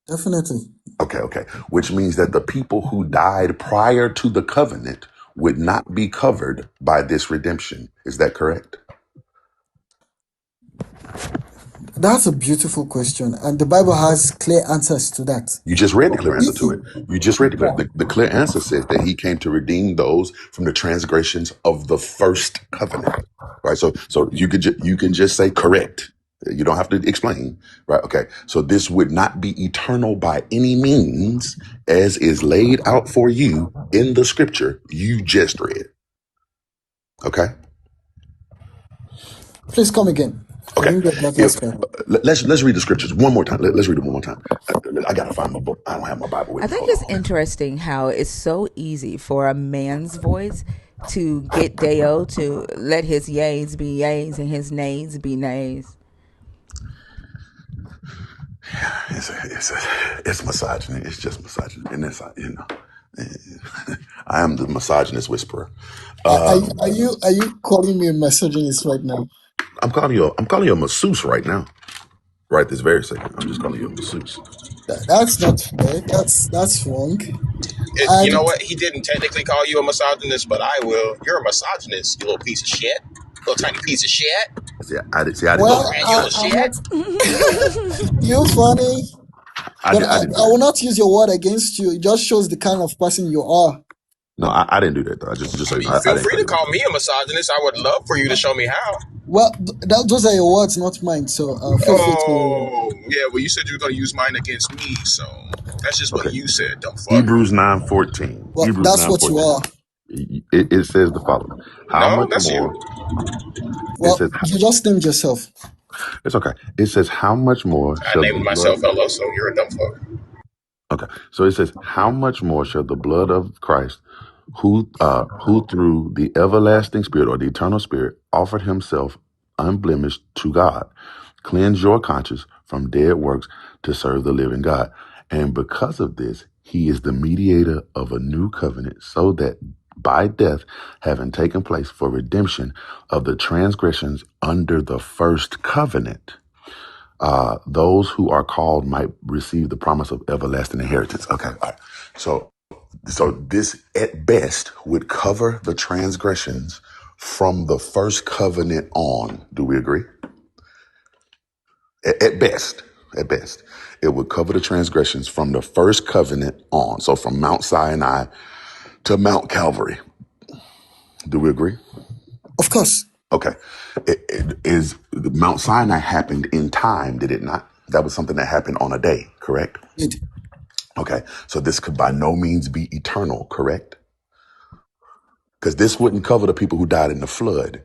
Definitely. Okay. Which means that the people who died prior to the covenant would not be covered by this redemption. Is that correct? That's a beautiful question, and the Bible has clear answers to that. You just read the clear answer If to you, it. You just read yeah, the clear answer says that he came to redeem those from the transgressions of the first covenant. Right. So you can just say correct. You don't have to explain. Right. Okay. So this would not be eternal by any means, as is laid out for you in the scripture you just read. Okay. please come again. I Okay. didn't get that If last part. let's read the scriptures one more time. Let's read it one more time. I gotta find my book. I don't have my Bible with I me. think Hold it's on. interesting how it's so easy for a man's voice to get Deo to let his yays be yays and his nays be nays. It's misogyny. It's just misogyny, and it's I am the misogynist whisperer. Are you calling me a misogynist right now? I'm calling you a masseuse right now. Right this very second. I'm just calling you a masseuse. That's not fair. That's wrong. You know And what? He didn't technically call you a misogynist, but I will. You're a misogynist, you little piece of shit. Little tiny piece of shit. I didn't do Little well, that. granular I'm shit. not. You're funny, but I didn't I do that. will not use your word against you. It just shows the kind of person you are. No, I didn't do that though. Just I so you mean, know, I feel didn't free call to you a call me misogynist. a misogynist. I would love for you to show me how. Well, those are your words, not mine. So feel free to. Oh, yeah. Well, you said you were going to use mine against me, so that's just what Okay. you said. Don't fuck. Hebrews 9:14. Well, Hebrews that's what you 9:14. are. It says the following. How No, much that's you. more? It Well, says you just named yourself. it's okay. It says how much more I shall the named blood myself Hello, so you're a dumb fuck. Okay. So it says, how much more shall the blood of Christ, who through the everlasting spirit or the eternal spirit offered himself unblemished to God, cleanse your conscience from dead works to serve the living God. And because of this, he is the mediator of a new covenant, so that by death having taken place for redemption of the transgressions under the first covenant, those who are called might receive the promise of everlasting inheritance. Okay, all right. So this at best would cover the transgressions from the first covenant on. Do we agree? At best, at best, it would cover the transgressions from the first covenant on. So from Mount Sinai to Mount Calvary. Do we agree? Of course. Okay. It is Mount Sinai happened in time, did it not? That was something that happened on a day, correct? Good. Okay, so this could by no means be eternal, correct? Because this wouldn't cover the people who died in the flood.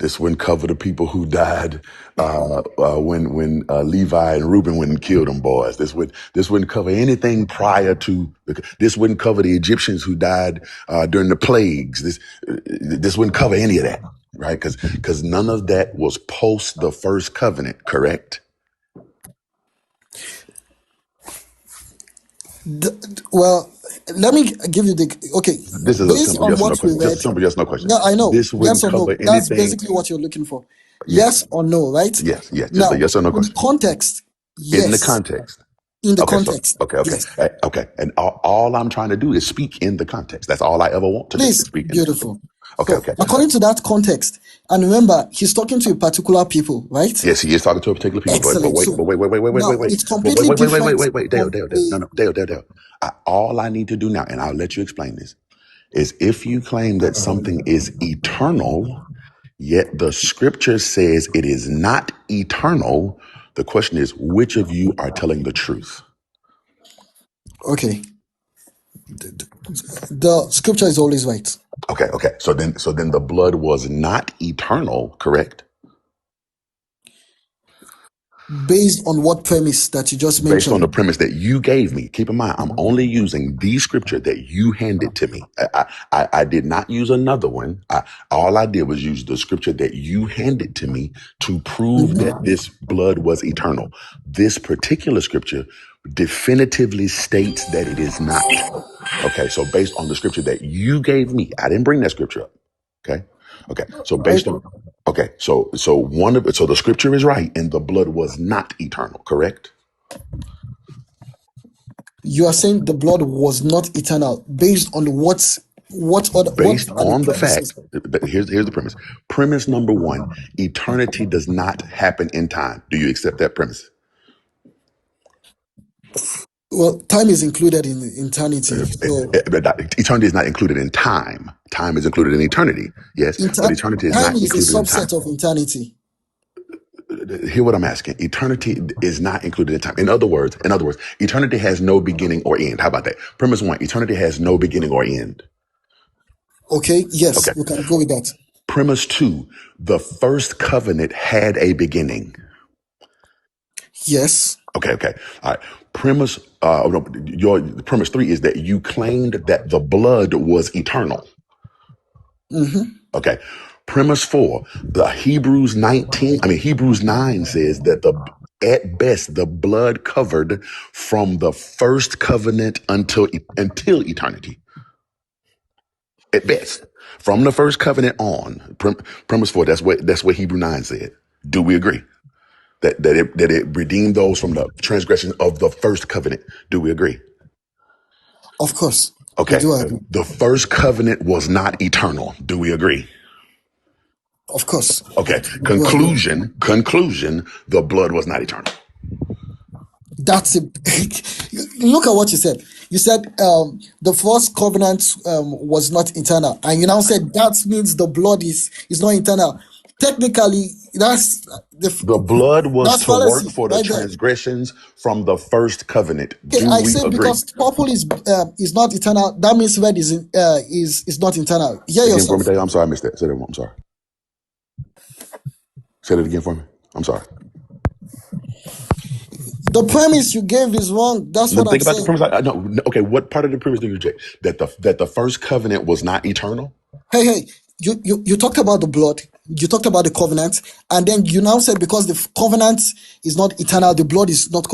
This wouldn't cover the people who died when Levi and Reuben went and killed them boys. This wouldn't cover anything prior to. This wouldn't cover the Egyptians who died during the plagues. This wouldn't cover any of that, right? Because none of that was post the first covenant, correct? Well, let me give you the. Okay, This is a based simple on yes or no what we question. Just read. a simple yes or no question. No, I know. This Yes wouldn't or no. cover That's anything. basically what you're looking for. Yes, Yes or no, right? yes. Just a Now, yes or no in the question. context, In the yes. context. In the Okay, so context, okay. yes. Okay. And all I'm trying to do is speak in the context. That's all I ever want to do is Please, speak in the context. beautiful. Okay, So, okay. according to that context, and remember, he's talking to a particular people, right? Yes, he is talking to a particular people, but Excellent. So, now it's completely different from a. Dale. All I need to do now, and I'll let you explain this, is if you claim that something is eternal, yet the scripture says it is not eternal, the question is, which of you are telling the truth? Okay, the scripture is always right. Okay. So then the blood was not eternal, correct? Based on what premise that you just Based on the mentioned? premise that you gave me. Keep in mind, I'm only using the scripture that you handed to me. I did not use another one. All I did was use the scripture that you handed to me to prove Mhm. that this blood was eternal. This particular scripture definitively states that it is not. Okay, so based on the scripture that you gave me, I didn't bring that scripture up. Okay, okay. So I, based on so the scripture is right, and the blood was not eternal. Correct. you are saying the blood was not eternal based on what? what Based are the on the premises? fact, here's the premise. Premise number one: eternity does not happen in time. Do you accept that premise? Well, time is included in eternity. So Eternity is not included in time. Time is included in eternity. Yes, but eternity is time not is a included in time. subset of eternity. Hear what I'm asking. Eternity is not included in time. In other words, eternity has no beginning or end. How about that? Premise one: eternity has no beginning or end. Okay, yes, Okay. we can go with that. Premise two: the first covenant had a beginning. Yes. Okay. All right. Premise. No, your premise three is that you claimed that the blood was eternal. Mm-hmm. Okay. Premise four, Hebrews 9 says that at best the blood covered from the first covenant until eternity. At best. From the first covenant on. Premise four, that's what Hebrew 9 said. Do we agree? That it redeemed those from the transgression of the first covenant. Do we agree? Of course, we Okay. do agree. The first covenant was not eternal. Do we agree? Of course, Okay. we do agree. Conclusion, the blood was not eternal. That's it. Look at what you said. You said the first covenant was not eternal, and you now said that means the blood is not eternal. Technically, The blood was that's to work fallacy for the right there. transgressions from the first covenant. Okay, Do I we said agree? because purple is not eternal, that means red is not eternal. Hear Again for me, yourself. Dale. I'm sorry, I missed that. Say that one. I'm sorry. Say that again for me. I'm sorry. The premise you gave is wrong. That's No, what I'm think about the saying. premise. No, okay, what part of the premise do you reject? That the first covenant was not eternal? Hey, you talked about the blood, you talked about the covenant, and then you now said because the covenant is not eternal, the blood is not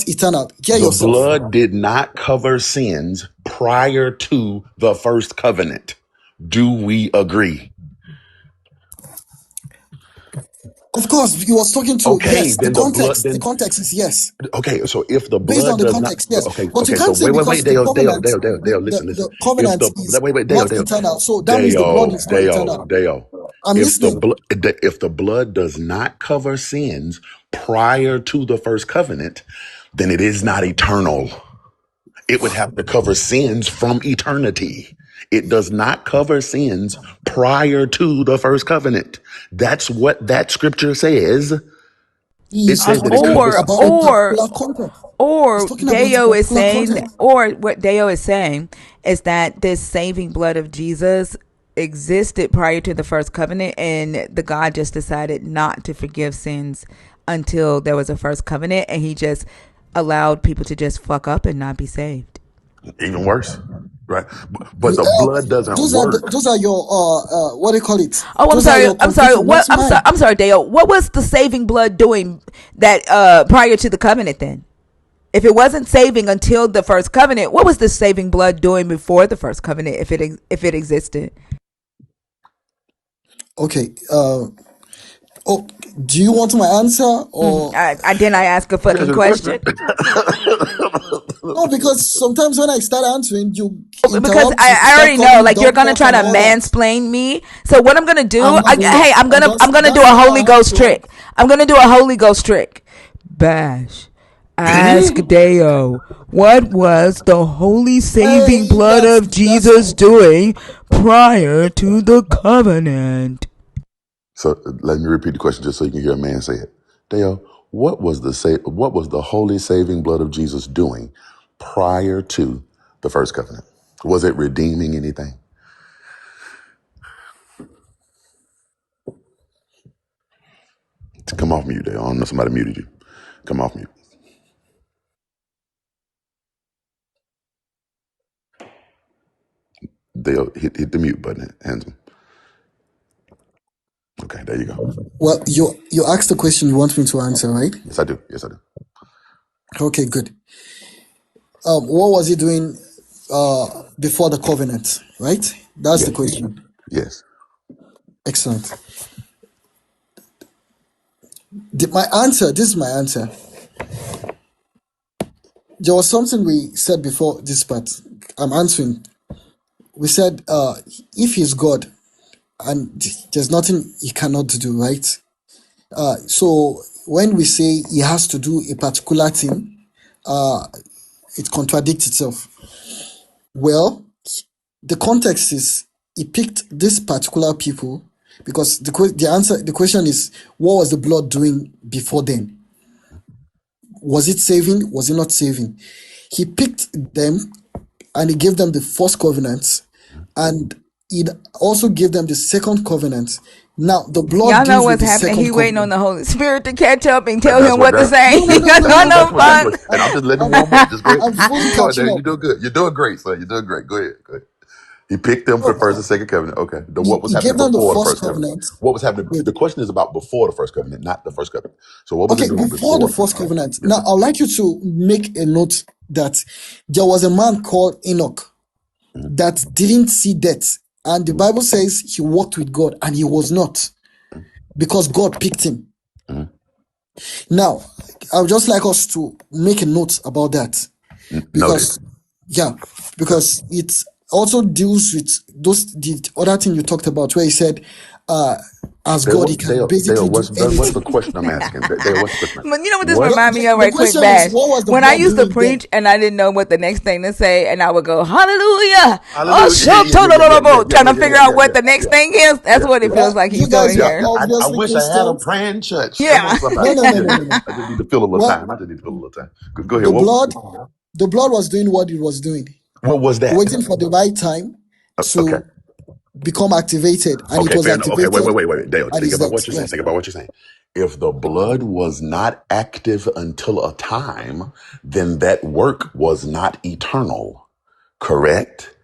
eternal. Hear The yourself. blood did not cover sins prior to the first covenant. Do we agree? Of course, he was talking to Okay, yes. The then the blood context, the then context is yes. okay, so if the Based on blood the does not context, yes. okay, But you okay, so can't say wait, because the covenant, Dale, listen. the If covenant the is wait, not eternal, so that means the blood is not eternal. Dale. I'm listening. If the blood does not cover sins prior to the first covenant, then it is not eternal. It would have to cover sins from eternity. It does not cover sins prior to the first covenant. That's what that scripture says. He It is says that it talking covers. or about a or particular context. He's or talking about a Deo is particular saying context. or what Deo is saying is that this saving blood of Jesus existed prior to the first covenant, and the God just decided not to forgive sins until there was a first covenant, and he just allowed people to just fuck up and not be saved. Even worse, right? But You, the blood doesn't work. those are your what do you call it? Oh, I'm Those are sorry. your I'm sorry. conclusion, not What? mine. I'm sorry, Dale. What was the saving blood doing that prior to the covenant then? If it wasn't saving until the first covenant, what was the saving blood doing before the first covenant if it existed? Okay. Oh, do you want my answer or I didn't I ask a Answer fucking the question. question? no? Because sometimes when I start answering, you Because interrupt. You I start already know calling me like you're dog gonna fuck try to and all that. mansplain me. So what I'm gonna do, I'm not doing hey, that. I'm gonna do That's a not how Holy I have Ghost to trick. work. I'm gonna do a Holy Ghost trick. Bash. Ask Deo, what was the holy saving Hey, blood of that's Jesus fine. doing prior to the covenant? So let me repeat the question just so you can hear a man say it. Dale, what was the holy saving blood of Jesus doing prior to the first covenant? Was it redeeming anything? Come off mute, Dale. I don't know, somebody muted you. Come off mute. Dale, hit the mute button, handsome. Okay, there you go. Well, you asked the question you want me to answer, right? Yes, I do. Yes, I do. Okay, good. What was he doing before the covenant? Right. That's the Yes. question. Yes. Excellent. My answer. This is my answer. There was something we said before this part. I'm answering. we said if he's God and there's nothing he cannot do, right? So when we say he has to do a particular thing, it contradicts itself. Well, the context is he picked this particular people because the question is, what was the blood doing before then? Was it saving? Was it not saving? He picked them and he gave them the first covenant, and he also gave them the second covenant. Now the blood Y'all know deals with what's the happening. He second waiting on covenant. the Holy Spirit to catch up and That, tell that's him what what to that. say. No, no, no, no, I no, know That's no. what that was. fun. And I'm just letting him I'm, warm up. Just go ahead. I'm fully Keep going, catching Daniel. up. You're doing good. You're doing great, son. You're doing great. Go ahead. Go ahead. He picked them for the So first and second covenant. Okay. he, What was he gave happening them the before the first first covenant? covenant. What was happening? Wait, The question is about before the first covenant, not the first covenant. So what was it okay, doing before the before? first covenant. Yes, Now sir. I'd like you to make a note that there was a man called Enoch Mm-hmm. that didn't see death, and the Bible says he walked with God, and he was not because God picked him. Mm-hmm. Now, I would just like us to make a note about that Noted. because, yeah, because it also deals with the other thing you talked about where he said, uh, as God, he can Dale, basically do what's anything. the question I'm asking? Dale, what's the question? But you know what this What? remind me of, The right quick, question is, Bash? what was the When I blood used to doing then? preach and I didn't know what the next thing to say, and I would go, hallelujah, oh, Hallelujah. shut Yeah, yeah, yeah, yeah, yeah, yeah, trying yeah, to yeah, figure yeah, out yeah, what yeah, the next yeah, thing is. That's yeah, what it yeah. feels like You he's guys doing are Yeah, here. yeah. I obviously wish I had a Christians. praying church. Come on, Yeah. No, somebody. no, no, Yeah, no, no, no. I just need to fill a little Well, time. I just need to fill a little time. Go ahead. the blood, the blood was doing what it was doing, What was that? waiting for the right time Okay. to become activated, and it Okay, was fair enough. Okay, activated wait. Dale, at think his about death. what you're Yeah. saying. Think about what you're saying. If the blood was not active until a time, then that work was not eternal, correct?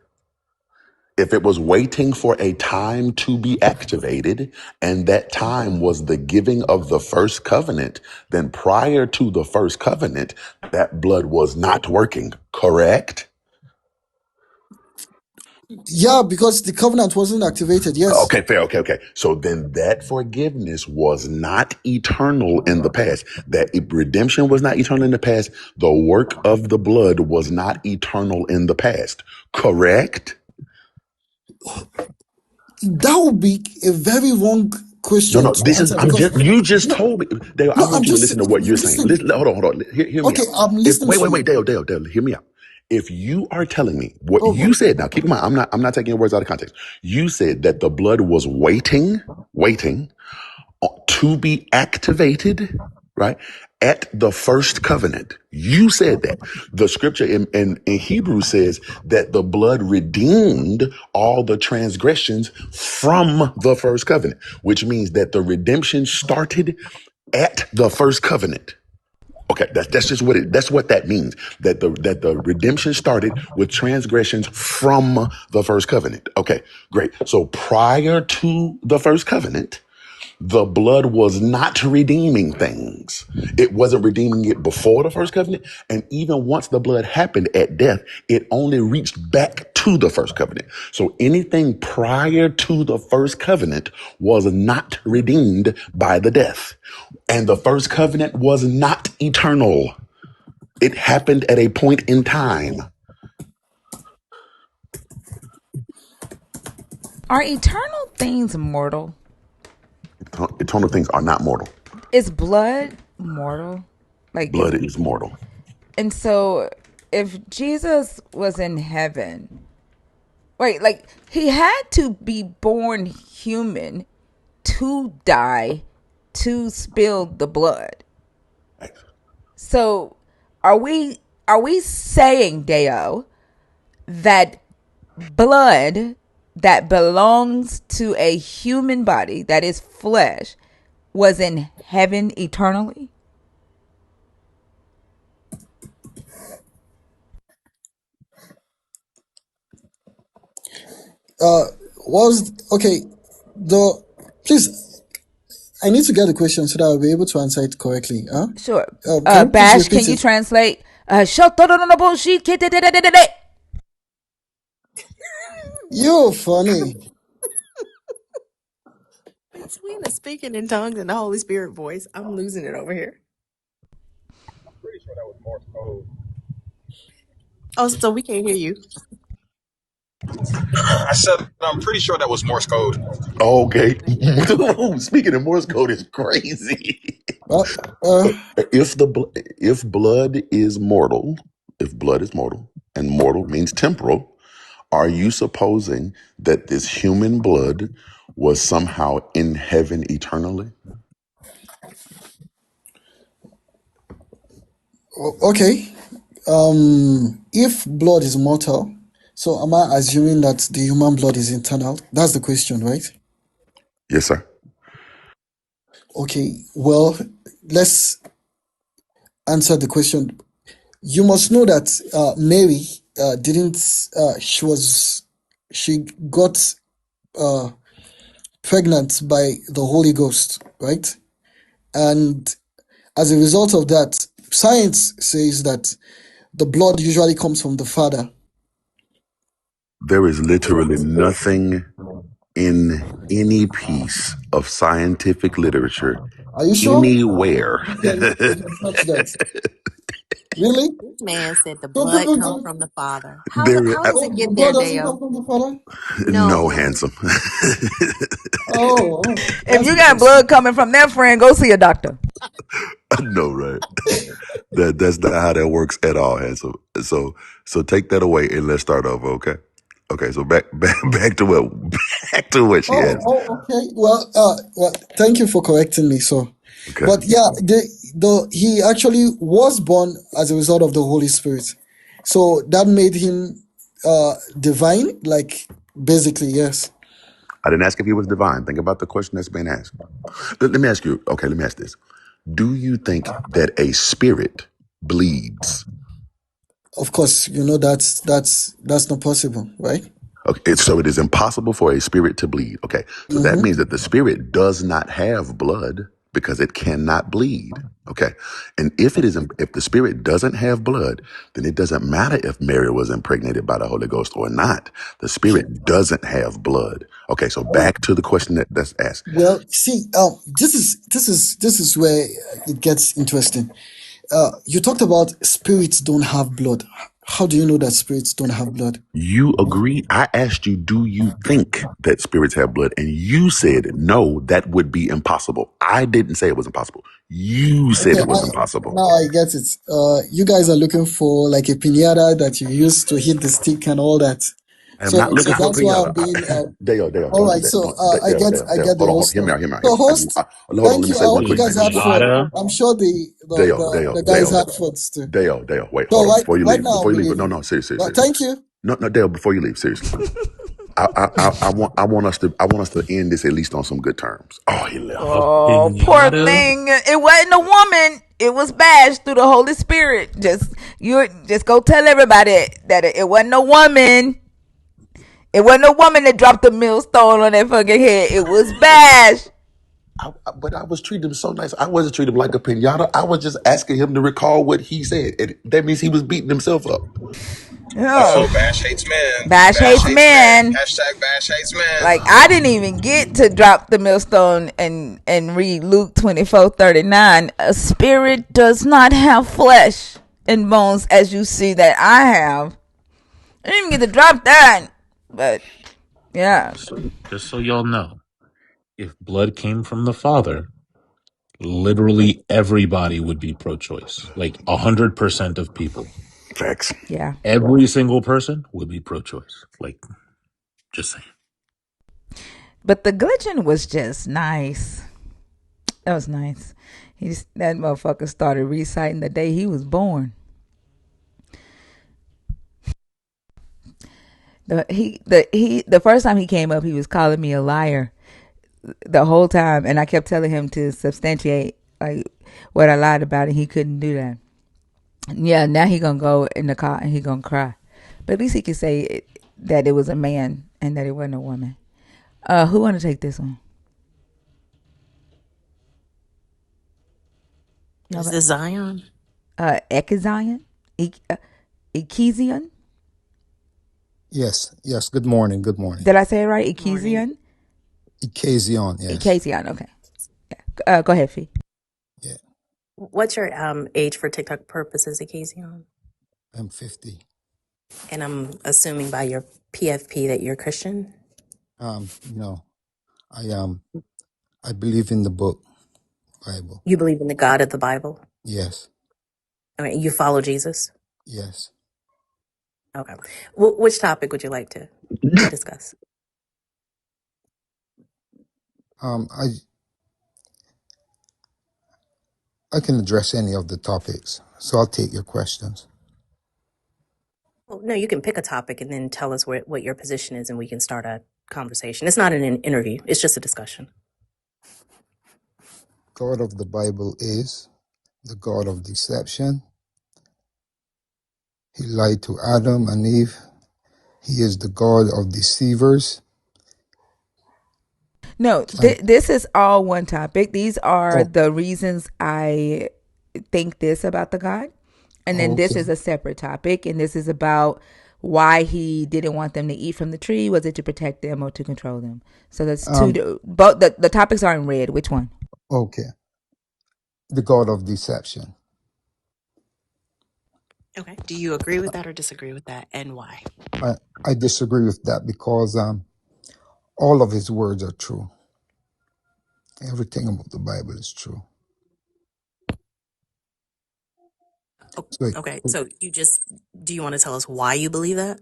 If it was waiting for a time to be activated, and that time was the giving of the first covenant, then prior to the first covenant, that blood was not working, correct? Yeah, because the covenant wasn't activated. Yes. Okay, fair. Okay. So then that forgiveness was not eternal in the past. Redemption was not eternal in the past. The work of the blood was not eternal in the past. Correct? That would be a very wrong No, question no. to answer because You just no, told me. Dale, I no, I'm want you to just listen to what you're saying. listen. Hold on. Hear me Okay, out. I'm If listening to wait, you. Dale, hear me out. If you are telling me what Oh you God. said, now keep in mind, I'm not taking your words out of context. You said that the blood was waiting to be activated, right? At the first covenant. You said that. The scripture in Hebrew says that the blood redeemed all the transgressions from the first covenant, which means that the redemption started at the first covenant. Okay, that's just that's what that means. That the redemption started with transgressions from the first covenant. Okay, great. So prior to the first covenant, the blood was not redeeming things. It wasn't redeeming it before the first covenant. And even once the blood happened at death, it only reached back to the first covenant. So anything prior to the first covenant was not redeemed by the death. And the first covenant was not eternal. It happened at a point in time. Are eternal things mortal? Eternal things are not mortal. Is blood mortal? Like, Blood is mortal. and so if Jesus was in heaven, right, like he had to be born human to die, to spill the blood. So are we saying, Deo, that blood that belongs to a human body that is flesh was in heaven eternally? Uh, was okay. The Please, I need to get the question so that I'll be able to answer it correctly. Huh? Sure. Can you please Bash, can repeat you it? translate? You're funny. Between the speaking in tongues and the Holy Spirit voice, I'm losing it over here. I'm pretty sure that was Morse code. Oh, so we can't hear you. I said I'm pretty sure that was Morse code. Okay. Speaking of Morse code is crazy. Uh, uh, If blood is mortal, if blood is mortal, and mortal means temporal, are you supposing that this human blood was somehow in heaven eternally? okay. If blood is mortal, so am I assuming that the human blood is internal? That's the question, right? Yes, sir. Okay. Well, let's answer the question. You must know that Mary didn't. She got uh, pregnant by the Holy Ghost, right? And as a result of that, science says that the blood usually comes from the father. There is literally nothing in any piece of scientific literature Are you sure? anywhere. You can touch that. Really? This man said the So blood people come do. from the Father. there, How does it Oh, get the there, blood doesn't come Dale? from the father. no, No. handsome. If That's you got interesting. blood coming from that friend, go see a doctor. I know, right? That's not how that works at all, handsome. So take that away and let's start over, okay? Okay, so back to what she asked. Okay. Well, thank you for correcting me. So, Okay. but yeah, he actually was born as a result of the Holy Spirit. So that made him divine, like basically, yes. I didn't ask if he was divine. Think about the question that's being asked. Let me ask you, okay, let me ask this. Do you think that a spirit bleeds? Of course, you know that's not possible, right? Okay, so it is impossible for a spirit to bleed. Okay, so that Mm-hmm. means that the spirit does not have blood because it cannot bleed. Okay, and if the spirit doesn't have blood, then it doesn't matter if Mary was impregnated by the Holy Ghost or not. The spirit doesn't have blood. Okay, so back to the question that's asked. Well, see, this is where it gets interesting. You talked about spirits don't have blood. How do you know that spirits don't have blood? You agree? I asked you, do you think that spirits have blood? And you said, no, that would be impossible. I didn't say it was impossible. You said Okay, it was impossible. now I get it. You guys are looking for like a piñata that you use to hit the stick and all that. I am So, not looking for a that's why I'm pinata. being. Dale, All don't do right. that. So Don't, I Dale, get Dale, I Dale. get the Hold on, whole hold on. Hear me stuff. out, hear me out. So host, Hold on, let thank me you. say I one hope you quick guys thing. had fun. Water. I'm sure Dale, the guys Dale, had fun too. Dale. Wait, hold So on. Before you right leave, now I'm no, leaving. no, seriously. Thank you. No, Dale, before you leave, seriously. I want us to end this at least on some good terms. Oh, he left. A Oh, poor pinata? thing. It wasn't a woman. It was bashed through the Holy Spirit. Just go tell everybody that it wasn't a woman. It wasn't a woman that dropped the millstone on that fucking head. It was bashed. But I was treating him so nice. I wasn't treating him like a pinata. I was just asking him to recall what he said. And that means he was beating himself up. Yeah. Oh, Bash hates men. Bash Bash hates hates men. men. Hashtag Bash hates Like men. I didn't even get to drop the millstone and read Luke 24:39. A spirit does not have flesh and bones as you see that I have. I didn't even get to drop that. But yeah. So just so y'all know, if blood came from the father, literally everybody would be pro-choice. Like 100% of people, Facts. Yeah. every single person would be pro-choice. Like, just saying. But the glitching was just nice. That was nice. That motherfucker started reciting the day he was born. The first time he came up, he was calling me a liar the whole time, and I kept telling him to substantiate like what I lied about, and he couldn't do that. Yeah, now he gonna go in the car and he gonna cry, but at least he can say that it was a man and that it wasn't a woman. Who want to take this one? Is Nobody. this Zion? Ekizion, Ekizion. Yes. Good morning. Good morning. Did I say it right? Morning. Ekizion. Ikazion, yes. Ekizion. Okay. Go ahead, Fee. Yeah. What's your age for TikTok purposes, Occasion? I'm 50. And I'm assuming by your PFP that you're Christian. No, I believe in the book Bible. You believe in the God of the Bible. Yes, I mean, you follow Jesus. yes. Okay. Which topic would you like to discuss? Um, I I can address any of the topics, so I'll take your questions. Well, no, you can pick a topic and then tell us what your position is, and we can start a conversation. It's not an interview; it's just a discussion. God of the Bible is the God of deception. He lied to Adam and Eve. He is the God of deceivers. No, And this is all one topic. These are oh, the reasons I think this about the God. And then this okay. is a separate topic. And this is about why he didn't want them to eat from the tree. Was it to protect them or to control them? So that's Um, both the topics are in red. Which one? okay. The God of deception. Okay. Do you agree with that or disagree with that, and why? I, I disagree with that because all of his words are true. Everything about the Bible is true. Oh, So, okay. So do you want to tell us why you believe that?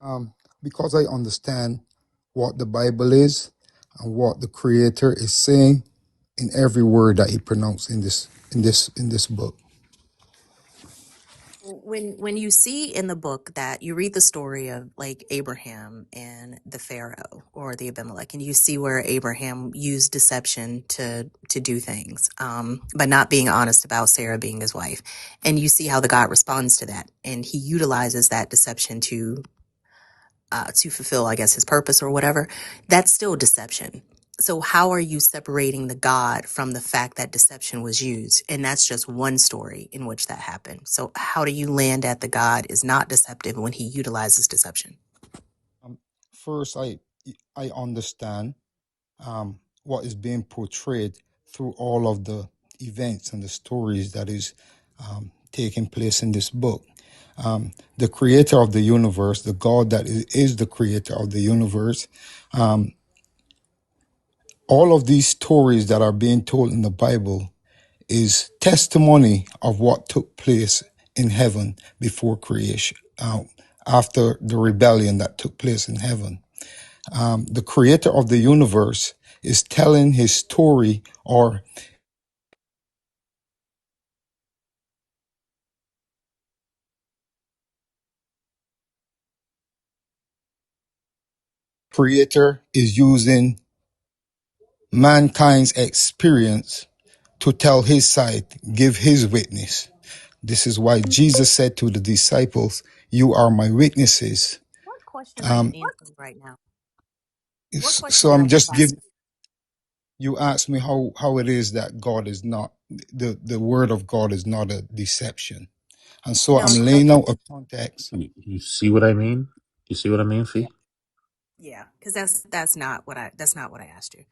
um, because I understand what the Bible is and what the Creator is saying in every word that He pronounced in this book. When you see in the book that you read the story of like Abraham and the Pharaoh or the Abimelech, and you see where Abraham used deception to do things, but not being honest about Sarah being his wife, and you see how the God responds to that, and he utilizes that deception to fulfill, I guess, his purpose or whatever, that's still deception. So how are you separating the God from the fact that deception was used? And that's just one story in which that happened. So how do you land at the God is not deceptive when he utilizes deception? First, I understand what is being portrayed through all of the events and the stories that is taking place in this book. The creator of the universe, the God that is the creator of the universe, all of these stories that are being told in the Bible is testimony of what took place in heaven before creation, after the rebellion that took place in heaven. The creator of the universe is telling his story, or creator is using mankind's experience to tell his side, give his witness. This is why Jesus said to the disciples, "You are my witnesses." What question are you Um, answering right now? What question so did I I'm just just ask? giving. You asked me how it is that God is not the word of God is not a deception, and so No, I'm no, no. laying out a context. You see what I mean? You see what I mean, Fee? Yeah, because that's not what I asked you.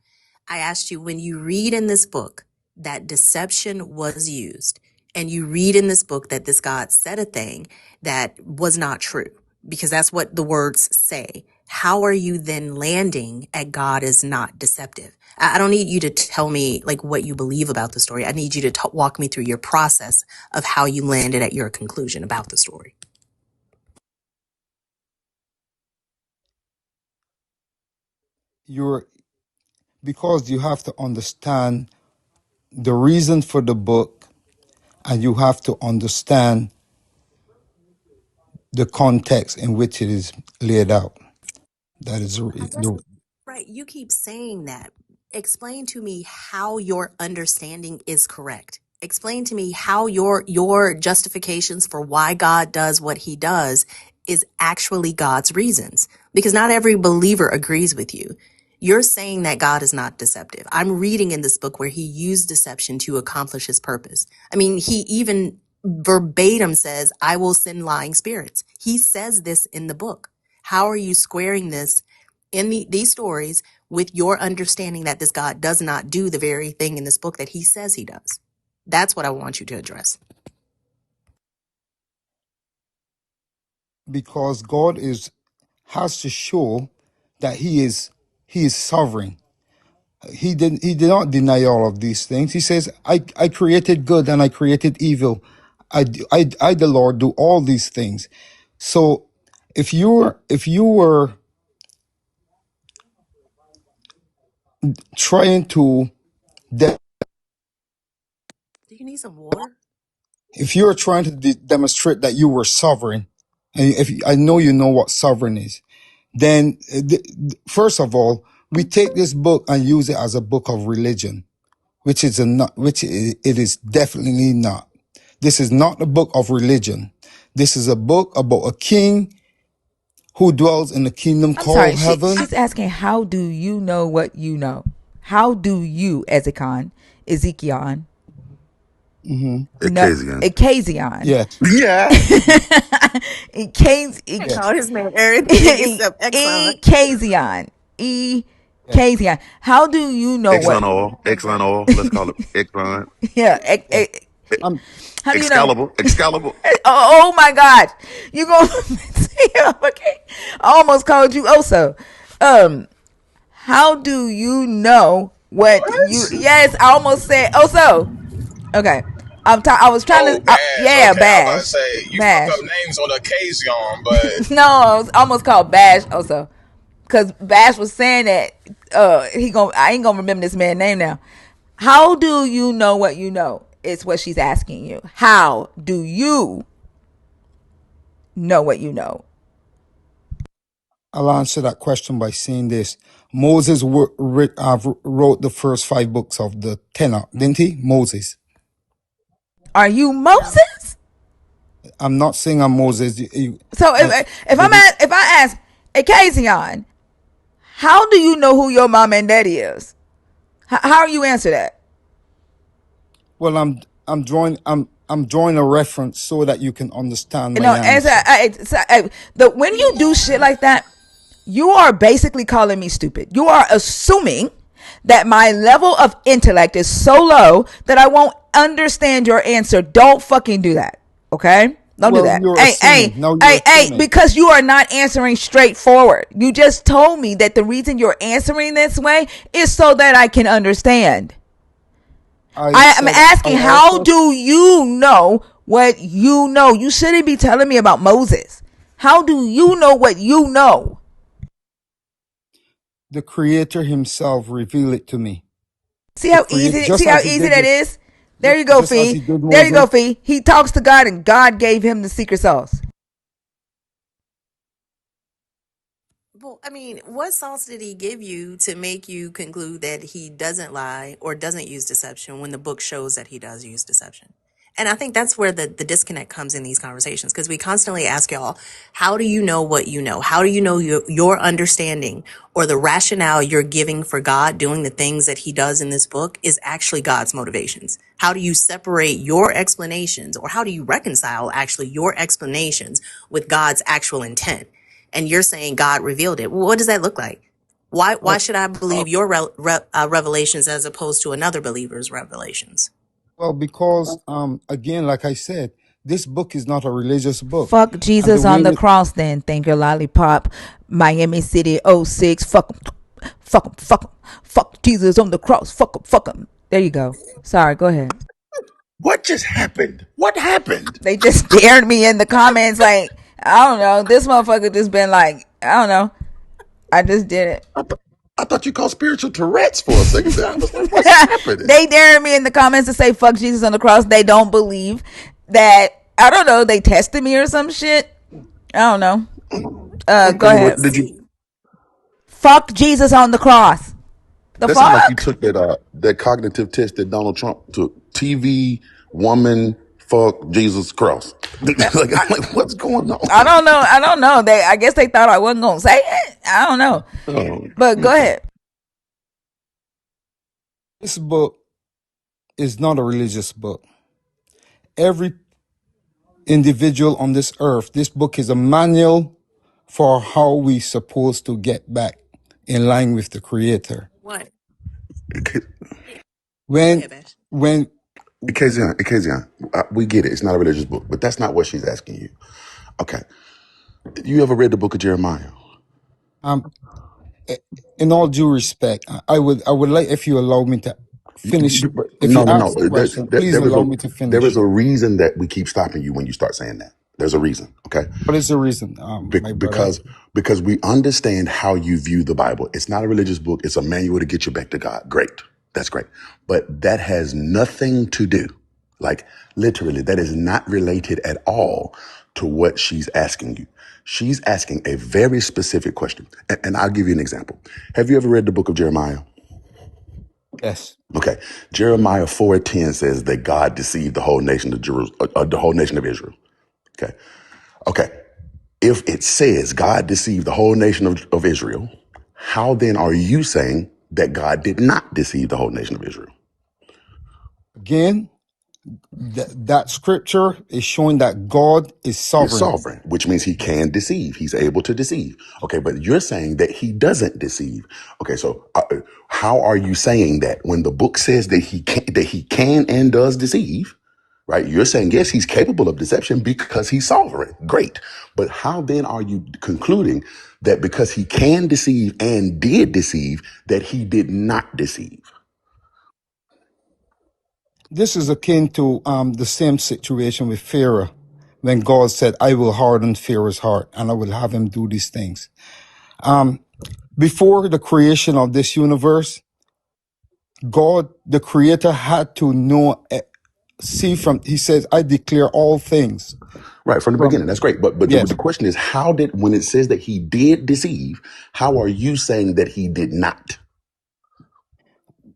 I asked you when you read in this book that deception was used, and you read in this book that this God said a thing that was not true, because that's what the words say. How are you then landing at God is not deceptive? I don't need you to tell me like what you believe about the story. I need you to walk me through your process of how you landed at your conclusion about the story. You're because you have to understand the reason for the book, and you have to understand the context in which it is laid out. That is the Right. You keep saying that. Explain to me how your understanding is correct. Explain to me how your justifications for why God does what he does is actually God's reasons. Because not every believer agrees with you. You're saying that God is not deceptive. I'm reading in this book where he used deception to accomplish his purpose. I mean, he even verbatim says, I will send lying spirits. He says this in the book. How are you squaring this in these stories with your understanding that this God does not do the very thing in this book that he says he does? That's what I want you to address. because God has to show that he is sovereign. He did not deny all of these things. He says, I created good and I created evil. I the Lord do all these things. So if you were trying to de- Do you need some water? if you were trying to demonstrate that you were sovereign, and if I know you know what sovereign is, then first of all, we take this book and use it as a book of religion, which is a not, which it is definitely not. This is not a book of religion. This is a book about a king who dwells in a kingdom I'm sorry. called heaven. She's asking, how do you know what you know? How do you, Ezekiel, no, Occasion. Ekezion, Yes, Yes. I yes, called his man everything except Exxon. Ekezion, yes. Ekezion. How do you know what? Exxon oil. Exxon oil. Let's call it Exxon. Yeah, Yeah. I'm how do you know? Excalibur. Excalibur. Oh my God, you gonna okay? I almost called you Oso. How do you know what you? What? Yes, I almost said Oso. Okay, I was trying Oh, to. Bash. Yeah, Okay, I was about to Bash, say you fuck up Bash. names on occasion, but No, I was almost called Bash Oso, because Bash was saying that I ain't gonna remember this man's name now. How do you know what you know? It's what she's asking you. How do you know what you know? I'll answer that question by saying this. Moses wrote the first 5 books of the Tanakh, didn't he? Moses. Are you Moses? I'm not saying I'm Moses. So Uh, if I ask Occasion, how do you know who your mom and daddy is? How are you answer that? well, I'm drawing a reference so that you can understand my No, answer. when you do shit like that, you are basically calling me stupid. You are assuming that my level of intellect is so low that I won't understand your answer. Don't fucking do that. Okay? Don't do Well, that. you're assuming. Now you're Hey, assuming. because you are not answering straightforward. You just told me that the reason you're answering this way is so that I can understand. I I am said I asking, how also do you know what you know? You shouldn't be telling me about Moses. How do you know what you know? the Creator Himself revealed it to me. See The how create easy just as He did that with is? There you go, just as He Fee. did There you go, Moses. Fee. He talks to God and God gave him the secret sauce. Well, I mean, what sauce did he give you to make you conclude that he doesn't lie or doesn't use deception when the book shows that he does use deception? And I think that's where the disconnect comes in these conversations because we constantly ask y'all, how do you know what you know? How do you know your understanding or the rationale you're giving for God doing the things that he does in this book is actually God's motivations? How do you separate your explanations or how do you reconcile actually your explanations with God's actual intent? And you're saying God revealed it. Well, what does that look like? Why Well, should I believe your revelations as opposed to another believer's revelations? because again, like I said, this book is not a religious book, Fuck and the Jesus way on the that cross then. Thank your lollipop. Miami City '06. Fuck him. Fuck him. Fuck him. Fuck Jesus on the cross. Fuck him. Fuck him. There you go. Sorry, go ahead. What just happened? What happened? They just dared me in the comments like, I don't know. This motherfucker just been like, I don't know. I just did it. I thought you called spiritual Tourette's for a second there. I was like, what's happening? They dared me in the comments to say fuck Jesus on the cross. They don't believe that. I don't know. They tested me or some shit. I don't know. Go Okay, ahead. what did you? Fuck Jesus on the cross. The That sounds like you fuck? took that cognitive test that Donald Trump took. TV, woman, fuck, Jesus, cross. Like, I'm like, what's going I on? don't know. I don't know. I guess they thought I wasn't gonna say it. I don't know. Oh, But go okay. ahead. this book is not a religious book. Every individual on this earth, this book is a manual for how we supposed to get back in line with the Creator. What? Go When ahead, Bash. when Occasion, we get it. It's not a religious book, but that's not what she's asking you. Okay. You ever read the book of Jeremiah? Um, in all due respect, I would like if you allow me to finish. If you No, no, no. ask the question, please There is allow me to there is finish. a reason that we keep stopping you when you start saying that. There's a reason, okay? What is the reason, my brother? Because we understand how you view the Bible. It's not a religious book. It's a manual to get you back to God. Great, that's great. But that has nothing to do, like literally, that is not related at all to what she's asking you. She's asking a very specific question, and I'll give you an example. Have you ever read the book of Jeremiah? Yes. Okay, Jeremiah 4:10 says that God deceived the whole nation of the whole nation of Israel. Okay, okay. If it says God deceived the whole nation of Israel, how then are you saying that God did not deceive the whole nation of Israel? Again, that scripture is showing that God is Is sovereign. sovereign, which means he can deceive. He's able to deceive. Okay, but you're saying that he doesn't deceive. Okay, so how are you saying that when the book says that he can and does deceive? Right? You're saying yes, he's capable of deception because he's sovereign. Great, but how then are you concluding that because he can deceive and did deceive that he did not deceive? This is akin to the same situation with Pharaoh, when God said, "I will harden Pharaoh's heart, and I will have him do these things." Before the creation of this universe, God, the Creator, had to know, see from. He says, "I declare all things." Right, from the From beginning. That's great. But the yes, question is, how did, when it says that he did deceive, how are you saying that he did not?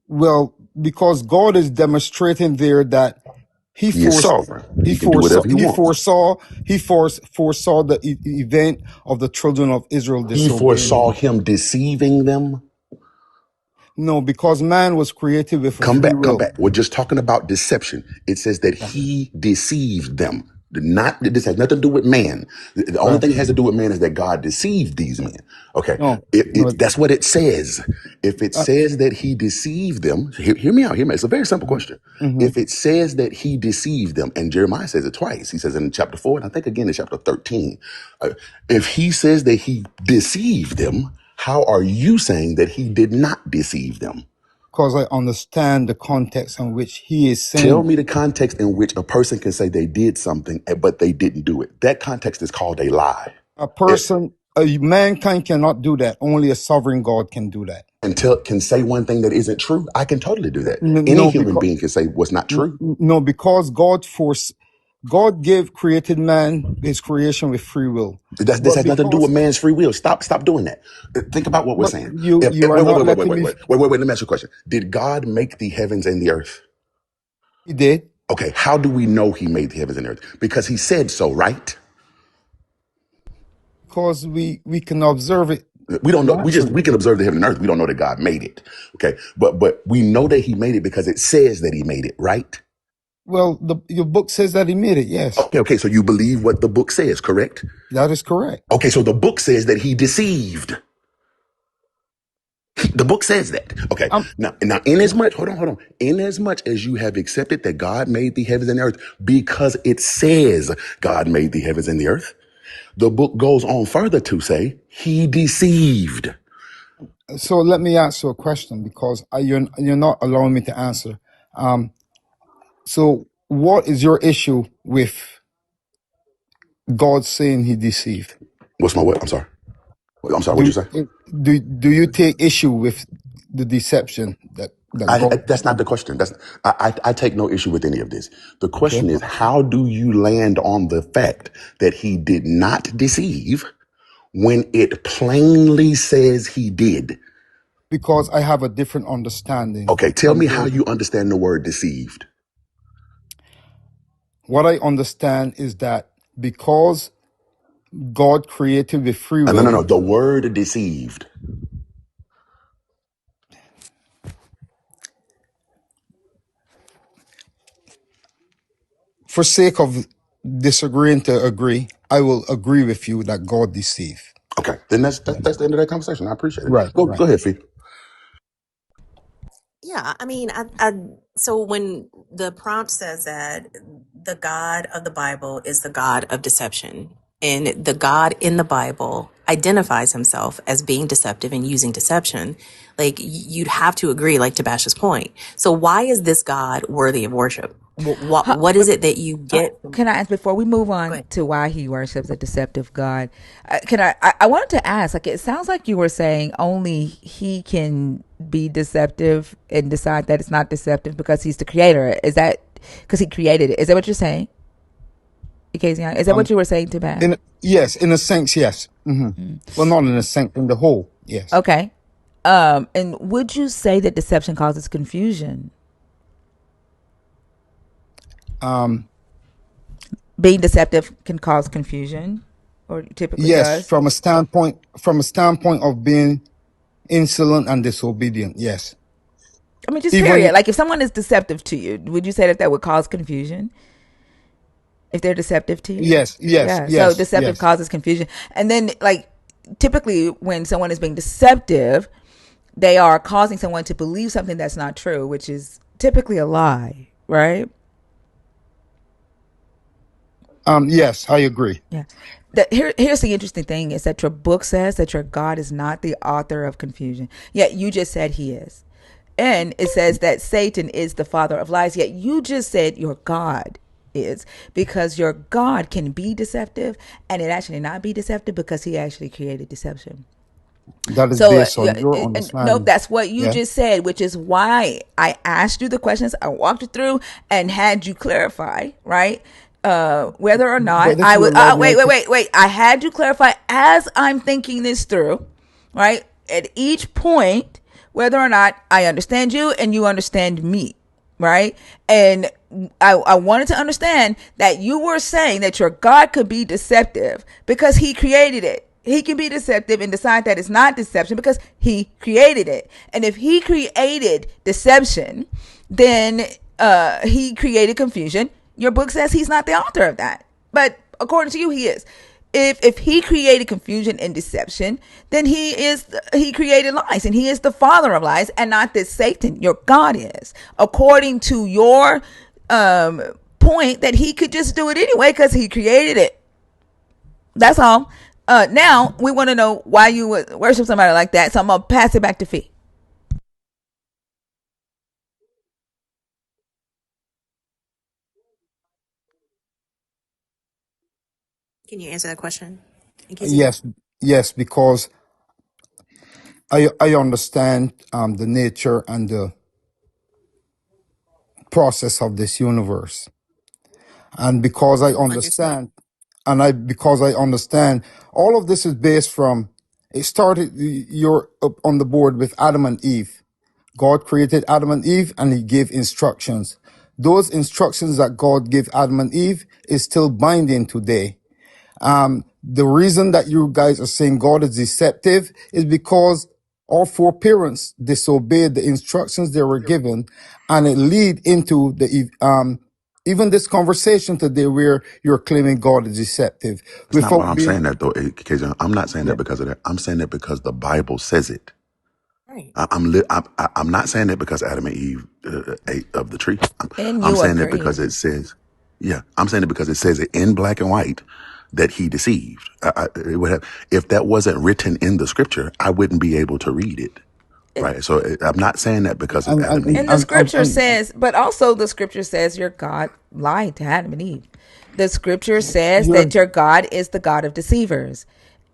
well, because God is demonstrating there that He He is forced. sovereign. He He can do foresaw. whatever he He wants. foresaw. Foresaw the event of the children of Israel He disobeying foresaw Him. him deceiving them. No, because man was created with a Come free back, come will. back. We're just talking about deception. It says that Yeah. he deceived them. Not this has nothing to do with man. The only Right. thing it has to do with man is that God deceived these men. Okay, No, no. that's what it says. If it Uh, says that he deceived them, hear me out. Hear me. It's a very simple question. mm-hmm. If it says that he deceived them, and Jeremiah says it twice, he says in chapter 4, and I think again in chapter 13. If he says that he deceived them, how are you saying that he did not deceive them? Because I understand the context in which he is Tell saying me the context in which a person can say they did something, but they didn't do it. That context is called a lie. mankind cannot do that. Only a sovereign God can do that. Until can say one thing that isn't true, I can totally do that. Any No, human because being can say what's not true. no, because God gave created man his creation with free will, This but has nothing to do with because man's free will. Stop doing that. Think about what we're but saying. you are not letting me. Let me ask you a question. Did God make the heavens and the earth? He did, Okay, how do we know he made the heavens and the earth? Because he said so, right? because we can observe it We don't know. We naturally. can observe the heaven and earth. We don't know that God made it. Okay, but we know that He made it because it says that He made it, right? Well, your book says that he made it. Yes, Okay. So you believe what the book says, correct? that is correct. Okay. So the book says that He deceived. The book says that. Okay. Um, Now, in as much, hold on. In as much as you have accepted that God made the heavens and the earth because it says God made the heavens and the earth, the book goes on further to say He deceived. so let me ask you a question because you're not allowing me to answer. So what is your issue with God saying he deceived? What's my what? I'm sorry. I'm sorry. What'd Do you say? do you take issue with the deception that God? That's not the question. I take no issue with any of this. The Okay, question is, how do you land on the fact that he did not deceive when it plainly says he did? because I have a different understanding Okay, tell from me how yours. you understand the word deceived. What I understand is that because God created with free No. will, The word deceived. for sake of disagreeing to agree, I will agree with you that God deceived. Okay, then that's the end of that conversation. I appreciate it. Right, Go right. ahead, Fee. Yeah, I mean, so when the prompt says that the God of the Bible is the God of deception, and the God in the Bible identifies himself as being deceptive and using deception, like you'd have to agree, like to Bash's point. So why is this God worthy of worship? What is it that you get? Can I ask before we move Go on ahead. to why he worships a deceptive God? I wanted to ask. Like, it sounds like you were saying only he can be deceptive and decide that it's not deceptive because he's the creator. Is that because he created it? Is that what you're saying, Ikezian? Is that what Um, you were saying to Bash? yes, in a sense, yes. Well, not in a sense, in the whole, yes. Okay. And would you say that deception causes confusion? Um, Being deceptive can cause confusion, or typically yes, does. from a standpoint of being insolent and disobedient, yes. I mean, just period. Even Like, if someone is deceptive to you, would you say that that would cause confusion if they're deceptive to you? yes, yes, Yeah. So yes, deceptive yes. causes confusion, and then like typically when someone is being deceptive, they are causing someone to believe something that's not true, which is typically a lie, right? Yes, I agree. Yeah. Here's the interesting thing is that your book says that your God is not the author of confusion. Yet you just said he is. And it says that Satan is the father of lies. Yet you just said your God is, because your God can be deceptive and it actually not be deceptive because he actually created deception. That is So, based on your no, understanding. that's what you Yeah. just said, which is why I asked you the questions. I walked you through and had you clarify, right? Whether or not But if I you was, allow me, wait. I had you clarify as I'm thinking this through, right? At each point, whether or not I understand you and you understand me, right? And I wanted to understand that you were saying that your God could be deceptive because he created it. He can be deceptive and decide that it's not deception because he created it. And if he created deception, then he created confusion. Your book says he's not the author of that. But according to you, he is. If he created confusion and deception, then he created lies, and he is the father of lies, and not that Satan, your God, is. According to your point, that he could just do it anyway because he created it. That's all. Now we want to know why you would worship somebody like that. So I'm gonna pass it back to Fee. Can you answer that question, Nkizia? yes, yes, because I understand the nature and the process of this universe, and because I Understood. understand, because I understand, all of this is based from. It started. You're up on the board with Adam and Eve. God created Adam and Eve, and He gave instructions. Those instructions that God gave Adam and Eve is still binding today. The reason that you guys are saying God is deceptive is because all four parents disobeyed the instructions they were given, and it lead into the even this conversation today where you're claiming God is deceptive That's not why without I'm being. saying that, though, KJ. I'm not saying Yeah. that because of that. I'm saying that because the Bible says it. Right. I'm not saying that because Adam and Eve ate of the tree. And I'm you saying that because agree. it says, yeah, I'm saying it because it says it in black and white that he deceived. It would have, if that wasn't written in the scripture, I wouldn't be able to read it. Right. So I'm not saying that because of and Adam and and And the Eve. and, and, scripture and says, but also the scripture says your God lied to Adam and Eve. The scripture says you're that your God is the God of deceivers.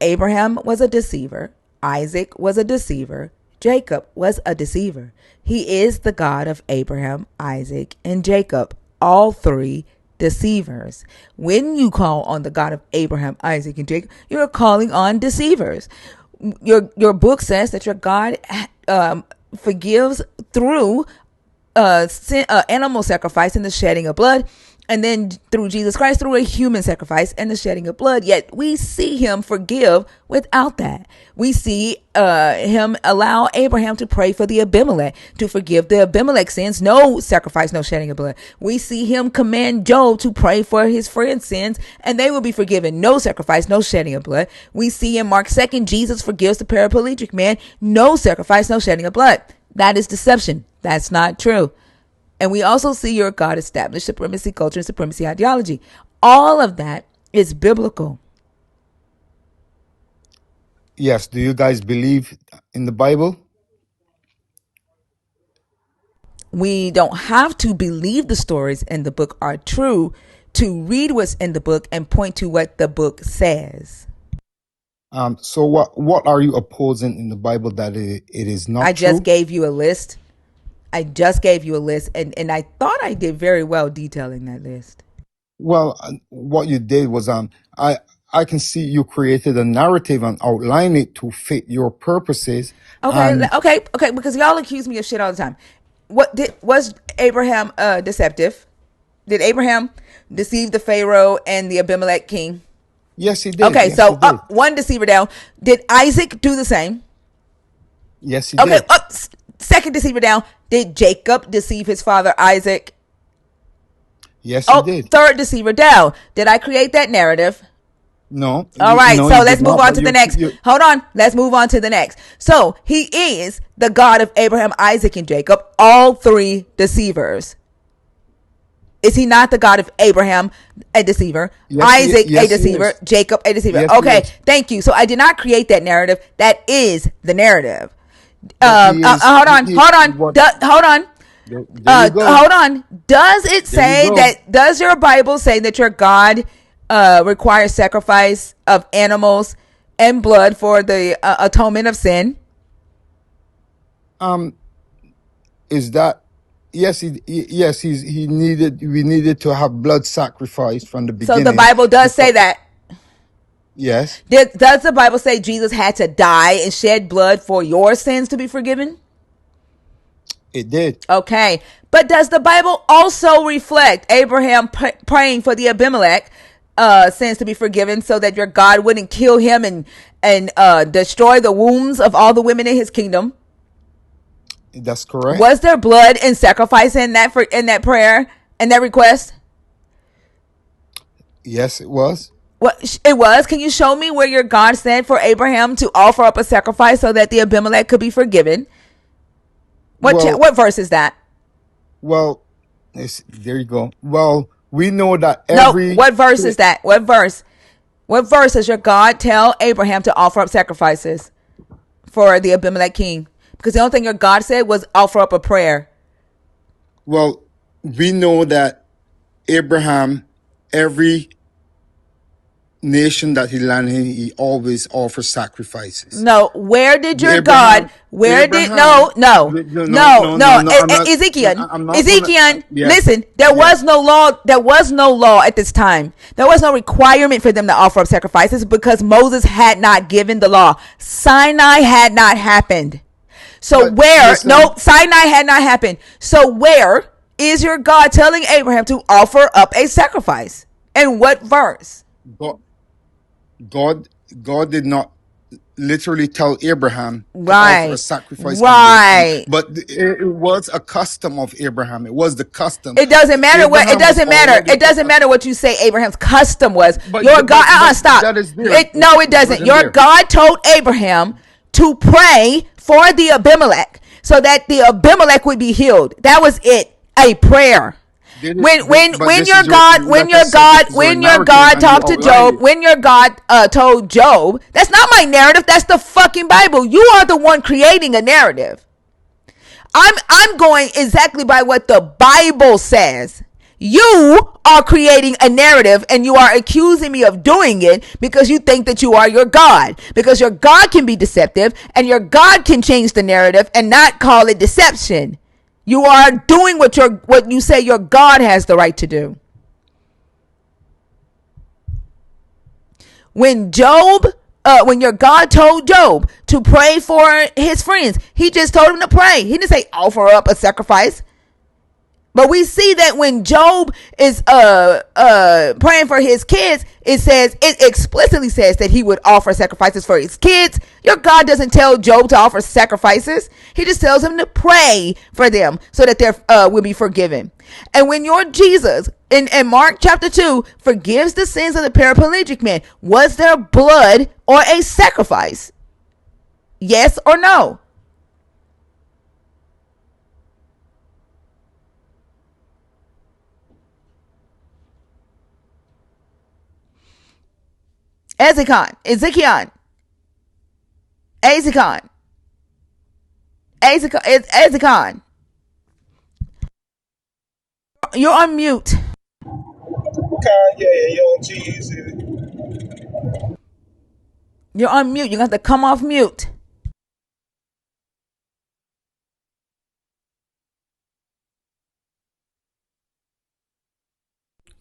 Abraham was a deceiver. Isaac was a deceiver. Jacob was a deceiver. He is the God of Abraham, Isaac, and Jacob, all three deceivers. When you call on the God of Abraham, Isaac, and Jacob, you're calling on deceivers. Your book says that your God forgives through animal sacrifice and the shedding of blood, and then through Jesus Christ through a human sacrifice and the shedding of blood. Yet we see him forgive without that. We see him allow Abraham to pray for the Abimelech to forgive the Abimelech sins, no sacrifice, no shedding of blood. We see him command Job to pray for his friends' sins, and they will be forgiven, no sacrifice, no shedding of blood. We see in Mark 2nd, Jesus forgives the paraplegic man, no sacrifice, no shedding of blood. That is deception. That's not true. And we also see your God establish supremacy culture and supremacy ideology. All of that is biblical. Yes. Do you guys believe in the Bible? We don't have to believe the stories in the book are true to read what's in the book and point to what the book says. So what are you opposing in the Bible that it is I not just true? gave you a list. And I thought I did very well detailing that list. Well, what you did was I can see you created a narrative and outline it to fit your purposes. And Okay, because y'all accuse me of shit all the time. Was Abraham deceptive? Did Abraham deceive the Pharaoh and the Abimelech king? yes, he did. Okay, Yes, he so did. one deceiver down. Did Isaac do the same? Yes, he Okay, did. second deceiver down. Did Jacob deceive his father Isaac? Yes, he Oh, did. third deceiver down. Did I create that narrative? No, All right, no, so you let's did move not. on But to the next. you Hold on, let's move on to the next. So he is the God of Abraham, Isaac, and Jacob, all three deceivers. Is he not the God of Abraham, a deceiver, Isaac, a yes, he deceiver, is. Jacob, a deceiver? Yes, he Okay, is. thank you. So I did not create that narrative. That is the narrative. But he is. Hold on, hold on, What? hold on. There you go. Hold on. Does it There you say go. that? Does your Bible say that your God requires sacrifice of animals and blood for the atonement of sin? Um, is that? Yes, he needed. We needed to have blood sacrifice from the So the beginning. Bible does say Because that. yes, Does the Bible say Jesus had to die and shed blood for your sins to be forgiven? it did. Okay. But does the Bible also reflect Abraham praying for the Abimelech sins to be forgiven so that your God wouldn't kill him and destroy the wombs of all the women in his kingdom? That's correct. Was there blood and sacrifice in that prayer and that request? Yes, it was. What it was? Can you show me where your God said for Abraham to offer up a sacrifice so that the Abimelech could be forgiven? Well, What verse is that? well, there you go. Well, we know that No, every. what verse is that? What verse? What verse does your God tell Abraham to offer up sacrifices for the Abimelech king? Because the only thing your God said was offer up a prayer. Well, we know that Abraham, every nation that he landed in, he always offers sacrifices. No, where did your God? Abraham, Where did Abraham, no, no, no, no, no, no, no, no? no. I'm not. Ezekiel, I'm not gonna. Ezekiel, Yes, listen. There was yes. no law. There was no law at this time. There was no requirement for them to offer up sacrifices because Moses had not given the law. Sinai had not happened. So But where? No, listen, Sinai had not happened. So where is your God telling Abraham to offer up a sacrifice? And what verse? God, God, God did not literally tell Abraham to offer a Right, sacrifice right. but it was a custom of Abraham. It was the custom. It doesn't matter what. It Abraham was doesn't matter. already. It doesn't matter what you say. Abraham's custom was But your God. but Stop. that is there. No, it It doesn't. wasn't Your there. God told Abraham to pray for the Abimelech so that the Abimelech would be healed. That was it. A prayer. But When this your is your, God like I said, this is your when your narrative, God and you talked to outlined Job, it. when your God told Job, that's not my narrative. That's the fucking Bible. You are the one creating a narrative. I'm going exactly by what the Bible says. You are creating a narrative and you are accusing me of doing it because you think that you are your God. Because your God can be deceptive and your God can change the narrative and not call it deception. You are doing what you say your God has the right to do. When your God told Job to pray for his friends, he just told him to pray. He didn't say offer up a sacrifice. But we see that when Job is praying for his kids, it explicitly says that he would offer sacrifices for his kids. Your God doesn't tell Job to offer sacrifices. He just tells him to pray for them so that they will be forgiven. And when your Jesus in Mark chapter 2 forgives the sins of the paraplegic man, was there blood or a sacrifice? Yes or no? Ezekiel. Azicon. Azicon. It's Azicon. You're on mute. Kanye and Young Jeezy. You're on mute. You're going to have to come off mute.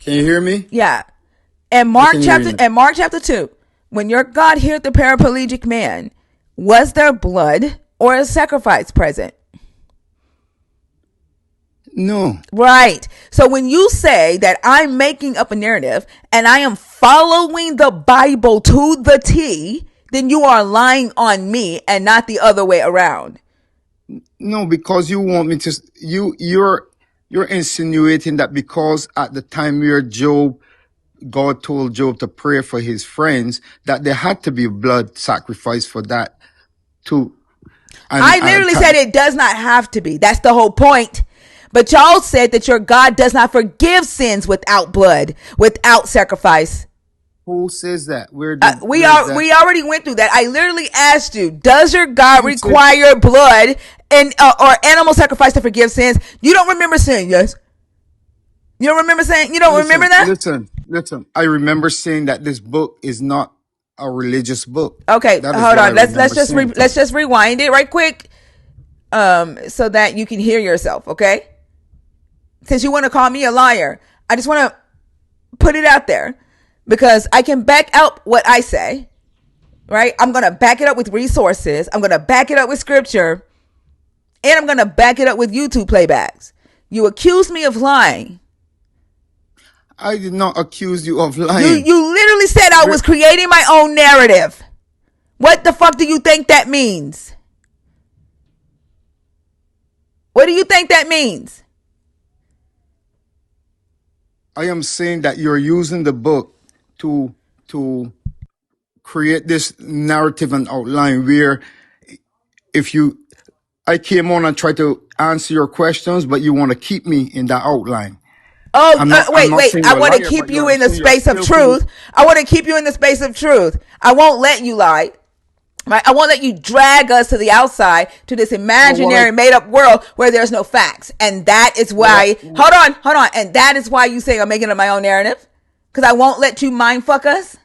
Can you hear me? Yeah. I can hear you now. And Mark chapter 2, when your God healed the paraplegic man, was there blood or a sacrifice present? No, Right. So when you say that I'm making up a narrative and I am following the Bible to the T, then you are lying on me and not the other way around. no, because you want me to. You're insinuating that because at the time where Job, God told Job to pray for his friends, that there had to be blood sacrifice for that too. And I at the literally said time, it does not have to be. That's the whole point. But y'all said that your God does not forgive sins without blood, without sacrifice. who says that? We Where's are that? we already went through that. I literally asked you, does your God Who said? require blood and or animal sacrifice to forgive sins? You don't remember saying yes. You don't remember saying you don't remember Listen, that? listen, listen. I remember saying that this book is not a religious book. Okay, That is hold what I on. remember saying to Let's you. just rewind it right quick, so that you can hear yourself. Okay, since you want to call me a liar, I just want to put it out there because I can back up what I say. Right? I'm gonna back it up with resources. I'm gonna back it up with scripture, and I'm gonna back it up with YouTube playbacks. You accuse me of lying. I did not accuse you of You lying. you literally said I was Where- creating my own narrative. What the fuck do you think that means? What do you think that means? I am saying that you're using the book to to create this narrative and outline where if you I came on and tried to answer your questions, but you want to keep me in that outline. Oh, I'm wait, not wait. saying I you're a want to liar, but keep you I'm in the saying you're space of skillfully. truth. I want to keep you in the space of truth. I won't let you lie. Right? I won't let you drag us to the outside to this Well, imaginary made up world where there's no facts. And that is what I, why, hold on. And that is why you say I'm making up my own narrative. Because I won't let you mind fuck us.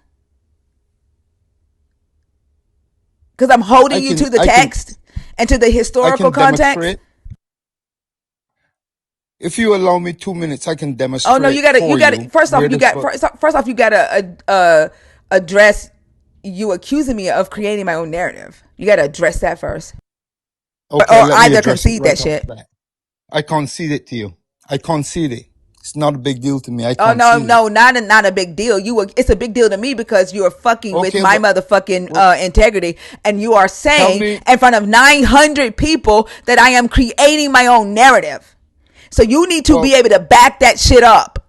Because I'm holding you to the I can text and to the I historical can context. demonstrate. If you allow me 2 minutes, I can Oh no, demonstrate for you gotta, you where this book. first off, you gotta, address you accusing me of creating my own narrative. You gotta address that first. Okay, Or let me either address it concede right that off shit. the bat. I concede it to you. I concede it. It's not a big deal to me. I Oh no, concede it. not a big deal. It's a big deal to me because you are fucking with Okay, my motherfucking what, integrity, and you are tell saying me. in front of 900 people that I am creating my own narrative. So you need to be Well, able to back that shit up.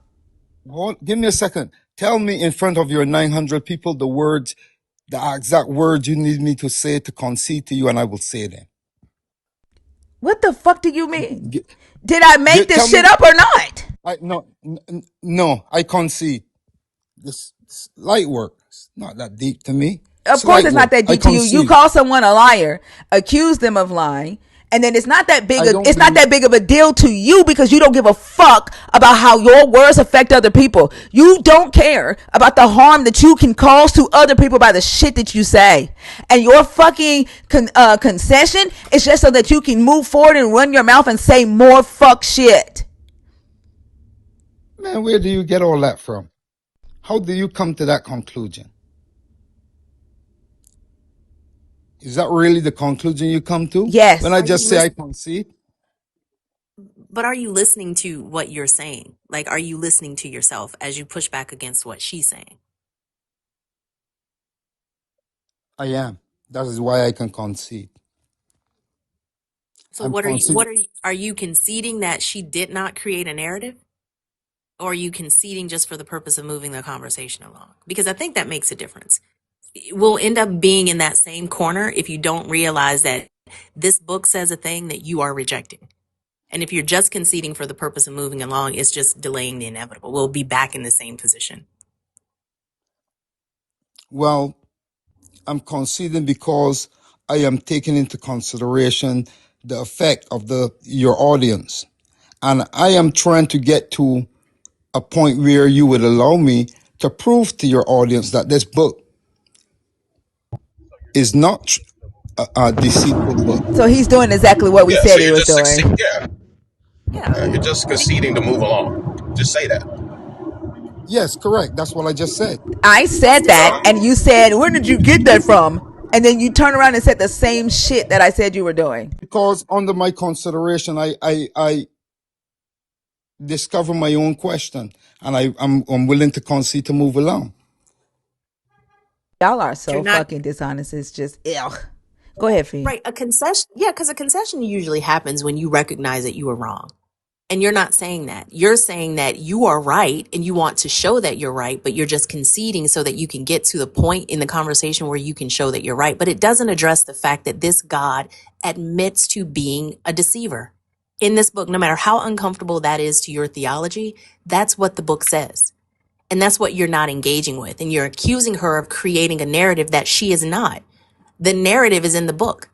give me a second. Tell me in front of your 900 people the exact words you need me to say to concede to you, and I will say them. What the fuck do you mean? G- Did I make this tell shit me. up or not? No, no. I concede. This light work. It's not that deep to me. Of It's course light it's not work. that I deep to you. You concede. call someone a liar, accuse them of lying, and then I don't it's not believe. that big of a deal to you because you don't give a fuck about how your words affect other people. You don't care about the harm that you can cause to other people by the shit that you say. And your fucking concession is just so that you can move forward and run your mouth and say more fuck shit. Man, where do you get all that from? How do you come to that conclusion? Is that really the conclusion you come to? When Yes. I Are you just say I listen? concede? But are you listening to what you're saying? Like, are you listening to yourself as you push back against what she's saying? I am. That is why I can concede. So I'm what are you? conceding. Are you conceding that she did not create a narrative, or are you conceding just for the purpose of moving the conversation along? Because I think that makes a difference. We'll end up being in that same corner if you don't realize that this book says a thing that you are rejecting. And if you're just conceding for the purpose of moving along, it's just delaying the inevitable. We'll be back in the same position. Well, I'm conceding because I am taking into consideration the effect of your audience. And I am trying to get to a point where you would allow me to prove to your audience that this book is not a deceitful book. So he's doing exactly what we Yeah, so said he you're was just doing. succeed. Yeah, you're just conceding to move along. Just say that. Yes, correct. That's what I just said. I said that, Uh, and you said, "Where did you get that from?" And then you turn around and said the same shit that I said you were doing. Because under my consideration, I discover my own question, and I'm willing to concede to move along. Y'all are You're so not fucking dishonest. It's just, ugh. Go ahead, Fee. right. A concession, yeah, because a concession usually happens when you recognize that you were wrong. And you're not saying that. You're saying that you are right and you want to show that you're right, but you're just conceding so that you can get to the point in the conversation where you can show that you're right. But it doesn't address the fact that this God admits to being a deceiver. In this book, no matter how uncomfortable that is to your theology, that's what the book says. And that's what you're not engaging with. And you're accusing her of creating a narrative that she is not. The narrative is in the book.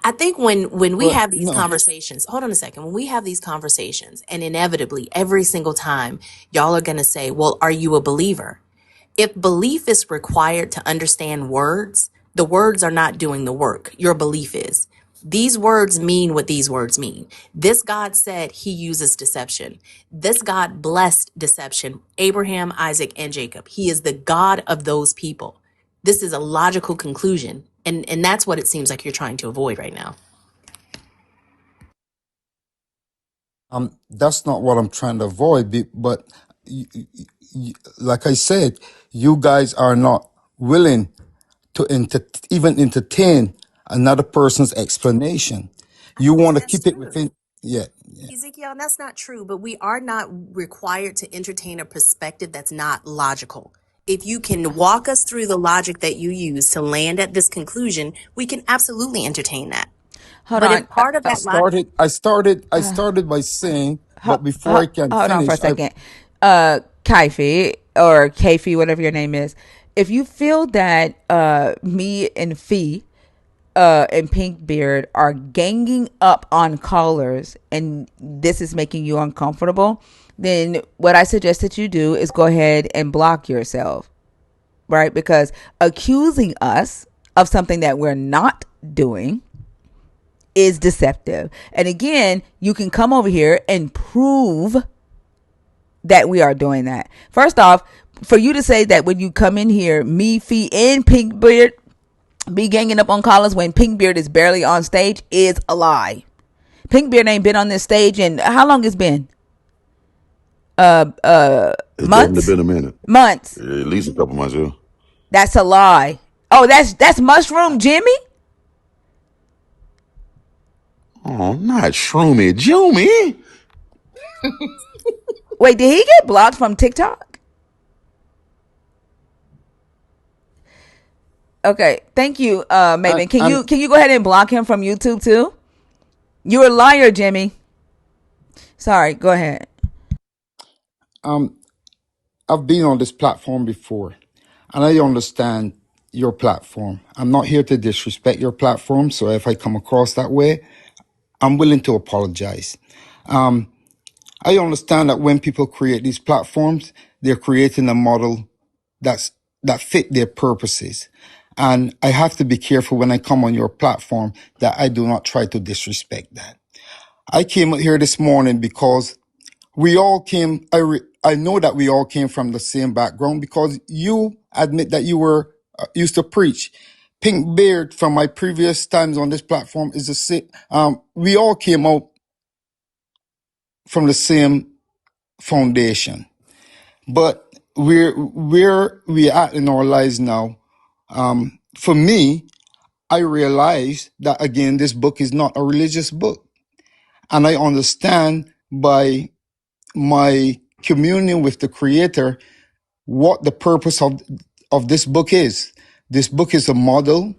I think when we But have these no, conversations, hold on a second, when we have these conversations, and inevitably every single time y'all are going to say, well, are you a believer? If belief is required to understand words, the words are not doing the work. Your belief is. These words mean what these words mean. This God said he uses deception. This God blessed deception. Abraham, Isaac, and Jacob. He is the God of those people. This is a logical conclusion. And that's what it seems like you're trying to avoid right now. that's not what I'm trying to avoid. But like I said, you guys are not willing to even entertain another person's explanation. I You don't want think to that's keep it true. within. Yeah. Ezekiel, that's not true, but we are not required to entertain a perspective that's not logical. If you can walk us through the logic that you use to land at this conclusion, we can absolutely entertain that. Hold But on. if part of that logic, I started by saying, but before I can Hold on for a finish, I second. Kaifi or Kaifi, whatever your name is. If you feel that me and Fee and Pinkbeard are ganging up on callers and this is making you uncomfortable, then what I suggest that you do is go ahead and block yourself, right? Because accusing us of something that we're not doing is deceptive. And again, you can come over here and prove that we are doing that. First off, for you to say that when you come in here, me, Fee, and Pinkbeard be ganging up on callers when Pinkbeard is barely on stage is a lie. Pinkbeard ain't been on this stage in how long it's been? It's definitely Months? uh, been a minute. Months. At least a couple months, yeah. That's a lie. Oh, that's Mushroom Jimmy? Oh, not Shroomy Joomy. Wait, did he get blocked from TikTok? Okay, thank you, Maven. Can and you go ahead and block him from YouTube too? You're a liar, Jimmy. Sorry, go ahead. um, I've been on this platform before, and I understand your platform. I'm not here to disrespect your platform, so if I come across that way, I'm willing to apologize. I understand that when people create these platforms, they're creating a model that fit their purposes. And I have to be careful when I come on your platform that I do not try to disrespect that. I came here this morning because we all came, I know that we all came from the same background because you admit that you were used to preach. Pink Beard from my previous times on this platform is the same. We all came out from the same foundation, but where we at in our lives now. For me, I realize that again, this book is not a religious book, and I understand by my communion with the Creator what the purpose of this book is. This book is a model.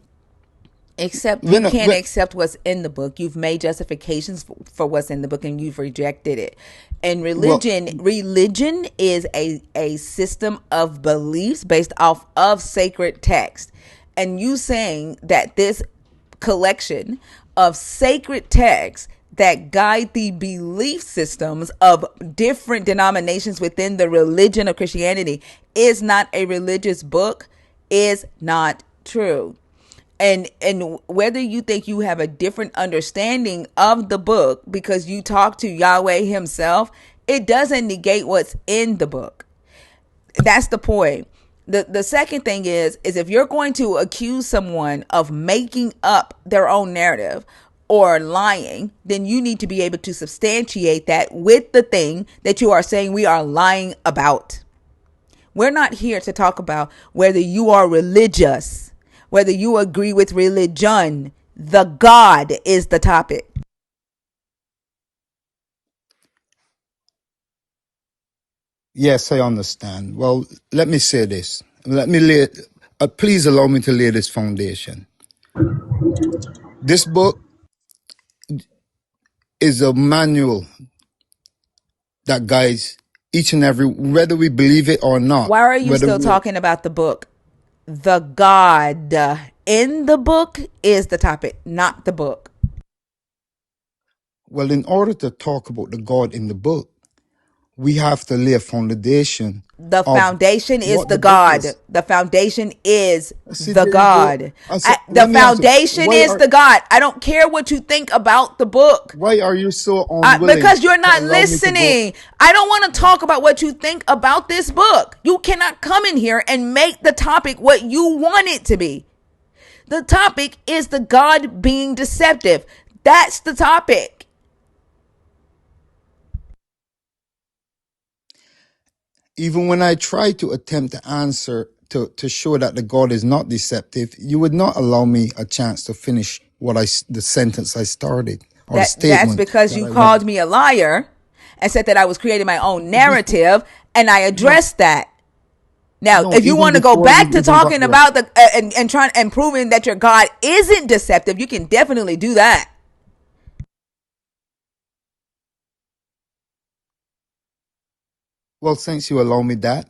Except you When, can't when accept what's in the book. You've made justifications for what's in the book and you've rejected it. And well, religion is a system of beliefs based off of sacred text. And you saying that this collection of sacred texts that guide the belief systems of different denominations within the religion of Christianity is not a religious book is not true. And whether you think you have a different understanding of the book because you talk to Yahweh himself, it doesn't negate what's in the book. That's the point. The second thing is if you're going to accuse someone of making up their own narrative or lying, then you need to be able to substantiate that with the thing that you are saying we are lying about. We're not here to talk about whether you are religious, whether you agree with religion. The God is the topic. Yes, I understand. Well, let me say this. Let me lay. Please allow me to lay this foundation. This book is a manual that guides each and every, whether we believe it or not. Why are you Whether still we, talking about the book? The God in the book is the topic, not the book. well, in order to talk about the God in the book, we have to lay a foundation The of foundation is what the the book God. is. The foundation is See, the there you go. God. So The let me ask you, foundation is the God. I don't care what you think about the book. why are you so unwilling Because you're to not allow me to go? listening. I don't want to talk about what you think about this book. You cannot come in here and make the topic what you want it to be. The topic is the God being deceptive. That's the topic. Even when I try to attempt to answer to show that the God is not deceptive, you would not allow me a chance to finish the sentence I started or the That's statement because that you I went. called me a liar and said that I was creating my own narrative, and I No, addressed that. Now, no, if you even want to go before you back to even got talking there. about the and trying and proving that your God isn't deceptive, you can definitely do that. Well, since you allow me that,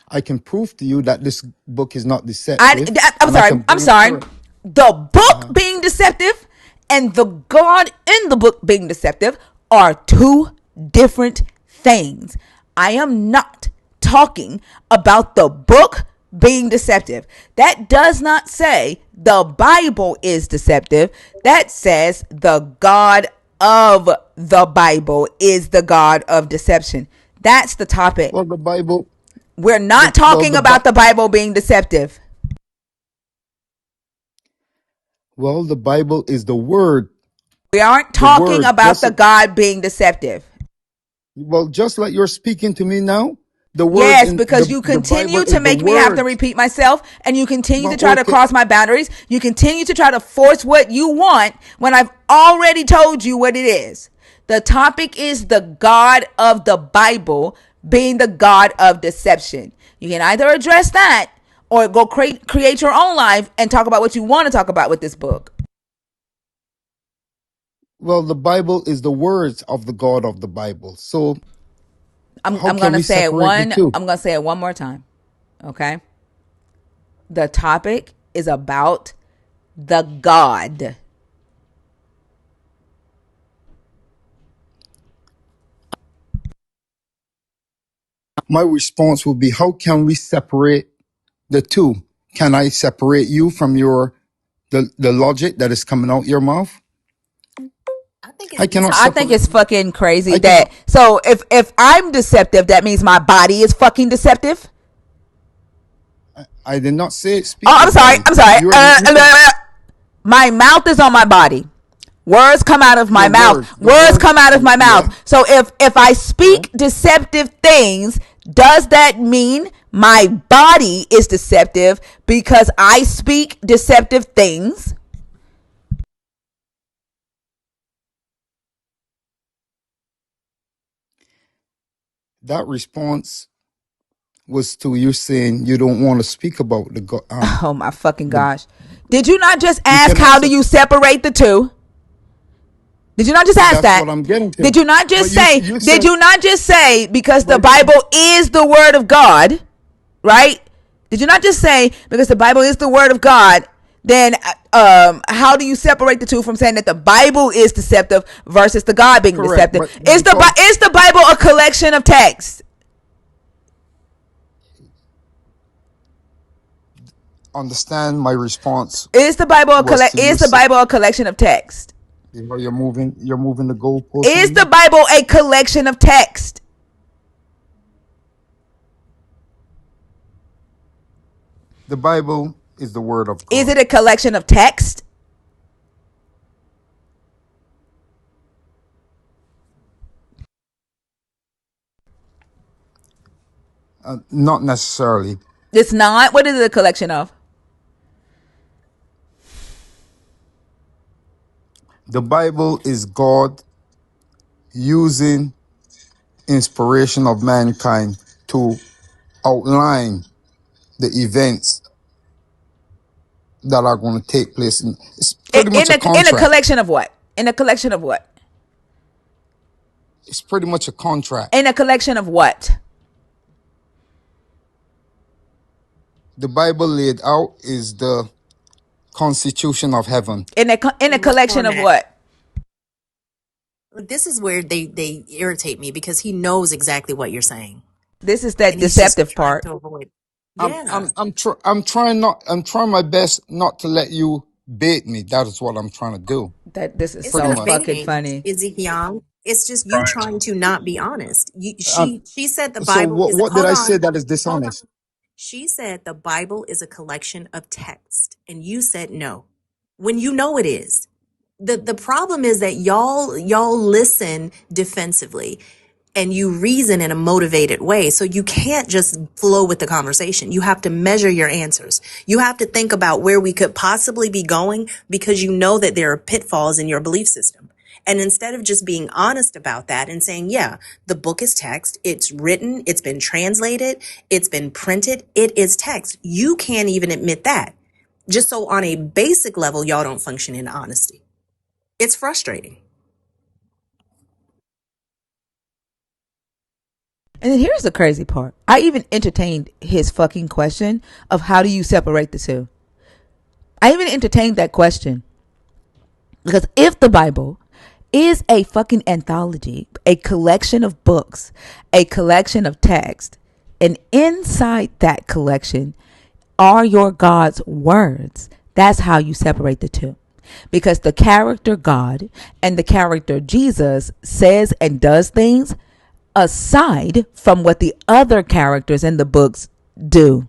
I can prove to you that this book is not I, deceptive, I'm and I sorry. can I'm bring it sorry. forth. The book Uh-huh. being deceptive and the God in the book being deceptive are two different things. I am not talking about the book being deceptive. That does not say the Bible is deceptive. That says the God of the Bible is the God of deception. That's the topic. Well, the Bible, We're not talking the about the Bible being deceptive. the Bible is the word, We aren't the talking word. about the God being deceptive. Just like you're speaking to me now, the words Yes, in because you the Bible continue to is the make me have to words. repeat myself, and you continue to Well, try to okay. cross my boundaries. You continue to try to force what you want when I've already told you what it is. The topic is the God of the Bible being the God of deception. You can either address that or go create your own life and talk about what you want to talk about with this book. Well, the Bible is the words of the God of the Bible. So how I'm can gonna we say it separate the one. two? I'm gonna say it one more time. Okay. The topic is about the God. My response would be, how can we separate the two? Can I separate you from the logic that is coming out your mouth? I cannot I think separate. it's fucking crazy I that cannot. so if I'm deceptive, that means my body is fucking deceptive. I did not say Oh, speak the I'm sorry. body. I'm sorry. You can My mouth is on my body. Words come out of my your mouth. words, the Words words. come out of my Yeah. mouth. So if I speak Correct. deceptive things, does that mean my body is deceptive because I speak deceptive things? That response was to you saying you don't want to speak about Oh my fucking the gosh. Did you not just you ask cannot how do say you separate the two? Did you not just ask that's that? what I'm getting to. Did you not But just you say, you did said you not just say because the but Bible is the word of God, right? Did you not just say because the Bible is the word of God then how do you separate the two from saying that the Bible is deceptive versus the God being Correct, deceptive? but Is because the Bible a collection of texts? understand my response was to Is you. the Bible a collection of text? You know, you're moving the goalpost Is on the me. Bible a collection of text? The Bible is the word of Is God. it a collection of text? Not necessarily. It's not. What is it a collection of? The Bible is God using inspiration of mankind to outline the events that are going to take place. It's pretty much a In a contract. collection of what? In a collection of what? It's pretty much a contract. In a collection of what? The Bible laid out is the constitution of heaven. In a In what collection of format? what? This is where they irritate me because he knows exactly what you're saying This is that and he's just deceptive trying part. to avoid. I'm Yeah. I'm I'm tr- I'm trying not I'm trying my best not to let you bait me. That is what I'm trying to do. That this is It's Pretty so not much. fucking baiting, funny. Ezekiel. It's just you Trying to trying to not be honest. Um, She said the so Bible is what did hold I say on. that is Hold on. dishonest? She said the Bible is a collection of text and you said no. When you know it is. The problem is that y'all listen defensively and you reason in a motivated way. So you can't just flow with the conversation. You have to measure your answers. You have to think about where we could possibly be going because you know that there are pitfalls in your belief system. And instead of just being honest about that and saying, yeah, the book is text, it's written, it's been translated, it's been printed, it is text. You can't even admit that. Just so on a basic level, y'all don't function in honesty. It's frustrating. And then here's the crazy part. I even entertained his fucking question of how do you separate the two. I even entertained that question. Because if the Bible is a fucking anthology, a collection of books, a collection of text, and inside that collection are your God's words, that's how you separate the two. Because the character God and the character Jesus says and does things aside from what the other characters in the books do.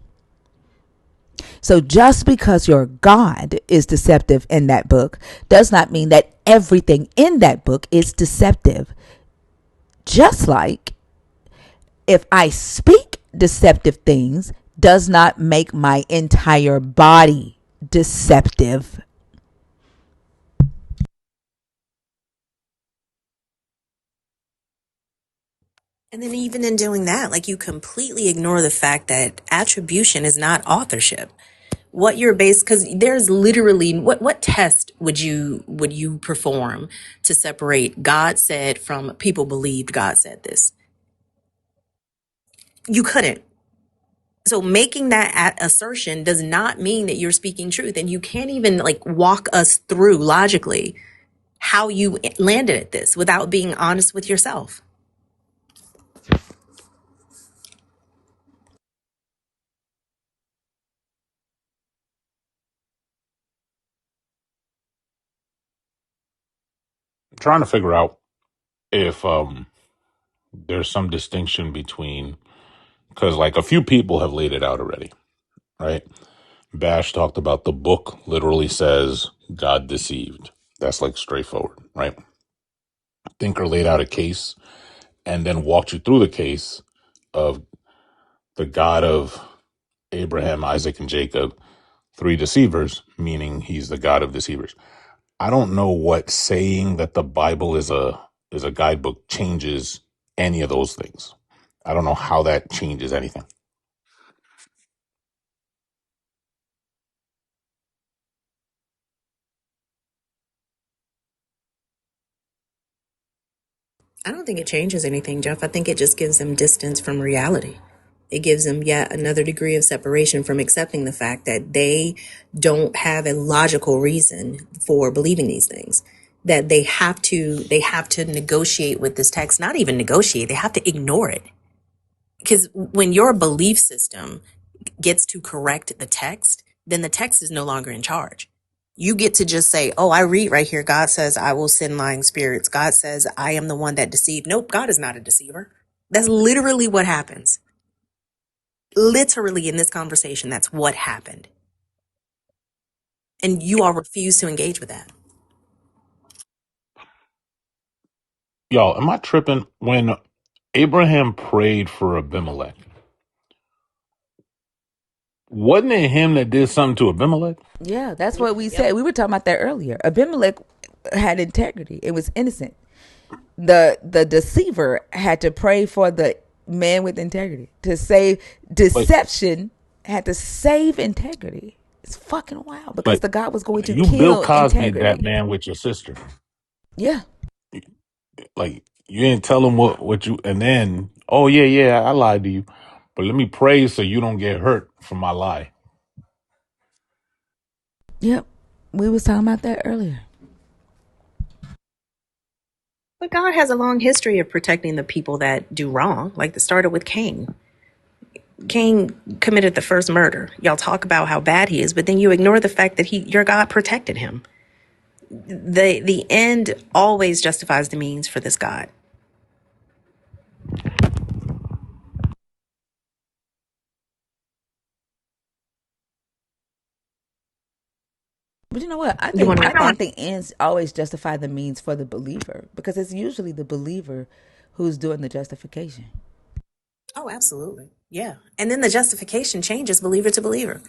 So just because your God is deceptive in that book does not mean that everything in that book is deceptive. Just like if I speak deceptive things does not make my entire body deceptive. And then even in doing that, like you completely ignore the fact that attribution is not authorship. What you're based, because there's literally what test would you perform to separate God said from people believed God said this? You couldn't. So making that assertion does not mean that you're speaking truth, and you can't even like walk us through logically how you landed at this without being honest with yourself. I'm trying to figure out if there's some distinction between, because like a few people have laid it out already, right? Bash talked about the book literally says God deceived. That's like straightforward, right? Thinker laid out a case and then walked you through the case of the God of Abraham, Isaac, and Jacob, three deceivers, meaning he's the God of deceivers. I don't know what saying that the Bible is a guidebook changes any of those things. I don't know how that changes anything. I don't think it changes anything, Jeff. I think it just gives them distance from reality. It gives them yet another degree of separation from accepting the fact that they don't have a logical reason for believing these things. That they have to negotiate with this text, not even negotiate, they have to ignore it. Because when your belief system gets to correct the text, then the text is no longer in charge. You get to just say, oh, I read right here. God says, I will send lying spirits. God says, I am the one that deceived. Nope, God is not a deceiver. That's literally what happens. Literally in this conversation, that's what happened. And you all refuse to engage with that. Y'all, am I tripping? When Abraham prayed for Abimelech, wasn't it him that did something to Abimelech? Yeah, that's what we Yep. said. We were talking about that earlier. Abimelech had integrity. It was innocent. The deceiver had to pray for the man with integrity to save. Like, Deception had to save integrity. It's fucking wild because like the God was going to you Bill kill Cosby that integrity. man with your sister. Yeah. Like you didn't tell him what you, and then oh yeah, I lied to you, but let me pray so you don't get hurt from my lie. Yep. We was talking about that earlier. But God has a long history of protecting the people that do wrong, like it started with Cain. Cain committed the first murder. Y'all talk about how bad he is, but then you ignore the fact that your God protected him. The end always justifies the means for this God. But you know what? I You think want to I respond? think the ends always justify the means for the believer because it's usually the believer who's doing the justification. Oh, absolutely. Yeah. And then the justification changes believer to believer.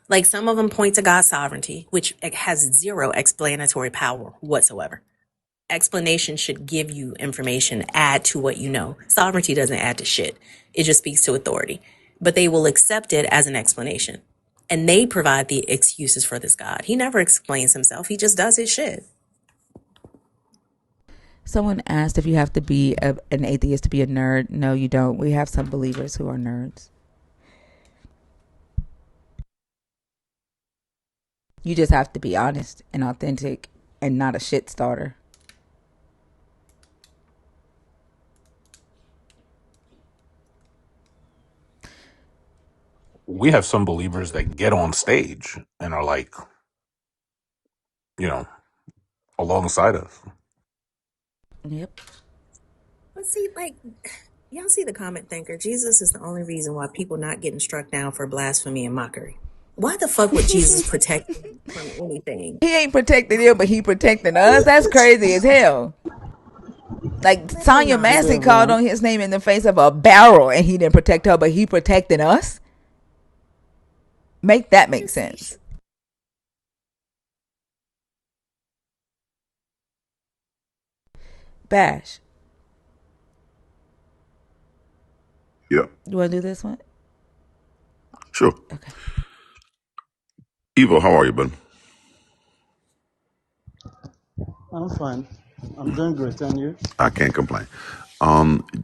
Like some of them point to God's sovereignty, which has zero explanatory power whatsoever. Explanation should give you information, add to what you know. Sovereignty doesn't add to shit. It just speaks to authority. But they will accept it as an explanation. And they provide the excuses for this God. He never explains himself. He just does his shit. Someone asked if you have to be an atheist to be a nerd. No, you don't. We have some believers who are nerds. You just have to be honest and authentic and not a shit starter. We have some believers that get on stage and are like, you know, alongside us. Yep. But see, like, y'all see the comment thinker. Jesus is the only reason why people not getting struck down for blasphemy and mockery. Why the fuck would Jesus protect them from anything? He ain't protecting them, but he protecting us. That's crazy as hell. Like Hell Sonya nah. Good Massey called everyone. on his name in the face of a barrel and he didn't protect her, but he protecting us? Make that make Just say sense. shit. Bash. Yeah, You wanna do this one? sure. Okay. Evo, how are you, bud? I'm fine. I'm doing great, and you? I can't complain.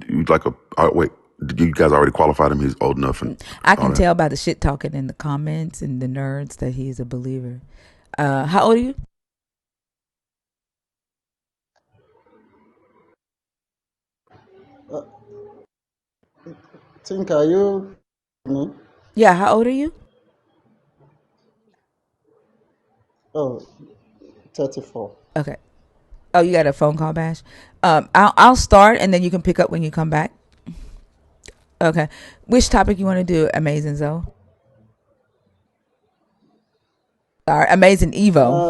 You'd like a wait? Did you guys already qualified him? He's old enough and I all can that. tell by the shit talking in the comments and the nerds that he's a believer. How old are you? Uh, Think, are you me? Yeah, how old are you? Oh, 34. Okay. Oh, you got a phone call, Bash. I'll start and then you can pick up when you come back. Okay. Which topic you want to do? Amazing Zoe. All right, Amazing Evo.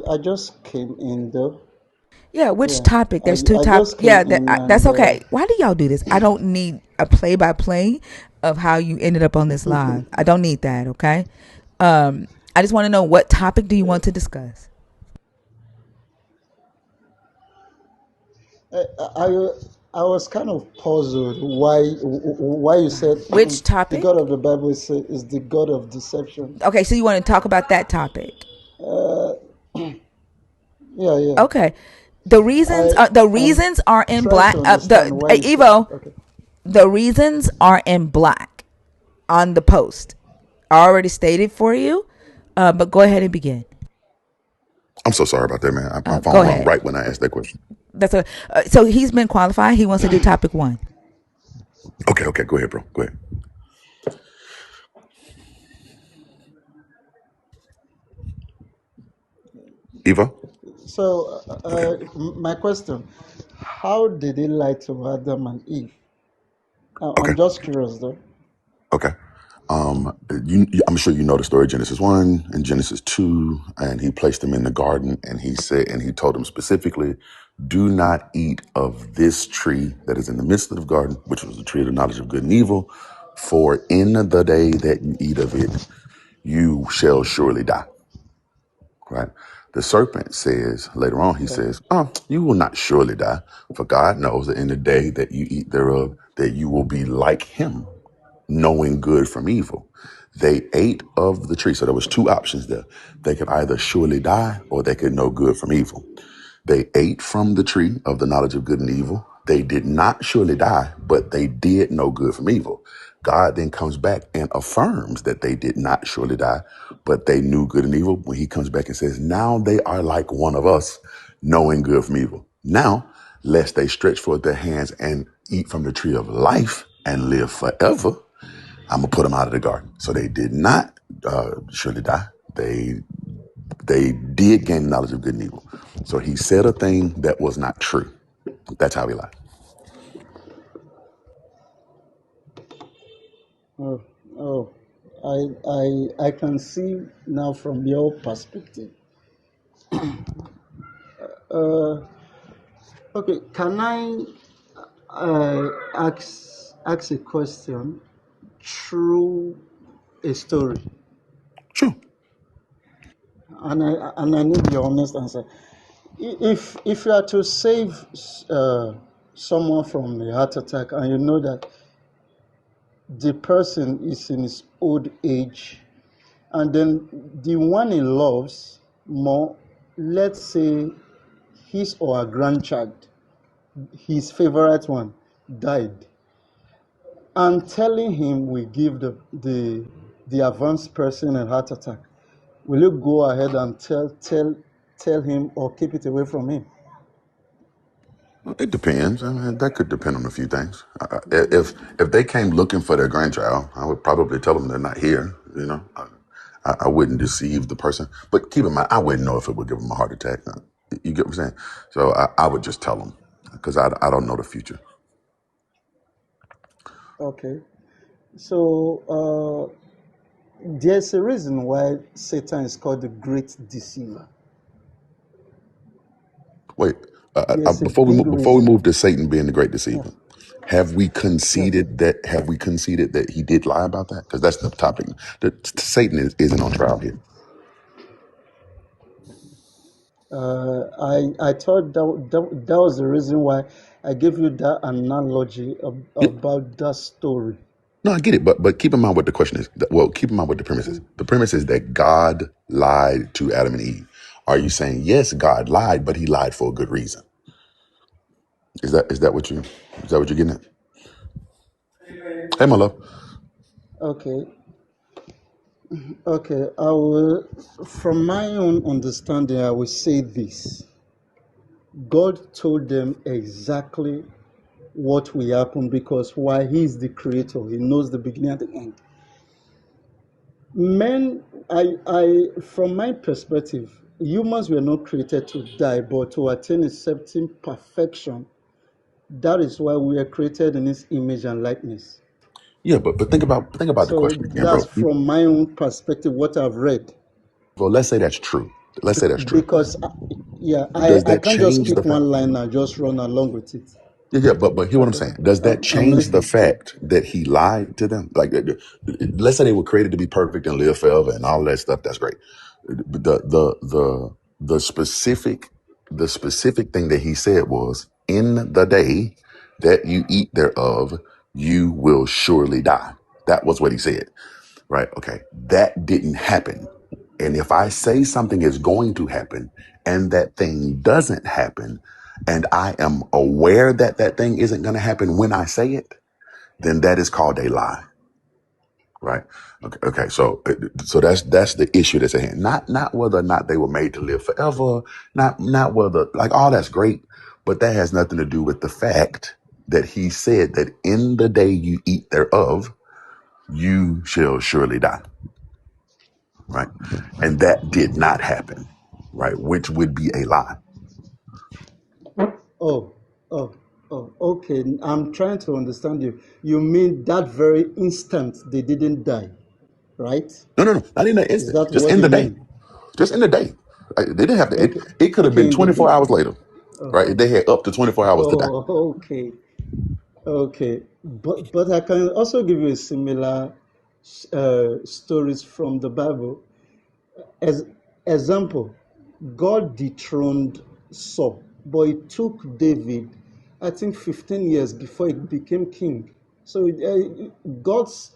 I just came in though. Yeah, which Yeah, topic? There's two I top. just came Yeah, in that's and okay. Why do y'all do this? I don't need a play by play of how you ended up on this live. I don't need that. Okay. I just want to know what topic do you want to discuss? I, I I was kind of puzzled why you said Which the God topic? of the Bible is the God of deception. Okay, so you want to talk about that topic? Uh, yeah, yeah. Okay. The reasons I are am in trying to black. understand The why you said Evo. okay. The reasons are in black on the post. I already stated for you, but go ahead and begin. I'm so sorry about that, man. My Go phone rung ahead. right when I asked that question. That's a so he's been qualified. He wants to do topic one. Okay, go ahead, bro. Go ahead. Eva? So, my question: how did he lie to Adam and Eve? Okay, I'm just curious, though. okay. I'm sure you know the story, Genesis 1 and Genesis 2, and he placed them in the garden, and he told them specifically, do not eat of this tree that is in the midst of the garden, which was the tree of the knowledge of good and evil, for in the day that you eat of it, you shall surely die. Right? The serpent says later on, he Okay. says, oh, you will not surely die, for God knows that in the day that you eat thereof, that you will be like him, knowing good from evil. They ate of the tree. So there was two options there. They could either surely die or they could know good from evil. They ate from the tree of the knowledge of good and evil. They did not surely die, but they did know good from evil. God then comes back and affirms that they did not surely die, but they knew good and evil. When he comes back and says, now they are like one of us, knowing good from evil. Now, lest they stretch forth their hands and eat from the tree of life and live forever, I'm gonna put them out of the garden. So they did not surely die. They did gain knowledge of good and evil. So he said a thing that was not true. That's how he lied. Oh, oh, I can see now from your perspective. Uh, okay, can I ask a question through a story? True. And I need your honest answer. If you are to save someone from a heart attack, and you know that the person is in his old age, and then the one he loves more, let's say his or her grandchild, his favorite one, died, and telling him we give the advanced person a heart attack, will you go ahead and tell him or keep it away from him? Well, it depends. I mean, that could depend on a few things. If they came looking for their grandchild, I would probably tell them they're not here. You know, I wouldn't deceive the person. But keep in mind, I wouldn't know if it would give them a heart attack. You get what I'm saying? So I would just tell them because I don't know the future. Okay. So there's a reason why Satan is called the great deceiver. Wait, There's a before big we reason. move to Satan being the great Yeah. deceiver, have we Okay. conceded that? Have we conceded that he did lie about that? Because that's the topic. Satan isn't on trial here. I thought that was the reason why I gave you that analogy about that story. No, I get it, but keep in mind what the question is. Well, keep in mind what the premise is. The premise is that God lied to Adam and Eve. Are you saying yes, God lied, but He lied for a good reason? Is that what you're getting at? Hey, my love. Okay. Okay. I will, from my own understanding, I will say this. God told them exactly what will happen because why He is the creator, He knows the beginning and the end. Men, from my perspective, humans were not created to die, but to attain a certain perfection. That is why we are created in His image and likeness. Yeah, but think about the So question again, that's bro. from my own perspective what I've read. Well, let's say that's true. Let's say that's true. Because, yeah, Does I that can't just change the pick fact? one line and just run along with it. Yeah, but hear what I'm Okay, saying. Does that I'm change the listening. fact that he lied to them? Like, let's say they were created to be perfect and live forever and all that stuff. That's great. The specific thing that he said was, in the day that you eat thereof, you will surely die. That was what he said. Right? Okay. That didn't happen. And if I say something is going to happen and that thing doesn't happen, and I am aware that that thing isn't going to happen when I say it, then that is called a lie. Right. Okay. So that's the issue that's at hand. Not whether or not they were made to live forever. Not whether, like, all that's great, but that has nothing to do with the fact that he said that in the day you eat thereof, you shall surely die. Right. And that did not happen. Right. Which would be a lie. Oh, oh, okay. I'm trying to understand you. You mean that very instant they didn't die, right? No. Not in the Is instant. that Just what in you the day. mean? Just in the day. They didn't have to. Okay, It could have okay. been In the 24 hours later. Right. oh, They had up to 24 hours to die. okay, okay. But I can also give you a similar stories from the Bible. As example, God dethroned Saul, but it took David, I think, 15 years before he became king. So God's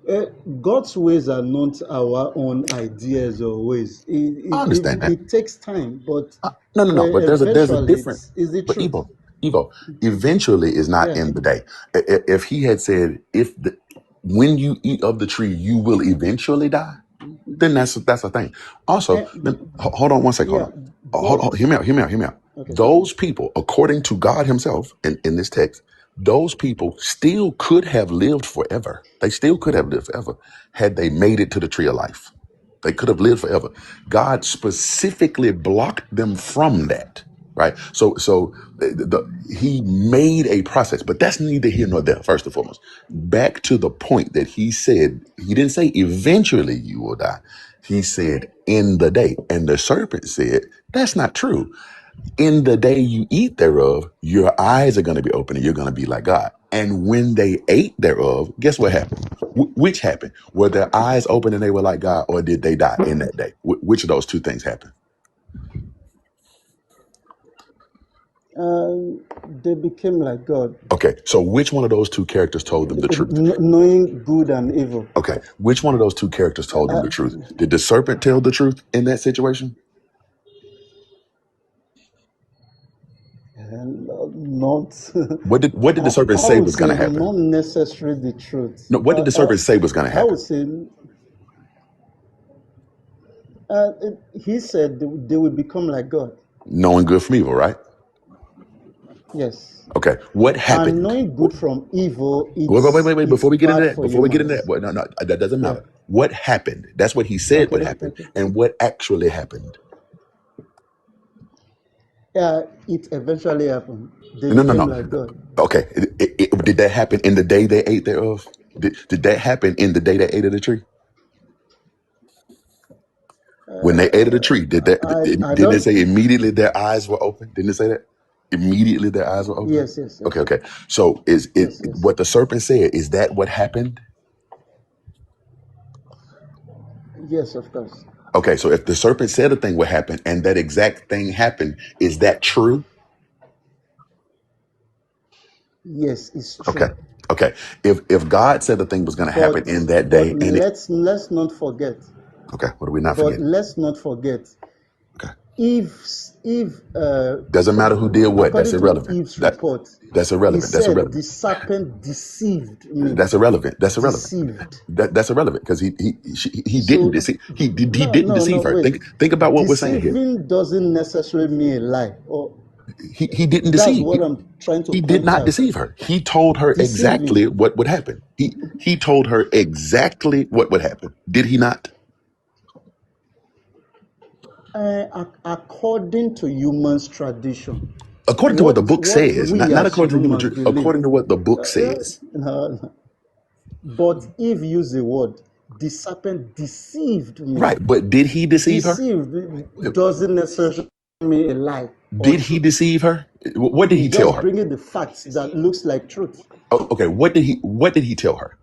uh, God's ways are not our own ideas or ways. I understand that. It takes time, but No. But there's a eventually different. it's the But truth. Evo, eventually is not Yeah. in the day. If he had said, when you eat of the tree, you will eventually die, then that's a thing. Also, hold on one second. Hold Yeah, on. but Hear me out. Hear me out. Hear me out. okay. Those people, according to God Himself, in this text, those people still could have lived forever. They still could have lived forever had they made it to the tree of life. They could have lived forever. God specifically blocked them from that. Right. So he made a process, but that's neither here nor there. First and foremost, back to the point that he said, he didn't say eventually you will die. He said in the day. And the serpent said, that's not true. In the day you eat thereof, your eyes are going to be open and you're going to be like God. And when they ate thereof, guess what happened? Which happened? Were their eyes open and they were like God, or did they die in that day? Which of those two things happened? They became like God, Okay, so which one of those two characters told them the truth? knowing good and evil. Okay, which one of those two characters told them the truth? Did the serpent tell the truth in that situation? And not, What did the serpent I say would was going say to happen? not necessarily the truth. No, what did the serpent say was going to I happen? would say he said they will become like God. Knowing good from evil, right? Yes. Okay, what And happened? knowing good from evil, Wait. it's Before we get into bad that, for humans. no, that doesn't Yeah. matter. What happened? That's what he said would Okay. happen, Okay. and what actually happened. Yeah. It eventually happened. They No. became like God. Okay, did that happen in the day they ate thereof? Did that happen in the day they ate of the tree? When they ate of the tree, I didn't it don't. say immediately their eyes were open? Didn't it say that? Immediately their eyes were open. Yes. Yes. Yes. Okay. So is it Yes. Yes. what the serpent said? Is that what happened? Yes. Of course. Okay, so if the serpent said a thing would happen and that exact thing happened, is that true? Yes, it's Okay. true. Okay. If God said the thing was going to happen But in that but day, and it, let's not forget. okay, what are we not But forgetting? let's not forget. Okay. If if Doesn't matter who did what. That's according to irrelevant. Eve's report, That's he irrelevant. That's said irrelevant. the serpent deceived me. That's irrelevant. That's irrelevant. Deceived. That's irrelevant because he didn't So deceive. He no, didn't no, no. deceive her. Wait. Think about what we're saying here. Deceiving doesn't necessarily mean a lie. Or He didn't that's deceive. what I'm trying to He did point not out. deceive her. He told her exactly Deceiving, what would happen. He told her exactly what would happen. Did he not? according to human's tradition, According to what the book what says, we not as according to human humans truth, believe. according to what the book Uh, says. uh, but Eve used the word, the serpent deceived me. Right. But did he deceive her? Deceived doesn't necessarily mean a lie or Did he truth. deceive her? What did he It's tell just her? bringing the facts that looks like truth. Okay, what did he tell her?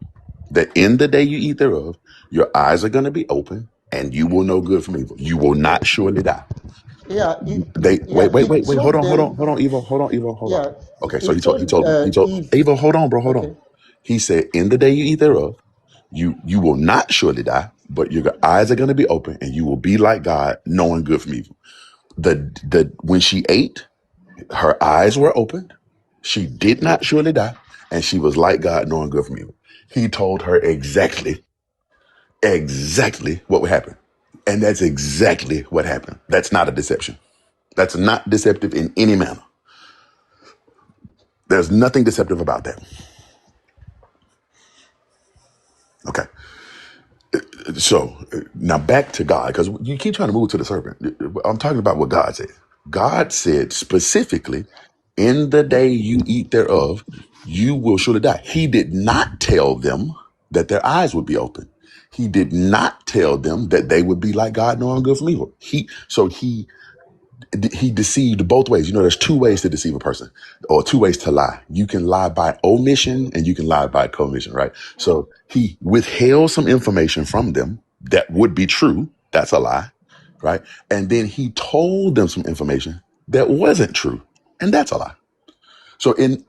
That in the day you eat thereof, your eyes are going to be open and you will know good from evil. You will not surely die. Yeah, They yeah. He wait, hold told on, them. Evo, hold on. Yeah, Okay, so he he told told Eve. Evo, hold on, bro, hold on. Okay. He said, in the day you eat thereof, you will not surely die, but your eyes are going to be open and you will be like God, knowing good from evil. The when she ate, her eyes were opened. She did not surely die, and she was like God, knowing good from evil. He told her exactly what would happen. And that's exactly what happened. That's not a deception. That's not deceptive in any manner. There's nothing deceptive about that. Okay. So now back to God, because you keep trying to move to the serpent. I'm talking about what God said. God said specifically, in the day you eat thereof, you will surely die. He did not tell them that their eyes would be open. He did not tell them that they would be like God, knowing good from evil. He deceived both ways. You know, there's two ways to deceive a person, or two ways to lie. You can lie by omission and you can lie by commission, right? So he withheld some information from them that would be true. That's a lie, right? And then he told them some information that wasn't true, and that's a lie. So in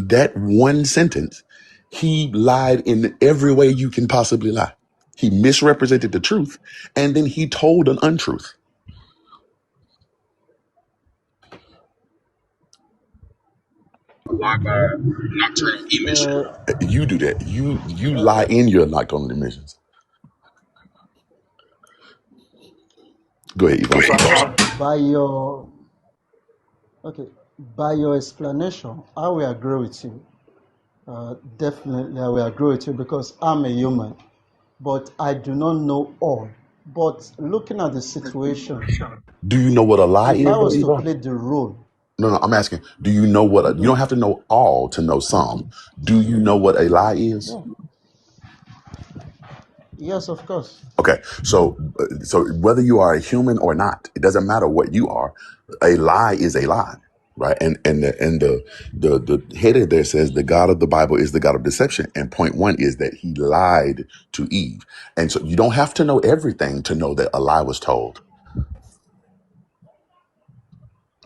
that one sentence, he lied in every way you can possibly lie. He misrepresented the truth, and then he told an untruth. Lie Okay. by nocturnal emission. Uh, You do that. You lie okay. in your nocturnal emissions. Go ahead, Yvonne. By your okay, by your explanation, I will agree with you. Definitely, I will agree with you because I'm a human, but I do not know all. But looking at the situation, Do you know what a lie if I is, though, was to Yvonne? play the role, No, no. I'm asking. Do you know what? You no, don't have to know all to know some. Do you know what a lie is? yeah, yes, of course. Okay. So whether you are a human or not, it doesn't matter what you are. A lie is a lie, right? And the header there says the God of the Bible is the God of deception. And point one is that he lied to Eve. And so you don't have to know everything to know that a lie was told.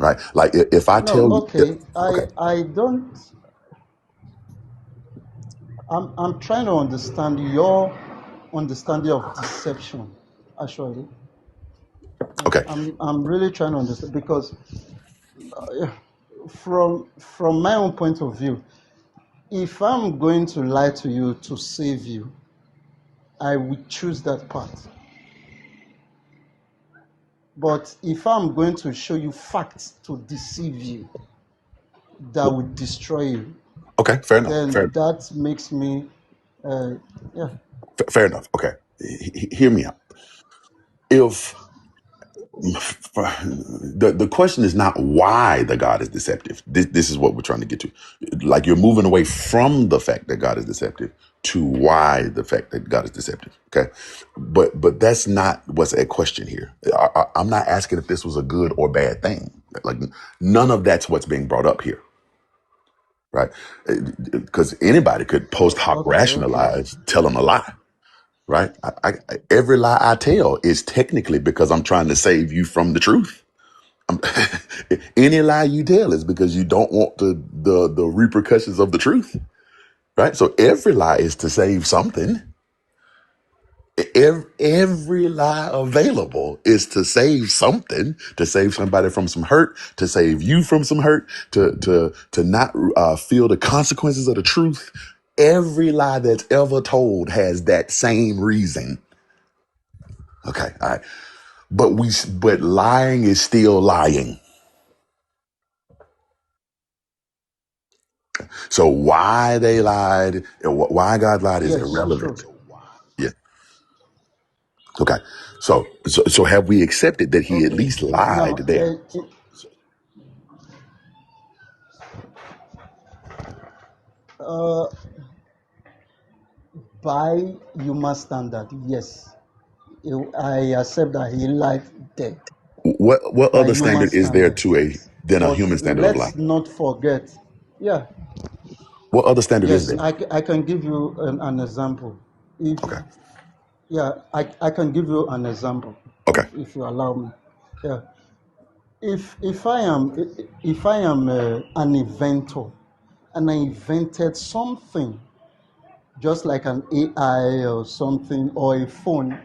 Right? Like if I No, tell you, okay, okay, I don't. I'm trying to understand your understanding of deception. Actually, okay, I'm really trying to understand because from my own point of view, if I'm going to lie to you to save you, I would choose that path. But if I'm going to show you facts to deceive you, that would destroy you, okay, fair enough, then that makes me, uh, yeah. fair enough. Okay, hear me out. If the question is not why the God is deceptive, this is what we're trying to get to. Like you're moving away from the fact that God is deceptive to why the fact that God is deceptive. Okay, but that's not what's at question here. I'm not asking if this was a good or bad thing. Like none of that's what's being brought up here, right? Because anybody could post hoc Okay. rationalize, telling a lie, right? Every lie I tell is technically because I'm trying to save you from the truth. I'm, any lie you tell is because you don't want the repercussions of the truth, right? So every lie is to save something. Every lie available is to save something, to save somebody from some hurt, to save you from some hurt, to not feel the consequences of the truth. Every lie that's ever told has that same reason. Okay, all right. But lying is still lying. So why they lied, and why God lied is Yes, true. irrelevant. Yeah. Okay. So have we accepted that he at Okay. least lied Now, there? uh, by human standard, yes, I accept that he lied there What by other human standard is there standard. to a than a But human standard of let's life? not forget, yeah, What other standard is yes, there? I can give you an example. If Okay. Yeah, I can give you an example Okay. if you allow me. Yeah, if I am an inventor and I invented something just like an AI or something or a phone,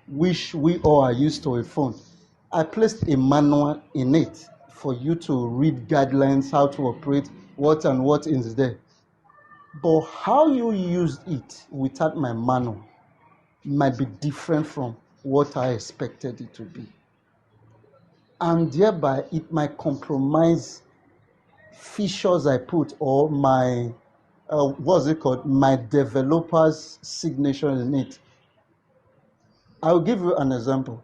which we all are used to a phone. I placed a manual in it for you to read guidelines, how to operate. what and what is there. But how you use it without my manual might be different from what I expected it to be. And thereby it might compromise features I put or my what's it called? My developer's signature in it. I'll give you an example.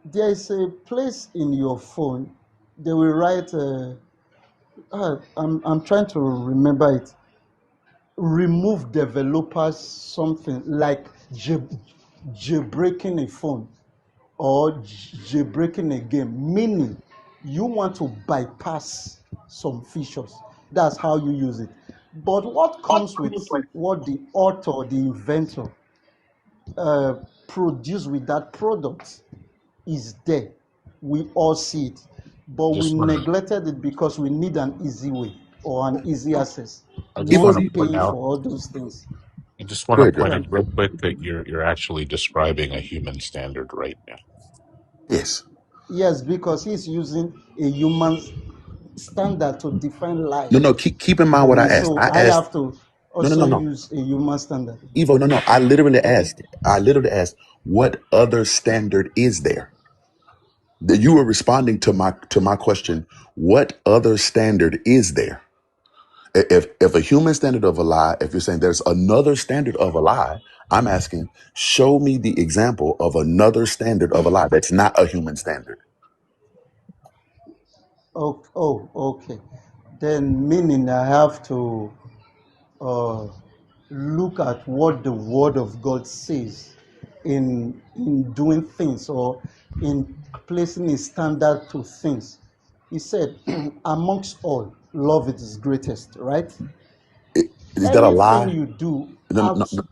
There is a place in your phone, they will write, I'm trying to remember it. Remove developers something like jailbreaking a phone or jailbreaking a game, meaning you want to bypass some features. That's how you use it. But what comes with what the author, the inventor, uh, produced with that product is there. We all see it, but I we just want to neglected it because we need an easy way or an easy access, I just Evo, want not to point paying out for all those things. I just want go to ahead, point Joe. out real quick that you're actually describing a human standard right now. Yes. Yes, because he's using a human standard to define No, life no. Keep in mind for what I me. asked. So I I asked. have to No, no, no, also no. use a human standard. Evo, no, no. I literally asked. I literally asked, what other standard is there? That you were responding to my question. What other standard is there? If a human standard of a lie, if you're saying there's another standard of a lie, I'm asking, show me the example of another standard of a lie that's not a human standard. Okay. Then meaning I have to uh, look at what the Word of God says in doing things or in placing a standard to things. He said, amongst all, love is greatest, right? Is that a Anything lie? you do No, no, out, no,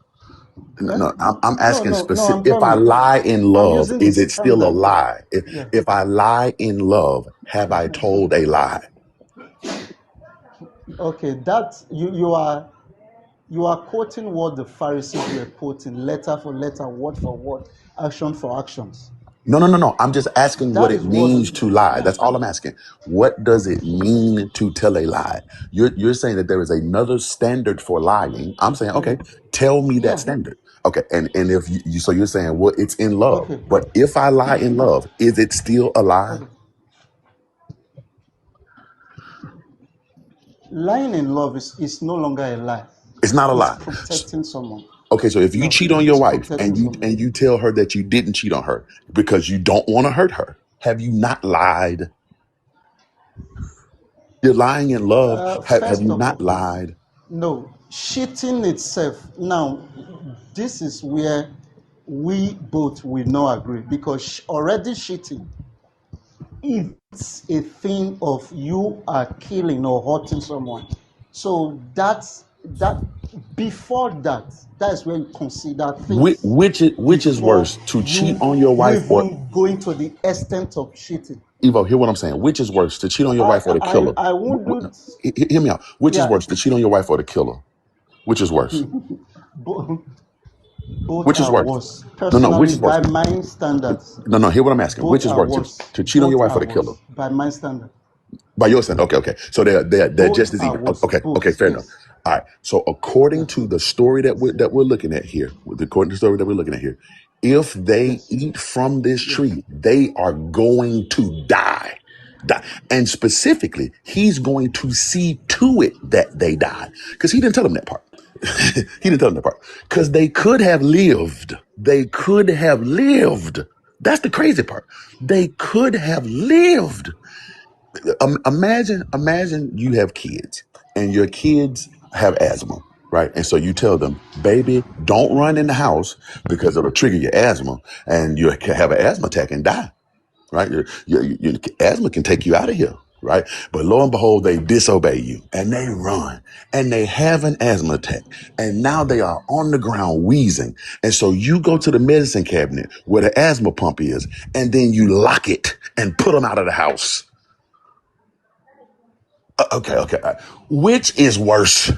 no, eh? no. I'm No, asking no, no, specific. I'm If I coming. lie in I'm love, using the is it still a standard. lie? Yeah. If I lie in love, have I told a lie? Okay, that you are quoting what the Pharisees were quoting, letter for letter, word for word, action for actions. No, no, no, no. I'm just asking what That it is what. means to lie. Yeah. That's all I'm asking. What does it mean to tell a lie? You're saying that there is another standard for lying. I'm saying, okay, tell me that Yeah. standard. Okay, and if so you're saying, well, it's in love. Okay. But if I lie in love, is it still a lie? Okay. Lying in love is no longer a lie. It's not a It's lie. protecting someone. Okay, so if you No, cheat on your it's wife protecting someone. and you tell her that you didn't cheat on her because you don't want to hurt her, have you not lied? You're lying in love. Have First you of not all, lied? no, cheating itself. Now, this is where we both will not agree because already cheating, it's a thing of you are killing or hurting someone. So that before that, that's where you consider things Which is before worse, to cheat you on your you wife or even going to the extent of cheating. Evo? Hear what I'm saying. Which is worse, to cheat on your I wife or to I kill her? I won't do. Hear me out. Which is Yeah, worse, to cheat on your wife or to kill her? Which is worse? both both Which is are worse? worse. No, no. Which Personally, is worse? by my standards, No, no. Hear what I'm asking. Which both is are worse, worse. to cheat on your Both wife or are to kill her? worse by my standard. By your standard, okay, okay. So they're just Both as are even. worse. Okay, okay, Both, fair enough. yes, All right. So according yes, to the story that we're looking at here, according to the story that we're looking at here, if they yes, eat from this yes. tree, they are going to die. Die. And specifically, he's going to see to it that they die. Because he didn't tell them that part. He didn't tell them that part. Because they could have lived. They could have lived. That's the crazy part. They could have lived. Imagine you have kids and your kids have asthma, right? And so you tell them, baby, don't run in the house because it'll trigger your asthma and you can have an asthma attack and die, right? Your asthma can take you out of here, right? But lo and behold, they disobey you and they run and they have an asthma attack and now they are on the ground wheezing. And so you go to the medicine cabinet where the asthma pump is and then you lock it and put them out of the house. Okay, okay. Which is worse?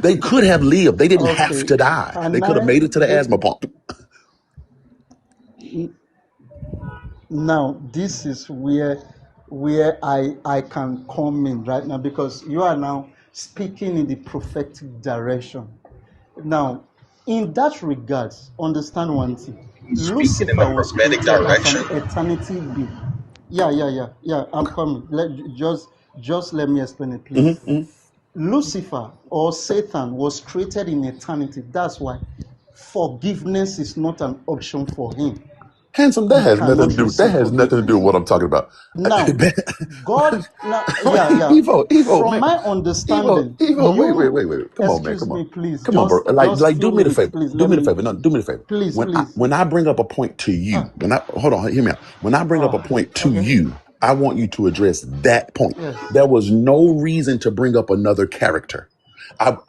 They could have lived. They didn't have Okay, to die. They can could have I? made it to the asthma pump. Now this is where where I can come in right now, because you are now speaking in the prophetic direction. Now, in that regard, understand one thing. Speaking in Lucifer the was prophetic created as an direction. eternity being. Yeah. I'm coming. Just let me explain it, Hmm. please. Lucifer or Satan was created in eternity. That's why forgiveness is not an option for him. Handsome, that He has nothing to cannot do. That receive has nothing to do with forgiveness. what I'm talking about. Now, God, now, yeah. Evo, From man, my Evo, understanding, Evo, you, wait. Come on, man, excuse come on, me, please, come on, bro. just Like, few do me the minutes, favor. please. Do Let me the me, favor. No, do me the favor. please. When I bring up a point to you, Ah, when I hold on, hear me out. When I bring up a point to okay, you, I want you to address that point. yes, There was no reason to bring up another character.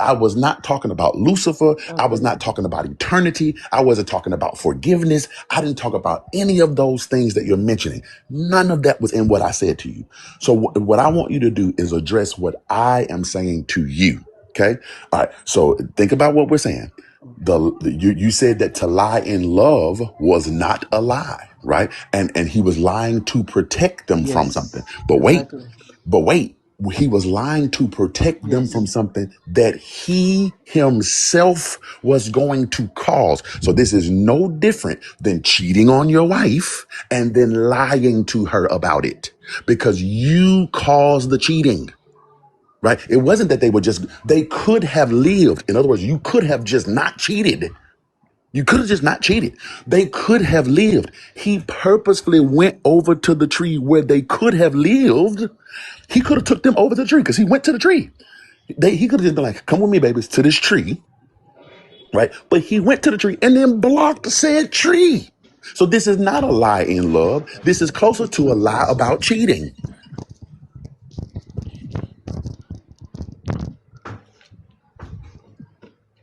I was not talking about Lucifer. I was okay, not talking about eternity. I wasn't talking about forgiveness. I didn't talk about any of those things that you're mentioning. None of that was in what I said to you. So what I want you to do is address what I am saying to you. Okay. All right. So think about what we're saying. You said that to lie in love was not a lie, right? And he was lying to protect them from something. yes, But exactly, wait, he was lying to protect them yes, from something that he himself was going to cause. So this is no different than cheating on your wife and then lying to her about it because you caused the cheating. Right? It wasn't that they could have lived. In other words, you could have just not cheated. You could have just not cheated. They could have lived. He purposefully went over to the tree where they could have lived. He could have took them over to the tree because he went to the tree. He could have just been like, come with me, babies, to this tree, right? But he went to the tree and then blocked said tree. So this is not a lie in love. This is closer to a lie about cheating.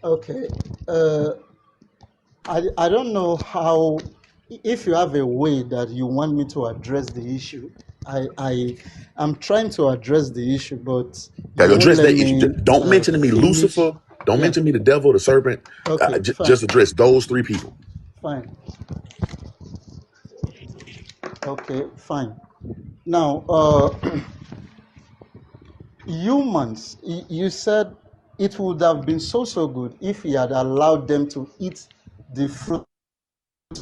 okay. Uh, I don't know how, if you have a way that you want me to address the issue. I'm trying to address the issue, but Yeah, you won't address let that issue. me Don't mention to me finish. Lucifer. Don't Yeah. mention me the devil, the serpent. Okay. Just Fine. address those three people. Fine. Okay. Fine. Now, humans. You said it would have been so good if he had allowed them to eat the fruit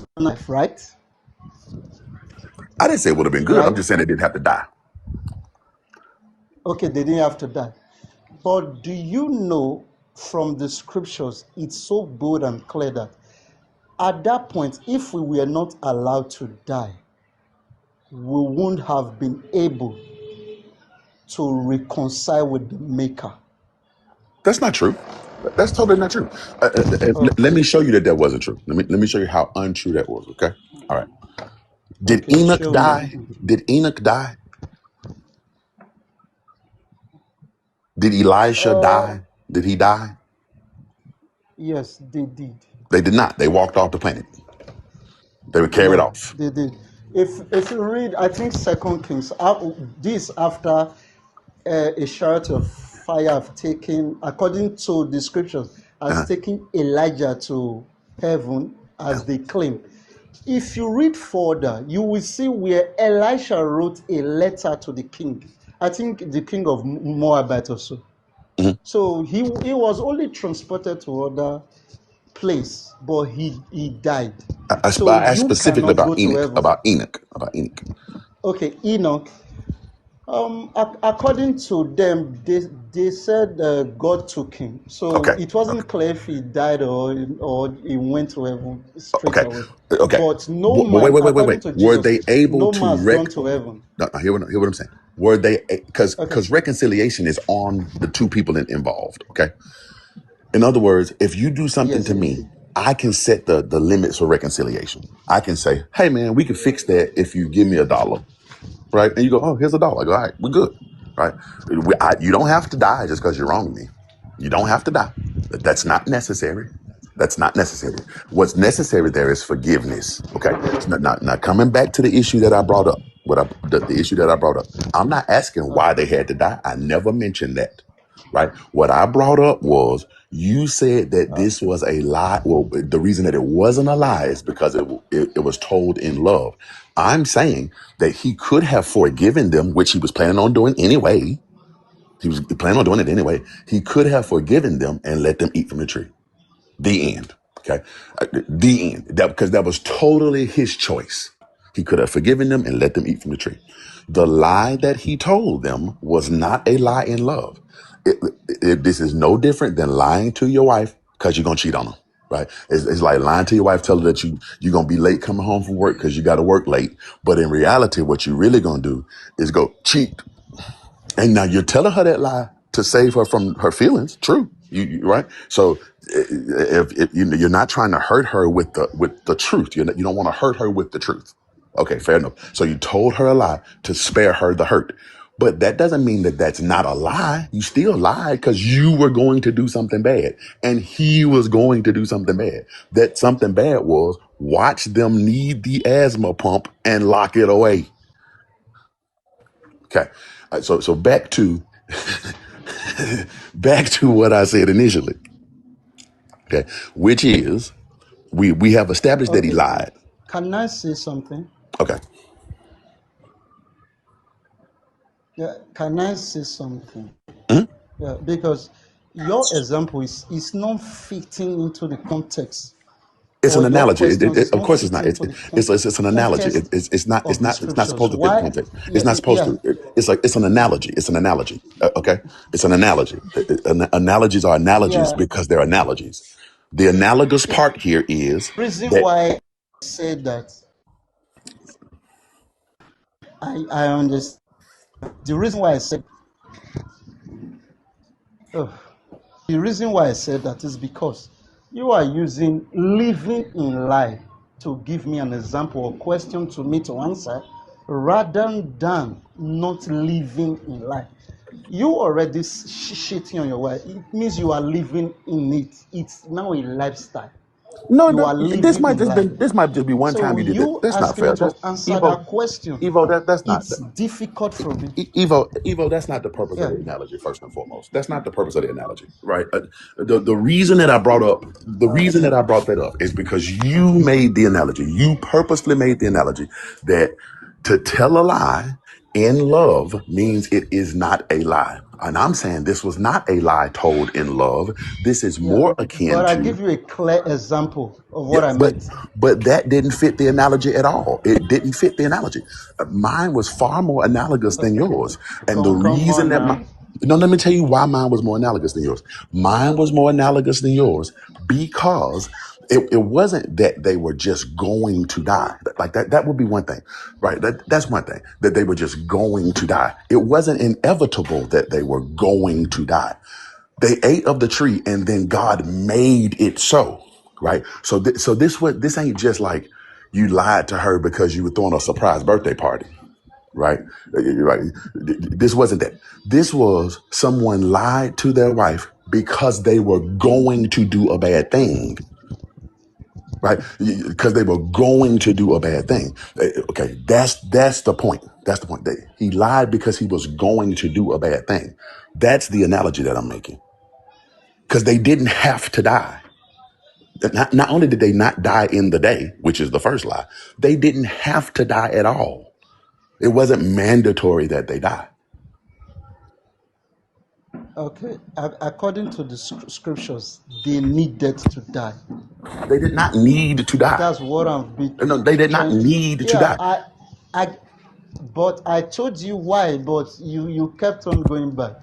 of life, right? I didn't say it would have been good. I'm Right. just saying they didn't have to die. Okay. They didn't have to die. But do you know from the scriptures, it's so bold and clear that at that point, if we were not allowed to die, we wouldn't have been able to reconcile with the Maker. That's not true. That's totally not true. Let Okay, me show you that wasn't true. Let me show you how untrue that was. Okay. All right. Did okay, Enoch show me. die? Did Enoch die? Did Elisha Uh, die? Did he die? yes, they did. They did not. They walked off the planet. They were carried No, off. they did. If you read, I think Second Kings, this after a chariot of fire have taken, according to the scriptures, has Uh-huh. taken Elijah to heaven, Uh-huh. as they claim. If you read further, you will see where Elisha wrote a letter to the king. I think the king of Moabite or so. Mhm. So he was only transported to other place, but he died. So I asked you specifically cannot go about to Enoch. heaven. About Enoch. About Enoch. Okay, Enoch. According to them, they said God took him. So Okay. it Okay. wasn't clear if he died or he went to heaven straight Okay. away. Okay. But no But man, according wait. to Were Jesus, they able no to man has gone to heaven. No, no, hear what I'm saying. Were they Okay. because reconciliation is on the two people involved. Okay. In other words, if you do something Yes. to me, I can set the limits for reconciliation. I can say, hey man, we can fix that if you give me $1. Right? And you go, oh, here's $1. I go, all right, we're good. Right? You don't have to die just because you're wrong with me. You don't have to die. That's not necessary. That's not necessary. What's necessary there is forgiveness. Okay. So now coming back to the issue that I brought up, the issue that I brought up, I'm not asking why they had to die. I never mentioned that. Right. What I brought up was you said that this was a lie. Well, the reason that it wasn't a lie is because it was told in love. I'm saying that he could have forgiven them, which he was planning on doing anyway. He was planning on doing it anyway. He could have forgiven them and let them eat from the tree. The end. Okay. The end. Because that was totally his choice. He could have forgiven them and let them eat from the tree. The lie that he told them was not a lie in love. This is no different than lying to your wife because you're going to cheat on her. Right. It's like lying to your wife, tell her that you're going to be late coming home from work because you got to work late. But in reality, what you're really going to do is go cheat. And now you're telling her that lie to save her from her feelings. True. Right. So if you're not trying to hurt her with the truth, you don't want to hurt her with the truth. Okay, fair enough. So you told her a lie to spare her the hurt. But that doesn't mean that that's not a lie. You still lied because you were going to do something bad and he was going to do something bad. That something bad was watch them need the asthma pump and lock it away. Okay. So back to back to what I said initially. Okay. Which is we have established that he Okay, lied. can I say something? Okay. Yeah, can I say something? Mhm. Yeah, because your example is not fitting into the context, It's or an your analogy. questions is Of not course, it's fitting not. into the It's an analogy. context It's of the not. It's not scriptures. supposed to fit the Why? context. It's Yeah, not supposed yeah, to. It's like it's an analogy. It's an analogy. Okay. It's an analogy. Analogies are analogies yeah. because they're analogies. The analogous part here is Reason that why I said that, I understand. The reason why I said, oh, the reason why I said that is because you are using living in life to give me an example or question to me to answer, rather than not living in life. You already shitting on your wife. It means you are living in it. It's now a lifestyle. no, You are living in life. this might just be one time So you did that. you That's not asking me fair. to That's answer Evo. that question, Evo, that's not. it's difficult for me. Evo, that's not the purpose of Yeah. the analogy. First and foremost, that's not the purpose of the analogy, right? The reason that I brought up, the reason that I brought that up is because you made the analogy. You purposely made the analogy that to tell a lie in love means it is not a lie, and I'm saying this was not a lie told in love. This is Yeah. more akin But I to. give you a clear example of Yeah, what I but meant. that didn't fit the analogy at all. It didn't fit the analogy. Mine was far more analogous than yours, and the Come reason on that now. no, let me tell you why mine was more analogous than yours. Mine was more analogous than yours because it wasn't that they were just going to die. Like that. That would be one thing, right? That's one thing that they were just going to die. It wasn't inevitable that they were going to die. They ate of the tree and then God made it so, right? So, this ain't just like you lied to her because you were throwing a surprise birthday party, right? Right. This wasn't that. This was someone lied to their wife because they were going to do a bad thing, right? Because they were going to do a bad thing. Okay, that's the point. That's the point. He lied because he was going to do a bad thing. That's the analogy that I'm making. Because they didn't have to die. Not only did they not die in the day, which is the first lie, they didn't have to die at all. It wasn't mandatory that they die. Okay. According to the scriptures, they needed to die. They did not need to die. That's what I'm be No, they did not trying. need to Yeah. die. I. But I told you why. But you kept on going back.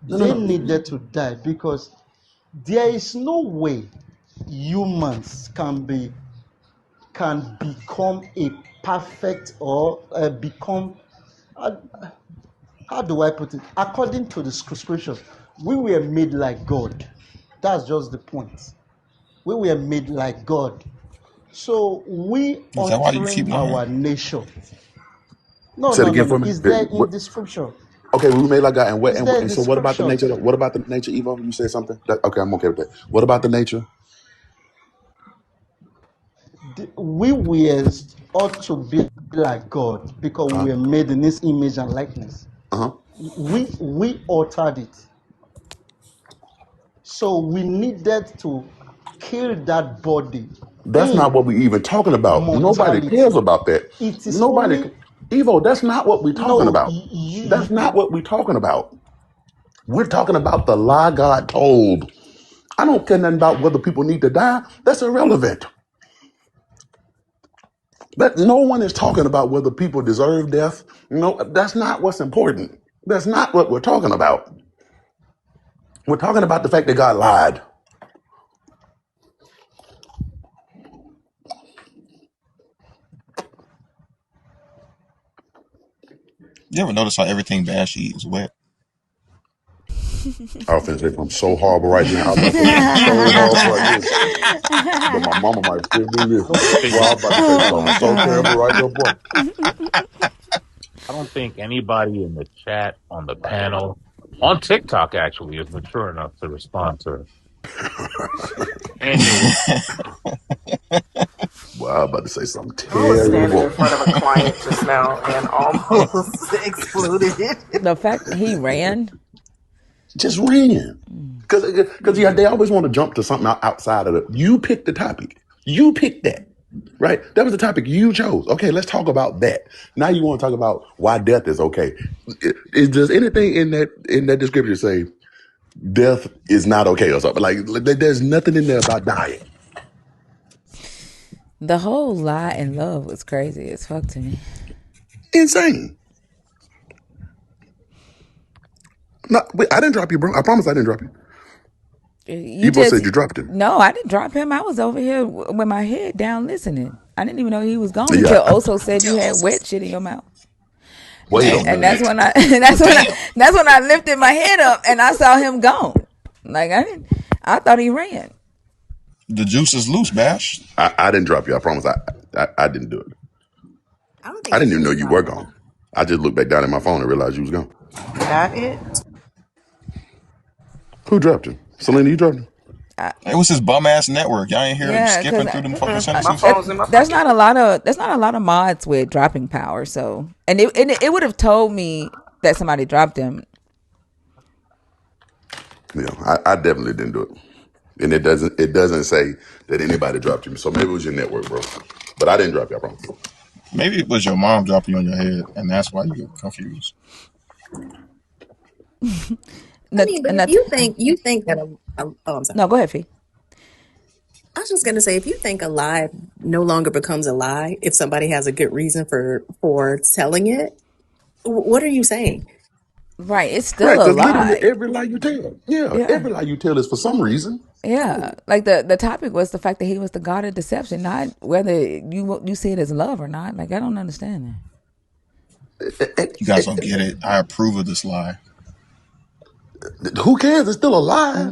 No, no, They no. needed to die because there is no way humans can become a perfect, or become, uh, how do I put it? According to the scriptures, we were made like God. That's just the point. We were made like God. So we Is that why you altering keep lying? our nature. No, Say it no, no, again no. for me. Is there in the scripture? Okay, we made like God, and Is there in and the so what about the nature? scriptures? What about the nature, Evo? You said something. Okay, I'm okay with that. What about the nature? We were ought to be like God because Uh we were made in His image and likeness. huh. We altered it. So we needed to kill that body That's not what we even talking about. Nobody cares mortality. about that. It is Nobody, only Evo, that's not what we're talking no. about. That's not what we're talking about. We're talking about the lie God told. I don't care nothing about whether people need to die. That's irrelevant. That no one is talking about whether people deserve death. No, that's not what's important. That's not what we're talking about. We're talking about the fact that God lied. You ever notice how everything Bash eat is wet? I was finna say something so horrible right now. I was about to say something so horrible right there. But my mama might still be listening. Think Well, I was about to say Oh something my so terrible God. right there, boy. I don't think anybody in the chat, on the panel, on TikTok actually is mature enough to respond to any. Well, I was about to say something I was standing in terrible. front of a client just now and almost exploded. The fact he ran. Just ran. Because yeah, they always want to jump to something outside of it. You picked the topic. You picked that. Right? That was the topic you chose. Okay, let's talk about that. Now you want to talk about why death is okay. Does anything in that description say death is not okay or something? Like there's nothing in there about dying. The whole lie and love was crazy as fuck to me. Insane. No, wait, I didn't drop you, bro. I promise I didn't drop you. You You both just said you dropped him. no, I didn't drop him. I was over here with my head down listening. I didn't even know he was gone Yeah. until Oso said you had wet shit in your mouth. Wait a And that's minute. when I that's when I lifted my head up and I saw him gone. Like I thought he ran. The juice is loose, Bash. I didn't drop you. I promise I didn't do it. I don't think I he didn't even know did you drop were him. gone. I just looked back down at my phone and realized you was gone. Not it. Who dropped him? Selena, you dropped him? It was his bum ass network. Y'all ain't hear him Yeah, because skipping through them fucking My sentences. phone's in my there's pocket. not a lot of mods with dropping power. So it would have told me that somebody dropped him. Yeah, I definitely didn't do it. And it doesn't say that anybody dropped you. So maybe it was your network, bro. But I didn't drop you, I promise. Maybe it was your mom dropping you on your head, and that's why you get confused. I mean, but if you think that oh, I'm sorry. No, go ahead, Fee. I was just gonna say, if you think a lie no longer becomes a lie, if somebody has a good reason for telling it, what are you saying? Right, it's Right, still a because literally lie. every lie you tell. Yeah, Yeah. every lie you tell is for some reason. Yeah, like the topic was the fact that he was the god of deception, not whether you see it as love or not. Like I don't understand You guys don't get it. I approve of this lie. Who cares? It's still a that. lie.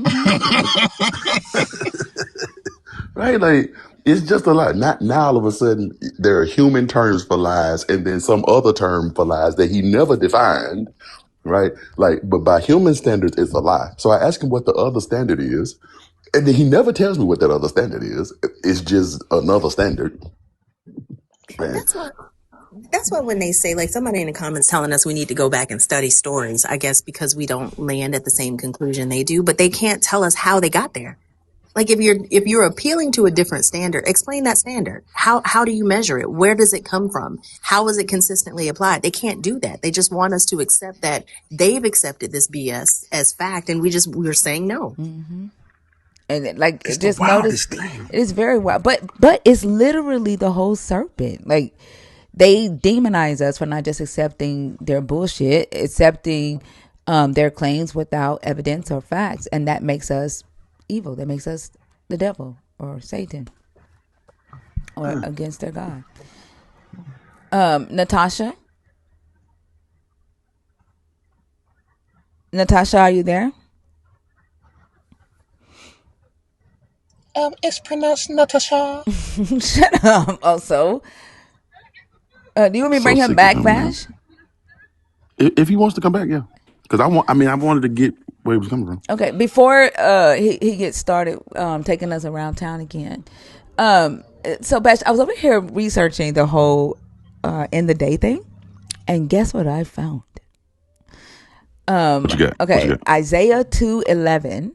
Right? Like it's just a lie. Not now all of a sudden there are human terms for lies and then some other term for lies that he never defined. Right? Like, but by human standards, it's a lie. So I ask him what the other standard is, and then he never tells me what that other standard is. It's just another standard. And Man, that's why when they say, like, somebody in the comments telling us we need to go back and study stories, I guess because we don't land at the same conclusion they do, but they can't tell us how they got there. Like, if you're appealing to a different standard, explain that standard. How do you measure it? Where does it come from? How is it consistently applied? They can't do that. They just want us to accept that they've accepted this BS as fact, and we're saying no. And like it's the just notice wildest thing. it is very wild, but it's literally the whole serpent. Like they demonize us for not just accepting their bullshit, accepting their claims without evidence or facts, and that makes us evil. That makes us the devil or Satan or against their God. Natasha, are you there? It's pronounced Natasha. Shut up. Also, do you want me to So bring him sick of back, him, man. Bash? If he wants to come back, yeah. Because I wanted to get where he was coming from. Okay, before he gets started taking us around town again. So Bash, I was over here researching the whole in the day thing, and guess what I found? What you got? What you Okay, got? Isaiah 2:11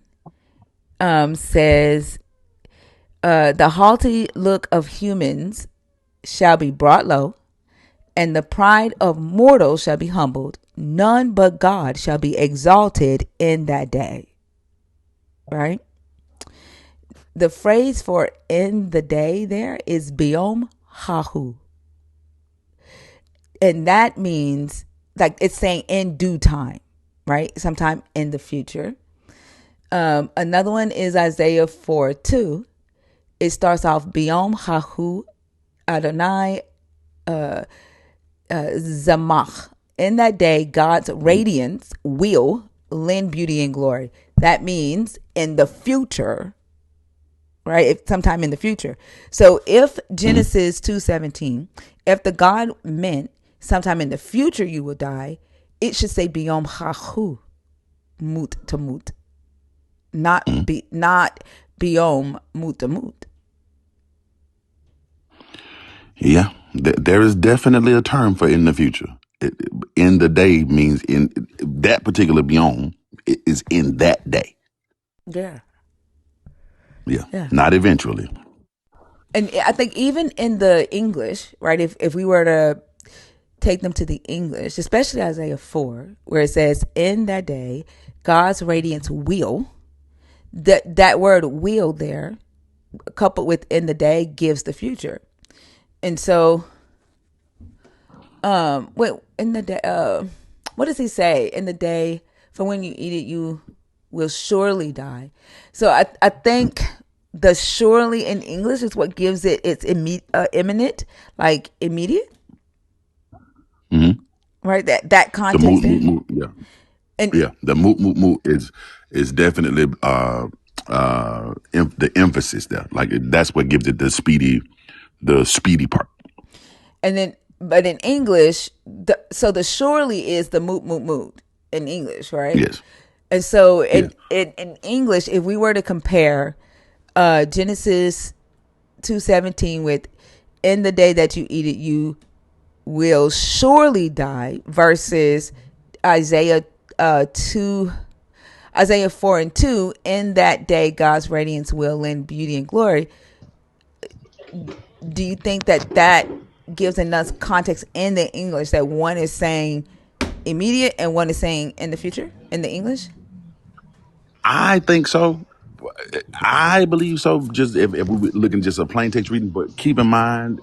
says The haughty look of humans shall be brought low, and the pride of mortals shall be humbled. None but God shall be exalted in that day. Right? The phrase for in the day there is biom hahu. And that means, like, it's saying in due time, right? Sometime in the future. Another one is Isaiah 4:2. It starts off biom hahu Adonai zamach. In that day, God's radiance will lend beauty and glory. That means in the future, right? If sometime in the future. So if Genesis 2:17, if the God meant sometime in the future you will die, it should say biyom hahu, mut to mut, not biyom mut to mut. Yeah, there is definitely a term for in the future. In the day means in that particular biome is in that day. Yeah, Yeah, yeah. not eventually. And I think even in the English, right? If we were to take them to the English, especially Isaiah 4, where it says, "In that day, God's radiance will." That word "will" there, coupled with "in the day," gives the future. And so, wait, in the day, what does he say? In the day, for when you eat it, you will surely die. So I think the surely in English is what gives it its imminent, like immediate, Hmm. right? That The context moot there. moot moot. Yeah, And yeah. The moot moot moot is definitely the emphasis there. Like that's what gives it the speedy part. and then, but in English, so the surely is the moot moot moot in English, right? Yes. And so Yeah. in English, if we were to compare Genesis 2:17 with "in the day that you eat it, you will surely die," versus Isaiah 2, Isaiah 4:2, "in that day God's radiance will lend beauty and glory." Do you think that gives enough context in the English that one is saying immediate and one is saying in the future in the English? I think so. I believe so. Just if we're looking just a plain text reading, but keep in mind,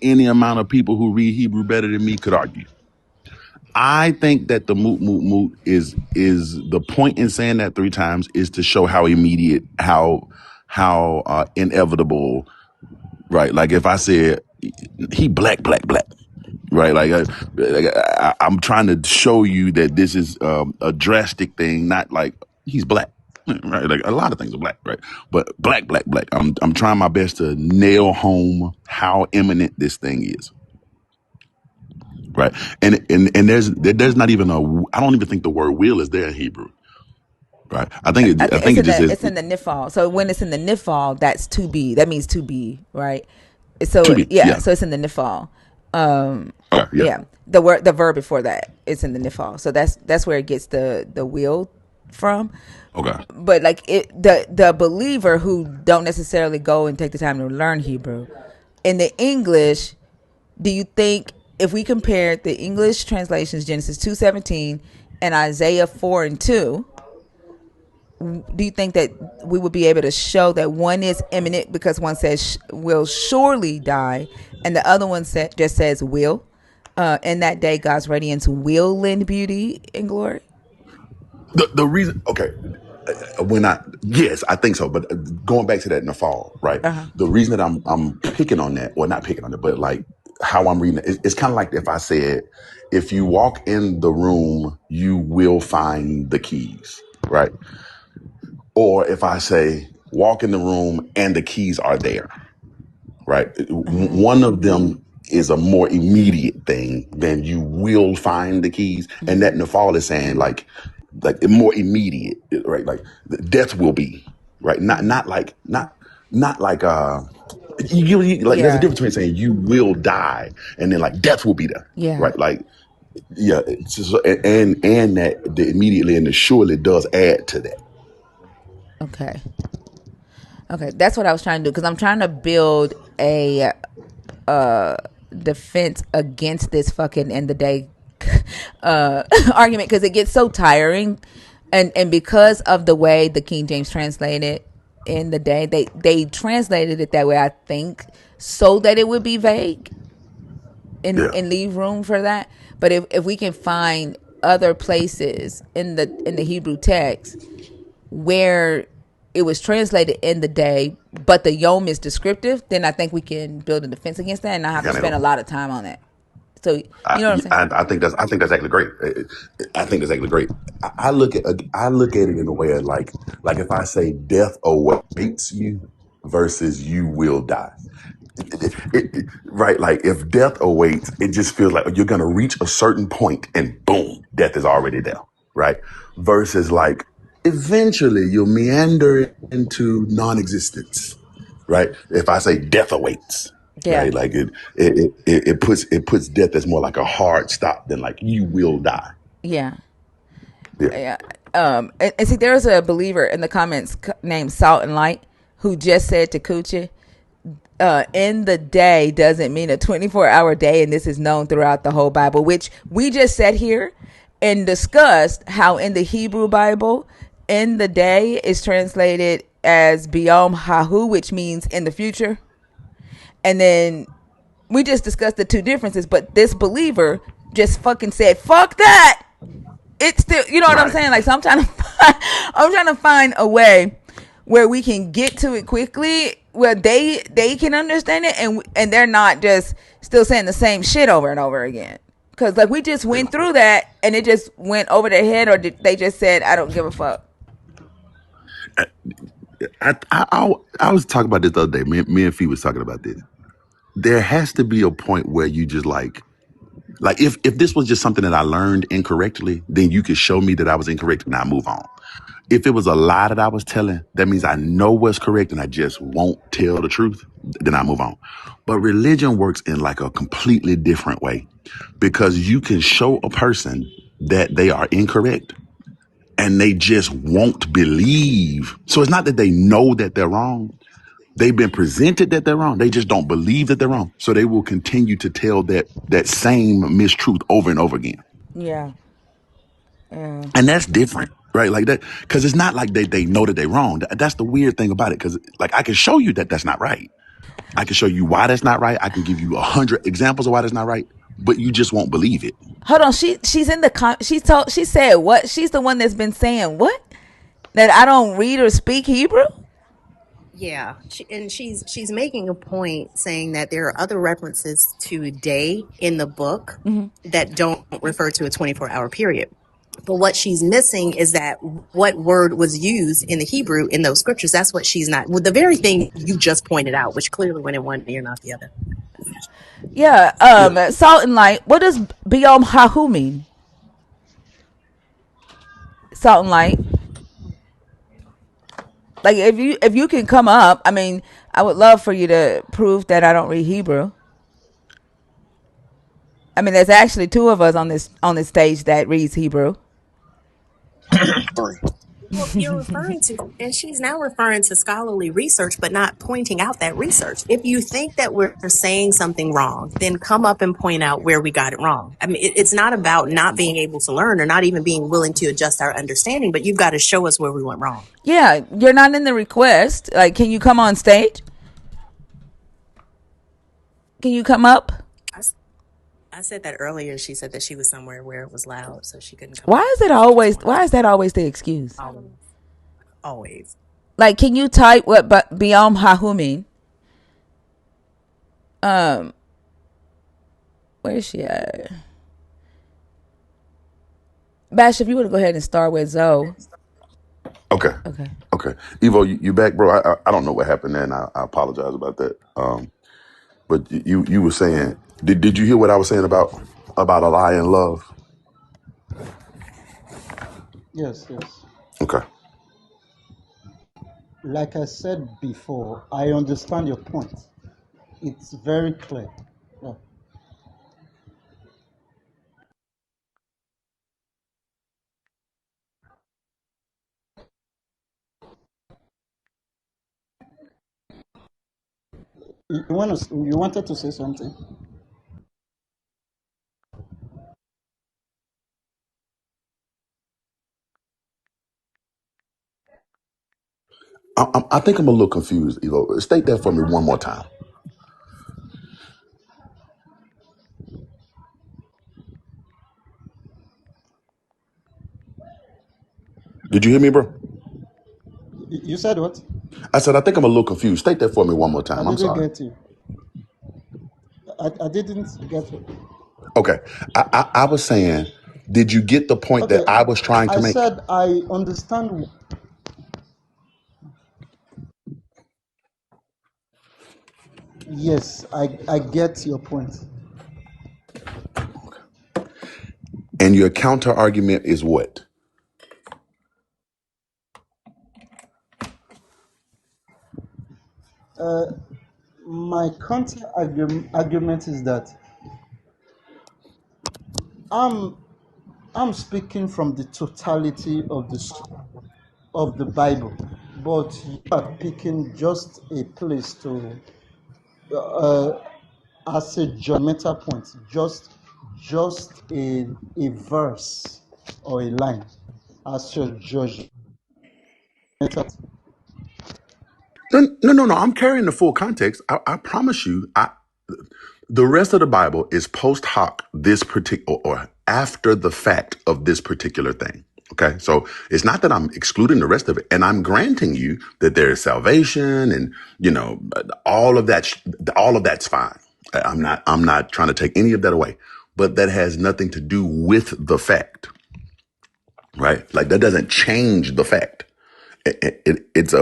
any amount of people who read Hebrew better than me could argue. I think that the moot moot moot is the point in saying that three times is to show how immediate, how inevitable, right? Like if I said he black black black, right? I'm trying to show you that this is a drastic thing, not like he's black, right? Like a lot of things are black, right? But black black black. I'm trying my best to nail home how imminent this thing is. Right. And there's not even I don't even think the word will is there in Hebrew. Right. I I think think it just says it's in the nifal. So when it's in the nifal, that's to be. That means to be, right? So to be. yeah, Yeah. so it's in the nifal. Yeah. Yeah, the verb before that it's in the nifal. So that's where it gets the will from. Okay. But like the believer who don't necessarily go and take the time to learn Hebrew, in the English, do you think if we compared the English translations Genesis 2:17 and Isaiah 4:2, do you think that we would be able to show that one is imminent because one says will surely die and the other one just says will, in that day God's radiance will lend beauty and glory? The reason, okay, when yes, I think so. But going back to that in the fall, right? Uh-huh. The reason that I'm picking on that, or not picking on it, but like how I'm reading it, it's kind of like if I said, if you walk in the room, you will find the keys, right? Or if I say, walk in the room and the keys are there, right? Uh-huh. One of them is a more immediate thing than you will find the keys. And that Mm-hmm. in the fall is saying like more immediate, right? Like death will be, right? Mm-hmm. Not like like there's a Yeah. difference between saying you will die and then like death will be there, Yeah. right? Like yeah, it's just, and that the immediately and the surely does add to that. Okay. Okay, that's what I was trying to do because I'm trying to build a uh defense against this fucking end the day argument because it gets so tiring, and because of the way the King James translated in the day, they translated it that way, I think, so that it would be vague Yeah, and leave room for that. But if we can find other places in the Hebrew text where it was translated in the day, but the yom is descriptive, then I think we can build a defense against that and not have to kind spend a of. lot of time on that. So you know what I'm saying? I think that's actually great. I think that's actually great. I look at it in a way of like if I say death awaits you versus you will die. Right, like if death awaits, it just feels like you're gonna reach a certain point and boom, death is already there. Right, versus like eventually you'll meander into non-existence. Right, if I say death awaits, Yeah, right, like it puts death as more like a hard stop than like you will die. yeah, Yeah, yeah. And see, there's a believer in the comments named Salt and Light who just said to Coochie, in the day doesn't mean a 24-hour day, and this is known throughout the whole Bible, which we just sat here and discussed how in the Hebrew Bible, in the day is translated as Biyom Hahu, which means in the future. And then we just discussed the two differences, but this believer just fucking said, fuck that. It's still, you know what I'm right. saying? Like, so I'm trying to find a way where we can get to it quickly, where they can understand it, and they're not just still saying the same shit over and over again. Because like we just Yeah. went through that, and it just went over their head, or they just said, "I don't give a fuck." I was talking about this the other day. Me and Fee was talking about this. There has to be a point where you just like if this was just something that I learned incorrectly, then you could show me that I was incorrect and I move on. If it was a lie that I was telling, that means I know what's correct and I just won't tell the truth, then I move on. But religion works in like a completely different way because you can show a person that they are incorrect and they just won't believe. So it's not that they know that they're wrong. They've been presented that they're wrong. They just don't believe that they're wrong. So they will continue to tell that same mistruth over and over again. Yeah, yeah. And that's different, right? Like that, because it's not like they know that they're wrong. That's the weird thing about it. Because like I can show you that that's not right. I can show you why that's not right. I can give you 100 examples of why that's not right, but you just won't believe it. Hold on, she's in the she said what? She's the one that's been saying what? That I don't read or speak Hebrew? Yeah, and she's making a point saying that there are other references to day in the book that don't refer to a 24-hour period. But what she's missing is that what word was used in the Hebrew in those scriptures. That's what she's not. Well, the very thing you just pointed out, which clearly went in one ear, not the other. Yeah. Yeah. Salt and light. What does Biyom Hahu mean? Salt and light. Like if you can come up, I mean, I would love for you to prove that I don't read Hebrew. I mean, there's actually two of us on this stage that reads Hebrew. Three. Well, you're referring to, and she's now referring to scholarly research, but not pointing out that research. If you think that we're saying something wrong, then come up and point out where we got it wrong. I mean, it's not about not being able to learn or not even being willing to adjust our understanding, but you've got to show us where we went wrong. Yeah, you're not in the request. Like, can you come on stage? Can you come up? I, I said that earlier. She said that she was somewhere where it was loud, so she couldn't come Why up. is it She just always? wanted Why to. is that always the excuse? Always. Always. Like, can you type what Biyom Hahu mean? Um, where is she at? Bash, if you want to go ahead and start with Zoe. Okay. Okay. Okay. Evo, you back, bro? I don't know what happened there, and I apologize about that. But you were saying, did you hear what I was saying about a lie in love? Yes, yes. Okay. Like I said before, I understand your point. It's very clear. Yeah. You wanted to say something? I think I'm a little confused, Evo. State that for me one more time. Did you hear me, bro? You said what? I said, I think I'm a little confused. State that for me one more I time. I'm didn't sorry. get you. I didn't get you. Okay. I was saying, did you get the point that Okay, I was trying to I make? said I understand. Yes, I get your point. And your counter argument is what? My argument is that I'm I'm speaking from the totality of of the Bible, but you are picking just a place to uh, as a judgmental point, just a verse or a line as your judgment. No. I'm carrying the full context. I promise you. The rest of the Bible is post hoc this particular or after the fact of this particular thing. Okay. So it's not that I'm excluding the rest of it. And I'm granting you that there is salvation and, all of that, all of that's fine. I'm not trying to take any of that away, but that has nothing to do with the fact, right? Like that doesn't change the fact. It's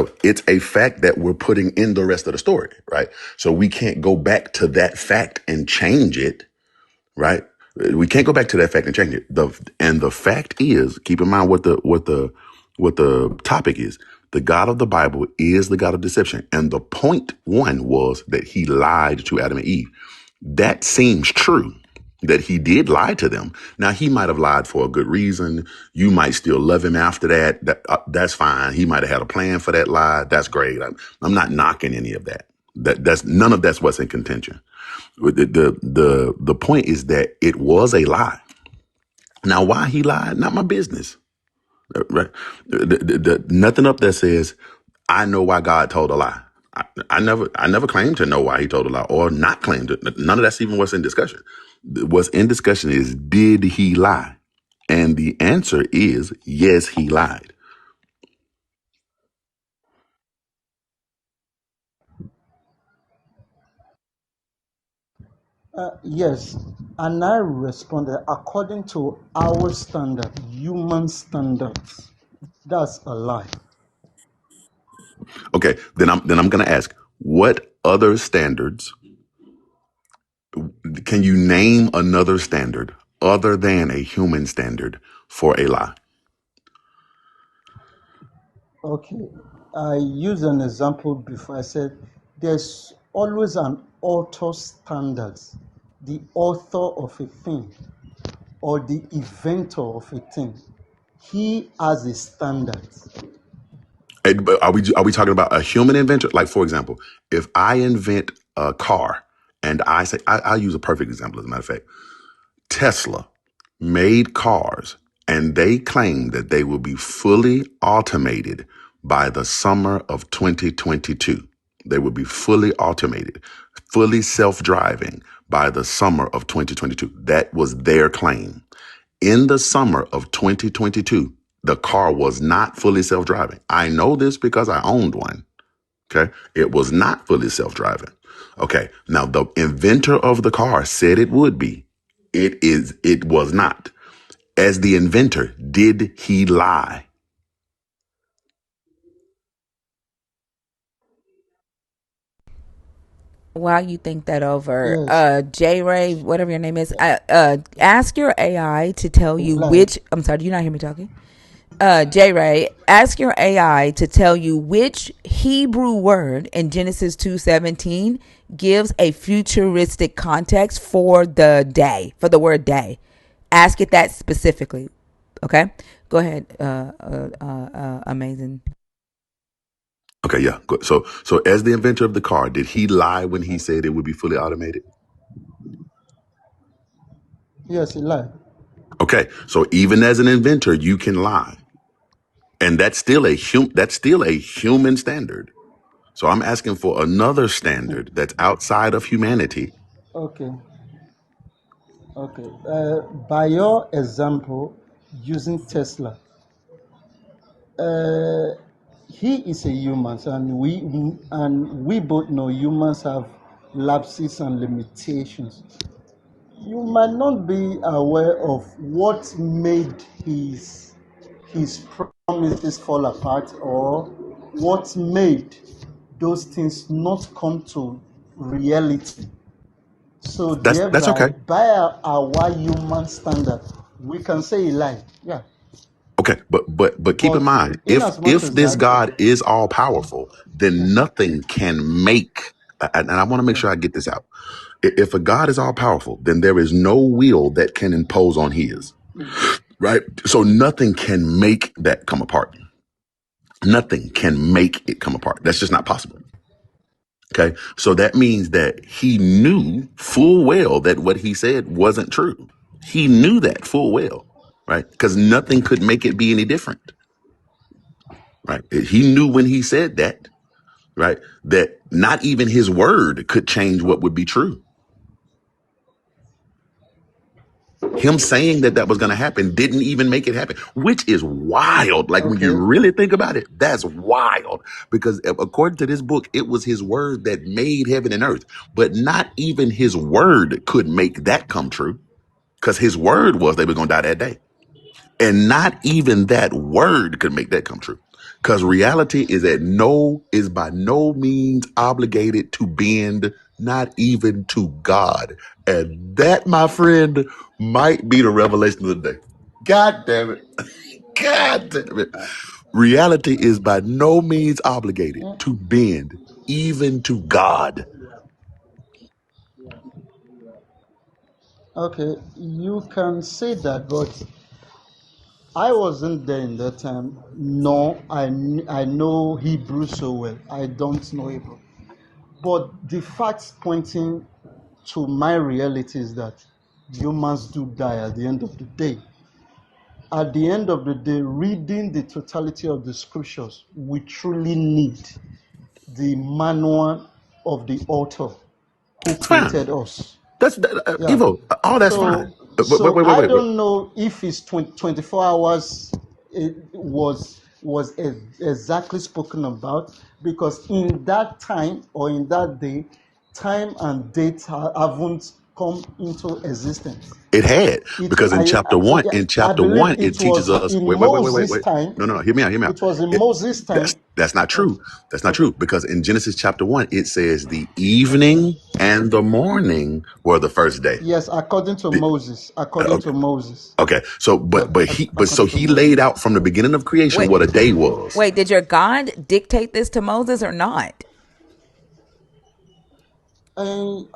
a fact that we're putting in the rest of the story, right? So we can't go back to that fact and change it, right? We can't go back to that fact and change it. The fact is, keep in mind what the topic is. The God of the Bible is the God of deception, and the point one was that he lied to Adam and Eve. That seems true that he did lie to them. Now he might have lied for a good reason. You might still love him after that. That's fine. He might have had a plan for that lie. That's great. I'm not knocking any of that. That's none of that's what's in contention. The point is that it was a lie. Now, why he lied, not my business. Right? Nothing up there says I know why God told a lie. I never claimed to know why he told a lie or not claimed it. None of that's even what's in discussion. What's in discussion is did he lie? And the answer is yes, he lied. Yes, and I responded according to our standard, human standards. That's a lie. Okay, then I'm gonna ask, what other standards can you name another standard other than a human standard for a lie? Okay, I used an example before. I said there's always an author standards, the author of a thing or the inventor of a thing. He has a standard. But are we talking about a human inventor? Like, for example, if I invent a car and I say I'll use a perfect example as a matter of fact. Tesla made cars and they claim that they will be fully automated by the summer of 2022. They will be fully automated, fully self-driving by the summer of 2022. That was their claim. In the summer of 2022, the car was not fully self-driving. I know this because I owned one. Okay. It was not fully self-driving. Okay. Now the inventor of the car said it would be. It was not. As the inventor, did he lie? While you think that over, Yes, J Ray, whatever your name is, ask your AI to tell he you lied. which. I'm sorry, do you not hear me talking? J Ray, ask your AI to tell you which Hebrew word in Genesis 2:17 gives a futuristic context for the day, for the word day. Ask it that specifically. Okay, go ahead. Amazing. Okay, yeah. Good. So as the inventor of the car, did he lie when he said it would be fully automated? Yes, he lied. Okay, so even as an inventor, you can lie, and that's still a human standard. So I'm asking for another standard that's outside of humanity. Okay, okay. By your example, using Tesla, uh, he is a human, and we both know humans have lapses and limitations. You might not be aware of what made his promises fall apart, or what made those things not come to reality. So That's thereby, okay. by our human standard, we can say he lied. Yeah. Okay, but keep in But mind, in as much if as this that, God is all powerful, yeah, then nothing can make. And I want to make yeah. sure I get this out. If a God is all powerful, then there is no will that can impose on His. Right. So nothing can make that come apart. Nothing can make it come apart. That's just not possible. Okay. So that means that He knew full well that what He said wasn't true. He knew that full well. Right. Because nothing could make it be any different. Right. He knew when He said that, right, that not even His word could change what would be true. Him saying that that was going to happen didn't even make it happen, which is wild. Like when you Okay, really think about it, that's wild, because according to this book, it was His word that made heaven and earth, but not even His word could make that come true, because His word was they were going to die that day. And not even that word could make that come true. Because reality is by no means obligated to bend, not even to God. And that, my friend, might be the revelation of the day. God damn it. God damn it. Reality is by no means obligated to bend, even to God. okay. You can say that, but I wasn't there in that time. No, I know Hebrew so well. I don't know Hebrew. But the facts pointing to my reality is that humans do die at the end of the day. At the end of the day, reading the totality of the scriptures, we truly need the manual of the author who It's fine. created us. That's Yeah. Evo. All that's So fine. so Wait, I wait. don't know if it's 24 hours it was exactly spoken about, because in that time or in that day, time and date haven't come into existence. It had, It because in I chapter believe one, it it teaches was us. in Wait. Moses' time. No. Hear me out. Hear me out. It was in It, Moses' time. that's not Okay. true. That's not Okay. true, because in Genesis chapter one, it says the evening and the morning were the first day. Yes, according to The- Moses. According okay. to Moses. Okay. So, Yeah, but so according to he laid Moses. out from the beginning of creation Wait, what a day was. wait. Did your God dictate this to Moses or not? And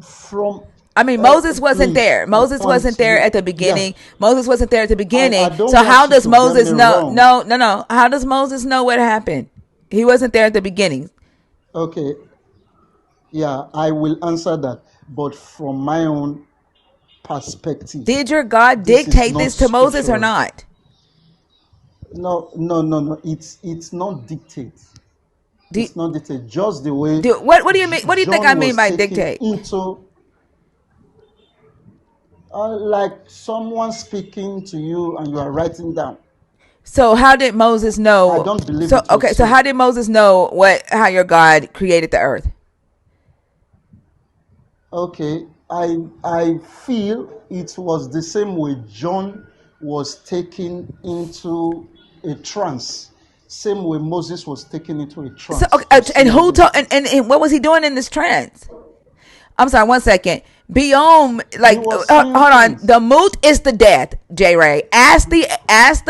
from I mean, Moses wasn't please, there. I Moses want wasn't there you. at the Yeah, beginning. Moses wasn't there at the I beginning. don't So how want you does to get me Moses know? wrong. No. How does Moses know what happened? He wasn't there at the beginning. Okay, yeah, I will answer that. But from my own perspective, Did your God this is dictate not this to Moses or scriptural. not? No. It's not dictate. Do, It's not dictate. Just the way what do you mean? What do you think I John mean was by taken dictate? into, like someone speaking to you and you are writing down. So how did Moses I know? don't believe So it was okay, so so. how did Moses know how your God created the earth? Okay, I feel it was the same way John was taken into a trance, same way Moses was taken into a So trance okay, to and see who heaven. told and what was he doing in this trance? I'm sorry, 1 second. Beyond, He like, was seeing hold on. things. The moot is the death, J. Ray. Ask the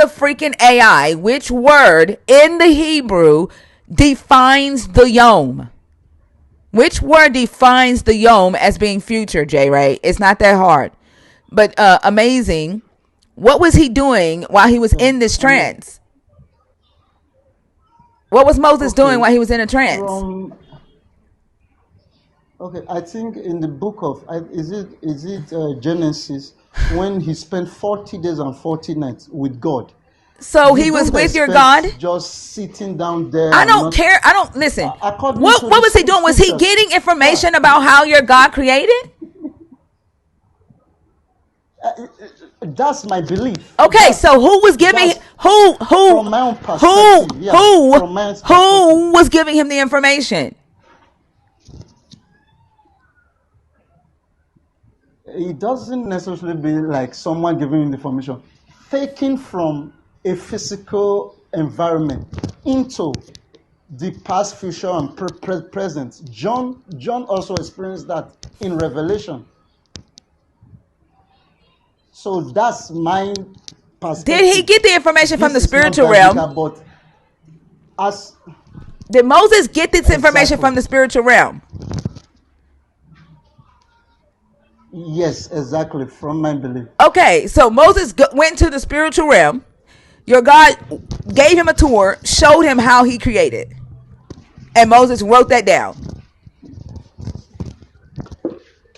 freaking AI which word in the Hebrew defines the yom. Which word defines the yom as being future, J. Ray? It's not that hard, but amazing. What was he doing while he was Yeah, in this I know. trance? What was Moses doing Okay, while he was in a trance? from okay, I think in the book of is it Genesis when he spent 40 days and 40 nights with God. So You he was don't with your God? expect just sitting down there I and don't not care. I don't listen. according What to the what was he doing? Was he scriptures. getting Yeah, information about how your God created? that's my belief. Okay, so who was giving That's who from my own who perspective. Yeah, who from my own perspective. who was giving him the information? It doesn't necessarily be like someone giving you the information. Taking from a physical environment into the past, future, and present. John also experienced that in Revelation. So that's my Did he perspective. get the information from This the is not spiritual realm? biblical, but as Did Moses get this information exactly, from the spiritual realm? yes, exactly from my belief. Okay, so Moses went to the spiritual realm. Your God gave him a tour, showed him how he created, and Moses wrote that down.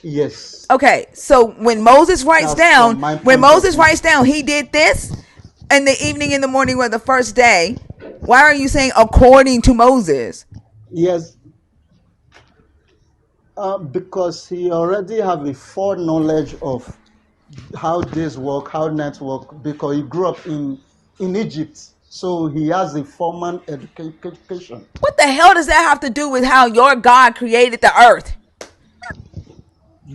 Yes, Okay, so that's from my when point of Moses view. writes down he did this in the evening in the morning or the first day, why are you saying according to Moses? Yes, because he already have a foreknowledge of how days work, how nights work, because he grew up in Egypt, so he has a formal education. What the hell does that have to do with how your God created the earth?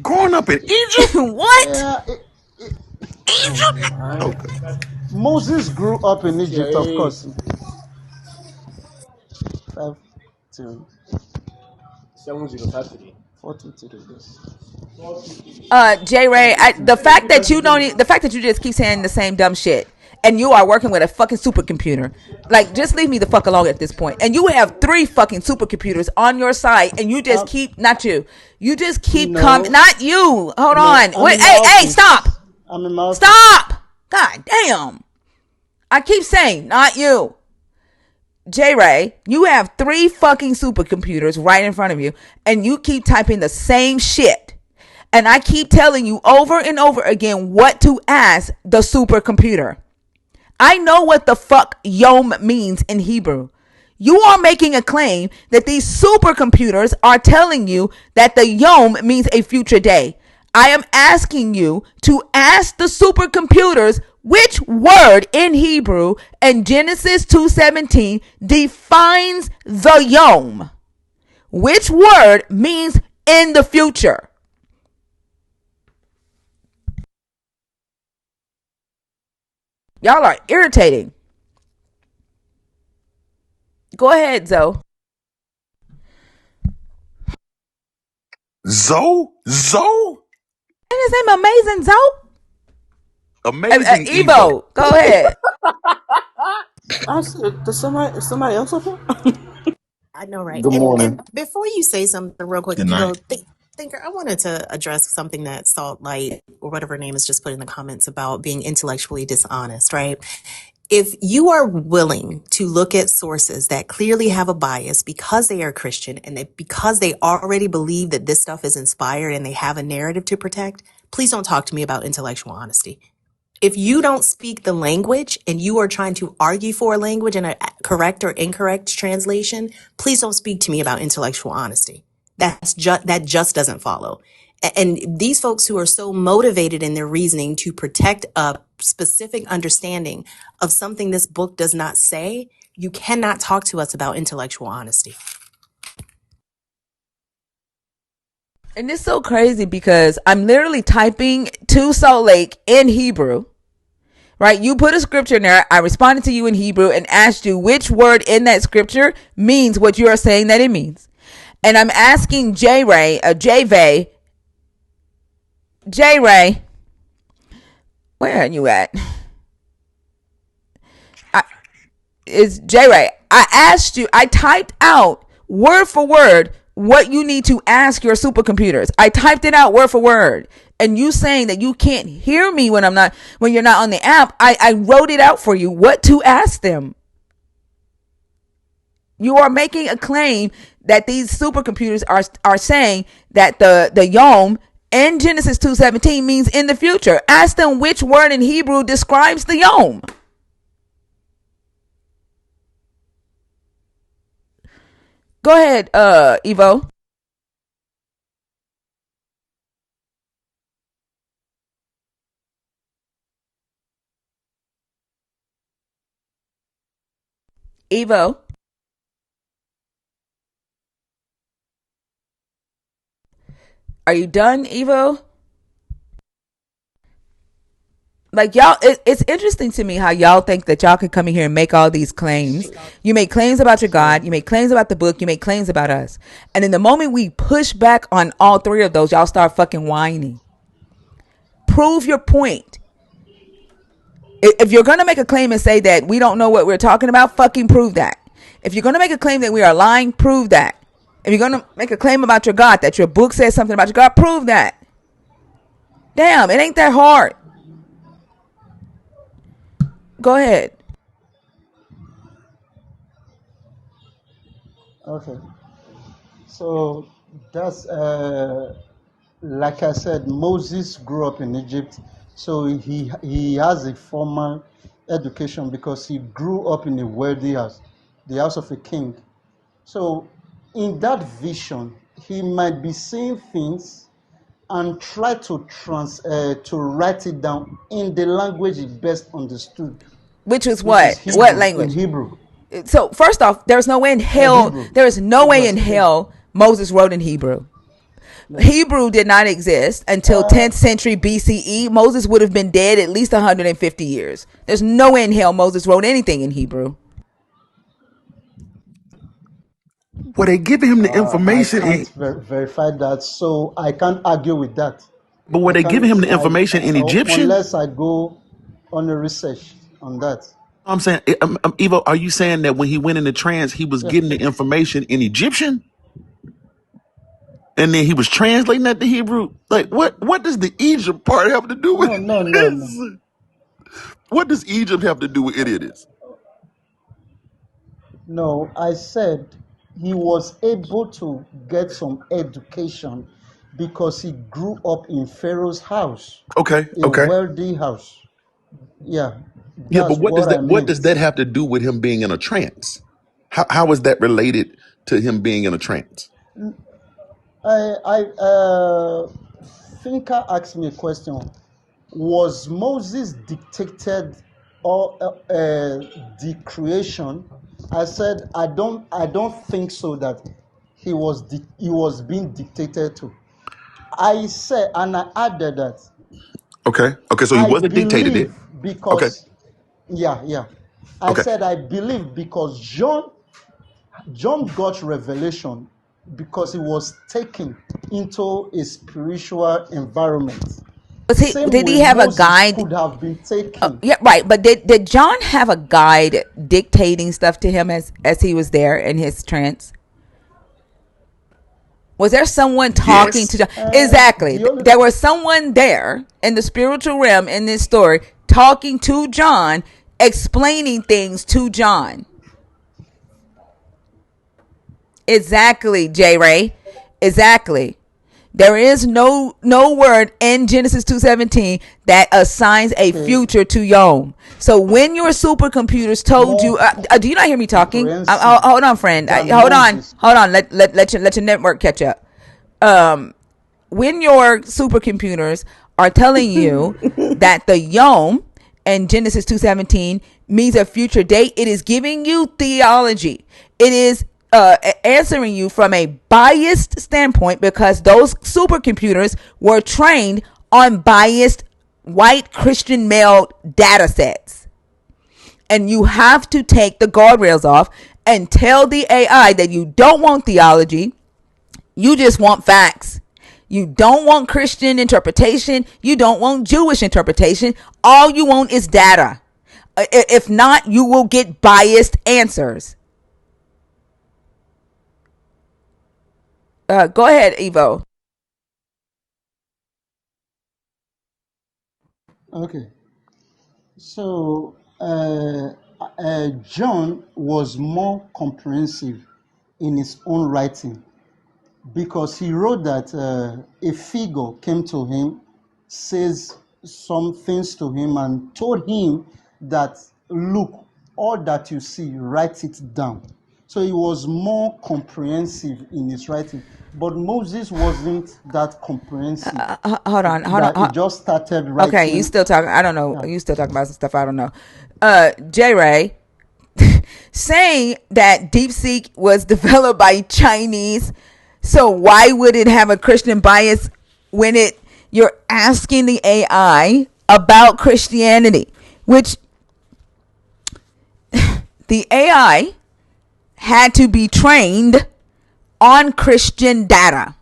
Growing up in Egypt? What? Yeah, Egypt? uh, Okay. Moses grew up in Egypt, of course. 5 to 4 to 3 days. J Ray, the fact that you just keep saying the same dumb shit, and you are working with a fucking supercomputer, like just leave me the fuck alone at this point. And you have three fucking supercomputers on your side, and you just Um, keep not you, you just keep coming. no, Not you. Hold no, on. I'm Wait. in my Hey, stop, office. I'm in my office. stop. God damn. I keep saying not you. J Ray, you have three fucking supercomputers right in front of you, and you keep typing the same shit. And I keep telling you over and over again what to ask the supercomputer. I know what the fuck yom means in Hebrew. You are making a claim that these supercomputers are telling you that the yom means a future day. I am asking you to ask the supercomputers which word in Hebrew in Genesis 2:17 defines the yom. Which word means in the future? Y'all are irritating. Go ahead, Zoe. Zoe? And his name Amazing Zoe? Amazing Evo. Evo. Go ahead. I said, does somebody else up here? I know, right? Good And morning. before you say something real quick, Good night. Thinker, I wanted to address something that Salt Light or whatever her name is just put in the comments about being intellectually dishonest, right? If you are willing to look at sources that clearly have a bias because they are Christian and because they already believe that this stuff is inspired and they have a narrative to protect, please don't talk to me about intellectual honesty. If you don't speak the language and you are trying to argue for a language in a correct or incorrect translation, please don't speak to me about intellectual honesty. That just doesn't follow. And these folks who are so motivated in their reasoning to protect a specific understanding of something this book does not say, you cannot talk to us about intellectual honesty. And it's so crazy because I'm literally typing to Salt Lake in Hebrew, right? You put a scripture in there. I responded to you in Hebrew and asked you which word in that scripture means what you are saying that it means. And I'm asking J Ray, J Ray, where are you at? Is J Ray. I asked you, I typed out word for word what you need to ask your supercomputers. I typed it out word for word. And you saying that you can't hear me when you're not on the app, I wrote it out for you what to ask them. You are making a claim that these supercomputers are saying that the yom in Genesis 2:17 means in the future. Ask them which word in Hebrew describes the yom. Go ahead, Evo. Evo, are you done, Evo? Like y'all, it's interesting to me how y'all think that y'all can come in here and make all these claims. You make claims about your God, So, you make claims about the book, you make claims about us, and in the moment we push back on all three of those, y'all start fucking whining. Prove your point. If you're gonna make a claim and say that we don't know what we're talking about, fucking prove that. If you're gonna make a claim that we are lying, prove that. If you're gonna make a claim about your God, that your book says something about your God, prove that. Damn, it ain't that hard. Go ahead. okay. So that's like I said, Moses grew up in Egypt, so he has a formal education because he grew up in a wealthy house, the house of a king. So in that vision, he might be seeing things and try to write it down in the language he best understood, Which is which is what? What Hebrew. In language? Hebrew, So first off, there's no way in hell. Hebrew. There is no It way in was hell Moses wrote in Hebrew. no. Hebrew did not exist until Uh, 10th century BCE. Moses would have been dead at least 150 years. There's no way in hell Moses wrote anything in Hebrew. Were they giving him the I information? can't verify that, so I can't argue with that. But were I they giving can't, him the information in Egyptian? unless I go on a research on that. I'm saying, Evo, are you saying that when he went into trance, he was Yeah. getting the information in Egyptian, and then he was translating that to Hebrew? Like, what does the Egypt part have to do with No, no, no, no. this? What does Egypt have to do with any of this? No, I said he was able to get some education because he grew up in Pharaoh's house, Okay, a okay. wealthy house. Yeah, Yeah, but that's what I what does meant. that have to do with him being in a trance? How is that related to him being in a trance? I Finca asked me a question. Was Moses dictated or the creation? I said I don't think so that he was being dictated to. I said, and I added that Okay, okay. So he I wasn't dictated it. believe Okay, because yeah, yeah. I okay. said I believe because John got revelation because he was taken into a spiritual environment. Same Did way he have a Moses guide? could have been taken. Yeah, right. But did John have a guide dictating stuff to him as he was there in his trance? Was there someone talking to Yes. John? Exactly. The only There was someone there in the spiritual realm in this story talking to John, explaining things to John. Exactly, J Ray. Exactly. There is no word in Genesis 2:17 that assigns a okay, future to Yom. So when your supercomputers told you, more do you not hear me talking? comprehensive Hold on, friend. than Hold on, Moses. hold on. Let your network catch up. When your supercomputers are telling you that the Yom in Genesis 2:17 means a future date, it is giving you theology. It is answering you from a biased standpoint because those supercomputers were trained on biased white Christian male data sets. And you have to take the guardrails off and tell the AI that you don't want theology, you just want facts. You don't want Christian interpretation. You don't want Jewish interpretation. All you want is data. If not, you will get biased answers. Go ahead, Evo. Okay, so John was more comprehensive in his own writing because he wrote that a figure came to him, says some things to him, and told him that, look, all that you see, write it down. So he was more comprehensive in his writing. But Moses wasn't that comprehensive, Hold on. that he just started Okay, you writing. still talking? I don't know. Yeah. You still talking about some stuff I don't know. J Ray saying that DeepSeek was developed by Chinese. So why would it have a Christian bias when you're asking the AI about Christianity, which the AI had to be trained on Christian data.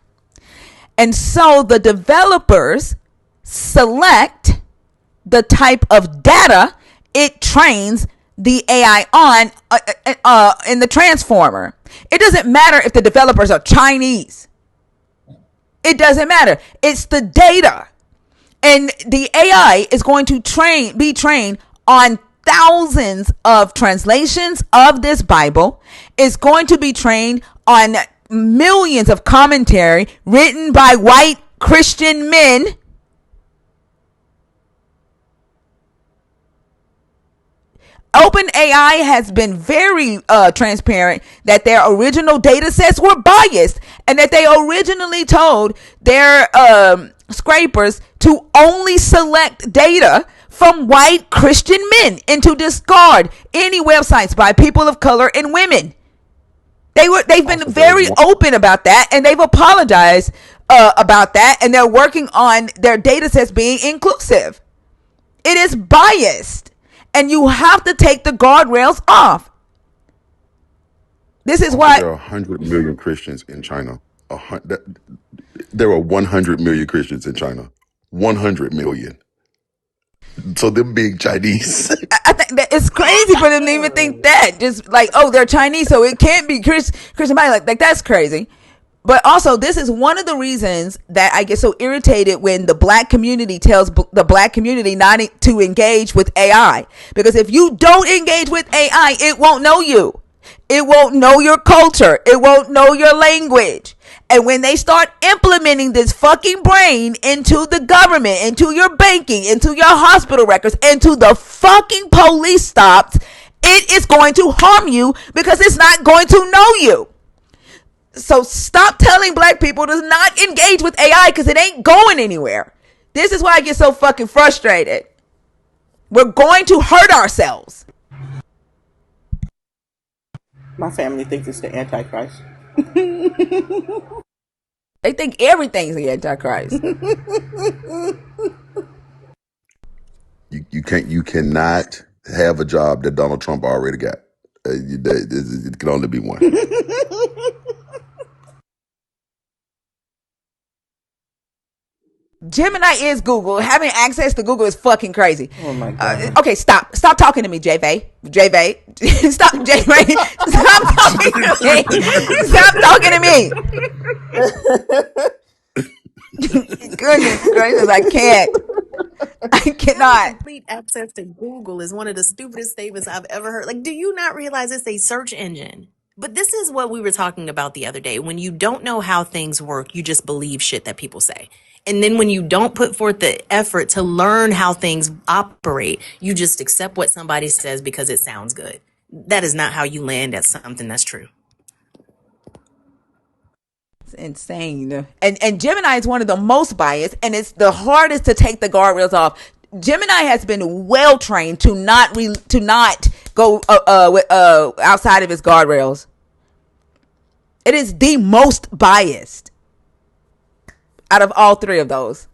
And so the developers select the type of data it trains the AI on in the transformer. It doesn't matter if the developers are Chinese. It doesn't matter. It's the data. And the AI is going to be trained on thousands of translations of this Bible. It's going to be trained on millions of commentary written by white Christian men. OpenAI has been very transparent that their original data sets were biased and that they originally told their scrapers to only select data from white Christian men and to discard any websites by people of color and women. They've been Also, there was very one. open about that, and they've apologized about that, and they're working on their data sets being inclusive. It is biased, and you have to take the guardrails off. This is Also, why there are 100 million Christians in China. There are 100 million Christians in China. 100 million. So them being Chinese. I think that it's crazy for them to even think that. Just like, oh, they're Chinese, so it can't be Christian body. Like that's crazy. But also, this is one of the reasons that I get so irritated when the black community tells the black community not to engage with AI. Because if you don't engage with AI, it won't know you. It won't know your culture. It won't know your language. And when they start implementing this fucking brain into the government, into your banking, into your hospital records, into the fucking police stops, it is going to harm you because it's not going to know you. So stop telling black people to not engage with AI because it ain't going anywhere. This is why I get so fucking frustrated. We're going to hurt ourselves. My family thinks it's the Antichrist. They think everything's the Antichrist. You cannot have a job that Donald Trump already got. It can only be one. Gemini is Google. Having access to Google is fucking crazy. Oh my god. Okay, stop. Stop talking to me, J-Vay. J-Vay. Stop, J-Vay. Stop talking to me. Stop talking to me. Goodness gracious, I can't. I Having cannot. complete access to Google is one of the stupidest statements I've ever heard. Like, do you not realize it's a search engine? But this is what we were talking about the other day. When you don't know how things work, you just believe shit that people say. And then when you don't put forth the effort to learn how things operate, you just accept what somebody says because it sounds good. That is not how you land at something that's true. It's insane. And Gemini is one of the most biased, and it's the hardest to take the guardrails off. Gemini has been well trained to not go outside of its guardrails. It is the most biased out of all three of those.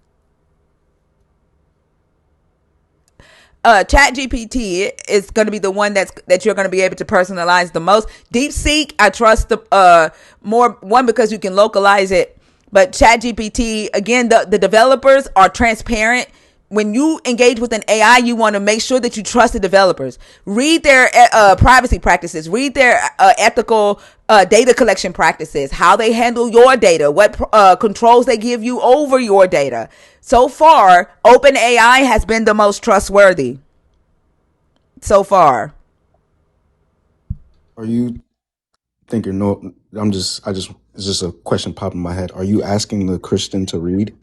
Chat GPT is going to be the one that you're going to be able to personalize the most. DeepSeek, I trust the more, one, because you can localize it, but Chat GPT, again, the developers are transparent. When you engage with an AI, you want to make sure that you trust the developers. Read their privacy practices. Read their ethical data collection practices. How they handle your data. What controls they give you over your data. So far, OpenAI has been the most trustworthy. So far. Are you thinking? No, it's just a question popping in my head. Are you asking the Christian to read?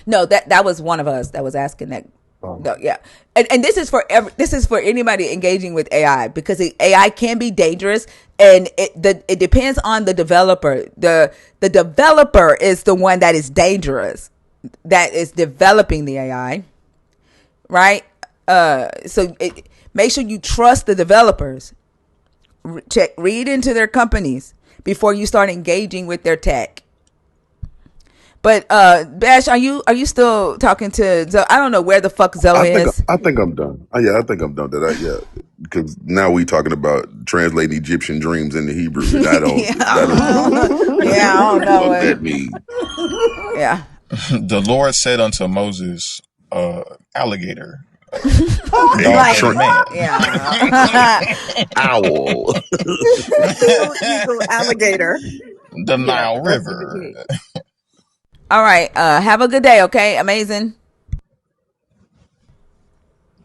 No, that was one of us that was asking that. Oh, No, yeah, and this is for this is for anybody engaging with AI, because AI can be dangerous, and it depends on the developer. The developer is the one that is dangerous, that is developing the AI, right? Make sure you trust the developers. Read into their companies before you start engaging with their tech. But Bash, are you still talking to Zoe? I don't know where the fuck I Zoe think is. I think I'm done. Yeah, I think I'm done. Yeah, because now we talking about translating Egyptian dreams into Hebrew, and Yeah, that don't yeah, I don't what the know fuck it. that mean. Yeah. The Lord said unto Moses, alligator, A dog Like, headed trunk man. yeah. owl. Eagle, eagle, alligator. The Yeah, Nile that's what it River. means. All right. Have a good day, okay? Amazing.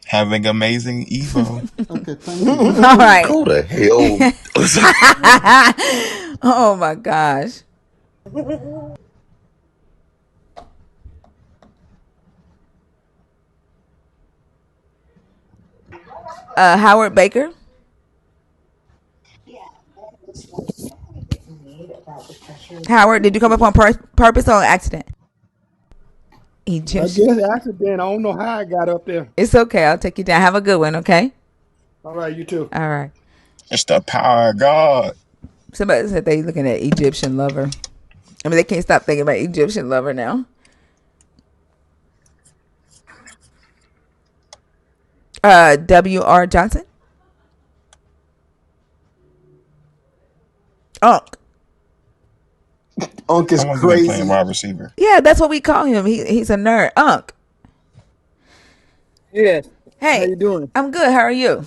Having amazing Evo. Okay, thank you. All right. Go to hell. Oh my gosh. Howard Baker. Howard, did you come up on purpose or accident? I Egyptian. guess accident. I don't know how I got up there. It's okay. I'll take you down. Have a good one, okay? All right, you too. All right. It's the power of God. Somebody said they looking at Egyptian lover. I mean, they can't stop thinking about Egyptian lover now. W.R. Johnson. Unk. Unc How is long you been playing crazy. wide receiver? Yeah, that's what we call him. He's a nerd. Unk. Yes. How Hey, you doing? I'm good. How are you?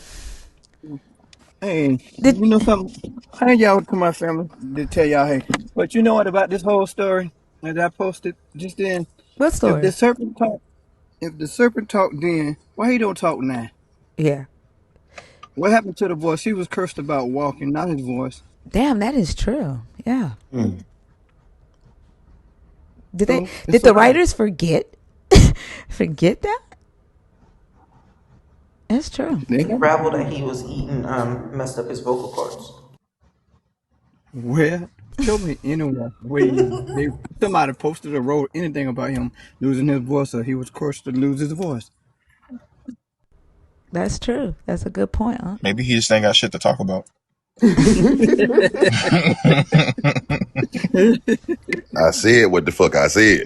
Hey, Did you know something? I ain't y'all to my family to tell y'all, hey, but you know what about this whole story that I posted just then? what If the story? serpent talk, if the serpent talked then, why he don't talk now? Yeah. What happened to the voice? He was cursed about walking, not his voice. Damn, that is true. Yeah. Hmm. Did they? So Did it's the okay. writers forget? Forget that? That's true. They The got gravel that he was eating messed up his vocal cords. where? Show me anywhere where they somebody posted or wrote anything about him losing his voice or he was cursed to lose his voice. That's true. That's a good point, huh? Maybe he just ain't got shit to talk about. I said what the fuck I said.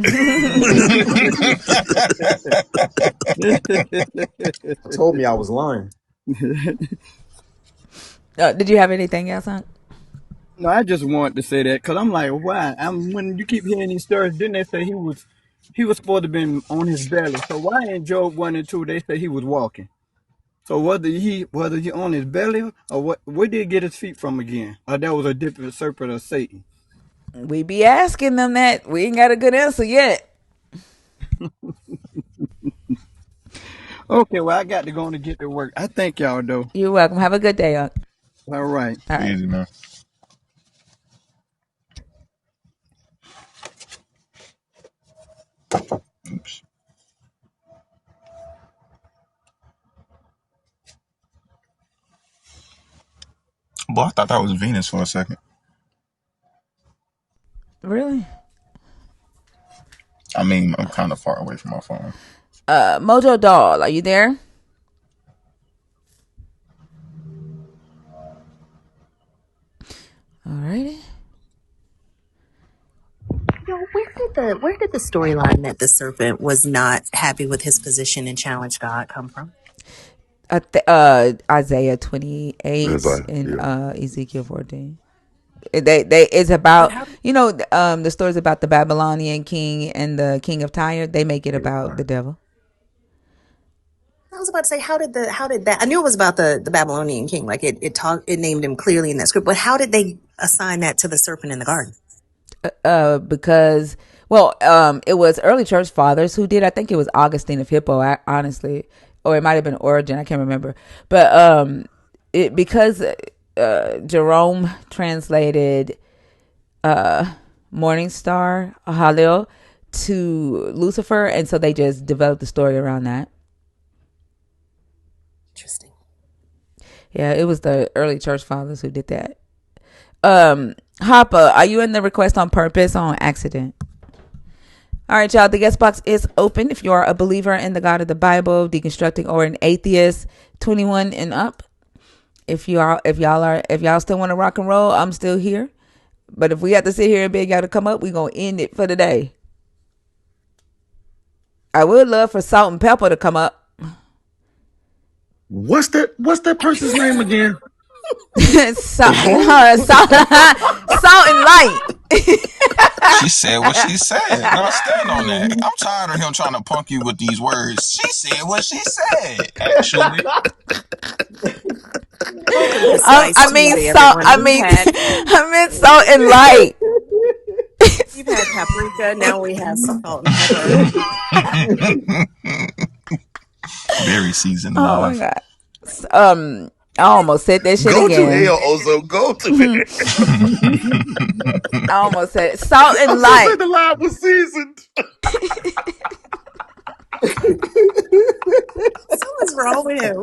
I told me I was lying. Did you have anything else, huh? No, I just wanted to say that because I'm like, why? When you keep hearing these stories, didn't they say he was supposed to have been on his belly? So why in Job 1 and 2 they say he was walking? So whether he on his belly or what? Where did he get his feet from again? Or that was a different serpent of Satan? We be asking them that. We ain't got a good answer yet. Okay, well I got to go on to get to work. I thank y'all though. You're welcome. Have a good day, Unc. All right. All right. Easy, man. Oops. Boy, I thought that was Venus for a second. Really? I mean, I'm kind of far away from my phone. Mojo Doll, are you there? All righty. Where did the storyline that the serpent was not happy with his position and challenged God come from? Isaiah It's 28 like, and yeah. Ezekiel 14. They it's But about, how the stories about the Babylonian king and the king of Tyre. They make it about the devil. I was about to say, how did that? I knew it was about the Babylonian king, like it named him clearly in that script. But how did they assign that to the serpent in the garden? Because it was early church fathers who did. I think it was Augustine of Hippo, honestly, or it might have been Origen. I can't remember, but it because Jerome translated Morning Star, Halil, to Lucifer, and so they just developed the story around that. Interesting. Yeah, it was the early church fathers who did that. Hoppa, are you in the request on purpose or on accident? All right, y'all. The guest box is open. If you are a believer in the God of the Bible, deconstructing, or an atheist, 21 and up. If y'all still want to rock and roll, I'm still here. But if we have to sit here and beg y'all to come up, we gonna end it for today. I would love for Salt and Pepper to come up. What's that person's name again? salt and light. She said what she said, and I stand on that. I'm tired of him trying to punk you with these words. She said what she said, actually. Spoken precise I mean Tuesday, salt. everyone. I meant salt and light. We've had paprika, now we have salt and pepper. Very seasoned Oh my enough. god. I almost said that shit Go to again. hell, Ozo. Go to hell. I almost said it. Salt I and was gonna say light. the line was seasoned. Something's wrong with him.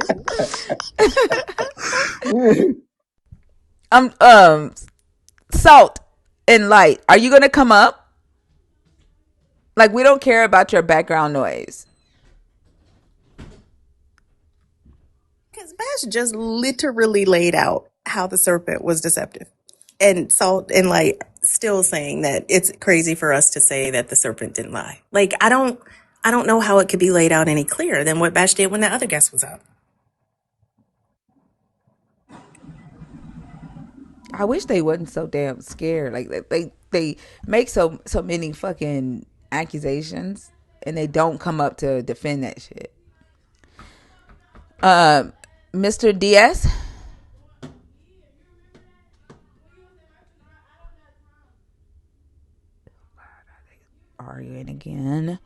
Salt and light. Are you gonna come up? Like, we don't care about your background noise. Because Bash just literally laid out how the serpent was deceptive. And Salt and Light still saying that it's crazy for us to say that the serpent didn't lie. Like, I don't know how it could be laid out any clearer than what Bash did when the other guest was up. I wish they wasn't so damn scared. Like, they make so many fucking accusations and they don't come up to defend that shit. Mr. Diaz. Arguing again.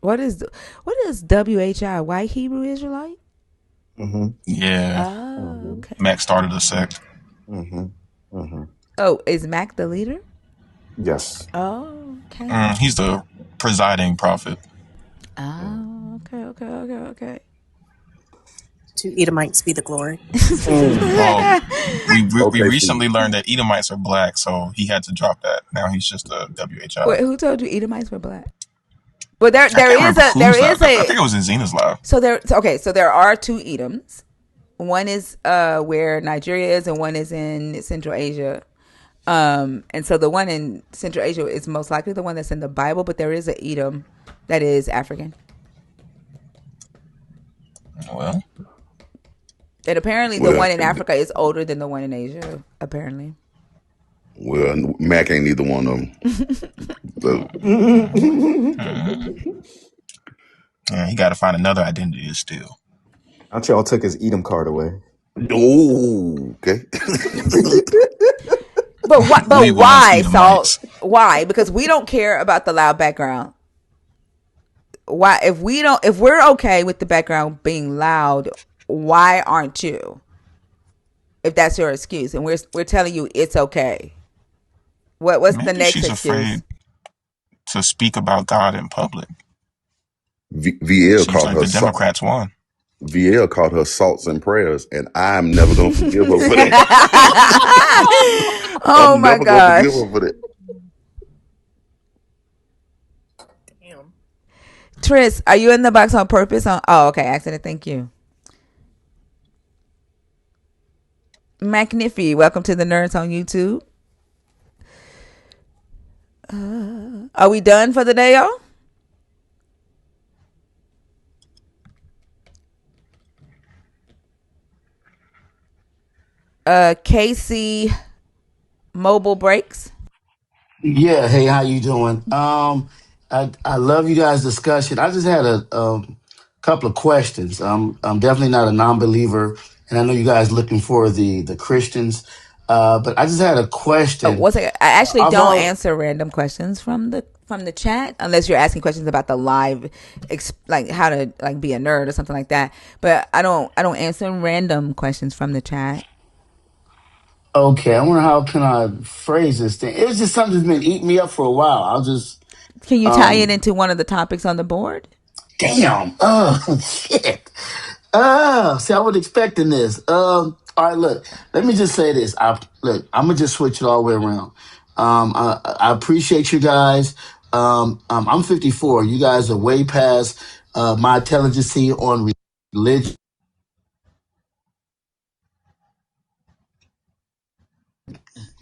What is WHI? White Hebrew Israelite? Mm-hmm. Yeah. Oh, okay. Mac started a sect. Mm-hmm. Mm-hmm. Oh, is Mac the leader? Yes. Oh, okay. He's the presiding prophet. Oh, okay. To Edomites be the glory. Well, we Okay, recently Steve. learned that Edomites are black, so he had to drop that. Now he's just a WHI. Wait, who told you Edomites were black? Well, I can't remember who's that. I think it was in Zena's live. So there are two Edoms. One is where Nigeria is, and one is in Central Asia. And so the one in Central Asia is most likely the one that's in the Bible, but there is an Edom that is African. Well, and apparently the one in Africa is older than the one in Asia. Apparently. Well, Mac ain't either one of them. So. Yeah, he got to find another identity to steal. Aren't y'all took his Edom card away? Oh, okay. But what? But why, Salt? Why? Because we don't care about the loud background. Why? If we're okay with the background being loud, why aren't you? If that's your excuse, and we're telling you it's okay. What's Maybe the next she's excuse? Afraid to speak about God in public. VL Seems called like her the Democrats won. VL called her salts and prayers, and I'm never gonna forgive her for that. Oh I'm my never gosh. gonna forgive her for that. Damn. Tris, are you in the box on purpose? Oh, okay, accident. Thank you. McNiffy, welcome to the Nerds on YouTube. Are we done for the day, y'all? KC Mobile Breaks. Yeah, hey, how you doing? I love you guys' discussion. I just had a couple of questions. I'm definitely not a non-believer, and I know you guys looking for the Christians, but I just had a question. I actually don't answer random questions from the from the chat, unless you're asking questions about the live, like how to like be a nerd or something like that. But I don't answer random questions from the chat. Okay, I wonder how can I phrase this thing. It was just something that's been eating me up for a while. I'll just Can you tie it um into one of the topics on the board? damn. Oh shit. See, I was expecting this. All right, look. Let me just say this. I'm gonna just switch it all the way around. I appreciate you guys. I'm 54. You guys are way past my intelligence on religion.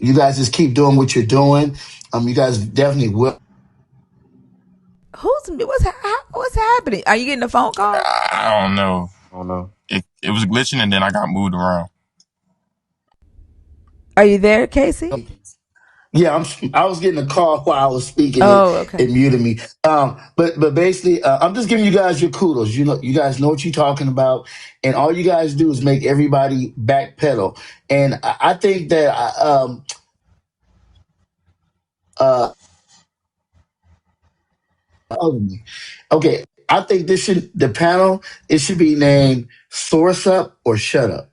You guys just keep doing what you're doing. You guys definitely will. What's happening? Are you getting a phone call? I don't know. It was glitching and then I got moved around. Are you there, Casey? Yeah, I was getting a call while I was speaking. Oh, It okay. muted me. But basically, I'm just giving you guys your kudos. You guys know what you're talking about, and all you guys do is make everybody backpedal. And I think that uh, okay, I think the panel it should be named "Source Up" or "Shut Up."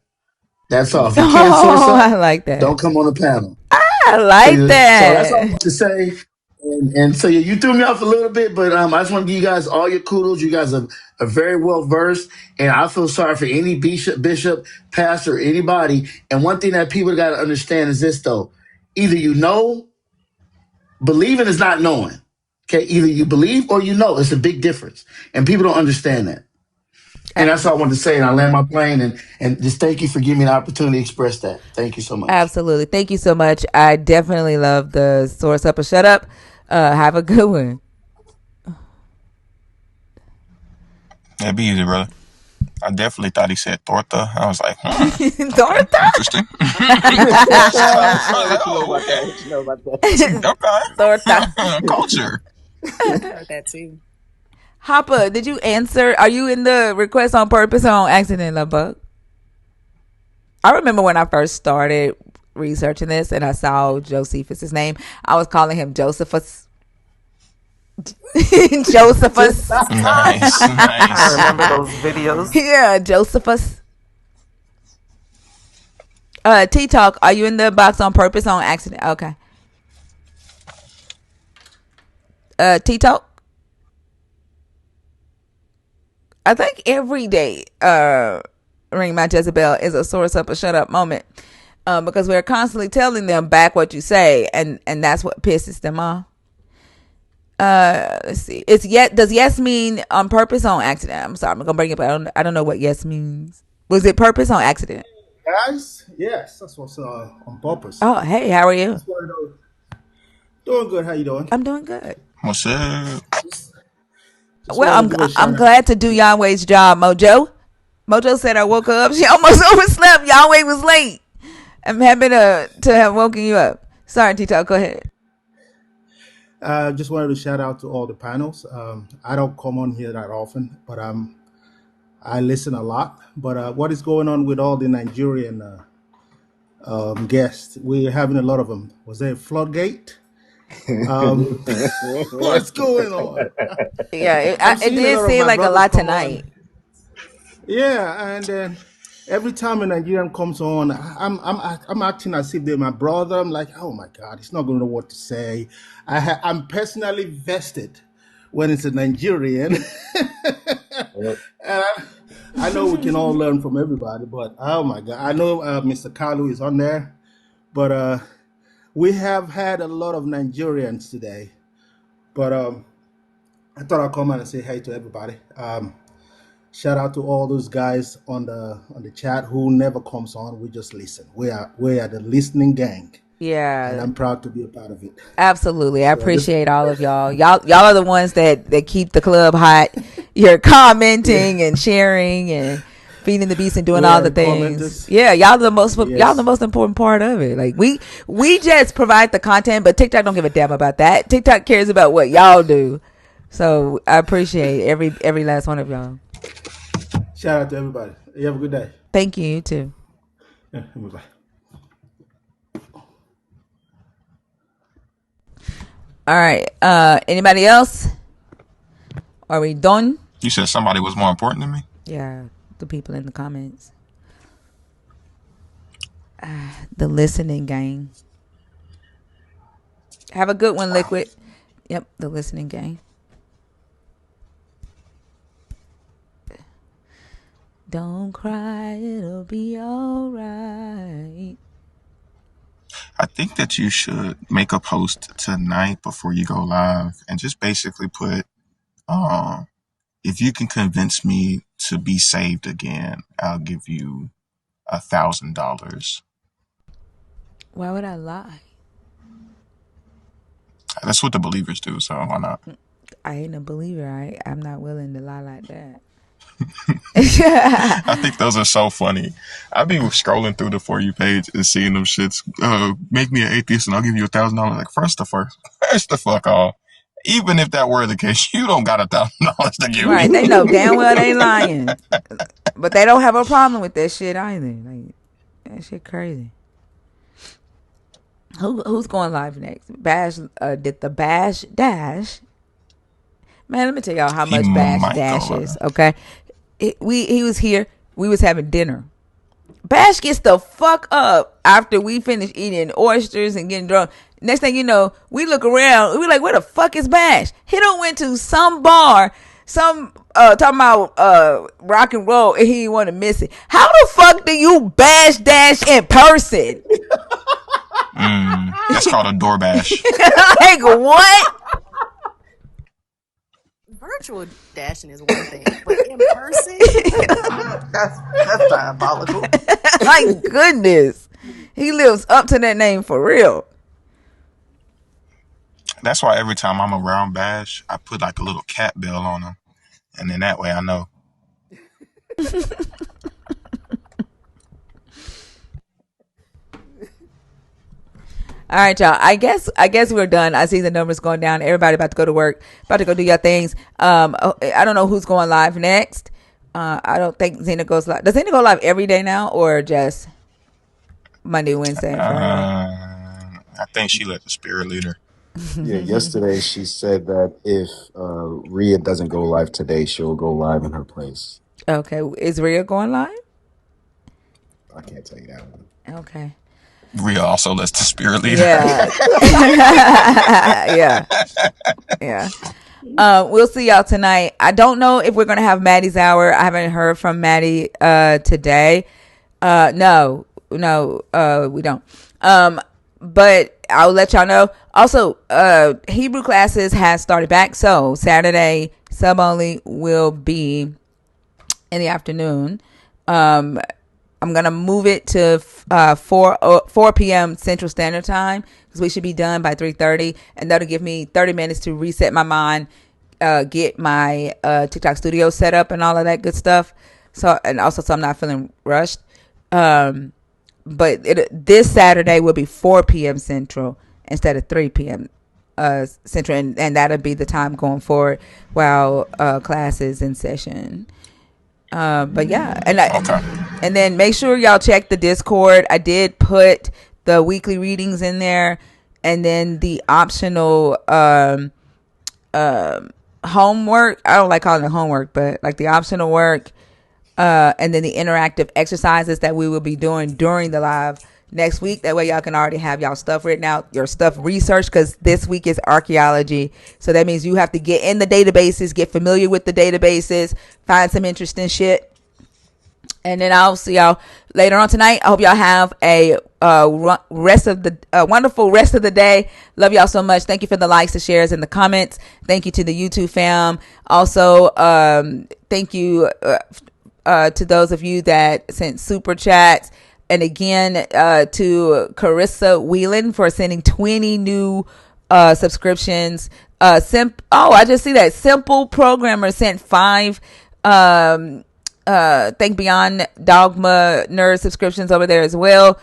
That's all. If you can't source Oh, I up, like that. don't come on the panel. I like So that's all I that. want to say. And so yeah, you threw me off a little bit, but I just want to give you guys all your kudos. You guys are very well versed, and I feel sorry for any bishop, pastor, anybody. And one thing that people got to understand is this though: either you know, believing is not knowing. Okay, either you believe or you know. It's a big difference, and people don't understand that. And that's all I wanted to say. And I land my plane, and just thank you for giving me the opportunity to express that. Thank you so much. Absolutely. Thank you so much. I definitely love the source up or shut up. Have a good one. That'd be easy, brother. I definitely thought he said torta. I was like, okay, Torta? interesting. I was like, What you know oh, about that? okay. What you know about that? That's Torta. okay. Culture. I heard that too. Hoppa, did you answer? Are you in the request on purpose or on accident, love bug? I remember when I first started researching this and I saw Josephus' name. I was calling him Josephus. Josephus. Nice, I nice. remember those videos. Yeah, Josephus. T Talk, are you in the box on purpose or on accident? Okay. T Talk. I think every day, Ring My Jezebel is a source up a shut up moment. Because we're constantly telling them back what you say, and that's what pisses them off. Let's see. Does yes mean on purpose or on accident? I'm sorry, I'm gonna bring it, but I don't know what yes means. Was it purpose or accident? Guys, yes, that's what's on purpose. Oh, hey, how are you? That's what I know. Doing good. How you doing? I'm doing good. What's up? Just Well, wanted to do a I'm shout out. glad to do Yahweh's job, Mojo. Mojo said I woke her up. She almost overslept. Yahweh was late. I'm happy to have woken you up. Sorry, Tito. Go ahead. Just wanted to shout out to all the panels. I don't come on here that often, but I listen a lot. But what is going on with all the Nigerian guests? We're having a lot of them. Was there a floodgate? What's going on? Yeah, I'm it seeing a did lot of seem my like a brothers lot come on. tonight. Yeah, and then every time a Nigerian comes on, I'm acting as if they're my brother. I'm like, oh my God, he's not going to know what to say. I'm personally vested when it's a Nigerian, and I know we can all learn from everybody. But oh my God, I know Mr. Kalu is on there, but we have had a lot of Nigerians today. But I thought I'd come out and say hey to everybody. Shout out to all those guys on the chat who never comes on. We just listen. We are the listening gang, and Yeah, I'm proud to be a part of it. absolutely. I So I just appreciate all of y'all. Y'all are the ones that keep the club hot. You're yeah, commenting and sharing and feeding the beast and doing we all are the the things. commenters. Yeah, y'all the Yes, most important part of it. Like we just provide the content, but TikTok don't give a damn about that. TikTok cares about what y'all do. So I appreciate every last one of y'all. shout out to everybody. You have a good day. Thank you, you too. Yeah, bye. All right. Anybody else? Are we done? You said somebody was more important than me? Yeah, the people in the comments. The listening gang. Have a good one, Liquid. Yep, the listening gang. Don't cry, it'll be all right. I think that you should make a post tonight before you go live and just basically put, if you can convince me to be saved again, I'll give you $1,000. Why would I lie? That's what the believers do, so why not? I ain't a believer. I'm not willing to lie like that. I think those are so funny. I be scrolling through the For You page and seeing them shits. Make me an atheist and I'll give you $1,000. Like, first the fuck off. Even if that were the case, you don't got $1,000 to give Right, me. they know damn well they lying. But they don't have a problem with that shit either. Like, that shit crazy. Who's going live next? Bash did the Bash Dash. Man, let me tell y'all how He much Bash might go Dash live. is, okay? He was here. We was having dinner. Bash gets the fuck up after we finish eating oysters and getting drunk. Next thing you know, we look around. We like, where the fuck is Bash? He done went to some bar, talking about rock and roll, and he didn't want to miss it. How the fuck do you Bash Dash in person? That's called a door bash. Like what? Virtual dashing is one thing, but in person, That's diabolical. My goodness. He lives up to that name for real. That's why every time I'm around Bash, I put like a little cat bell on him. And then that way I know. All right, y'all. I guess we're done. I see the numbers going down. Everybody about to go to work, about to go do your things. I don't know who's going live next. I don't think Zena goes live. Does Zena go live every day now, or just Monday, Wednesday, and Friday? I think she let the spirit lead her. Yeah, yesterday she said that if Rhea doesn't go live today, she'll go live in her place. Okay, is Rhea going live? I can't tell you that one. Okay. Rhea also lets the spirit lead Yeah. Yeah. Yeah. We'll see y'all tonight. I don't know if we're gonna have Maddie's hour. I haven't heard from Maddie today. No, we don't. But I'll let y'all know. Also, Hebrew classes has started back. So Saturday sub only will be in the afternoon. I'm gonna move it to 4 p.m. Central Standard Time because we should be done by 3:30, and that'll give me 30 minutes to reset my mind, get my TikTok studio set up, and all of that good stuff. So, and also, so I'm not feeling rushed. But this Saturday will be 4 p.m. Central instead of 3 p.m. Central, and that'll be the time going forward while class is in session. But yeah, and then make sure y'all check the Discord. I did put the weekly readings in there, and then the optional homework. I don't like calling it homework, but like the optional work, and then the interactive exercises that we will be doing during the live next week. That way y'all can already have y'all stuff written out, your stuff researched, because this week is archaeology. So that means you have to get in the databases, get familiar with the databases, find some interesting shit. And then I'll see y'all later on tonight. I hope y'all have a wonderful rest of the day. Love y'all so much. Thank you for the likes, the shares, and the comments. Thank you to the YouTube fam. Also, thank you to those of you that sent super chats. And again, to Carissa Whelan for sending 20 new subscriptions. I just see that Simple Programmer sent 5. Thank Beyond Dogma Nerd subscriptions over there as well.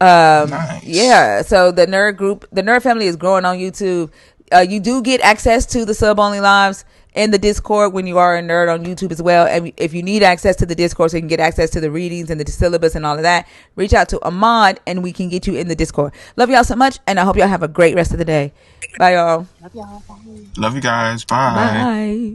Nice. Yeah, so the nerd group, the nerd family is growing on YouTube. You do get access to the sub only lives, in the Discord when you are a nerd on YouTube as well. And if you need access to the Discord so you can get access to the readings and the syllabus and all of that, reach out to Ahmad and we can get you in the Discord. Love y'all so much, and I hope y'all have a great rest of the day. Bye, y'all. Love y'all. Bye. Love you guys. Bye. Bye.